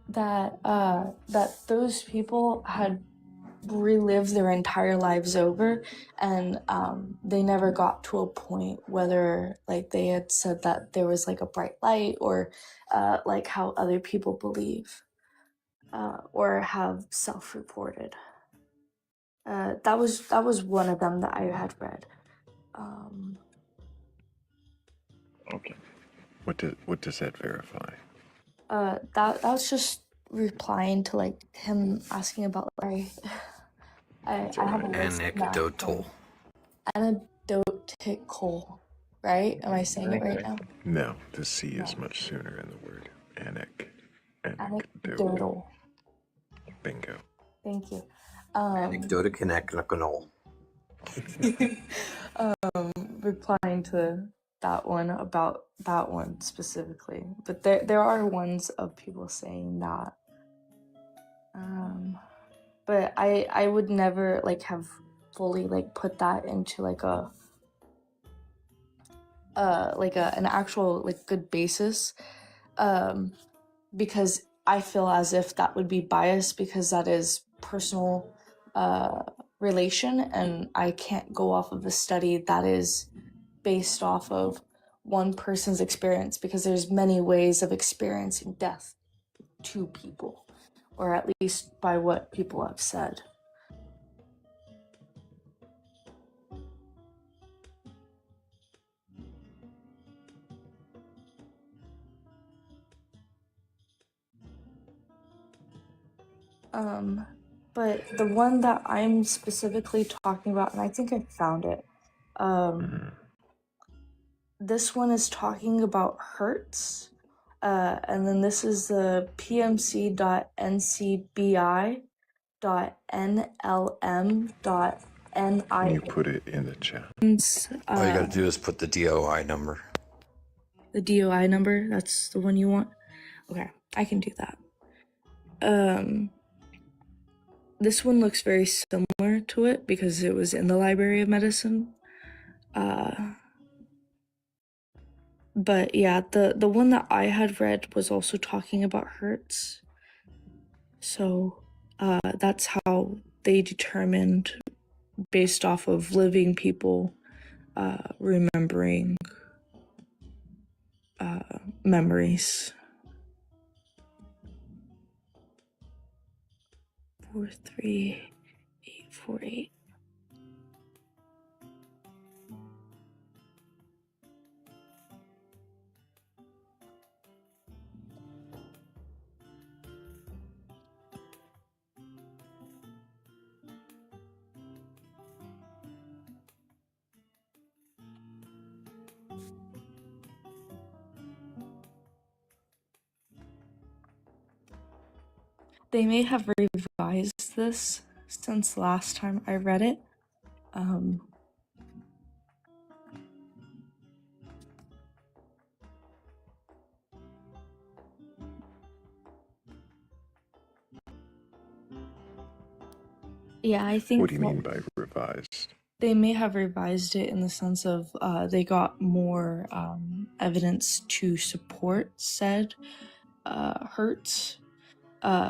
Speaker 18: That those people had relived their entire lives over, and they never got to a point whether like they had said that there was like a bright light, or like how other people believe, or have self-reported. That was one of them that I had read.
Speaker 1: Okay. What does that verify?
Speaker 18: That was just replying to like him asking about like I have a list
Speaker 5: Anecdotal.
Speaker 18: Anecdotal, right? Am I saying it right now?
Speaker 1: No, the C is much sooner in the word. Anecdotal.
Speaker 18: Anecdotal.
Speaker 1: Bingo.
Speaker 18: Thank you.
Speaker 5: Anecdotal.
Speaker 18: Replying to that one about that one specifically, but there are ones of people saying that. But I would never like have fully like put that into like an actual like good basis, because I feel as if that would be biased, because that is personal relation, and I can't go off of a study that is based off of one person's experience, because there's many ways of experiencing death to people, or at least by what people have said. But the one that I'm specifically talking about, and I think I found it, this one is talking about hertz, and then this is the pmc.ncbi.nlm.ni.
Speaker 1: Can you put it in the chat?
Speaker 5: All you gotta do is put the DOI number.
Speaker 18: The DOI number, that's the one you want? Okay, I can do that. This one looks very similar to it because it was in the Library of Medicine. But yeah, the one that I had read was also talking about hertz. So that's how they determined, based off of living people remembering memories. 43848. They may have revised this since last time I read it. Yeah, I think.
Speaker 1: What do you mean by revised?
Speaker 18: They may have revised it in the sense of they got more evidence to support said hurts.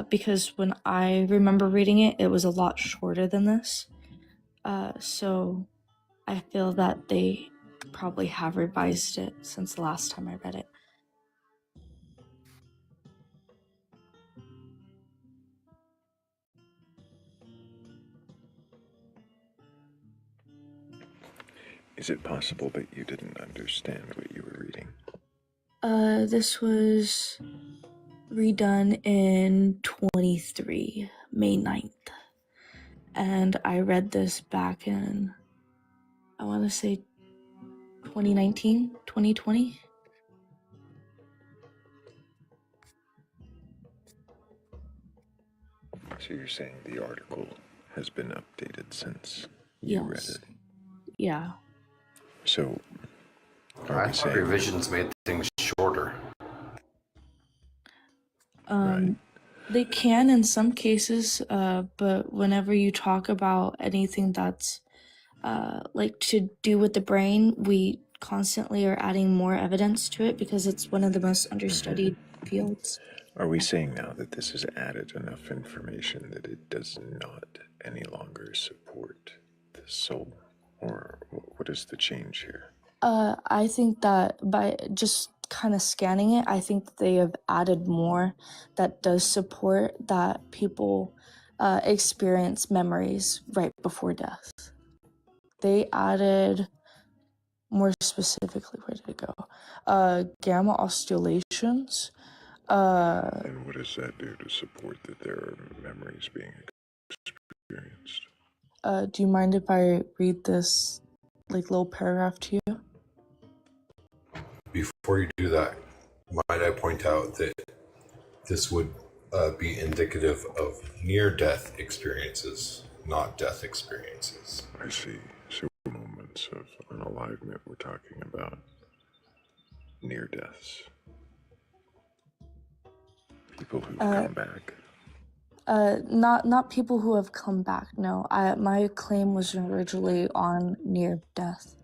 Speaker 18: Because when I remember reading it, it was a lot shorter than this. So I feel that they probably have revised it since the last time I read it.
Speaker 1: Is it possible that you didn't understand what you were reading?
Speaker 18: This was redone in 23, May 9th. And I read this back in, I want to say 2019, 2020.
Speaker 1: So you're saying the article has been updated since you read
Speaker 18: Yes.
Speaker 1: it?
Speaker 18: Yeah.
Speaker 1: So,
Speaker 8: I thought revisions made things shorter.
Speaker 18: They can in some cases, but whenever you talk about anything that's like to do with the brain, we constantly are adding more evidence to it because it's one of the most understudied fields.
Speaker 1: Are we saying now that this has added enough information that it does not any longer support the soul? Or what is the change here?
Speaker 18: I think that by just kind of scanning it, I think they have added more that does support that people experience memories right before death. They added more specifically, where did it go? Gamma oscillations.
Speaker 1: And what does that do to support that there are memories being experienced?
Speaker 18: Do you mind if I read this like little paragraph to you?
Speaker 8: Before you do that, might I point out that this would be indicative of near-death experiences, not death experiences.
Speaker 1: I see. So moments of unalivement we're talking about. Near deaths. People who've come back.
Speaker 18: Not people who have come back. No, my claim was originally on near death.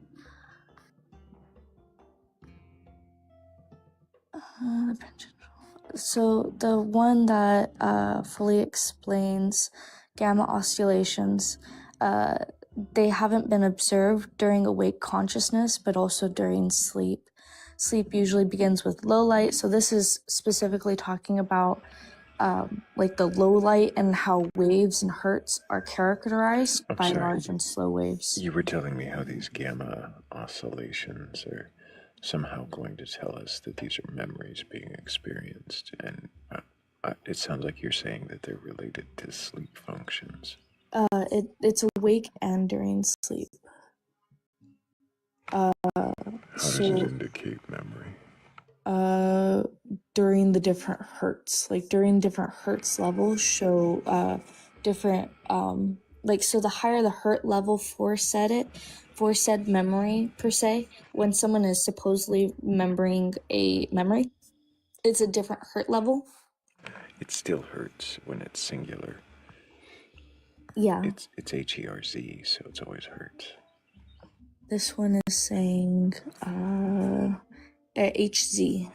Speaker 18: So the one that fully explains gamma oscillations, they haven't been observed during awake consciousness, but also during sleep. Sleep usually begins with low light, so this is specifically talking about like the low light and how waves and hertz are characterized by large and slow waves.
Speaker 1: You were telling me how these gamma oscillations are somehow going to tell us that these are memories being experienced, and it sounds like you're saying that they're related to sleep functions.
Speaker 18: It's awake and during sleep.
Speaker 1: How does it indicate memory?
Speaker 18: During the different hertz, like during different hertz levels show different like, so the higher the hertz level for said memory per se, when someone is supposedly remembering a memory, it's a different hertz level.
Speaker 1: It still hurts when it's singular.
Speaker 18: Yeah.
Speaker 1: It's HERZ, so it's always hurts.
Speaker 18: This one is saying HZ.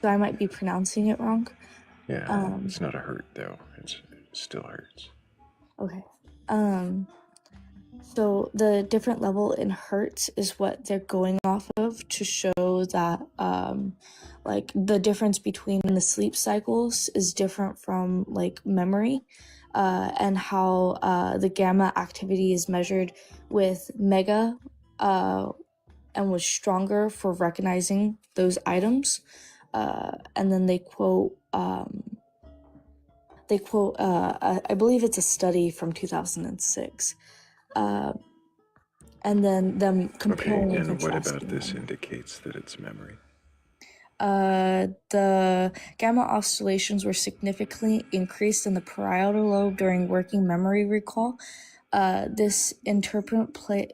Speaker 18: So I might be pronouncing it wrong.
Speaker 1: Yeah, it's not a hurt though. It still hurts.
Speaker 18: Okay. So the different level in hertz is what they're going off of to show that like the difference between the sleep cycles is different from like memory, and how the gamma activity is measured with mega and was stronger for recognizing those items. And then they quote I believe it's a study from 2006. And then them comparing
Speaker 1: Okay,
Speaker 18: and
Speaker 1: and what
Speaker 18: contrasting
Speaker 1: about this
Speaker 18: them.
Speaker 1: indicates that it's memory?
Speaker 18: The gamma oscillations were significantly increased in the parietal lobe during working memory recall. This interplay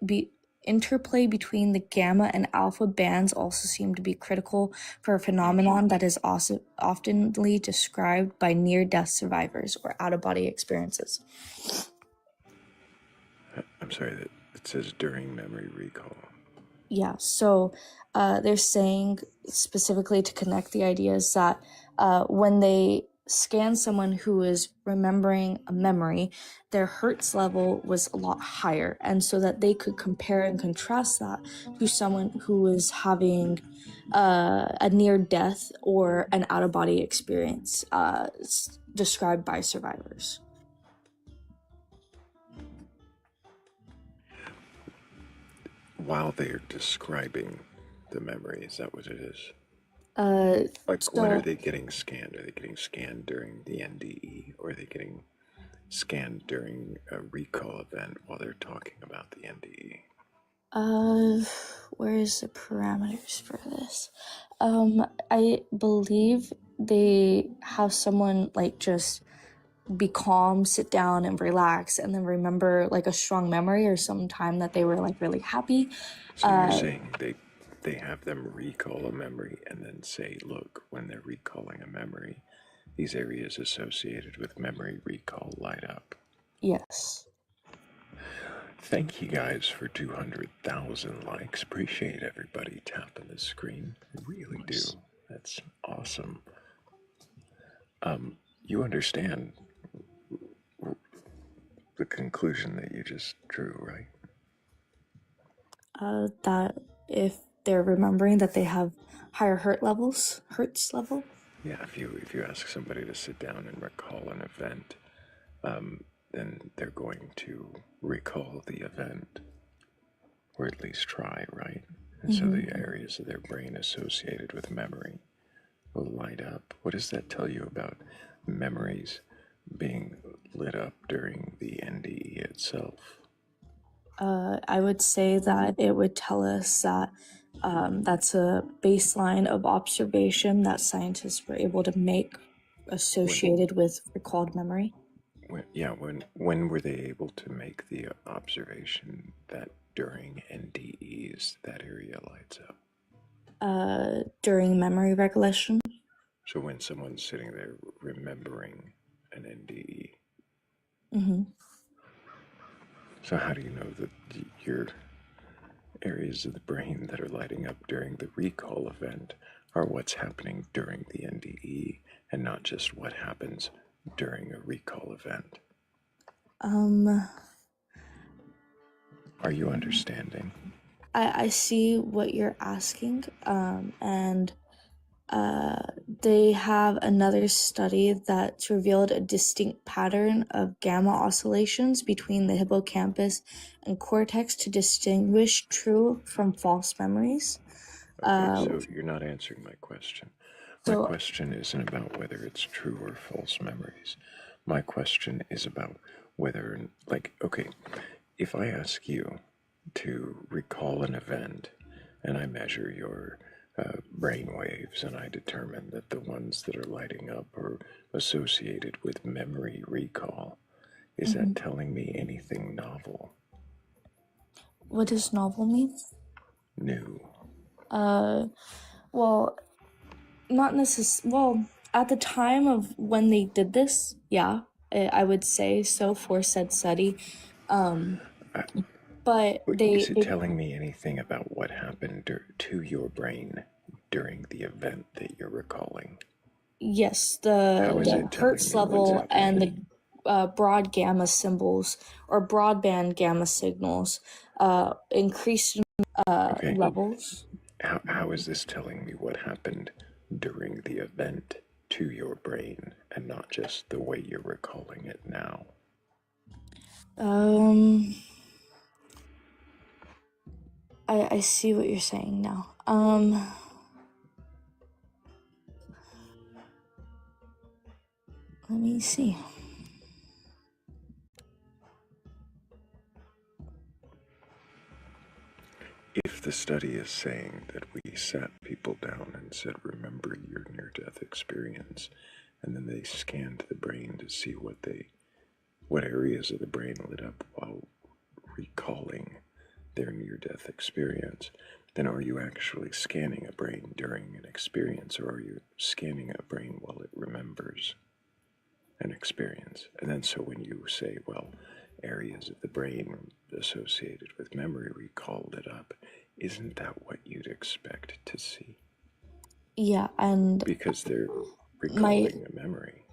Speaker 18: between the gamma and alpha bands also seem to be critical for a phenomenon that is also oftenly described by near-death survivors or out-of-body experiences.
Speaker 1: I'm sorry, that it says during memory recall.
Speaker 18: Yeah, so they're saying specifically to connect the ideas that when they scan someone who is remembering a memory, their Hertz level was a lot higher. And so that they could compare and contrast that to someone who is having a near death or an out of body experience described by survivors.
Speaker 1: While they're describing the memory, is that what it is? When are they getting scanned? Are they getting scanned during the NDE, or are they getting scanned during a recall event while they're talking about the NDE?
Speaker 18: Where's the parameters for this? I believe they have someone like just be calm, sit down and relax, and then remember like a strong memory or some time that they were like really happy.
Speaker 1: So you're saying they have them recall a memory and then say, look, when they're recalling a memory, these areas associated with memory recall light up.
Speaker 18: Yes.
Speaker 1: Thank you guys for 200,000 likes. Appreciate everybody tapping the screen. I really do. That's awesome. You understand the conclusion that you just drew, right?
Speaker 18: That if they're remembering that they have higher Hertz level.
Speaker 1: Yeah, if you ask somebody to sit down and recall an event, then they're going to recall the event, or at least try, right? And so the areas of their brain associated with memory will light up. What does that tell you about memories being lit up during the NDE itself?
Speaker 18: I would say that it would tell us that that's a baseline of observation that scientists were able to make associated with recalled memory.
Speaker 1: When were they able to make the observation that during NDEs that area lights up?
Speaker 18: During memory recollection.
Speaker 1: So when someone's sitting there remembering an NDE.
Speaker 18: Mm-hmm.
Speaker 1: So how do you know that your areas of the brain that are lighting up during the recall event are what's happening during the NDE and not just what happens during a recall event? Are you understanding?
Speaker 18: I see what you're asking, and they have another study that's revealed a distinct pattern of gamma oscillations between the hippocampus and cortex to distinguish true from false memories.
Speaker 1: Okay, so you're not answering my question. My question isn't about whether it's true or false memories. My question is about whether, okay, if I ask you to recall an event and I measure your brain waves and I determine that the ones that are lighting up are associated with memory recall, is that telling me anything novel?
Speaker 18: What does novel mean?
Speaker 1: New.
Speaker 18: Well, not necessarily. Well, at the time of when they did this, yeah, I would say so for said study. But
Speaker 1: is it telling me anything about what happened to your brain during the event that you're recalling?
Speaker 18: Yes, the Hertz level and the broad gamma symbols or broadband gamma signals increased levels.
Speaker 1: How is this telling me what happened during the event to your brain and not just the way you're recalling it now?
Speaker 18: I see what you're saying now. Let me see.
Speaker 1: if the study is saying that we sat people down and said, remember your near-death experience, and then they scanned the brain to see what areas of the brain lit up while recalling their near-death experience, then are you actually scanning a brain during an experience, or are you scanning a brain while it remembers an experience? And then so when you say, well, areas of the brain associated with memory recall lit up, isn't that what you'd expect to see?
Speaker 18: Yeah, and
Speaker 1: Because they're
Speaker 18: my
Speaker 1: recalling a memory.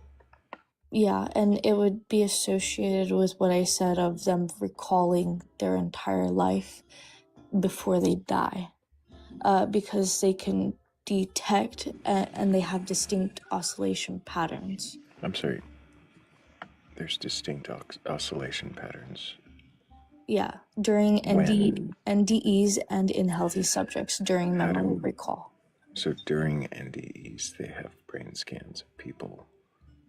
Speaker 18: yeah, and it would be associated with what I said of them recalling their entire life before they die, because they can detect and they have distinct oscillation patterns.
Speaker 1: I'm sorry, there's distinct oscillation patterns.
Speaker 18: Yeah, during
Speaker 1: When?
Speaker 18: NDEs and in healthy subjects during
Speaker 1: How
Speaker 18: memory
Speaker 1: do,
Speaker 18: recall.
Speaker 1: so during NDEs, they have brain scans of people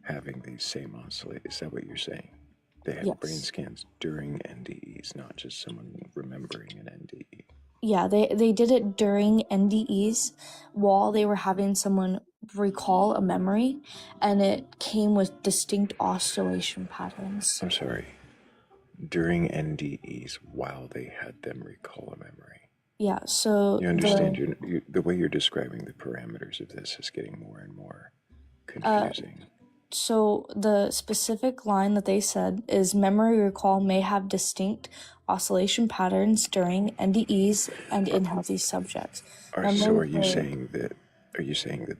Speaker 1: having these same oscillations. Is that what you're saying? They have brain
Speaker 18: Yes.
Speaker 1: scans during NDEs, not just someone remembering an NDE.
Speaker 18: Yeah, they did it during NDEs while they were having someone recall a memory, and it came with distinct oscillation patterns.
Speaker 1: I'm sorry. During NDEs, while they had them recall a memory.
Speaker 18: Yeah, so
Speaker 1: You understand, the way you're describing the parameters of this is getting more and more confusing.
Speaker 18: So the specific line that they said is memory recall may have distinct oscillation patterns during NDEs and in healthy subjects.
Speaker 1: So are you saying that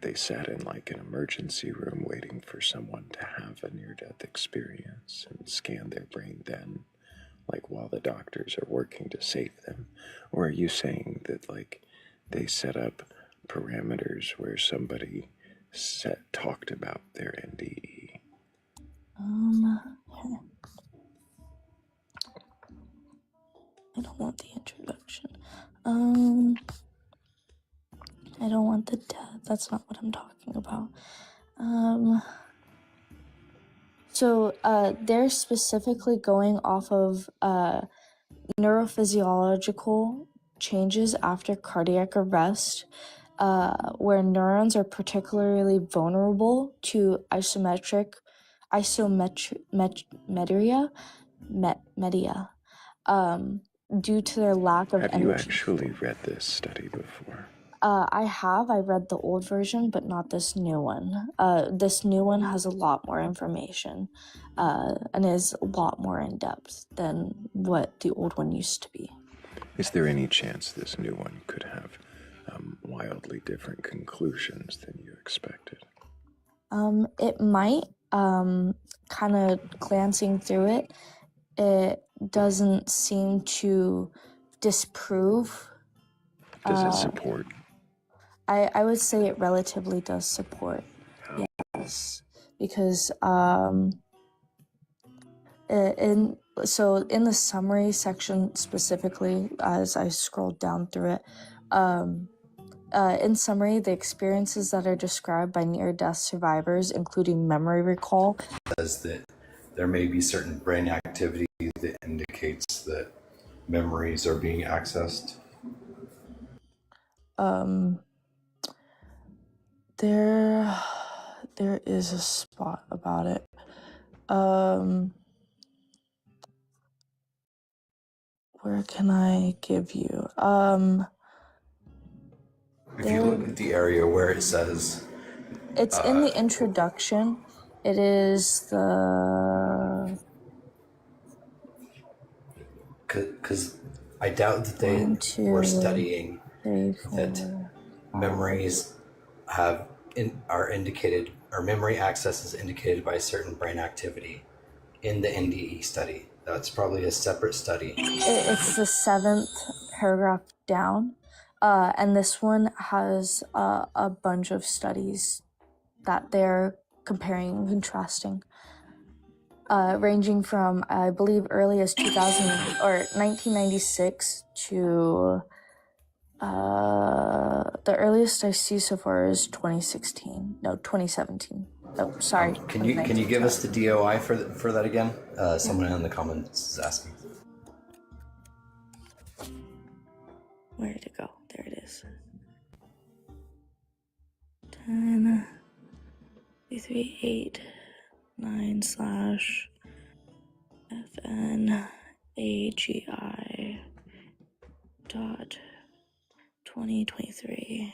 Speaker 1: they sat in like an emergency room waiting for someone to have a near-death experience and scanned their brain then, like while the doctors are working to save them? Or are you saying that like they set up parameters where somebody talked about their NDE?
Speaker 18: I don't want the introduction. I don't want the death. That's not what I'm talking about. So they're specifically going off of neurophysiological changes after cardiac arrest, where neurons are particularly vulnerable to media, due to their lack of
Speaker 1: Have
Speaker 18: energy.
Speaker 1: you actually read this study before?
Speaker 18: I read the old version, but not this new one. This new one has a lot more information, and is a lot more in depth than what the old one used to be.
Speaker 1: Is there any chance this new one could have wildly different conclusions than you expected?
Speaker 18: It might. Kind of glancing through it, it doesn't seem to disprove.
Speaker 1: Does it support?
Speaker 18: I would say it relatively does support. Yes, because in the summary section specifically, as I scrolled down through it, in summary, the experiences that are described by near-death survivors, including memory recall,
Speaker 5: says that there may be certain brain activity that indicates that memories are being accessed.
Speaker 18: There is a spot about it. Where can I give you?
Speaker 5: If you look at the area where it says...
Speaker 18: It's in the introduction. It is the...
Speaker 5: Because I doubt that they were studying that memories are indicated, or memory access is indicated by certain brain activity in the NDE study. That's probably a separate study.
Speaker 18: It's the 7th paragraph down, and this one has a bunch of studies that they're comparing and contrasting, ranging from, I believe, early as 2000 or 1996 to the earliest I see so far is 2016. No, 2017. Oh, sorry.
Speaker 5: Can you give us the DOI for that again? Someone in the comments is asking.
Speaker 18: where did it go? There it is. 10, 338, 9 / FN AGI dot 2023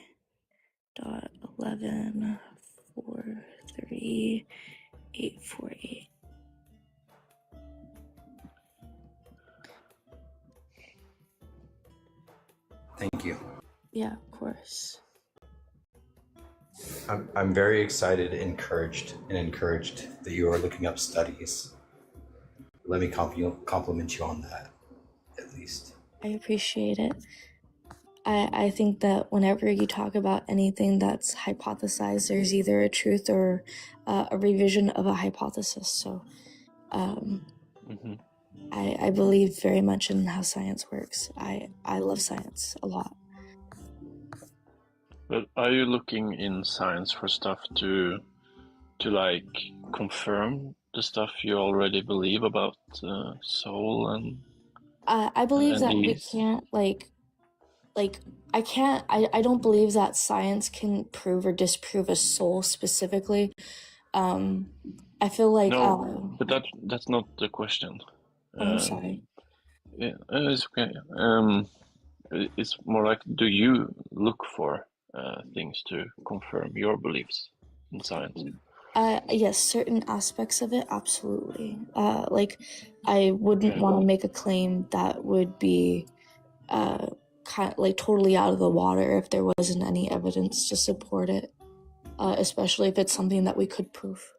Speaker 18: dot 11.43848.
Speaker 5: Thank you.
Speaker 18: Yeah, of course.
Speaker 5: I'm very excited, encouraged that you are looking up studies. Let me compliment you on that, at least.
Speaker 18: I appreciate it. I think that whenever you talk about anything that's hypothesized, there's either a truth or a revision of a hypothesis. So I believe very much in how science works. I love science a lot.
Speaker 22: But are you looking in science for stuff to like confirm the stuff you already believe about soul and
Speaker 18: I believe that we
Speaker 22: these?
Speaker 18: can't I don't believe that science can prove or disprove a soul specifically. I feel like
Speaker 22: No, but that's not the question.
Speaker 18: I'm sorry.
Speaker 22: Yeah, it's okay. It's more like, do you look for things to confirm your beliefs in science?
Speaker 18: Yes, certain aspects of it, absolutely. Like I wouldn't want to make a claim that would be kind like totally out of the water if there wasn't any evidence to support it, especially if it's something that we could prove.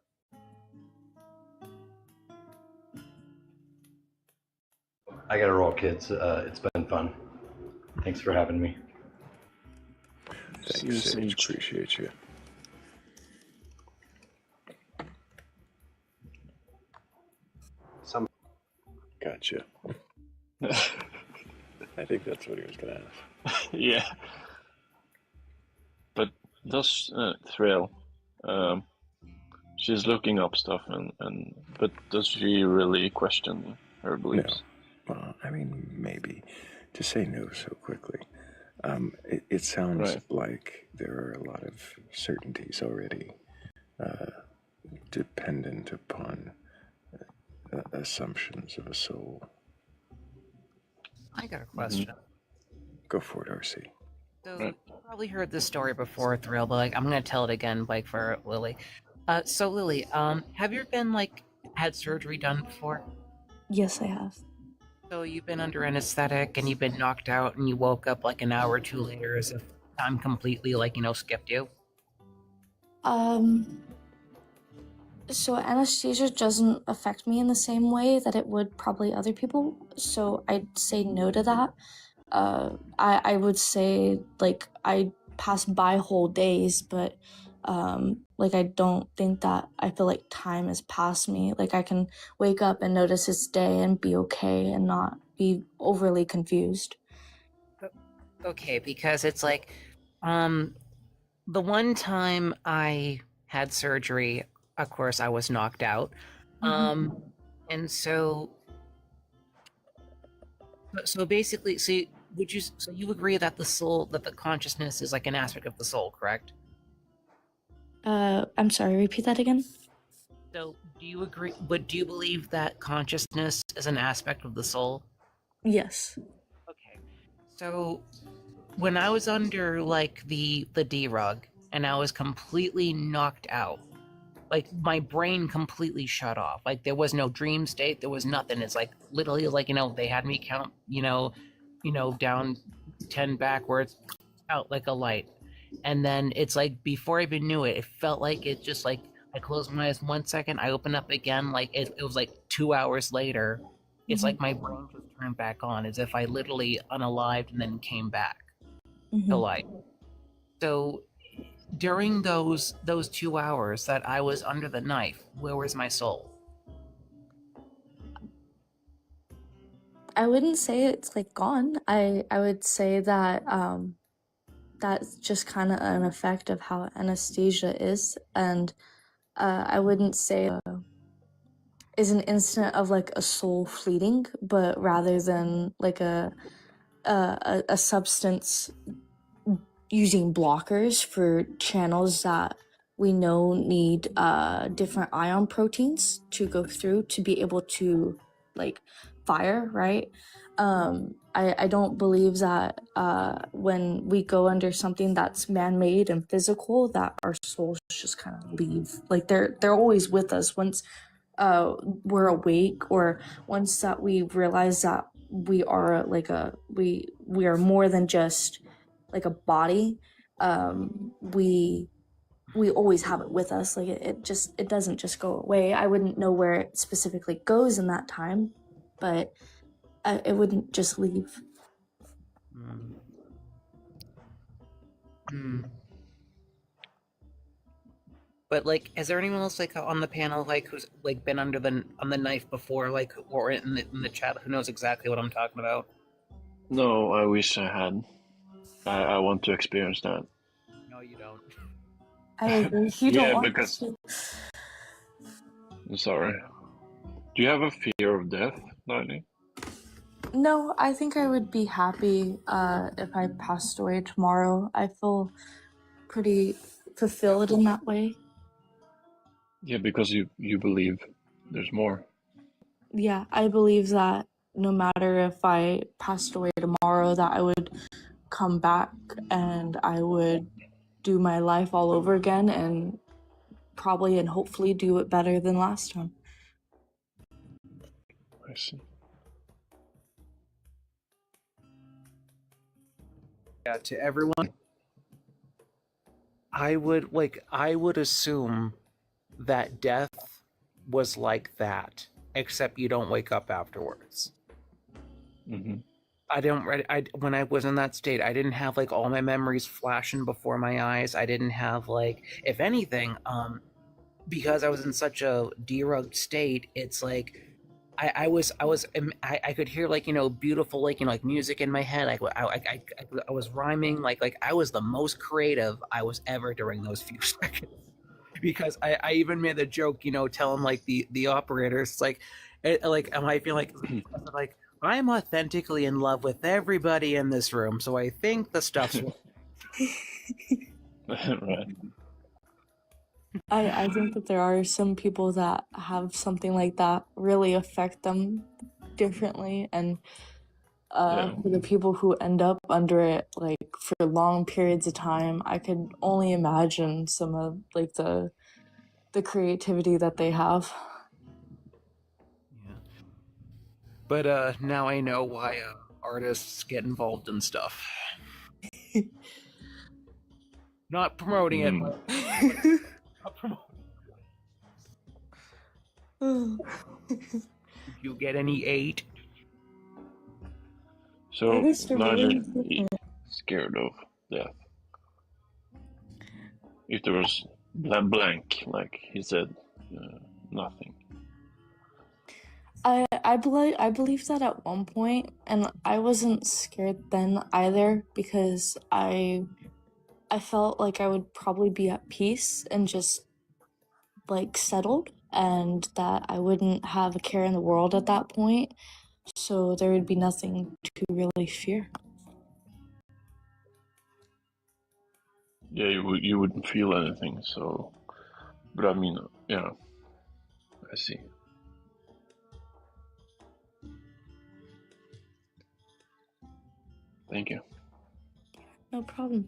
Speaker 5: I gotta roll, kids. It's been fun. Thanks for having me.
Speaker 1: Thanks, Sage. Appreciate you. Gotcha. I think that's what he was gonna ask.
Speaker 22: Yeah. But does Thrayle, she's looking up stuff but does she really question her beliefs?
Speaker 1: No. Well, I mean, maybe. To say no so quickly. It sounds like there are a lot of certainties already dependent upon assumptions of a soul.
Speaker 15: I got a question.
Speaker 1: Go for it, RC.
Speaker 15: So you probably heard this story before, Thrayle, but like I'm gonna tell it again, like for Lily. So Lily, have you been had surgery done before?
Speaker 18: Yes, I have.
Speaker 15: So you've been under anesthetic and you've been knocked out and you woke up like an hour or two later as if time completely skipped you?
Speaker 18: So anesthesia doesn't affect me in the same way that it would probably other people. So I'd say no to that. I would say I pass by whole days, but I don't think that I feel like time has passed me. Like I can wake up and notice it's day and be okay and not be overly confused.
Speaker 15: Okay, because it's the one time I had surgery, of course I was knocked out. And so basically, so you agree that the soul, that the consciousness is like an aspect of the soul, correct?
Speaker 18: I'm sorry, repeat that again?
Speaker 15: So do you agree, but do you believe that consciousness is an aspect of the soul?
Speaker 18: Yes.
Speaker 15: Okay. So when I was under the D-rug and I was completely knocked out, my brain completely shut off. There was no dream state, there was nothing. It's literally they had me count, down 10 backwards, out like a light. And then it's before I even knew it, it felt like it just I closed my eyes 1 second, I opened up again, it was 2 hours later. It's my brain just turned back on, as if I literally unalived and then came back to life. So during those 2 hours that I was under the knife, where was my soul?
Speaker 18: I wouldn't say it's gone. I would say that that's just kind of an effect of how anesthesia is, and I wouldn't say is an instant of a soul fleeting, but rather than a substance using blockers for channels that we know need different ion proteins to go through to be able to like fire, right? I don't believe that when we go under something that's man-made and physical, that our souls just kind of leave. Like they're always with us once we're awake, or once that we realize that we are like we are more than just like a body. We always have it with us. Like it doesn't just go away. I wouldn't know where it specifically goes in that time, but it wouldn't just leave.
Speaker 15: But like, is there anyone else like on the panel like who's like been under the knife before, like, or in the chat who knows exactly what I'm talking about?
Speaker 22: No, I wish I had. I want to experience that.
Speaker 15: No, you don't.
Speaker 18: I agree. You
Speaker 22: Yeah,
Speaker 18: don't want
Speaker 22: because
Speaker 18: to.
Speaker 22: I'm sorry. Do you have a fear of death, Lightning?
Speaker 18: No, I think I would be happy if I passed away tomorrow. I feel pretty fulfilled in that way.
Speaker 22: Yeah, because you believe there's more.
Speaker 18: Yeah, I believe that no matter if I passed away tomorrow, that I would come back and I would do my life all over again, and probably and hopefully do it better than last time.
Speaker 22: I see.
Speaker 15: Yeah, to everyone, I would assume that death was like that, except you don't wake up afterwards.
Speaker 22: Mm-hmm.
Speaker 15: When I was in that state, I didn't have like all my memories flashing before my eyes. I didn't have like, if anything, because I was in such a derugged state, it's like I could hear like, you know, beautiful like, you know, like music in my head. I was rhyming like I was the most creative I was ever during those few seconds. Because I even made the joke, you know, telling like the operators, it's like, I feel like I'm authentically in love with everybody in this room, so I think the stuff's
Speaker 22: right.
Speaker 18: I think that there are some people that have something like that really affect them differently, and for the people who end up under it like for long periods of time, I could only imagine some of like the creativity that they have.
Speaker 15: But now I know why artists get involved in stuff. Not promoting it, but not promoting. Did you get any 8?
Speaker 22: So, Lightning scared of death. If there was blank, like he said, nothing.
Speaker 18: I believe that at one point, and I wasn't scared then either, because I felt like I would probably be at peace and just like settled, and that I wouldn't have a care in the world at that point, so there would be nothing to really fear.
Speaker 22: Yeah, you wouldn't feel anything. So, but I mean, yeah, I see. Thank you.
Speaker 18: No problem.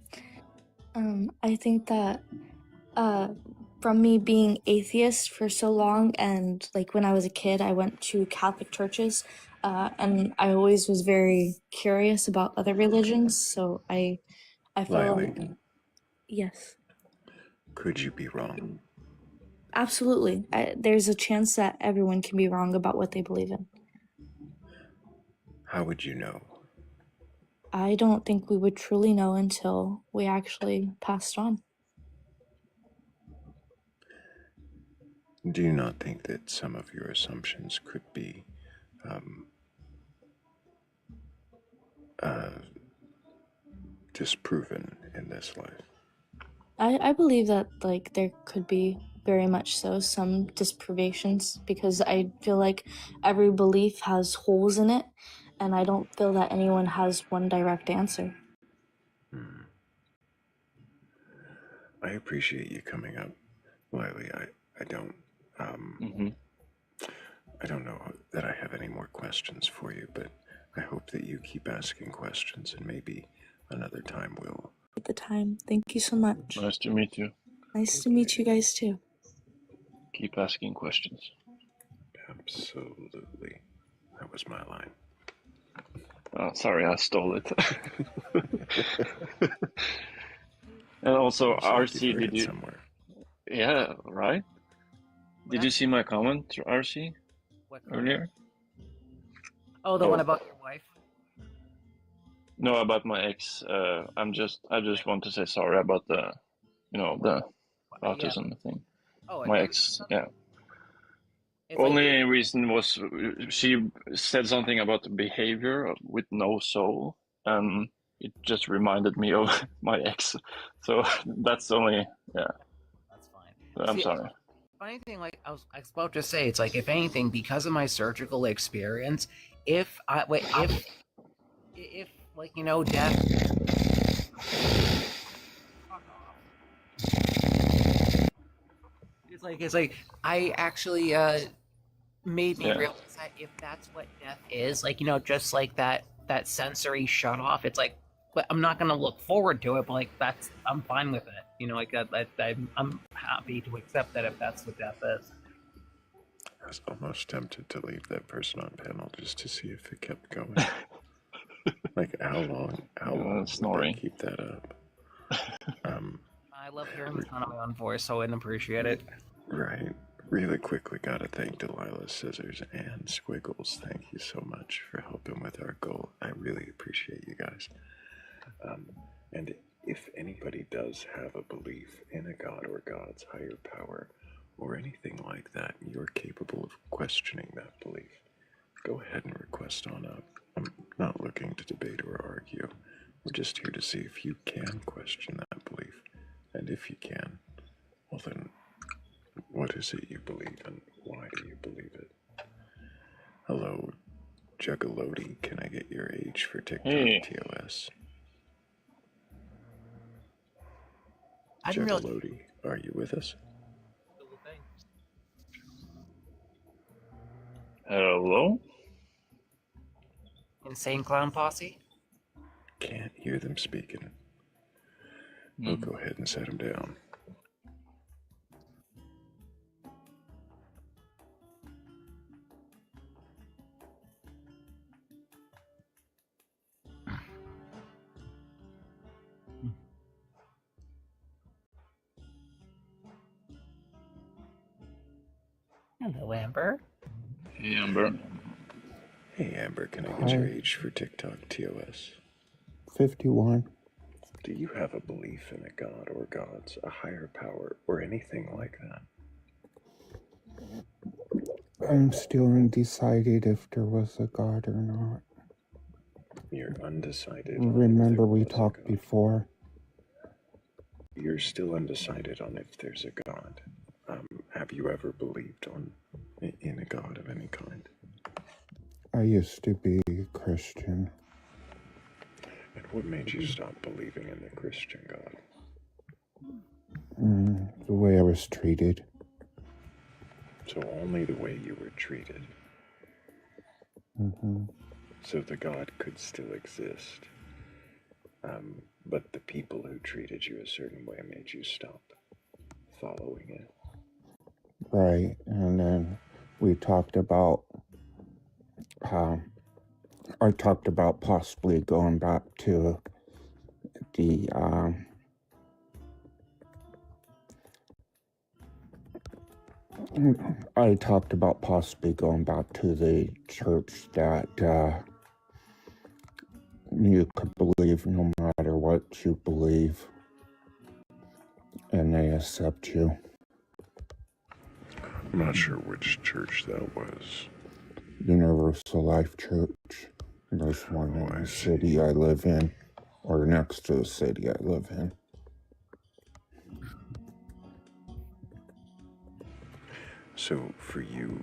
Speaker 18: I think that from me being atheist for so long, and like when I was a kid, I went to Catholic churches, and I always was very curious about other religions. So I feel like, yes,
Speaker 1: Could you be wrong?
Speaker 18: absolutely. There's a chance that everyone can be wrong about what they believe in.
Speaker 1: How would you know?
Speaker 18: I don't think we would truly know until we actually passed on.
Speaker 1: Do you not think that some of your assumptions could be disproven in this life?
Speaker 18: I believe that like there could be very much so some disprovations, because I feel like every belief has holes in it, and I don't feel that anyone has one direct answer.
Speaker 1: I appreciate you coming up, Lily. I don't, I don't know that I have any more questions for you, but I hope that you keep asking questions, and maybe another time we'll...
Speaker 18: At the time, thank you so much.
Speaker 22: Nice to meet you.
Speaker 18: Nice to meet you guys too.
Speaker 22: Keep asking questions.
Speaker 1: Absolutely. That was my line.
Speaker 22: Oh, sorry, I stole it. And also, RC, did you?
Speaker 1: Somewhere.
Speaker 22: Yeah, right. Did you see my comment, RC, earlier?
Speaker 15: Oh, the one about your wife.
Speaker 22: No, about my ex. I just want to say sorry about the autism thing.
Speaker 15: Oh,
Speaker 22: My ex, yeah.
Speaker 15: It's
Speaker 22: Only reason was she said something about the behavior with no soul, and it just reminded me of my ex. So that's only, yeah.
Speaker 15: That's fine.
Speaker 22: I'm
Speaker 15: See,
Speaker 22: sorry.
Speaker 15: Funny thing, like I was about to say, it's like if anything, because of my surgical experience, if like death. It's like I actually made me realize that if that's what death is, like just like that sensory shut off, it's like, but I'm not gonna look forward to it, but like I'm fine with it, like I'm happy to accept that if that's what death is.
Speaker 1: I was almost tempted to leave that person on panel just to see if it kept going. Like, how long would they keep that up?
Speaker 15: I love hearing the tone of my own voice, so I appreciate it.
Speaker 1: Right. Really quickly gotta thank Delilah, Scissors, and Squiggles. Thank you so much for helping with our goal. I really appreciate you guys. And if anybody does have a belief in a god or god's higher power, or anything like that, and you're capable of questioning that belief, go ahead and request on up. I'm not looking to debate or argue. We're just here to see if you can question that belief. And if you can, well then, what is it you believe and why do you believe it? Hello, Juggaloti. Can I get your age for TikTok TOS? Juggaloti, are you with us?
Speaker 22: Hello?
Speaker 15: Insane Clown Posse?
Speaker 1: Can't hear them speaking. We'll go ahead and set them down.
Speaker 15: Hello, Amber.
Speaker 22: Hey, Amber.
Speaker 1: Hey, Amber, can I get your age for TikTok TOS?
Speaker 7: 51.
Speaker 1: Do you have a belief in a god or gods, a higher power, or anything like that?
Speaker 7: I'm still undecided if there was a god or not.
Speaker 1: You're undecided.
Speaker 7: Remember we talked before?
Speaker 1: You're still undecided on if there's a god. Have you ever believed in a god of any kind?
Speaker 7: I used to be Christian.
Speaker 1: And what made you stop believing in the Christian God?
Speaker 7: The way I was treated.
Speaker 1: So only the way you were treated. So the God could still exist. But the people who treated you a certain way made you stop following it.
Speaker 7: Right, and then we talked about I talked about possibly going back to the I talked about possibly going back to the church that you could believe no matter what you believe, and they accept you.
Speaker 1: I'm not sure which church that was.
Speaker 7: Universal Life Church. There's one in the city I live in, or next to the city I live in.
Speaker 1: So for you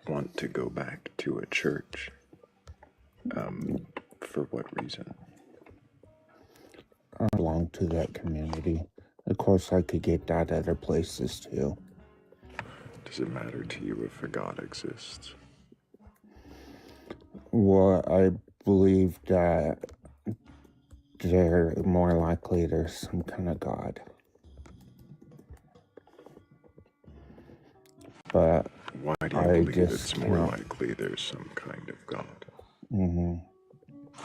Speaker 1: want to go back to a church. For what reason?
Speaker 9: I belong to that community. Of course, I could get that other places too.
Speaker 1: Does it matter to you if a God exists?
Speaker 9: Well, I believe that they're more likely there's some kind of God. But
Speaker 1: Why do you
Speaker 9: I
Speaker 1: believe
Speaker 9: just
Speaker 1: it's more
Speaker 9: can't.
Speaker 1: likely there's some kind of God?
Speaker 9: Mm-hmm.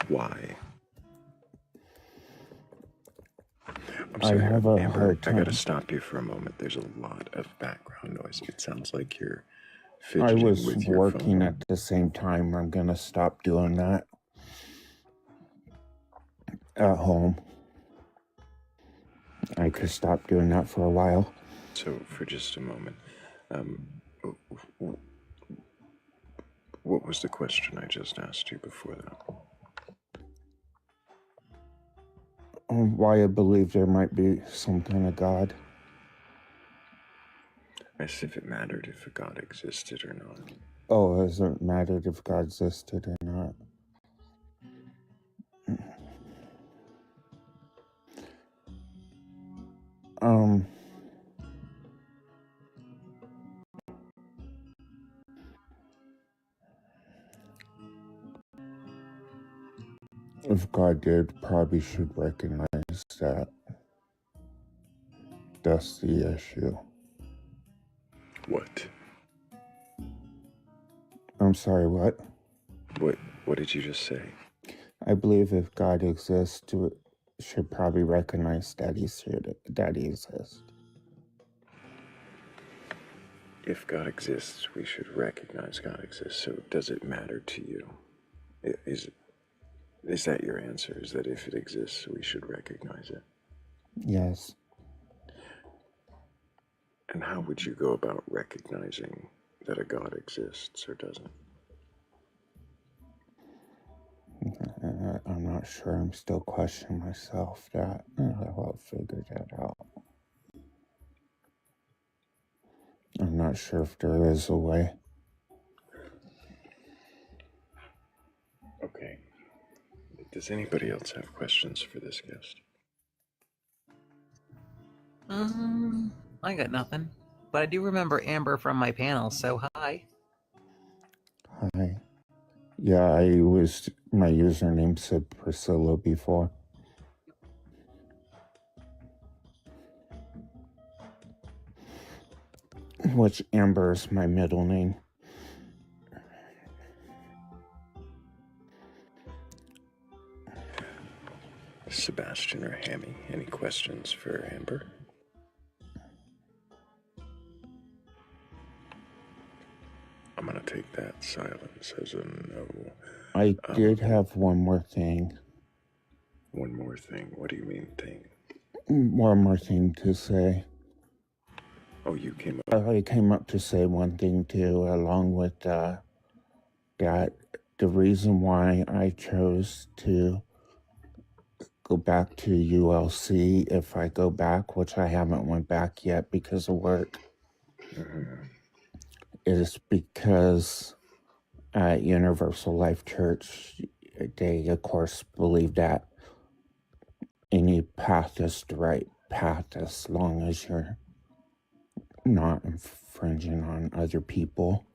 Speaker 1: Why? I'm
Speaker 9: I
Speaker 1: sorry,
Speaker 9: have a
Speaker 1: Amber,
Speaker 9: hard
Speaker 1: I gotta
Speaker 9: time.
Speaker 1: stop you for a moment. There's a lot of background noise. It sounds like you're
Speaker 9: I
Speaker 1: fidgeting
Speaker 9: was
Speaker 1: with your
Speaker 9: working
Speaker 1: phone.
Speaker 9: at the same time. I'm gonna stop doing that at home. I could stop doing that for a while.
Speaker 1: So, for just a moment, what was the question I just asked you before that?
Speaker 9: Why I believe there might be some kind of God.
Speaker 1: As if it mattered if a God existed or not.
Speaker 9: Oh, it doesn't matter if God existed or not. If God did, probably should recognize that. That's the issue.
Speaker 1: What?
Speaker 9: I'm sorry, what?
Speaker 1: What did you just say?
Speaker 9: I believe if God exists, should probably recognize that he exists.
Speaker 1: If God exists, we should recognize God exists. So does it matter to you? Is that your answer? Is that if it exists, we should recognize it?
Speaker 9: Yes.
Speaker 1: And how would you go about recognizing that a God exists or doesn't?
Speaker 9: I'm not sure. I'm still questioning myself that. I'll figure that out. I'm not sure if there is a way.
Speaker 1: Okay. Does anybody else have questions for this guest?
Speaker 15: I got nothing. But I do remember Amber from my panel, so hi.
Speaker 9: Hi. Yeah, my username said Priscilla before. Which Amber is my middle name.
Speaker 1: Sebastian or Hammy, any questions for Amber? I'm gonna take that silence as a no.
Speaker 9: I did have one more thing.
Speaker 1: One more thing? What do you mean thing?
Speaker 9: One more thing to say.
Speaker 1: Oh, you came up.
Speaker 9: I came up to say one thing too, along with that. The reason why I chose to go back to ULC, if I go back, which I haven't went back yet because of work, is because at Universal Life Church, they of course believe that any path is the right path as long as you're not infringing on other people.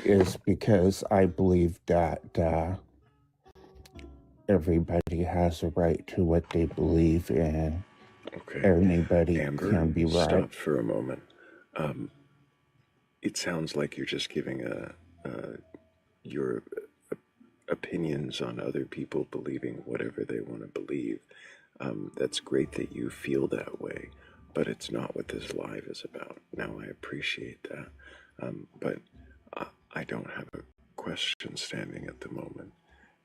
Speaker 9: Is because I believe that everybody has a right to what they believe in.
Speaker 1: Okay.
Speaker 9: Anybody
Speaker 1: Amber,
Speaker 9: can be right.
Speaker 1: stop for a moment. It sounds like you're just giving your opinions on other people believing whatever they want to believe. That's great that you feel that way, but it's not what this live is about. Now, I appreciate that, but I don't have a question standing at the moment,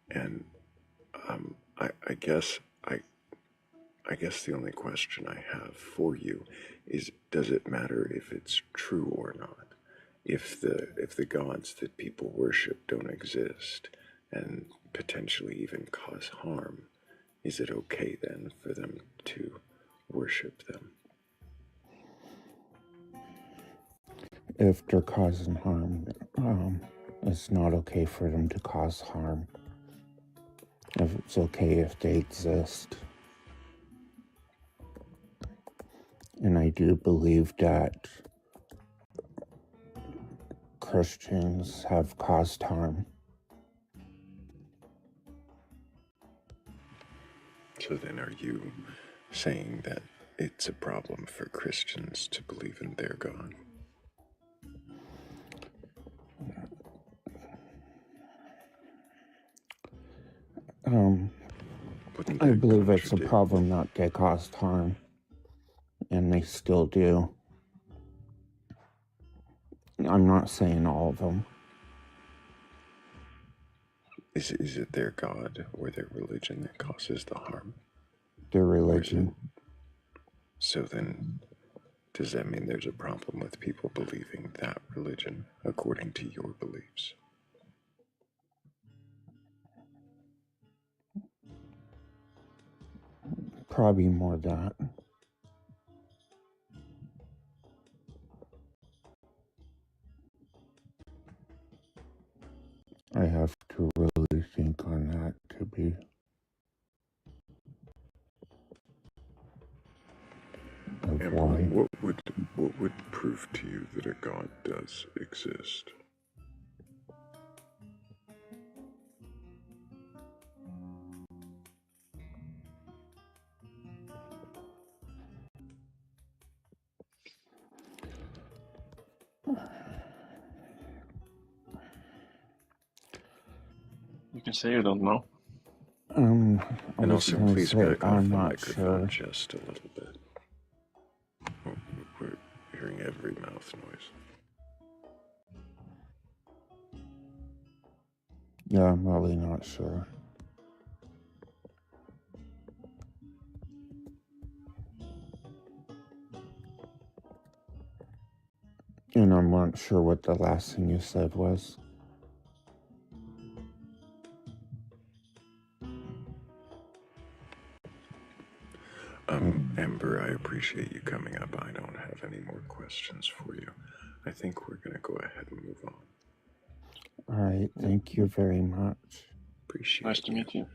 Speaker 1: and I guess the only question I have for you is: does it matter if it's true or not? If the gods that people worship don't exist and potentially even cause harm, is it okay then for them to worship them?
Speaker 9: if they're causing harm, it's not okay for them to cause harm. If it's okay if they exist. And I do believe that Christians have caused harm.
Speaker 1: So then are you saying that it's a problem for Christians to believe in their God?
Speaker 9: I believe it's a problem that they caused harm, and they still do. I'm not saying all of them.
Speaker 1: Is it their God or their religion that causes the harm?
Speaker 9: Their religion.
Speaker 1: So then, does that mean there's a problem with people believing that religion according to your beliefs?
Speaker 9: Probably more that. I have to really think on that to be. Of
Speaker 1: And
Speaker 9: why.
Speaker 1: what would prove to you that a God does exist?
Speaker 22: You can say you don't know.
Speaker 9: I
Speaker 1: And
Speaker 9: was
Speaker 1: also,
Speaker 9: gonna
Speaker 1: please
Speaker 9: say,
Speaker 1: back off
Speaker 9: I'm
Speaker 1: the
Speaker 9: not
Speaker 1: microphone
Speaker 9: sure.
Speaker 1: just a little bit. We're hearing every mouth noise.
Speaker 9: Yeah, I'm really not sure. And I'm not sure what the last thing you said was.
Speaker 1: Amber, I appreciate you coming up. I don't have any more questions for you. I think we're going to go ahead and move on.
Speaker 9: All right, thank you very much.
Speaker 1: Appreciate
Speaker 22: Nice to meet you.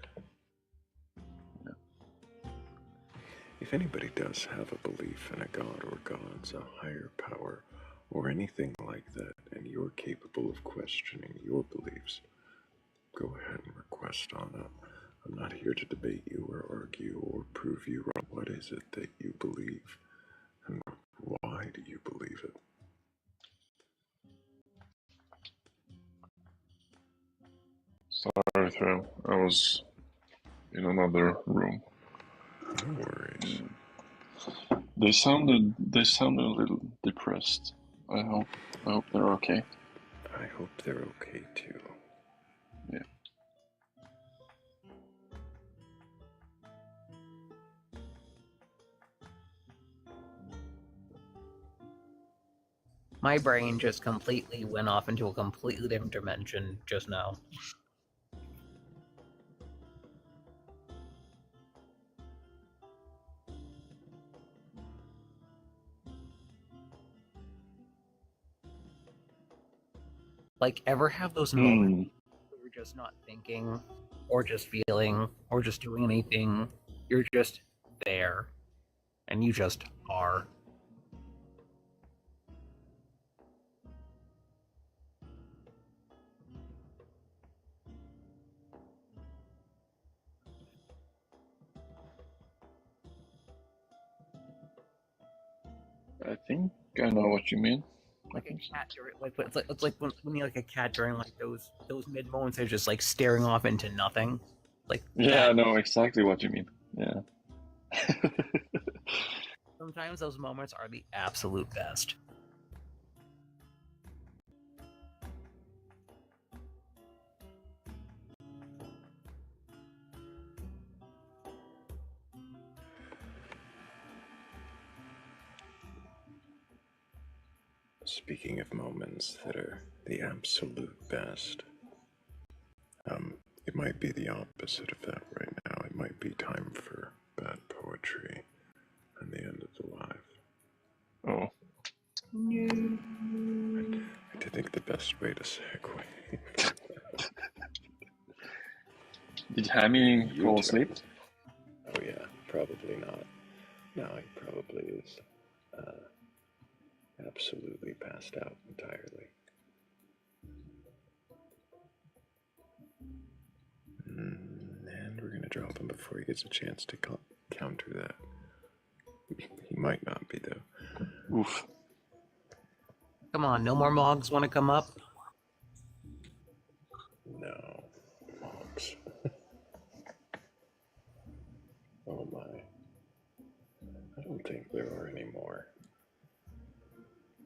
Speaker 1: If anybody does have a belief in a god or gods, a higher power, or anything like that, and you're capable of questioning your beliefs, go ahead and request on up. I'm not here to debate you or argue or prove you wrong. What is it that you believe? And why do you believe it?
Speaker 22: Sorry, Thrayle. I was in another room.
Speaker 1: No worries.
Speaker 22: They sounded a little depressed. I hope they're okay.
Speaker 1: I hope they're okay too.
Speaker 22: Yeah.
Speaker 15: My brain just completely went off into a completely different dimension just now. Like, ever have those moments where you're just not thinking, or just feeling, or just doing anything? You're just there, and you just are.
Speaker 22: I think I know what you mean.
Speaker 15: Like a cat during, it's like when you're like a cat during like those mid moments, they're just like staring off into nothing. Like
Speaker 22: Yeah, I know exactly what you mean. Yeah.
Speaker 15: sometimes those moments are the absolute best.
Speaker 1: Speaking of moments that are the absolute best, it might be the opposite of that right now. It might be time for bad poetry and the end of the live.
Speaker 22: Oh.
Speaker 1: I best way to segue.
Speaker 22: Did Hammy
Speaker 1: You
Speaker 22: fall
Speaker 1: tell
Speaker 22: asleep?
Speaker 1: me. Oh yeah, probably not. No, he probably is absolutely passed out entirely. And we're gonna drop him before he gets a chance to counter that. He might not be though.
Speaker 22: Oof.
Speaker 15: Come on, no more mogs want to come up?
Speaker 1: No. Mogs. Oh my. I don't think there are any more.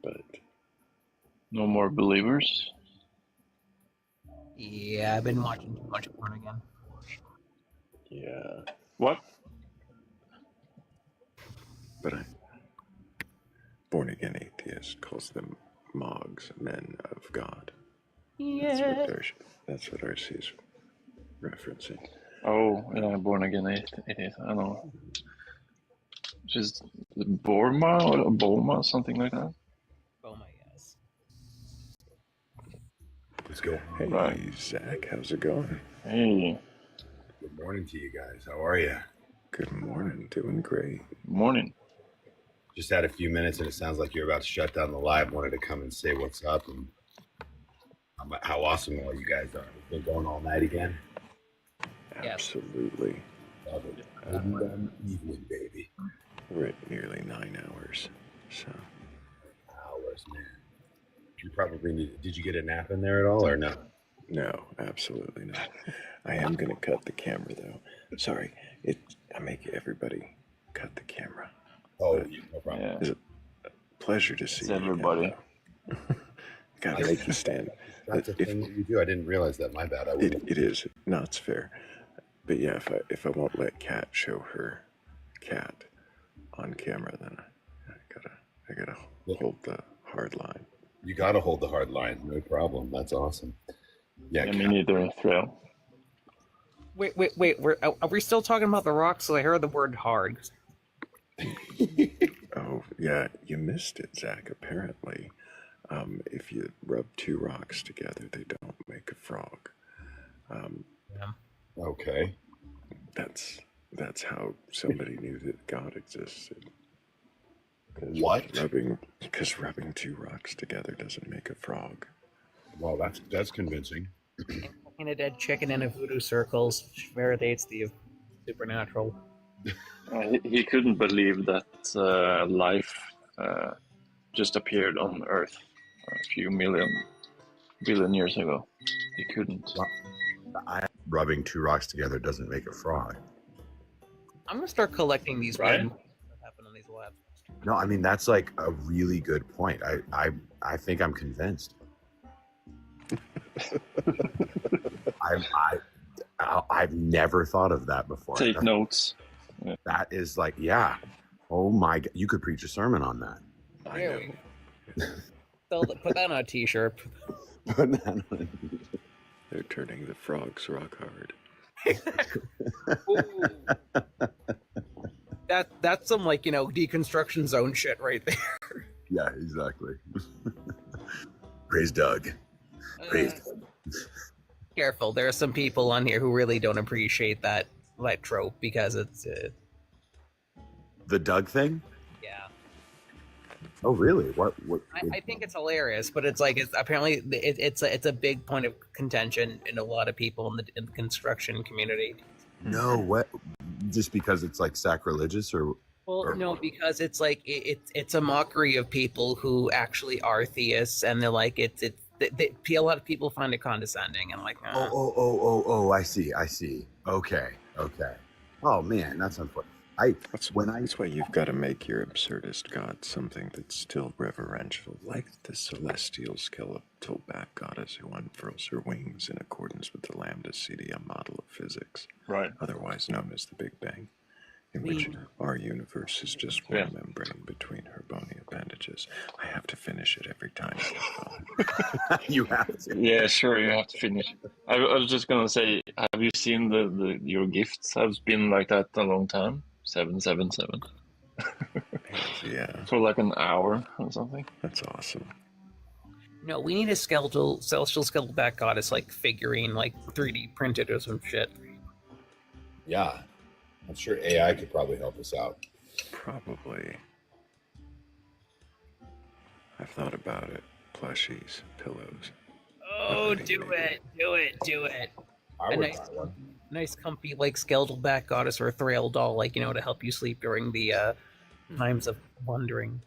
Speaker 1: But
Speaker 22: No more believers?
Speaker 15: Yeah, I've been watching too much porn again.
Speaker 1: yeah.
Speaker 22: What?
Speaker 1: But born again atheist calls them Mogs, men of God.
Speaker 15: Yeah.
Speaker 1: That's what RC's referencing.
Speaker 22: Oh, yeah, born again atheist. I don't know. Just Borma or Boma, something like that.
Speaker 15: Boma, yes.
Speaker 8: Let's go.
Speaker 1: Hey,
Speaker 22: Right.
Speaker 1: Zach, how's it going?
Speaker 22: Hey.
Speaker 8: Good morning to you guys. How are you?
Speaker 1: Good morning. Doing great.
Speaker 22: Morning.
Speaker 8: Just had a few minutes, and it sounds like you're about to shut down the live. Wanted to come and say what's up and how awesome all you guys are. Been going all night again.
Speaker 1: Absolutely.
Speaker 8: Love it. Evening, baby.
Speaker 1: We're at nearly 9 hours. So.
Speaker 8: Hours, man. You probably need. Did you get a nap in there at all, or no?
Speaker 1: No, absolutely not. I am gonna cut the camera though. Sorry, I make everybody cut the camera.
Speaker 8: Oh, no problem.
Speaker 1: It's a pleasure to see
Speaker 22: It's
Speaker 1: you
Speaker 22: everybody.
Speaker 1: Again, gotta make the stand.
Speaker 8: That's a thing that you do. I didn't realize that. My bad.
Speaker 1: It is. No, it's fair. But yeah, if I won't let Kat show her cat on camera, then I gotta hold the hard line.
Speaker 8: You gotta hold the hard line. No problem. That's awesome. Yeah,
Speaker 22: me neither, Thrayle.
Speaker 15: Wait. Are we still talking about the rocks? So I heard the word hard.
Speaker 1: Oh, yeah, you missed it, Zach. Apparently, if you rub two rocks together, they don't make a frog.
Speaker 8: Okay.
Speaker 1: That's how somebody knew that God existed.
Speaker 8: What?
Speaker 1: Because rubbing two rocks together doesn't make a frog.
Speaker 8: Well, that's convincing.
Speaker 15: In a dead chicken in a voodoo circles validates the supernatural.
Speaker 22: He couldn't believe that life just appeared on Earth a few billion years ago. He couldn't.
Speaker 8: Rubbing two rocks together doesn't make a frog.
Speaker 15: I'm gonna start collecting these random things that happen on these labs.
Speaker 8: No, I mean that's like a really good point. I think I'm convinced. I've never thought of that before.
Speaker 22: Take notes.
Speaker 8: Yeah. That is like, yeah. Oh my God, you could preach a sermon on that.
Speaker 15: There we go. Put that on a t-shirt.
Speaker 1: They're turning the frogs rock hard.
Speaker 15: That's some deconstruction zone shit right there.
Speaker 8: Yeah, exactly. Praise Doug. Praise Doug.
Speaker 15: Careful, there are some people on here who really don't appreciate that trope because it's
Speaker 8: the Doug thing.
Speaker 15: Yeah.
Speaker 8: Oh really? What?
Speaker 15: I think it's hilarious, but it's apparently it's a big point of contention in a lot of people in the construction community.
Speaker 8: No, what? Just because it's like sacrilegious, or?
Speaker 15: Well, no, because it's like it's a mockery of people who actually are theists, and they're like a lot of people find it condescending and like.
Speaker 8: Oh! I see. Okay. Oh man, that's unfortunate. That's
Speaker 1: why you've got to make your absurdist god something that's still reverential, like the celestial skeletal bat goddess who unfurls her wings in accordance with the lambda CDM model of physics,
Speaker 22: right?
Speaker 1: Otherwise known as the Big Bang, in which our universe is just one membrane between her bony appendages. I have to finish it every time.
Speaker 8: You have to.
Speaker 22: Yeah, sure, you have to finish. I was just gonna say, have you seen your gifts? Have been like that a long time. 777.
Speaker 1: Yeah.
Speaker 22: For like an hour or something.
Speaker 1: That's awesome.
Speaker 15: No, we need a celestial skeletal-back goddess like figurine, like 3D printed or some shit.
Speaker 4: Yeah, I'm sure AI could probably help us out.
Speaker 1: Probably. I've thought about it. Plushies, pillows.
Speaker 15: Oh, do it.
Speaker 4: I
Speaker 15: A
Speaker 4: would
Speaker 15: nice,
Speaker 4: buy one.
Speaker 15: nice, comfy, like skeletal back goddess or a Thrayle doll, like to help you sleep during the times of wandering.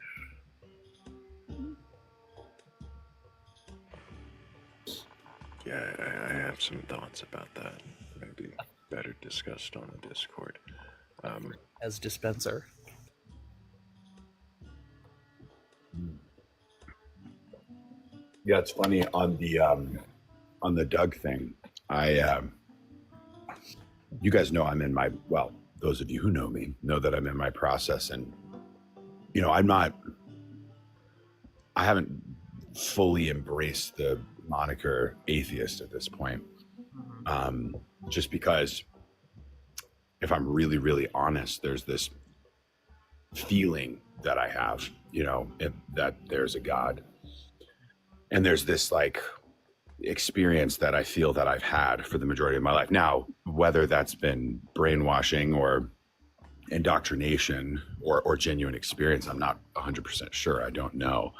Speaker 1: Yeah, I have some thoughts about that. Maybe better discussed on the Discord.
Speaker 15: As dispenser.
Speaker 4: Yeah, it's funny on the Doug thing. You guys know I'm in my, well, those of you who know me know that I'm in my process, and I haven't fully embraced the moniker atheist at this point. Just because, if I'm really, really honest, there's this feeling that I have, that there's a God. And there's this like experience that I feel that I've had for the majority of my life. Now, whether that's been brainwashing or indoctrination or genuine experience, I'm not 100% sure. I don't know.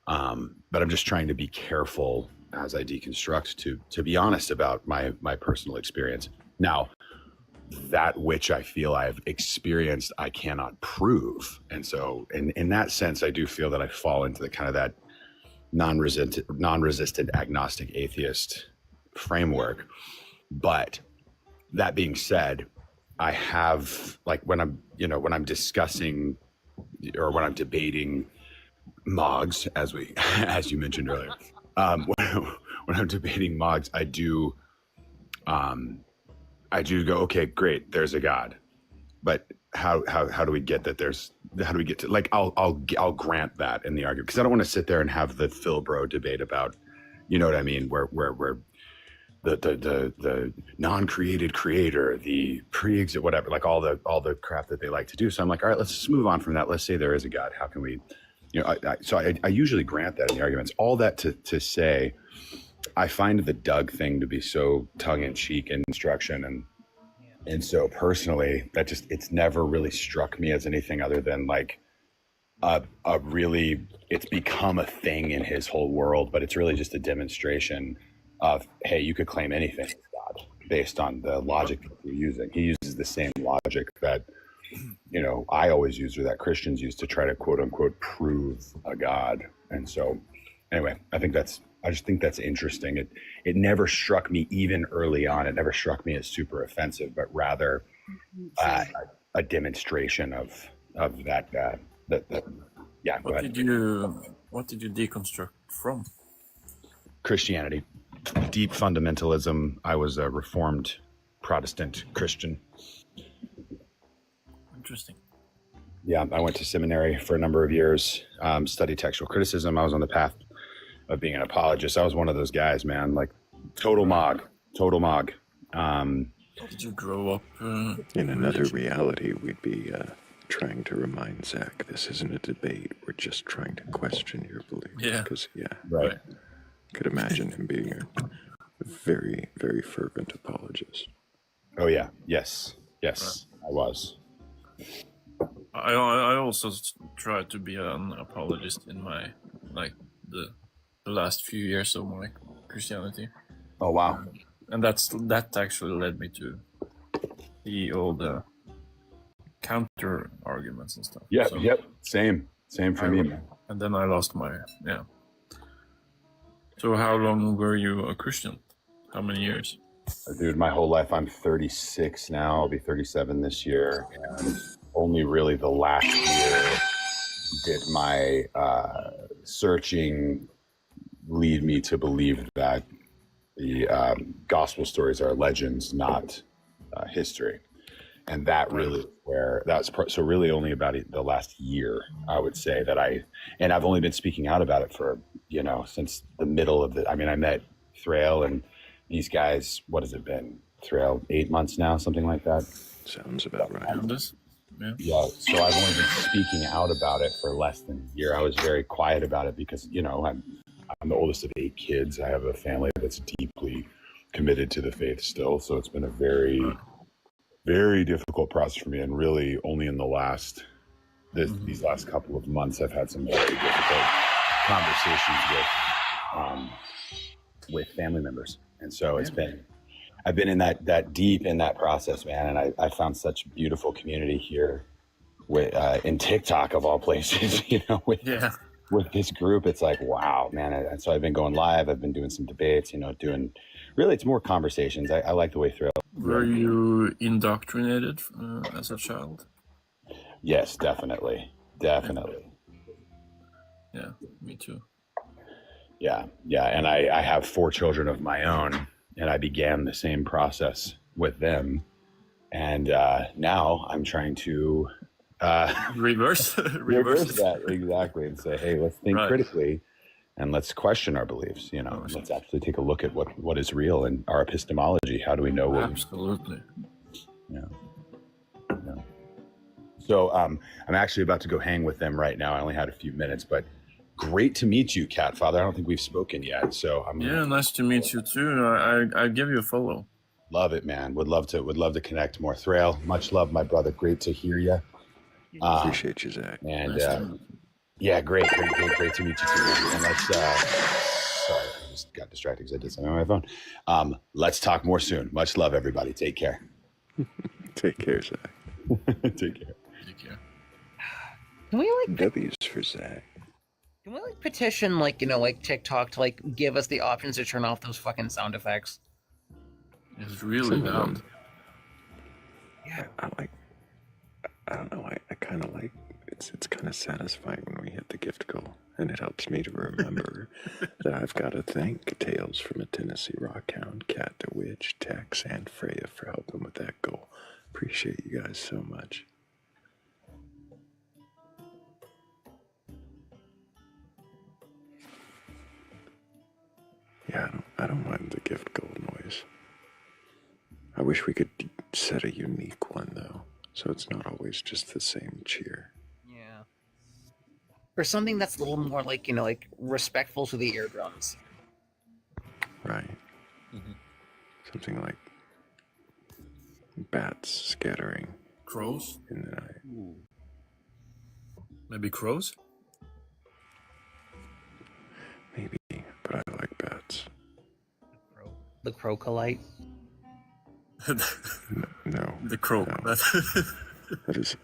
Speaker 4: But I'm just trying to be careful as I deconstruct to be honest about my personal experience. Now, that which I feel I've experienced, I cannot prove. And so in that sense, I do feel that I fall into the kind of that non-resistant agnostic atheist framework. But that being said, I have, like, when I'm discussing or when I'm debating Mogs, as you mentioned earlier, when I'm debating Mogs, I do go, okay, great, there's a God, but how do we get that how do we get to, like, I'll grant that in the argument, because I don't want to sit there and have the Phil Bro debate about, you know what I mean, where the non-created creator, the pre-exit, whatever, like all the crap that they like to do. So I'm like, all right, let's just move on from that. Let's say there is a God. How can we, I usually grant that in the arguments. All that to say, I find the Doug thing to be so tongue-in-cheek in instruction, and so personally, that just, it's never really struck me as anything other than like it's become a thing in his whole world, but it's really just a demonstration of, hey, you could claim anything as God based on the logic that you're using. He uses the same logic that, I always use, or that Christians use, to try to quote unquote prove a God. And so anyway, I just think that's interesting. It never struck me, even early on, it never struck me as super offensive, but rather a demonstration of that. Yeah.
Speaker 20: What did you deconstruct from?
Speaker 4: Christianity, deep fundamentalism. I was a Reformed Protestant Christian.
Speaker 20: Interesting.
Speaker 4: Yeah, I went to seminary for a number of years, studied textual criticism. I was on the path of being an apologist. I was one of those guys, man, like total mog.
Speaker 20: Did you grow up
Speaker 1: in another reality? We'd be trying to remind Zach, this isn't a debate. We're just trying to question your beliefs.
Speaker 20: Yeah.
Speaker 1: Because,
Speaker 4: right.
Speaker 1: Could imagine him being a very, very fervent apologist.
Speaker 4: Oh yeah, yes, right. I was.
Speaker 20: I also tried to be an apologist in my, like, the last few years of my Christianity.
Speaker 4: Oh wow.
Speaker 20: And that actually led me to see all the counter arguments and stuff.
Speaker 4: Yep. Same for me, man.
Speaker 20: And then I lost my, So how long were you a Christian? How many years?
Speaker 4: Dude, my whole life. I'm 36 now. I'll be 37 this year. And only really the last year did my searching lead me to believe that the gospel stories are legends, not history. And that really so really only about the last year, I would say, that I've only been speaking out about it for, since the middle of I met Thrayle and these guys, what has it been, Thrayle, 8 months now, something like that?
Speaker 1: Sounds about right.
Speaker 4: Yeah, so I've only been speaking out about it for less than a year. I was very quiet about it because, I'm the oldest of 8 kids. I have a family that's deeply committed to the faith still. So it's been a very, very difficult process for me. And really only in the last, these last couple of months, I've had some very difficult conversations with family members. And so it's been, I've been in that deep in that process, man. And I found such beautiful community here with, in TikTok of all places, with this group. It's like, wow, man. And so I've been going live. I've been doing some debates, doing, really, it's more conversations. I like the way Thrayle.
Speaker 20: Were you indoctrinated as a child?
Speaker 4: Yes, definitely. Definitely.
Speaker 20: Yeah, me too.
Speaker 4: Yeah. And I have 4 children of my own, and I began the same process with them. And now I'm trying to
Speaker 20: reverse
Speaker 4: that, exactly, and say, hey, let's think critically and let's question our beliefs. Let's actually take a look at what is real in our epistemology. How do we know what?
Speaker 20: Absolutely.
Speaker 4: Yeah. So I'm actually about to go hang with them right now. I only had a few minutes, but great to meet you, Cat Father. I don't think we've spoken yet, so
Speaker 20: nice to meet you too. I give you a follow.
Speaker 4: Love it, man. Would love to connect more. Thrayle, much love, my brother. Great to hear you.
Speaker 1: Appreciate you, Zach.
Speaker 4: And yeah, great to meet you too. And let's sorry, I just got distracted because I did something on my phone. Let's talk more soon. Much love, everybody. Take care.
Speaker 1: Take care, Zach.
Speaker 4: Take care.
Speaker 15: Can we
Speaker 1: W's for Zach?
Speaker 15: Can we petition TikTok to give us the options to turn off those fucking sound effects?
Speaker 20: It's really loud.
Speaker 1: Yeah, I don't know. I kind of like it's kind of satisfying when we hit the gift goal, and it helps me to remember that I've got to thank Tales from a Tennessee Rockhound, Cat the Witch, Tex, and Freya for helping with that goal. Appreciate you guys so much. Yeah, I don't mind the gift goal noise. I wish we could set a unique one, though, so it's not always just the same cheer.
Speaker 15: Yeah. Or something that's a little more respectful to the eardrums.
Speaker 1: Right. Something like bats scattering.
Speaker 20: Crows?
Speaker 1: In the night.
Speaker 20: Ooh. Maybe crows?
Speaker 1: Maybe, but I like bats.
Speaker 15: The Crocolite?
Speaker 1: No.
Speaker 20: The crow.
Speaker 1: No. That is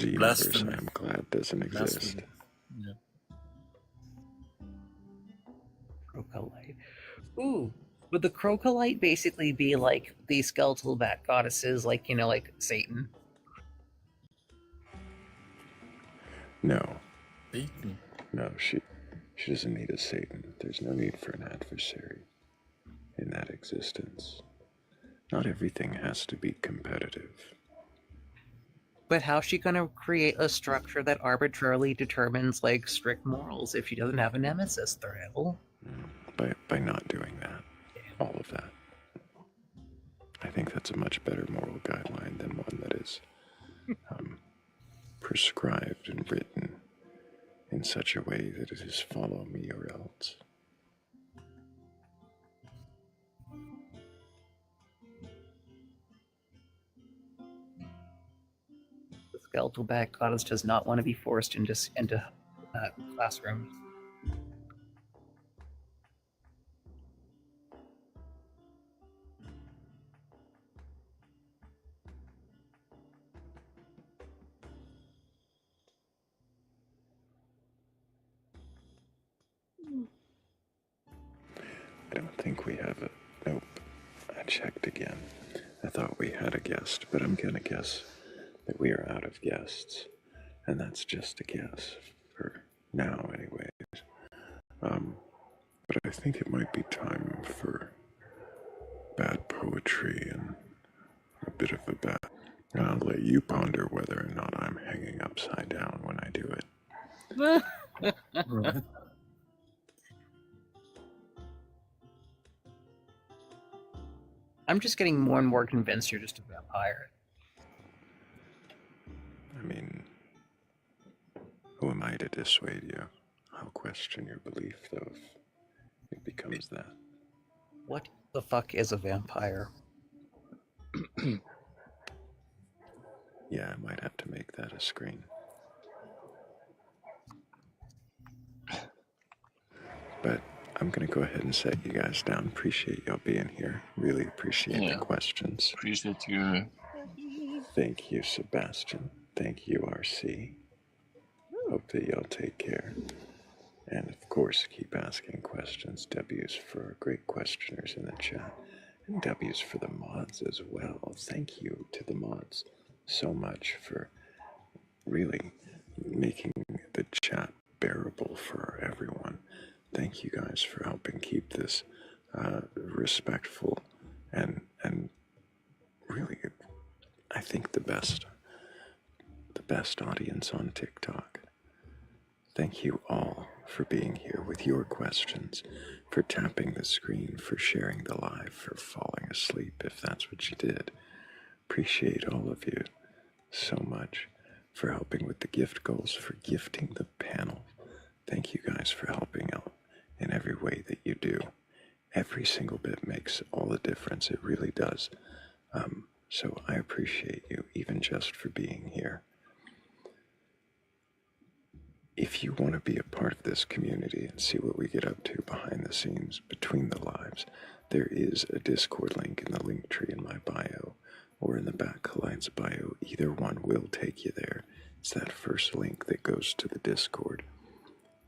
Speaker 1: a universe I'm glad doesn't exist.
Speaker 20: Yeah.
Speaker 15: Crocolite. Ooh. Would the Crocolite basically be like the skeletal bat goddesses, like Satan?
Speaker 1: No.
Speaker 20: Satan?
Speaker 1: No, she doesn't need a Satan. There's no need for an adversary in that existence. Not everything has to be competitive.
Speaker 15: But how's she gonna create a structure that arbitrarily determines strict morals if she doesn't have a nemesis, Thrayle?
Speaker 1: By not doing that. All of that. I think that's a much better moral guideline than one that is prescribed and written in such a way that it is follow me or else.
Speaker 15: The skeletal bat goddess does not want to be forced into classrooms.
Speaker 1: I don't think we have a... Nope. I checked again. I thought we had a guest, but I'm gonna guess that we are out of guests. And that's just a guess, for now anyways. But I think it might be time for bad poetry and a bit of a bat. And I'll let you ponder whether or not I'm hanging upside down when I do it.
Speaker 20: Right.
Speaker 15: I'm just getting more and more convinced you're just a vampire.
Speaker 1: I mean, who am I to dissuade you? I'll question your belief, though, if it becomes that.
Speaker 19: What the fuck is a vampire?
Speaker 1: Yeah, I might have to make that a screen. But I'm going to go ahead and set you guys down. Appreciate y'all being here. Really appreciate the questions.
Speaker 22: Appreciate you.
Speaker 1: Thank you, Sebastian. Thank you, RC. Hope that y'all take care. And of course, keep asking questions. W's for great questioners in the chat. And W's for the mods as well. Thank you to the mods so much for really making the chat bearable for everyone. Thank you guys for helping keep this respectful and really, I think the best audience on TikTok. Thank you all for being here with your questions, for tapping the screen, for sharing the live, for falling asleep if that's what you did. Appreciate all of you so much for helping with the gift goals, for gifting the panel. Thank you guys for helping out in every way that you do. Every single bit makes all the difference. It really does. So I appreciate you, even just for being here. If you want to be a part of this community and see what we get up to behind the scenes between the lives, there is a Discord link in the link tree in my bio or in the Batcolyte's bio. Either one will take you there. It's that first link that goes to the Discord.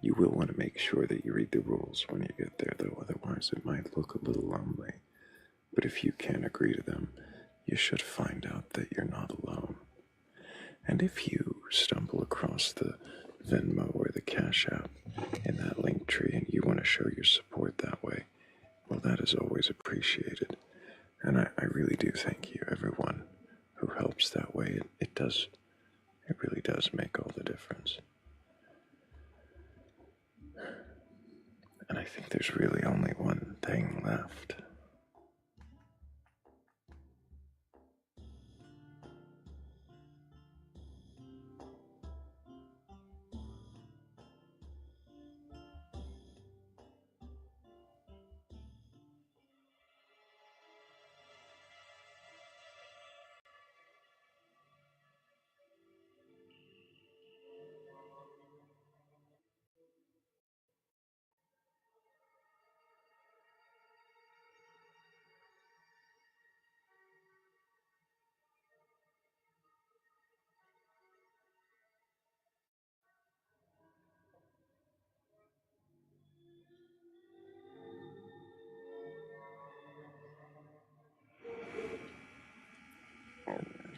Speaker 1: You will want to make sure that you read the rules when you get there, though, otherwise it might look a little lonely. But if you can't agree to them, you should find out that you're not alone. And if you stumble across the Venmo or the Cash App in that link tree and you want to show your support that way, well, that is always appreciated. And I really do thank you, everyone who helps that way. It really does make all the difference. And I think there's really only one thing left.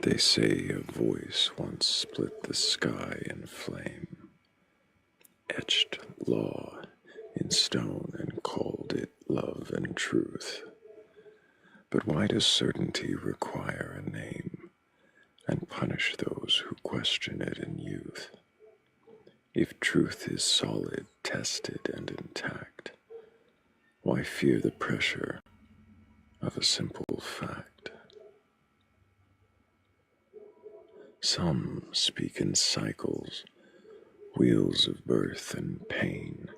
Speaker 1: They say a voice once split the sky in flame, etched law in stone and called it love and truth. But why does certainty require a name and punish those who question it in youth? If truth is solid, tested, and intact, why fear the pressure of a simple fact? Some speak in cycles, wheels of birth and pain,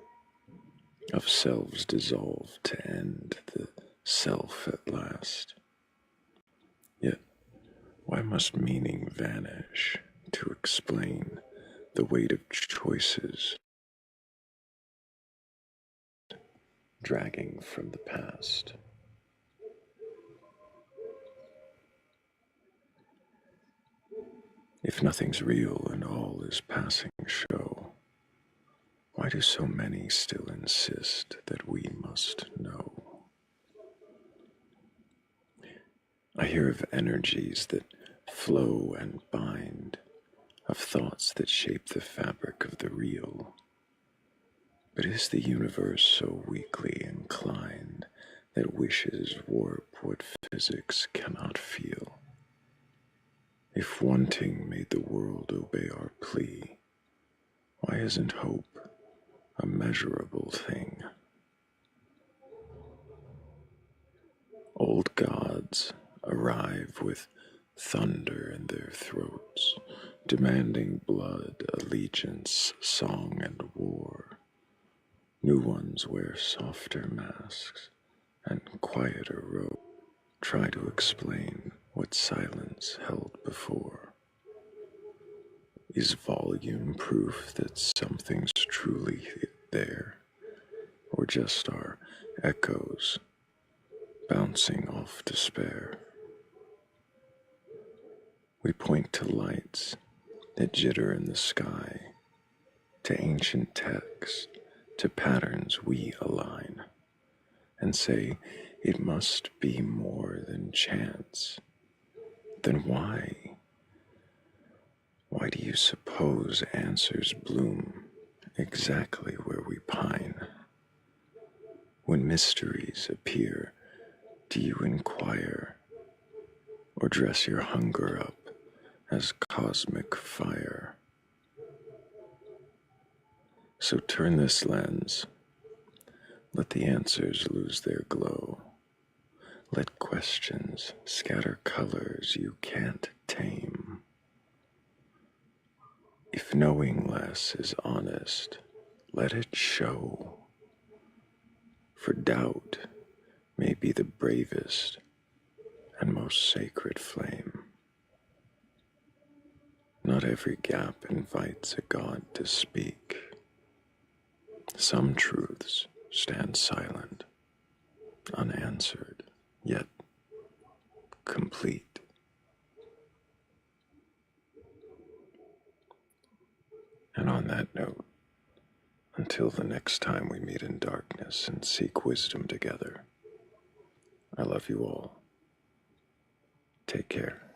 Speaker 1: of selves dissolved to end the self at last. Yet, why must meaning vanish to explain the weight of choices dragging from the past? If nothing's real and all is passing show, why do so many still insist that we must know? I hear of energies that flow and bind, of thoughts that shape the fabric of the real. But is the universe so weakly inclined that wishes warp what physics cannot feel? If wanting made the world obey our plea, why isn't hope a measurable thing? Old gods arrive with thunder in their throats, demanding blood, allegiance, song, and war. New ones wear softer masks and quieter robes. Try to explain what silence held before. Is volume proof that something's truly there, or just our echoes bouncing off despair? We point to lights that jitter in the sky, to ancient text, to patterns we align, and say it must be more than chance. Then why? Why do you suppose answers bloom exactly where we pine? When mysteries appear, do you inquire, or dress your hunger up as cosmic fire? So turn this lens, let the answers lose their glow. Let questions scatter colors you can't tame. If knowing less is honest, let it show. For doubt may be the bravest and most sacred flame. Not every gap invites a God to speak. Some truths stand silent, unanswered, yet complete. And on that note, until the next time we meet in darkness and seek wisdom together, I love you all. Take care.